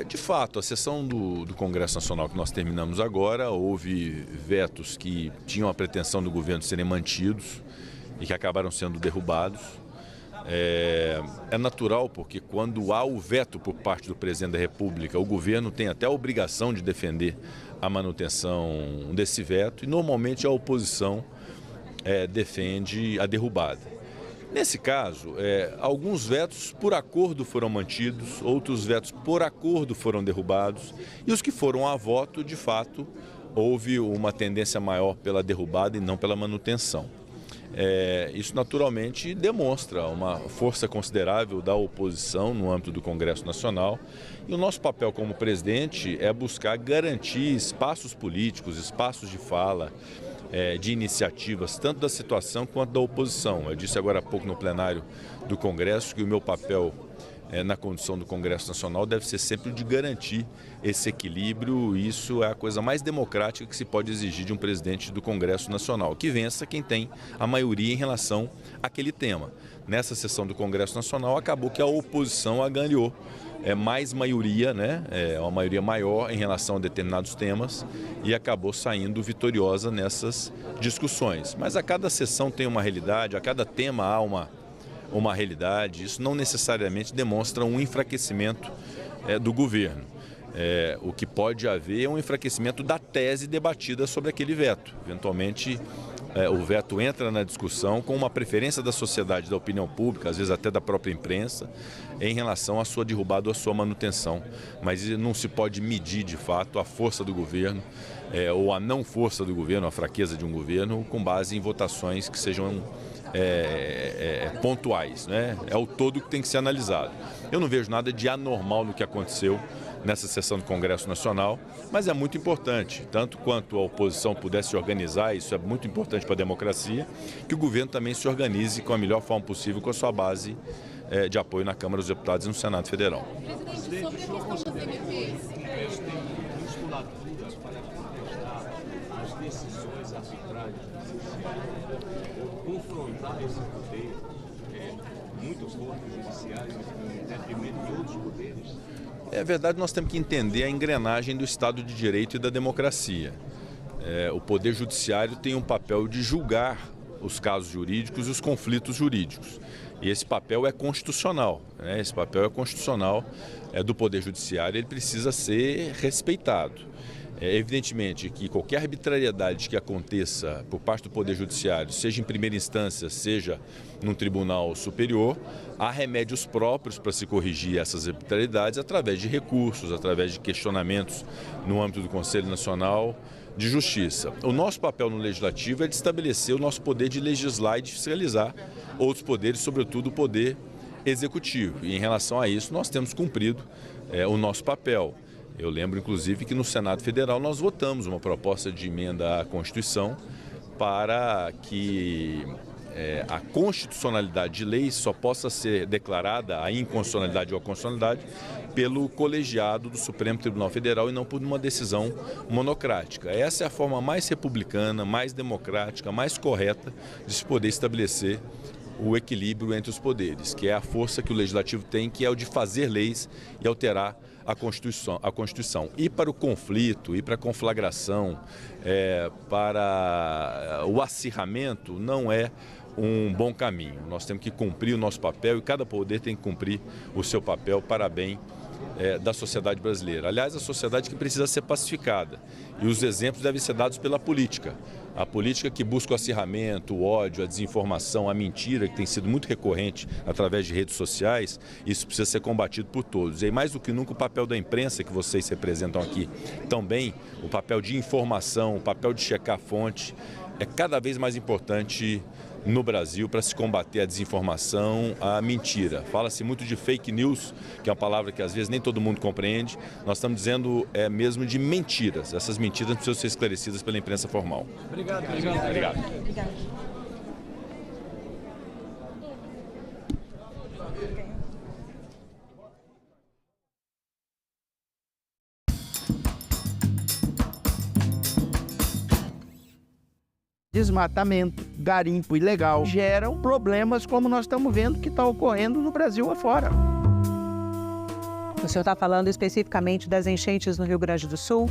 De fato, a sessão do Congresso Nacional que nós terminamos agora, houve vetos que tinham a pretensão do governo de serem mantidos e que acabaram sendo derrubados. É natural, porque quando há o veto por parte do presidente da República, o governo tem até a obrigação de defender a manutenção desse veto, e normalmente a oposição defende a derrubada. Nesse caso, alguns vetos por acordo foram mantidos, outros vetos por acordo foram derrubados, e os que foram a voto, de fato, houve uma tendência maior pela derrubada e não pela manutenção. Isso naturalmente demonstra uma força considerável da oposição no âmbito do Congresso Nacional, e o nosso papel como presidente é buscar garantir espaços políticos, espaços de fala, de iniciativas, tanto da situação quanto da oposição. Eu disse agora há pouco no plenário do Congresso que o meu papel na condução do Congresso Nacional deve ser sempre o de garantir esse equilíbrio, e isso é a coisa mais democrática que se pode exigir de um presidente do Congresso Nacional, que vença quem tem a maioria em relação àquele tema. Nessa sessão do Congresso Nacional acabou que a oposição ganhou mais maioria, né? Uma maioria maior em relação a determinados temas, e acabou saindo vitoriosa nessas discussões. Mas a cada sessão tem uma realidade, a cada tema há uma realidade. Isso não necessariamente demonstra um enfraquecimento do governo. O que pode haver é um enfraquecimento da tese debatida sobre aquele veto. Eventualmente, o veto entra na discussão com uma preferência da sociedade, da opinião pública, às vezes até da própria imprensa, em relação à sua derrubada ou à sua manutenção. Mas não se pode medir, de fato, a força do governo ou a não força do governo, a fraqueza de um governo, com base em votações que sejam pontuais, né? É o todo que tem que ser analisado. Eu não vejo nada de anormal no que aconteceu nessa sessão do Congresso Nacional, mas é muito importante, tanto quanto a oposição pudesse se organizar, isso é muito importante para a democracia, que o governo também se organize com a melhor forma possível com a sua base de apoio na Câmara dos Deputados e no Senado Federal. Presidente, sobre a questão dos MPs. As decisões arbitrárias, confrontar esse poder muito forte judiciário em detrimento de outros poderes. É verdade, nós temos que entender a engrenagem do Estado de Direito e da democracia. O Poder Judiciário tem um papel de julgar os casos jurídicos e os conflitos jurídicos. E esse papel é constitucional, né? Esse papel é constitucional do Poder Judiciário, ele precisa ser respeitado. Evidentemente que qualquer arbitrariedade que aconteça por parte do Poder Judiciário, seja em primeira instância, seja num tribunal superior, há remédios próprios para se corrigir essas arbitrariedades através de recursos, através de questionamentos no âmbito do Conselho Nacional de Justiça. O nosso papel no Legislativo é de estabelecer o nosso poder de legislar e de fiscalizar outros poderes, sobretudo o Poder Executivo. E em relação a isso, nós temos cumprido o nosso papel. Eu lembro, inclusive, que no Senado Federal nós votamos uma proposta de emenda à Constituição para que a constitucionalidade de leis só possa ser declarada, a inconstitucionalidade ou a constitucionalidade, pelo colegiado do Supremo Tribunal Federal e não por uma decisão monocrática. Essa é a forma mais republicana, mais democrática, mais correta de se poder estabelecer o equilíbrio entre os poderes, que é a força que o Legislativo tem, que é o de fazer leis e alterar a Constituição. Ir para o conflito, ir para a conflagração, para o acirramento, não é um bom caminho. Nós temos que cumprir o nosso papel e cada poder tem que cumprir o seu papel para bem da sociedade brasileira. Aliás, a sociedade que precisa ser pacificada. E os exemplos devem ser dados pela política. A política que busca o acirramento, o ódio, a desinformação, a mentira, que tem sido muito recorrente através de redes sociais, isso precisa ser combatido por todos. E mais do que nunca o papel da imprensa que vocês representam aqui também, o papel de informação, o papel de checar a fonte, é cada vez mais importante no Brasil para se combater a desinformação, a mentira. Fala-se muito de fake news, que é uma palavra que às vezes nem todo mundo compreende. Nós estamos dizendo mesmo de mentiras. Essas mentiras precisam ser esclarecidas pela imprensa formal. Obrigado. Obrigado. Desmatamento, garimpo ilegal geram problemas como nós estamos vendo que está ocorrendo no Brasil afora. O senhor está falando especificamente das enchentes no Rio Grande do Sul?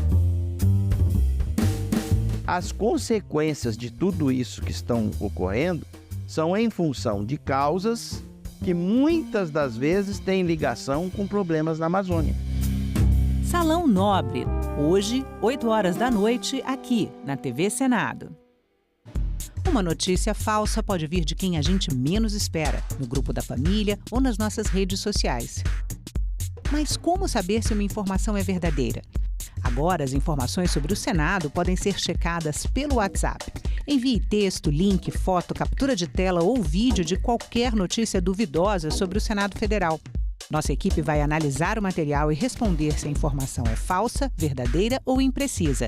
As consequências de tudo isso que estão ocorrendo são em função de causas que muitas das vezes têm ligação com problemas na Amazônia. Salão Nobre, hoje, 20h, aqui na TV Senado. Uma notícia falsa pode vir de quem a gente menos espera, no grupo da família ou nas nossas redes sociais. Mas como saber se uma informação é verdadeira? Agora, as informações sobre o Senado podem ser checadas pelo WhatsApp. Envie texto, link, foto, captura de tela ou vídeo de qualquer notícia duvidosa sobre o Senado Federal. Nossa equipe vai analisar o material e responder se a informação é falsa, verdadeira ou imprecisa.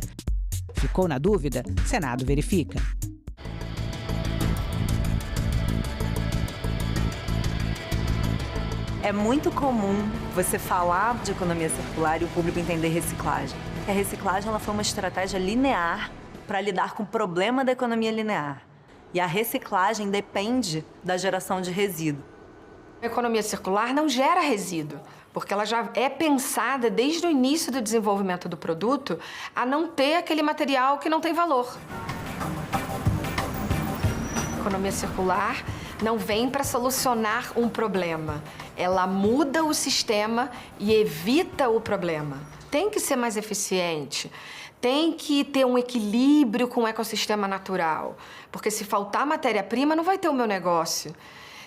Ficou na dúvida? Senado verifica. É muito comum você falar de economia circular e o público entender reciclagem. A reciclagem ela foi uma estratégia linear para lidar com o problema da economia linear. E a reciclagem depende da geração de resíduo. A economia circular não gera resíduo, porque ela já é pensada desde o início do desenvolvimento do produto a não ter aquele material que não tem valor. A economia circular não vem para solucionar um problema. Ela muda o sistema e evita o problema. Tem que ser mais eficiente, tem que ter um equilíbrio com o ecossistema natural, porque se faltar matéria-prima, não vai ter o meu negócio.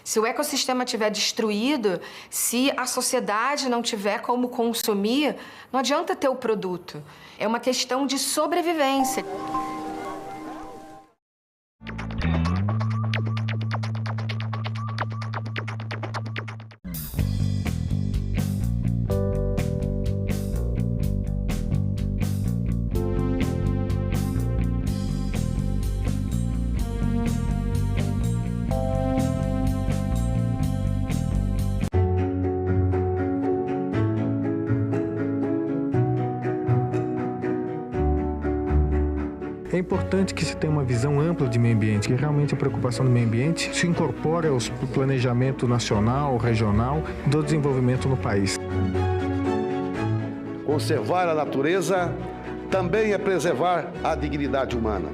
Se o ecossistema estiver destruído, se a sociedade não tiver como consumir, não adianta ter o produto. É uma questão de sobrevivência. É importante que se tenha uma visão ampla de meio ambiente, que realmente a preocupação do meio ambiente se incorpore ao planejamento nacional, regional, do desenvolvimento no país. Conservar a natureza também é preservar a dignidade humana.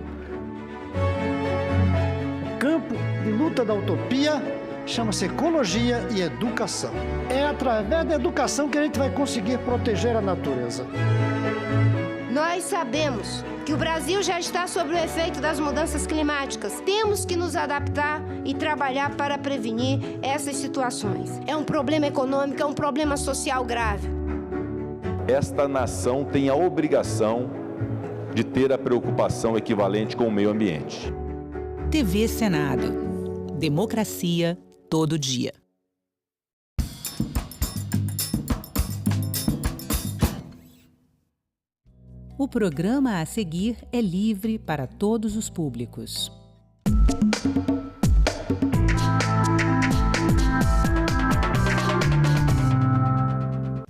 O campo de luta da utopia chama-se ecologia e educação. É através da educação que a gente vai conseguir proteger a natureza. Nós sabemos que o Brasil já está sob o efeito das mudanças climáticas. Temos que nos adaptar e trabalhar para prevenir essas situações. É um problema econômico, é um problema social grave. Esta nação tem a obrigação de ter a preocupação equivalente com o meio ambiente. TV Senado. Democracia todo dia. O programa a seguir é livre para todos os públicos.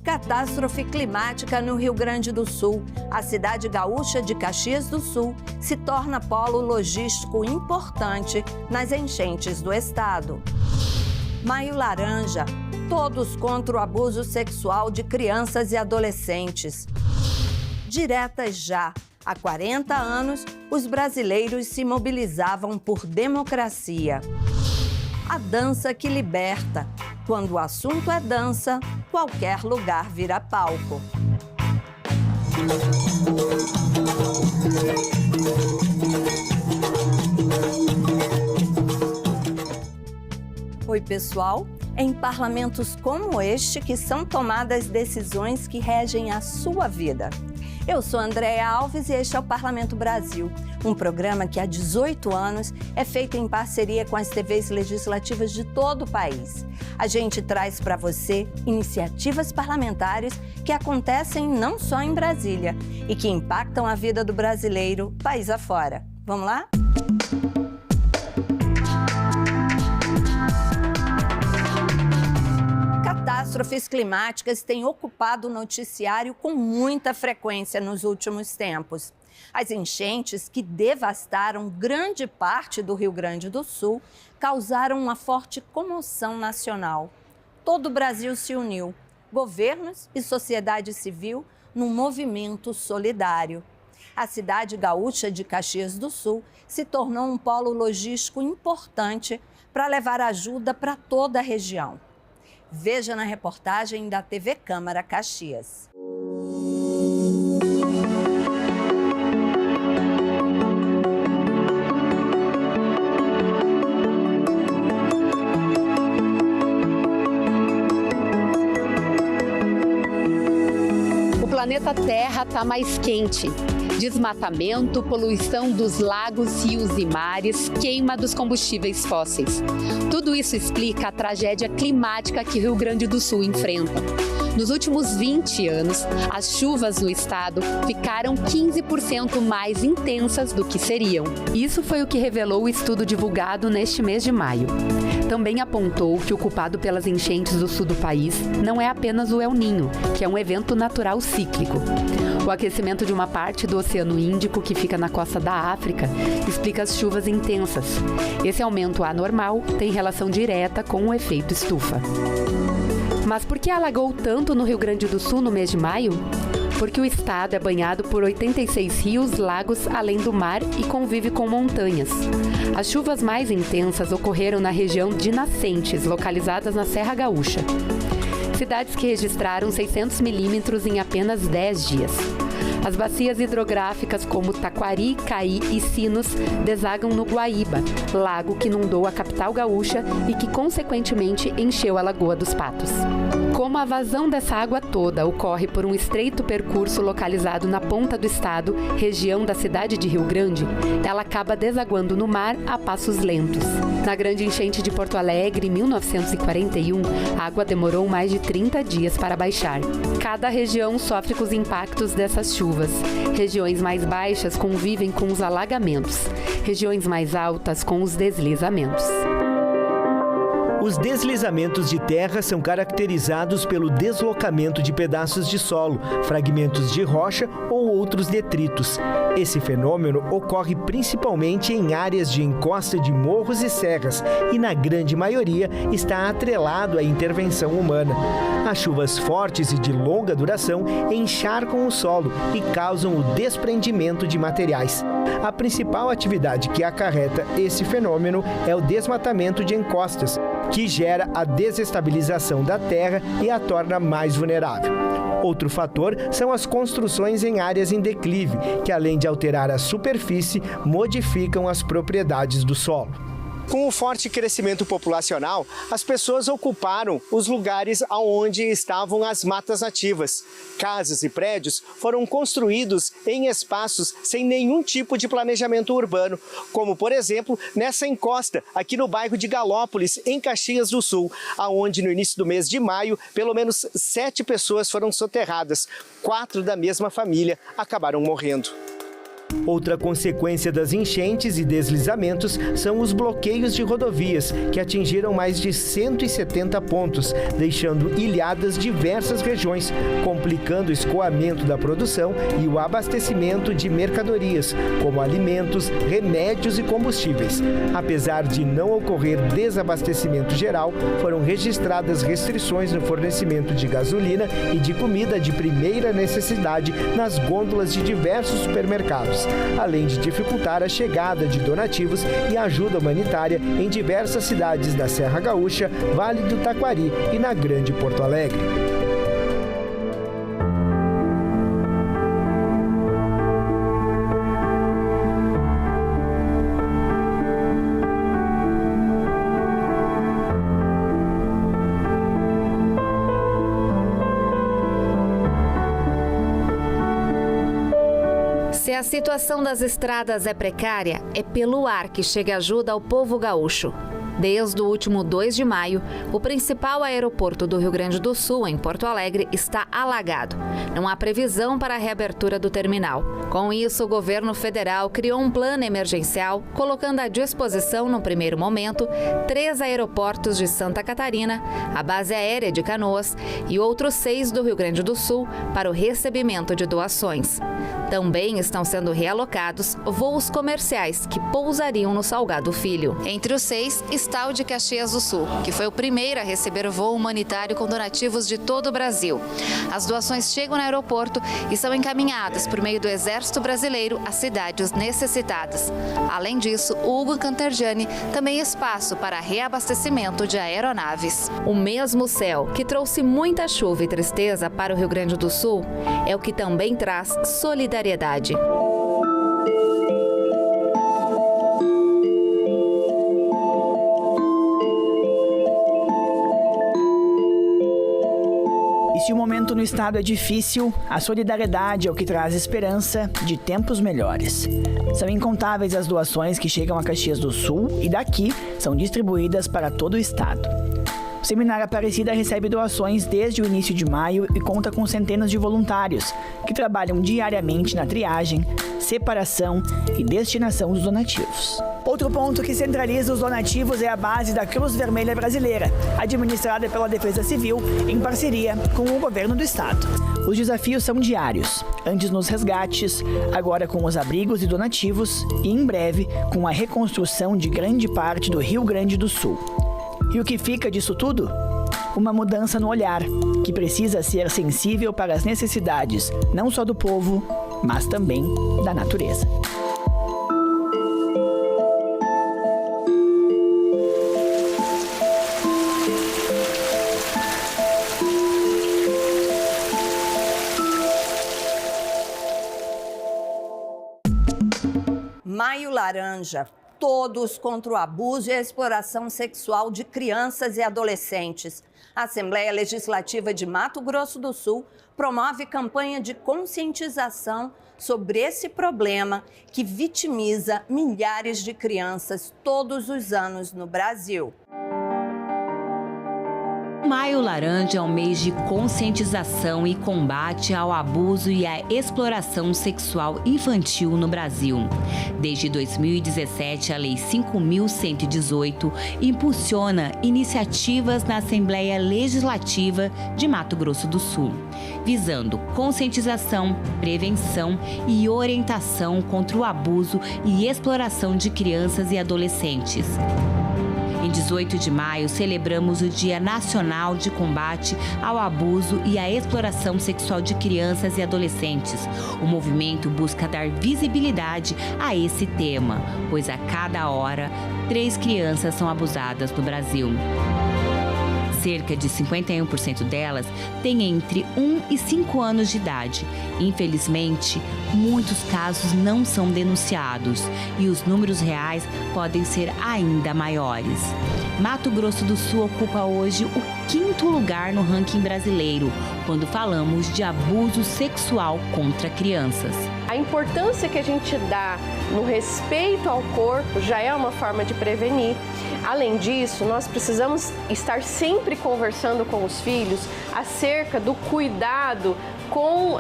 Catar Catástrofe climática no Rio Grande do Sul. A cidade gaúcha de Caxias do Sul se torna polo logístico importante nas enchentes do estado. Maio Laranja. Todos contra o abuso sexual de crianças e adolescentes. Diretas Já. Há 40 anos, os brasileiros se mobilizavam por democracia. A dança que liberta. Quando o assunto é dança, qualquer lugar vira palco. Oi, pessoal. É em parlamentos como este que são tomadas decisões que regem a sua vida. Eu sou Andréia Alves e este é o Parlamento Brasil, um programa que há 18 anos é feito em parceria com as TVs legislativas de todo o país. A gente traz para você iniciativas parlamentares que acontecem não só em Brasília e que impactam a vida do brasileiro país afora. Vamos lá? Catástrofes climáticas têm ocupado o noticiário com muita frequência nos últimos tempos. As enchentes que devastaram grande parte do Rio Grande do Sul causaram uma forte comoção nacional. Todo o Brasil se uniu, governos e sociedade civil, num movimento solidário. A cidade gaúcha de Caxias do Sul se tornou um polo logístico importante para levar ajuda para toda a região. Veja na reportagem da TV Câmara Caxias. O planeta Terra está mais quente. Desmatamento, poluição dos lagos, rios e mares, queima dos combustíveis fósseis. Tudo isso explica a tragédia climática que Rio Grande do Sul enfrenta. Nos últimos 20 anos, as chuvas no estado ficaram 15% mais intensas do que seriam. Isso foi o que revelou o estudo divulgado neste mês de maio. Também apontou que o culpado pelas enchentes do sul do país não é apenas o El Niño, que é um evento natural cíclico. O aquecimento de uma parte do Oceano Índico, que fica na costa da África, explica as chuvas intensas. Esse aumento anormal tem relação direta com o efeito estufa. Mas por que alagou tanto no Rio Grande do Sul no mês de maio? Porque o estado é banhado por 86 rios, lagos, além do mar e convive com montanhas. As chuvas mais intensas ocorreram na região de Nascentes, localizadas na Serra Gaúcha. Cidades que registraram 600 milímetros em apenas 10 dias. As bacias hidrográficas como Taquari, Caí e Sinos desagam no Guaíba, lago que inundou a capital gaúcha e que, consequentemente, encheu a Lagoa dos Patos. Como a vazão dessa água toda ocorre por um estreito percurso localizado na ponta do estado, região da cidade de Rio Grande, ela acaba desaguando no mar a passos lentos. Na grande enchente de Porto Alegre, em 1941, a água demorou mais de 30 dias para baixar. Cada região sofre com os impactos dessas chuvas. Regiões mais baixas convivem com os alagamentos, regiões mais altas com os deslizamentos. Os deslizamentos de terra são caracterizados pelo deslocamento de pedaços de solo, fragmentos de rocha ou outros detritos. Esse fenômeno ocorre principalmente em áreas de encosta de morros e serras e, na grande maioria, está atrelado à intervenção humana. As chuvas fortes e de longa duração encharcam o solo e causam o desprendimento de materiais. A principal atividade que acarreta esse fenômeno é o desmatamento de encostas, que gera a desestabilização da terra e a torna mais vulnerável. Outro fator são as construções em áreas em declive, que além de alterar a superfície, modificam as propriedades do solo. Com o forte crescimento populacional, as pessoas ocuparam os lugares onde estavam as matas nativas. Casas e prédios foram construídos em espaços sem nenhum tipo de planejamento urbano, como, por exemplo, nessa encosta, aqui no bairro de Galópolis, em Caxias do Sul, onde no início do mês de maio, pelo menos 7 pessoas foram soterradas. 4 da mesma família acabaram morrendo. Outra consequência das enchentes e deslizamentos são os bloqueios de rodovias, que atingiram mais de 170 pontos, deixando ilhadas diversas regiões, complicando o escoamento da produção e o abastecimento de mercadorias, como alimentos, remédios e combustíveis. Apesar de não ocorrer desabastecimento geral, foram registradas restrições no fornecimento de gasolina e de comida de primeira necessidade nas gôndolas de diversos supermercados, além de dificultar a chegada de donativos e ajuda humanitária em diversas cidades da Serra Gaúcha, Vale do Taquari e na Grande Porto Alegre. Se a situação das estradas é precária, é pelo ar que chega ajuda ao povo gaúcho. Desde o último 2 de maio, o principal aeroporto do Rio Grande do Sul, em Porto Alegre, está alagado. Não há previsão para a reabertura do terminal. Com isso, o governo federal criou um plano emergencial, colocando à disposição, no primeiro momento, 3 aeroportos de Santa Catarina, a base aérea de Canoas e outros 6 do Rio Grande do Sul para o recebimento de doações. Também estão sendo realocados voos comerciais que pousariam no Salgado Filho. Entre os 6 está o de Caxias do Sul, que foi o primeiro a receber voo humanitário com donativos de todo o Brasil. As doações chegam no aeroporto e são encaminhadas por meio do Exército Brasileiro às cidades necessitadas. Além disso, o Hugo Cantargiani também espaço para reabastecimento de aeronaves. O mesmo céu que trouxe muita chuva e tristeza para o Rio Grande do Sul é o que também traz solidariedade. E se o momento no estado é difícil, a solidariedade é o que traz esperança de tempos melhores. São incontáveis as doações que chegam a Caxias do Sul e daqui são distribuídas para todo o estado. O Seminário Aparecida recebe doações desde o início de maio e conta com centenas de voluntários que trabalham diariamente na triagem, separação e destinação dos donativos. Outro ponto que centraliza os donativos é a base da Cruz Vermelha Brasileira, administrada pela Defesa Civil em parceria com o governo do estado. Os desafios são diários, antes nos resgates, agora com os abrigos e donativos e, em breve, com a reconstrução de grande parte do Rio Grande do Sul. E o que fica disso tudo? Uma mudança no olhar, que precisa ser sensível para as necessidades não só do povo, mas também da natureza. Maio Laranja. Todos contra o abuso e a exploração sexual de crianças e adolescentes. A Assembleia Legislativa de Mato Grosso do Sul promove campanha de conscientização sobre esse problema que vitimiza milhares de crianças todos os anos no Brasil. Maio Laranja é um mês de conscientização e combate ao abuso e à exploração sexual infantil no Brasil. Desde 2017, a Lei 5.118 impulsiona iniciativas na Assembleia Legislativa de Mato Grosso do Sul, visando conscientização, prevenção e orientação contra o abuso e exploração de crianças e adolescentes. Em 18 de maio, celebramos o Dia Nacional de Combate ao Abuso e à Exploração Sexual de Crianças e Adolescentes. O movimento busca dar visibilidade a esse tema, pois a cada hora, 3 crianças são abusadas no Brasil. Cerca de 51% delas têm entre 1 e 5 anos de idade. Infelizmente, muitos casos não são denunciados e os números reais podem ser ainda maiores. Mato Grosso do Sul ocupa hoje o 5º lugar no ranking brasileiro, quando falamos de abuso sexual contra crianças. A importância que a gente dá no respeito ao corpo já é uma forma de prevenir. Além disso, nós precisamos estar sempre conversando com os filhos acerca do cuidado com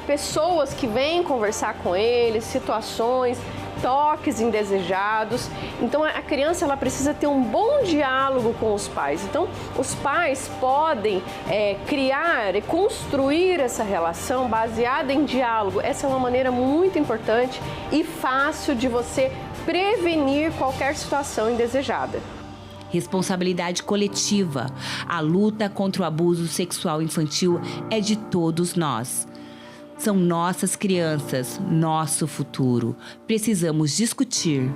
pessoas que vêm conversar com eles, situações, toques indesejados. Então a criança ela precisa ter um bom diálogo com os pais. Então os pais podem criar e construir essa relação baseada em diálogo. Essa é uma maneira muito importante e fácil de você prevenir qualquer situação indesejada. Responsabilidade coletiva. A luta contra o abuso sexual infantil é de todos nós. São nossas crianças, nosso futuro. Precisamos discutir,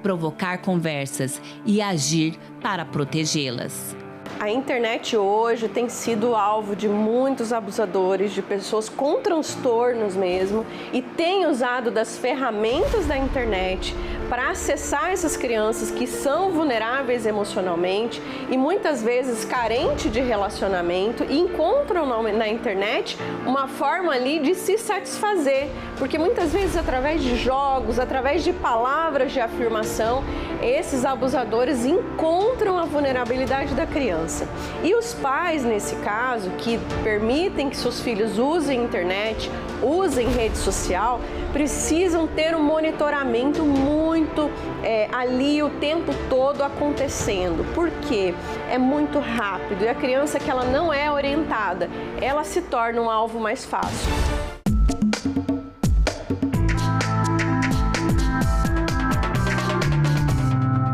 provocar conversas e agir para protegê-las. A internet hoje tem sido alvo de muitos abusadores, de pessoas com transtornos mesmo, e tem usado das ferramentas da internet para acessar essas crianças que são vulneráveis emocionalmente e muitas vezes carentes de relacionamento e encontram na internet uma forma ali de se satisfazer, porque muitas vezes através de jogos, através de palavras de afirmação, esses abusadores encontram a vulnerabilidade da criança. E os pais, nesse caso, que permitem que seus filhos usem internet, usem rede social, precisam ter um monitoramento muito ali o tempo todo acontecendo, porque é muito rápido e a criança que ela não é orientada, ela se torna um alvo mais fácil.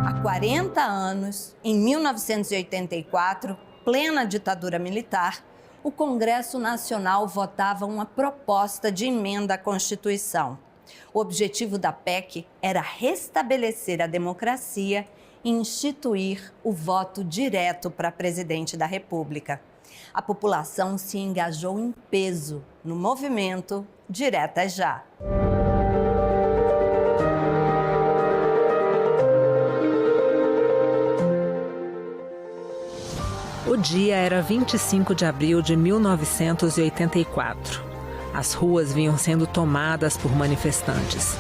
Há 40 anos, em 1984, plena ditadura militar, o Congresso Nacional votava uma proposta de emenda à Constituição. O objetivo da PEC era restabelecer a democracia e instituir o voto direto para presidente da República. A população se engajou em peso no movimento Direta Já. O dia era 25 de abril de 1984. As ruas vinham sendo tomadas por manifestantes.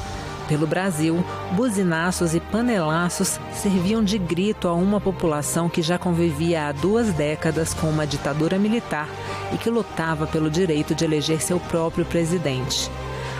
Pelo Brasil, buzinaços e panelaços serviam de grito a uma população que já convivia há 2 décadas com uma ditadura militar e que lutava pelo direito de eleger seu próprio presidente.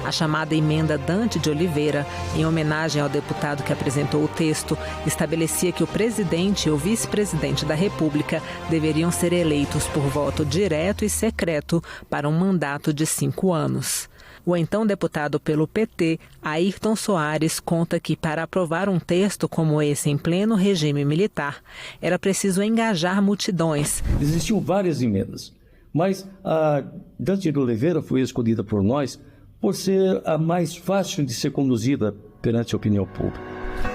A chamada emenda Dante de Oliveira, em homenagem ao deputado que apresentou o texto, estabelecia que o presidente e o vice-presidente da República deveriam ser eleitos por voto direto e secreto para um mandato de 5 anos. O então deputado pelo PT, Ayrton Soares, conta que para aprovar um texto como esse em pleno regime militar, era preciso engajar multidões. Existiam várias emendas, mas a Dante de Oliveira foi escolhida por nós por ser a mais fácil de ser conduzida perante a opinião pública.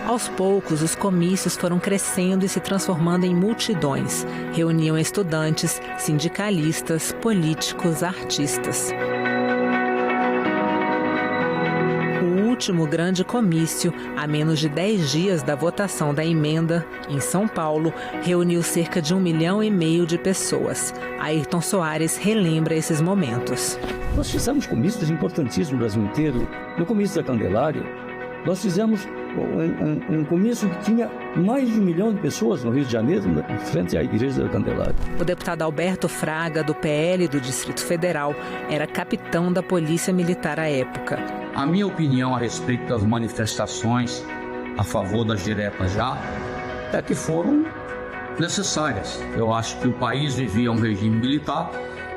Aos poucos, os comícios foram crescendo e se transformando em multidões. Reuniam estudantes, sindicalistas, políticos, artistas. O último grande comício, a menos de 10 dias da votação da emenda, em São Paulo, reuniu cerca de 1,5 milhão de pessoas. Ayrton Soares relembra esses momentos. Nós fizemos comícios importantíssimos no Brasil inteiro. No comício da Candelária, nós fizemos um comício que tinha mais de 1 milhão de pessoas no Rio de Janeiro, em frente à Igreja da Candelária. O deputado Alberto Fraga, do PL do Distrito Federal, era capitão da Polícia Militar à época. A minha opinião a respeito das manifestações a favor das diretas já é que foram necessárias. Eu acho que o país vivia um regime militar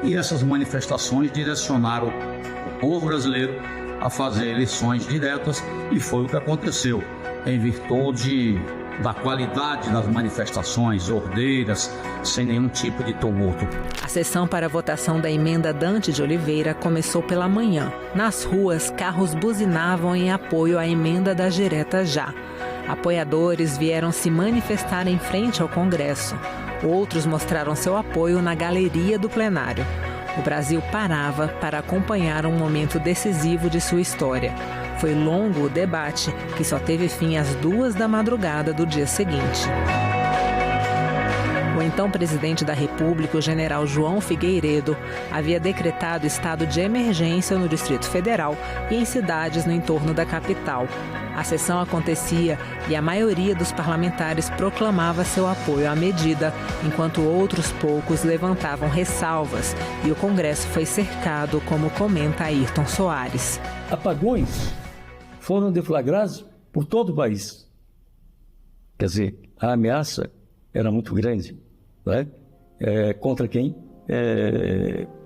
e essas manifestações direcionaram o povo brasileiro a fazer eleições diretas e foi o que aconteceu, em virtude da qualidade das manifestações, ordeiras, sem nenhum tipo de tumulto. A sessão para a votação da emenda Dante de Oliveira começou pela manhã. Nas ruas, carros buzinavam em apoio à emenda das diretas já. Apoiadores vieram se manifestar em frente ao Congresso. Outros mostraram seu apoio na galeria do plenário. O Brasil parava para acompanhar um momento decisivo de sua história. Foi longo o debate, que só teve fim às 2 da madrugada do dia seguinte. O então presidente da República, o general João Figueiredo, havia decretado estado de emergência no Distrito Federal e em cidades no entorno da capital. A sessão acontecia e a maioria dos parlamentares proclamava seu apoio à medida, enquanto outros poucos levantavam ressalvas e o Congresso foi cercado, como comenta Ayrton Soares. Apagões foram deflagrados por todo o país. Quer dizer, a ameaça era muito grande, né? Contra quem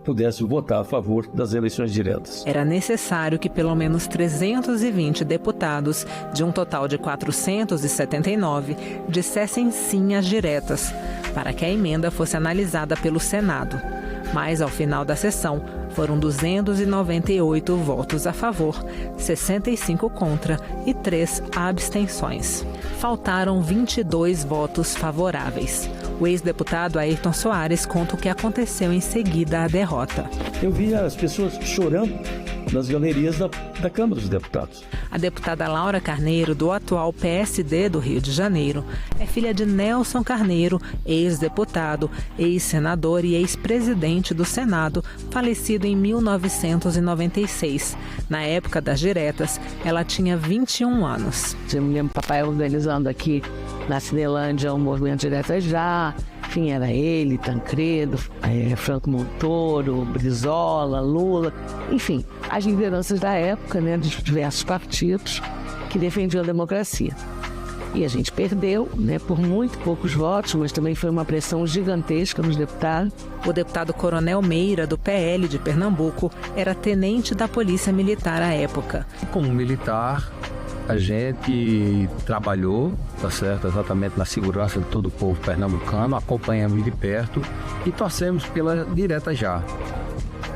pudesse votar a favor das eleições diretas. Era necessário que pelo menos 320 deputados, de um total de 479, dissessem sim às diretas, para que a emenda fosse analisada pelo Senado. Mas, ao final da sessão, foram 298 votos a favor, 65 contra e 3 abstenções. Faltaram 22 votos favoráveis. O ex-deputado Ayrton Soares conta o que aconteceu em seguida à derrota. Eu vi as pessoas chorando nas galerias da Câmara dos Deputados. A deputada Laura Carneiro, do atual PSD do Rio de Janeiro, é filha de Nelson Carneiro, ex-deputado, ex-senador e ex-presidente do Senado, falecido em 1996. Na época das diretas, ela tinha 21 anos. Eu me lembro papai organizando aqui na Cinelândia um movimento Diretas Já. Enfim, era ele, Tancredo, Franco Montoro, Brizola, Lula, enfim, as lideranças da época, né, de diversos partidos que defendiam a democracia. E a gente perdeu, né, por muito poucos votos, mas também foi uma pressão gigantesca nos deputados. O deputado Coronel Meira, do PL de Pernambuco, era tenente da Polícia Militar à época. Como militar, a gente trabalhou, tá certo, exatamente na segurança de todo o povo pernambucano, acompanhamos de perto e torcemos pela Direta Já.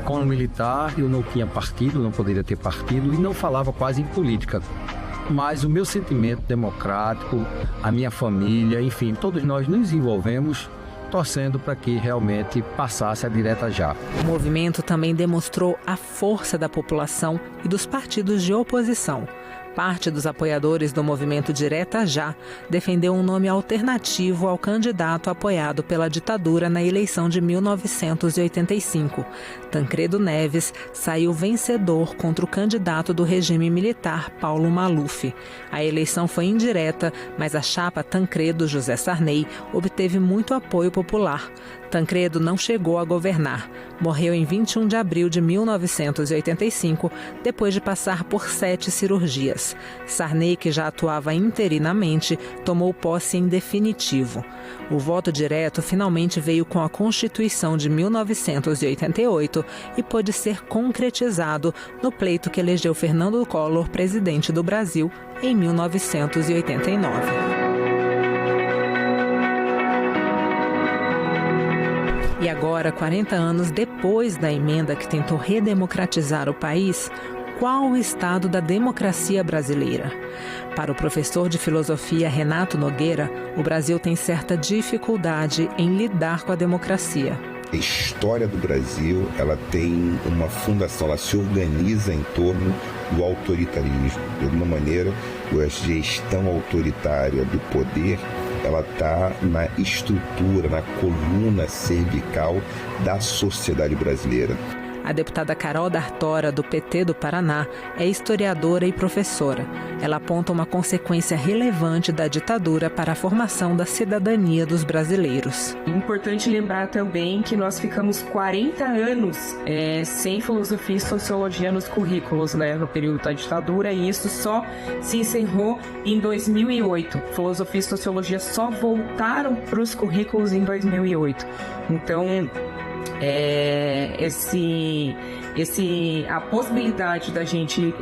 Como militar, eu não tinha partido, não poderia ter partido e não falava quase em política. Mas o meu sentimento democrático, a minha família, enfim, todos nós nos envolvemos torcendo para que realmente passasse a Direta Já. O movimento também demonstrou a força da população e dos partidos de oposição. Parte dos apoiadores do movimento Direta Já defendeu um nome alternativo ao candidato apoiado pela ditadura na eleição de 1985. Tancredo Neves saiu vencedor contra o candidato do regime militar, Paulo Maluf. A eleição foi indireta, mas a chapa Tancredo José Sarney obteve muito apoio popular. Tancredo não chegou a governar. Morreu em 21 de abril de 1985, depois de passar por 7 cirurgias. Sarney, que já atuava interinamente, tomou posse em definitivo. O voto direto finalmente veio com a Constituição de 1988 e pôde ser concretizado no pleito que elegeu Fernando Collor presidente do Brasil em 1989. E agora, 40 anos depois da emenda que tentou redemocratizar o país, qual o estado da democracia brasileira? Para o professor de filosofia Renato Nogueira, o Brasil tem certa dificuldade em lidar com a democracia. A história do Brasil, ela tem uma fundação, ela se organiza em torno do autoritarismo. De alguma maneira, a gestão autoritária do poder, ela está na estrutura, na coluna cervical da sociedade brasileira. A deputada Carol D'Artora, do PT do Paraná, é historiadora e professora. Ela aponta uma consequência relevante da ditadura para a formação da cidadania dos brasileiros. É importante lembrar também que nós ficamos 40 anos sem filosofia e sociologia nos currículos, né, no período da ditadura, e isso só se encerrou em 2008. Filosofia e sociologia só voltaram para os currículos em 2008. Então, a possibilidade da gente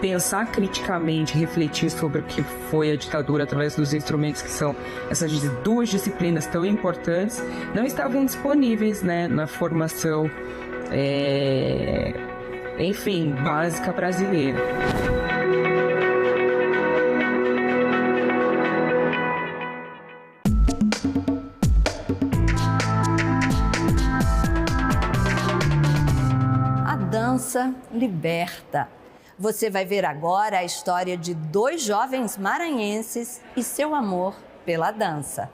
pensar criticamente, refletir sobre o que foi a ditadura através dos instrumentos que são essas duas disciplinas tão importantes, não estavam disponíveis, né, na formação, básica brasileira. Dança liberta. Você vai ver agora a história de 2 jovens maranhenses e seu amor pela dança.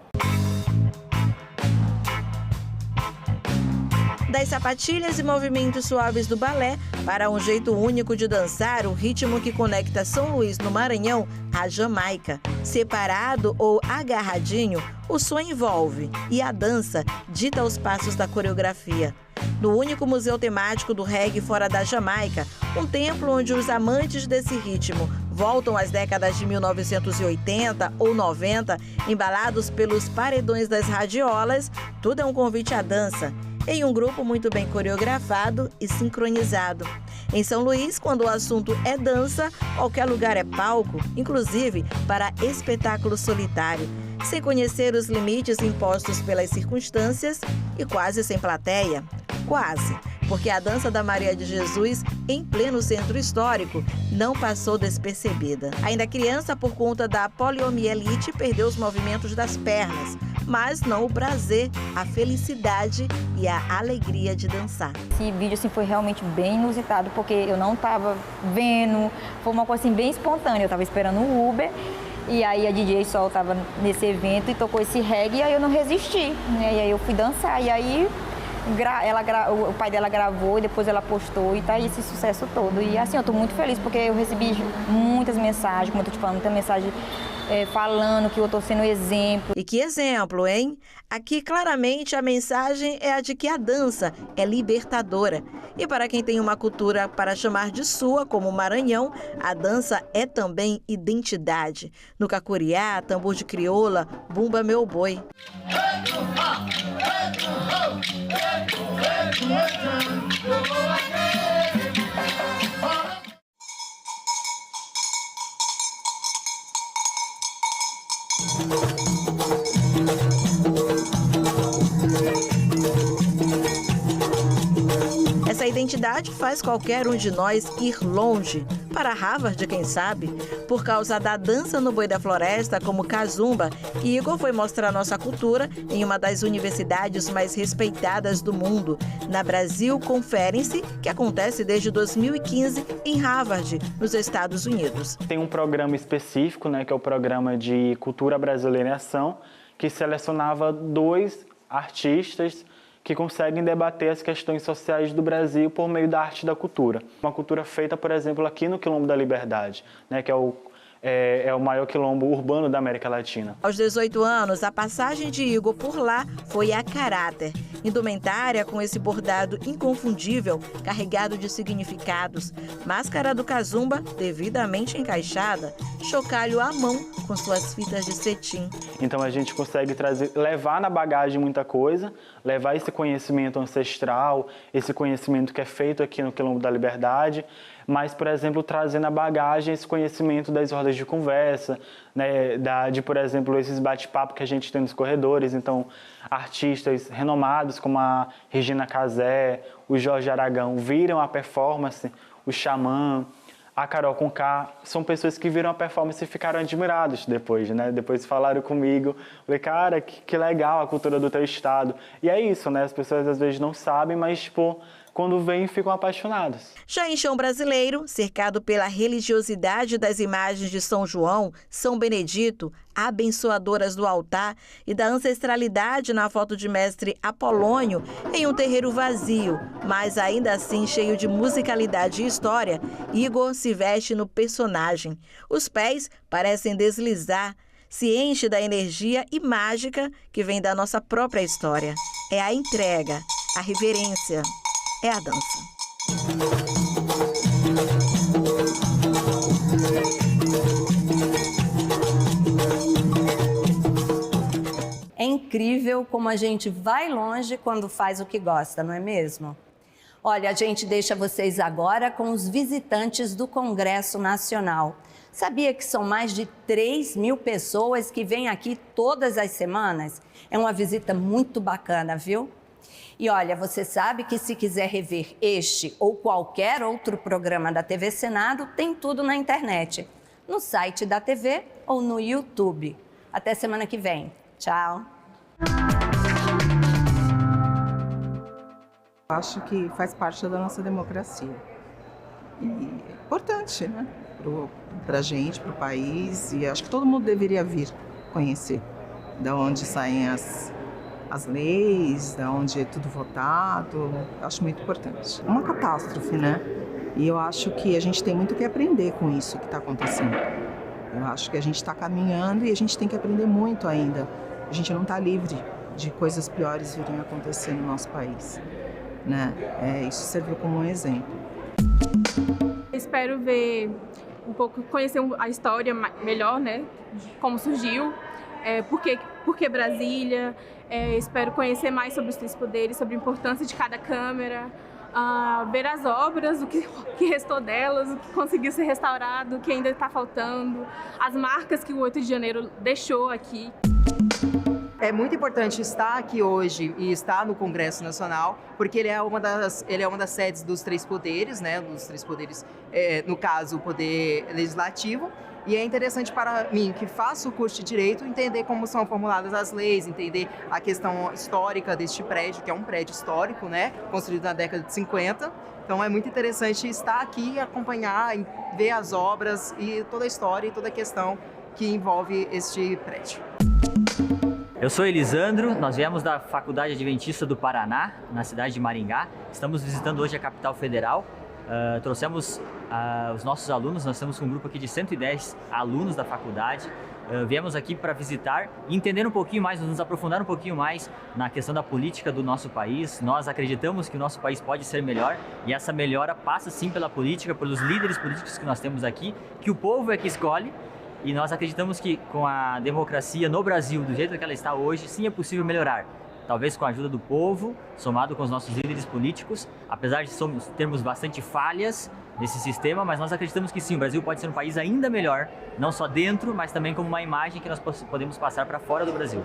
Das sapatilhas e movimentos suaves do balé para um jeito único de dançar, o ritmo que conecta São Luís, no Maranhão, à Jamaica. Separado ou agarradinho, o som envolve e a dança dita os passos da coreografia. No único museu temático do reggae fora da Jamaica, um templo onde os amantes desse ritmo voltam às décadas de 1980 ou 90, embalados pelos paredões das radiolas, tudo é um convite à dança, em um grupo muito bem coreografado e sincronizado. Em São Luís, quando o assunto é dança, qualquer lugar é palco, inclusive para espetáculo solitário, sem conhecer os limites impostos pelas circunstâncias e quase sem plateia. Quase, porque a dança da Maria de Jesus, em pleno centro histórico, não passou despercebida. Ainda criança, por conta da poliomielite, perdeu os movimentos das pernas, mas não o prazer, a felicidade e a alegria de dançar. Esse vídeo foi realmente bem inusitado, porque eu não estava vendo, foi uma coisa bem espontânea, eu estava esperando o Uber. E aí a DJ Sol estava nesse evento e tocou esse reggae, e aí eu não resisti, né? E aí eu fui dançar, e aí o pai dela gravou e depois ela postou e tá aí esse sucesso todo. E assim, eu tô muito feliz porque eu recebi muitas mensagens, como eu tô te falando, muita mensagem falando que eu tô sendo exemplo. E que exemplo, hein? Aqui claramente a mensagem é a de que a dança é libertadora. E para quem tem uma cultura para chamar de sua, como o Maranhão, a dança é também identidade. No cacuriá, tambor de crioula, bumba meu boi. Essa identidade faz qualquer um de nós ir longe, para Harvard, quem sabe, por causa da dança no Boi da Floresta, como Kazumba. Igor foi mostrar nossa cultura em uma das universidades mais respeitadas do mundo, na Brasil Conference, que acontece desde 2015 em Harvard, nos Estados Unidos. Tem um programa específico, né, que é o programa de Cultura Brasileira em Ação, que selecionava 2 artistas que conseguem debater as questões sociais do Brasil por meio da arte e da cultura. Uma cultura feita, por exemplo, aqui no Quilombo da Liberdade, né, que é o maior quilombo urbano da América Latina. Aos 18 anos, a passagem de Igor por lá foi a caráter. Indumentária com esse bordado inconfundível, carregado de significados. Máscara do Kazumba, devidamente encaixada. Chocalho à mão, com suas fitas de cetim. Então a gente consegue levar na bagagem muita coisa, levar esse conhecimento ancestral, esse conhecimento que é feito aqui no Quilombo da Liberdade, mas, por exemplo, trazer na bagagem esse conhecimento das rodas de conversa, né, de, por exemplo, esses bate-papo que a gente tem nos corredores. Então, artistas renomados como a Regina Casé, o Jorge Aragão, viram a performance, o Xamã, a Carol Conká, são pessoas que viram a performance e ficaram admirados depois, né? Depois falaram comigo, falei, cara, que legal a cultura do teu estado. E é isso, né? As pessoas às vezes não sabem, mas, tipo, quando vêm, ficam apaixonados. Já em chão brasileiro, cercado pela religiosidade das imagens de São João, São Benedito, abençoadoras do altar e da ancestralidade na foto de mestre Apolônio, em um terreiro vazio, mas ainda assim cheio de musicalidade e história, Igor se veste no personagem. Os pés parecem deslizar, se enche da energia e mágica que vem da nossa própria história. É a entrega, a reverência. É a dança. É incrível como a gente vai longe quando faz o que gosta, não é mesmo? Olha, a gente deixa vocês agora com os visitantes do Congresso Nacional. Sabia que são mais de 3.000 pessoas que vêm aqui todas as semanas? É uma visita muito bacana, viu? E olha, você sabe que se quiser rever este ou qualquer outro programa da TV Senado, tem tudo na internet, no site da TV ou no YouTube. Até semana que vem. Tchau! Acho que faz parte da nossa democracia. E é importante, né? Pra gente, pro país, e acho que todo mundo deveria vir conhecer de onde saem as leis, onde é tudo votado. Eu acho muito importante. Uma catástrofe, né? E eu acho que a gente tem muito que aprender com isso que está acontecendo. Eu acho que a gente está caminhando e a gente tem que aprender muito ainda. A gente não está livre de coisas piores virem a acontecer no nosso país, né? Isso serviu como um exemplo. Espero ver conhecer a história melhor, né? Como surgiu, por que Brasília. Espero conhecer mais sobre os três poderes, sobre a importância de cada câmara, ver as obras, o que restou delas, o que conseguiu ser restaurado, o que ainda está faltando, as marcas que o 8 de janeiro deixou aqui. É muito importante estar aqui hoje e estar no Congresso Nacional, porque ele é uma das sedes dos três poderes, né? Dos três poderes, no caso, o poder legislativo. E é interessante para mim, que faço o curso de Direito, entender como são formuladas as leis, entender a questão histórica deste prédio, que é um prédio histórico, né? Construído na década de 50. Então é muito interessante estar aqui, acompanhar, ver as obras e toda a história e toda a questão que envolve este prédio. Eu sou Elisandro, nós viemos da Faculdade Adventista do Paraná, na cidade de Maringá. Estamos visitando hoje a capital federal. Trouxemos os nossos alunos, nós temos um grupo aqui de 110 alunos da faculdade. Viemos aqui para visitar e entender um pouquinho mais, nos aprofundar um pouquinho mais na questão da política do nosso país. Nós acreditamos que o nosso país pode ser melhor e essa melhora passa sim pela política, pelos líderes políticos que nós temos aqui, que o povo é que escolhe. E nós acreditamos que com a democracia no Brasil, do jeito que ela está hoje, sim é possível melhorar. Talvez com a ajuda do povo, somado com os nossos líderes políticos, apesar de termos bastante falhas nesse sistema, mas nós acreditamos que sim, o Brasil pode ser um país ainda melhor, não só dentro, mas também como uma imagem que nós podemos passar para fora do Brasil.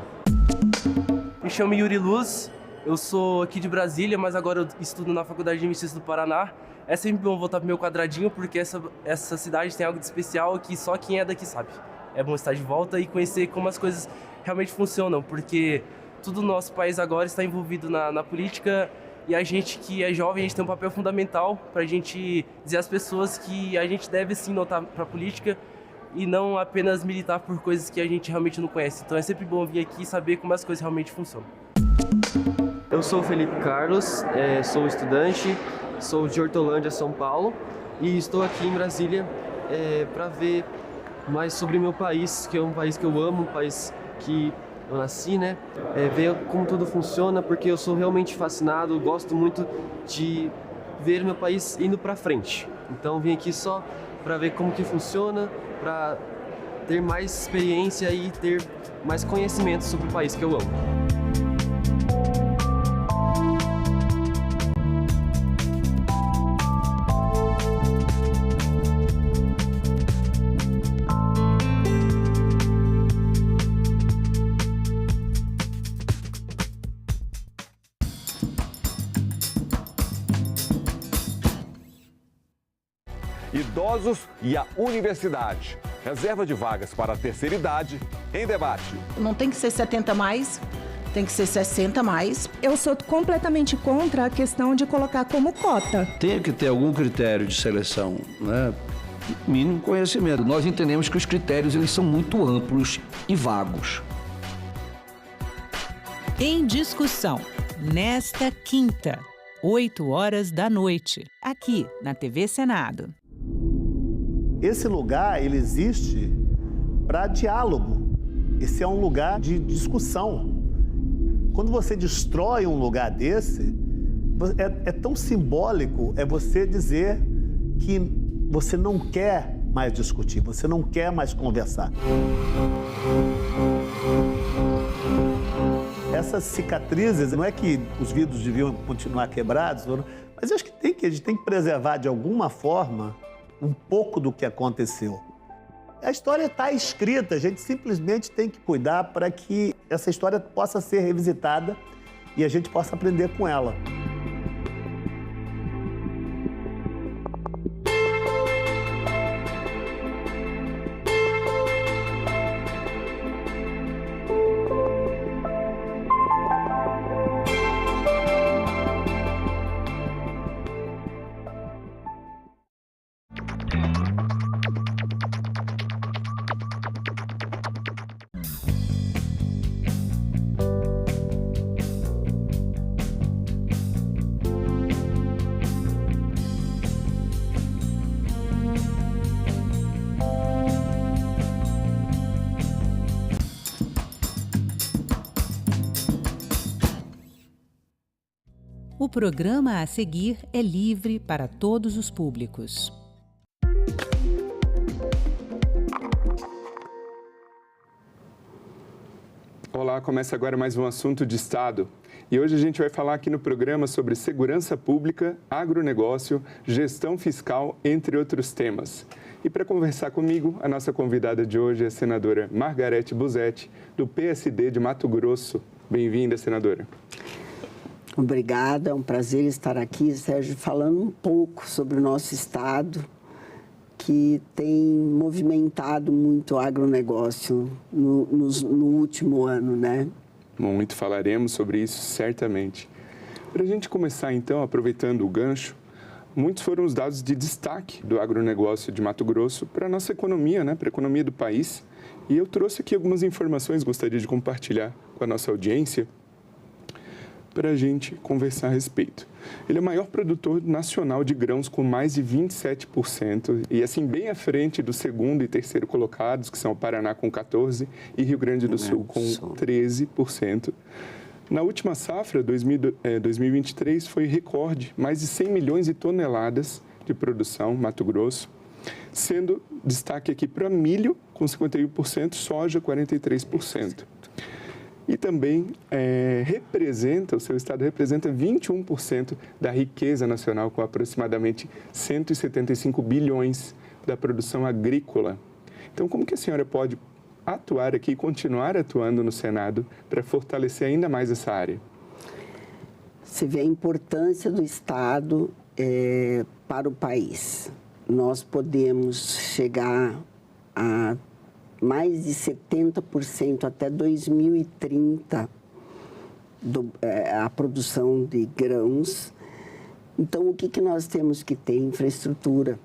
Me chamo Yuri Luz, eu sou aqui de Brasília, mas agora eu estudo na Faculdade de Adventista do Paraná. É sempre bom voltar pro meu quadradinho, porque essa cidade tem algo de especial que só quem é daqui sabe. É bom estar de volta e conhecer como as coisas realmente funcionam, porque tudo no nosso país agora está envolvido na política e a gente que é jovem, a gente tem um papel fundamental para a gente dizer às pessoas que a gente deve sim notar para a política e não apenas militar por coisas que a gente realmente não conhece. Então é sempre bom vir aqui e saber como as coisas realmente funcionam. Eu sou o Felipe Carlos, sou estudante, sou de Hortolândia, São Paulo, e estou aqui em Brasília para ver mais sobre meu país, que é um país que eu amo, um país que eu nasci, né? Ver como tudo funciona, porque eu sou realmente fascinado, gosto muito de ver meu país indo para frente. Então vim aqui só para ver como que funciona, para ter mais experiência e ter mais conhecimento sobre o país que eu amo. Idosos e a universidade. Reserva de vagas para a terceira idade em debate. Não tem que ser 70 mais, tem que ser 60 mais. Eu sou completamente contra a questão de colocar como cota. Tem que ter algum critério de seleção, né? Mínimo conhecimento. Nós entendemos que os critérios eles são muito amplos e vagos. Em discussão, nesta quinta, 20h, aqui na TV Senado. Esse lugar, ele existe para diálogo. Esse é um lugar de discussão. Quando você destrói um lugar desse, é tão simbólico, é você dizer que você não quer mais discutir, você não quer mais conversar. Essas cicatrizes, não é que os vidros deviam continuar quebrados, mas eu acho que a gente tem que preservar de alguma forma um pouco do que aconteceu. A história está escrita, a gente simplesmente tem que cuidar para que essa história possa ser revisitada e a gente possa aprender com ela. O programa a seguir é livre para todos os públicos. Olá, começa agora mais um Assunto de Estado. E hoje a gente vai falar aqui no programa sobre segurança pública, agronegócio, gestão fiscal, entre outros temas. E para conversar comigo, a nossa convidada de hoje é a senadora Margarete Busetti, do PSD de Mato Grosso. Bem-vinda, senadora. Obrigada, é um prazer estar aqui, Sérgio, falando um pouco sobre o nosso estado, que tem movimentado muito o agronegócio no último ano, né? Muito falaremos sobre isso, certamente. Para a gente começar, então, aproveitando o gancho, muitos foram os dados de destaque do agronegócio de Mato Grosso para a nossa economia, né? Para a economia do país. E eu trouxe aqui algumas informações, gostaria de compartilhar com a nossa audiência, para a gente conversar a respeito. Ele é o maior produtor nacional de grãos, com mais de 27%, e assim bem à frente do segundo e terceiro colocados, que são o Paraná com 14% e Rio Grande do Sul com 13%. Na última safra, 2023, foi recorde, mais de 100 milhões de toneladas de produção, Mato Grosso, sendo destaque aqui para milho, com 51%, soja, 43%. E também o seu estado representa 21% da riqueza nacional, com aproximadamente 175 bilhões da produção agrícola. Então, como que a senhora pode atuar aqui e continuar atuando no Senado para fortalecer ainda mais essa área? Você vê a importância do estado para o país. Nós podemos chegar a mais de 70% até 2030 a produção de grãos. Então, o que nós temos que ter? Infraestrutura.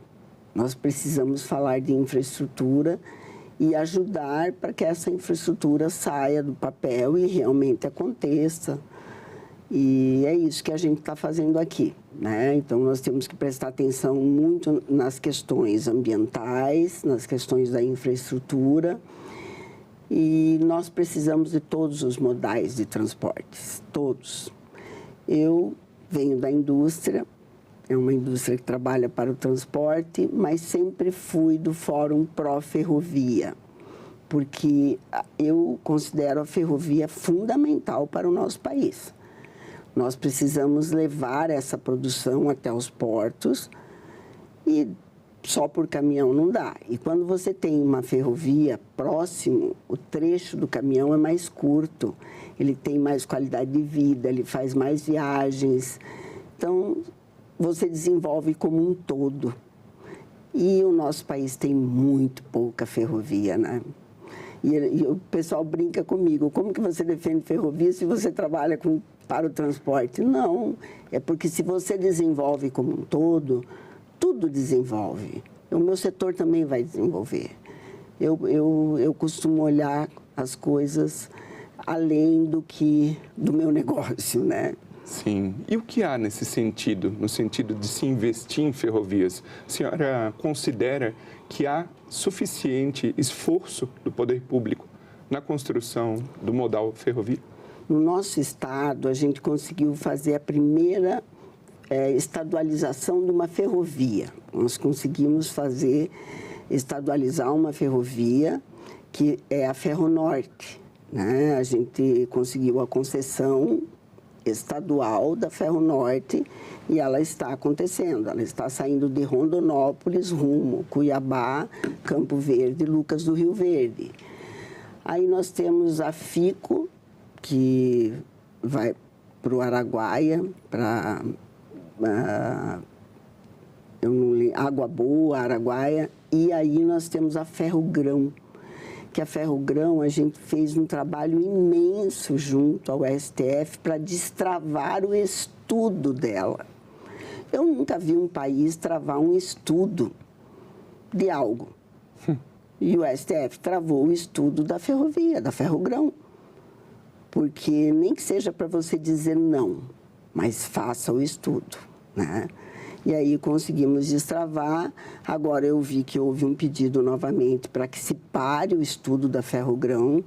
Nós precisamos falar de infraestrutura e ajudar para que essa infraestrutura saia do papel e realmente aconteça. E é isso que a gente está fazendo aqui, né? Então, nós temos que prestar atenção muito nas questões ambientais, nas questões da infraestrutura, e nós precisamos de todos os modais de transportes, todos. Eu venho da indústria, é uma indústria que trabalha para o transporte, mas sempre fui do Fórum Pró-Ferrovia, porque eu considero a ferrovia fundamental para o nosso país. Nós precisamos levar essa produção até os portos e só por caminhão não dá. E quando você tem uma ferrovia próximo, o trecho do caminhão é mais curto, ele tem mais qualidade de vida, ele faz mais viagens. Então, você desenvolve como um todo. E o nosso país tem muito pouca ferrovia, né? E o pessoal brinca comigo, como que você defende ferrovia se você trabalha para o transporte? Não, é porque se você desenvolve como um todo, tudo desenvolve. O meu setor também vai desenvolver. Eu costumo olhar as coisas além do meu negócio, né? Sim. E o que há nesse sentido, no sentido de se investir em ferrovias? A senhora considera que há suficiente esforço do poder público na construção do modal ferrovia? No nosso estado, a gente conseguiu fazer a primeira estadualização de uma ferrovia. Nós conseguimos estadualizar uma ferrovia que é a Ferronorte, né? A gente conseguiu a concessão estadual da Ferronorte e ela está acontecendo. Ela está saindo de Rondonópolis rumo Cuiabá, Campo Verde, Lucas do Rio Verde. Aí nós temos a FICO, que vai para o Araguaia, para Água Boa, Araguaia, e aí nós temos a Ferrogrão, que a Ferrogrão a gente fez um trabalho imenso junto ao STF para destravar o estudo dela. Eu nunca vi um país travar um estudo de algo. E o STF travou o estudo da ferrovia, da Ferrogrão. Porque nem que seja para você dizer não, mas faça o estudo, né? E aí conseguimos destravar. Agora eu vi que houve um pedido novamente para que se pare o estudo da Ferrogrão.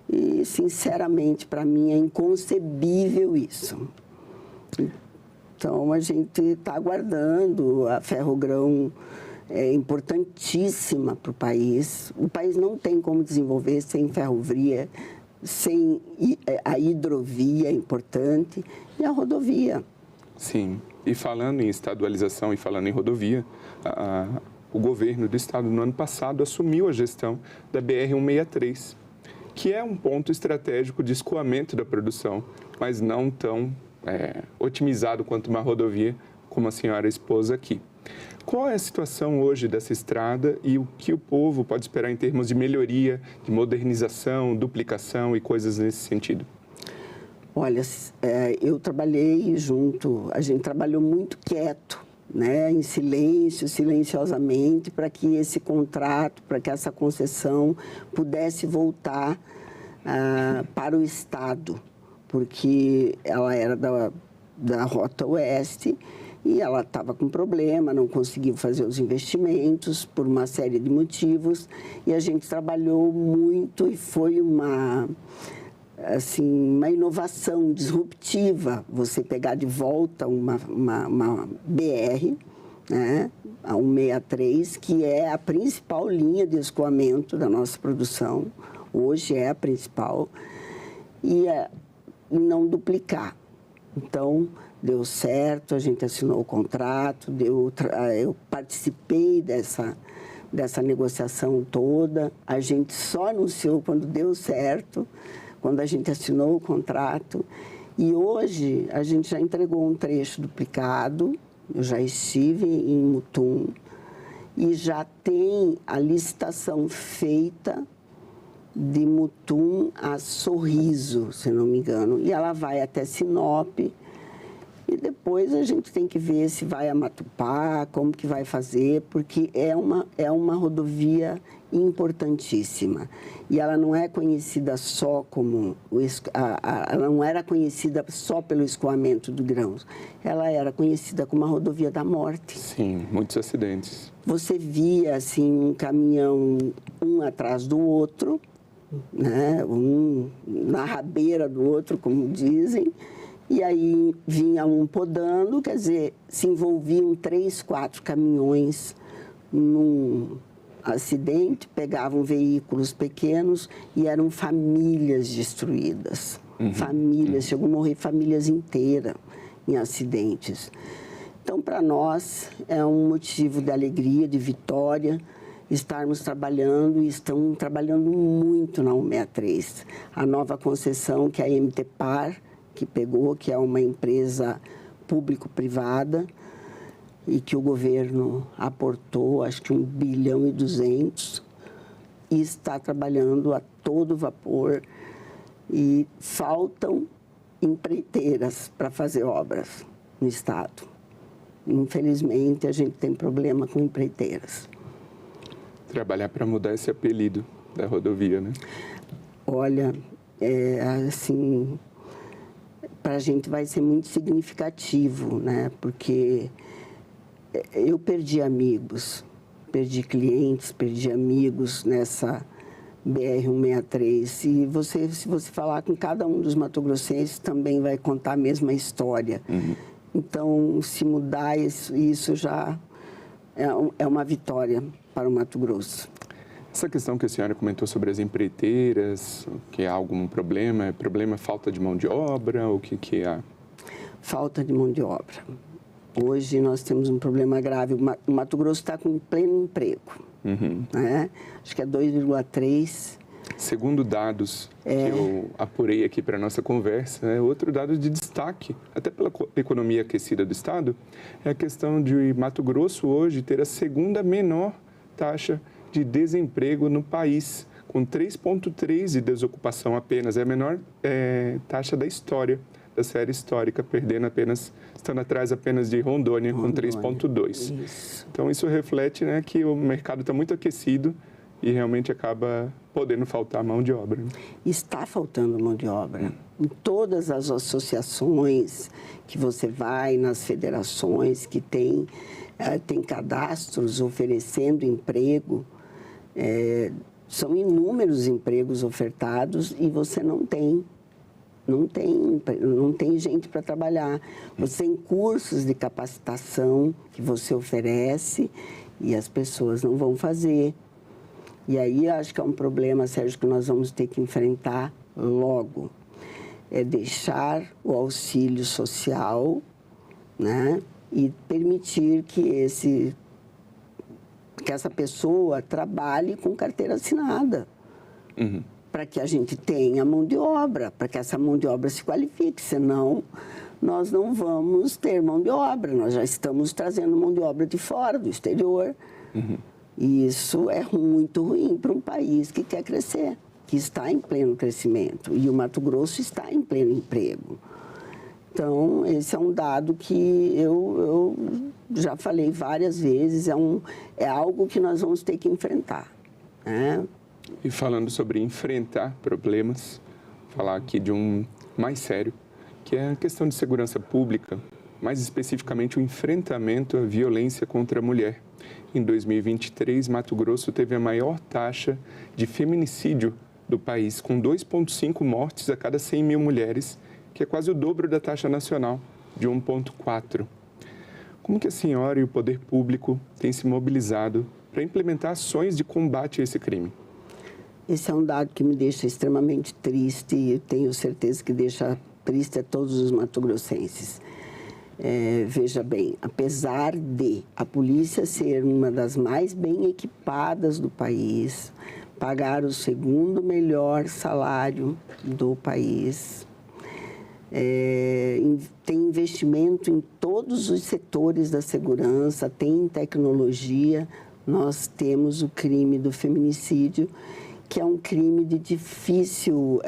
E, sinceramente, para mim é inconcebível isso. Então, a gente está aguardando. A Ferrogrão é importantíssima para o país. O país não tem como desenvolver sem ferrovia, sem a hidrovia, é importante, e a rodovia. Sim, e falando em estadualização e falando em rodovia, o governo do estado no ano passado assumiu a gestão da BR-163, que é um ponto estratégico de escoamento da produção, mas não tão otimizado quanto uma rodovia, como a senhora expôs aqui. Qual é a situação hoje dessa estrada e o que o povo pode esperar em termos de melhoria, de modernização, duplicação e coisas nesse sentido? Olha, eu trabalhei junto, a gente trabalhou muito quieto, né, em silêncio, silenciosamente, para que esse contrato, para que essa concessão pudesse voltar para o Estado, porque ela era da Rota Oeste e ela estava com problema, não conseguiu fazer os investimentos por uma série de motivos, e a gente trabalhou muito e foi uma inovação disruptiva, você pegar de volta uma BR, né, a 163, que é a principal linha de escoamento da nossa produção, hoje é a principal, e não duplicar. Então, deu certo, a gente assinou o contrato, eu participei dessa negociação toda, a gente só anunciou quando deu certo, quando a gente assinou o contrato, e hoje a gente já entregou um trecho duplicado, eu já estive em Mutum, e já tem a licitação feita de Mutum a Sorriso, se não me engano, e ela vai até Sinop, e depois a gente tem que ver se vai a Matupá, como que vai fazer, porque é uma rodovia importantíssima. E ela não é conhecida só como... ela não era conhecida só pelo escoamento do grãos. Ela era conhecida como a rodovia da morte. Sim, muitos acidentes. Você via, assim, um caminhão um atrás do outro, né? Um na rabeira do outro, como dizem, e aí vinha um podando, quer dizer, se envolviam 3, 4 caminhões num acidente, pegavam veículos pequenos e eram famílias destruídas. Famílias, chegou a morrer famílias inteiras em acidentes. Então, para nós, é um motivo de alegria, de vitória, estarmos trabalhando e estão trabalhando muito na 163. A nova concessão que a MT Par, que pegou, que é uma empresa público-privada, e que o governo aportou, acho que 1,2 bilhão, e está trabalhando a todo vapor. E faltam empreiteiras para fazer obras no Estado. Infelizmente, a gente tem problema com empreiteiras. Trabalhar para mudar esse apelido da rodovia, né? Olha, assim, para a gente vai ser muito significativo, né? Porque eu perdi amigos, perdi clientes, perdi amigos nessa BR-163. E se você falar com cada um dos matogrossenses, também vai contar a mesma história. Então, se mudar isso já é uma vitória para o Mato Grosso. Essa questão que a senhora comentou sobre as empreiteiras, que há algum problema, é problema falta de mão de obra, o que há? Falta de mão de obra. Hoje nós temos um problema grave. O Mato Grosso está com pleno emprego. Né? Acho que é 2,3. Segundo dados que eu apurei aqui para a nossa conversa, outro dado de destaque, até pela economia aquecida do Estado, é a questão de Mato Grosso hoje ter a segunda menor taxa de desemprego no país, com 3,3% de desocupação apenas. É a menor taxa da história, da série histórica, estando atrás apenas de Rondônia, com 3,2%. Então, isso reflete, né, que o mercado está muito aquecido e realmente acaba podendo faltar mão de obra. Está faltando mão de obra. Em todas as associações que você vai, nas federações que tem cadastros oferecendo emprego, são inúmeros empregos ofertados e você não tem Não tem gente para trabalhar. Você tem cursos de capacitação que você oferece e as pessoas não vão fazer. E aí acho que é um problema, Sérgio, que nós vamos ter que enfrentar logo. É deixar o auxílio social, né, e permitir que essa pessoa trabalhe com carteira assinada. Uhum. Para que a gente tenha mão de obra, para que essa mão de obra se qualifique, senão nós não vamos ter mão de obra, nós já estamos trazendo mão de obra de fora, do exterior, e isso é muito ruim para um país que quer crescer, que está em pleno crescimento, e o Mato Grosso está em pleno emprego. Então, esse é um dado que eu já falei várias vezes, é algo que nós vamos ter que enfrentar, né? E falando sobre enfrentar problemas, falar aqui de um mais sério, que é a questão de segurança pública, mais especificamente o enfrentamento à violência contra a mulher. Em 2023, Mato Grosso teve a maior taxa de feminicídio do país, com 2,5 mortes a cada 100 mil mulheres, que é quase o dobro da taxa nacional, de 1,4. Como que a senhora e o poder público têm se mobilizado para implementar ações de combate a esse crime? Esse é um dado que me deixa extremamente triste e eu tenho certeza que deixa triste a todos os mato-grossenses. Veja bem, apesar de a polícia ser uma das mais bem equipadas do país, pagar o segundo melhor salário do país, tem investimento em todos os setores da segurança, tem tecnologia, nós temos o crime do feminicídio, que é um crime de difícil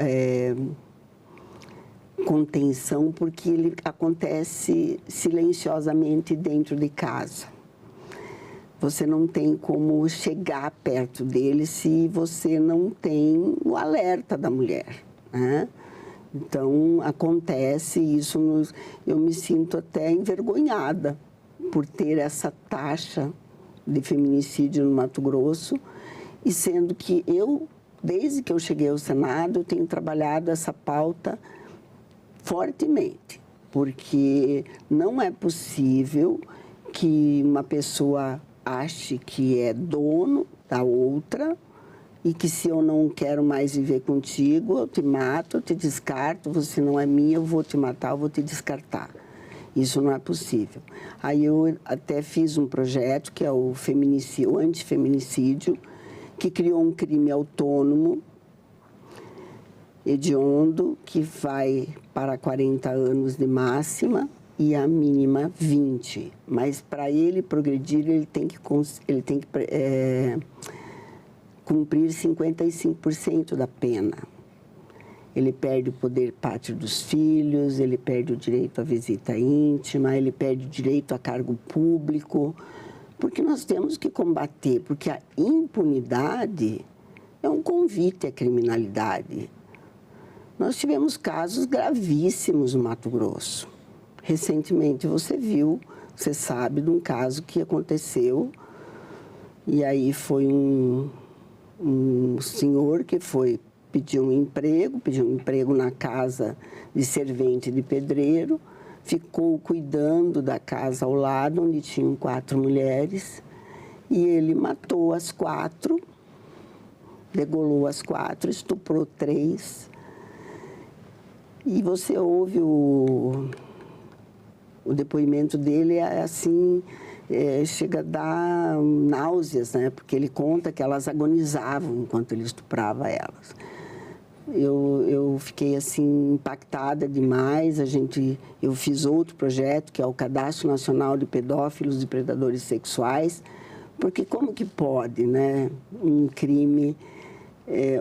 contenção, porque ele acontece silenciosamente dentro de casa. Você não tem como chegar perto dele se você não tem o alerta da mulher, né? Então, acontece isso, eu me sinto até envergonhada por ter essa taxa de feminicídio no Mato Grosso, e sendo que desde que eu cheguei ao Senado, eu tenho trabalhado essa pauta fortemente, porque não é possível que uma pessoa ache que é dono da outra e que se eu não quero mais viver contigo, eu te mato, eu te descarto, você não é minha, eu vou te matar, eu vou te descartar. Isso não é possível. Aí eu até fiz um projeto que é o antifeminicídio, que criou um crime autônomo, hediondo, que vai para 40 anos de máxima e a mínima 20. Mas para ele progredir, ele tem que cumprir 55% da pena. Ele perde o poder pátrio dos filhos, ele perde o direito à visita íntima, ele perde o direito a cargo público, porque nós temos que combater, porque a impunidade é um convite à criminalidade. Nós tivemos casos gravíssimos no Mato Grosso. Recentemente você sabe de um caso que aconteceu, e aí foi um senhor que pediu um emprego na casa de servente de pedreiro, ficou cuidando da casa ao lado, onde tinham 4 mulheres, e ele matou as 4, degolou as 4, estuprou 3. E você ouve o depoimento dele, chega a dar náuseas, né? Porque ele conta que elas agonizavam enquanto ele estuprava elas. Eu fiquei assim impactada demais. Eu fiz outro projeto, que é o Cadastro Nacional de Pedófilos e Predadores Sexuais, porque como que pode, né, um crime,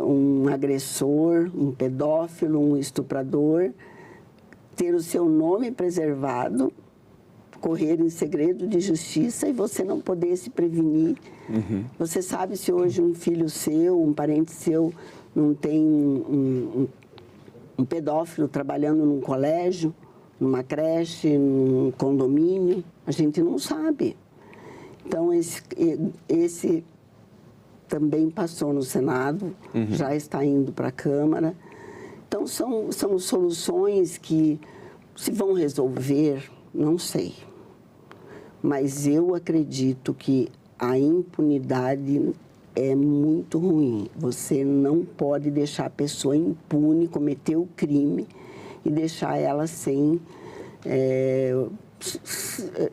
um agressor, um pedófilo, um estuprador, ter o seu nome preservado, correr em segredo de justiça e você não poder se prevenir. Uhum. Você sabe se hoje um filho seu, um parente seu, não tem um pedófilo trabalhando num colégio, numa creche, num condomínio? A gente não sabe. Então, esse também passou no Senado, já está indo para a Câmara. Então, são soluções que se vão resolver, não sei. Mas eu acredito que a impunidade é muito ruim. Você não pode deixar a pessoa impune, cometer o crime e deixar ela sem...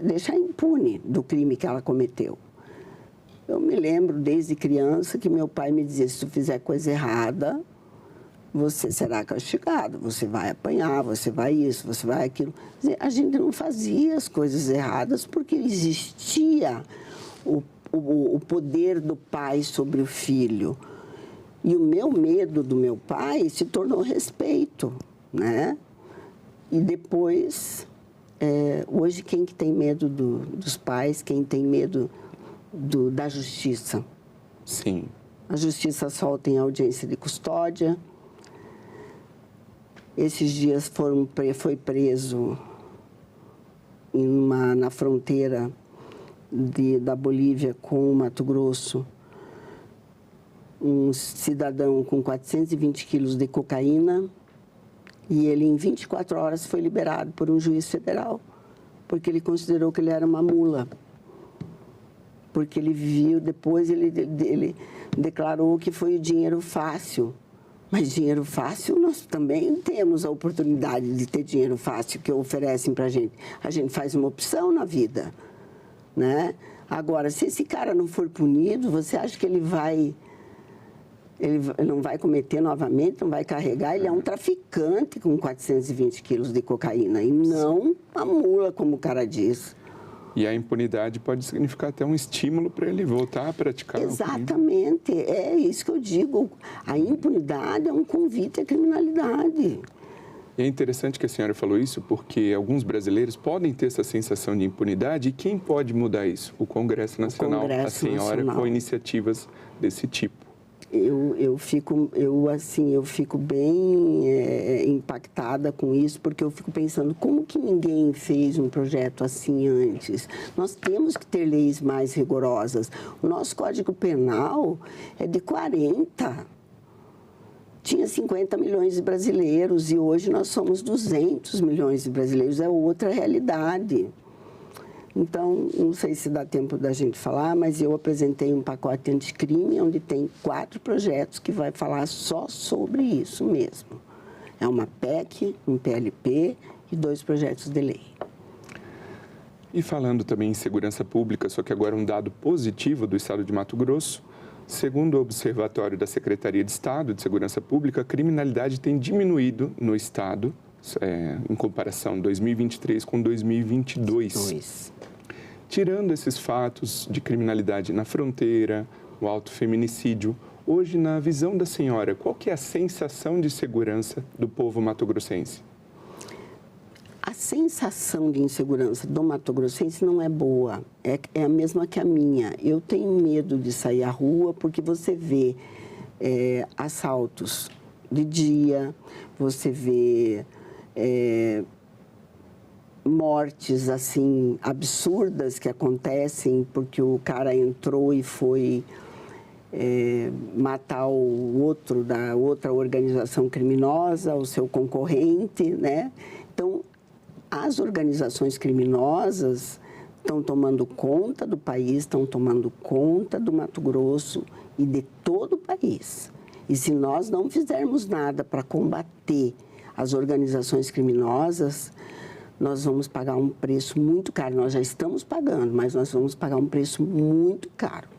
deixar impune do crime que ela cometeu. Eu me lembro desde criança que meu pai me dizia, se tu fizer coisa errada, você será castigado, você vai apanhar, você vai isso, você vai aquilo. A gente não fazia as coisas erradas porque existia o poder do pai sobre o filho. E o meu medo do meu pai se tornou respeito, né? E depois, hoje quem que tem medo dos pais, quem tem medo da justiça? Sim. A justiça solta em audiência de custódia. Esses dias foi preso na fronteira da Bolívia com o Mato Grosso um cidadão com 420 quilos de cocaína e ele em 24 horas foi liberado por um juiz federal porque ele considerou que ele era uma mula. Porque ele viu, depois ele declarou que foi o dinheiro fácil. Mas dinheiro fácil, nós também temos a oportunidade de ter dinheiro fácil que oferecem para a gente. A gente faz uma opção na vida, né? Agora, se esse cara não for punido, você acha que ele não vai cometer novamente, não vai carregar? Ele é um traficante com 420 quilos de cocaína e não a mula, como o cara diz. E a impunidade pode significar até um estímulo para ele voltar a praticar. Exatamente, é isso que eu digo. A impunidade é um convite à criminalidade. E é interessante que a senhora falou isso, porque alguns brasileiros podem ter essa sensação de impunidade. E quem pode mudar isso? O Congresso Nacional, a senhora, com iniciativas desse tipo. Eu fico bem impactada com isso, porque eu fico pensando, como que ninguém fez um projeto assim antes? Nós temos que ter leis mais rigorosas. O nosso Código Penal é de 40. Tinha 50 milhões de brasileiros e hoje nós somos 200 milhões de brasileiros. É outra realidade. Então, não sei se dá tempo da gente falar, mas eu apresentei um pacote anticrime, onde tem 4 projetos que vai falar só sobre isso mesmo. É uma PEC, um PLP e 2 projetos de lei. E falando também em segurança pública, só que agora um dado positivo do estado de Mato Grosso, segundo o Observatório da Secretaria de Estado de Segurança Pública, a criminalidade tem diminuído no estado, em comparação 2023 com 2022. Tirando esses fatos de criminalidade na fronteira, o alto feminicídio, hoje, na visão da senhora, qual que é a sensação de segurança do povo mato-grossense? A sensação de insegurança do mato-grossense não é boa, é a mesma que a minha. Eu tenho medo de sair à rua porque você vê assaltos de dia, você vê mortes assim absurdas que acontecem porque o cara entrou e foi matar o outro da outra organização criminosa, o seu concorrente, né? Então, as organizações criminosas estão tomando conta do país, estão tomando conta do Mato Grosso e de todo o país. E se nós não fizermos nada para combater as organizações criminosas, nós vamos pagar um preço muito caro. Nós já estamos pagando, mas nós vamos pagar um preço muito caro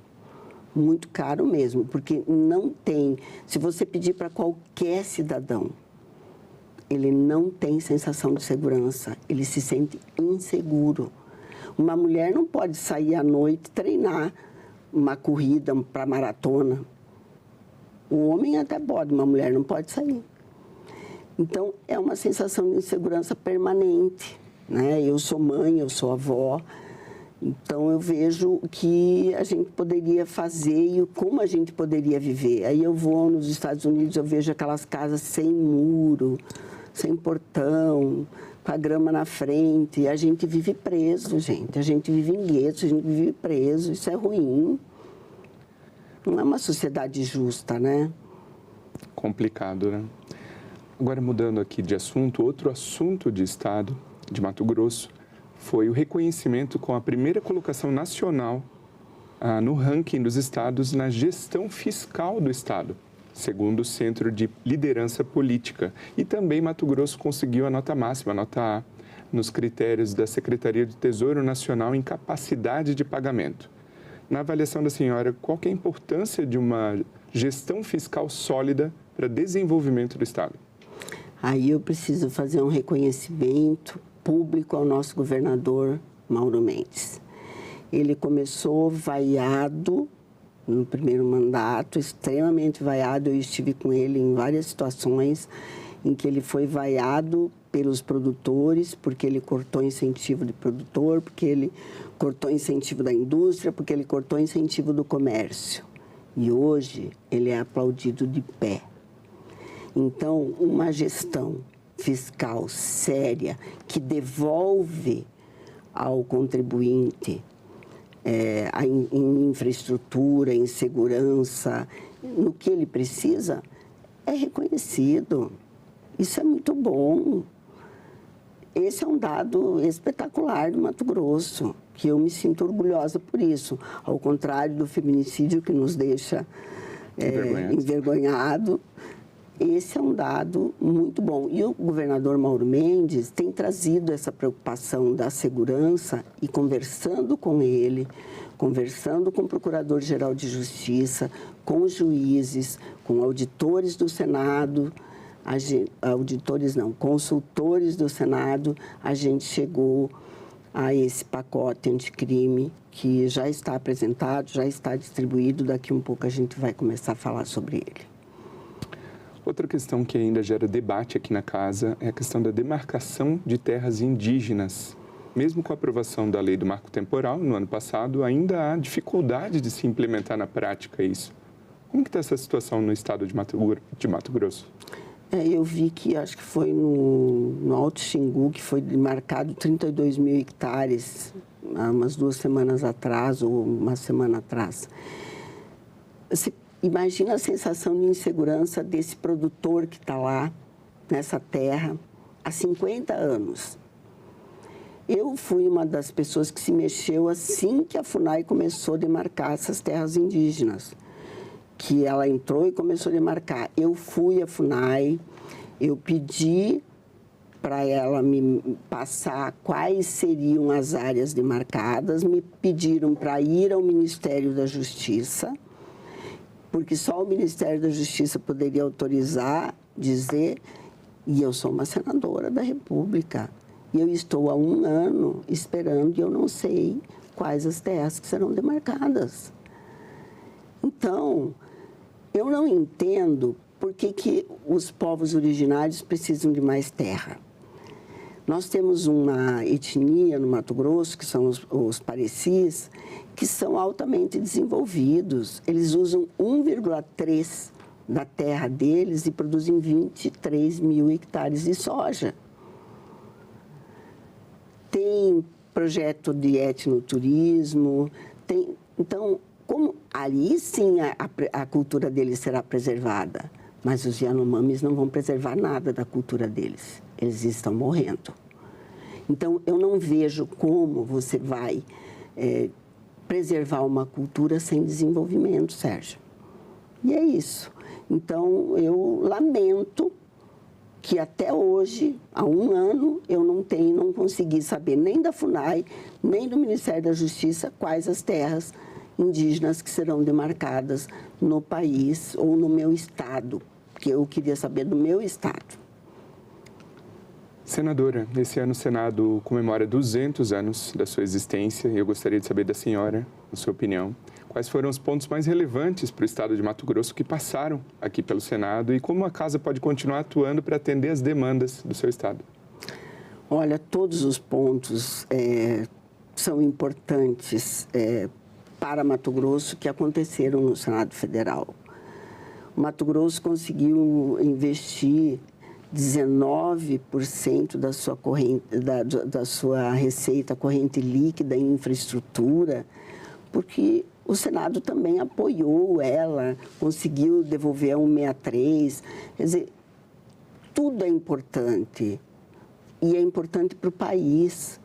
mesmo, porque não tem... Se você pedir para qualquer cidadão, ele não tem sensação de segurança, ele se sente inseguro. Uma mulher não pode sair à noite treinar uma corrida para maratona. O homem até pode, uma mulher não pode sair. Então, é uma sensação de insegurança permanente, né? Eu sou mãe, eu sou avó, então eu vejo o que a gente poderia fazer e como a gente poderia viver. Aí eu vou nos Estados Unidos, eu vejo aquelas casas sem muro, sem portão, com a grama na frente, e a gente vive preso, gente. A gente vive em guetos, a gente vive preso, isso é ruim. Não é uma sociedade justa, né? Complicado, né? Agora, mudando aqui de assunto, outro assunto de estado de Mato Grosso foi o reconhecimento com a primeira colocação nacional no ranking dos estados na gestão fiscal do estado, segundo o Centro de Liderança Política. E também Mato Grosso conseguiu a nota máxima, a nota A, nos critérios da Secretaria do Tesouro Nacional em capacidade de pagamento. Na avaliação da senhora, qual que é a importância de uma gestão fiscal sólida para o desenvolvimento do estado? Aí eu preciso fazer um reconhecimento público ao nosso governador Mauro Mendes. Ele começou vaiado no primeiro mandato, extremamente vaiado. Eu estive com ele em várias situações em que ele foi vaiado pelos produtores, porque ele cortou incentivo de produtor, porque ele cortou incentivo da indústria, porque ele cortou incentivo do comércio. E hoje ele é aplaudido de pé. Então, uma gestão fiscal séria que devolve ao contribuinte em infraestrutura, em segurança, no que ele precisa, é reconhecido. Isso é muito bom. Esse é um dado espetacular do Mato Grosso, que eu me sinto orgulhosa por isso. Ao contrário do feminicídio, que nos deixa envergonhado. Esse é um dado muito bom. E o governador Mauro Mendes tem trazido essa preocupação da segurança e conversando com ele, conversando com o Procurador-Geral de Justiça, com os juízes, com auditores do Senado, consultores do Senado, a gente chegou a esse pacote anticrime que já está apresentado, já está distribuído. Daqui um pouco a gente vai começar a falar sobre ele. Outra questão que ainda gera debate aqui na casa é a questão da demarcação de terras indígenas. Mesmo com a aprovação da lei do marco temporal no ano passado, ainda há dificuldade de se implementar na prática isso. Como que está essa situação no estado de Mato Grosso? Eu vi que, acho que foi no Alto Xingu, que foi demarcado 32 mil hectares, há umas 2 semanas atrás, ou uma semana atrás. Imagina a sensação de insegurança desse produtor que está lá, nessa terra, há 50 anos. Eu fui uma das pessoas que se mexeu assim que a FUNAI começou a demarcar essas terras indígenas. Que ela entrou e começou a demarcar. Eu fui à FUNAI, eu pedi para ela me passar quais seriam as áreas demarcadas, me pediram para ir ao Ministério da Justiça, porque só o Ministério da Justiça poderia autorizar, dizer, e eu sou uma senadora da República. E eu estou há 1 ano esperando e eu não sei quais as terras que serão demarcadas. Então, eu não entendo por que os povos originários precisam de mais terra. Nós temos uma etnia no Mato Grosso, que são os parecis, que são altamente desenvolvidos. Eles usam 1,3 da terra deles e produzem 23 mil hectares de soja. Tem projeto de etnoturismo, então, como ali sim a cultura deles será preservada, mas os Yanomamis não vão preservar nada da cultura deles. Eles estão morrendo. Então, eu não vejo como você vai preservar uma cultura sem desenvolvimento, Sérgio. E é isso. Então, eu lamento que até hoje, há 1 ano, eu não consegui saber nem da FUNAI, nem do Ministério da Justiça quais as terras indígenas que serão demarcadas no país ou no meu estado, porque eu queria saber do meu estado. Senadora, esse ano o Senado comemora 200 anos da sua existência e eu gostaria de saber da senhora, a sua opinião, quais foram os pontos mais relevantes para o estado de Mato Grosso que passaram aqui pelo Senado e como a casa pode continuar atuando para atender as demandas do seu estado? Olha, todos os pontos são importantes para Mato Grosso que aconteceram no Senado Federal. O Mato Grosso conseguiu investir 19% da sua receita corrente líquida em infraestrutura, porque o Senado também apoiou ela, conseguiu devolver a 163. Quer dizer, tudo é importante e é importante para o país.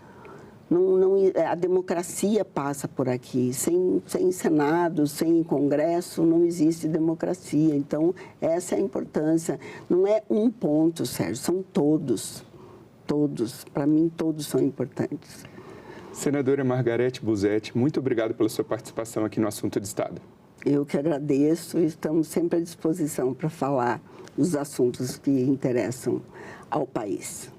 A democracia passa por aqui. Sem Senado, sem Congresso, não existe democracia. Então, essa é a importância. Não é um ponto, Sérgio, são todos. Todos. Para mim, todos são importantes. Senadora Margarete Busetti, muito obrigado pela sua participação aqui no Assunto de Estado. Eu que agradeço e estamos sempre à disposição para falar dos assuntos que interessam ao país.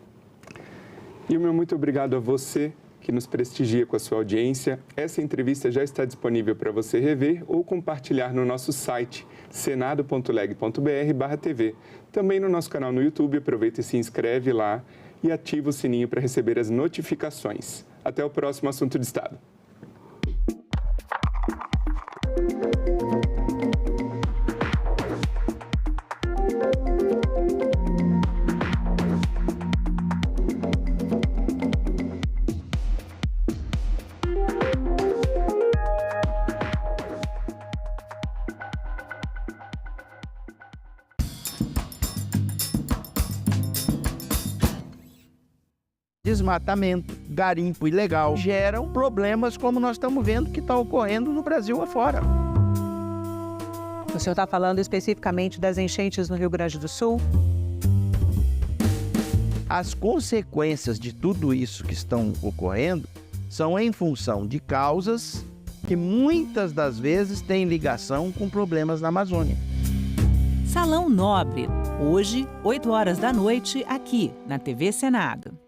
E o meu muito obrigado a você que nos prestigia com a sua audiência. Essa entrevista já está disponível para você rever ou compartilhar no nosso site senado.leg.br/tv. Também no nosso canal no YouTube, aproveita e se inscreve lá e ativa o sininho para receber as notificações. Até o próximo Assunto de Estado. Desmatamento, garimpo ilegal geram problemas como nós estamos vendo que está ocorrendo no Brasil afora. O senhor está falando especificamente das enchentes no Rio Grande do Sul? As consequências de tudo isso que estão ocorrendo são em função de causas que muitas das vezes têm ligação com problemas na Amazônia. Salão Nobre, hoje, 8 horas da noite, aqui na TV Senado.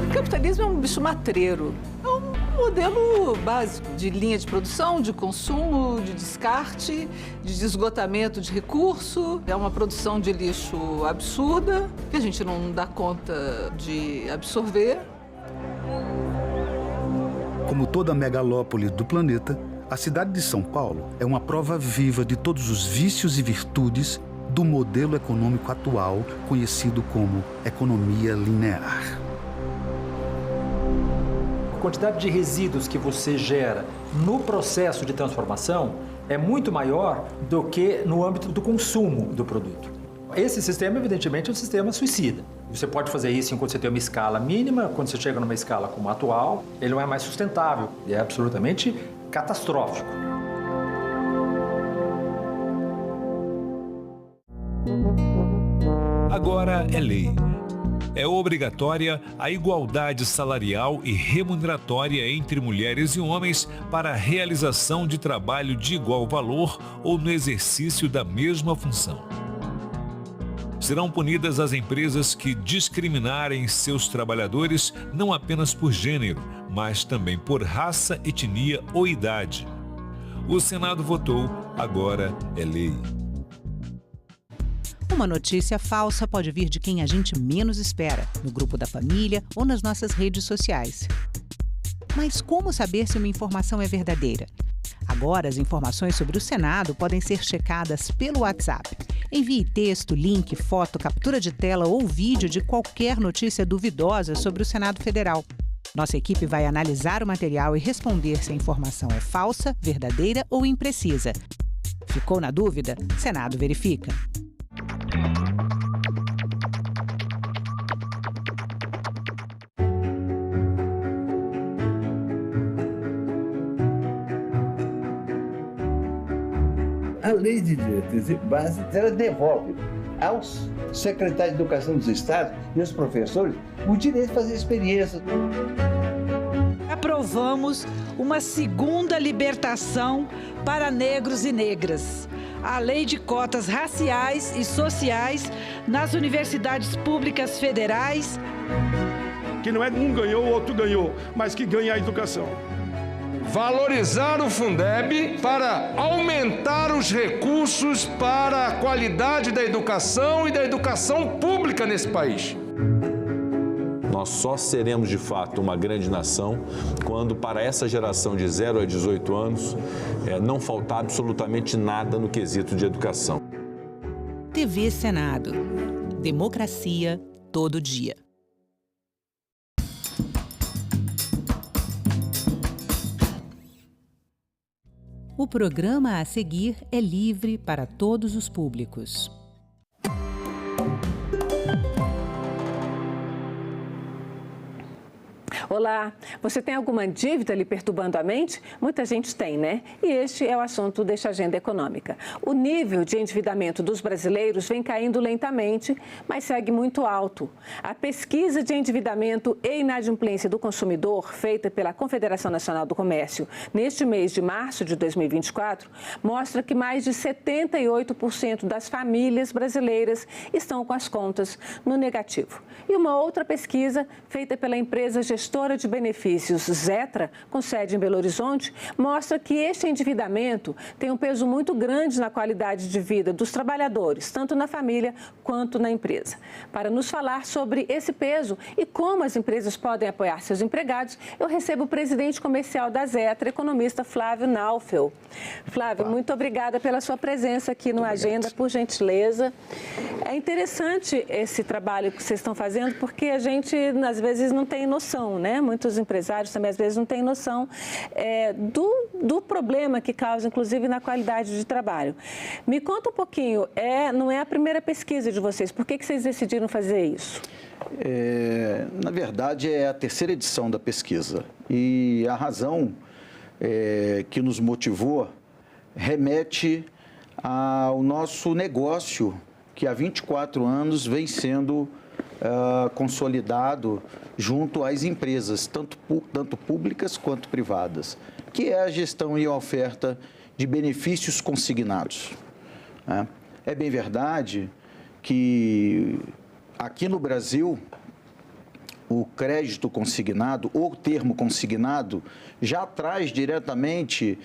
O capitalismo é um bicho matreiro. É um modelo básico de linha de produção, de consumo, de descarte, de esgotamento de recurso. É uma produção de lixo absurda, que a gente não dá conta de absorver. Como toda megalópole do planeta, a cidade de São Paulo é uma prova viva de todos os vícios e virtudes do modelo econômico atual, conhecido como economia linear. A quantidade de resíduos que você gera no processo de transformação é muito maior do que no âmbito do consumo do produto. Esse sistema, evidentemente, é um sistema suicida. Você pode fazer isso enquanto você tem uma escala mínima, quando você chega numa escala como a atual, ele não é mais sustentável, é absolutamente catastrófico. Agora é lei. É obrigatória a igualdade salarial e remuneratória entre mulheres e homens para a realização de trabalho de igual valor ou no exercício da mesma função. Serão punidas as empresas que discriminarem seus trabalhadores não apenas por gênero, mas também por raça, etnia ou idade. O Senado votou, agora é lei. Uma notícia falsa pode vir de quem a gente menos espera, no grupo da família ou nas nossas redes sociais. Mas como saber se uma informação é verdadeira? Agora, as informações sobre o Senado podem ser checadas pelo WhatsApp. Envie texto, link, foto, captura de tela ou vídeo de qualquer notícia duvidosa sobre o Senado Federal. Nossa equipe vai analisar o material e responder se a informação é falsa, verdadeira ou imprecisa. Ficou na dúvida? Senado verifica. A lei de diretrizes e bases, ela devolve aos secretários de educação dos estados e aos professores o direito de fazer experiências. Aprovamos uma segunda libertação para negros e negras. A lei de cotas raciais e sociais nas universidades públicas federais. Que não é um ganhou, o outro ganhou, mas que ganha a educação. Valorizar o Fundeb para aumentar os recursos para a qualidade da educação e da educação pública nesse país. Nós só seremos, de fato, uma grande nação quando, para essa geração de 0 a 18 anos, não faltar absolutamente nada no quesito de educação. TV Senado. Democracia todo dia. O programa a seguir é livre para todos os públicos. Olá, você tem alguma dívida lhe perturbando a mente? Muita gente tem, né? E este é o assunto desta agenda econômica. O nível de endividamento dos brasileiros vem caindo lentamente, mas segue muito alto. A pesquisa de endividamento e inadimplência do consumidor, feita pela Confederação Nacional do Comércio neste mês de março de 2024, mostra que mais de 78% das famílias brasileiras estão com as contas no negativo. E uma outra pesquisa, feita pela empresa gestora de benefícios Zetra, com sede em Belo Horizonte, mostra que este endividamento tem um peso muito grande na qualidade de vida dos trabalhadores, tanto na família quanto na empresa. Para nos falar sobre esse peso e como as empresas podem apoiar seus empregados, eu recebo o presidente comercial da Zetra, economista Flávio Naufel. Flávio, muito obrigada pela sua presença aqui no Agenda, por gentileza. É interessante esse trabalho que vocês estão fazendo, porque a gente, às vezes, não tem noção, né? Muitos empresários também, às vezes, não têm noção do problema que causa, inclusive, na qualidade de trabalho. Me conta um pouquinho, não é a primeira pesquisa de vocês, por que vocês decidiram fazer isso? Na verdade, é a terceira edição da pesquisa e a razão que nos motivou remete ao nosso negócio, que há 24 anos vem sendo consolidado junto às empresas, tanto públicas quanto privadas, que é a gestão e a oferta de benefícios consignados. É bem verdade que aqui no Brasil o crédito consignado, ou termo consignado, já traz diretamente,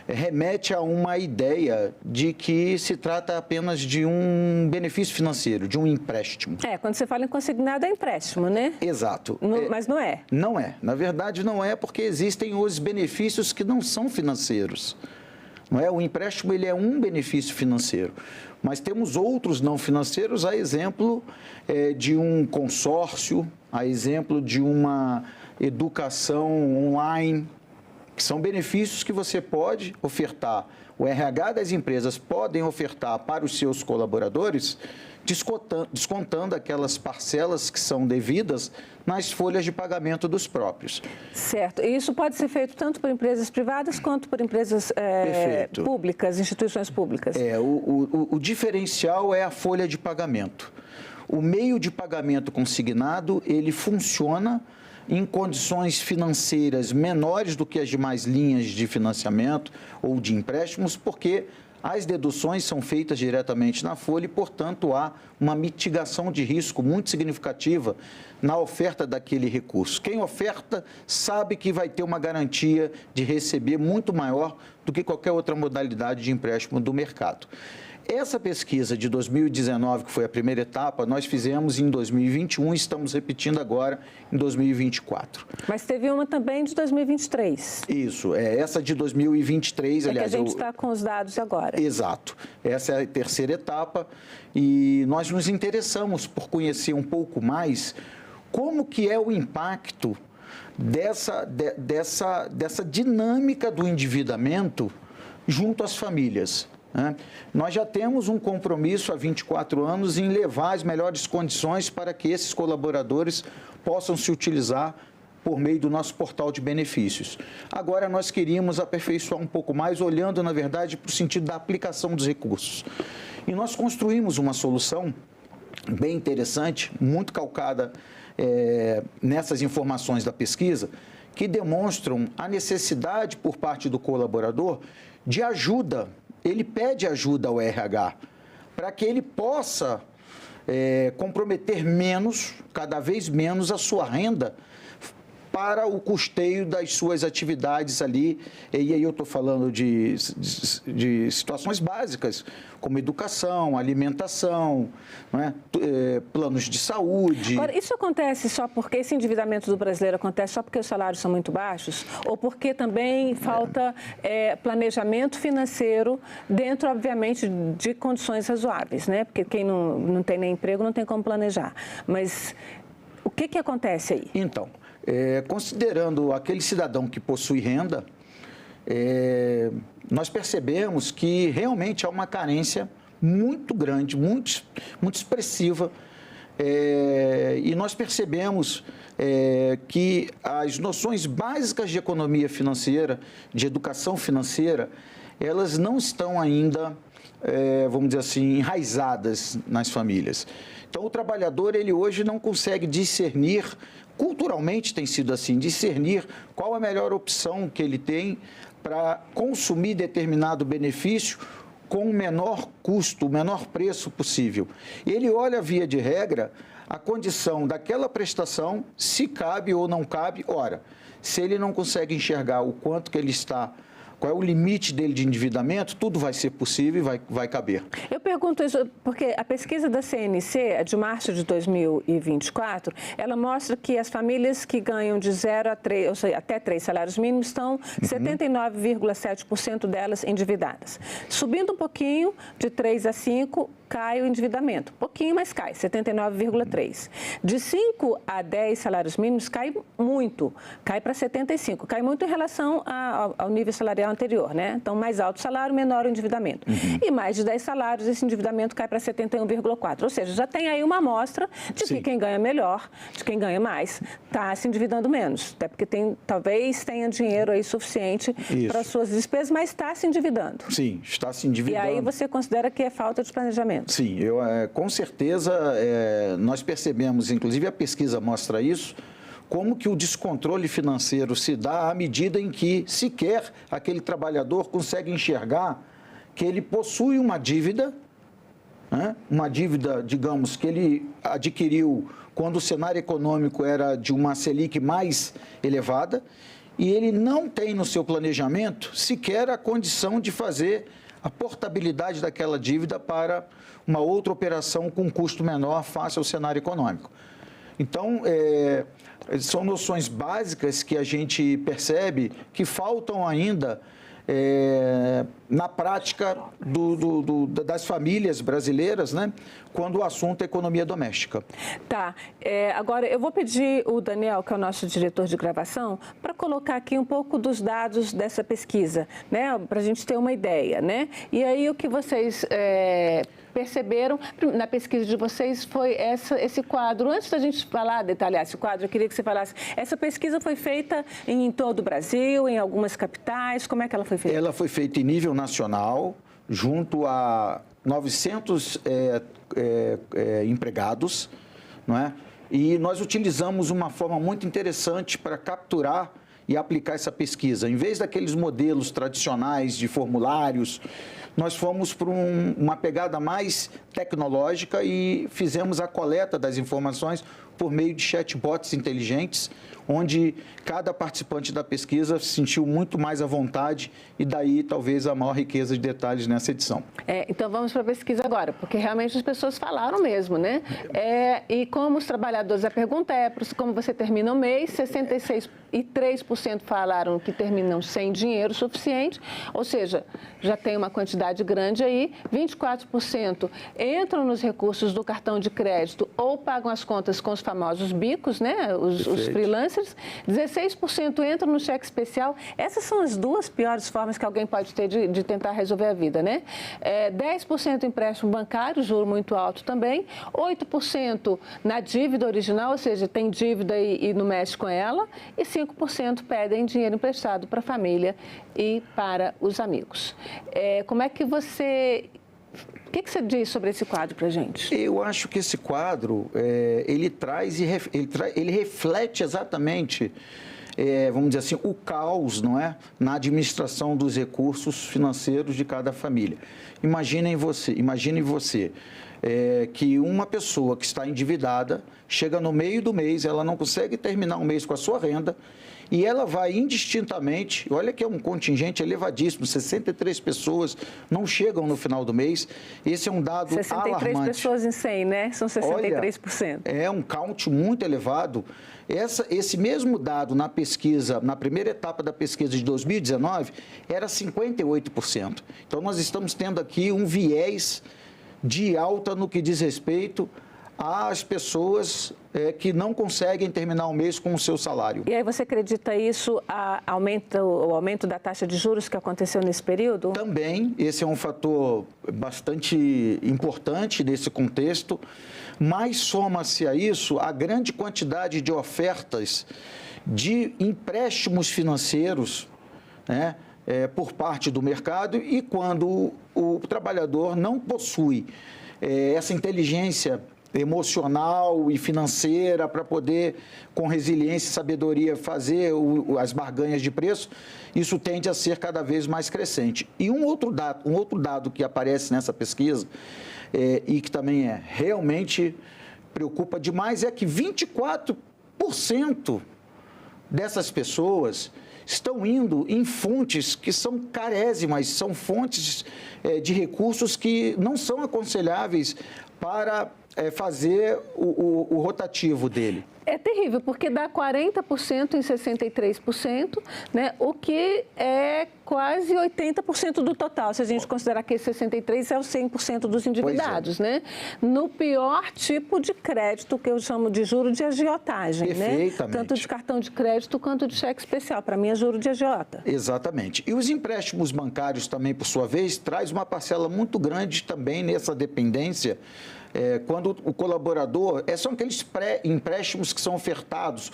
remete a uma ideia de que se trata apenas de um benefício financeiro, de um empréstimo. Quando você fala em consignado é empréstimo, né? Exato. Mas não é? Não é. Na verdade, não é, porque existem os benefícios que não são financeiros. Não é? O empréstimo ele é um benefício financeiro, mas temos outros não financeiros, a exemplo de um consórcio, a exemplo de uma educação online, que são benefícios que você pode ofertar. O RH das empresas podem ofertar para os seus colaboradores, descontando aquelas parcelas que são devidas nas folhas de pagamento dos próprios. Certo. E isso pode ser feito tanto por empresas privadas quanto por empresas públicas, instituições públicas? O diferencial é a folha de pagamento. O meio de pagamento consignado, ele funciona em condições financeiras menores do que as demais linhas de financiamento ou de empréstimos, porque as deduções são feitas diretamente na folha e, portanto, há uma mitigação de risco muito significativa na oferta daquele recurso. Quem oferta sabe que vai ter uma garantia de receber muito maior do que qualquer outra modalidade de empréstimo do mercado. Essa pesquisa de 2019, que foi a primeira etapa, nós fizemos em 2021 e estamos repetindo agora em 2024. Mas teve uma também de 2023. Isso, essa de 2023, aliás... que a gente está com os dados agora. Exato. Essa é a terceira etapa e nós nos interessamos por conhecer um pouco mais como que é o impacto dessa dinâmica do endividamento junto às famílias. Nós já temos um compromisso há 24 anos em levar as melhores condições para que esses colaboradores possam se utilizar por meio do nosso portal de benefícios. Agora, nós queríamos aperfeiçoar um pouco mais, olhando, na verdade, para o sentido da aplicação dos recursos. E nós construímos uma solução bem interessante, muito calcada nessas informações da pesquisa, que demonstram a necessidade por parte do colaborador de ajuda. Ele pede ajuda ao RH para que ele possa comprometer cada vez menos a sua renda para o custeio das suas atividades ali. E aí eu estou falando de situações básicas, como educação, alimentação, não é? Planos de saúde. Agora, isso acontece só porque esse endividamento do brasileiro acontece só porque os salários são muito baixos? Ou porque também falta planejamento financeiro dentro, obviamente, de condições razoáveis, né? Porque quem não tem nem emprego não tem como planejar. Mas o que acontece aí? Então, considerando aquele cidadão que possui renda, nós percebemos que realmente há uma carência muito grande, muito expressiva, e nós percebemos que as noções básicas de economia financeira, de educação financeira, elas não estão ainda, vamos dizer assim, enraizadas nas famílias. Então, o trabalhador, ele hoje não consegue discernir, culturalmente tem sido assim, discernir qual a melhor opção que ele tem para consumir determinado benefício com o menor custo, o menor preço possível. Ele olha, via de regra, a condição daquela prestação, se cabe ou não cabe. Ora, se ele não consegue enxergar o quanto que ele está, qual é o limite dele de endividamento, tudo vai ser possível e vai caber. Eu pergunto isso porque a pesquisa da CNC, de março de 2024, ela mostra que as famílias que ganham de 0 a 3, ou seja, até 3 salários mínimos, estão 79,7% delas endividadas. Subindo um pouquinho, de 3 a 5, cai o endividamento. Pouquinho, mas cai, 79,3%. De 5 a 10 salários mínimos, cai muito, cai para 75%. Cai muito em relação ao nível salarial anterior, né? Então, mais alto salário, menor o endividamento. E mais de 10 salários, esse endividamento cai para 71,4%. Ou seja, já tem aí uma amostra de que quem ganha melhor, de quem ganha mais, está se endividando menos. Até porque talvez tenha dinheiro aí suficiente para suas despesas, mas está se endividando. Sim, está se endividando. E aí você considera que é falta de planejamento? Sim, com certeza nós percebemos, inclusive a pesquisa mostra isso, como que o descontrole financeiro se dá à medida em que sequer aquele trabalhador consegue enxergar que ele possui uma dívida, né? Uma dívida, digamos, que ele adquiriu quando o cenário econômico era de uma Selic mais elevada, e ele não tem no seu planejamento sequer a condição de fazer a portabilidade daquela dívida para uma outra operação com custo menor face ao cenário econômico. Então, são noções básicas que a gente percebe que faltam ainda na prática das famílias brasileiras, né, quando o assunto é economia doméstica. Tá. Agora, eu vou pedir o Daniel, que é o nosso diretor de gravação, para colocar aqui um pouco dos dados dessa pesquisa, né, para a gente ter uma ideia, né? E aí, o que vocês perceberam na pesquisa de vocês foi esse quadro. Antes da gente detalhar esse quadro, eu queria que você falasse, essa pesquisa foi feita em todo o Brasil, em algumas capitais, como é que ela foi feita? Ela foi feita em nível nacional, junto a 900 empregados, não é? E nós utilizamos uma forma muito interessante para capturar e aplicar essa pesquisa. Em vez daqueles modelos tradicionais de formulários, nós fomos para uma pegada mais tecnológica e fizemos a coleta das informações por meio de chatbots inteligentes, onde cada participante da pesquisa se sentiu muito mais à vontade e daí talvez a maior riqueza de detalhes nessa edição. Então vamos para a pesquisa agora, porque realmente as pessoas falaram mesmo, né? E como os trabalhadores, a pergunta é como você termina o mês, 66,3% falaram que terminam sem dinheiro suficiente, ou seja, já tem uma quantidade grande aí, 24% entram nos recursos do cartão de crédito ou pagam as contas com os famosos bicos, né? Os freelancers, 16% entram no cheque especial. Essas são as duas piores formas que alguém pode ter de tentar resolver a vida, né? 10% empréstimo bancário, juro muito alto também, 8% na dívida original, ou seja, tem dívida e não mexe com ela, e 5% pedem dinheiro emprestado para a família e para os amigos. Como é que você... O que você diz sobre esse quadro para a gente? Eu acho que esse quadro, ele reflete exatamente, vamos dizer assim, o caos, não é? Na administração dos recursos financeiros de cada família. Imagine você que uma pessoa que está endividada, chega no meio do mês, ela não consegue terminar o mês com a sua renda, e ela vai indistintamente, olha que é um contingente elevadíssimo, 63 pessoas não chegam no final do mês, esse é um dado 63 alarmante. Pessoas em 100, né? São 63%. Olha, é um count muito elevado. Esse mesmo dado na pesquisa, na primeira etapa da pesquisa de 2019, era 58%. Então, nós estamos tendo aqui um viés de alta no que diz respeito às pessoas que não conseguem terminar o mês com o seu salário. E aí você acredita isso o aumento da taxa de juros que aconteceu nesse período? Também, esse é um fator bastante importante nesse contexto, mas soma-se a isso a grande quantidade de ofertas de empréstimos financeiros, né, por parte do mercado, e quando o trabalhador não possui essa inteligência emocional e financeira para poder, com resiliência e sabedoria, fazer as barganhas de preço, isso tende a ser cada vez mais crescente. E um outro dado que aparece nessa pesquisa e que também realmente preocupa demais é que 24% dessas pessoas estão indo em fontes que são carésimas, são fontes de recursos que não são aconselháveis para fazer o rotativo dele. É terrível, porque dá 40% em 63%, né? O que é quase 80% do total, se a gente considerar que esse 63% é o 100% dos endividados, né? No pior tipo de crédito, que eu chamo de juro de agiotagem, né? Tanto de cartão de crédito quanto de cheque especial. Para mim é juro de agiota. Exatamente. E os empréstimos bancários também, por sua vez, traz uma parcela muito grande também nessa dependência. Quando o colaborador, são aqueles empréstimos que são ofertados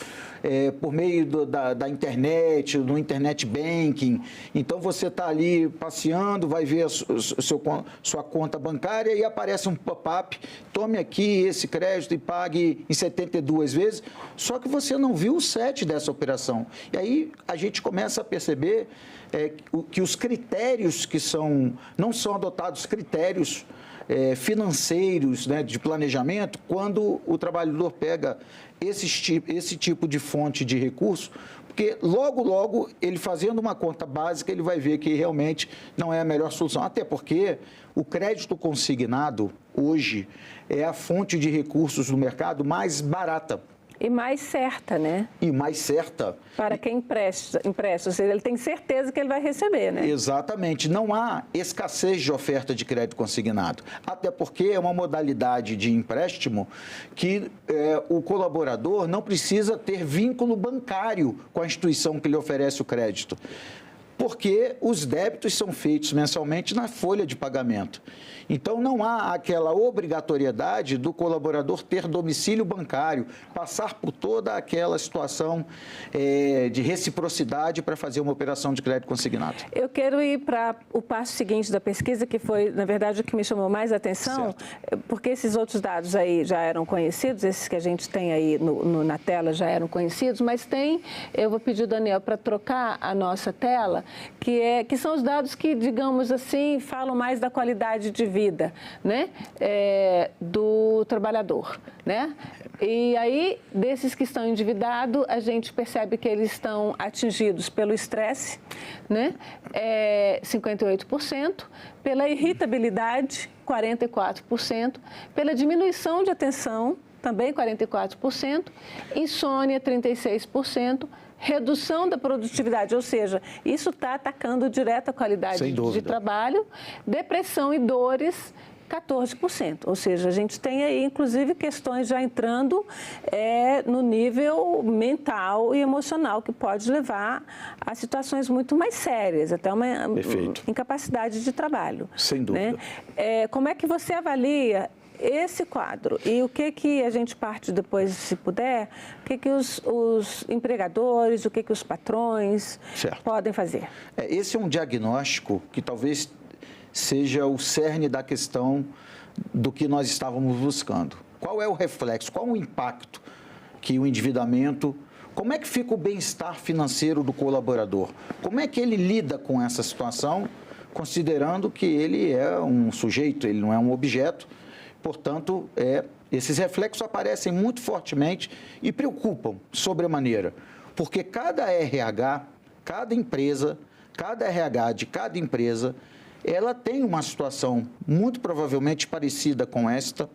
por meio da internet, no internet banking. Então, você está ali passeando, vai ver sua conta bancária e aparece um pop-up, tome aqui esse crédito e pague em 72 vezes, só que você não viu o CET dessa operação. E aí a gente começa a perceber que os critérios não são adotados critérios financeiros, né, de planejamento, quando o trabalhador pega esse tipo de fonte de recurso, porque logo, ele fazendo uma conta básica, ele vai ver que realmente não é a melhor solução. Até porque o crédito consignado, hoje, é a fonte de recursos no mercado mais barata. E mais certa, né? E mais certa. Para quem empresta, ou seja, ele tem certeza que ele vai receber, né? Exatamente. Não há escassez de oferta de crédito consignado. Até porque é uma modalidade de empréstimo que o colaborador não precisa ter vínculo bancário com a instituição que lhe oferece o crédito. Porque os débitos são feitos mensalmente na folha de pagamento. Então, não há aquela obrigatoriedade do colaborador ter domicílio bancário, passar por toda aquela situação de reciprocidade para fazer uma operação de crédito consignado. Eu quero ir para o passo seguinte da pesquisa, que foi, na verdade, o que me chamou mais a atenção, porque esses outros dados aí já eram conhecidos, esses que a gente tem aí na tela já eram conhecidos, mas eu vou pedir ao Daniel para trocar a nossa tela, que são os dados que, digamos assim, falam mais da qualidade de vida, né, do trabalhador, né? E aí, desses que estão endividados, a gente percebe que eles estão atingidos pelo estresse, né, 58%, pela irritabilidade, 44%, pela diminuição de atenção, também 44%, insônia, 36%, redução da produtividade, ou seja, isso está atacando direto a qualidade de trabalho, depressão e dores, 14%. Ou seja, a gente tem aí, inclusive, questões já entrando no nível mental e emocional, que pode levar a situações muito mais sérias, até uma incapacidade de trabalho. Sem dúvida. Né? Como é que você avalia esse quadro? E o que a gente parte depois, se puder, o que os empregadores, o que os patrões podem fazer? Esse é um diagnóstico que talvez seja o cerne da questão do que nós estávamos buscando. Qual é o reflexo, qual o impacto que o endividamento, como é que fica o bem-estar financeiro do colaborador? Como é que ele lida com essa situação, considerando que ele é um sujeito, ele não é um objeto. Portanto, esses reflexos aparecem muito fortemente e preocupam sobremaneira, porque cada RH, cada empresa, cada RH de cada empresa, ela tem uma situação muito provavelmente parecida com esta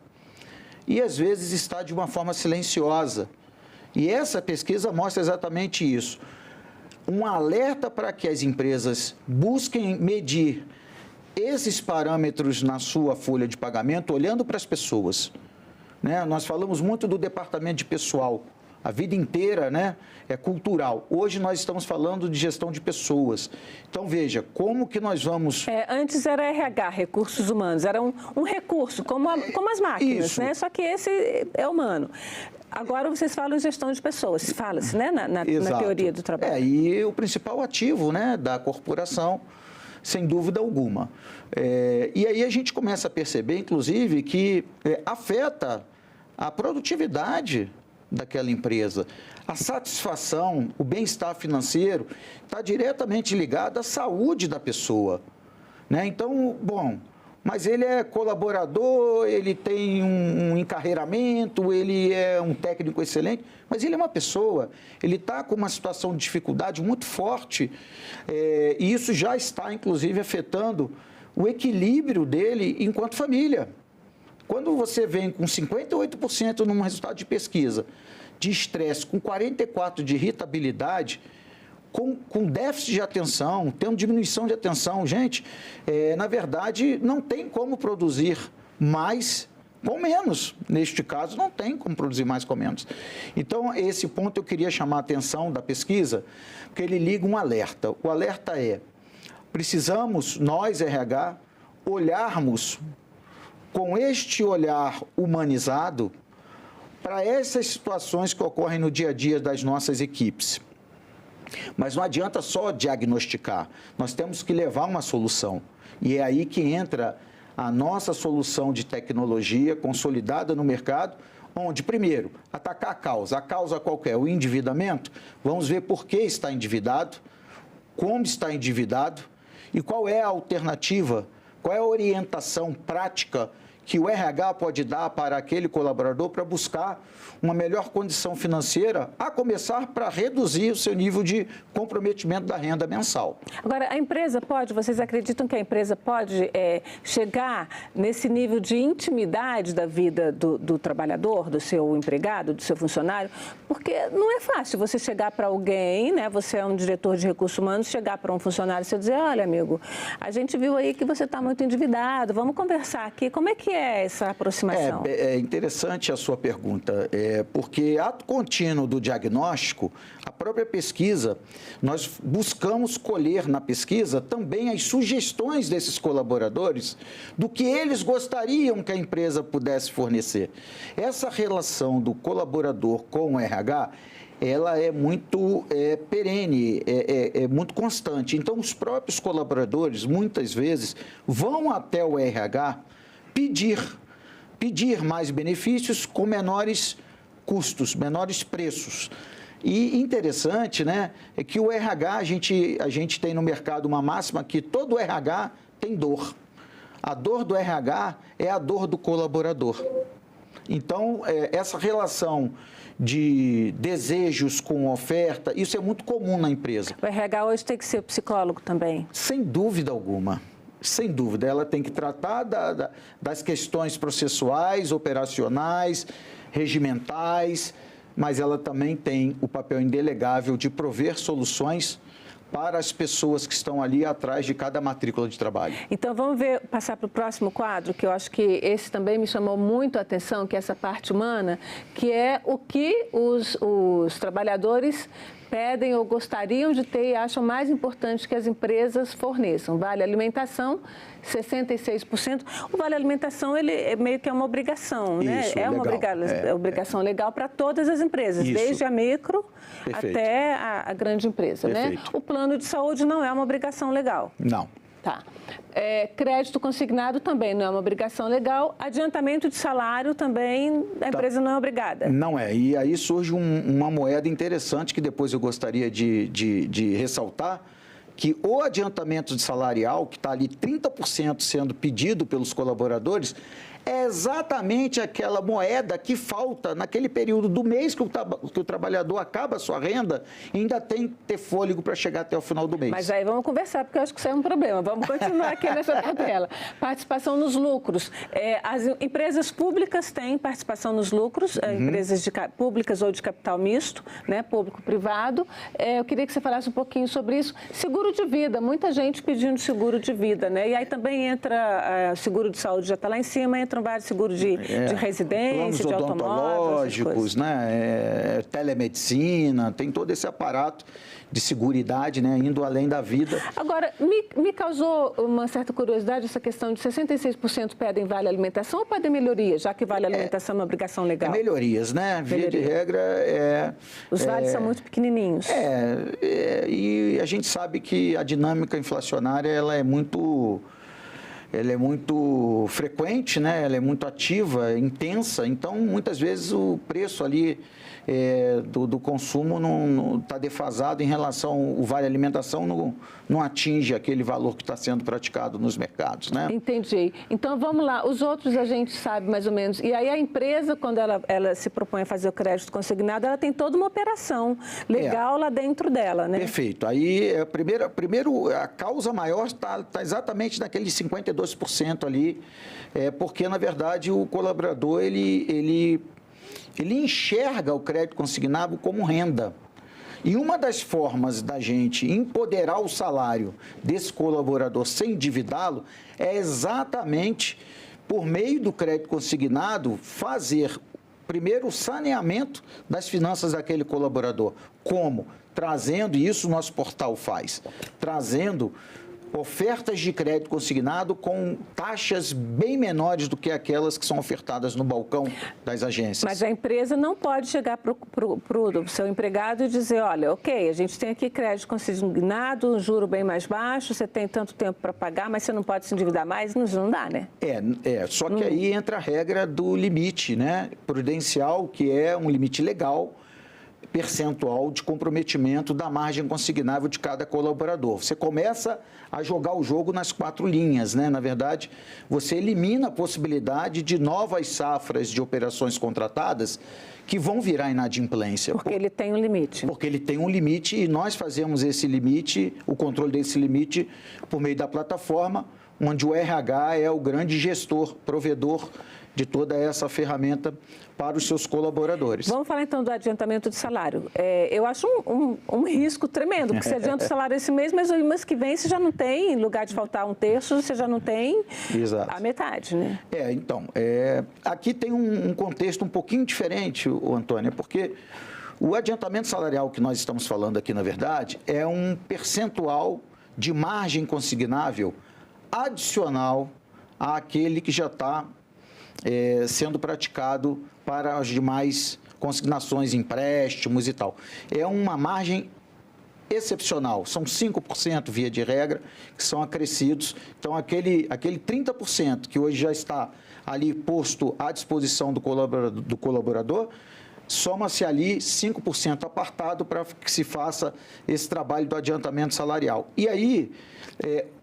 e, às vezes, está de uma forma silenciosa. E essa pesquisa mostra exatamente isso. Um alerta para que as empresas busquem medir esses parâmetros na sua folha de pagamento, olhando para as pessoas. né? Nós falamos muito do departamento de pessoal. A vida inteira, né, é cultural. Hoje nós estamos falando de gestão de pessoas. Então, veja, como que nós vamos... Antes era RH, recursos humanos, era um recurso, como as máquinas, Isso. né? Só que esse é humano. Agora vocês falam em gestão de pessoas, fala-se, né, na teoria do trabalho. E o principal ativo, né, da corporação, sem dúvida alguma. E aí a gente começa a perceber, inclusive, que afeta a produtividade daquela empresa. A satisfação, o bem-estar financeiro está diretamente ligado à saúde da pessoa, né? Então, bom, mas ele é colaborador, ele tem um encarreiramento, ele é um técnico excelente, mas ele é uma pessoa, ele está com uma situação de dificuldade muito forte, e isso já está, inclusive, afetando o equilíbrio dele enquanto família. Quando você vem com 58% num resultado de pesquisa de estresse, com 44% de irritabilidade, com déficit de atenção, tendo diminuição de atenção, gente, na verdade, não tem como produzir mais com menos. Neste caso, não tem como produzir mais com menos. Então, esse ponto eu queria chamar a atenção da pesquisa, porque ele liga um alerta. O alerta é, precisamos, nós, RH, olharmos com este olhar humanizado para essas situações que ocorrem no dia a dia das nossas equipes. Mas não adianta só diagnosticar, nós temos que levar uma solução. E é aí que entra a nossa solução de tecnologia consolidada no mercado, onde, primeiro, atacar a causa. A causa qual é? O endividamento. Vamos ver por que está endividado, como está endividado e qual é a alternativa, qual é a orientação prática que o RH pode dar para aquele colaborador para buscar uma melhor condição financeira, a começar para reduzir o seu nível de comprometimento da renda mensal. Agora, a empresa pode, vocês acreditam que a empresa pode chegar nesse nível de intimidade da vida do trabalhador, do seu empregado, do seu funcionário? Porque não é fácil você chegar para alguém, né? Você é um diretor de recursos humanos, chegar para um funcionário e você dizer, olha, amigo, a gente viu aí que você está muito endividado, vamos conversar aqui. Como é que é essa aproximação? É interessante a sua pergunta, porque ato contínuo do diagnóstico, a própria pesquisa, nós buscamos colher na pesquisa também as sugestões desses colaboradores do que eles gostariam que a empresa pudesse fornecer. Essa relação do colaborador com o RH, ela é muito perene, é muito constante. Então, os próprios colaboradores, muitas vezes, vão até o RH pedir mais benefícios com menores custos, menores preços. E interessante, né, é que o RH, a gente tem no mercado uma máxima que todo RH tem dor. A dor do RH é a dor do colaborador. Então, essa relação de desejos com oferta, isso é muito comum na empresa. O RH hoje tem que ser psicólogo também? Sem dúvida alguma. Sem dúvida, ela tem que tratar das questões processuais, operacionais, regimentais, mas ela também tem o papel indelegável de prover soluções para as pessoas que estão ali atrás de cada matrícula de trabalho. Então, vamos passar para o próximo quadro, que eu acho que esse também me chamou muito a atenção, que é essa parte humana, que é o que os trabalhadores pedem ou gostariam de ter e acham mais importante que as empresas forneçam. Vale alimentação, 66%. O vale alimentação, ele é meio que uma obrigação, né? Isso, é uma obrigação legal para todas as empresas, Isso. desde a micro Perfeito. até a grande empresa, Perfeito. né? O plano de saúde não é uma obrigação legal. Não. Tá. Crédito consignado também não é uma obrigação legal. Adiantamento de salário também, a empresa não é obrigada. Não é. E aí surge uma moeda interessante que depois eu gostaria de ressaltar, que o adiantamento de salarial, que está ali 30% sendo pedido pelos colaboradores, é exatamente aquela moeda que falta naquele período do mês que o trabalhador acaba a sua renda e ainda tem que ter fôlego para chegar até o final do mês. Mas aí vamos conversar, porque eu acho que isso é um problema. Vamos continuar aqui nessa tabela. Participação nos lucros. As empresas públicas têm participação nos lucros, empresas públicas ou de capital misto, né, público-privado. Eu queria que você falasse um pouquinho sobre isso. Seguro de vida, muita gente pedindo seguro de vida, né? E aí também entra, seguro de saúde já está lá em cima, entra trabalho de seguro de residência, de planos automóvel, odontológicos, né? Telemedicina, tem todo esse aparato de seguridade, né? Indo além da vida. Agora, me causou uma certa curiosidade essa questão de 66% pedem vale alimentação ou pedem melhoria, já que vale alimentação é uma obrigação legal? Melhorias, né? Via de regra Os vales são muito pequenininhos. E a gente sabe que a dinâmica inflacionária ela é muito frequente, né? Ela é muito ativa, intensa, então muitas vezes o preço ali do consumo não está defasado em relação ao vale alimentação, não atinge aquele valor que está sendo praticado nos mercados, né? Entendi. Então vamos lá, os outros a gente sabe mais ou menos. E aí a empresa, quando ela se propõe a fazer o crédito consignado, ela tem toda uma operação legal lá dentro dela, né? Perfeito. Aí primeiro a causa maior está exatamente naquele 52% ali, porque na verdade o colaborador ele enxerga o crédito consignado como renda. E uma das formas da gente empoderar o salário desse colaborador sem endividá-lo é exatamente por meio do crédito consignado fazer primeiro o saneamento das finanças daquele colaborador. Como? Trazendo, e isso o nosso portal faz, trazendo ofertas de crédito consignado com taxas bem menores do que aquelas que são ofertadas no balcão das agências. Mas a empresa não pode chegar para o seu empregado e dizer, olha, ok, a gente tem aqui crédito consignado, um juro bem mais baixo, você tem tanto tempo para pagar, mas você não pode se endividar mais, não dá, né? Só que aí entra a regra do limite, né, prudencial, que é um limite legal, percentual de comprometimento da margem consignável de cada colaborador. Você começa a jogar o jogo nas 4 linhas, né? Na verdade, você elimina a possibilidade de novas safras de operações contratadas que vão virar inadimplência. Porque ele tem um limite. Porque ele tem um limite e nós fazemos esse limite, o controle desse limite por meio da plataforma, onde o RH é o grande gestor, provedor de toda essa ferramenta para os seus colaboradores. Vamos falar então do adiantamento de salário. Eu acho um risco tremendo, porque você adianta o salário esse mês, mas o mês que vem você já não tem, em lugar de faltar 1/3, você já não tem a metade, né? Aqui tem um contexto um pouquinho diferente, Antônia, porque o adiantamento salarial que nós estamos falando aqui, na verdade, é um percentual de margem consignável adicional àquele que já está sendo praticado para as demais consignações, empréstimos e tal. É uma margem excepcional, são 5% via de regra, que são acrescidos. Então, aquele 30% que hoje já está ali posto à disposição do colaborador, soma-se ali 5% apartado para que se faça esse trabalho do adiantamento salarial. E aí,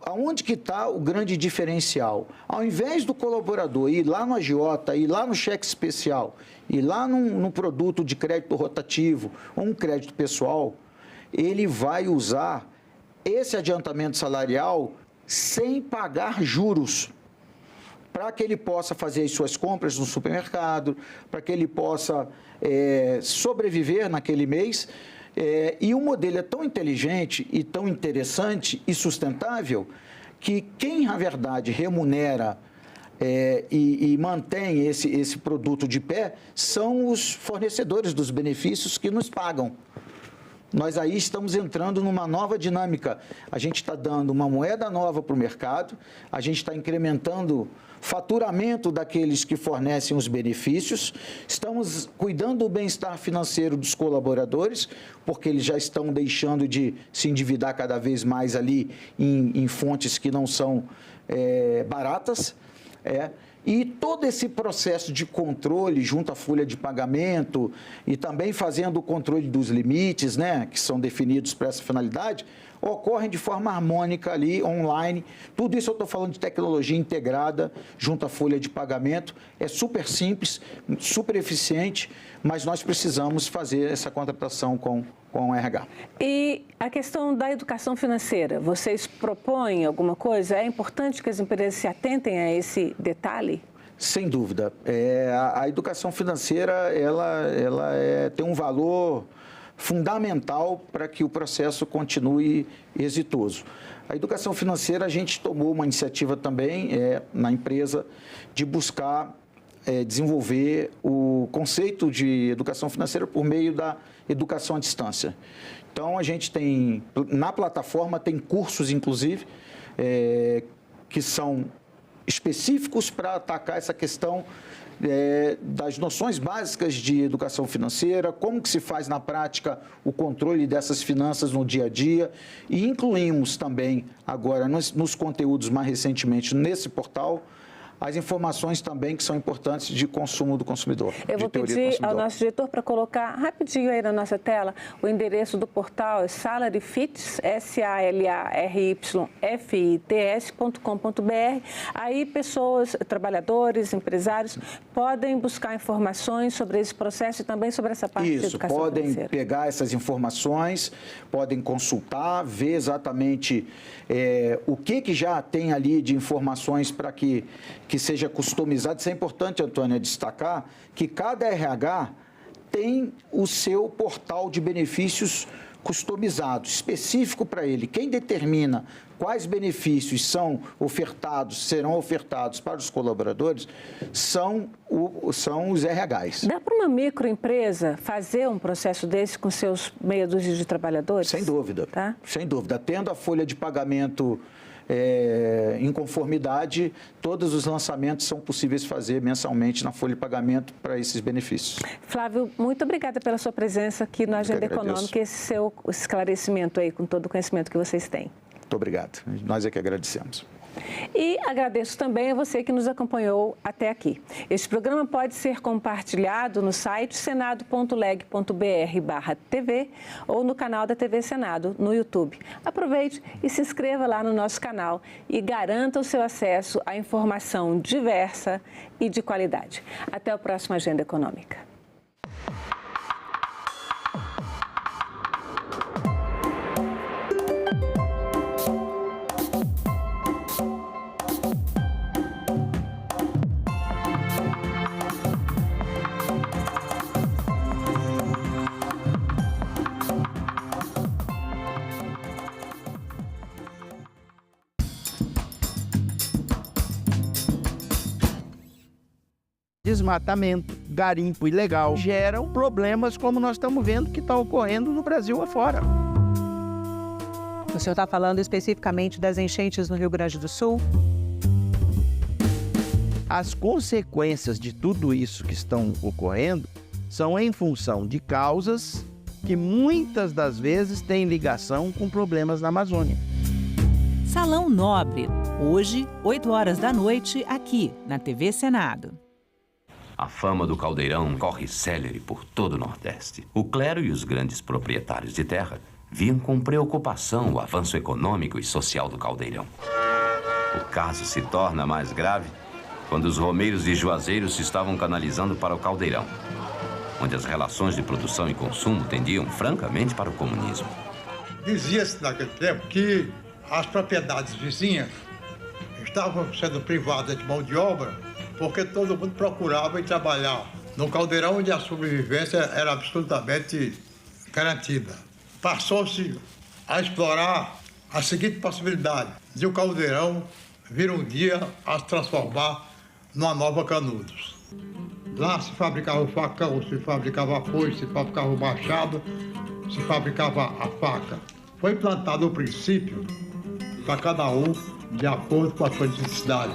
aonde que está o grande diferencial? Ao invés do colaborador ir lá no agiota, ir lá no cheque especial, ir lá no produto de crédito rotativo ou um crédito pessoal, ele vai usar esse adiantamento salarial sem pagar juros, para que ele possa fazer as suas compras no supermercado, para que ele possa sobreviver naquele mês. E o modelo é tão inteligente e tão interessante e sustentável que quem, na verdade, remunera e mantém esse produto de pé são os fornecedores dos benefícios que nos pagam. Nós aí estamos entrando numa nova dinâmica. A gente está dando uma moeda nova para o mercado, a gente está incrementando faturamento daqueles que fornecem os benefícios, estamos cuidando do bem-estar financeiro dos colaboradores, porque eles já estão deixando de se endividar cada vez mais ali em fontes que não são baratas. E todo esse processo de controle junto à folha de pagamento e também fazendo o controle dos limites, né, que são definidos para essa finalidade, ocorrem de forma harmônica ali, online. Tudo isso eu estou falando de tecnologia integrada junto à folha de pagamento. É super simples, super eficiente, mas nós precisamos fazer essa contratação com o RH. E a questão da educação financeira, vocês propõem alguma coisa? É importante que as empresas se atentem a esse detalhe? Sem dúvida. A educação financeira ela tem um valor fundamental para que o processo continue exitoso. A educação financeira, a gente tomou uma iniciativa também na empresa de buscar desenvolver o conceito de educação financeira por meio da educação à distância. Então, a gente tem, na plataforma, tem cursos, inclusive, que são específicos para atacar essa questão das noções básicas de educação financeira, como que se faz na prática o controle dessas finanças no dia a dia, e incluímos também agora nos conteúdos mais recentemente nesse portal as informações também que são importantes de consumo do consumidor. Eu vou pedir ao nosso diretor para colocar rapidinho aí na nossa tela o endereço do portal, é salaryfits, salaryfits.com.br. Aí pessoas, trabalhadores, empresários, podem buscar informações sobre esse processo e também sobre essa parte de educação financeira. Podem pegar essas informações, podem consultar, ver exatamente o que já tem ali de informações para que seja customizado. Isso é importante, Antônia, destacar que cada RH tem o seu portal de benefícios customizado, específico para ele. Quem determina quais benefícios serão ofertados para os colaboradores são os RHs. Dá para uma microempresa fazer um processo desse com seus meia dúzia de trabalhadores? Sem dúvida, tá? Sem dúvida. Tendo a folha de pagamento em conformidade, todos os lançamentos são possíveis fazer mensalmente na folha de pagamento para esses benefícios. Flávio, muito obrigada pela sua presença aqui no Agenda Econômica e esse seu esclarecimento aí, com todo o conhecimento que vocês têm. Muito obrigado. Nós é que agradecemos. E agradeço também a você que nos acompanhou até aqui. Este programa pode ser compartilhado no site senado.leg.br/TV ou no canal da TV Senado no YouTube. Aproveite e se inscreva lá no nosso canal e garanta o seu acesso à informação diversa e de qualidade. Até o próximo Agenda Econômica. Desmatamento, garimpo ilegal geram problemas como nós estamos vendo que está ocorrendo no Brasil afora. O senhor está falando especificamente das enchentes no Rio Grande do Sul? As consequências de tudo isso que estão ocorrendo são em função de causas que muitas das vezes têm ligação com problemas na Amazônia. Salão Nobre, hoje, 8 horas da noite, aqui na TV Senado. A fama do caldeirão corre célere por todo o Nordeste. O clero e os grandes proprietários de terra viam com preocupação o avanço econômico e social do caldeirão. O caso se torna mais grave quando os romeiros e juazeiros se estavam canalizando para o caldeirão, onde as relações de produção e consumo tendiam francamente para o comunismo. Dizia-se naquele tempo que as propriedades vizinhas estavam sendo privadas de mão de obra porque todo mundo procurava ir trabalhar no caldeirão onde a sobrevivência era absolutamente garantida. Passou-se a explorar a seguinte possibilidade, de o caldeirão vir um dia a se transformar numa nova Canudos. Lá se fabricava o facão, se fabricava a foice, se fabricava o machado, se fabricava a faca. Foi implantado o princípio para cada um de acordo com a sua necessidade.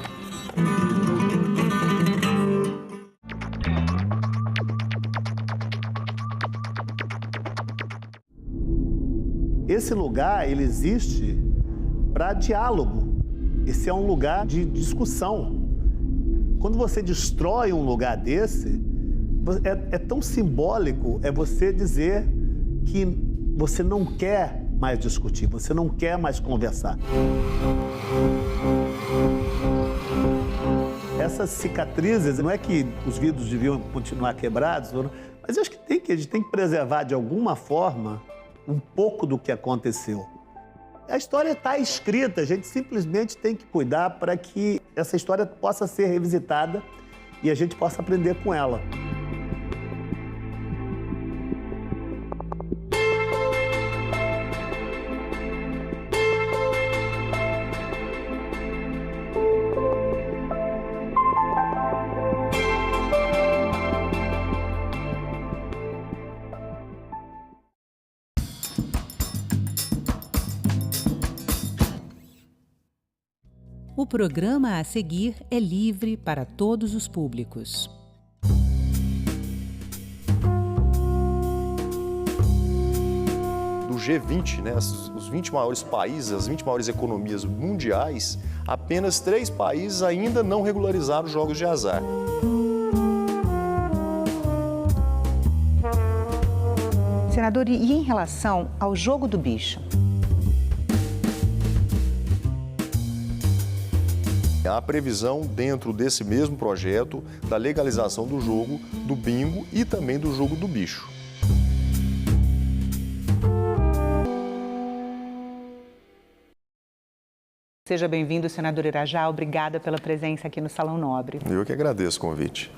Esse lugar, ele existe para diálogo. Esse é um lugar de discussão. Quando você destrói um lugar desse, é tão simbólico, é você dizer que você não quer mais discutir, você não quer mais conversar. Essas cicatrizes, não é que os vidros deviam continuar quebrados, mas eu acho que a gente tem que preservar de alguma forma um pouco do que aconteceu. A história está escrita, a gente simplesmente tem que cuidar para que essa história possa ser revisitada e a gente possa aprender com ela. O programa a seguir é livre para todos os públicos. Do G20, né, os 20 maiores países, as 20 maiores economias mundiais, apenas 3 países ainda não regularizaram os jogos de azar. Senador, e em relação ao jogo do bicho? Há previsão dentro desse mesmo projeto da legalização do jogo do bingo e também do jogo do bicho. Seja bem-vindo, senador Irajá. Obrigada pela presença aqui no Salão Nobre. Eu que agradeço o convite.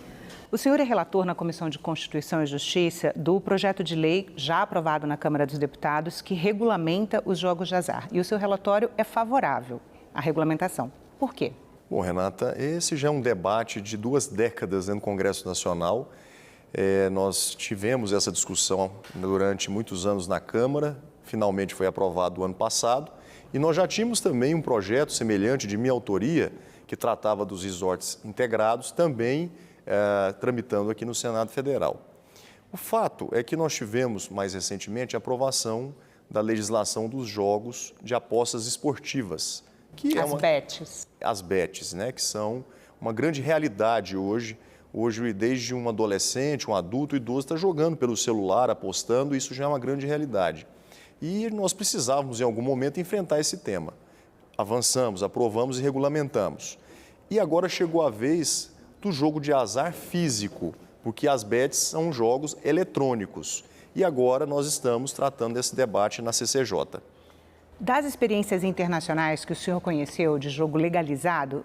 O senhor é relator na Comissão de Constituição e Justiça do projeto de lei já aprovado na Câmara dos Deputados que regulamenta os jogos de azar. E o seu relatório é favorável à regulamentação. Por quê? Bom, Renata, esse já é um debate de 2 décadas no Congresso Nacional. Nós tivemos essa discussão durante muitos anos na Câmara, finalmente foi aprovado o ano passado. E nós já tínhamos também um projeto semelhante de minha autoria, que tratava dos resorts integrados, também tramitando aqui no Senado Federal. O fato é que nós tivemos, mais recentemente, a aprovação da legislação dos jogos de apostas esportivas. As bets, né, que são uma grande realidade hoje. Hoje, desde um adolescente, um adulto, um idoso está jogando pelo celular, apostando, isso já é uma grande realidade. E nós precisávamos, em algum momento, enfrentar esse tema. Avançamos, aprovamos e regulamentamos. E agora chegou a vez do jogo de azar físico, porque as bets são jogos eletrônicos. E agora nós estamos tratando desse debate na CCJ. Das experiências internacionais que o senhor conheceu de jogo legalizado,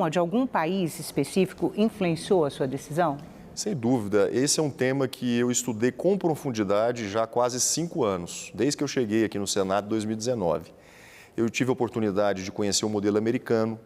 de algum país específico influenciou a sua decisão? Sem dúvida, esse é um tema que eu estudei com profundidade já há quase 5 anos, desde que eu cheguei aqui no Senado em 2019. Eu tive a oportunidade de conhecer o modelo americano,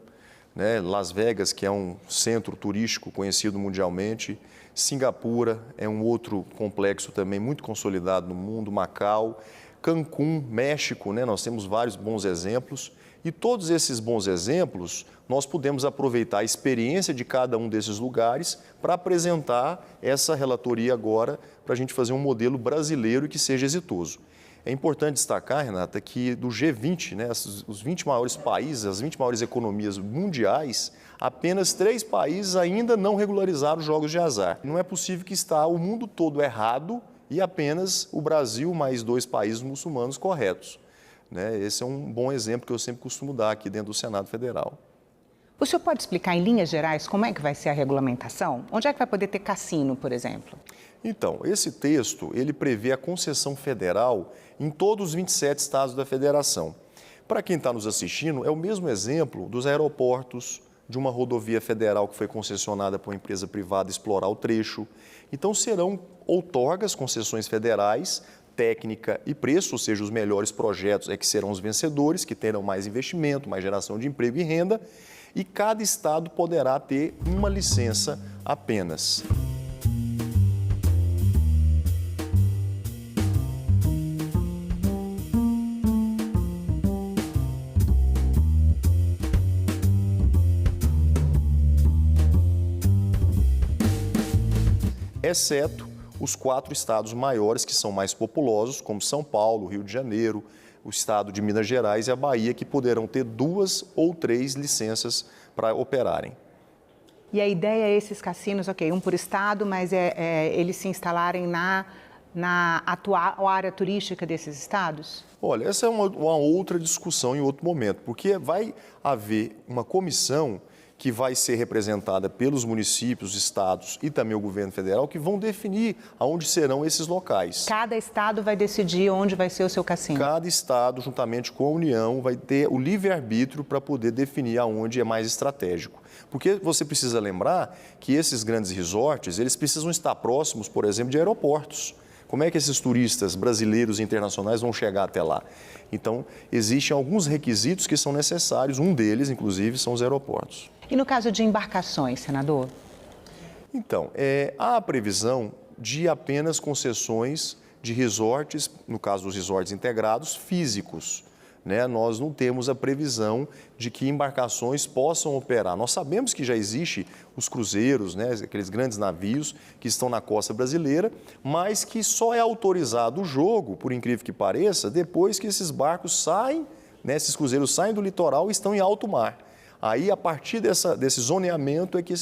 né? Las Vegas, que é um centro turístico conhecido mundialmente, Singapura é um outro complexo também muito consolidado no mundo, Macau, Cancún, México, né? Nós temos vários bons exemplos. E todos esses bons exemplos, nós podemos aproveitar a experiência de cada um desses lugares para apresentar essa relatoria agora, para a gente fazer um modelo brasileiro que seja exitoso. É importante destacar, Renata, que do G20, né, os 20 maiores países, as 20 maiores economias mundiais, apenas 3 países ainda não regularizaram os jogos de azar. Não é possível que está o mundo todo errado e apenas o Brasil mais 2 países muçulmanos corretos. Esse é um bom exemplo que eu sempre costumo dar aqui dentro do Senado Federal. O senhor pode explicar em linhas gerais como é que vai ser a regulamentação? Onde é que vai poder ter cassino, por exemplo? Então, esse texto, ele prevê a concessão federal em todos os 27 estados da federação. Para quem está nos assistindo, é o mesmo exemplo dos aeroportos, de uma rodovia federal que foi concessionada por uma empresa privada explorar o trecho. Então, serão outorgas, concessões federais, técnica e preço, ou seja, os melhores projetos é que serão os vencedores, que terão mais investimento, mais geração de emprego e renda, e cada estado poderá ter uma licença apenas. Exceto os 4 estados maiores, que são mais populosos, como São Paulo, Rio de Janeiro, o estado de Minas Gerais e a Bahia, que poderão ter 2 ou 3 licenças para operarem. E a ideia é esses cassinos, um por estado, mas eles se instalarem na atual área turística desses estados? Olha, essa é uma outra discussão em outro momento, porque vai haver uma comissão que vai ser representada pelos municípios, estados e também o governo federal, que vão definir aonde serão esses locais. Cada estado vai decidir onde vai ser o seu cassino? Cada estado, juntamente com a União, vai ter o livre-arbítrio para poder definir aonde é mais estratégico. Porque você precisa lembrar que esses grandes resorts, eles precisam estar próximos, por exemplo, de aeroportos. Como é que esses turistas brasileiros e internacionais vão chegar até lá? Então, existem alguns requisitos que são necessários, um deles, inclusive, são os aeroportos. E no caso de embarcações, senador? Então, há a previsão de apenas concessões de resorts, no caso dos resorts integrados, físicos. né, nós não temos a previsão de que embarcações possam operar. Nós sabemos que já existe os cruzeiros, né, aqueles grandes navios que estão na costa brasileira, mas que só é autorizado o jogo, por incrível que pareça, depois que esses barcos saem, né, esses cruzeiros saem do litoral e estão em alto mar. Aí, a partir desse zoneamento, é que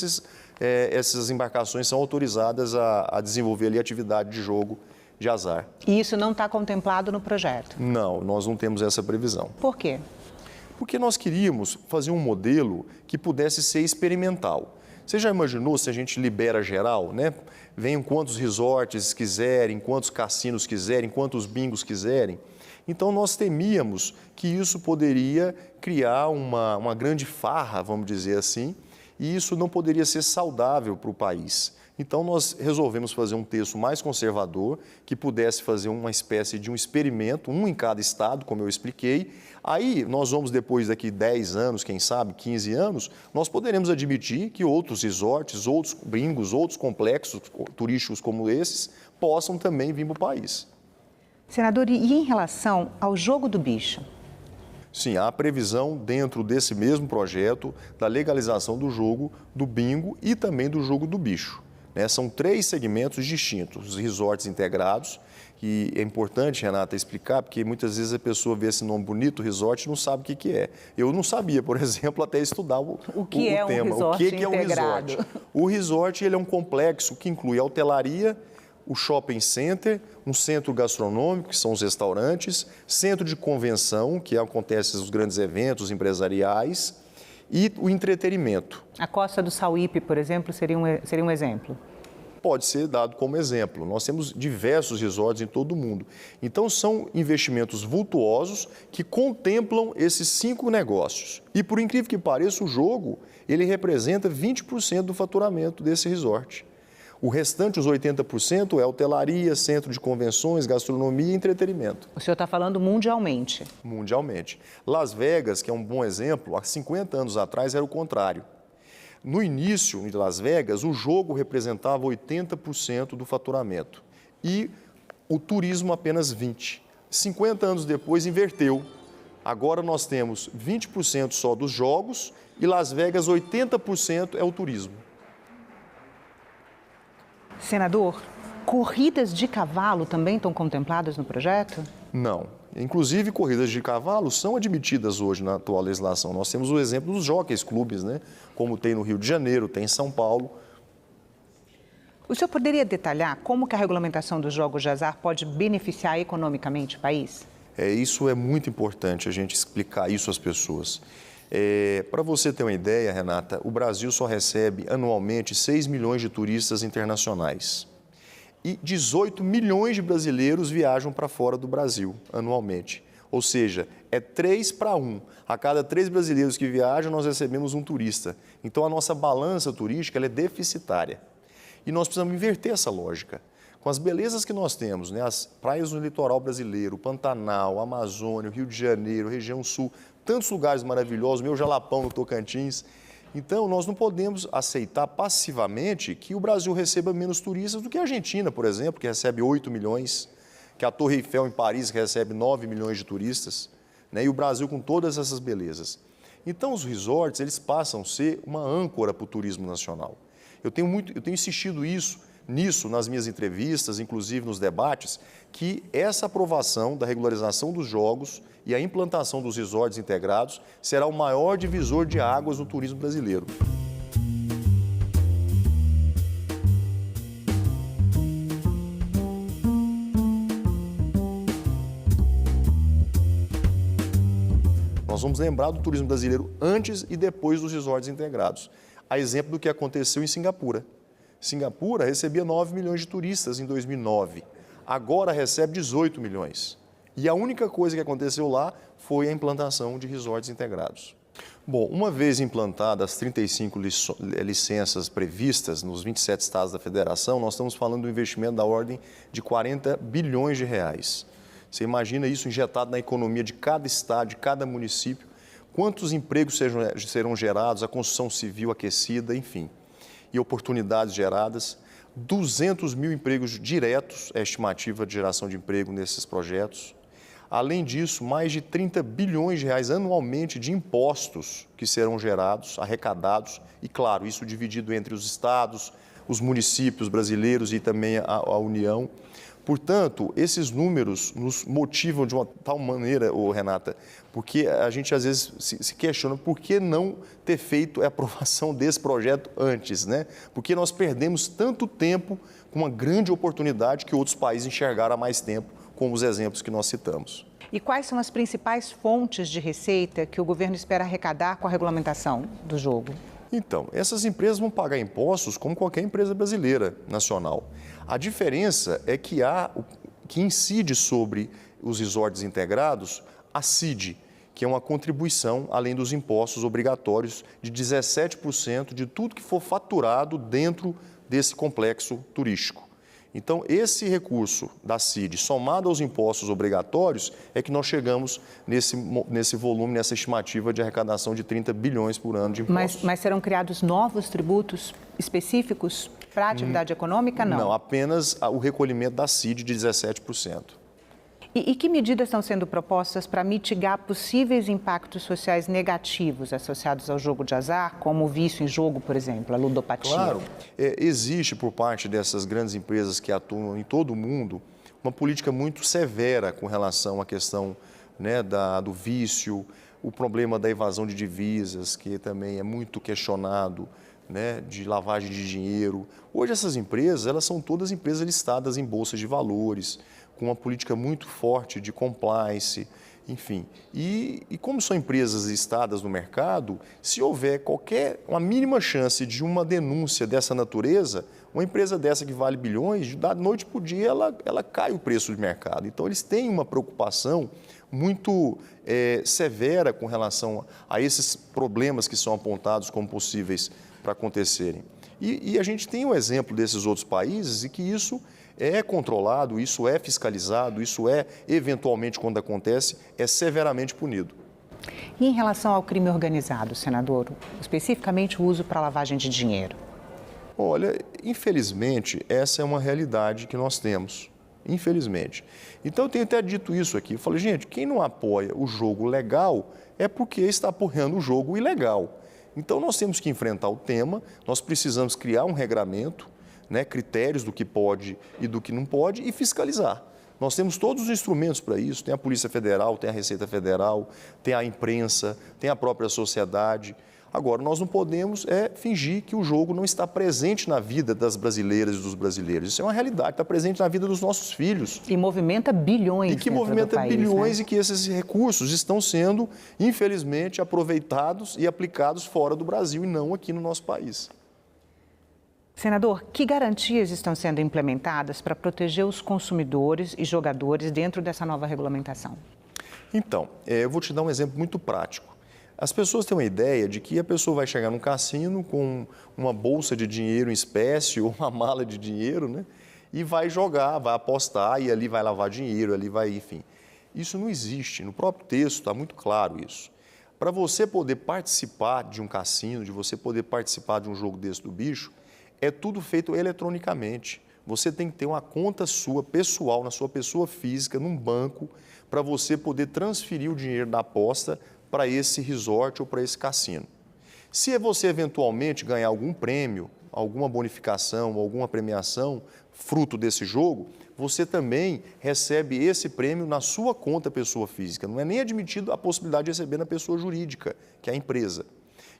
essas embarcações são autorizadas a desenvolver ali atividade de jogo de azar. E isso não está contemplado no projeto? Não, nós não temos essa previsão. Por quê? Porque nós queríamos fazer um modelo que pudesse ser experimental. Você já imaginou se a gente libera geral, né? Venham quantos resorts quiserem, quantos cassinos quiserem, quantos bingos quiserem. Então, nós temíamos que isso poderia criar uma grande farra, vamos dizer assim, e isso não poderia ser saudável para o país. Então, nós resolvemos fazer um texto mais conservador, que pudesse fazer uma espécie de um experimento, um em cada estado, como eu expliquei. Aí, nós vamos, depois daqui 10 anos, quem sabe, 15 anos, nós poderemos admitir que outros resorts, outros bingos, outros complexos turísticos como esses, possam também vir para o país. Senador, e em relação ao jogo do bicho? Sim, há previsão dentro desse mesmo projeto da legalização do jogo do bingo e também do jogo do bicho. São 3 segmentos distintos, os resorts integrados, e é importante, Renata, explicar, porque muitas vezes a pessoa vê esse nome bonito, resort, e não sabe o que é. Eu não sabia, por exemplo, até estudar o tema. Um o que é um resort? O resort ele é um complexo que inclui a hotelaria, o shopping center, um centro gastronômico, que são os restaurantes, centro de convenção, que acontecem os grandes eventos empresariais, e o entretenimento. A Costa do Sauípe, por exemplo, seria um exemplo? Pode ser dado como exemplo. Nós temos diversos resorts em todo o mundo. Então, são investimentos vultuosos que contemplam esses 5 negócios. E, por incrível que pareça, o jogo, ele representa 20% do faturamento desse resort. O restante, os 80%, é hotelaria, centro de convenções, gastronomia e entretenimento. O senhor está falando mundialmente? Mundialmente. Las Vegas, que é um bom exemplo, há 50 anos atrás era o contrário. No início, em Las Vegas, o jogo representava 80% do faturamento e o turismo apenas 20%. 50 anos depois, inverteu. Agora nós temos 20% só dos jogos e Las Vegas 80% é o turismo. Senador, corridas de cavalo também estão contempladas no projeto? Não. Inclusive, corridas de cavalo são admitidas hoje na atual legislação. Nós temos o exemplo dos jockeys clubes, né? Como tem no Rio de Janeiro, tem em São Paulo. O senhor poderia detalhar como que a regulamentação dos jogos de azar pode beneficiar economicamente o país? Isso é muito importante, a gente explicar isso às pessoas. Para você ter uma ideia, Renata, o Brasil só recebe anualmente 6 milhões de turistas internacionais. E 18 milhões de brasileiros viajam para fora do Brasil anualmente. Ou seja, é 3 para 1. A cada 3 brasileiros que viajam, nós recebemos um turista. Então, a nossa balança turística ela é deficitária. E nós precisamos inverter essa lógica. Com as belezas que nós temos, né? As praias no litoral brasileiro, Pantanal, Amazônia, Rio de Janeiro, região sul, tantos lugares maravilhosos, meu Jalapão no Tocantins. Então, nós não podemos aceitar passivamente que o Brasil receba menos turistas do que a Argentina, por exemplo, que recebe 8 milhões, que a Torre Eiffel em Paris recebe 9 milhões de turistas, né? E o Brasil com todas essas belezas. Então, os resorts, eles passam a ser uma âncora para o turismo nacional. Eu tenho insistido nisso nas minhas entrevistas, inclusive nos debates, que essa aprovação da regularização dos jogos e a implantação dos resorts integrados será o maior divisor de águas no turismo brasileiro. Nós vamos lembrar do turismo brasileiro antes e depois dos resorts integrados. A exemplo do que aconteceu em Singapura. Singapura recebia 9 milhões de turistas em 2009. Agora recebe 18 milhões. E a única coisa que aconteceu lá foi a implantação de resorts integrados. Bom, uma vez implantadas as 35 licenças previstas nos 27 estados da federação, nós estamos falando de um investimento da ordem de 40 bilhões de reais. Você imagina isso injetado na economia de cada estado, de cada município, quantos empregos serão gerados, a construção civil aquecida, enfim, e oportunidades geradas. 200 mil empregos diretos é a estimativa de geração de emprego nesses projetos. Além disso, mais de 30 bilhões de reais anualmente de impostos que serão gerados, arrecadados, e claro, isso dividido entre os estados, os municípios brasileiros e também a União. Portanto, esses números nos motivam de uma tal maneira, Renata, porque a gente às vezes se questiona por que não ter feito a aprovação desse projeto antes, né? Porque nós perdemos tanto tempo com uma grande oportunidade que outros países enxergaram há mais tempo, como os exemplos que nós citamos. E quais são as principais fontes de receita que o governo espera arrecadar com a regulamentação do jogo? Então, essas empresas vão pagar impostos como qualquer empresa brasileira nacional. A diferença é que que incide sobre os resorts integrados a CID, que é uma contribuição, além dos impostos obrigatórios, de 17% de tudo que for faturado dentro desse complexo turístico. Então, esse recurso da CID, somado aos impostos obrigatórios, é que nós chegamos nesse volume, nessa estimativa de arrecadação de 30 bilhões por ano de impostos. Mas serão criados novos tributos específicos para a atividade econômica, não? Não, apenas o recolhimento da CID de 17%. E que medidas estão sendo propostas para mitigar possíveis impactos sociais negativos associados ao jogo de azar, como o vício em jogo, por exemplo, a ludopatia? Claro, existe por parte dessas grandes empresas que atuam em todo o mundo uma política muito severa com relação à questão, né, do vício, o problema da evasão de divisas, que também é muito questionado, né, de lavagem de dinheiro. Hoje essas empresas, elas são todas empresas listadas em bolsas de valores, com uma política muito forte de compliance, enfim. E como são empresas listadas no mercado, se houver uma mínima chance de uma denúncia dessa natureza, uma empresa dessa que vale bilhões, da noite para o dia ela cai o preço de mercado. Então eles têm uma preocupação muito severa com relação a esses problemas que são apontados como possíveis para acontecerem. E a gente tem um exemplo desses outros países e que isso é controlado, isso é fiscalizado, isso eventualmente, quando acontece, é severamente punido. E em relação ao crime organizado, senador, especificamente o uso para lavagem de dinheiro? Olha, infelizmente, essa é uma realidade que nós temos, infelizmente. Então, eu tenho até dito isso aqui, eu falei, gente, quem não apoia o jogo legal é porque está apoiando o jogo ilegal. Então, nós temos que enfrentar o tema, nós precisamos criar um regramento, né, critérios do que pode e do que não pode e fiscalizar. Nós temos todos os instrumentos para isso, tem a Polícia Federal, tem a Receita Federal, tem a imprensa, tem a própria sociedade. Agora, nós não podemos fingir que o jogo não está presente na vida das brasileiras e dos brasileiros. Isso é uma realidade, está presente na vida dos nossos filhos. E movimenta bilhões. E que movimenta bilhões, né? E que esses recursos estão sendo, infelizmente, aproveitados e aplicados fora do Brasil e não aqui no nosso país. Senador, que garantias estão sendo implementadas para proteger os consumidores e jogadores dentro dessa nova regulamentação? Então, eu vou te dar um exemplo muito prático. As pessoas têm uma ideia de que a pessoa vai chegar num cassino com uma bolsa de dinheiro em espécie ou uma mala de dinheiro, né? E vai jogar, vai apostar e ali vai lavar dinheiro, ali vai, enfim. Isso não existe. No próprio texto está muito claro isso. Para você poder participar de um cassino, de você poder participar de um jogo desse do bicho, é tudo feito eletronicamente. Você tem que ter uma conta sua, pessoal, na sua pessoa física, num banco, para você poder transferir o dinheiro da aposta para esse resort ou para esse cassino. Se você eventualmente ganhar algum prêmio, alguma bonificação, alguma premiação, fruto desse jogo, você também recebe esse prêmio na sua conta pessoa física. Não é nem admitido a possibilidade de receber na pessoa jurídica, que é a empresa.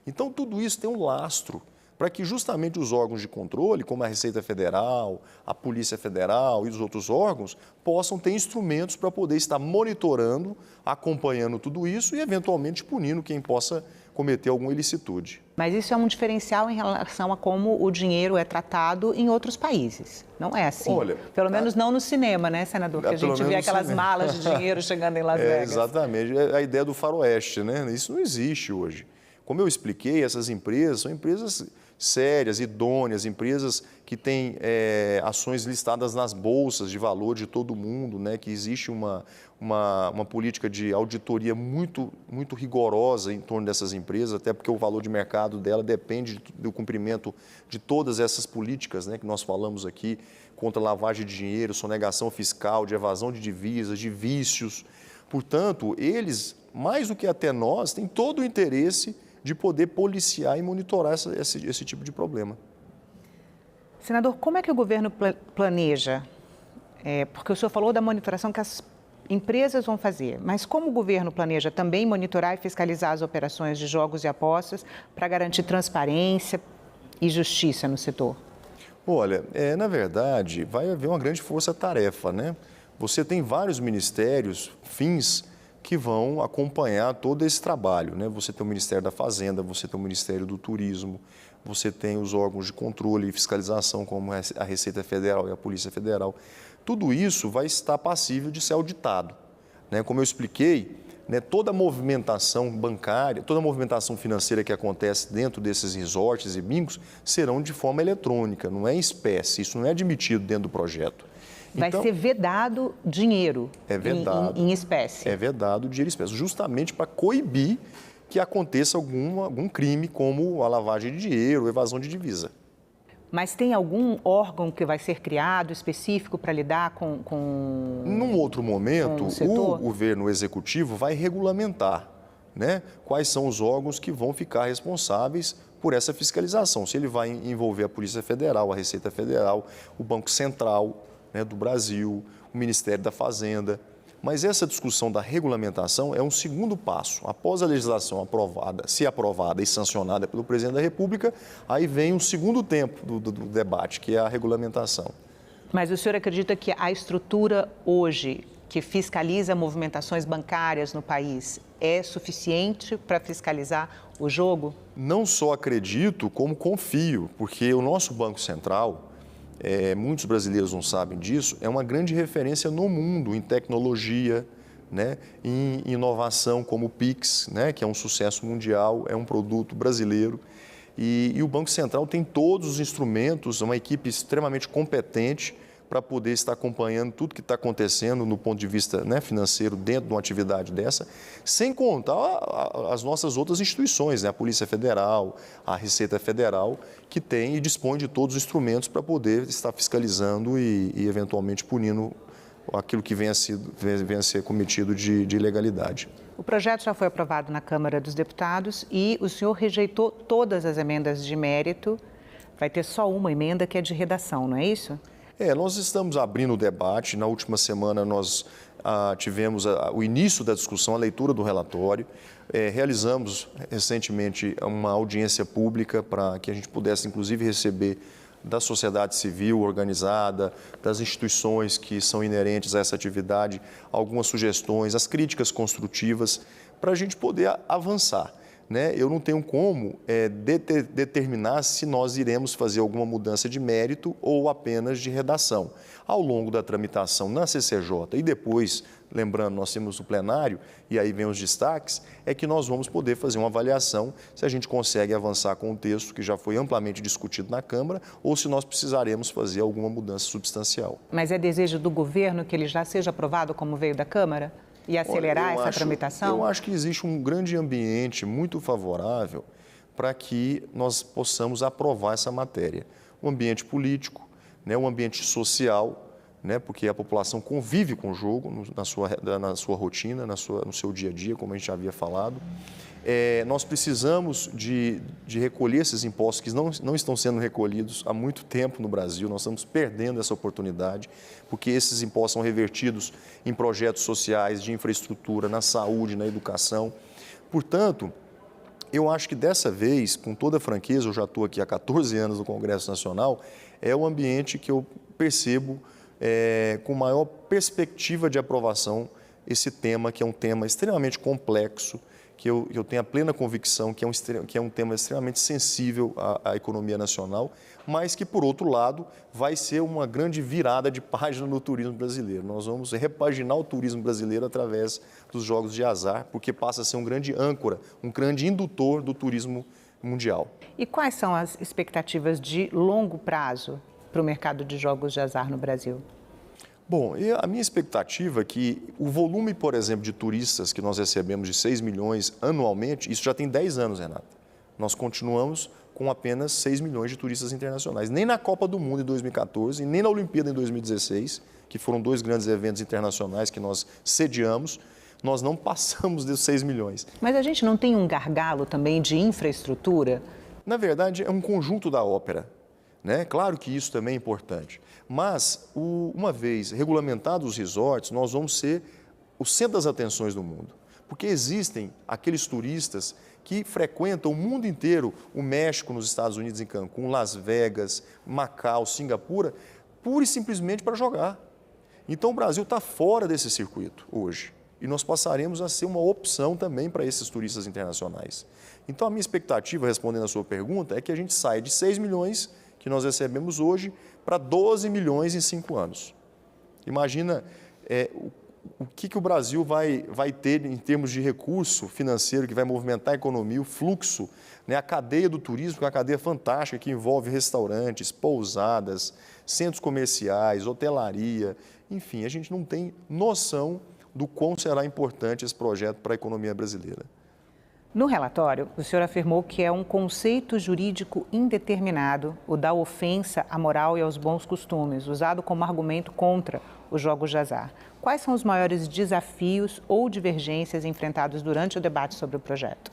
Então, tudo isso tem um lastro, para que justamente os órgãos de controle, como a Receita Federal, a Polícia Federal e os outros órgãos, possam ter instrumentos para poder estar monitorando, acompanhando tudo isso e, eventualmente, punindo quem possa cometer alguma ilicitude. Mas isso é um diferencial em relação a como o dinheiro é tratado em outros países. Não é assim. Olha, pelo menos não no cinema, né, senador? Porque a gente vê aquelas malas de dinheiro chegando em Las Vegas. Exatamente. A ideia do faroeste, né? Isso não existe hoje. Como eu expliquei, essas empresas são empresas sérias, idôneas, empresas que têm ações listadas nas bolsas de valor de todo mundo, né? Que existe uma política de auditoria muito, muito rigorosa em torno dessas empresas, até porque o valor de mercado dela depende do cumprimento de todas essas políticas, né, que nós falamos aqui, contra lavagem de dinheiro, sonegação fiscal, de evasão de divisas, de vícios. Portanto, eles, mais do que até nós, têm todo o interesse de poder policiar e monitorar esse tipo de problema. Senador, como é que o governo planeja? Porque o senhor falou da monitoração que as empresas vão fazer, mas como o governo planeja também monitorar e fiscalizar as operações de jogos e apostas para garantir transparência e justiça no setor? Olha, na verdade, vai haver uma grande força-tarefa, né? Você tem vários ministérios, fins, que vão acompanhar todo esse trabalho, né? Você tem o Ministério da Fazenda, você tem o Ministério do Turismo, você tem os órgãos de controle e fiscalização, como a Receita Federal e a Polícia Federal. Tudo isso vai estar passível de ser auditado, né? Como eu expliquei, né, toda a movimentação bancária, toda a movimentação financeira que acontece dentro desses resorts e bingos serão de forma eletrônica, não é em espécie, isso não é admitido dentro do projeto. Vai ser vedado dinheiro em espécie. É vedado dinheiro em espécie, justamente para coibir que aconteça algum crime como a lavagem de dinheiro, evasão de divisa. Mas tem algum órgão que vai ser criado específico para lidar com Num outro momento, o governo executivo vai regulamentar, né, quais são os órgãos que vão ficar responsáveis por essa fiscalização. Se ele vai envolver a Polícia Federal, a Receita Federal, o Banco Central, né, do Brasil, o Ministério da Fazenda. Mas essa discussão da regulamentação é um segundo passo. Após a legislação aprovada, se aprovada e sancionada pelo Presidente da República, aí vem um segundo tempo do debate, que é a regulamentação. Mas o senhor acredita que a estrutura hoje que fiscaliza movimentações bancárias no país é suficiente para fiscalizar o jogo? Não só acredito, como confio, porque o nosso Banco Central, muitos brasileiros não sabem disso, é uma grande referência no mundo em tecnologia, né, em inovação como o Pix, né, que é um sucesso mundial, é um produto brasileiro. E o Banco Central tem todos os instrumentos, uma equipe extremamente competente para poder estar acompanhando tudo que está acontecendo no ponto de vista, né, financeiro dentro de uma atividade dessa, sem contar as nossas outras instituições, né, a Polícia Federal, a Receita Federal, que tem e dispõe de todos os instrumentos para poder estar fiscalizando e eventualmente punindo aquilo que venha a ser cometido de ilegalidade. O projeto já foi aprovado na Câmara dos Deputados e o senhor rejeitou todas as emendas de mérito. Vai ter só uma emenda que é de redação, não é isso? Nós estamos abrindo o debate. Na última semana nós tivemos o início da discussão, a leitura do relatório. Realizamos recentemente uma audiência pública para que a gente pudesse, inclusive, receber da sociedade civil organizada, das instituições que são inerentes a essa atividade, algumas sugestões, as críticas construtivas, para a gente poder avançar. Né? Eu não tenho como determinar se nós iremos fazer alguma mudança de mérito ou apenas de redação. Ao longo da tramitação na CCJ e depois, lembrando, nós temos o plenário, e aí vem os destaques, é que nós vamos poder fazer uma avaliação se a gente consegue avançar com o texto que já foi amplamente discutido na Câmara ou se nós precisaremos fazer alguma mudança substancial. Mas é desejo do governo que ele já seja aprovado como veio da Câmara? E acelerar essa tramitação? Eu acho que existe um grande ambiente muito favorável para que nós possamos aprovar essa matéria. Um ambiente político, né, um ambiente social, né, porque a população convive com o jogo na sua rotina, no seu dia a dia, como a gente já havia falado. Nós precisamos de recolher esses impostos que não estão sendo recolhidos há muito tempo no Brasil. Nós estamos perdendo essa oportunidade, porque esses impostos são revertidos em projetos sociais, de infraestrutura, na saúde, na educação. Portanto, eu acho que dessa vez, com toda a franqueza, eu já estou aqui há 14 anos no Congresso Nacional, é o ambiente que eu percebo com maior perspectiva de aprovação esse tema, que é um tema extremamente complexo, que eu tenho a plena convicção que é um tema extremamente sensível à economia nacional, mas que, por outro lado, vai ser uma grande virada de página no turismo brasileiro. Nós vamos repaginar o turismo brasileiro através dos jogos de azar, porque passa a ser um grande âncora, um grande indutor do turismo mundial. E quais são as expectativas de longo prazo para o mercado de jogos de azar no Brasil? Bom, a minha expectativa é que o volume, por exemplo, de turistas que nós recebemos de 6 milhões anualmente, isso já tem 10 anos, Renata. Nós continuamos com apenas 6 milhões de turistas internacionais. Nem na Copa do Mundo em 2014, nem na Olimpíada em 2016, que foram 2 grandes eventos internacionais que nós sediamos, Nós não passamos dos 6 milhões. Mas a gente não tem um gargalo também de infraestrutura? Na verdade, é um conjunto da ópera, né? Claro que isso também é importante. Mas, uma vez regulamentados os resorts, nós vamos ser o centro das atenções do mundo. Porque existem aqueles turistas que frequentam o mundo inteiro, o México, nos Estados Unidos, em Cancún, Las Vegas, Macau, Singapura, pura e simplesmente para jogar. Então, o Brasil está fora desse circuito hoje. E nós passaremos a ser uma opção também para esses turistas internacionais. Então, a minha expectativa, respondendo a sua pergunta, é que a gente saia de 6 milhões, que nós recebemos hoje, para 12 milhões em 5 anos. Imagina o que o Brasil vai ter em termos de recurso financeiro que vai movimentar a economia, o fluxo, né? A cadeia do turismo, que é uma cadeia fantástica que envolve restaurantes, pousadas, centros comerciais, hotelaria, enfim, a gente não tem noção do quão será importante esse projeto para a economia brasileira. No relatório, o senhor afirmou que é um conceito jurídico indeterminado o da ofensa à moral e aos bons costumes, usado como argumento contra os jogos de azar. Quais são os maiores desafios ou divergências enfrentados durante o debate sobre o projeto?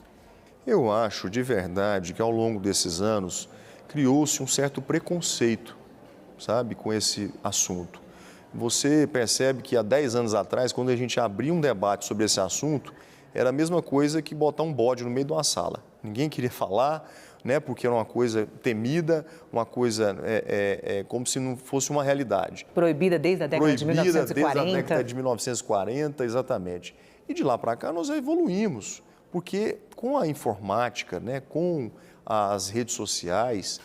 Eu acho, de verdade, que ao longo desses anos criou-se um certo preconceito, sabe, com esse assunto. Você percebe que há 10 anos atrás, quando a gente abria um debate sobre esse assunto, era a mesma coisa que botar um bode no meio de uma sala. Ninguém queria falar, né, porque era uma coisa temida, uma coisa como se não fosse uma realidade. Proibida desde a década de 1940. Proibida desde a década de 1940, exatamente. E de lá para cá nós evoluímos, porque com a informática, né, com as redes sociais,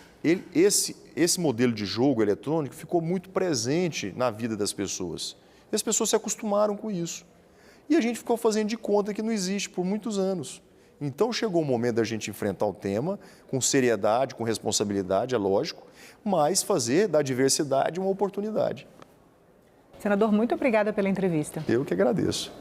esse modelo de jogo eletrônico ficou muito presente na vida das pessoas. E as pessoas se acostumaram com isso. E a gente ficou fazendo de conta que não existe por muitos anos. Então chegou o momento da gente enfrentar o tema com seriedade, com responsabilidade, é lógico, mas fazer da diversidade uma oportunidade. Senador, muito obrigada pela entrevista. Eu que agradeço.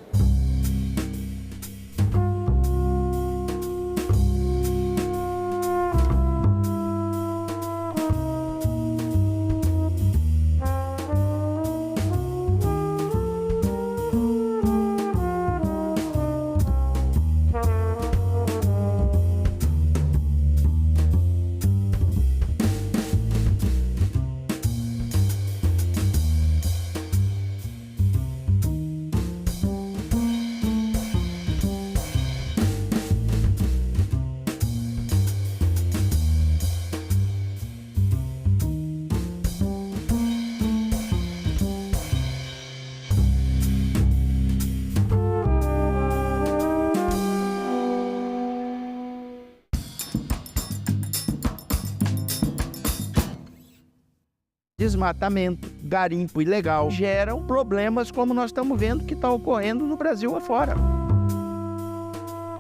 Desmatamento, garimpo ilegal geram problemas como nós estamos vendo que está ocorrendo no Brasil afora.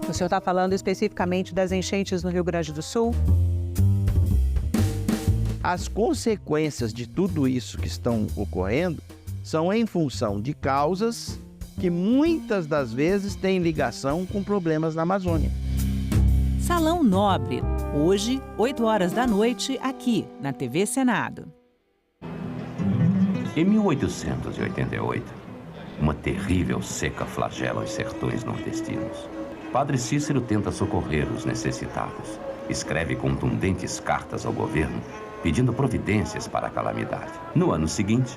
O senhor está falando especificamente das enchentes no Rio Grande do Sul? As consequências de tudo isso que estão ocorrendo são em função de causas que muitas das vezes têm ligação com problemas na Amazônia. Salão Nobre, hoje, 8 horas da noite, aqui na TV Senado. Em 1888, uma terrível seca flagela os sertões nordestinos. Padre Cícero tenta socorrer os necessitados. Escreve contundentes cartas ao governo, pedindo providências para a calamidade. No ano seguinte,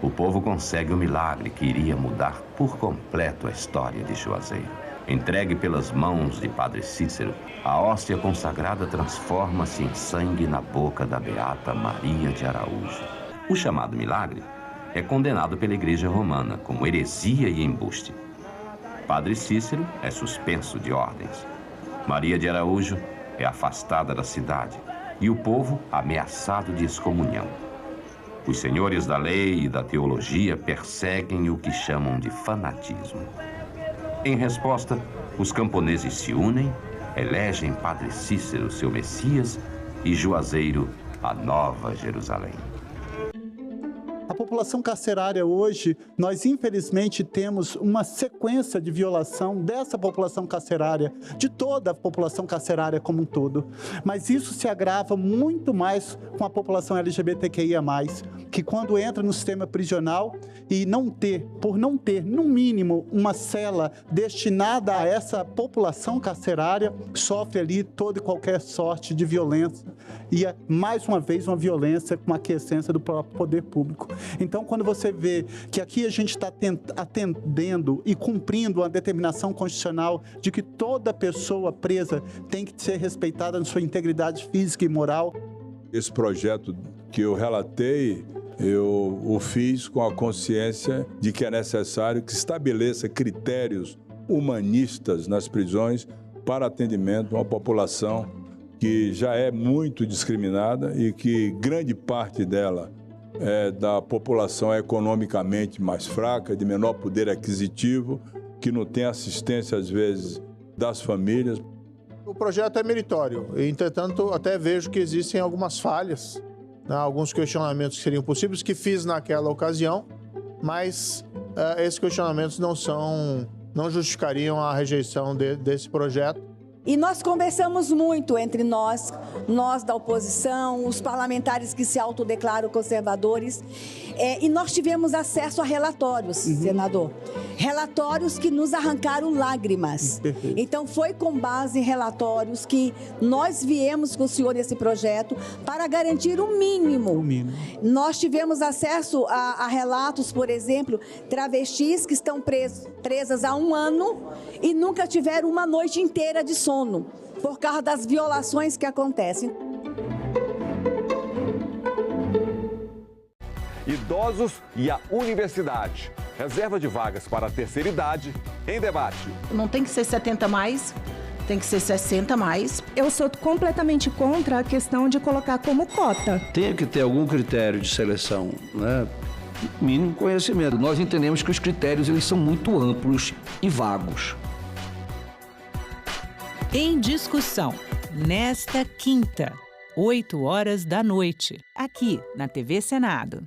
o povo consegue o milagre que iria mudar por completo a história de Juazeiro. Entregue pelas mãos de Padre Cícero, a hóstia consagrada transforma-se em sangue na boca da beata Maria de Araújo. O chamado milagre é condenado pela Igreja Romana como heresia e embuste. Padre Cícero é suspenso de ordens. Maria de Araújo é afastada da cidade e o povo ameaçado de excomunhão. Os senhores da lei e da teologia perseguem o que chamam de fanatismo. Em resposta, os camponeses se unem, elegem Padre Cícero seu Messias e Juazeiro a Nova Jerusalém. A população carcerária hoje, nós infelizmente temos uma sequência de violação dessa população carcerária, de toda a população carcerária como um todo. Mas isso se agrava muito mais com a população LGBTQIA+, que quando entra no sistema prisional e por não ter, no mínimo, uma cela destinada a essa população carcerária, sofre ali toda e qualquer sorte de violência e, mais uma vez, uma violência com a aquiescência do próprio poder público. Então, quando você vê que aqui a gente está atendendo e cumprindo a determinação constitucional de que toda pessoa presa tem que ser respeitada na sua integridade física e moral. Esse projeto que eu relatei, eu o fiz com a consciência de que é necessário que estabeleça critérios humanistas nas prisões para atendimento a uma população que já é muito discriminada e que grande parte dela é da população economicamente mais fraca, de menor poder aquisitivo, que não tem assistência, às vezes, das famílias. O projeto é meritório, entretanto, até vejo que existem algumas falhas, né, alguns questionamentos que seriam possíveis, que fiz naquela ocasião, mas esses questionamentos não justificariam a rejeição desse projeto. E nós conversamos muito entre nós da oposição, os parlamentares que se autodeclaram conservadores, e nós tivemos acesso a relatórios, senador. Relatórios que nos arrancaram lágrimas. Então, foi com base em relatórios que nós viemos com o senhor nesse projeto para garantir o mínimo. Nós tivemos acesso a relatos, por exemplo, travestis que estão presas há 1 ano e nunca tiveram uma noite inteira de sono, por causa das violações que acontecem. Idosos e a universidade. Reserva de vagas para a terceira idade em debate. Não tem que ser 70 mais, tem que ser 60 mais. Eu sou completamente contra a questão de colocar como cota. Tem que ter algum critério de seleção, né? Mínimo conhecimento. Nós entendemos que os critérios eles são muito amplos e vagos. Em discussão, nesta quinta, 20h, aqui na TV Senado.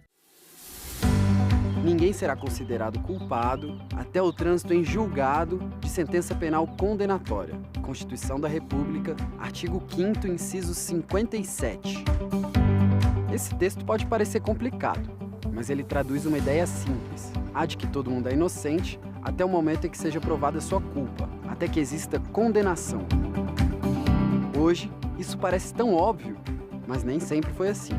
Ninguém será considerado culpado até o trânsito em julgado de sentença penal condenatória. Constituição da República, artigo 5º, inciso 57. Esse texto pode parecer complicado, mas ele traduz uma ideia simples. A de que todo mundo é inocente até o momento em que seja provada sua culpa, até que exista condenação. Hoje, isso parece tão óbvio, mas nem sempre foi assim.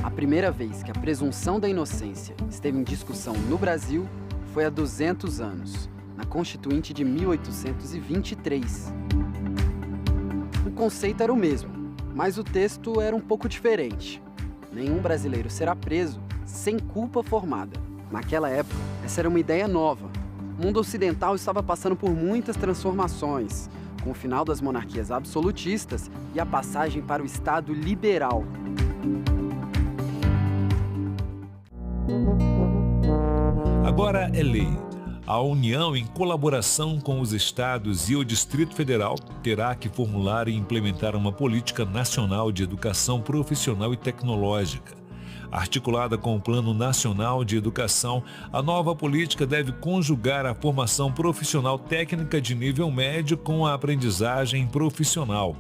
A primeira vez que a presunção da inocência esteve em discussão no Brasil foi há 200 anos, na Constituinte de 1823. O conceito era o mesmo, mas o texto era um pouco diferente. Nenhum brasileiro será preso sem culpa formada. Naquela época, essa era uma ideia nova. O mundo ocidental estava passando por muitas transformações, com o final das monarquias absolutistas e a passagem para o Estado liberal. Agora é lei. A União, em colaboração com os estados e o Distrito Federal, terá que formular e implementar uma política nacional de educação profissional e tecnológica. Articulada com o Plano Nacional de Educação, a nova política deve conjugar a formação profissional técnica de nível médio com a aprendizagem profissional.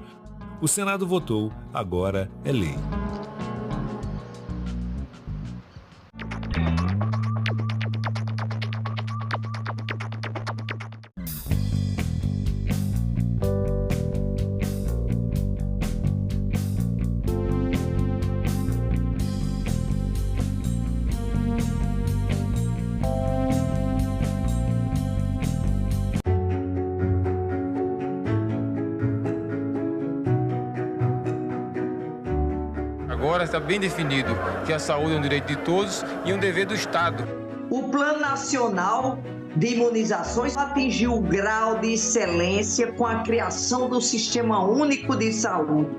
O Senado votou, agora é lei. Agora está bem definido que a saúde é um direito de todos e um dever do Estado. O Plano Nacional de Imunizações atingiu o grau de excelência com a criação do Sistema Único de Saúde.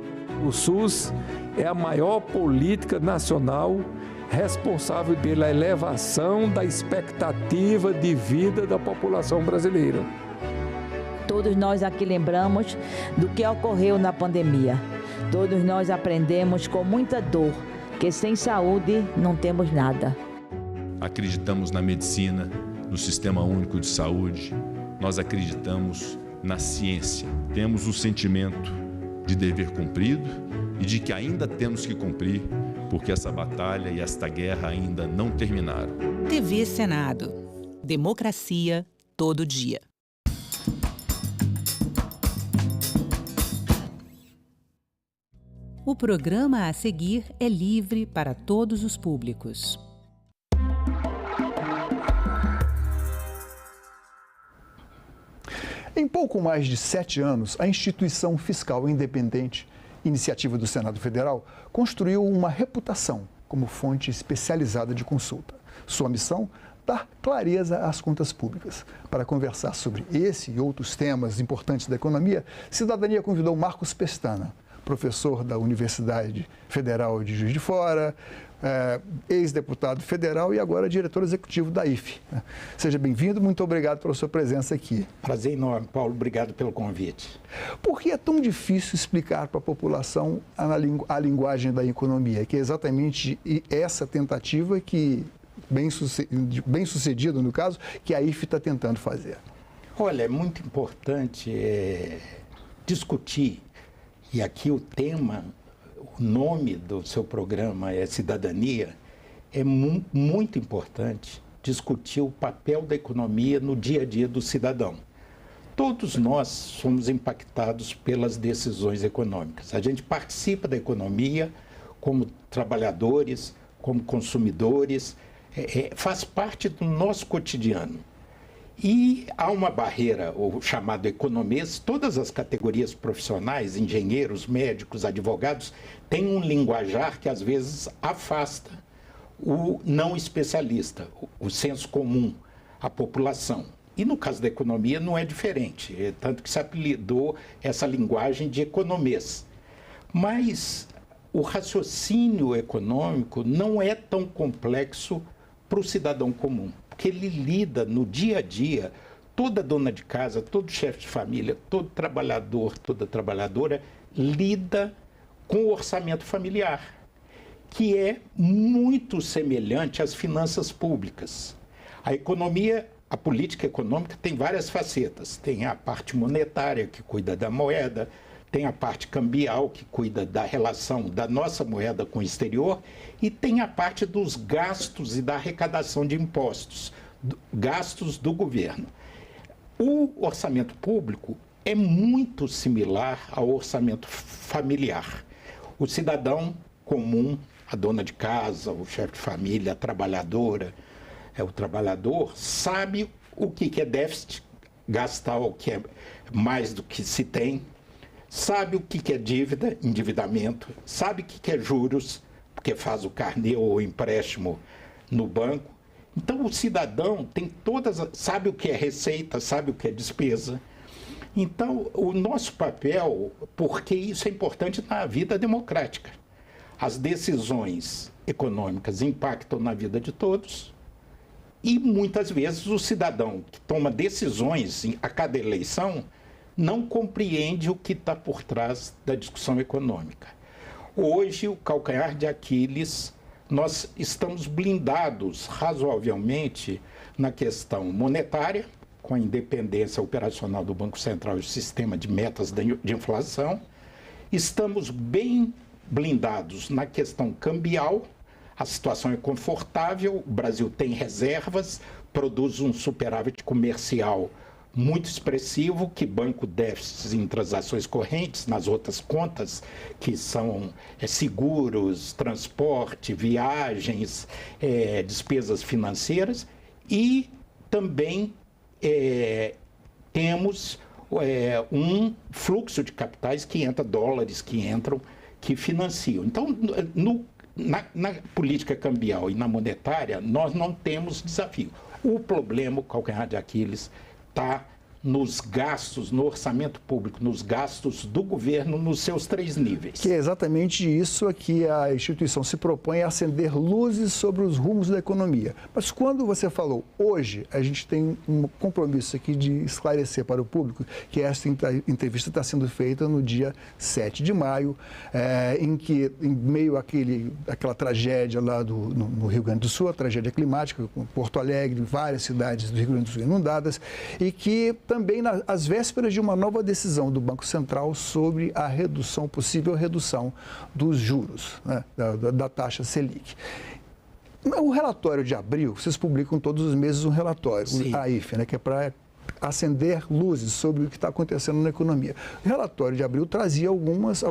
O SUS é a maior política nacional responsável pela elevação da expectativa de vida da população brasileira. Todos nós aqui lembramos do que ocorreu na pandemia. Todos nós aprendemos com muita dor que sem saúde não temos nada. acreditamos na medicina, no Sistema Único de Saúde, nós acreditamos na ciência. Temos o sentimento de dever cumprido e de que ainda temos que cumprir, porque essa batalha e esta guerra ainda não terminaram. TV Senado. Democracia todo dia. O programa a seguir é livre para todos os públicos. Em pouco mais de 7 anos, a Instituição Fiscal Independente, iniciativa do Senado Federal, construiu uma reputação como fonte especializada de consulta. Sua missão? Dar clareza às contas públicas. Para conversar sobre esse e outros temas importantes da economia, Cidadania convidou Marcos Pestana, professor da Universidade Federal de Juiz de Fora, ex-deputado federal e agora diretor executivo da IFE. Seja bem-vindo, muito obrigado pela sua presença aqui. Prazer enorme, Paulo, obrigado pelo convite. Por que é tão difícil explicar para a população a linguagem da economia? Que é exatamente essa tentativa que, bem sucedido no caso, que a IFE está tentando fazer. Olha, é muito importante discutir, e aqui o tema, o nome do seu programa é Cidadania, é muito importante discutir o papel da economia no dia a dia do cidadão. Todos nós somos impactados pelas decisões econômicas. A gente participa da economia como trabalhadores, como consumidores, faz parte do nosso cotidiano. E há uma barreira, o chamado economês, todas as categorias profissionais, engenheiros, médicos, advogados, têm um linguajar que às vezes afasta o não especialista, o senso comum, a população. E no caso da economia não é diferente, tanto que se apelidou essa linguagem de economês. Mas o raciocínio econômico não é tão complexo para o cidadão comum, porque ele lida no dia a dia, toda dona de casa, todo chefe de família, todo trabalhador, toda trabalhadora, lida com o orçamento familiar, que é muito semelhante às finanças públicas. A economia, a política econômica tem várias facetas. Tem a parte monetária, que cuida da moeda, tem a parte cambial, que cuida da relação da nossa moeda com o exterior, e tem a parte dos gastos e da arrecadação de impostos, gastos do governo. O orçamento público é muito similar ao orçamento familiar. O cidadão comum, a dona de casa, o chefe de família, a trabalhadora, o trabalhador, sabe o que é déficit, gastar o que é mais do que se tem, sabe o que é dívida, endividamento, sabe o que é juros, porque faz o carnê ou o empréstimo no banco. Então, o cidadão tem sabe o que é receita, sabe o que é despesa. Então, o nosso papel, porque isso é importante na vida democrática. As decisões econômicas impactam na vida de todos e, muitas vezes, o cidadão que toma decisões a cada eleição não compreende o que está por trás da discussão econômica. Hoje, o calcanhar de Aquiles, nós estamos blindados razoavelmente na questão monetária, com a independência operacional do Banco Central e o sistema de metas de inflação. Estamos bem blindados na questão cambial, a situação é confortável, o Brasil tem reservas, produz um superávit comercial muito expressivo, que banca déficits em transações correntes, nas outras contas, que são seguros, transporte, viagens, despesas financeiras, e também temos um fluxo de capitais que entra, dólares que entram, que financiam. Então, na política cambial e na monetária, nós não temos desafio. O problema, o calcanhar de Aquiles, está nos gastos, no orçamento público, nos gastos do governo, nos seus 3 níveis. Que é exatamente isso a que a instituição se propõe, a acender luzes sobre os rumos da economia. Mas quando você falou, hoje, a gente tem um compromisso aqui de esclarecer para o público que essa entrevista está sendo feita no dia 7 de maio, em que, em meio àquela tragédia lá no Rio Grande do Sul, a tragédia climática, com Porto Alegre, várias cidades do Rio Grande do Sul inundadas, e que também às vésperas de uma nova decisão do Banco Central sobre a possível redução dos juros, né, da taxa Selic. O relatório de abril, vocês publicam todos os meses um relatório, a IFE, né, que é para acender luzes sobre o que está acontecendo na economia. O relatório de abril trazia alguns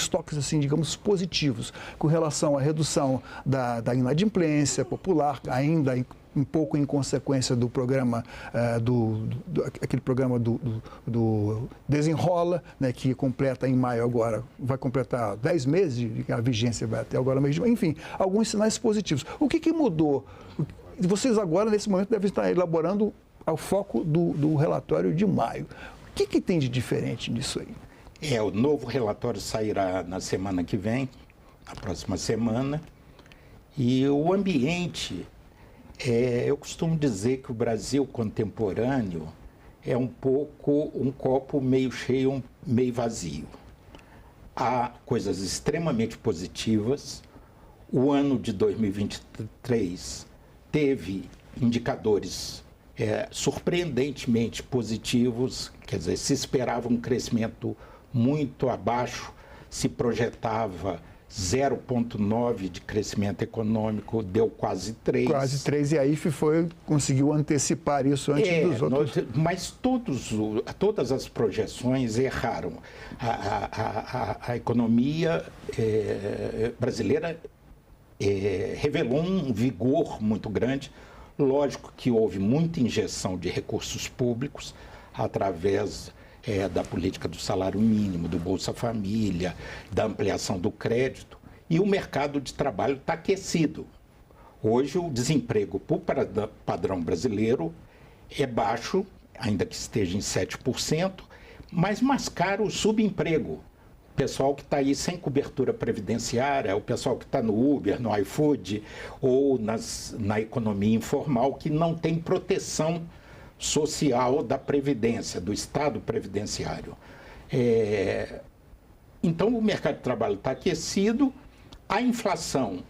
toques, assim, digamos, positivos, com relação à redução da inadimplência popular, ainda um pouco em consequência do programa, aquele programa do Desenrola, né, que completa em maio agora, vai completar 10 meses, a vigência vai até agora mês de maio. Enfim, alguns sinais positivos. O que mudou? Vocês agora, nesse momento, devem estar elaborando ao foco do relatório de maio. O que tem de diferente nisso aí? O novo relatório sairá na semana que vem, na próxima semana, e o ambiente... eu costumo dizer que o Brasil contemporâneo é um pouco um copo meio cheio, meio vazio. Há coisas extremamente positivas. O ano de 2023 teve indicadores surpreendentemente positivos, quer dizer, se esperava um crescimento muito abaixo, se projetava 0,9 de crescimento econômico, deu quase 3. Quase 3, e a IFE conseguiu antecipar isso antes dos outros. Mas todas as projeções erraram. A economia brasileira revelou um vigor muito grande. Lógico que houve muita injeção de recursos públicos através da política do salário mínimo, do Bolsa Família, da ampliação do crédito, e o mercado de trabalho está aquecido. Hoje o desemprego por padrão brasileiro é baixo, ainda que esteja em 7%, mas mascara o subemprego. O pessoal que está aí sem cobertura previdenciária, o pessoal que está no Uber, no iFood, ou na economia informal, que não tem proteção social da Previdência, do Estado previdenciário. Então, o mercado de trabalho está aquecido, a inflação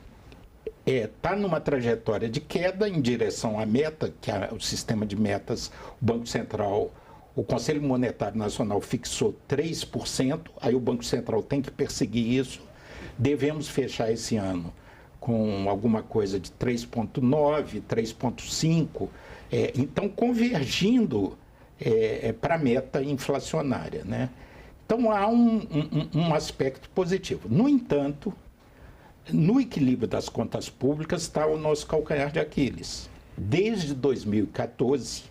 está numa trajetória de queda em direção à meta, que é o sistema de metas, o Banco Central, o Conselho Monetário Nacional fixou 3%, aí o Banco Central tem que perseguir isso. Devemos fechar esse ano com alguma coisa de 3,9%, 3,5%, então convergindo para a meta inflacionária, né? Então há um aspecto positivo. No entanto, no equilíbrio das contas públicas está o nosso calcanhar de Aquiles. Desde 2014,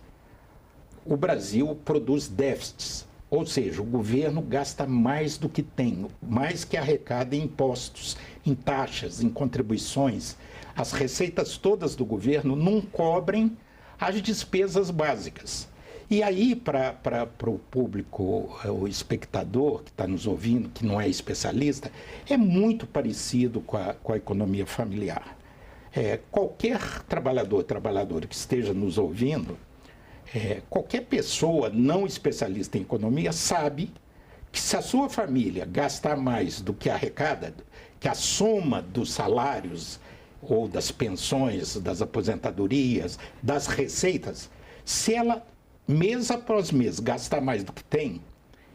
o Brasil produz déficits, ou seja, o governo gasta mais do que tem, mais que arrecada em impostos, em taxas, em contribuições. As receitas todas do governo não cobrem as despesas básicas. E aí, para o público, o espectador que está nos ouvindo, que não é especialista, é muito parecido com a economia familiar. Qualquer trabalhadora que esteja nos ouvindo, qualquer pessoa não especialista em economia sabe que se a sua família gastar mais do que arrecada, que a soma dos salários ou das pensões, das aposentadorias, das receitas, se ela mês após mês gastar mais do que tem,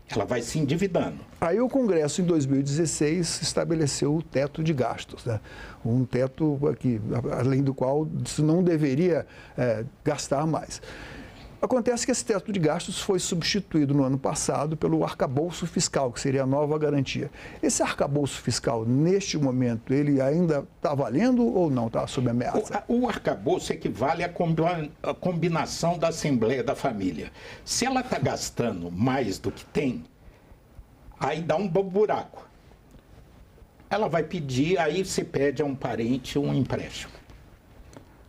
ela vai se endividando. Aí o Congresso, em 2016, estabeleceu o teto de gastos, né? Um teto que, além do qual se não deveria gastar mais. Acontece que esse teto de gastos foi substituído no ano passado pelo arcabouço fiscal, que seria a nova garantia. Esse arcabouço fiscal, neste momento, ele ainda está valendo ou não está sob ameaça? O arcabouço equivale à combinação da Assembleia da Família. Se ela está gastando mais do que tem, aí dá um buraco. Ela vai pedir, aí se pede a um parente um empréstimo.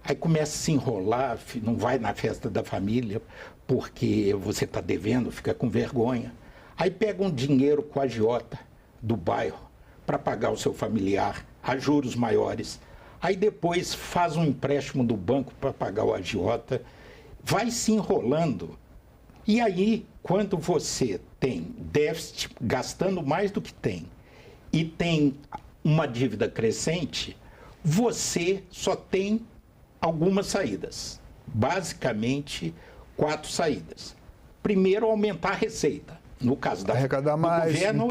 Aí começa a se enrolar, não vai na festa da família porque você está devendo, fica com vergonha. Aí pega um dinheiro com a agiota do bairro para pagar o seu familiar a juros maiores. Aí depois faz um empréstimo do banco para pagar o agiota, vai se enrolando. E aí, quando você tem déficit, gastando mais do que tem, e tem uma dívida crescente, você só tem algumas saídas. Basicamente, 4 saídas. Primeiro, aumentar a receita. No caso do governo,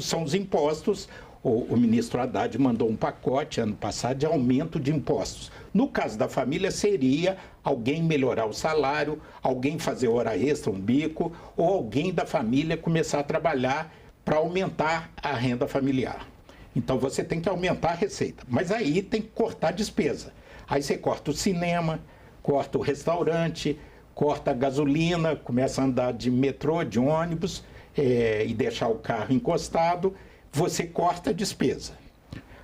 são os impostos. O ministro Haddad mandou um pacote ano passado de aumento de impostos. No caso da família, seria alguém melhorar o salário, alguém fazer hora extra, um bico, ou alguém da família começar a trabalhar para aumentar a renda familiar. Então, você tem que aumentar a receita. Mas aí tem que cortar a despesa. Aí você corta o cinema, corta o restaurante, corta a gasolina, começa a andar de metrô, de ônibus, e deixar o carro encostado. Você corta a despesa.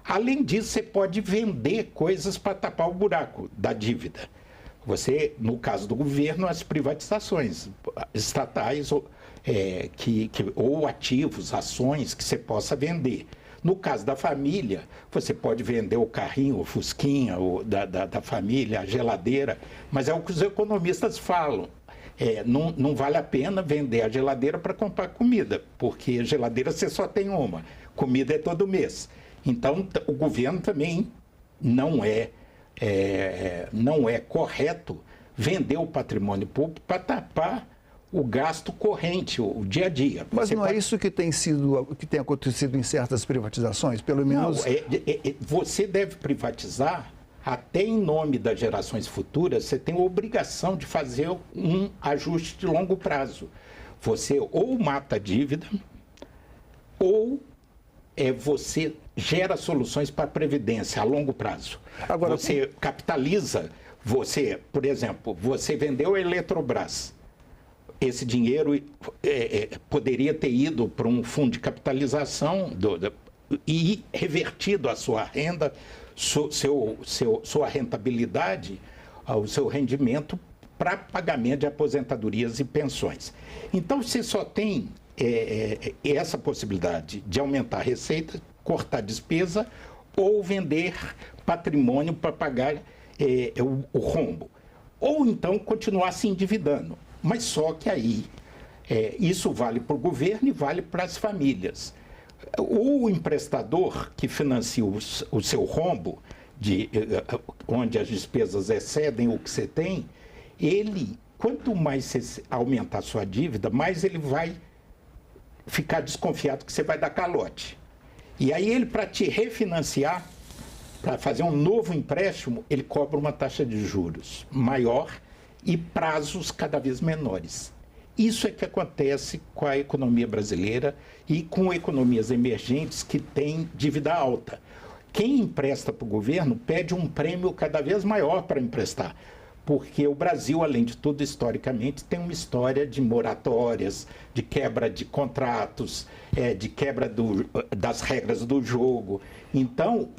Além disso, você pode vender coisas para tapar o buraco da dívida. Você, no caso do governo, as privatizações estatais ou ativos, ações que você possa vender. No caso da família, você pode vender o carrinho, o fusquinha da família, a geladeira, mas é o que os economistas falam. Não vale a pena vender a geladeira para comprar comida, porque a geladeira você só tem uma, comida é todo mês. Então, o governo também não é correto vender o patrimônio público para tapar o gasto corrente, o dia a dia. Mas não é isso que tem acontecido em certas privatizações, pelo menos? Não, você deve privatizar até em nome das gerações futuras. Você tem a obrigação de fazer um ajuste de longo prazo. Você ou mata a dívida, ou você gera soluções para a previdência a longo prazo. Agora, você capitaliza, por exemplo, você vendeu a Eletrobras. Esse dinheiro poderia ter ido para um fundo de capitalização e revertido a sua renda, sua rentabilidade, o seu rendimento para pagamento de aposentadorias e pensões. Então, você só tem essa possibilidade de aumentar a receita, cortar despesa ou vender patrimônio para pagar o rombo. Ou então continuar se endividando. Mas só que aí, isso vale para o governo e vale para as famílias. O emprestador que financia o seu rombo, onde as despesas excedem o que você tem, quanto mais você aumentar a sua dívida, mais ele vai ficar desconfiado que você vai dar calote. E aí ele, para te refinanciar, para fazer um novo empréstimo, ele cobra uma taxa de juros maior e prazos cada vez menores. Isso é que acontece com a economia brasileira e com economias emergentes que têm dívida alta. Quem empresta para o governo pede um prêmio cada vez maior para emprestar, porque o Brasil, além de tudo, historicamente, tem uma história de moratórias, de quebra de contratos, de quebra das regras do jogo. Então,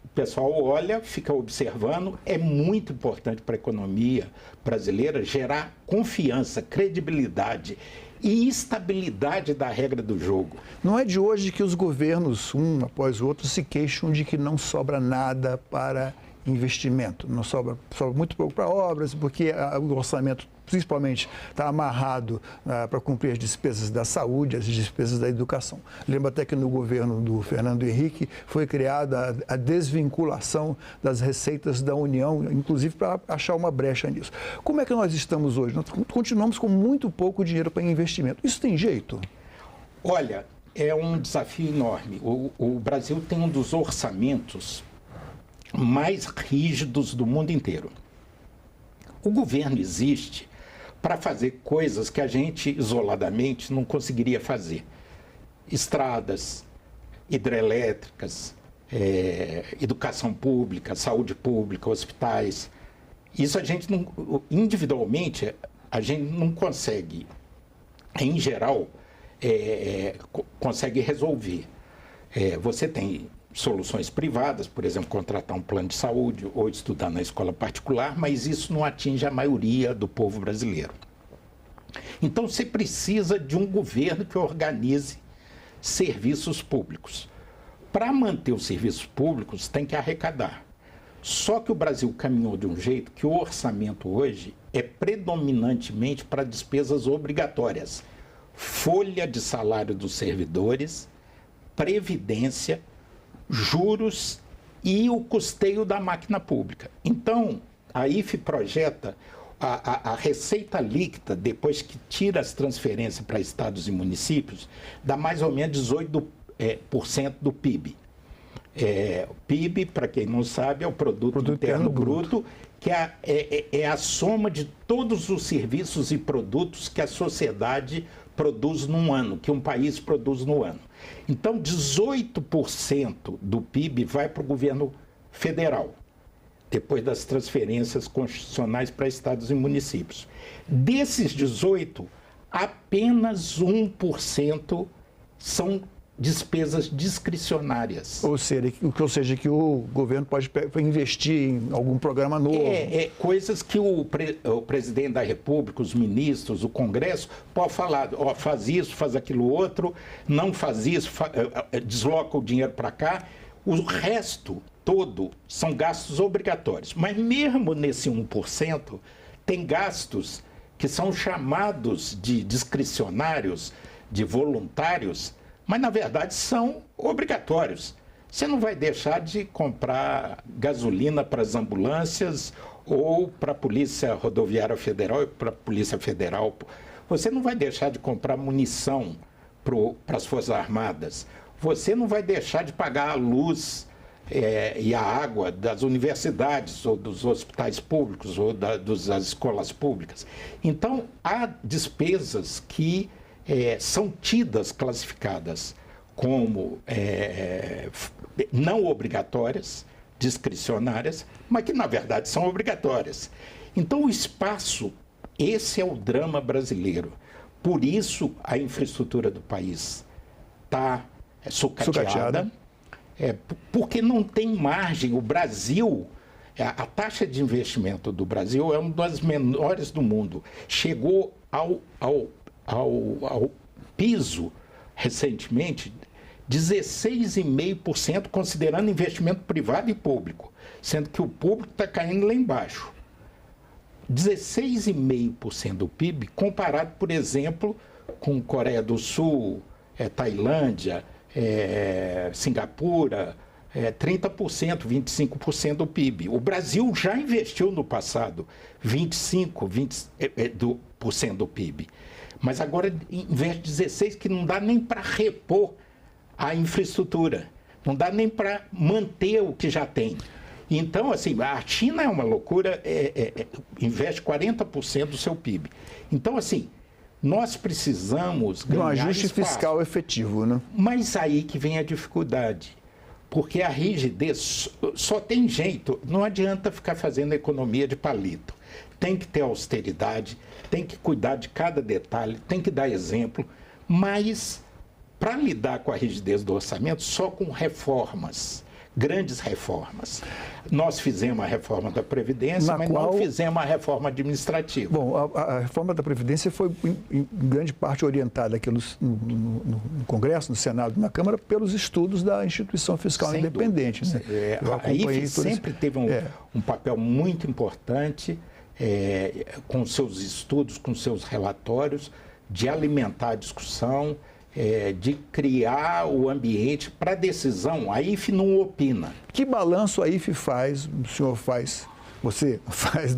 o pessoal olha, fica observando. É muito importante para a economia brasileira gerar confiança, credibilidade e estabilidade da regra do jogo. Não é de hoje que os governos, um após o outro, se queixam de que não sobra nada para investimento. Não sobra muito pouco para obras, porque o orçamento, principalmente, está amarrado para cumprir as despesas da saúde, as despesas da educação. Lembro até que no governo do Fernando Henrique foi criada a desvinculação das receitas da União, inclusive para achar uma brecha nisso. Como é que nós estamos hoje? Nós continuamos com muito pouco dinheiro para investimento. Isso tem jeito? Olha, é um desafio enorme. O Brasil tem um dos orçamentos mais rígidos do mundo inteiro. O governo existe para fazer coisas que a gente, isoladamente, não conseguiria fazer. Estradas, hidrelétricas, educação pública, saúde pública, hospitais. Isso a gente não, individualmente, a gente não consegue, em geral, consegue resolver. Você tem soluções privadas, por exemplo, contratar um plano de saúde ou estudar na escola particular, mas isso não atinge a maioria do povo brasileiro. Então, você precisa de um governo que organize serviços públicos. Para manter os serviços públicos, tem que arrecadar. Só que o Brasil caminhou de um jeito que o orçamento hoje é predominantemente para despesas obrigatórias. Folha de salário dos servidores, previdência, juros e o custeio da máquina pública. Então, a IFE projeta a receita líquida, depois que tira as transferências para estados e municípios, dá mais ou menos 18% do PIB. O PIB, para quem não sabe, é o Produto Interno Bruto, que é a soma de todos os serviços e produtos que a sociedade produz num ano, que um país produz no ano. Então, 18% do PIB vai para o governo federal, depois das transferências constitucionais para estados e municípios. Desses 18%, apenas 1% são despesas discricionárias. Ou seja, que o governo pode investir em algum programa novo. Coisas que o presidente da República, os ministros, o Congresso, pode falar, faz isso, faz aquilo outro, não faz isso, desloca o dinheiro para cá. O resto todo são gastos obrigatórios. Mas mesmo nesse 1%, tem gastos que são chamados de discricionários, de voluntários, mas na verdade são obrigatórios. Você não vai deixar de comprar gasolina para as ambulâncias ou para a Polícia Rodoviária Federal e para a Polícia Federal. Você não vai deixar de comprar munição para as Forças Armadas. Você não vai deixar de pagar a luz e a água das universidades ou dos hospitais públicos ou das escolas públicas. Então, há despesas que são tidas, classificadas como não obrigatórias, discricionárias, mas que na verdade são obrigatórias. Então o espaço, esse é o drama brasileiro. Por isso a infraestrutura do país está sucateada. Porque não tem margem. O Brasil, a taxa de investimento do Brasil é uma das menores do mundo. Chegou ao piso, recentemente, 16,5%, considerando investimento privado e público, sendo que o público está caindo lá embaixo. 16,5% do PIB, comparado, por exemplo, com Coreia do Sul, Tailândia, Singapura, 30%, 25% do PIB. O Brasil já investiu no passado 25% do PIB. Mas agora investe 16%, que não dá nem para repor a infraestrutura. Não dá nem para manter o que já tem. Então, assim, a China é uma loucura, investe 40% do seu PIB. Então, assim, nós precisamos ganhar um ajuste espaço. Fiscal efetivo, né? Mas aí que vem a dificuldade. Porque a rigidez só tem jeito. Não adianta ficar fazendo economia de palito. Tem que ter austeridade, tem que cuidar de cada detalhe, tem que dar exemplo. Mas, para lidar com a rigidez do orçamento, só com reformas, grandes reformas. Nós fizemos a reforma da Previdência, mas não fizemos a reforma administrativa. Bom, a reforma da Previdência foi, em grande parte, orientada aqui no Congresso, no Senado, na Câmara, pelos estudos da Instituição Fiscal Sem Independente. Né? A IFE sempre teve um papel muito importante, com seus estudos, com seus relatórios, de alimentar a discussão, de criar o ambiente para decisão. A IFE não opina. Que balanço a IFE faz, o senhor faz, você faz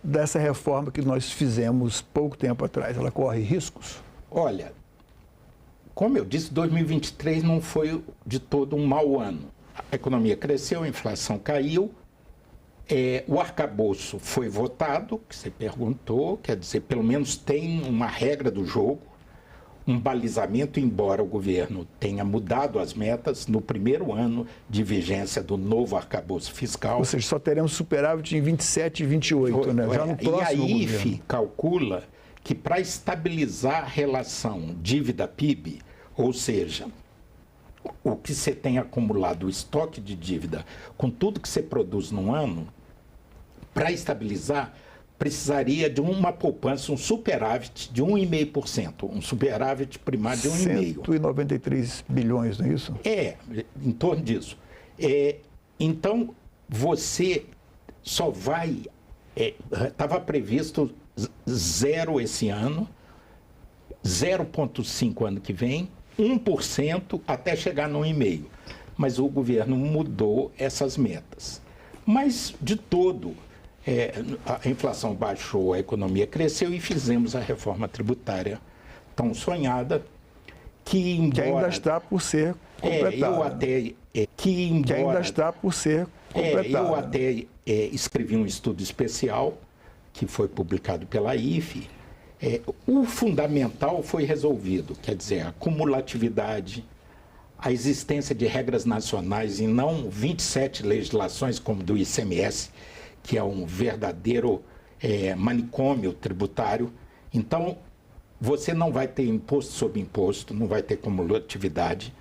dessa reforma que nós fizemos pouco tempo atrás? Ela corre riscos? Olha, como eu disse, 2023 não foi de todo um mau ano. A economia cresceu, a inflação caiu, o arcabouço foi votado, que você perguntou, quer dizer, pelo menos tem uma regra do jogo, um balizamento, embora o governo tenha mudado as metas no primeiro ano de vigência do novo arcabouço fiscal. Ou seja, só teremos superávit em 27 e 28, né? Já no próximo e a IFE governo. calcula que para estabilizar a relação dívida-PIB, ou seja, o que você tem acumulado, o estoque de dívida, com tudo que você produz num ano, para estabilizar, precisaria de uma poupança, um superávit de 1,5%, um superávit primário de 1,5%. 193 bilhões, não é isso? Em torno disso. Então, você só vai... Estava previsto 0 esse ano, 0,5% ano que vem, 1% até chegar no 1,5%. Mas o governo mudou essas metas. Mas, de todo, a inflação baixou, a economia cresceu e fizemos a reforma tributária tão sonhada que, embora... Que ainda está por ser completada. Que ainda está por ser completada. Eu até escrevi um estudo especial que foi publicado pela IFE. O fundamental foi resolvido, quer dizer, a cumulatividade, a existência de regras nacionais e não 27 legislações como do ICMS, que é um verdadeiro manicômio tributário. Então, você não vai ter imposto sobre imposto, não vai ter cumulatividade,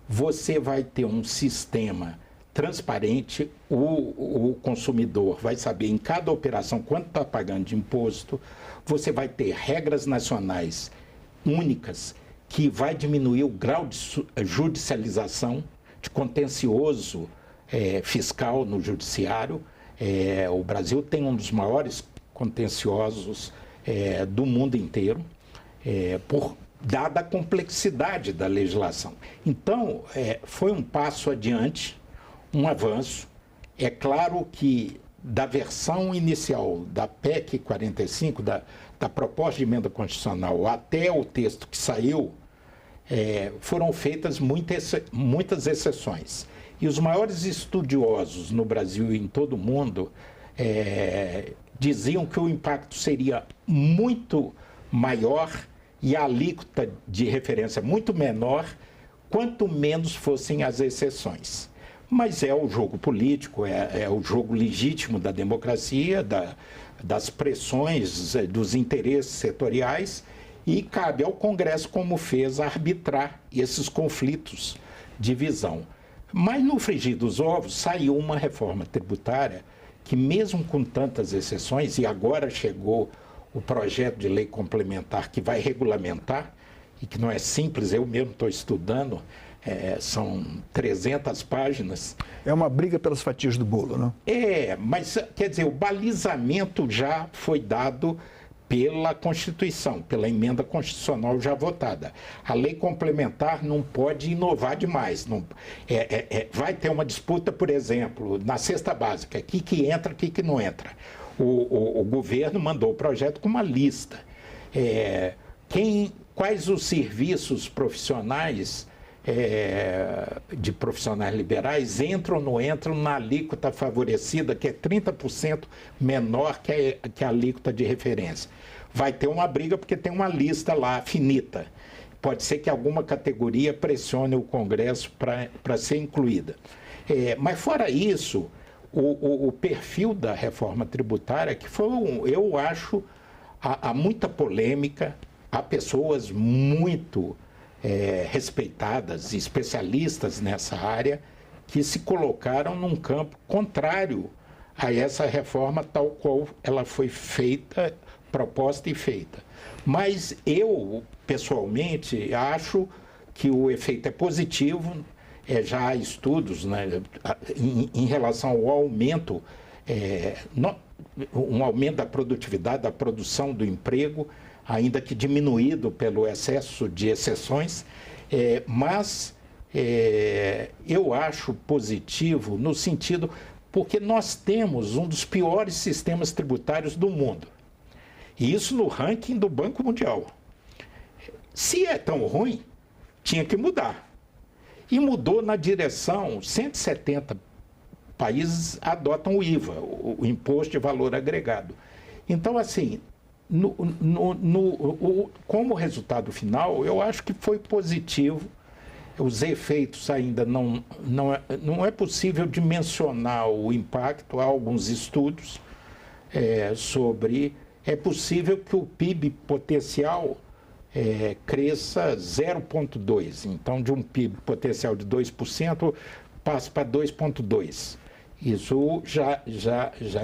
você vai ter um sistema transparente, o consumidor vai saber em cada operação quanto está pagando de imposto, você vai ter regras nacionais únicas que vai diminuir o grau de judicialização, de contencioso fiscal no judiciário. O Brasil tem um dos maiores contenciosos do mundo inteiro, dada a complexidade da legislação. Então, foi um passo adiante, um avanço. É claro que da versão inicial da PEC 45, da proposta de emenda constitucional, até o texto que saiu, foram feitas muitas exceções. E os maiores estudiosos no Brasil e em todo o mundo diziam que o impacto seria muito maior e a alíquota de referência muito menor, quanto menos fossem as exceções. Mas é o jogo político, é o jogo legítimo da democracia, das pressões, dos interesses setoriais, e cabe ao Congresso, como fez, arbitrar esses conflitos de visão. Mas no frigir dos ovos saiu uma reforma tributária que, mesmo com tantas exceções, e agora chegou o projeto de lei complementar que vai regulamentar, e que não é simples, eu mesmo estou estudando, são 300 páginas. É uma briga pelas fatias do bolo, não? Mas, quer dizer, o balizamento já foi dado pela Constituição, pela emenda constitucional já votada. A lei complementar não pode inovar demais. Vai ter uma disputa, por exemplo, na cesta básica, o que entra, o que não entra. O governo mandou o projeto com uma lista. Quais os serviços profissionais de profissionais liberais entram ou não entram na alíquota favorecida, que é 30% menor que a alíquota de referência. Vai ter uma briga porque tem uma lista lá finita. Pode ser que alguma categoria pressione o Congresso para ser incluída. Mas fora isso, o perfil da reforma tributária, que foi, eu acho, há muita polêmica, há pessoas muito respeitadas e especialistas nessa área que se colocaram num campo contrário a essa reforma tal qual ela foi feita, proposta e feita. Mas eu, pessoalmente, acho que o efeito é positivo. Já há estudos, né, em relação ao aumento, um aumento da produtividade, da produção do emprego, ainda que diminuído pelo excesso de exceções, mas eu acho positivo no sentido, porque nós temos um dos piores sistemas tributários do mundo, e isso no ranking do Banco Mundial. Se é tão ruim, tinha que mudar. E mudou na direção, 170 países adotam o IVA, o Imposto de Valor Agregado. Então, assim, como resultado final, eu acho que foi positivo. Os efeitos ainda não é possível dimensionar o impacto. Há alguns estudos sobre... É possível que o PIB potencial cresça 0,2%. Então, de um PIB potencial de 2%, passa para 2,2%. Isso já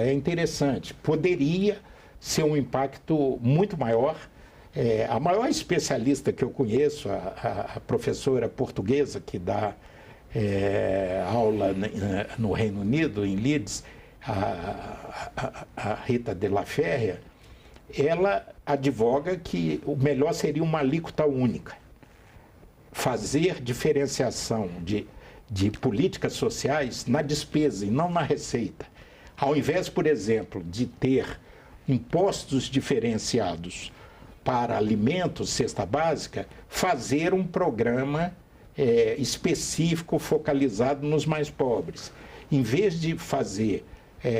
é interessante. Poderia ser um impacto muito maior. A maior especialista que eu conheço, a professora portuguesa que dá aula no Reino Unido, em Leeds, a Rita de la Ferria, ela advoga que o melhor seria uma alíquota única. Fazer diferenciação de políticas sociais na despesa e não na receita. Ao invés, por exemplo, de ter impostos diferenciados para alimentos, cesta básica, fazer um programa específico focalizado nos mais pobres. Em vez de fazer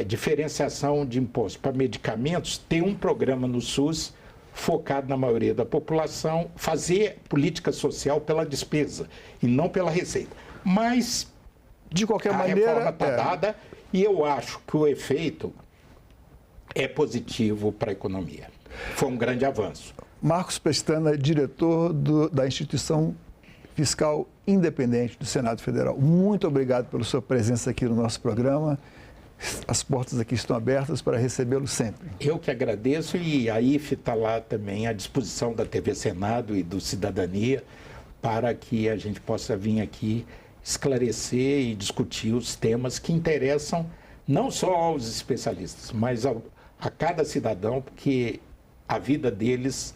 diferenciação de impostos para medicamentos, ter um programa no SUS focado na maioria da população, fazer política social pela despesa e não pela receita. Mas, de qualquer maneira, a reforma está dada e eu acho que o efeito é positivo para a economia. Foi um grande avanço. Marcos Pestana, diretor da Instituição Fiscal Independente do Senado Federal. Muito obrigado pela sua presença aqui no nosso programa. As portas aqui estão abertas para recebê-lo sempre. Eu que agradeço e a IFE está lá também à disposição da TV Senado e do Cidadania para que a gente possa vir aqui esclarecer e discutir os temas que interessam não só aos especialistas, mas a cada cidadão, porque a vida deles,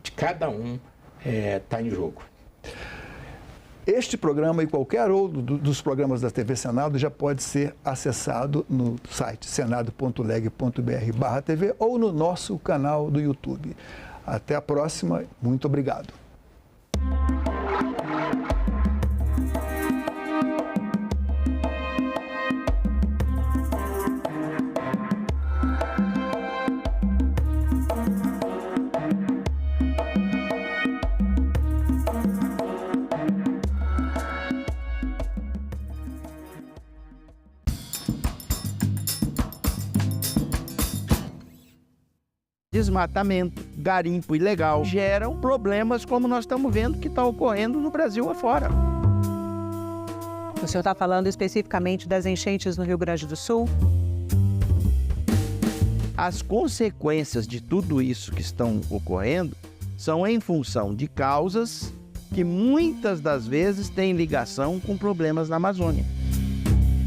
de cada um, está em jogo. Este programa e qualquer outro dos programas da TV Senado já pode ser acessado no site senado.leg.br/TV ou no nosso canal do YouTube. Até a próxima. Muito obrigado. Desmatamento, garimpo ilegal geram problemas como nós estamos vendo que está ocorrendo no Brasil afora. O senhor está falando especificamente das enchentes no Rio Grande do Sul? As consequências de tudo isso que estão ocorrendo são em função de causas que muitas das vezes têm ligação com problemas na Amazônia.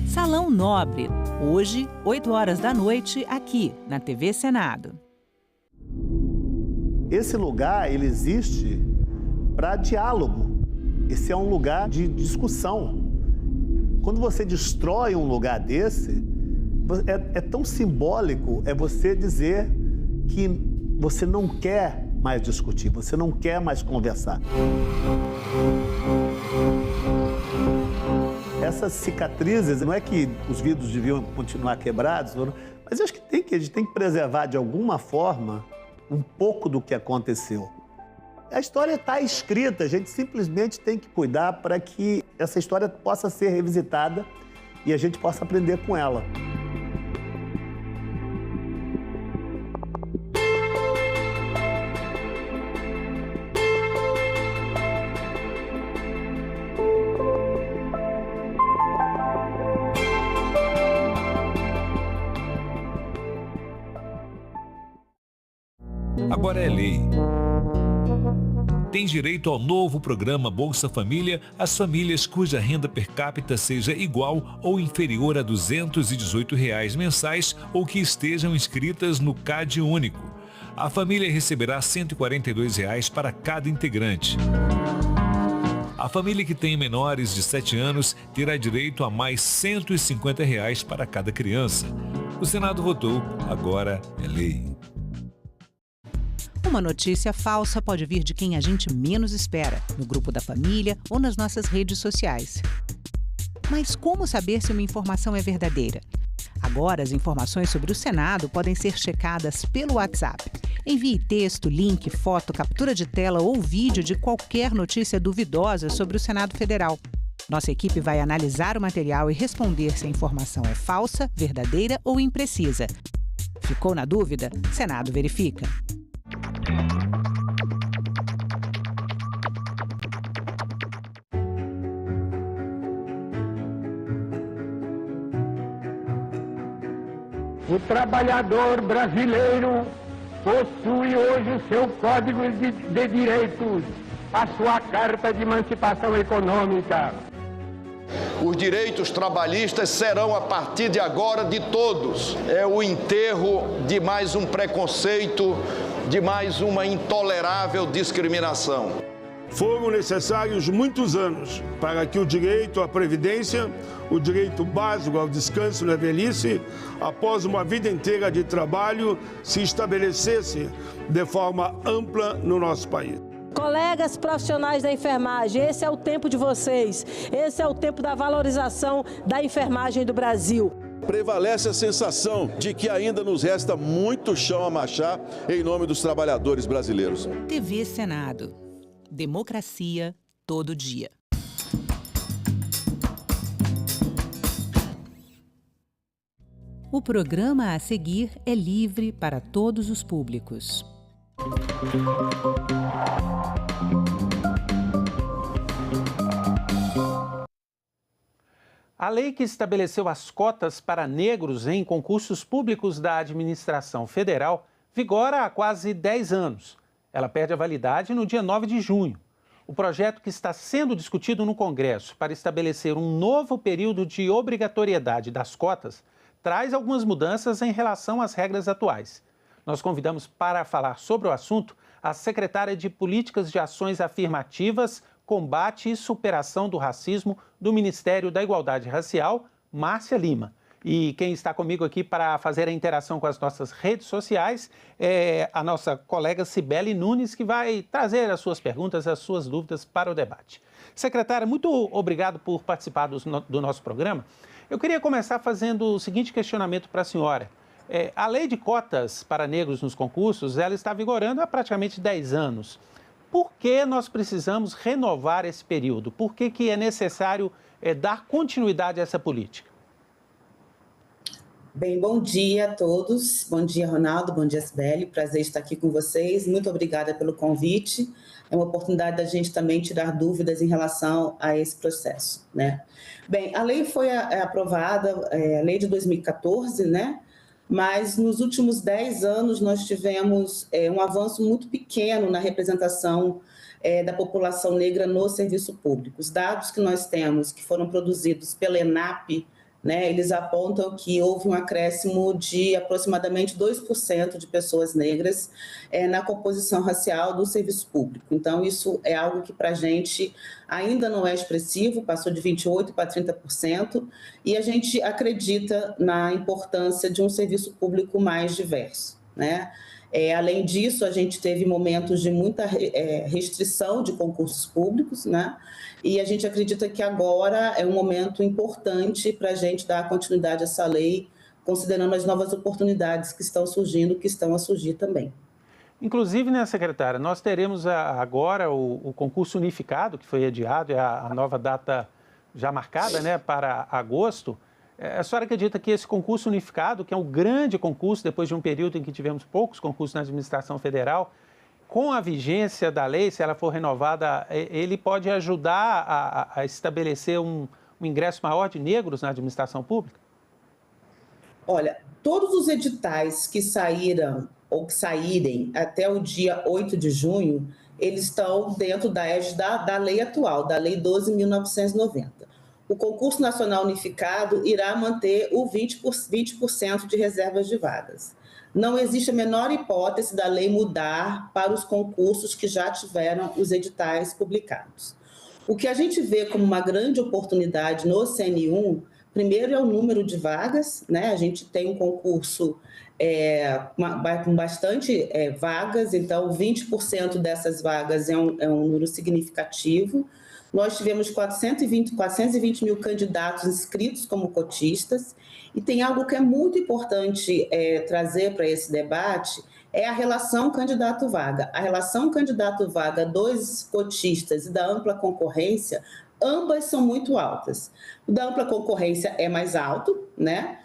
Salão Nobre, hoje, 8h da noite, aqui na TV Senado. Esse lugar, ele existe para diálogo. Esse é um lugar de discussão. Quando você destrói um lugar desse, é tão simbólico, é você dizer que você não quer mais discutir, você não quer mais conversar. Essas cicatrizes, não é que os vidros deviam continuar quebrados, mas eu acho que a gente tem que preservar de alguma forma um pouco do que aconteceu. A história está escrita, a gente simplesmente tem que cuidar para que essa história possa ser revisitada e a gente possa aprender com ela. Agora é lei. Tem direito ao novo programa Bolsa Família as famílias cuja renda per capita seja igual ou inferior a R$ 218 mensais ou que estejam inscritas no CAD único. A família receberá R$ 142 para cada integrante. A família que tem menores de 7 anos terá direito a mais R$ 150 para cada criança. O Senado votou, agora é lei. Uma notícia falsa pode vir de quem a gente menos espera, no grupo da família ou nas nossas redes sociais. Mas como saber se uma informação é verdadeira? Agora, as informações sobre o Senado podem ser checadas pelo WhatsApp. Envie texto, link, foto, captura de tela ou vídeo de qualquer notícia duvidosa sobre o Senado Federal. Nossa equipe vai analisar o material e responder se a informação é falsa, verdadeira ou imprecisa. Ficou na dúvida? Senado verifica. O trabalhador brasileiro possui hoje o seu Código de Direitos, a sua Carta de Emancipação Econômica. Os direitos trabalhistas serão, a partir de agora, de todos. É o enterro de mais um preconceito, de mais uma intolerável discriminação. Foram necessários muitos anos para que o direito à previdência, o direito básico ao descanso na velhice, após uma vida inteira de trabalho, se estabelecesse de forma ampla no nosso país. Colegas profissionais da enfermagem, esse é o tempo de vocês, esse é o tempo da valorização da enfermagem do Brasil. Prevalece a sensação de que ainda nos resta muito chão a marchar em nome dos trabalhadores brasileiros. TV Senado. Democracia todo dia. O programa a seguir é livre para todos os públicos. A lei que estabeleceu as cotas para negros em concursos públicos da administração federal vigora há quase 10 anos. Ela perde a validade no dia 9 de junho. O projeto que está sendo discutido no Congresso para estabelecer um novo período de obrigatoriedade das cotas traz algumas mudanças em relação às regras atuais. Nós convidamos para falar sobre o assunto a secretária de Políticas de Ações Afirmativas, Combate e Superação do Racismo do Ministério da Igualdade Racial, Márcia Lima. E quem está comigo aqui para fazer a interação com as nossas redes sociais é a nossa colega Cibele Nunes, que vai trazer as suas perguntas, as suas dúvidas para o debate. Secretária, muito obrigado por participar do nosso programa. Eu queria começar fazendo o seguinte questionamento para a senhora. A lei de cotas para negros nos concursos, ela está vigorando há praticamente 10 anos. Por que nós precisamos renovar esse período? Por que é necessário dar continuidade a essa política? Bem, bom dia a todos. Bom dia, Ronaldo. Bom dia, Cibele. Prazer estar aqui com vocês. Muito obrigada pelo convite. É uma oportunidade da gente também tirar dúvidas em relação a esse processo, né? Bem, a lei foi aprovada, a lei de 2014, né? Mas nos últimos 10 anos nós tivemos um avanço muito pequeno na representação da população negra no serviço público. Os dados que nós temos, que foram produzidos pela ENAP, né, eles apontam que houve um acréscimo de aproximadamente 2% de pessoas negras na composição racial do serviço público. Então, isso é algo que para a gente ainda não é expressivo, passou de 28% para 30%, e a gente acredita na importância de um serviço público mais diverso, né? Além disso, a gente teve momentos de muita restrição de concursos públicos, né? E a gente acredita que agora é um momento importante para a gente dar continuidade a essa lei, considerando as novas oportunidades que estão surgindo, que estão a surgir também. Inclusive, né, secretária, nós teremos agora o concurso unificado, que foi adiado, é a nova data já marcada, né, para agosto. A senhora acredita que esse concurso unificado, que é um grande concurso, depois de um período em que tivemos poucos concursos na administração federal, com a vigência da lei, se ela for renovada, ele pode ajudar a estabelecer um ingresso maior de negros na administração pública? Olha, todos os editais que saíram ou que saírem até o dia 8 de junho, eles estão dentro da lei atual, da Lei 12.990. O concurso nacional unificado irá manter o 20% de reservas de vagas. Não existe a menor hipótese da lei mudar para os concursos que já tiveram os editais publicados. O que a gente vê como uma grande oportunidade no CN1, primeiro é o número de vagas, né? A gente tem um concurso com bastante vagas, então 20% dessas vagas é um número significativo. Nós tivemos 420 mil candidatos inscritos como cotistas, e tem algo que é muito importante trazer para esse debate, é a relação candidato-vaga. A relação candidato-vaga dos cotistas e da ampla concorrência, ambas são muito altas. O da ampla concorrência é mais alto, né?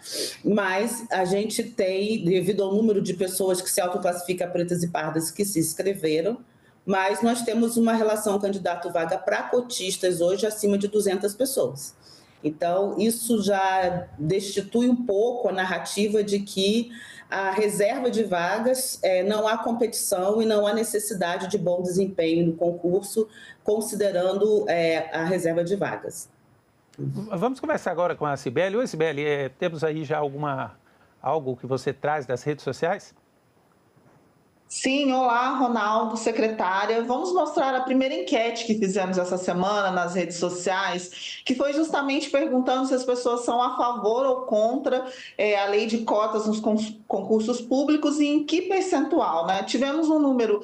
Mas a gente tem, devido ao número de pessoas que se autoclassifica pretas e pardas que se inscreveram, mas nós temos uma relação candidato-vaga para cotistas hoje acima de 200 pessoas. Então, isso já destitui um pouco a narrativa de que a reserva de vagas, não há competição e não há necessidade de bom desempenho no concurso, considerando a reserva de vagas. Vamos conversar agora com a Cibele. Oi, Cibele, temos aí já algo que você traz das redes sociais? Sim, olá, Ronaldo, secretária. Vamos mostrar a primeira enquete que fizemos essa semana nas redes sociais, que foi justamente perguntando se as pessoas são a favor ou contra a lei de cotas nos concursos públicos e em que percentual, né? Tivemos um número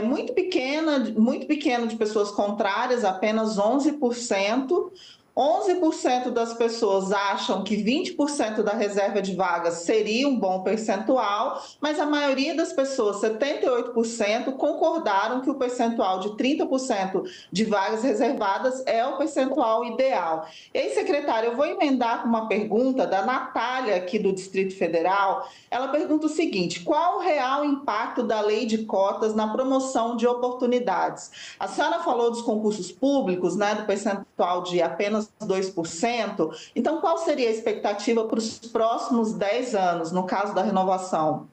muito pequeno de pessoas contrárias, apenas 11%. 11% das pessoas acham que 20% da reserva de vagas seria um bom percentual, mas a maioria das pessoas, 78%, concordaram que o percentual de 30% de vagas reservadas é o percentual ideal. E aí, secretária, eu vou emendar com uma pergunta da Natália, aqui do Distrito Federal. Ela pergunta o seguinte: qual o real impacto da lei de cotas na promoção de oportunidades? A senhora falou dos concursos públicos, né, do percentual de apenas 2%. Então, qual seria a expectativa para os próximos 10 anos, no caso da renovação?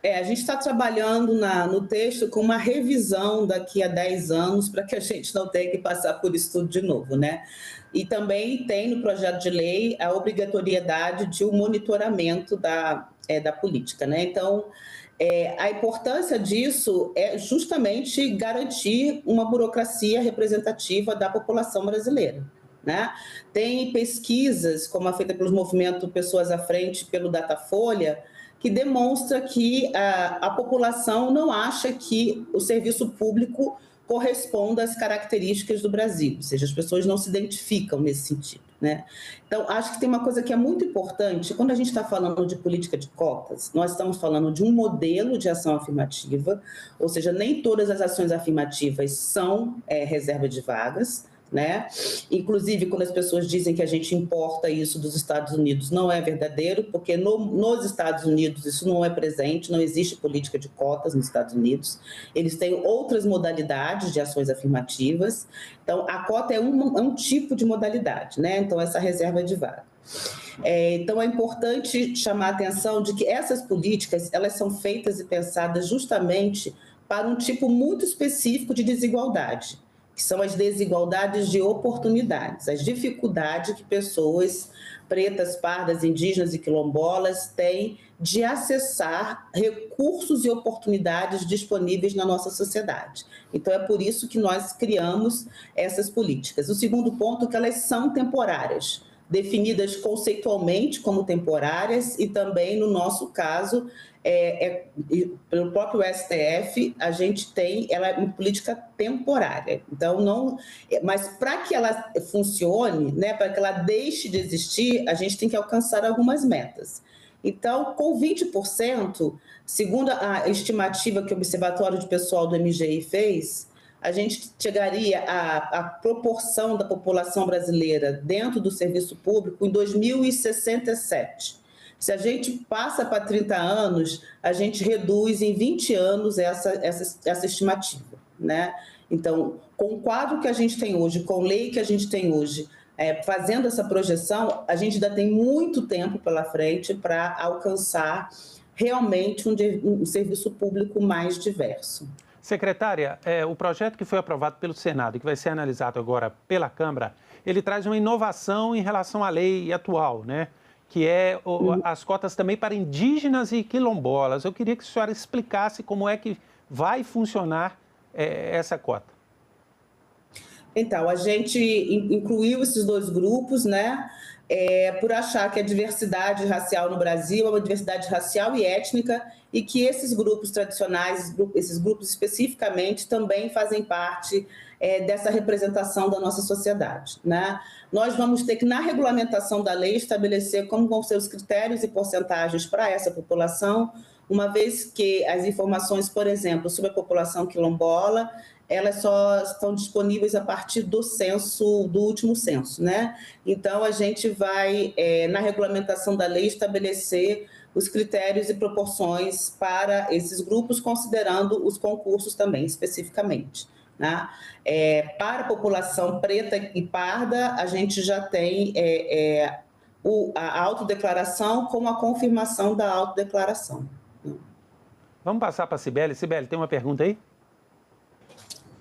A gente está trabalhando no texto com uma revisão daqui a 10 anos, para que a gente não tenha que passar por isso tudo de novo, né? E também tem no projeto de lei a obrigatoriedade de um monitoramento da política, né? Então, a importância disso é justamente garantir uma burocracia representativa da população brasileira, né? Tem pesquisas, como a feita pelo movimento Pessoas à Frente, pelo Datafolha, que demonstra que a população não acha que o serviço público corresponda às características do Brasil, ou seja, as pessoas não se identificam nesse sentido, né? Então, acho que tem uma coisa que é muito importante, quando a gente está falando de política de cotas, nós estamos falando de um modelo de ação afirmativa, ou seja, nem todas as ações afirmativas são reserva de vagas, né? Inclusive, quando as pessoas dizem que a gente importa isso dos Estados Unidos, não é verdadeiro, porque nos Estados Unidos isso não é presente, não existe política de cotas nos Estados Unidos. Eles têm outras modalidades de ações afirmativas. Então, a cota é um tipo de modalidade, né? Então, essa reserva de vaga. Então, é importante chamar a atenção de que essas políticas, elas são feitas e pensadas justamente para um tipo muito específico de desigualdade, que são as desigualdades de oportunidades, as dificuldades que pessoas pretas, pardas, indígenas e quilombolas têm de acessar recursos e oportunidades disponíveis na nossa sociedade. Então, é por isso que nós criamos essas políticas. O segundo ponto é que elas são temporárias, definidas conceitualmente como temporárias e também, no nosso caso, pelo próprio STF, a gente ela é uma política temporária. Então, mas para que ela funcione, né, para que ela deixe de existir, a gente tem que alcançar algumas metas. Então, com 20%, segundo a estimativa que o Observatório de Pessoal do MGI fez, a gente chegaria à proporção da população brasileira dentro do serviço público em 2067. Se a gente passa para 30 anos, a gente reduz em 20 anos essa estimativa, né? Então, com o quadro que a gente tem hoje, com a lei que a gente tem hoje, fazendo essa projeção, a gente ainda tem muito tempo pela frente para alcançar realmente um serviço público mais diverso. Secretária, o projeto que foi aprovado pelo Senado e que vai ser analisado agora pela Câmara, ele traz uma inovação em relação à lei atual, né? Que é as cotas também para indígenas e quilombolas. Eu queria que a senhora explicasse como é que vai funcionar essa cota. Então, a gente incluiu esses dois grupos, né? Por achar que a diversidade racial no Brasil é uma diversidade racial e étnica e que esses grupos tradicionais, esses grupos especificamente, também fazem parte dessa representação da nossa sociedade, né? Nós vamos ter que, na regulamentação da lei, estabelecer como vão ser os critérios e porcentagens para essa população, uma vez que as informações, por exemplo, sobre a população quilombola, elas só estão disponíveis a partir do último censo, né? Então, a gente vai, na regulamentação da lei, estabelecer os critérios e proporções para esses grupos, considerando os concursos também, especificamente. né? Para a população preta e parda, a gente já tem a autodeclaração com a confirmação da autodeclaração. Vamos passar para a Cibele. Cibele, tem uma pergunta aí?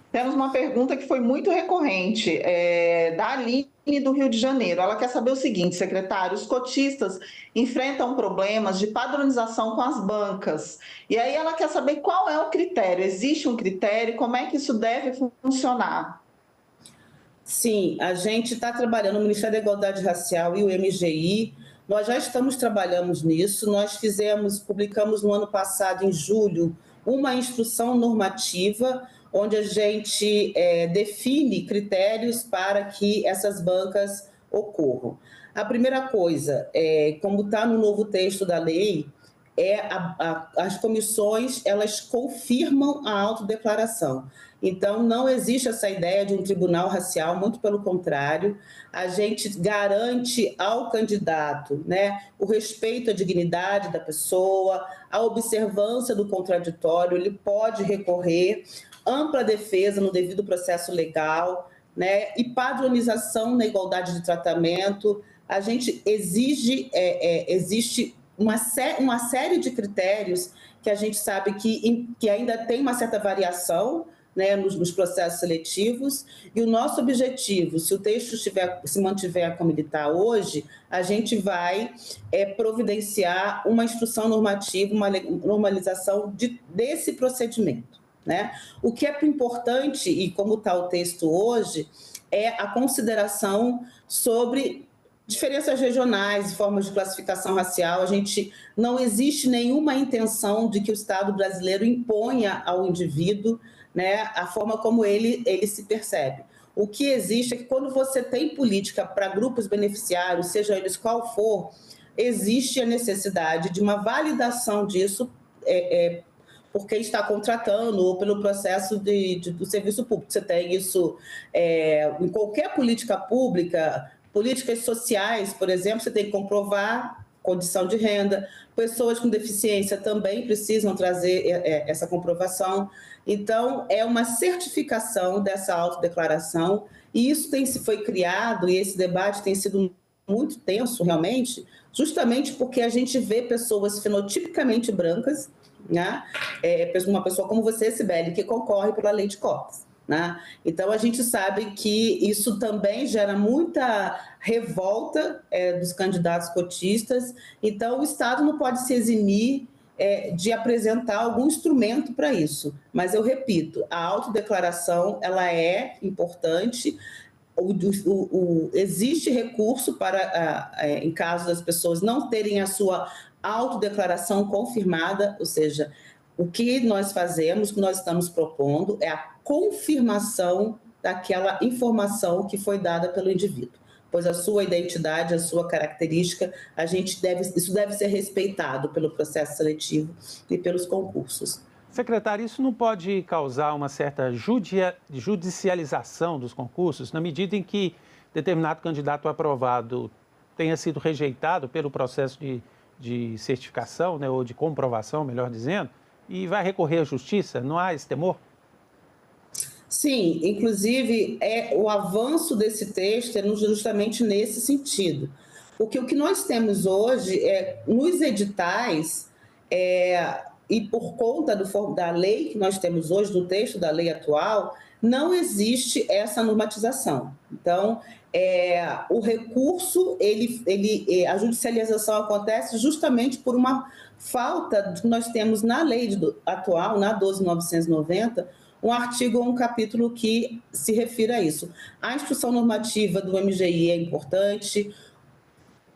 Temos uma pergunta que foi muito recorrente, da Aline do Rio de Janeiro. Ela quer saber o seguinte, secretário: os cotistas enfrentam problemas de padronização com as bancas. E aí ela quer saber qual é o critério. Existe um critério? Como é que isso deve funcionar? Sim, a gente está trabalhando, o Ministério da Igualdade Racial e o MGI, nós já estamos trabalhando nisso. Nós publicamos no ano passado, em julho, uma instrução normativa onde a gente define critérios para que essas bancas ocorram. A primeira coisa, como está no novo texto da lei, as comissões, elas confirmam a autodeclaração. Então, não existe essa ideia de um tribunal racial, muito pelo contrário, a gente garante ao candidato, né, o respeito à dignidade da pessoa, a observância do contraditório, ele pode recorrer, ampla defesa no devido processo legal, né, e padronização na igualdade de tratamento. A gente existe uma série de critérios que a gente sabe que ainda tem uma certa variação, né, nos processos seletivos, e o nosso objetivo, se o texto se mantiver como ele está hoje, a gente vai providenciar uma instrução normativa, uma normalização desse procedimento, né? O que é importante, e como está o texto hoje, é a consideração sobre diferenças regionais, formas de classificação racial. Não existe nenhuma intenção de que o Estado brasileiro imponha ao indivíduo, né, a forma como ele se percebe. O que existe é que quando você tem política para grupos beneficiários, seja eles qual for, existe a necessidade de uma validação disso por quem está contratando ou pelo processo do serviço público. Você tem isso em qualquer política pública, políticas sociais, por exemplo, você tem que comprovar condição de renda. Pessoas com deficiência também precisam trazer essa comprovação. Então, é uma certificação dessa autodeclaração, e isso foi criado, e esse debate tem sido muito tenso, realmente, justamente porque a gente vê pessoas fenotipicamente brancas, né? Uma pessoa como você, Cibele, que concorre pela lei de cotas, né? Então, a gente sabe que isso também gera muita revolta dos candidatos cotistas. Então, o Estado não pode se eximir de apresentar algum instrumento para isso. Mas, eu repito, a autodeclaração ela é importante. Existe recurso para, em caso das pessoas não terem a sua autodeclaração confirmada, ou seja, o que nós fazemos, o que nós estamos propondo é a confirmação daquela informação que foi dada pelo indivíduo, pois a sua identidade, a sua característica, isso deve ser respeitado pelo processo seletivo e pelos concursos. Secretário, isso não pode causar uma certa judicialização dos concursos, na medida em que determinado candidato aprovado tenha sido rejeitado pelo processo de certificação, né, ou de comprovação, melhor dizendo, e vai recorrer à justiça? Não há esse temor? Sim, inclusive o avanço desse texto é justamente nesse sentido. Porque o que nós temos hoje nos editais, e por conta da lei que nós temos hoje, do texto da lei atual, não existe essa normatização. Então, o recurso, a judicialização acontece justamente por uma falta que nós temos na lei atual, na 12.990, um artigo ou um capítulo que se refira a isso. A instrução normativa do MGI é importante,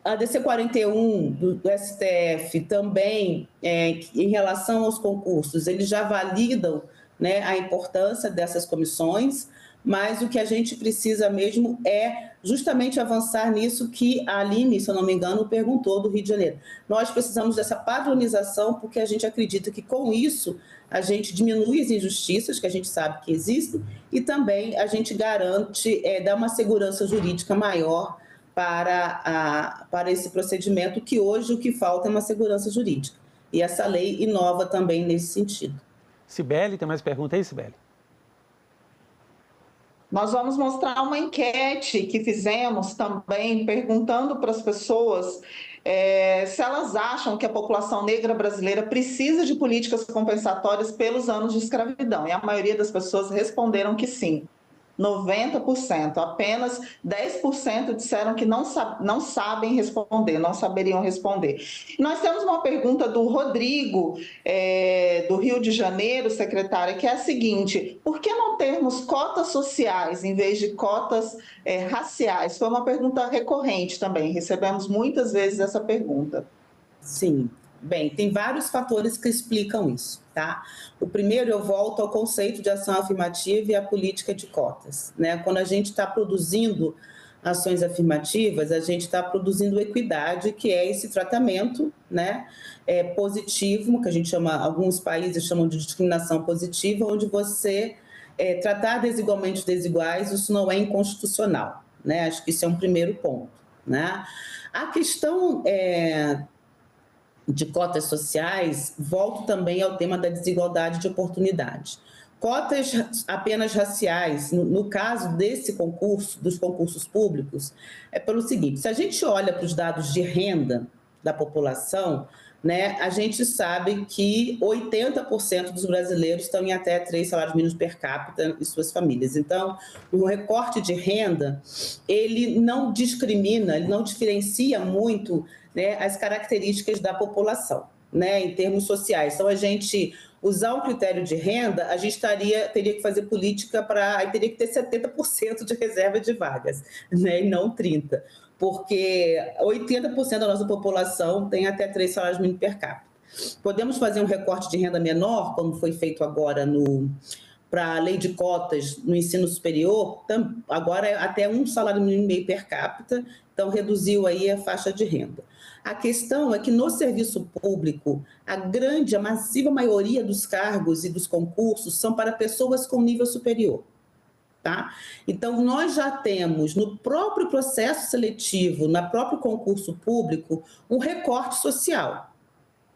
a DC 41 do STF também, em relação aos concursos, eles já validam, né, a importância dessas comissões, mas o que a gente precisa mesmo é justamente avançar nisso que a Aline, se eu não me engano, perguntou do Rio de Janeiro. Nós precisamos dessa padronização porque a gente acredita que com isso a gente diminui as injustiças que a gente sabe que existem e também a gente garante, dá uma segurança jurídica maior para esse procedimento, que hoje o que falta é uma segurança jurídica. E essa lei inova também nesse sentido. Cibele, tem mais pergunta aí, Cibele? Nós vamos mostrar uma enquete que fizemos também, perguntando para as pessoas se elas acham que a população negra brasileira precisa de políticas compensatórias pelos anos de escravidão. E a maioria das pessoas responderam que sim. 90%, apenas 10% disseram que não sabem responder, não saberiam responder. Nós temos uma pergunta do Rodrigo, do Rio de Janeiro, secretária, que é a seguinte: por que não termos cotas sociais em vez de cotas raciais? Foi uma pergunta recorrente também, recebemos muitas vezes essa pergunta. Sim. Bem, tem vários fatores que explicam isso, tá? O primeiro, eu volto ao conceito de ação afirmativa e a política de cotas, né? Quando a gente está produzindo ações afirmativas, a gente está produzindo equidade, que é esse tratamento, né, positivo, que a gente chama, alguns países chamam de discriminação positiva, onde você tratar desigualmente os desiguais, isso não é inconstitucional, né? Acho que isso é um primeiro ponto, né? A questão de cotas sociais, volto também ao tema da desigualdade de oportunidade. Cotas apenas raciais, no caso desse concurso, dos concursos públicos, é pelo seguinte: se a gente olha para os dados de renda da população, né, a gente sabe que 80% dos brasileiros estão em até 3 salários mínimos per capita em suas famílias. Então, o recorte de renda, ele não discrimina, ele não diferencia muito, né, as características da população, né, em termos sociais. Então, a gente usar um critério de renda, a gente teria que fazer política teria que ter 70% de reserva de vagas, né, e não 30%, porque 80% da nossa população tem até 3 salários mínimos per capita. Podemos fazer um recorte de renda menor, como foi feito agora para a lei de cotas no ensino superior, agora é até 1 salário mínimo e meio per capita, então reduziu aí a faixa de renda. A questão é que no serviço público, a massiva maioria dos cargos e dos concursos são para pessoas com nível superior. Tá? Então, nós já temos no próprio processo seletivo, no próprio concurso público, um recorte social.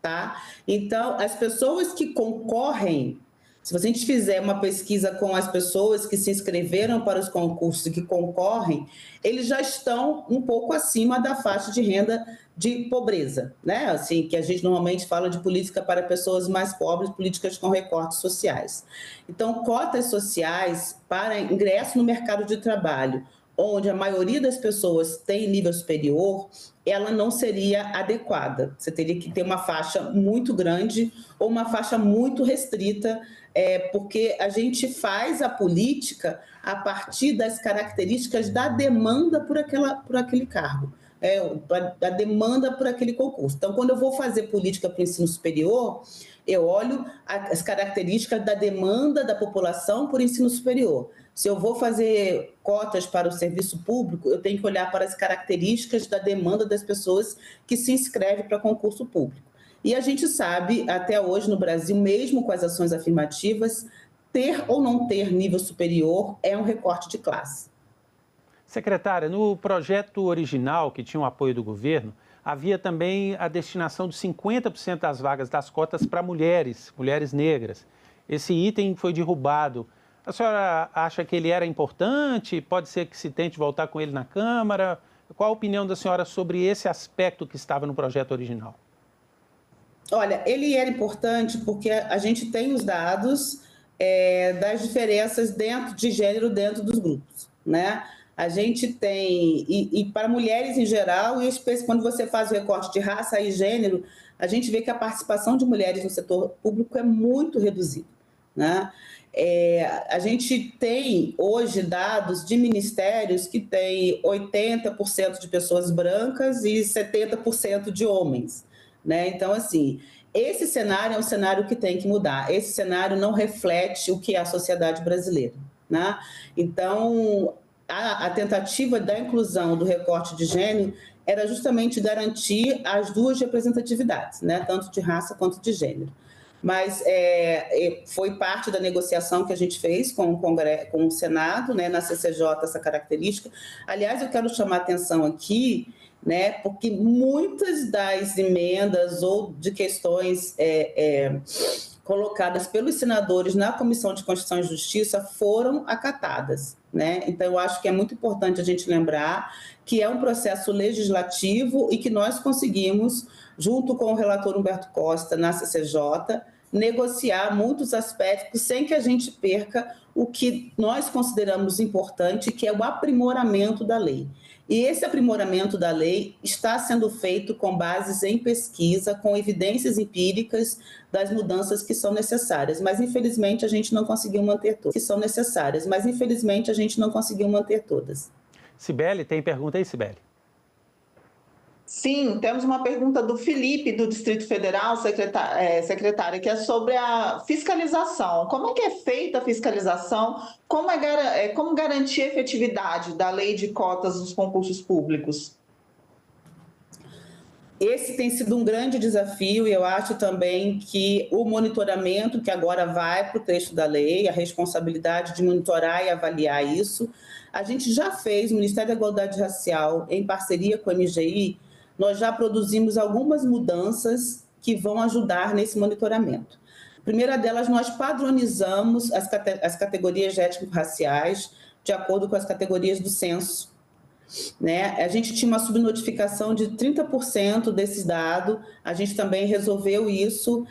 Tá? Então, as pessoas que concorrem, se a gente fizer uma pesquisa com as pessoas que se inscreveram para os concursos e que concorrem, eles já estão um pouco acima da faixa de renda de pobreza, né? Assim, que a gente normalmente fala de política para pessoas mais pobres, políticas com recortes sociais. Então, cotas sociais para ingresso no mercado de trabalho, onde a maioria das pessoas tem nível superior, ela não seria adequada. Você teria que ter uma faixa muito grande ou uma faixa muito restrita, porque a gente faz a política a partir das características da demanda por aquele cargo. A demanda por aquele concurso. Então, quando eu vou fazer política para o ensino superior, eu olho as características da demanda da população por ensino superior. Se eu vou fazer cotas para o serviço público, eu tenho que olhar para as características da demanda das pessoas que se inscrevem para concurso público. E a gente sabe, até hoje no Brasil, mesmo com as ações afirmativas, ter ou não ter nível superior é um recorte de classe. Secretária, no projeto original, que tinha o apoio do governo, havia também a destinação de 50% das vagas das cotas para mulheres negras. Esse item foi derrubado. A senhora acha que ele era importante? Pode ser que se tente voltar com ele na Câmara? Qual a opinião da senhora sobre esse aspecto que estava no projeto original? Olha, ele era importante porque a gente tem os dados das diferenças de gênero dentro dos grupos, né? A gente tem, e para mulheres em geral, e quando você faz o recorte de raça e gênero, a gente vê que a participação de mulheres no setor público é muito reduzida, né? A gente tem hoje dados de ministérios que têm 80% de pessoas brancas e 70% de homens, né? Então, assim, esse cenário é um cenário que tem que mudar. Esse cenário não reflete o que é a sociedade brasileira, né? Então, a tentativa da inclusão do recorte de gênero era justamente garantir as duas representatividades, né? Tanto de raça quanto de gênero. Mas foi parte da negociação que a gente fez com o Senado, né, na CCJ, essa característica. Aliás, eu quero chamar a atenção aqui, né, porque muitas das emendas ou de questões colocadas pelos senadores na Comissão de Constituição e Justiça foram acatadas, né? Então, eu acho que é muito importante a gente lembrar que é um processo legislativo e que nós conseguimos, junto com o relator Humberto Costa, na CCJ, negociar muitos aspectos sem que a gente perca o que nós consideramos importante, que é o aprimoramento da lei. E esse aprimoramento da lei está sendo feito com bases em pesquisa, com evidências empíricas das mudanças que são necessárias, mas infelizmente a gente não conseguiu manter todas. Cibele, tem pergunta aí, Cibele? Sim, temos uma pergunta do Felipe, do Distrito Federal, secretária, que é sobre a fiscalização. Como é que é feita a fiscalização? Como garantir a efetividade da lei de cotas nos concursos públicos? Esse tem sido um grande desafio e eu acho também que o monitoramento, que agora vai para o texto da lei, a responsabilidade de monitorar e avaliar isso, a gente já fez, o Ministério da Igualdade Racial, em parceria com a MGI, nós já produzimos algumas mudanças que vão ajudar nesse monitoramento. A primeira delas, nós padronizamos as categorias étnico-raciais de acordo com as categorias do censo, né? A gente tinha uma subnotificação de 30% desses dados, a gente também resolveu isso,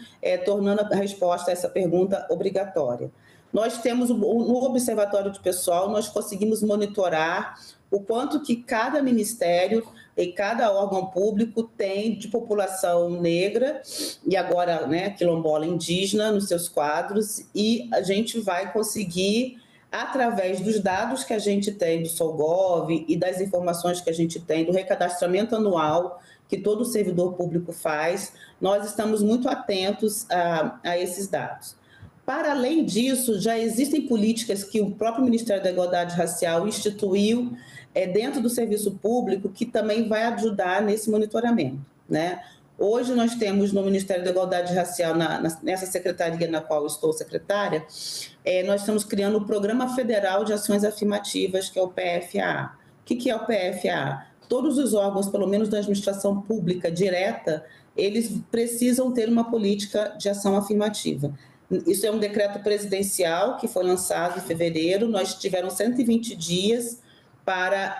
tornando a resposta a essa pergunta obrigatória. Nós temos, no Observatório de Pessoal, nós conseguimos monitorar o quanto que cada ministério e cada órgão público tem de população negra e agora, né, quilombola indígena nos seus quadros, e a gente vai conseguir, através dos dados que a gente tem do Solgov e das informações que a gente tem do recadastramento anual que todo servidor público faz, nós estamos muito atentos a esses dados. Para além disso, já existem políticas que o próprio Ministério da Igualdade Racial instituiu dentro do serviço público que também vai ajudar nesse monitoramento, né? Hoje nós temos no Ministério da Igualdade Racial, nessa secretaria na qual eu estou secretária, nós estamos criando o Programa Federal de Ações Afirmativas, que é o PFA. O que é o PFA? Todos os órgãos, pelo menos da administração pública direta, eles precisam ter uma política de ação afirmativa. Isso é um decreto presidencial que foi lançado em fevereiro. Nós tivemos 120 dias para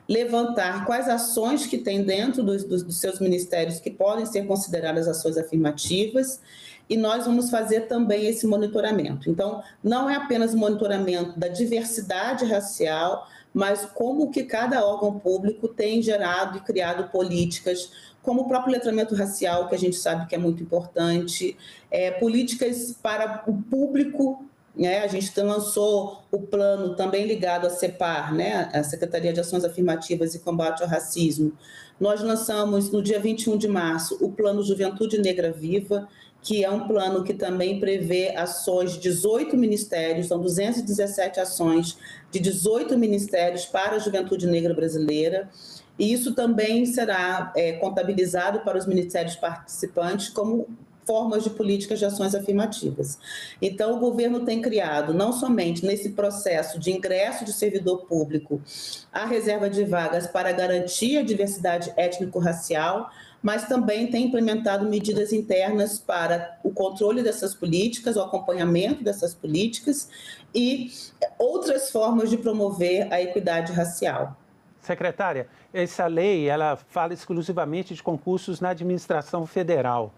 levantar quais ações que tem dentro dos seus ministérios que podem ser consideradas ações afirmativas, e nós vamos fazer também esse monitoramento. Então, não é apenas o monitoramento da diversidade racial, mas como que cada órgão público tem gerado e criado políticas, como o próprio letramento racial, que a gente sabe que é muito importante, políticas para o público, né? A gente lançou o plano também ligado à CEPAR, né? A Secretaria de Ações Afirmativas e Combate ao Racismo. Nós lançamos, no dia 21 de março, o Plano Juventude Negra Viva, que é um plano que também prevê ações de 18 ministérios, são 217 ações de 18 ministérios para a juventude negra brasileira, e isso também será contabilizado para os ministérios participantes como formas de políticas de ações afirmativas. Então, o governo tem criado, não somente nesse processo de ingresso de servidor público, a reserva de vagas para garantir a diversidade étnico-racial, mas também tem implementado medidas internas para o controle dessas políticas, o acompanhamento dessas políticas e outras formas de promover a equidade racial. Secretária, essa lei ela fala exclusivamente de concursos na administração federal.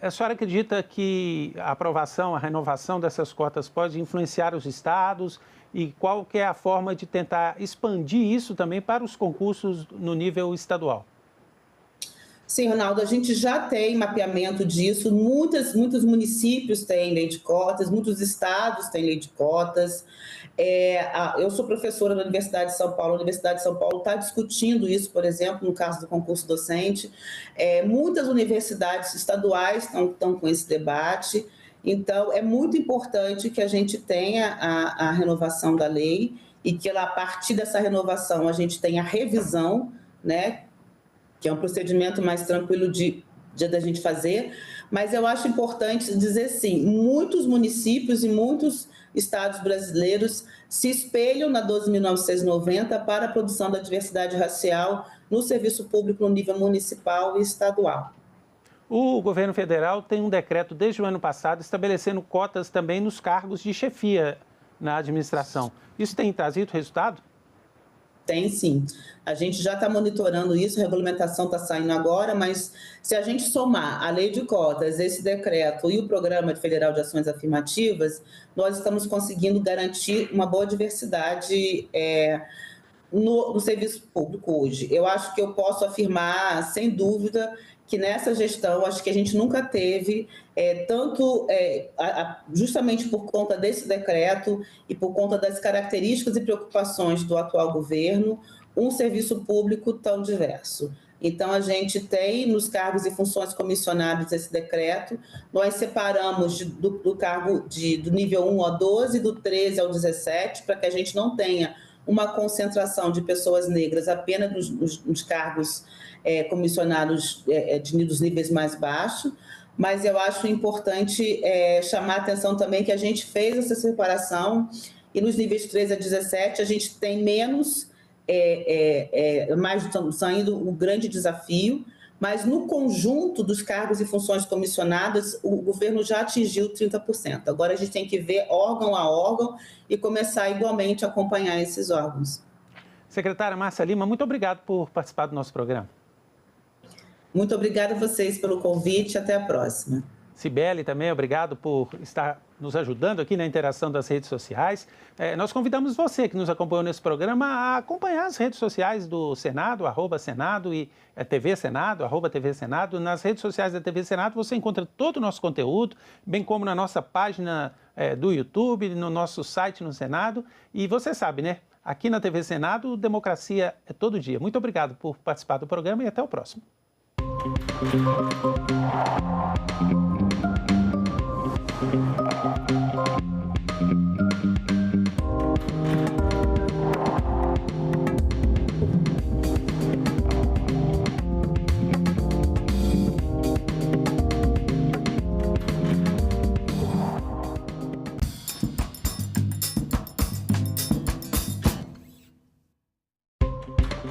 A senhora acredita que a aprovação, a renovação dessas cotas pode influenciar os estados? E qual que é a forma de tentar expandir isso também para os concursos no nível estadual? Sim, Ronaldo, a gente já tem mapeamento disso, muitos municípios têm lei de cotas, muitos estados têm lei de cotas. Eu sou professora da Universidade de São Paulo, a Universidade de São Paulo está discutindo isso, por exemplo, no caso do concurso docente. Muitas universidades estaduais estão com esse debate, então é muito importante que a gente tenha a renovação da lei e que a partir dessa renovação a gente tenha a revisão, né, que é um procedimento mais tranquilo da gente fazer, mas eu acho importante dizer sim, muitos municípios e muitos estados brasileiros se espelham na 12.990 para a produção da diversidade racial no serviço público no nível municipal e estadual. O governo federal tem um decreto desde o ano passado estabelecendo cotas também nos cargos de chefia na administração. Isso tem trazido resultado? Tem sim. A gente já está monitorando isso, a regulamentação está saindo agora, mas se a gente somar a lei de cotas, esse decreto e o Programa Federal de Ações Afirmativas, nós estamos conseguindo garantir uma boa diversidade no serviço público hoje. Eu acho que eu posso afirmar, sem dúvida, que nessa gestão, acho que a gente nunca teve, justamente por conta desse decreto e por conta das características e preocupações do atual governo, um serviço público tão diverso. Então, a gente tem nos cargos e funções comissionados esse decreto, nós separamos do cargo do nível 1 ao 12, do 13 ao 17, para que a gente não tenha uma concentração de pessoas negras apenas nos cargos comissionados dos níveis mais baixos, mas eu acho importante chamar a atenção também que a gente fez essa separação e nos níveis 13 a 17 a gente tem menos, mais saindo o grande desafio, mas no conjunto dos cargos e funções comissionadas, o governo já atingiu 30%. Agora a gente tem que ver órgão a órgão e começar igualmente a acompanhar esses órgãos. Secretária Márcia Lima, muito obrigado por participar do nosso programa. Muito obrigada a vocês pelo convite, até a próxima. Cibele também, obrigado por estar nos ajudando aqui na interação das redes sociais. Nós convidamos você que nos acompanhou nesse programa a acompanhar as redes sociais do Senado, @Senado e TV Senado, @TV Senado. Nas redes sociais da TV Senado você encontra todo o nosso conteúdo, bem como na nossa página do YouTube, no nosso site no Senado. E você sabe, né? Aqui na TV Senado, democracia é todo dia. Muito obrigado por participar do programa e até o próximo.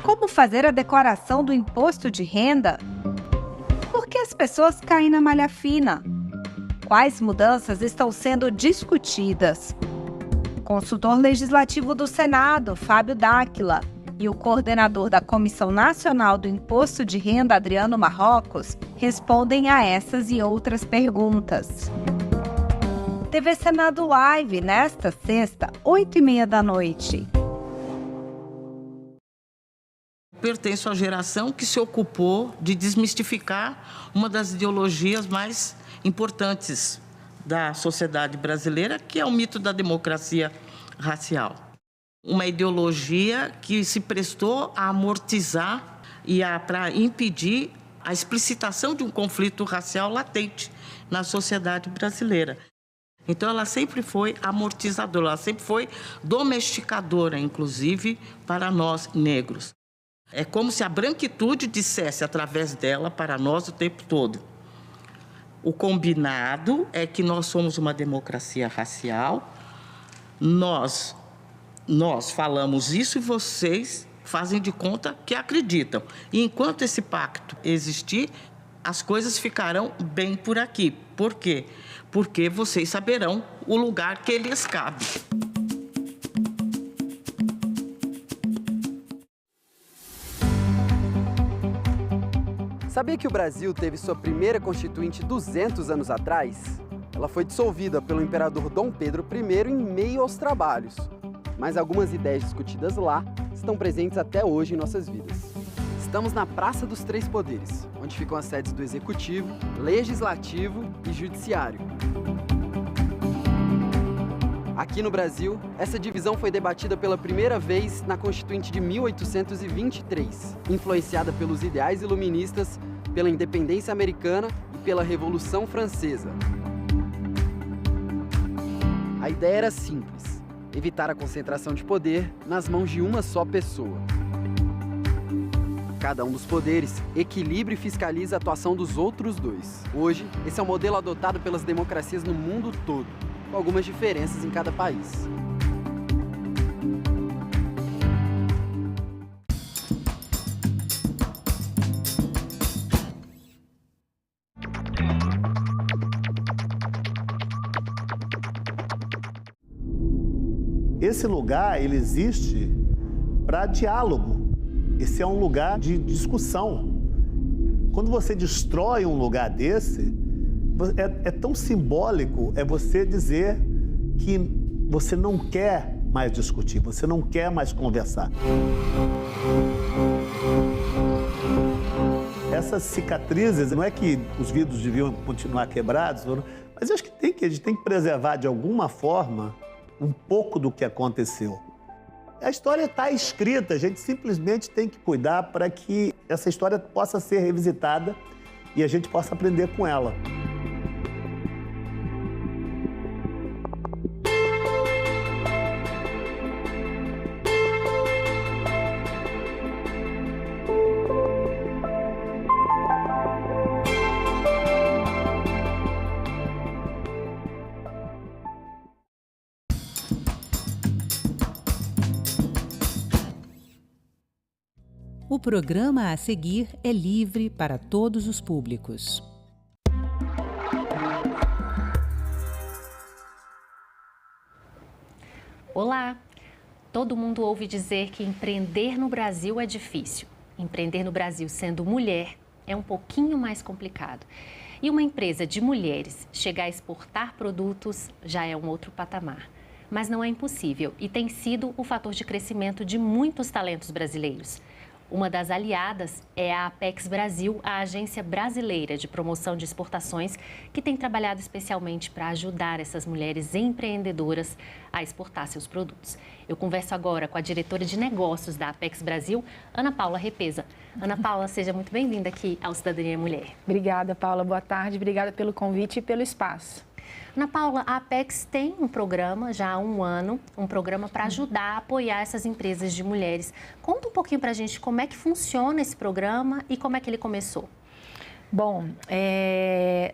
Como fazer a declaração do imposto de renda? Por que as pessoas caem na malha fina? Quais mudanças estão sendo discutidas? O consultor legislativo do Senado, Fábio Dáquila, e o coordenador da Comissão Nacional do Imposto de Renda, Adriano Marrocos, respondem a essas e outras perguntas. TV Senado Live, nesta sexta, 8h30 da noite. Pertenço à geração que se ocupou de desmistificar uma das ideologias mais importantes da sociedade brasileira, que é o mito da democracia racial. Uma ideologia que se prestou a amortizar e para impedir a explicitação de um conflito racial latente na sociedade brasileira. Então, ela sempre foi amortizadora, ela sempre foi domesticadora, inclusive, para nós negros. É como se a branquitude dissesse através dela para nós o tempo todo. O combinado é que nós somos uma democracia racial, nós falamos isso e vocês fazem de conta que acreditam. E enquanto esse pacto existir, as coisas ficarão bem por aqui. Por quê? Porque vocês saberão o lugar que lhes cabe. Sabia que o Brasil teve sua primeira constituinte 200 anos atrás? Ela foi dissolvida pelo imperador Dom Pedro I em meio aos trabalhos. Mas algumas ideias discutidas lá estão presentes até hoje em nossas vidas. Estamos na Praça dos Três Poderes, onde ficam as sedes do Executivo, Legislativo e Judiciário. Aqui no Brasil, essa divisão foi debatida pela primeira vez na Constituinte de 1823, influenciada pelos ideais iluministas, pela independência americana e pela Revolução Francesa. A ideia era simples: evitar a concentração de poder nas mãos de uma só pessoa. Cada um dos poderes equilibra e fiscaliza a atuação dos outros dois. Hoje, esse é o modelo adotado pelas democracias no mundo todo, com algumas diferenças em cada país. Esse lugar, ele existe para diálogo. Esse é um lugar de discussão. Quando você destrói um lugar desse, é tão simbólico, é você dizer que você não quer mais discutir, você não quer mais conversar. Essas cicatrizes, não é que os vidros deviam continuar quebrados, mas eu acho que a gente tem que preservar de alguma forma um pouco do que aconteceu. A história está escrita, a gente simplesmente tem que cuidar para que essa história possa ser revisitada e a gente possa aprender com ela. O programa a seguir é livre para todos os públicos. Olá! Todo mundo ouve dizer que empreender no Brasil é difícil. Empreender no Brasil sendo mulher é um pouquinho mais complicado. E uma empresa de mulheres chegar a exportar produtos já é um outro patamar. Mas não é impossível e tem sido o fator de crescimento de muitos talentos brasileiros. Uma das aliadas é a Apex Brasil, a agência brasileira de promoção de exportações, que tem trabalhado especialmente para ajudar essas mulheres empreendedoras a exportar seus produtos. Eu converso agora com a diretora de negócios da Apex Brasil, Ana Paula Repesa. Ana Paula, seja muito bem-vinda aqui ao Cidadania Mulher. Obrigada, Paula. Boa tarde. Obrigada pelo convite e pelo espaço. Ana Paula, a Apex tem um programa já há um ano, um programa para ajudar a apoiar essas empresas de mulheres. Conta um pouquinho para a gente como é que funciona esse programa e como é que ele começou. Bom,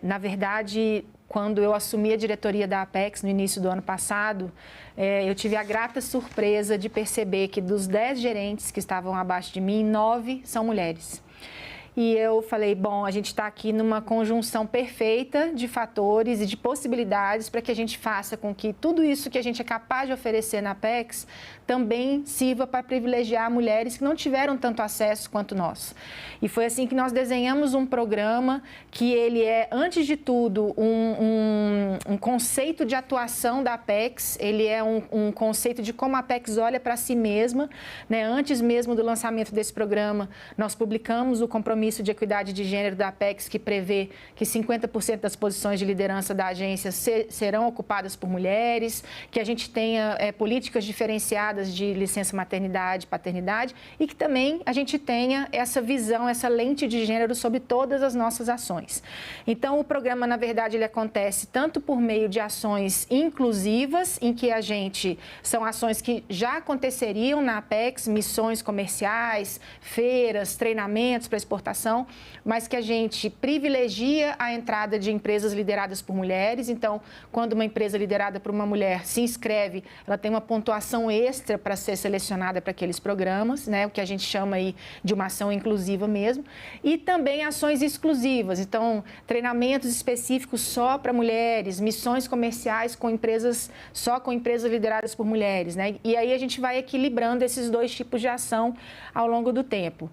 na verdade, quando eu assumi a diretoria da Apex no início do ano passado, eu tive a grata surpresa de perceber que dos 10 gerentes que estavam abaixo de mim, 9 são mulheres. E eu falei, bom, a gente está aqui numa conjunção perfeita de fatores e de possibilidades para que a gente faça com que tudo isso que a gente é capaz de oferecer na Apex também sirva para privilegiar mulheres que não tiveram tanto acesso quanto nós. E foi assim que nós desenhamos um programa que ele é, antes de tudo, um conceito de atuação da Apex, ele é um conceito de como a Apex olha para si mesma, né? Antes mesmo do lançamento desse programa, nós publicamos o compromisso de equidade de gênero da Apex, que prevê que 50% das posições de liderança da agência serão ocupadas por mulheres, que a gente tenha políticas diferenciadas de licença maternidade e paternidade e que também a gente tenha essa visão, essa lente de gênero sobre todas as nossas ações. Então, o programa, na verdade, ele acontece tanto por meio de ações inclusivas, em que são ações que já aconteceriam na Apex, missões comerciais, feiras, treinamentos para exportação, mas que a gente privilegia a entrada de empresas lideradas por mulheres. Então, quando uma empresa liderada por uma mulher se inscreve, ela tem uma pontuação extra para ser selecionada para aqueles programas, né? O que a gente chama aí de uma ação inclusiva mesmo. E também ações exclusivas, então, treinamentos específicos só para mulheres, missões comerciais só com empresas lideradas por mulheres, né? E aí a gente vai equilibrando esses dois tipos de ação ao longo do tempo.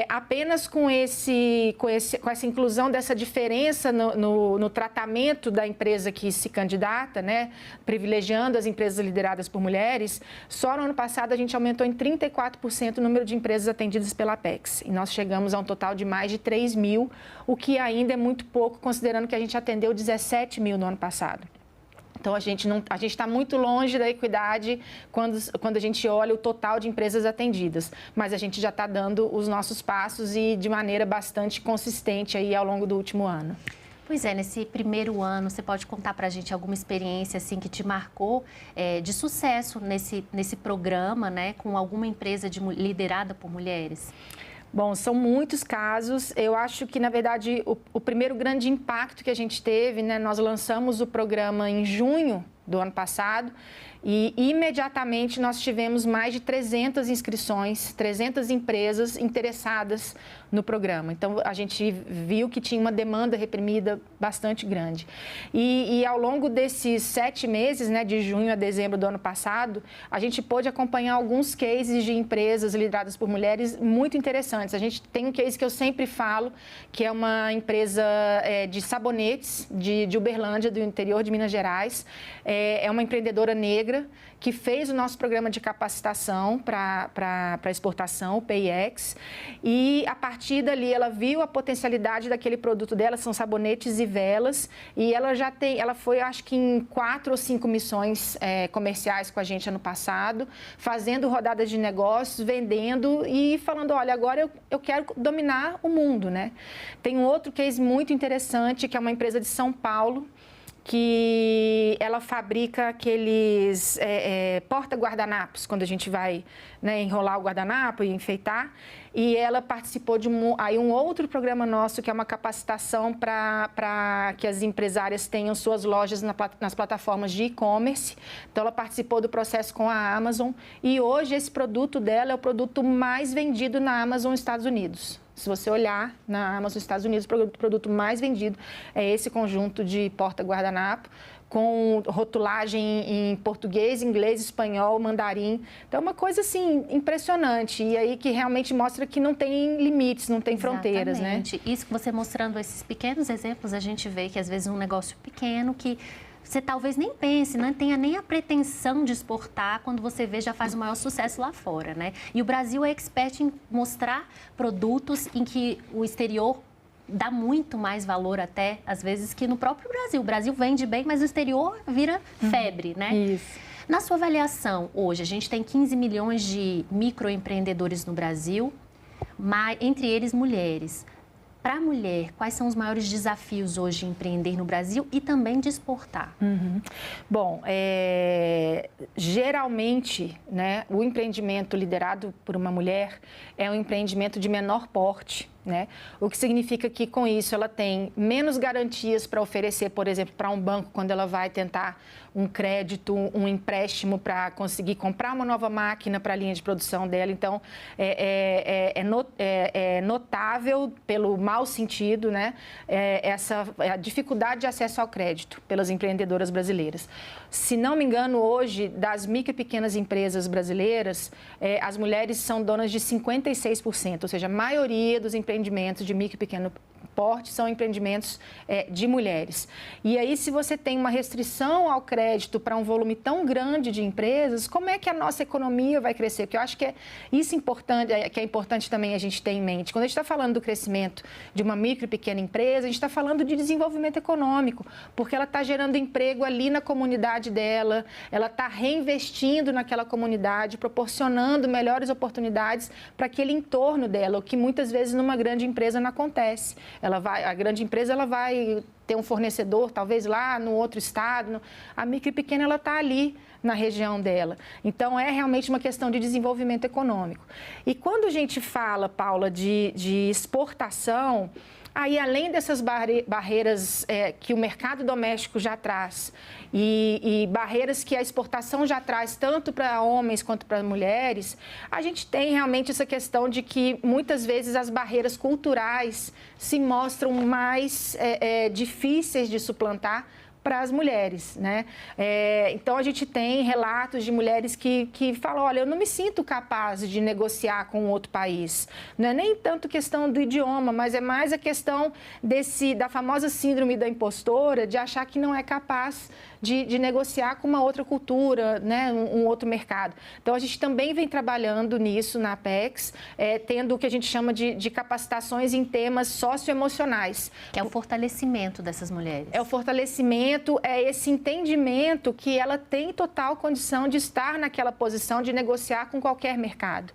Apenas com essa inclusão dessa diferença no tratamento da empresa que se candidata, né, privilegiando as empresas lideradas por mulheres, só no ano passado a gente aumentou em 34% o número de empresas atendidas pela Apex. E nós chegamos a um total de mais de 3 mil, o que ainda é muito pouco, considerando que a gente atendeu 17 mil no ano passado. Então, a gente está muito longe da equidade quando a gente olha o total de empresas atendidas, mas a gente já está dando os nossos passos e de maneira bastante consistente aí ao longo do último ano. Pois é, nesse primeiro ano, você pode contar para a gente alguma experiência assim, que te marcou de sucesso nesse programa, né, com alguma empresa liderada por mulheres? Bom, são muitos casos. Eu acho que, na verdade, o primeiro grande impacto que a gente teve, né, nós lançamos o programa em junho do ano passado, e imediatamente nós tivemos mais de 300 inscrições, 300 empresas interessadas no programa. Então, a gente viu que tinha uma demanda reprimida bastante grande. E ao longo desses 7 meses, né, de junho a dezembro do ano passado, a gente pôde acompanhar alguns cases de empresas lideradas por mulheres muito interessantes. A gente tem um case que eu sempre falo, que é uma empresa de sabonetes de Uberlândia, do interior de Minas Gerais. É uma empreendedora negra que fez o nosso programa de capacitação para exportação, o PIEX, e a partir dali ela viu a potencialidade daquele produto dela, são sabonetes e velas, e ela foi, acho que em 4 ou 5 missões comerciais com a gente ano passado, fazendo rodadas de negócios, vendendo e falando, olha, agora eu quero dominar o mundo, né? Tem um outro case muito interessante, que é uma empresa de São Paulo, que ela fabrica aqueles porta-guardanapos, quando a gente vai, né, enrolar o guardanapo e enfeitar. E ela participou de um outro programa nosso, que é uma capacitação para que as empresárias tenham suas lojas nas plataformas de e-commerce. Então, ela participou do processo com a Amazon. E hoje, esse produto dela é o produto mais vendido na Amazon Estados Unidos. Se você olhar na Amazon Estados Unidos, o produto mais vendido é esse conjunto de porta-guardanapo, com rotulagem em português, inglês, espanhol, mandarim. Então, é uma coisa, assim, impressionante. E aí que realmente mostra que não tem limites, não tem fronteiras, né? Exatamente. Isso que você mostrando esses pequenos exemplos, a gente vê que, às vezes, um negócio pequeno que você talvez nem pense, não tenha nem a pretensão de exportar, quando você vê, já faz o maior sucesso lá fora, né? E o Brasil é expert em mostrar produtos em que o exterior dá muito mais valor até, às vezes, que no próprio Brasil. O Brasil vende bem, mas o exterior vira febre, né? Isso. Na sua avaliação, hoje, a gente tem 15 milhões de microempreendedores no Brasil, entre eles mulheres. Para a mulher, quais são os maiores desafios hoje de empreender no Brasil e também de exportar? Bom, geralmente, né, o empreendimento liderado por uma mulher é um empreendimento de menor porte, né? O que significa que, com isso, ela tem menos garantias para oferecer, por exemplo, para um banco, quando ela vai tentar um crédito, um empréstimo para conseguir comprar uma nova máquina para a linha de produção dela. Então, é notável, pelo mau sentido, né, a dificuldade de acesso ao crédito pelas empreendedoras brasileiras. Se não me engano, hoje, das micro e pequenas empresas brasileiras, as mulheres são donas de 56%, ou seja, a maioria dos empreendimentos de micro e pequeno porte são empreendimentos de mulheres. E aí, se você tem uma restrição ao crédito para um volume tão grande de empresas, como é que a nossa economia vai crescer? Porque eu acho que é importante também a gente ter em mente. Quando a gente está falando do crescimento de uma micro e pequena empresa, a gente está falando de desenvolvimento econômico, porque ela está gerando emprego ali na comunidade dela, ela está reinvestindo naquela comunidade, proporcionando melhores oportunidades para aquele entorno dela, o que muitas vezes numa grande empresa não acontece. A grande empresa ela vai ter um fornecedor, talvez lá no outro estado. A micro e pequena ela está ali na região dela. Então, é realmente uma questão de desenvolvimento econômico. E quando a gente fala, Paula, de exportação, aí, além dessas barreiras que o mercado doméstico já traz e barreiras que a exportação já traz tanto para homens quanto para mulheres, a gente tem realmente essa questão de que muitas vezes as barreiras culturais se mostram mais difíceis de suplantar para as mulheres, né? Então, a gente tem relatos de mulheres que falam, olha, eu não me sinto capaz de negociar com outro país. Não é nem tanto questão do idioma, mas é mais a questão da famosa síndrome da impostora, de achar que não é capaz de negociar com uma outra cultura, né, um outro mercado. Então, a gente também vem trabalhando nisso na Apex, tendo o que a gente chama de capacitações em temas socioemocionais. É o fortalecimento dessas mulheres. É o fortalecimento, é esse entendimento que ela tem total condição de estar naquela posição de negociar com qualquer mercado.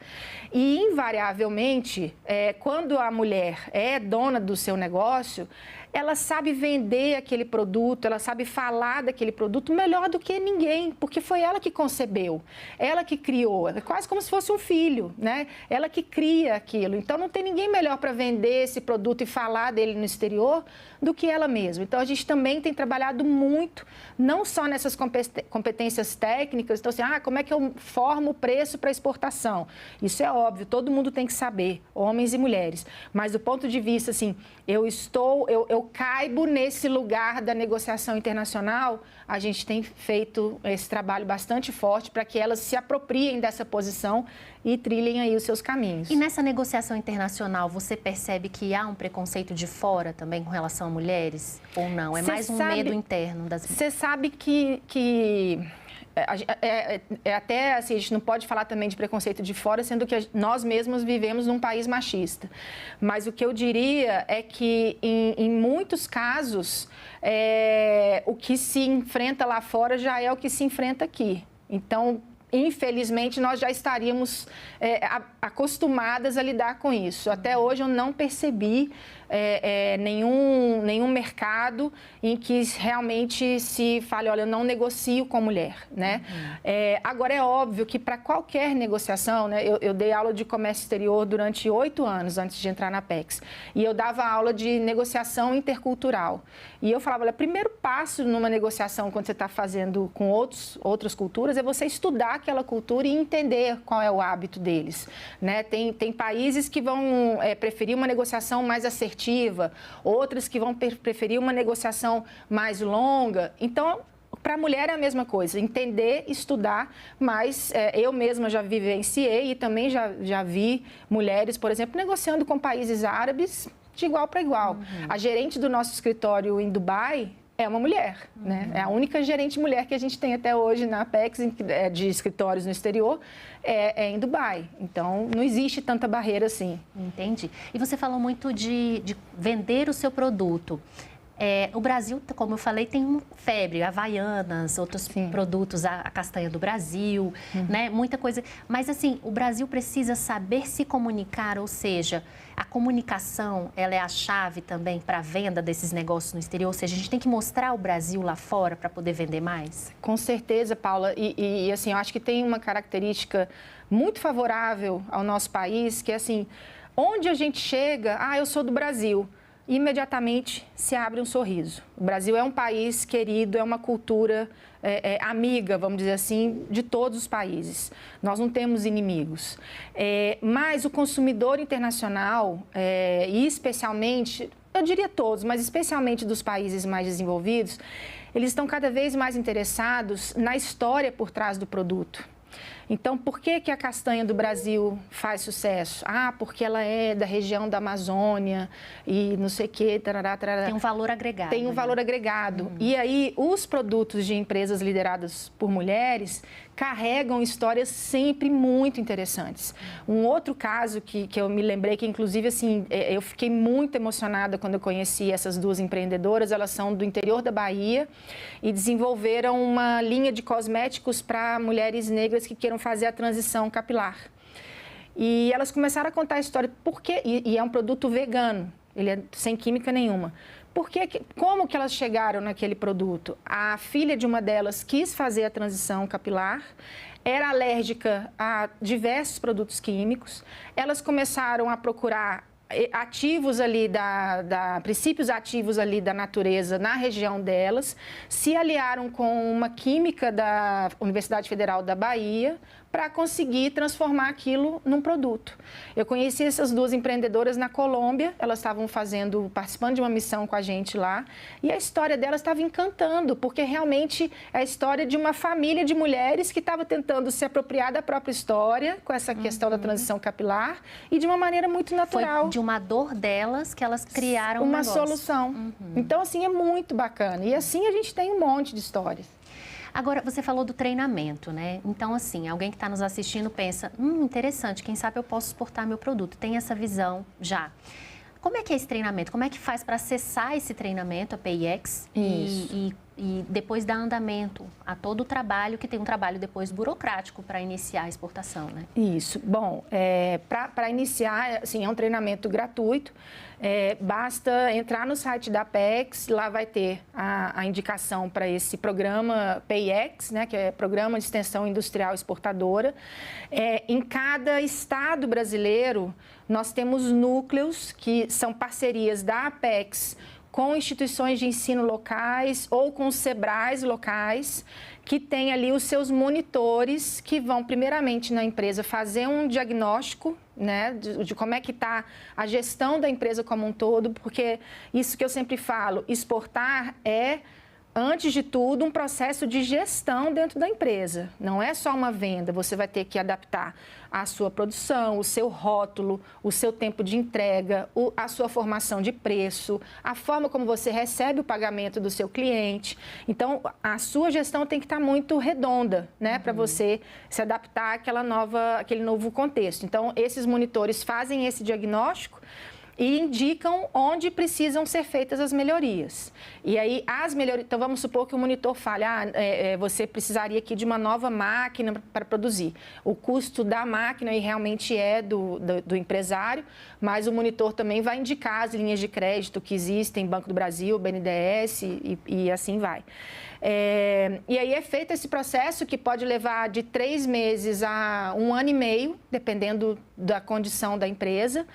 E, invariavelmente, quando a mulher é dona do seu negócio, ela sabe vender aquele produto, ela sabe falar daquele produto melhor do que ninguém, porque foi ela que concebeu, ela que criou, é quase como se fosse um filho, né? Ela que cria aquilo. Então, não tem ninguém melhor para vender esse produto e falar dele no exterior do que ela mesma. Então, a gente também tem trabalhado muito, não só nessas competências técnicas, então assim, como é que eu formo o preço para exportação? Isso é óbvio, todo mundo tem que saber, homens e mulheres. Mas do ponto de vista, assim, eu caibo nesse lugar da negociação internacional, a gente tem feito esse trabalho bastante forte para que elas se apropriem dessa posição e trilhem aí os seus caminhos. E nessa negociação internacional, você percebe que há um preconceito de fora também com relação a mulheres? Ou não? É mais um medo interno das mulheres? Você sabe que até assim, a gente não pode falar também de preconceito de fora, sendo que nós mesmos vivemos num país machista. Mas o que eu diria é que, em muitos casos, o que se enfrenta lá fora já é o que se enfrenta aqui. Então, infelizmente, nós já estaríamos acostumadas a lidar com isso. Até hoje, eu não percebi nenhum mercado em que realmente se fale, olha, eu não negocio com mulher, né? Agora, é óbvio que para qualquer negociação, né, eu dei aula de comércio exterior durante 8 anos antes de entrar na Apex. E eu dava aula de negociação intercultural. E eu falava, olha, o primeiro passo numa negociação, quando você está fazendo com outras culturas, é você estudar aquela cultura e entender qual é o hábito deles, né? Tem países que vão preferir uma negociação mais assertiva, outras que vão preferir uma negociação mais longa. Então, para a mulher é a mesma coisa, entender, estudar, mas eu mesma já vivenciei e também já vi mulheres, por exemplo, negociando com países árabes de igual para igual. A gerente do nosso escritório em Dubai é uma mulher, né? É a única gerente mulher que a gente tem até hoje na Apex, de escritórios no exterior, é em Dubai. Então, não existe tanta barreira assim. Entendi. E você falou muito de vender o seu produto. O Brasil, como eu falei, tem febre, Havaianas, outros produtos, a castanha do Brasil, né? Muita coisa. Mas, assim, o Brasil precisa saber se comunicar, ou seja, a comunicação, ela é a chave também para a venda desses negócios no exterior? Ou seja, a gente tem que mostrar o Brasil lá fora para poder vender mais? Com certeza, Paula. E assim, eu acho que tem uma característica muito favorável ao nosso país, que é assim, onde a gente chega, eu sou do Brasil, imediatamente se abre um sorriso. O Brasil é um país querido, é uma cultura amiga, vamos dizer assim, de todos os países. Nós não temos inimigos. Mas o consumidor internacional, e especialmente, eu diria todos, mas especialmente dos países mais desenvolvidos, eles estão cada vez mais interessados na história por trás do produto. Então, por que a castanha do Brasil faz sucesso? Porque ela é da região da Amazônia e não sei o quê, tarará, tarará. Tem um valor agregado. Tem um valor agregado. E aí, os produtos de empresas lideradas por mulheres carregam histórias sempre muito interessantes. Um outro caso que eu me lembrei, que inclusive, assim, eu fiquei muito emocionada quando eu conheci essas duas empreendedoras. Elas são do interior da Bahia e desenvolveram uma linha de cosméticos para mulheres negras que queiram fazer a transição capilar. E elas começaram a contar a história, e é um produto vegano, ele é sem química nenhuma. Como que elas chegaram naquele produto? A filha de uma delas quis fazer a transição capilar, era alérgica a diversos produtos químicos, elas começaram a procurar ativos ali princípios ativos ali da natureza na região delas, se aliaram com uma química da Universidade Federal da Bahia para conseguir transformar aquilo num produto. Eu conheci essas duas empreendedoras na Colômbia, elas estavam participando de uma missão com a gente lá, e a história delas estava encantando, porque realmente é a história de uma família de mulheres que estava tentando se apropriar da própria história, com essa questão da transição capilar, e de uma maneira muito natural. Foi de uma dor delas que elas criaram uma solução. Então, assim, é muito bacana. E assim a gente tem um monte de histórias. Agora, você falou do treinamento, né? Então, assim, alguém que está nos assistindo pensa, interessante, quem sabe eu posso exportar meu produto. Tem essa visão já. Como é que é esse treinamento? Como é que faz para acessar esse treinamento, a PIEX? E e depois dar andamento a todo o trabalho, que tem um trabalho depois burocrático para iniciar a exportação, né? Isso. Bom, para iniciar, assim, é um treinamento gratuito. Basta entrar no site da Apex, lá vai ter a indicação para esse programa PIEX, né, que é Programa de Extensão Industrial Exportadora. Em cada estado brasileiro, nós temos núcleos que são parcerias da Apex com instituições de ensino locais ou com os SEBRAES locais, que tem ali os seus monitores que vão primeiramente na empresa fazer um diagnóstico, né, de como é que está a gestão da empresa como um todo, porque isso que eu sempre falo, exportar é, antes de tudo, um processo de gestão dentro da empresa. Não é só uma venda, você vai ter que adaptar a sua produção, o seu rótulo, o seu tempo de entrega, a sua formação de preço, a forma como você recebe o pagamento do seu cliente. Então, a sua gestão tem que estar muito redonda, né, para você se adaptar àquele novo contexto. Então, esses monitores fazem esse diagnóstico e indicam onde precisam ser feitas as melhorias. E aí, as melhorias... Então, vamos supor que o monitor fale, você precisaria aqui de uma nova máquina para produzir. O custo da máquina realmente é do empresário, mas o monitor também vai indicar as linhas de crédito que existem, Banco do Brasil, BNDES e assim vai. E aí é feito esse processo que pode levar de 3 meses a 1 ano e meio, dependendo da condição da empresa.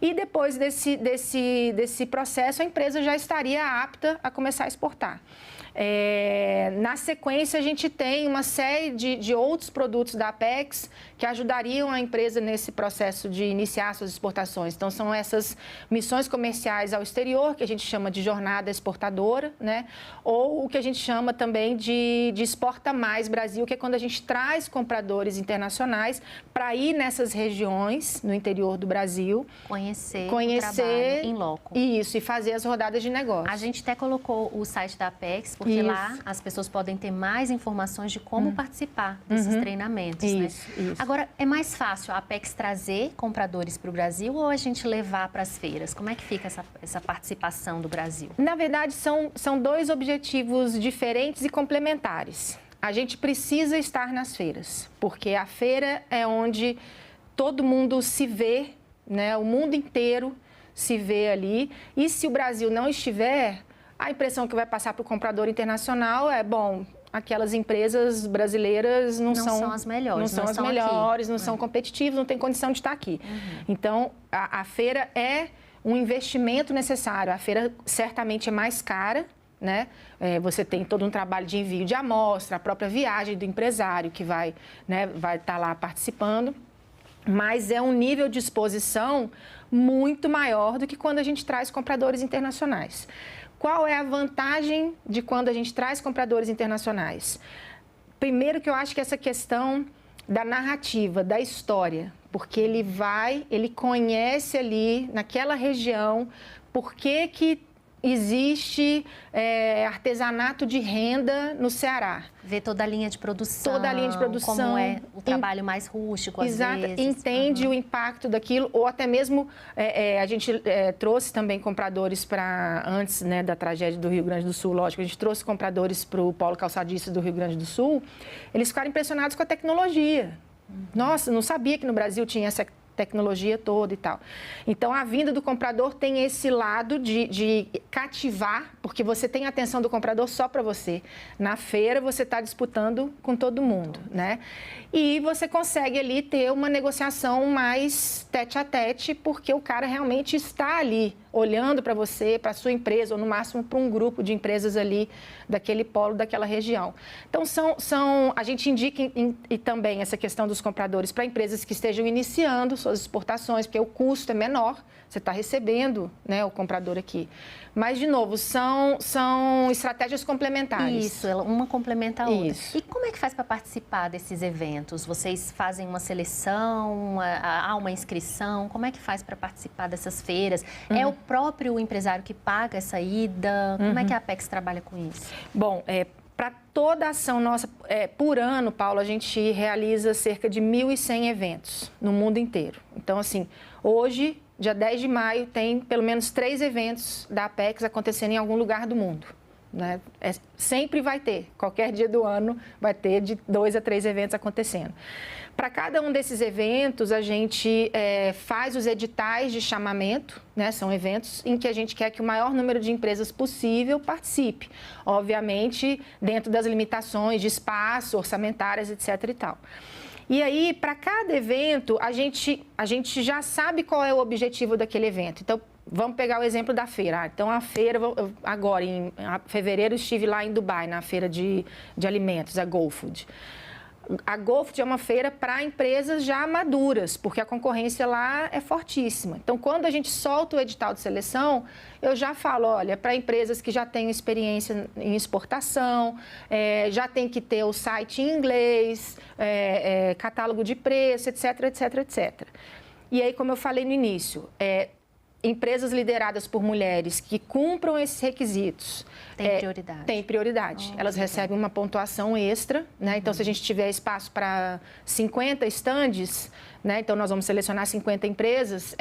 E depois desse processo, a empresa já estaria apta a começar a exportar. Na sequência, a gente tem uma série de outros produtos da Apex que ajudariam a empresa nesse processo de iniciar suas exportações. Então, são essas missões comerciais ao exterior, que a gente chama de jornada exportadora, né? Ou o que a gente chama também de Exporta Mais Brasil, que é quando a gente traz compradores internacionais para ir nessas regiões no interior do Brasil. Conhecer o trabalho em loco. Isso, e fazer as rodadas de negócio. A gente até colocou o site da Apex, porque lá as pessoas podem ter mais informações de como participar desses treinamentos, né? Agora, é mais fácil a Apex trazer compradores para o Brasil ou a gente levar para as feiras? Como é que fica essa participação do Brasil? Na verdade, são 2 objetivos diferentes e complementares. A gente precisa estar nas feiras, porque a feira é onde todo mundo se vê, né? O mundo inteiro se vê ali. E se o Brasil não estiver, a impressão que vai passar para o comprador internacional é, bom, aquelas empresas brasileiras não são as melhores, não são competitivas, não tem condição de estar aqui. Então, a feira é um investimento necessário. A feira certamente é mais cara, né? Você tem todo um trabalho de envio de amostra, a própria viagem do empresário que vai estar lá participando. Mas é um nível de exposição muito maior do que quando a gente traz compradores internacionais. Qual é a vantagem de quando a gente traz compradores internacionais? Primeiro que eu acho que essa questão da narrativa, da história, porque ele conhece ali, naquela região, por que existe artesanato de renda no Ceará. Ver toda a linha de produção. Como é o trabalho mais rústico, às vezes. Entende o impacto daquilo, ou até mesmo a gente trouxe também compradores para, antes, né, da tragédia do Rio Grande do Sul, lógico, a gente trouxe compradores para o Polo Calçadista do Rio Grande do Sul, eles ficaram impressionados com a tecnologia. Nossa, não sabia que no Brasil tinha essa tecnologia toda e tal. Então, a vinda do comprador tem esse lado de cativar, porque você tem a atenção do comprador só para você. Na feira, você está disputando com todo mundo, né? E você consegue ali ter uma negociação mais tete a tete, porque o cara realmente está ali, olhando para você, para a sua empresa, ou no máximo para um grupo de empresas ali daquele polo, daquela região. Então, a gente indica e também essa questão dos compradores para empresas que estejam iniciando suas exportações, porque o custo é menor, você está recebendo, né, o comprador aqui. Mas, de novo, são estratégias complementares. Isso, uma complementa a outra. Isso. E como é que faz para participar desses eventos? Vocês fazem uma seleção, há uma inscrição? Como é que faz para participar dessas feiras? É o próprio empresário que paga essa ida? Como é que a Apex trabalha com isso? Bom, para toda a ação nossa, por ano, Paulo, a gente realiza cerca de 1.100 eventos no mundo inteiro. Então, assim, hoje, dia 10 de maio, tem pelo menos 3 eventos da Apex acontecendo em algum lugar do mundo. né? Sempre vai ter, qualquer dia do ano vai ter de 2 a 3 eventos acontecendo. Para cada um desses eventos, a gente faz os editais de chamamento, né? São eventos em que a gente quer que o maior número de empresas possível participe. Obviamente, dentro das limitações de espaço, orçamentárias, etc. e tal. E aí, para cada evento, a gente já sabe qual é o objetivo daquele evento. Então, vamos pegar o exemplo da feira. Então, a feira, agora, em fevereiro, estive lá em Dubai, na feira de alimentos, a GoFood. A GoFood é uma feira para empresas já maduras, porque a concorrência lá é fortíssima. Então, quando a gente solta o edital de seleção, eu já falo, olha, para empresas que já têm experiência em exportação, já tem que ter o site em inglês, catálogo de preço, etc, etc, etc. E aí, como eu falei no início, empresas lideradas por mulheres que cumpram esses requisitos tem prioridade. Elas recebem uma pontuação extra, né? Então, se a gente tiver espaço para 50 estandes, né? Então nós vamos selecionar 50 empresas,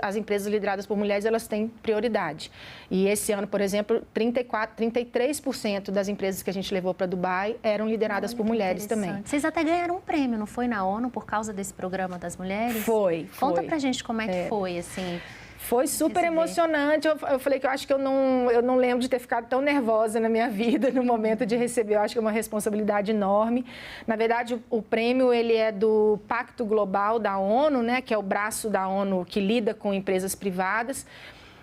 as empresas lideradas por mulheres, elas têm prioridade. E esse ano, por exemplo, 33% das empresas que a gente levou para Dubai eram lideradas por mulheres também. Vocês até ganharam um prêmio, não foi, na ONU, por causa desse programa das mulheres? Foi. Conta pra gente como é que foi, assim... Foi super emocionante. Eu falei que eu acho que eu não lembro de ter ficado tão nervosa na minha vida no momento de receber. Eu acho que é uma responsabilidade enorme. Na verdade, o prêmio ele é do Pacto Global da ONU, né, que é o braço da ONU que lida com empresas privadas.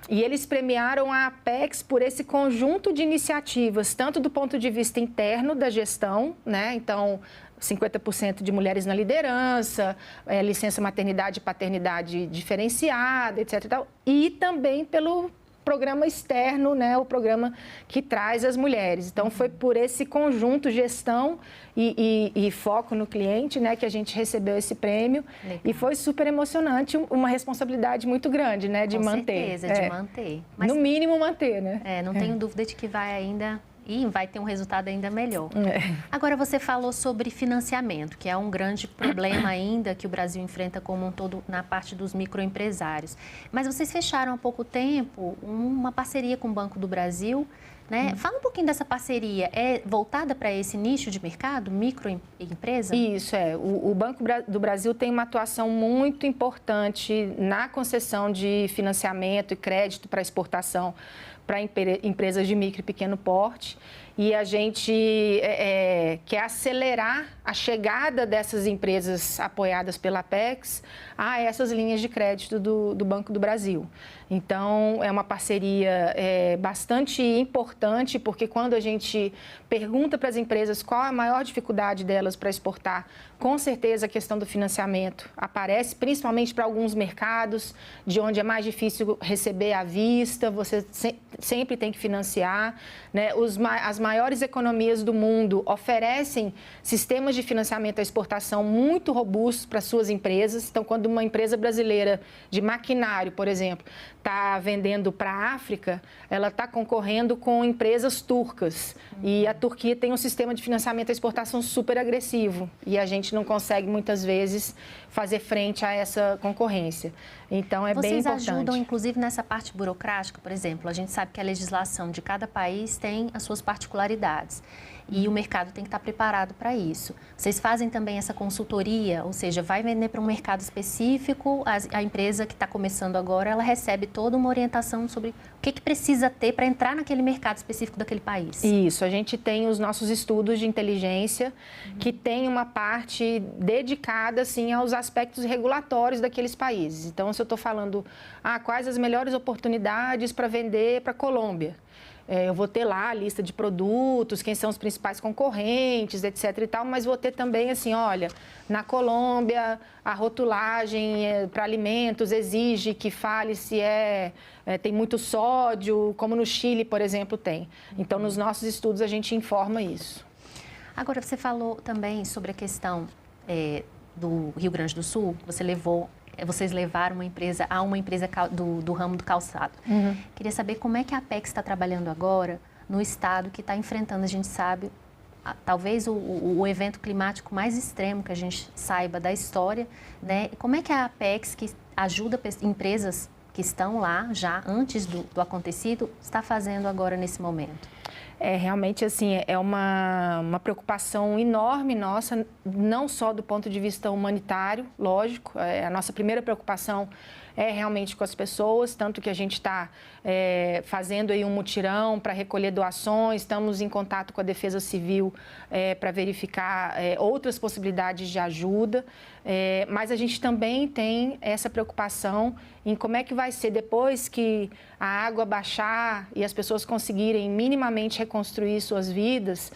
E eles premiaram a Apex por esse conjunto de iniciativas, tanto do ponto de vista interno da gestão, né? Então, 50% de mulheres na liderança, licença maternidade e paternidade diferenciada, etc. E também pelo programa externo, né, o programa que traz as mulheres. Então, foi por esse conjunto, gestão e foco no cliente, né, que a gente recebeu esse prêmio. Legal. E foi super emocionante, uma responsabilidade muito grande, né, de manter. Com certeza, de manter. Mas, no mínimo, manter, né? Não tenho dúvida de que vai ainda... E vai ter um resultado ainda melhor. Agora, você falou sobre financiamento, que é um grande problema ainda que o Brasil enfrenta como um todo na parte dos microempresários. Mas vocês fecharam há pouco tempo uma parceria com o Banco do Brasil, né? Fala um pouquinho dessa parceria. É voltada para esse nicho de mercado, microempresa? Isso, O Banco do Brasil tem uma atuação muito importante na concessão de financiamento e crédito para exportação para empresas de micro e pequeno porte. E a gente quer acelerar a chegada dessas empresas apoiadas pela Apex a essas linhas de crédito do Banco do Brasil. Então, é uma parceria bastante importante, porque quando a gente pergunta para as empresas qual a maior dificuldade delas para exportar, com certeza a questão do financiamento aparece, principalmente para alguns mercados, de onde é mais difícil receber à vista, você sempre tem que financiar, né? As maiores economias do mundo oferecem sistemas de financiamento à exportação muito robustos para suas empresas. Então, quando uma empresa brasileira de maquinário, por exemplo, está vendendo para a África, ela está concorrendo com empresas turcas. E a Turquia tem um sistema de financiamento à exportação super agressivo. E a gente não consegue, muitas vezes, fazer frente a essa concorrência. Então, é bem importante. Vocês ajudam, inclusive, nessa parte burocrática, por exemplo. A gente sabe que a legislação de cada país tem as suas particularidades. E o mercado tem que estar preparado para isso. Vocês fazem também essa consultoria, ou seja, vai vender para um mercado específico, a empresa que está começando agora, ela recebe toda uma orientação sobre o que precisa ter para entrar naquele mercado específico daquele país. Isso, a gente tem os nossos estudos de inteligência, que tem uma parte dedicada, assim, aos aspectos regulatórios daqueles países. Então, se eu estou falando, quais as melhores oportunidades para vender para a Colômbia? Eu vou ter lá a lista de produtos, quem são os principais concorrentes, etc. e tal, mas vou ter também, assim, olha, na Colômbia, a rotulagem para alimentos exige que fale se tem muito sódio, como no Chile, por exemplo, tem. Então, nos nossos estudos, a gente informa isso. Agora, você falou também sobre a questão do Rio Grande do Sul, vocês levaram uma empresa do ramo do calçado. Queria saber como é que a Apex está trabalhando agora no estado que está enfrentando, a gente sabe, talvez o evento climático mais extremo que a gente saiba da história, né? Como é que a Apex, que ajuda empresas que estão lá já antes do acontecido, está fazendo agora nesse momento? Realmente, assim, é uma preocupação enorme nossa, não só do ponto de vista humanitário, lógico, a nossa primeira preocupação é realmente com as pessoas, tanto que a gente está fazendo aí um mutirão para recolher doações, estamos em contato com a Defesa Civil para verificar outras possibilidades de ajuda, mas a gente também tem essa preocupação em como é que vai ser depois que a água baixar e as pessoas conseguirem minimamente reconstruir suas vidas.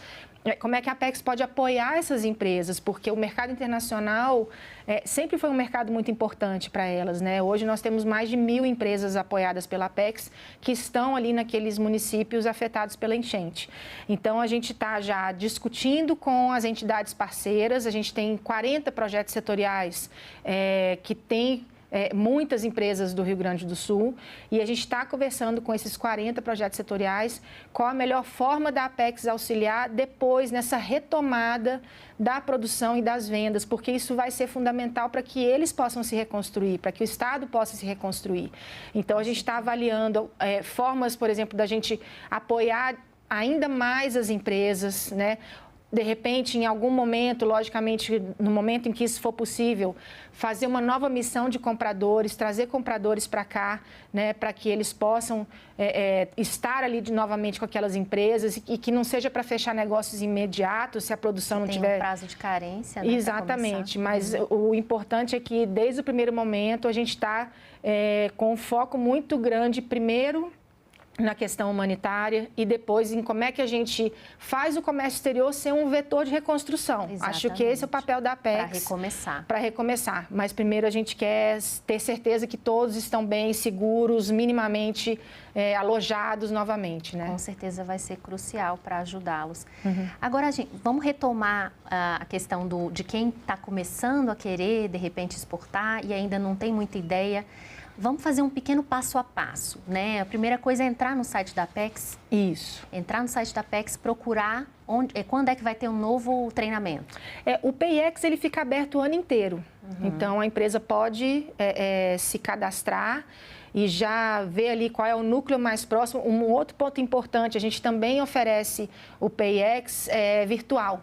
Como é que a Apex pode apoiar essas empresas? Porque o mercado internacional sempre foi um mercado muito importante para elas, né? Hoje nós temos mais de 1.000 empresas apoiadas pela Apex que estão ali naqueles municípios afetados pela enchente. Então, a gente está já discutindo com as entidades parceiras, a gente tem 40 projetos setoriais que têm muitas empresas do Rio Grande do Sul e a gente está conversando com esses 40 projetos setoriais qual a melhor forma da Apex auxiliar depois nessa retomada da produção e das vendas, porque isso vai ser fundamental para que eles possam se reconstruir, para que o Estado possa se reconstruir. Então, a gente está avaliando formas, por exemplo, da gente apoiar ainda mais as empresas, né? De repente, em algum momento, logicamente, no momento em que isso for possível, fazer uma nova missão de compradores, trazer compradores para cá, né, para que eles possam estar ali novamente com aquelas empresas e que não seja para fechar negócios imediatos, se a produção não tiver... Tem um prazo de carência, né? Exatamente, mas o importante é que, desde o primeiro momento, a gente está com um foco muito grande, primeiro, na questão humanitária e depois em como é que a gente faz o comércio exterior ser um vetor de reconstrução. Exatamente. Acho que esse é o papel da Apex. Para recomeçar. Para recomeçar. Mas primeiro a gente quer ter certeza que todos estão bem, seguros, minimamente alojados novamente, né? Com certeza vai ser crucial para ajudá-los. Uhum. Agora, gente, vamos retomar a questão de quem está começando a querer, de repente, exportar e ainda não tem muita ideia. Vamos fazer um pequeno passo a passo, né? A primeira coisa é entrar no site da Apex. Isso. Entrar no site da Apex, procurar quando é que vai ter um novo treinamento. O PIEX, ele fica aberto o ano inteiro. Uhum. Então, a empresa pode se cadastrar e já ver ali qual é o núcleo mais próximo. Um outro ponto importante, a gente também oferece o PIEX virtual.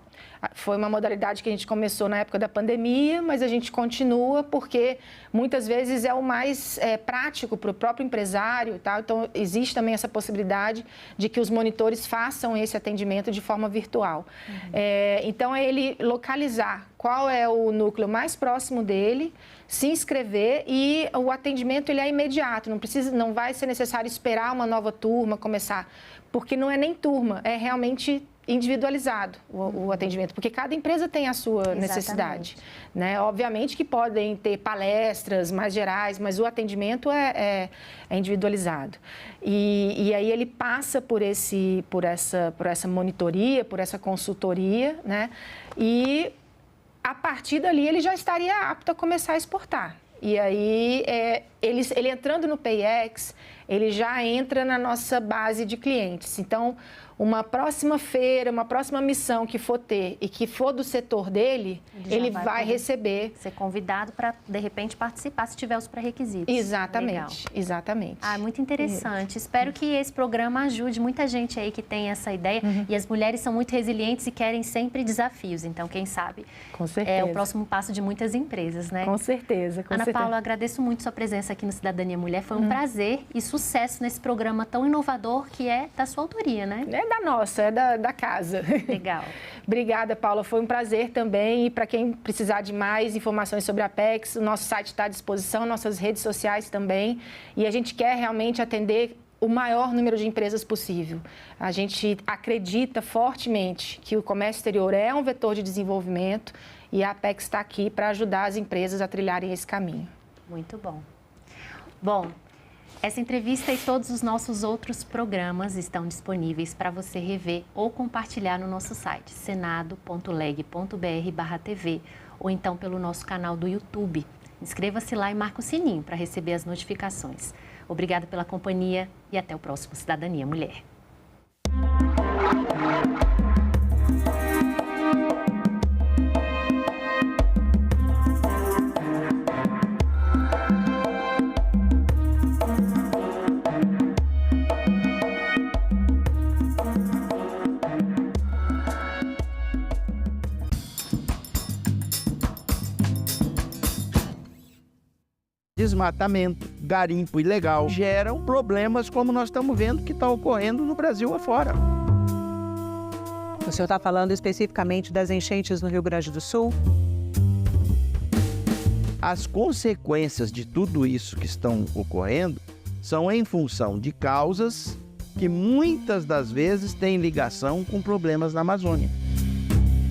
Foi uma modalidade que a gente começou na época da pandemia, mas a gente continua porque muitas vezes é o mais prático para o próprio empresário, tá? Então, existe também essa possibilidade de que os monitores façam esse atendimento de forma virtual. Uhum. Então, é ele localizar qual é o núcleo mais próximo dele, se inscrever e o atendimento ele é imediato, não vai ser necessário esperar uma nova turma começar, porque não é nem turma, é realmente individualizado o atendimento, porque cada empresa tem a sua necessidade, né? Obviamente que podem ter palestras mais gerais, mas o atendimento é individualizado. E aí ele passa por essa monitoria, por essa consultoria, né? E a partir dali ele já estaria apto a começar a exportar. E aí, ele entrando no PIEX, ele já entra na nossa base de clientes. Então, uma próxima feira, uma próxima missão que for ter e que for do setor dele, ele vai receber. Ser convidado para, de repente, participar, se tiver os pré-requisitos. Exatamente, legal. Exatamente. Muito interessante. Espero que esse programa ajude muita gente aí que tem essa ideia. Uhum. E as mulheres são muito resilientes e querem sempre desafios. Então, quem sabe, com certeza, é o próximo passo de muitas empresas, né? Com certeza, com Ana certeza. Paula, eu agradeço muito sua presença aqui no Cidadania Mulher. Foi um prazer e sucesso nesse programa tão inovador que é da sua autoria, né? É da nossa, é da casa. Legal. Obrigada, Paula. Foi um prazer também. E para quem precisar de mais informações sobre a Apex, o nosso site está à disposição, nossas redes sociais também. E a gente quer realmente atender o maior número de empresas possível. A gente acredita fortemente que o comércio exterior é um vetor de desenvolvimento e a Apex está aqui para ajudar as empresas a trilharem esse caminho. Muito bom. Bom, essa entrevista e todos os nossos outros programas estão disponíveis para você rever ou compartilhar no nosso site senado.leg.br/tv ou então pelo nosso canal do YouTube. Inscreva-se lá e marque o sininho para receber as notificações. Obrigada pela companhia e até o próximo Cidadania Mulher. desmatamento, garimpo ilegal, geram problemas como nós estamos vendo que está ocorrendo no Brasil afora. O senhor está falando especificamente das enchentes no Rio Grande do Sul? As consequências de tudo isso que estão ocorrendo são em função de causas que muitas das vezes têm ligação com problemas na Amazônia.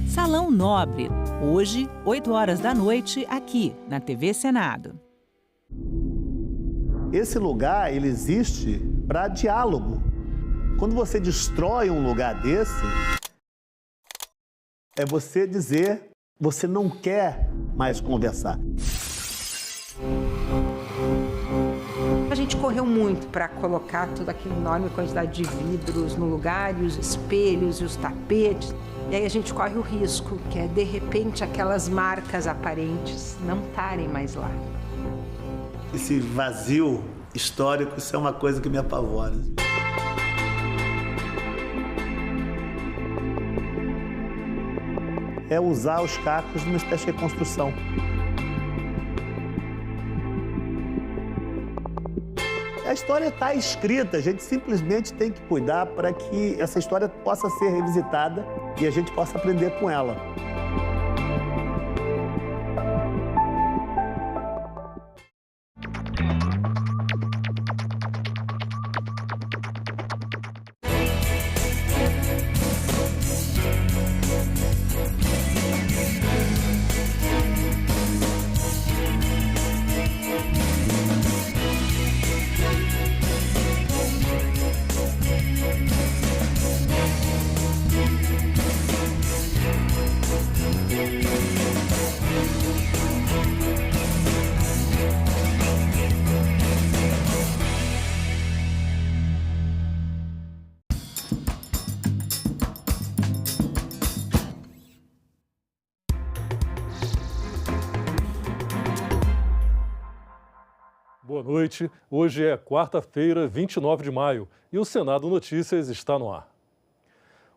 Salão Nobre, hoje, 8 horas da noite, aqui na TV Senado. Esse lugar, ele existe para diálogo. Quando você destrói um lugar desse, é você dizer, você não quer mais conversar. A gente correu muito para colocar toda aquela enorme quantidade de vidros no lugar, e os espelhos e os tapetes. E aí a gente corre o risco, que é, de repente, aquelas marcas aparentes não estarem mais lá. Esse vazio histórico, isso é uma coisa que me apavora. É usar os cacos numa espécie de reconstrução. A história está escrita, a gente simplesmente tem que cuidar para que essa história possa ser revisitada e a gente possa aprender com ela. Boa noite. Hoje é quarta-feira, 29 de maio, e o Senado Notícias está no ar.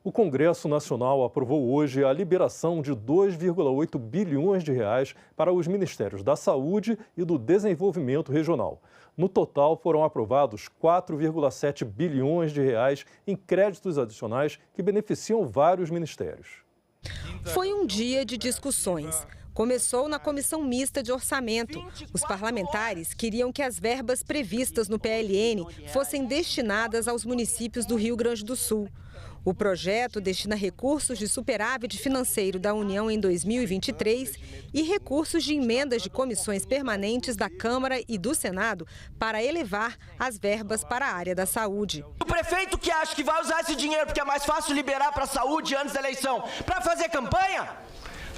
O Congresso Nacional aprovou hoje a liberação de 2,8 bilhões de reais para os Ministérios da Saúde e do Desenvolvimento Regional. No total, foram aprovados 4,7 bilhões de reais em créditos adicionais que beneficiam vários ministérios. Foi um dia de discussões. Começou na Comissão Mista de Orçamento. Os parlamentares queriam que as verbas previstas no PLN fossem destinadas aos municípios do Rio Grande do Sul. O projeto destina recursos de superávit financeiro da União em 2023 e recursos de emendas de comissões permanentes da Câmara e do Senado para elevar as verbas para a área da saúde. O prefeito que acha que vai usar esse dinheiro porque é mais fácil liberar para a saúde antes da eleição para fazer campanha,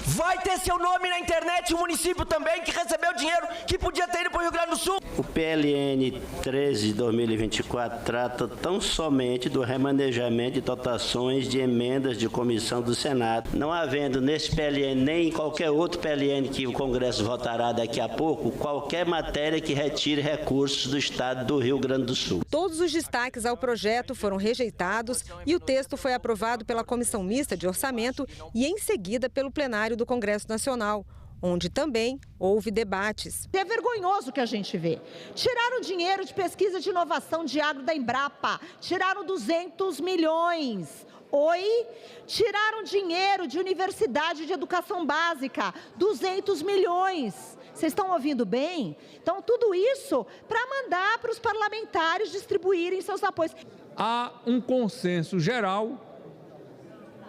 vai ter seu nome na internet, o município também que recebeu dinheiro que podia ter ido para o Rio Grande do Sul. O PLN 13 de 2024 trata tão somente do remanejamento de dotações de emendas de comissão do Senado. Não havendo nesse PLN nem em qualquer outro PLN que o Congresso votará daqui a pouco, qualquer matéria que retire recursos do Estado do Rio Grande do Sul. Todos os destaques ao projeto foram rejeitados e o texto foi aprovado pela Comissão Mista de Orçamento e em seguida pelo plenário do Congresso Nacional, onde também houve debates. É vergonhoso o que a gente vê. Tiraram dinheiro de pesquisa de inovação de agro da Embrapa, tiraram 200 milhões. Oi? Tiraram dinheiro de universidade de educação básica, 200 milhões. Vocês estão ouvindo bem? Então, tudo isso para mandar para os parlamentares distribuírem seus apoios. Há um consenso geral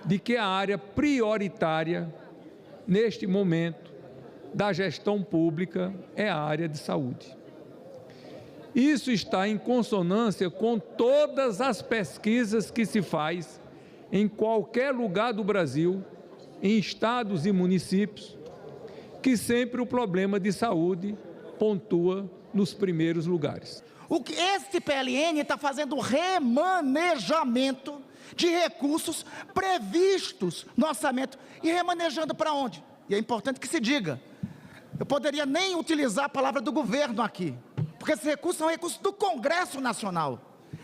de que a área prioritária neste momento da gestão pública é a área de saúde. Isso está em consonância com todas as pesquisas que se faz em qualquer lugar do Brasil, em estados e municípios, que sempre o problema de saúde pontua nos primeiros lugares. O que este PLN está fazendo remanejamento de recursos previstos no orçamento. E remanejando para onde? E é importante que se diga. Eu poderia nem utilizar a palavra do governo aqui, porque esses recursos são recursos do Congresso Nacional.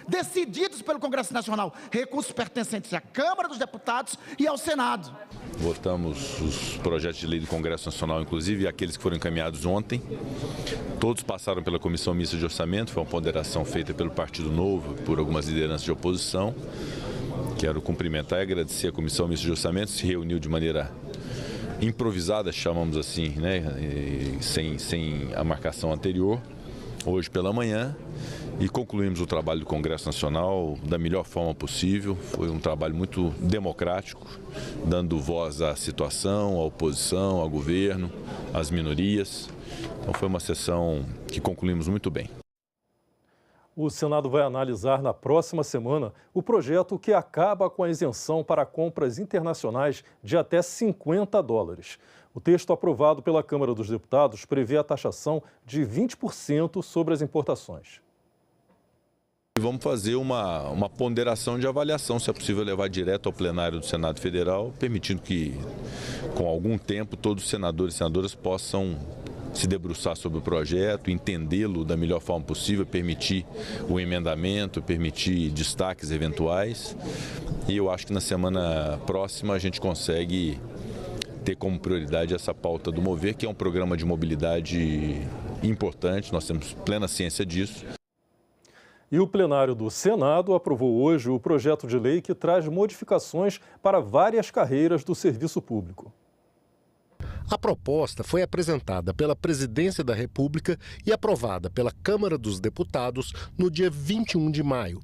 decididos pelo Congresso Nacional, recursos pertencentes à Câmara dos Deputados e ao Senado. Votamos os projetos de lei do Congresso Nacional, inclusive aqueles que foram encaminhados ontem. Todos passaram pela Comissão Mista de Orçamento, foi uma ponderação feita pelo Partido Novo, por algumas lideranças de oposição. Quero cumprimentar e agradecer a Comissão Mista de Orçamento, se reuniu de maneira improvisada, chamamos assim, né, sem a marcação anterior, hoje pela manhã, e concluímos o trabalho do Congresso Nacional da melhor forma possível. Foi um trabalho muito democrático, dando voz à situação, à oposição, ao governo, às minorias. Então foi uma sessão que concluímos muito bem. O Senado vai analisar na próxima semana o projeto que acaba com a isenção para compras internacionais de até $50. O texto aprovado pela Câmara dos Deputados prevê a taxação de 20% sobre as importações. Vamos fazer uma ponderação de avaliação, se é possível levar direto ao plenário do Senado Federal, permitindo que, com algum tempo, todos os senadores e senadoras possam se debruçar sobre o projeto, entendê-lo da melhor forma possível, permitir o emendamento, permitir destaques eventuais. E eu acho que na semana próxima a gente consegue ter como prioridade essa pauta do Mover, que é um programa de mobilidade importante, nós temos plena ciência disso. E o plenário do Senado aprovou hoje o projeto de lei que traz modificações para várias carreiras do serviço público. A proposta foi apresentada pela Presidência da República e aprovada pela Câmara dos Deputados no dia 21 de maio.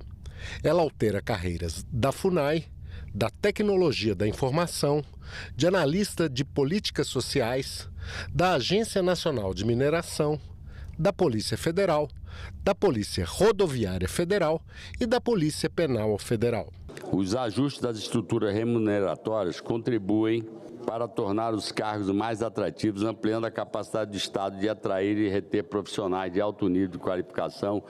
Ela altera carreiras da FUNAI, da Tecnologia da Informação, de analista de políticas sociais, da Agência Nacional de Mineração, da Polícia Federal, da Polícia Rodoviária Federal e da Polícia Penal Federal. Os ajustes das estruturas remuneratórias contribuem para tornar os cargos mais atrativos, ampliando a capacidade do Estado de atrair e reter profissionais de alto nível de qualificação,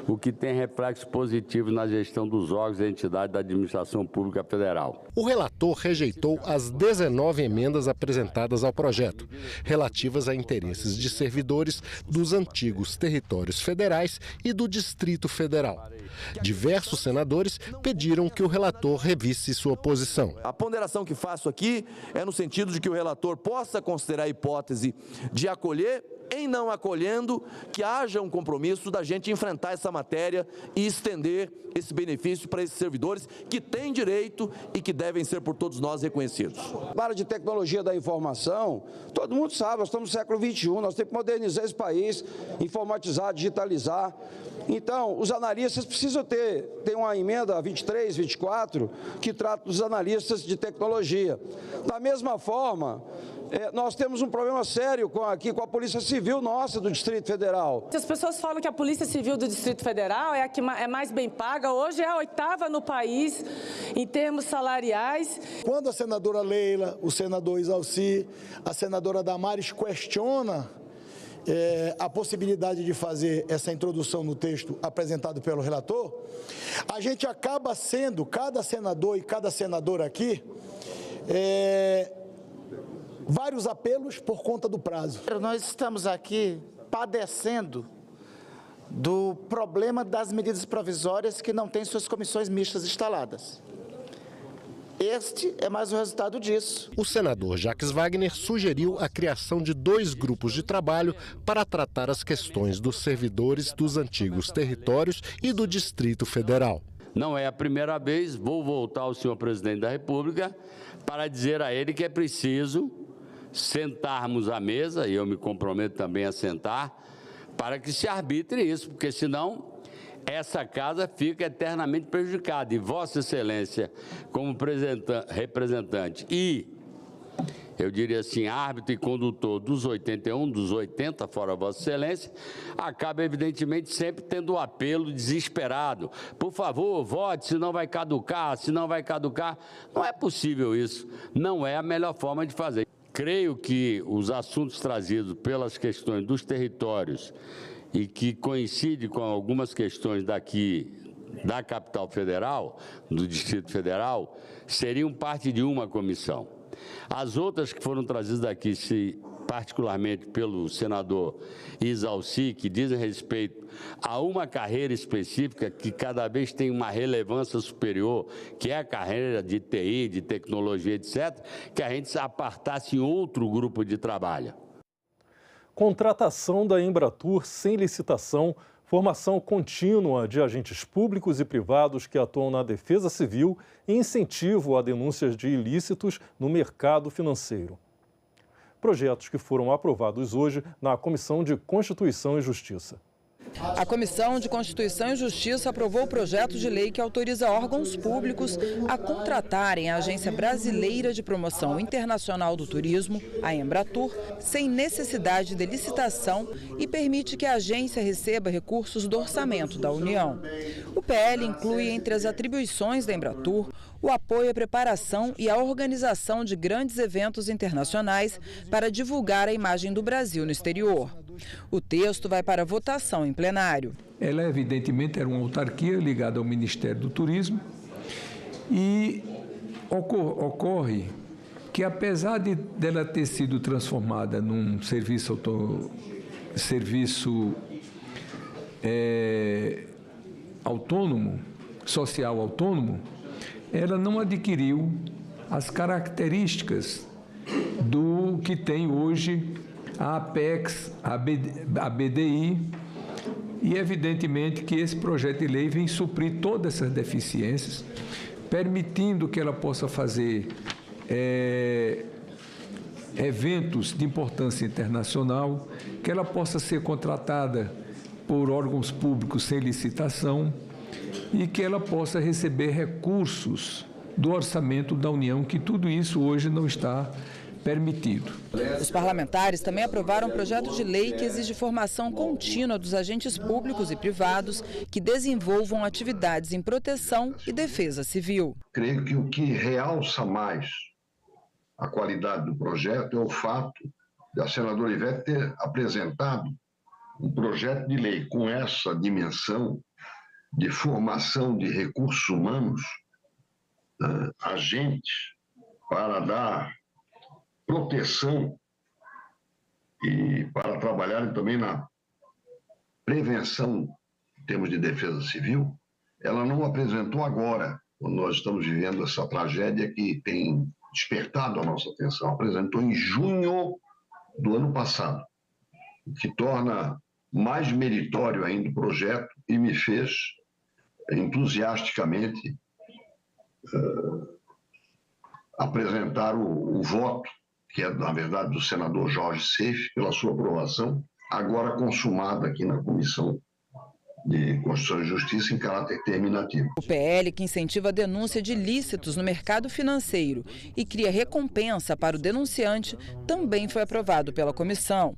o que tem reflexos positivos na gestão dos órgãos e entidades da administração pública federal. O relator rejeitou as 19 emendas apresentadas ao projeto, relativas a interesses de servidores dos antigos territórios federais e do Distrito Federal. Diversos senadores pediram que o relator revisse sua posição. A ponderação que faço aqui é no sentido de que o relator possa considerar a hipótese de acolher, em não acolhendo, que haja um compromisso da gente enfrentar essa matéria e estender esse benefício para esses servidores que têm direito e que devem ser por todos nós reconhecidos. Na área de tecnologia da informação, todo mundo sabe, nós estamos no século XXI, nós temos que modernizar esse país, informatizar, digitalizar. Então, os analistas precisam ter uma emenda 23, 24, que trata dos analistas de tecnologia. Da mesma forma, nós temos um problema sério aqui com a Polícia Civil nossa do Distrito Federal. As pessoas falam que a Polícia Civil do Distrito Federal é a que é mais bem paga, hoje é a 8ª no país em termos salariais. Quando a senadora Leila, o senador Isalci, a senadora Damares questiona a possibilidade de fazer essa introdução no texto apresentado pelo relator, a gente acaba sendo, cada senador e cada senadora aqui, vários apelos por conta do prazo. Nós estamos aqui padecendo do problema das medidas provisórias que não têm suas comissões mistas instaladas. Este é mais o resultado disso. O senador Jacques Wagner sugeriu a criação de 2 grupos de trabalho para tratar as questões dos servidores dos antigos territórios e do Distrito Federal. Não é a primeira vez, vou voltar ao senhor presidente da República para dizer a ele que é preciso sentarmos à mesa, e eu me comprometo também a sentar, para que se arbitre isso, porque senão essa casa fica eternamente prejudicada. E Vossa Excelência, como representante e, eu diria assim, árbitro e condutor dos 81, dos 80, fora Vossa Excelência, acaba evidentemente sempre tendo o apelo desesperado. Por favor, vote, senão vai caducar, senão vai caducar. Não é possível isso, não é a melhor forma de fazer. Creio que os assuntos trazidos pelas questões dos territórios e que coincide com algumas questões daqui da capital federal, do Distrito Federal, seriam parte de uma comissão. As outras que foram trazidas daqui, se particularmente pelo senador Isalci, que dizem respeito a uma carreira específica que cada vez tem uma relevância superior, que é a carreira de TI, de tecnologia, etc., que a gente se apartasse em outro grupo de trabalho. Contratação da Embratur sem licitação, formação contínua de agentes públicos e privados que atuam na defesa civil e incentivo a denúncias de ilícitos no mercado financeiro. Projetos que foram aprovados hoje na Comissão de Constituição e Justiça. A Comissão de Constituição e Justiça aprovou o projeto de lei que autoriza órgãos públicos a contratarem a Agência Brasileira de Promoção Internacional do Turismo, a Embratur, sem necessidade de licitação e permite que a agência receba recursos do orçamento da União. O PL inclui entre as atribuições da Embratur o apoio à preparação e à organização de grandes eventos internacionais para divulgar a imagem do Brasil no exterior. O texto vai para votação em plenário. Ela, evidentemente, era uma autarquia ligada ao Ministério do e ocorre que, apesar dela ter sido transformada num serviço autônomo, social autônomo, ela não adquiriu as características do que tem hoje a Apex, a BDI, e evidentemente que esse projeto de lei vem suprir todas essas deficiências, permitindo que ela possa fazer eventos de importância internacional, que ela possa ser contratada por órgãos públicos sem licitação e que ela possa receber recursos do orçamento da União, que tudo isso hoje não está permitido. Os parlamentares também aprovaram um projeto de lei que exige formação contínua dos agentes públicos e privados que desenvolvam atividades em proteção e defesa civil. Creio que o que realça mais a qualidade do projeto é o fato da senadora Ivete ter apresentado um projeto de lei com essa dimensão de formação de recursos humanos, agentes, para dar proteção e para trabalharem também na prevenção em termos de defesa civil. Ela não apresentou agora, quando nós estamos vivendo essa tragédia que tem despertado a nossa atenção. Apresentou em junho do ano passado, o que torna mais meritório ainda o projeto e me fez entusiasticamente apresentar o voto, que é, na verdade, do senador Jorge Seife, pela sua aprovação, agora consumada aqui na Comissão de Constituição e Justiça em caráter terminativo. O PL, que incentiva a denúncia de ilícitos no mercado financeiro e cria recompensa para o denunciante, também foi aprovado pela comissão.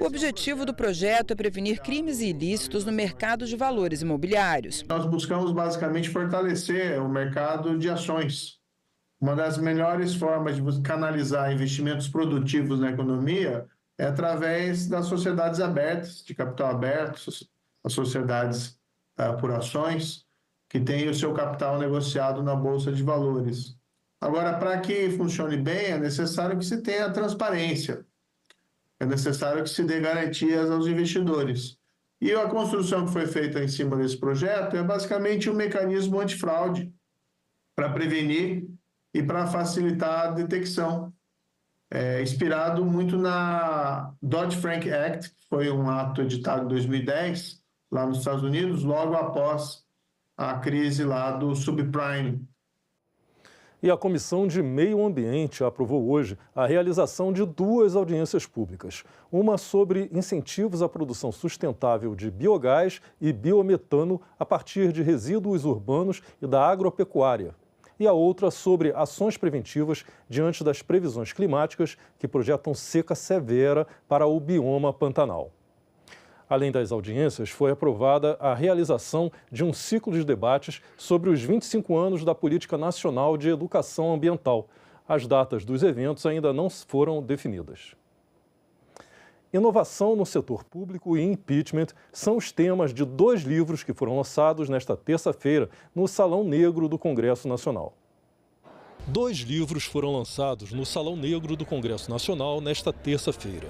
O objetivo do projeto é prevenir crimes e ilícitos no mercado de valores imobiliários. Nós buscamos basicamente fortalecer o mercado de ações. Uma das melhores formas de canalizar investimentos produtivos na economia é através das sociedades abertas, de capital aberto, as sociedades por ações, que têm o seu capital negociado na Bolsa de Valores. Agora, para que funcione bem, é necessário que se tenha transparência, é necessário que se dê garantias aos investidores. E a construção que foi feita em cima desse projeto é basicamente um mecanismo antifraude para prevenir e para facilitar a detecção, inspirado muito na Dodd-Frank Act, que foi um ato editado em 2010, lá nos Estados Unidos, logo após a crise lá do subprime. E a Comissão de Meio Ambiente aprovou hoje a realização de 2 audiências públicas. Uma sobre incentivos à produção sustentável de biogás e biometano a partir de resíduos urbanos e da agropecuária. E a outra sobre ações preventivas diante das previsões climáticas que projetam seca severa para o bioma Pantanal. Além das audiências, foi aprovada a realização de um ciclo de debates sobre os 25 anos da Política Nacional de Educação Ambiental. As datas dos eventos ainda não foram definidas. Inovação no setor público e impeachment são os temas de 2 livros que foram lançados nesta terça-feira no Salão Negro do Congresso Nacional. 2 livros foram lançados no Salão Negro do Congresso Nacional nesta terça-feira.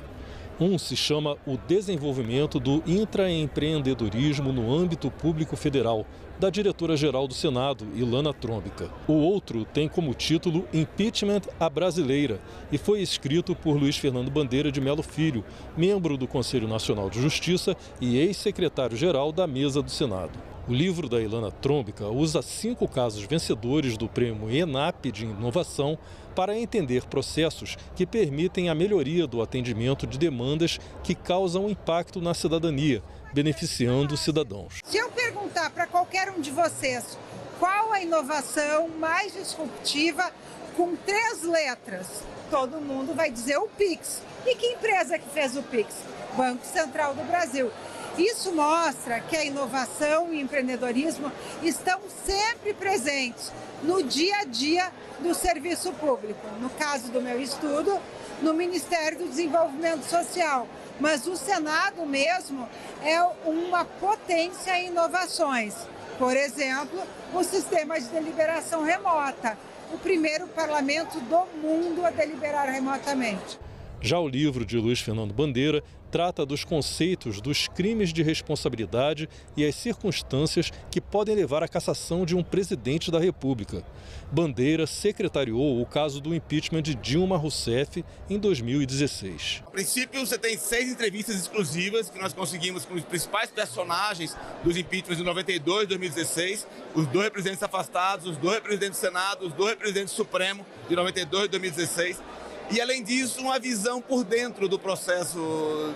Um se chama O Desenvolvimento do Intraempreendedorismo no Âmbito Público Federal, da diretora-geral do Senado, Ilana Trombica. O outro tem como título Impeachment à Brasileira e foi escrito por Luiz Fernando Bandeira de Melo Filho, membro do Conselho Nacional de Justiça e ex-secretário-geral da Mesa do Senado. O livro da Ilana Trombica usa 5 casos vencedores do Prêmio ENAP de Inovação para entender processos que permitem a melhoria do atendimento de demandas que causam impacto na cidadania, beneficiando os cidadãos. Se eu perguntar para qualquer um de vocês qual a inovação mais disruptiva com 3 letras, todo mundo vai dizer o Pix. E que empresa que fez o Pix? Banco Central do Brasil. Isso mostra que a inovação e o empreendedorismo estão sempre presentes no dia a dia do serviço público. No caso do meu estudo, no Ministério do Desenvolvimento Social. Mas o Senado mesmo é uma potência em inovações. Por exemplo, o sistema de deliberação remota, o primeiro parlamento do mundo a deliberar remotamente. Já o livro de Luiz Fernando Bandeira trata dos conceitos dos crimes de responsabilidade e as circunstâncias que podem levar à cassação de um presidente da República. Bandeira secretariou o caso do impeachment de Dilma Rousseff em 2016. A princípio, você tem 6 entrevistas exclusivas que nós conseguimos com os principais personagens dos impeachments de 92 e 2016, os 2 representantes afastados, os 2 representantes do Senado, os 2 representantes do Supremo de 92 e 2016. E, além disso, uma visão por dentro do processo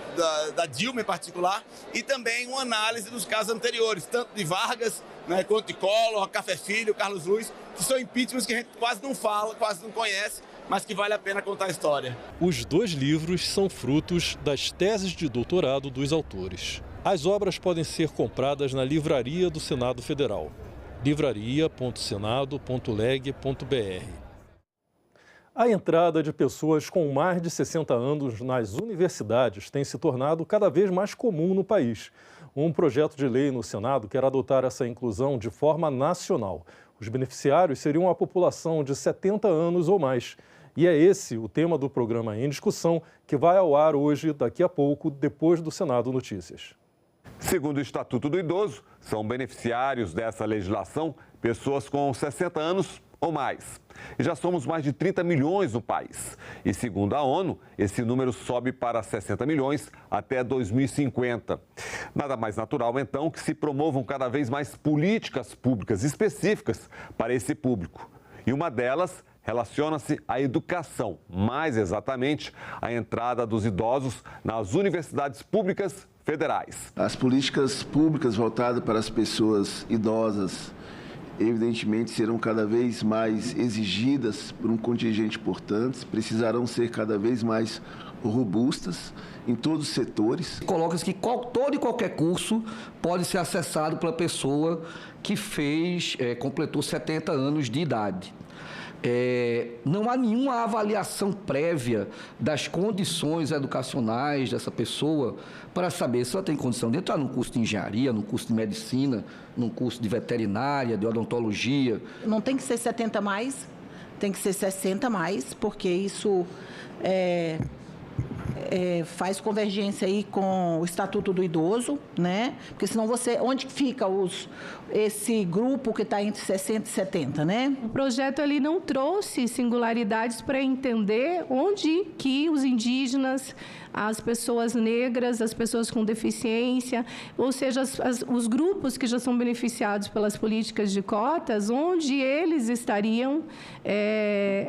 da Dilma em particular e também uma análise dos casos anteriores, tanto de Vargas, quanto de Collor, Café Filho, Carlos Luiz, que são impeachments que a gente quase não fala, quase não conhece, mas que vale a pena contar a história. Os 2 livros são frutos das teses de doutorado dos autores. As obras podem ser compradas na livraria do Senado Federal, livraria.senado.leg.br. A entrada de pessoas com mais de 60 anos nas universidades tem se tornado cada vez mais comum no país. Um projeto de lei no Senado quer adotar essa inclusão de forma nacional. Os beneficiários seriam a população de 70 anos ou mais. E é esse o tema do programa Em Discussão, que vai ao ar hoje, daqui a pouco, depois do Senado Notícias. Segundo o Estatuto do Idoso, são beneficiários dessa legislação pessoas com 60 anos ou mais. E já somos mais de 30 milhões no país. E segundo a ONU, esse número sobe para 60 milhões até 2050. Nada mais natural, então, que se promovam cada vez mais políticas públicas específicas para esse público. E uma delas relaciona-se à educação, mais exatamente a entrada dos idosos nas universidades públicas federais. As políticas públicas voltadas para as pessoas idosas evidentemente serão cada vez mais exigidas por um contingente importante, precisarão ser cada vez mais robustas em todos os setores. Coloca-se que todo e qualquer curso pode ser acessado pela pessoa que completou 70 anos de idade. Não há nenhuma avaliação prévia das condições educacionais dessa pessoa para saber se ela tem condição de entrar num curso de engenharia, num curso de medicina, num curso de veterinária, de odontologia. Não tem que ser 70 mais, tem que ser 60 mais, porque isso faz convergência aí com o Estatuto do Idoso, né? Porque senão onde fica esse grupo que está entre 60 e 70, né? O projeto ali não trouxe singularidades para entender onde que os indígenas, as pessoas negras, as pessoas com deficiência, ou seja, os grupos que já são beneficiados pelas políticas de cotas, onde eles estariam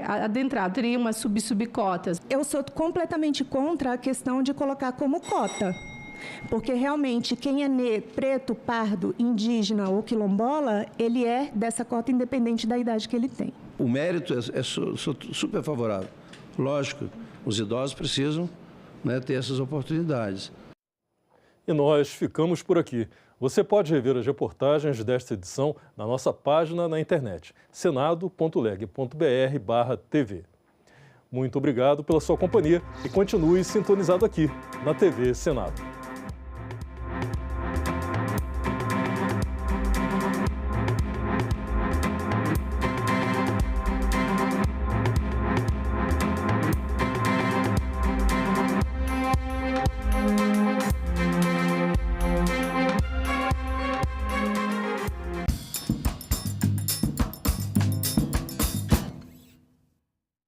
adentrados, teriam umas subcotas. Eu sou completamente contra a questão de colocar como cota. Porque realmente quem é preto, pardo, indígena ou quilombola, ele é dessa cota independente da idade que ele tem. O mérito sou super favorável. Lógico, os idosos precisam ter essas oportunidades. E nós ficamos por aqui. Você pode rever as reportagens desta edição na nossa página na internet, senado.leg.br/tv. Muito obrigado pela sua companhia e continue sintonizado aqui na TV Senado.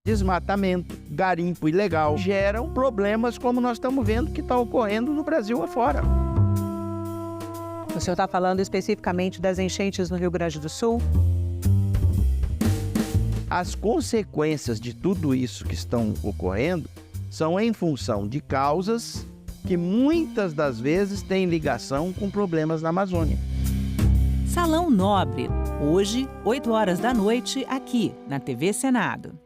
Desmatamento, garimpo ilegal geram problemas como nós estamos vendo que está ocorrendo no Brasil afora. O senhor está falando especificamente das enchentes no Rio Grande do Sul? As consequências de tudo isso que estão ocorrendo são em função de causas que muitas das vezes têm ligação com problemas na Amazônia. Salão Nobre, hoje, 8 horas da noite, aqui na TV Senado.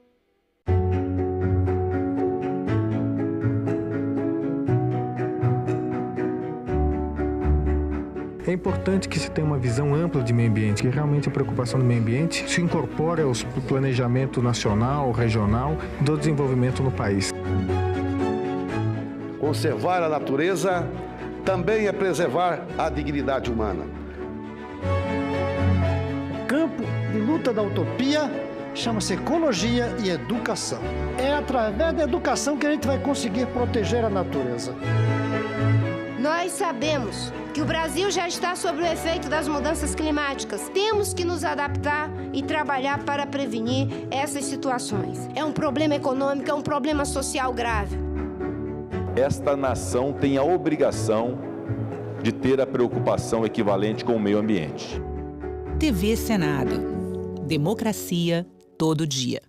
É importante que se tenha uma visão ampla de meio ambiente, que realmente a preocupação do meio ambiente se incorpore ao planejamento nacional, regional, do desenvolvimento no país. Conservar a natureza também é preservar a dignidade humana. O campo de luta da utopia chama-se ecologia e educação. É através da educação que a gente vai conseguir proteger a natureza. Nós sabemos que o Brasil já está sob o efeito das mudanças climáticas. Temos que nos adaptar e trabalhar para prevenir essas situações. É um problema econômico, é um problema social grave. Esta nação tem a obrigação de ter a preocupação equivalente com o meio ambiente. TV Senado. Democracia todo dia.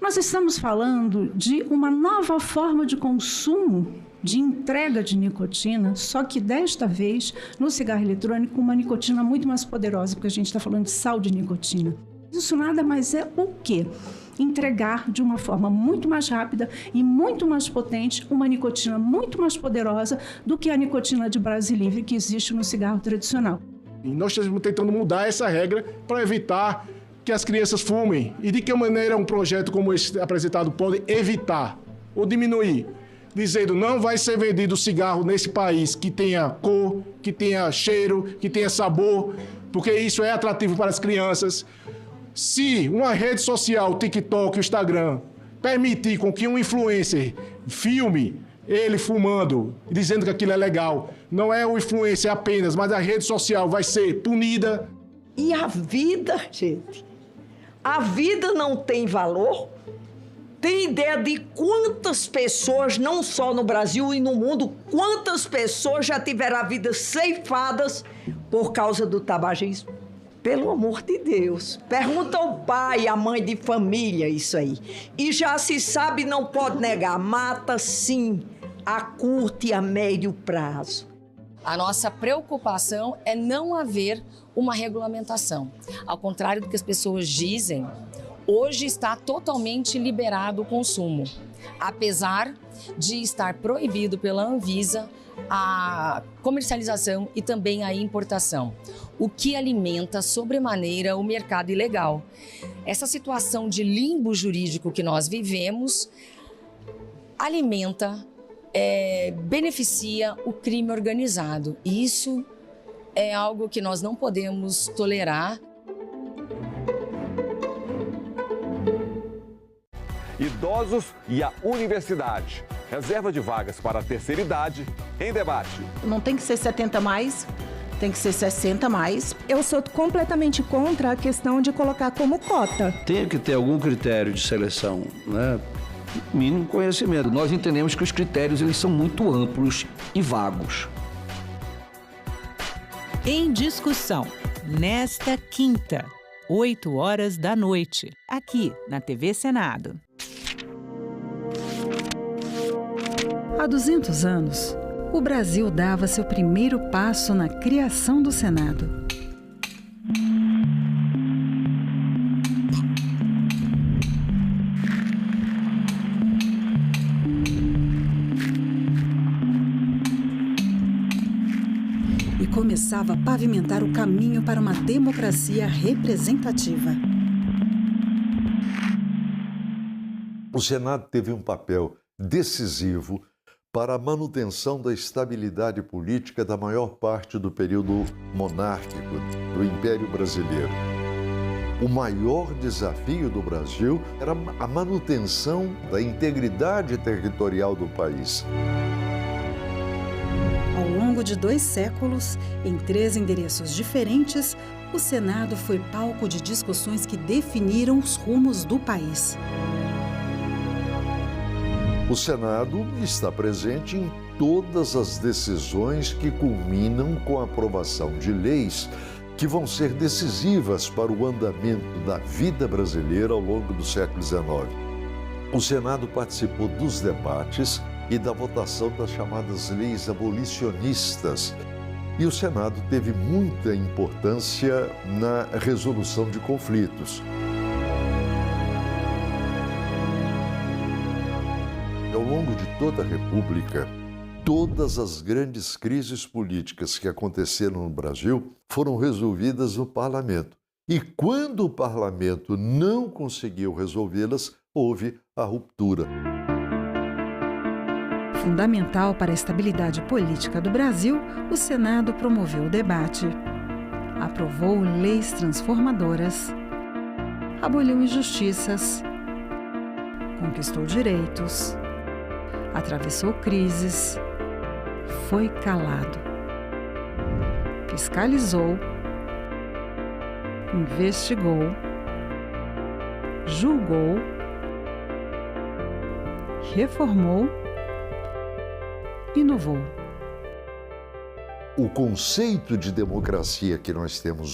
Nós estamos falando de uma nova forma de consumo, de entrega de nicotina, só que desta vez, no cigarro eletrônico, uma nicotina muito mais poderosa, porque a gente está falando de sal de nicotina. Isso nada mais é o quê? Entregar de uma forma muito mais rápida e muito mais potente uma nicotina muito mais poderosa do que a nicotina de base livre que existe no cigarro tradicional. E nós estamos tentando mudar essa regra para evitar que as crianças fumem. E de que maneira um projeto como esse apresentado pode evitar ou diminuir? Dizendo, não vai ser vendido cigarro nesse país que tenha cor, que tenha cheiro, que tenha sabor, porque isso é atrativo para as crianças. Se uma rede social, o TikTok, o Instagram, permitir com que um influencer filme ele fumando, dizendo que aquilo é legal, não é o influencer apenas, mas a rede social vai ser punida. E a vida, gente, a vida não tem valor? Tem ideia de quantas pessoas, não só no Brasil e no mundo, quantas pessoas já tiveram a vida ceifadas por causa do tabagismo? Pelo amor de Deus. Pergunta ao pai, à mãe de família isso aí. E já se sabe, não pode negar, mata sim, a curto e a médio prazo. A nossa preocupação é não haver uma regulamentação. Ao contrário do que as pessoas dizem, hoje está totalmente liberado o consumo, apesar de estar proibido pela Anvisa a comercialização e também a importação, o que alimenta sobremaneira o mercado ilegal. Essa situação de limbo jurídico que nós vivemos alimenta, beneficia o crime organizado. E isso é algo que nós não podemos tolerar. Idosos e a universidade. Reserva de vagas para a terceira idade em debate. Não tem que ser 70 mais, tem que ser 60 mais. Eu sou completamente contra a questão de colocar como cota. Tem que ter algum critério de seleção, né? Mínimo conhecimento. Nós entendemos que os critérios eles são muito amplos e vagos. Em discussão, nesta quinta, 8 horas da noite, aqui na TV Senado. Há 200 anos, o Brasil dava seu primeiro passo na criação do Senado. E começava a pavimentar o caminho para uma democracia representativa. O Senado teve um papel decisivo para a manutenção da estabilidade política da maior parte do período monárquico do Império Brasileiro. O maior desafio do Brasil era a manutenção da integridade territorial do país. Ao longo de 2 séculos, em 3 endereços diferentes, o Senado foi palco de discussões que definiram os rumos do país. O Senado está presente em todas as decisões que culminam com a aprovação de leis que vão ser decisivas para o andamento da vida brasileira ao longo do século XIX. O Senado participou dos debates e da votação das chamadas leis abolicionistas. E o Senado teve muita importância na resolução de conflitos. Ao longo de toda a República, todas as grandes crises políticas que aconteceram no Brasil foram resolvidas no Parlamento. E quando o Parlamento não conseguiu resolvê-las, houve a ruptura. Fundamental para a estabilidade política do Brasil, o Senado promoveu o debate, aprovou leis transformadoras, aboliu injustiças, conquistou direitos, atravessou crises, foi calado, fiscalizou, investigou, julgou, reformou, inovou. O conceito de democracia que nós temos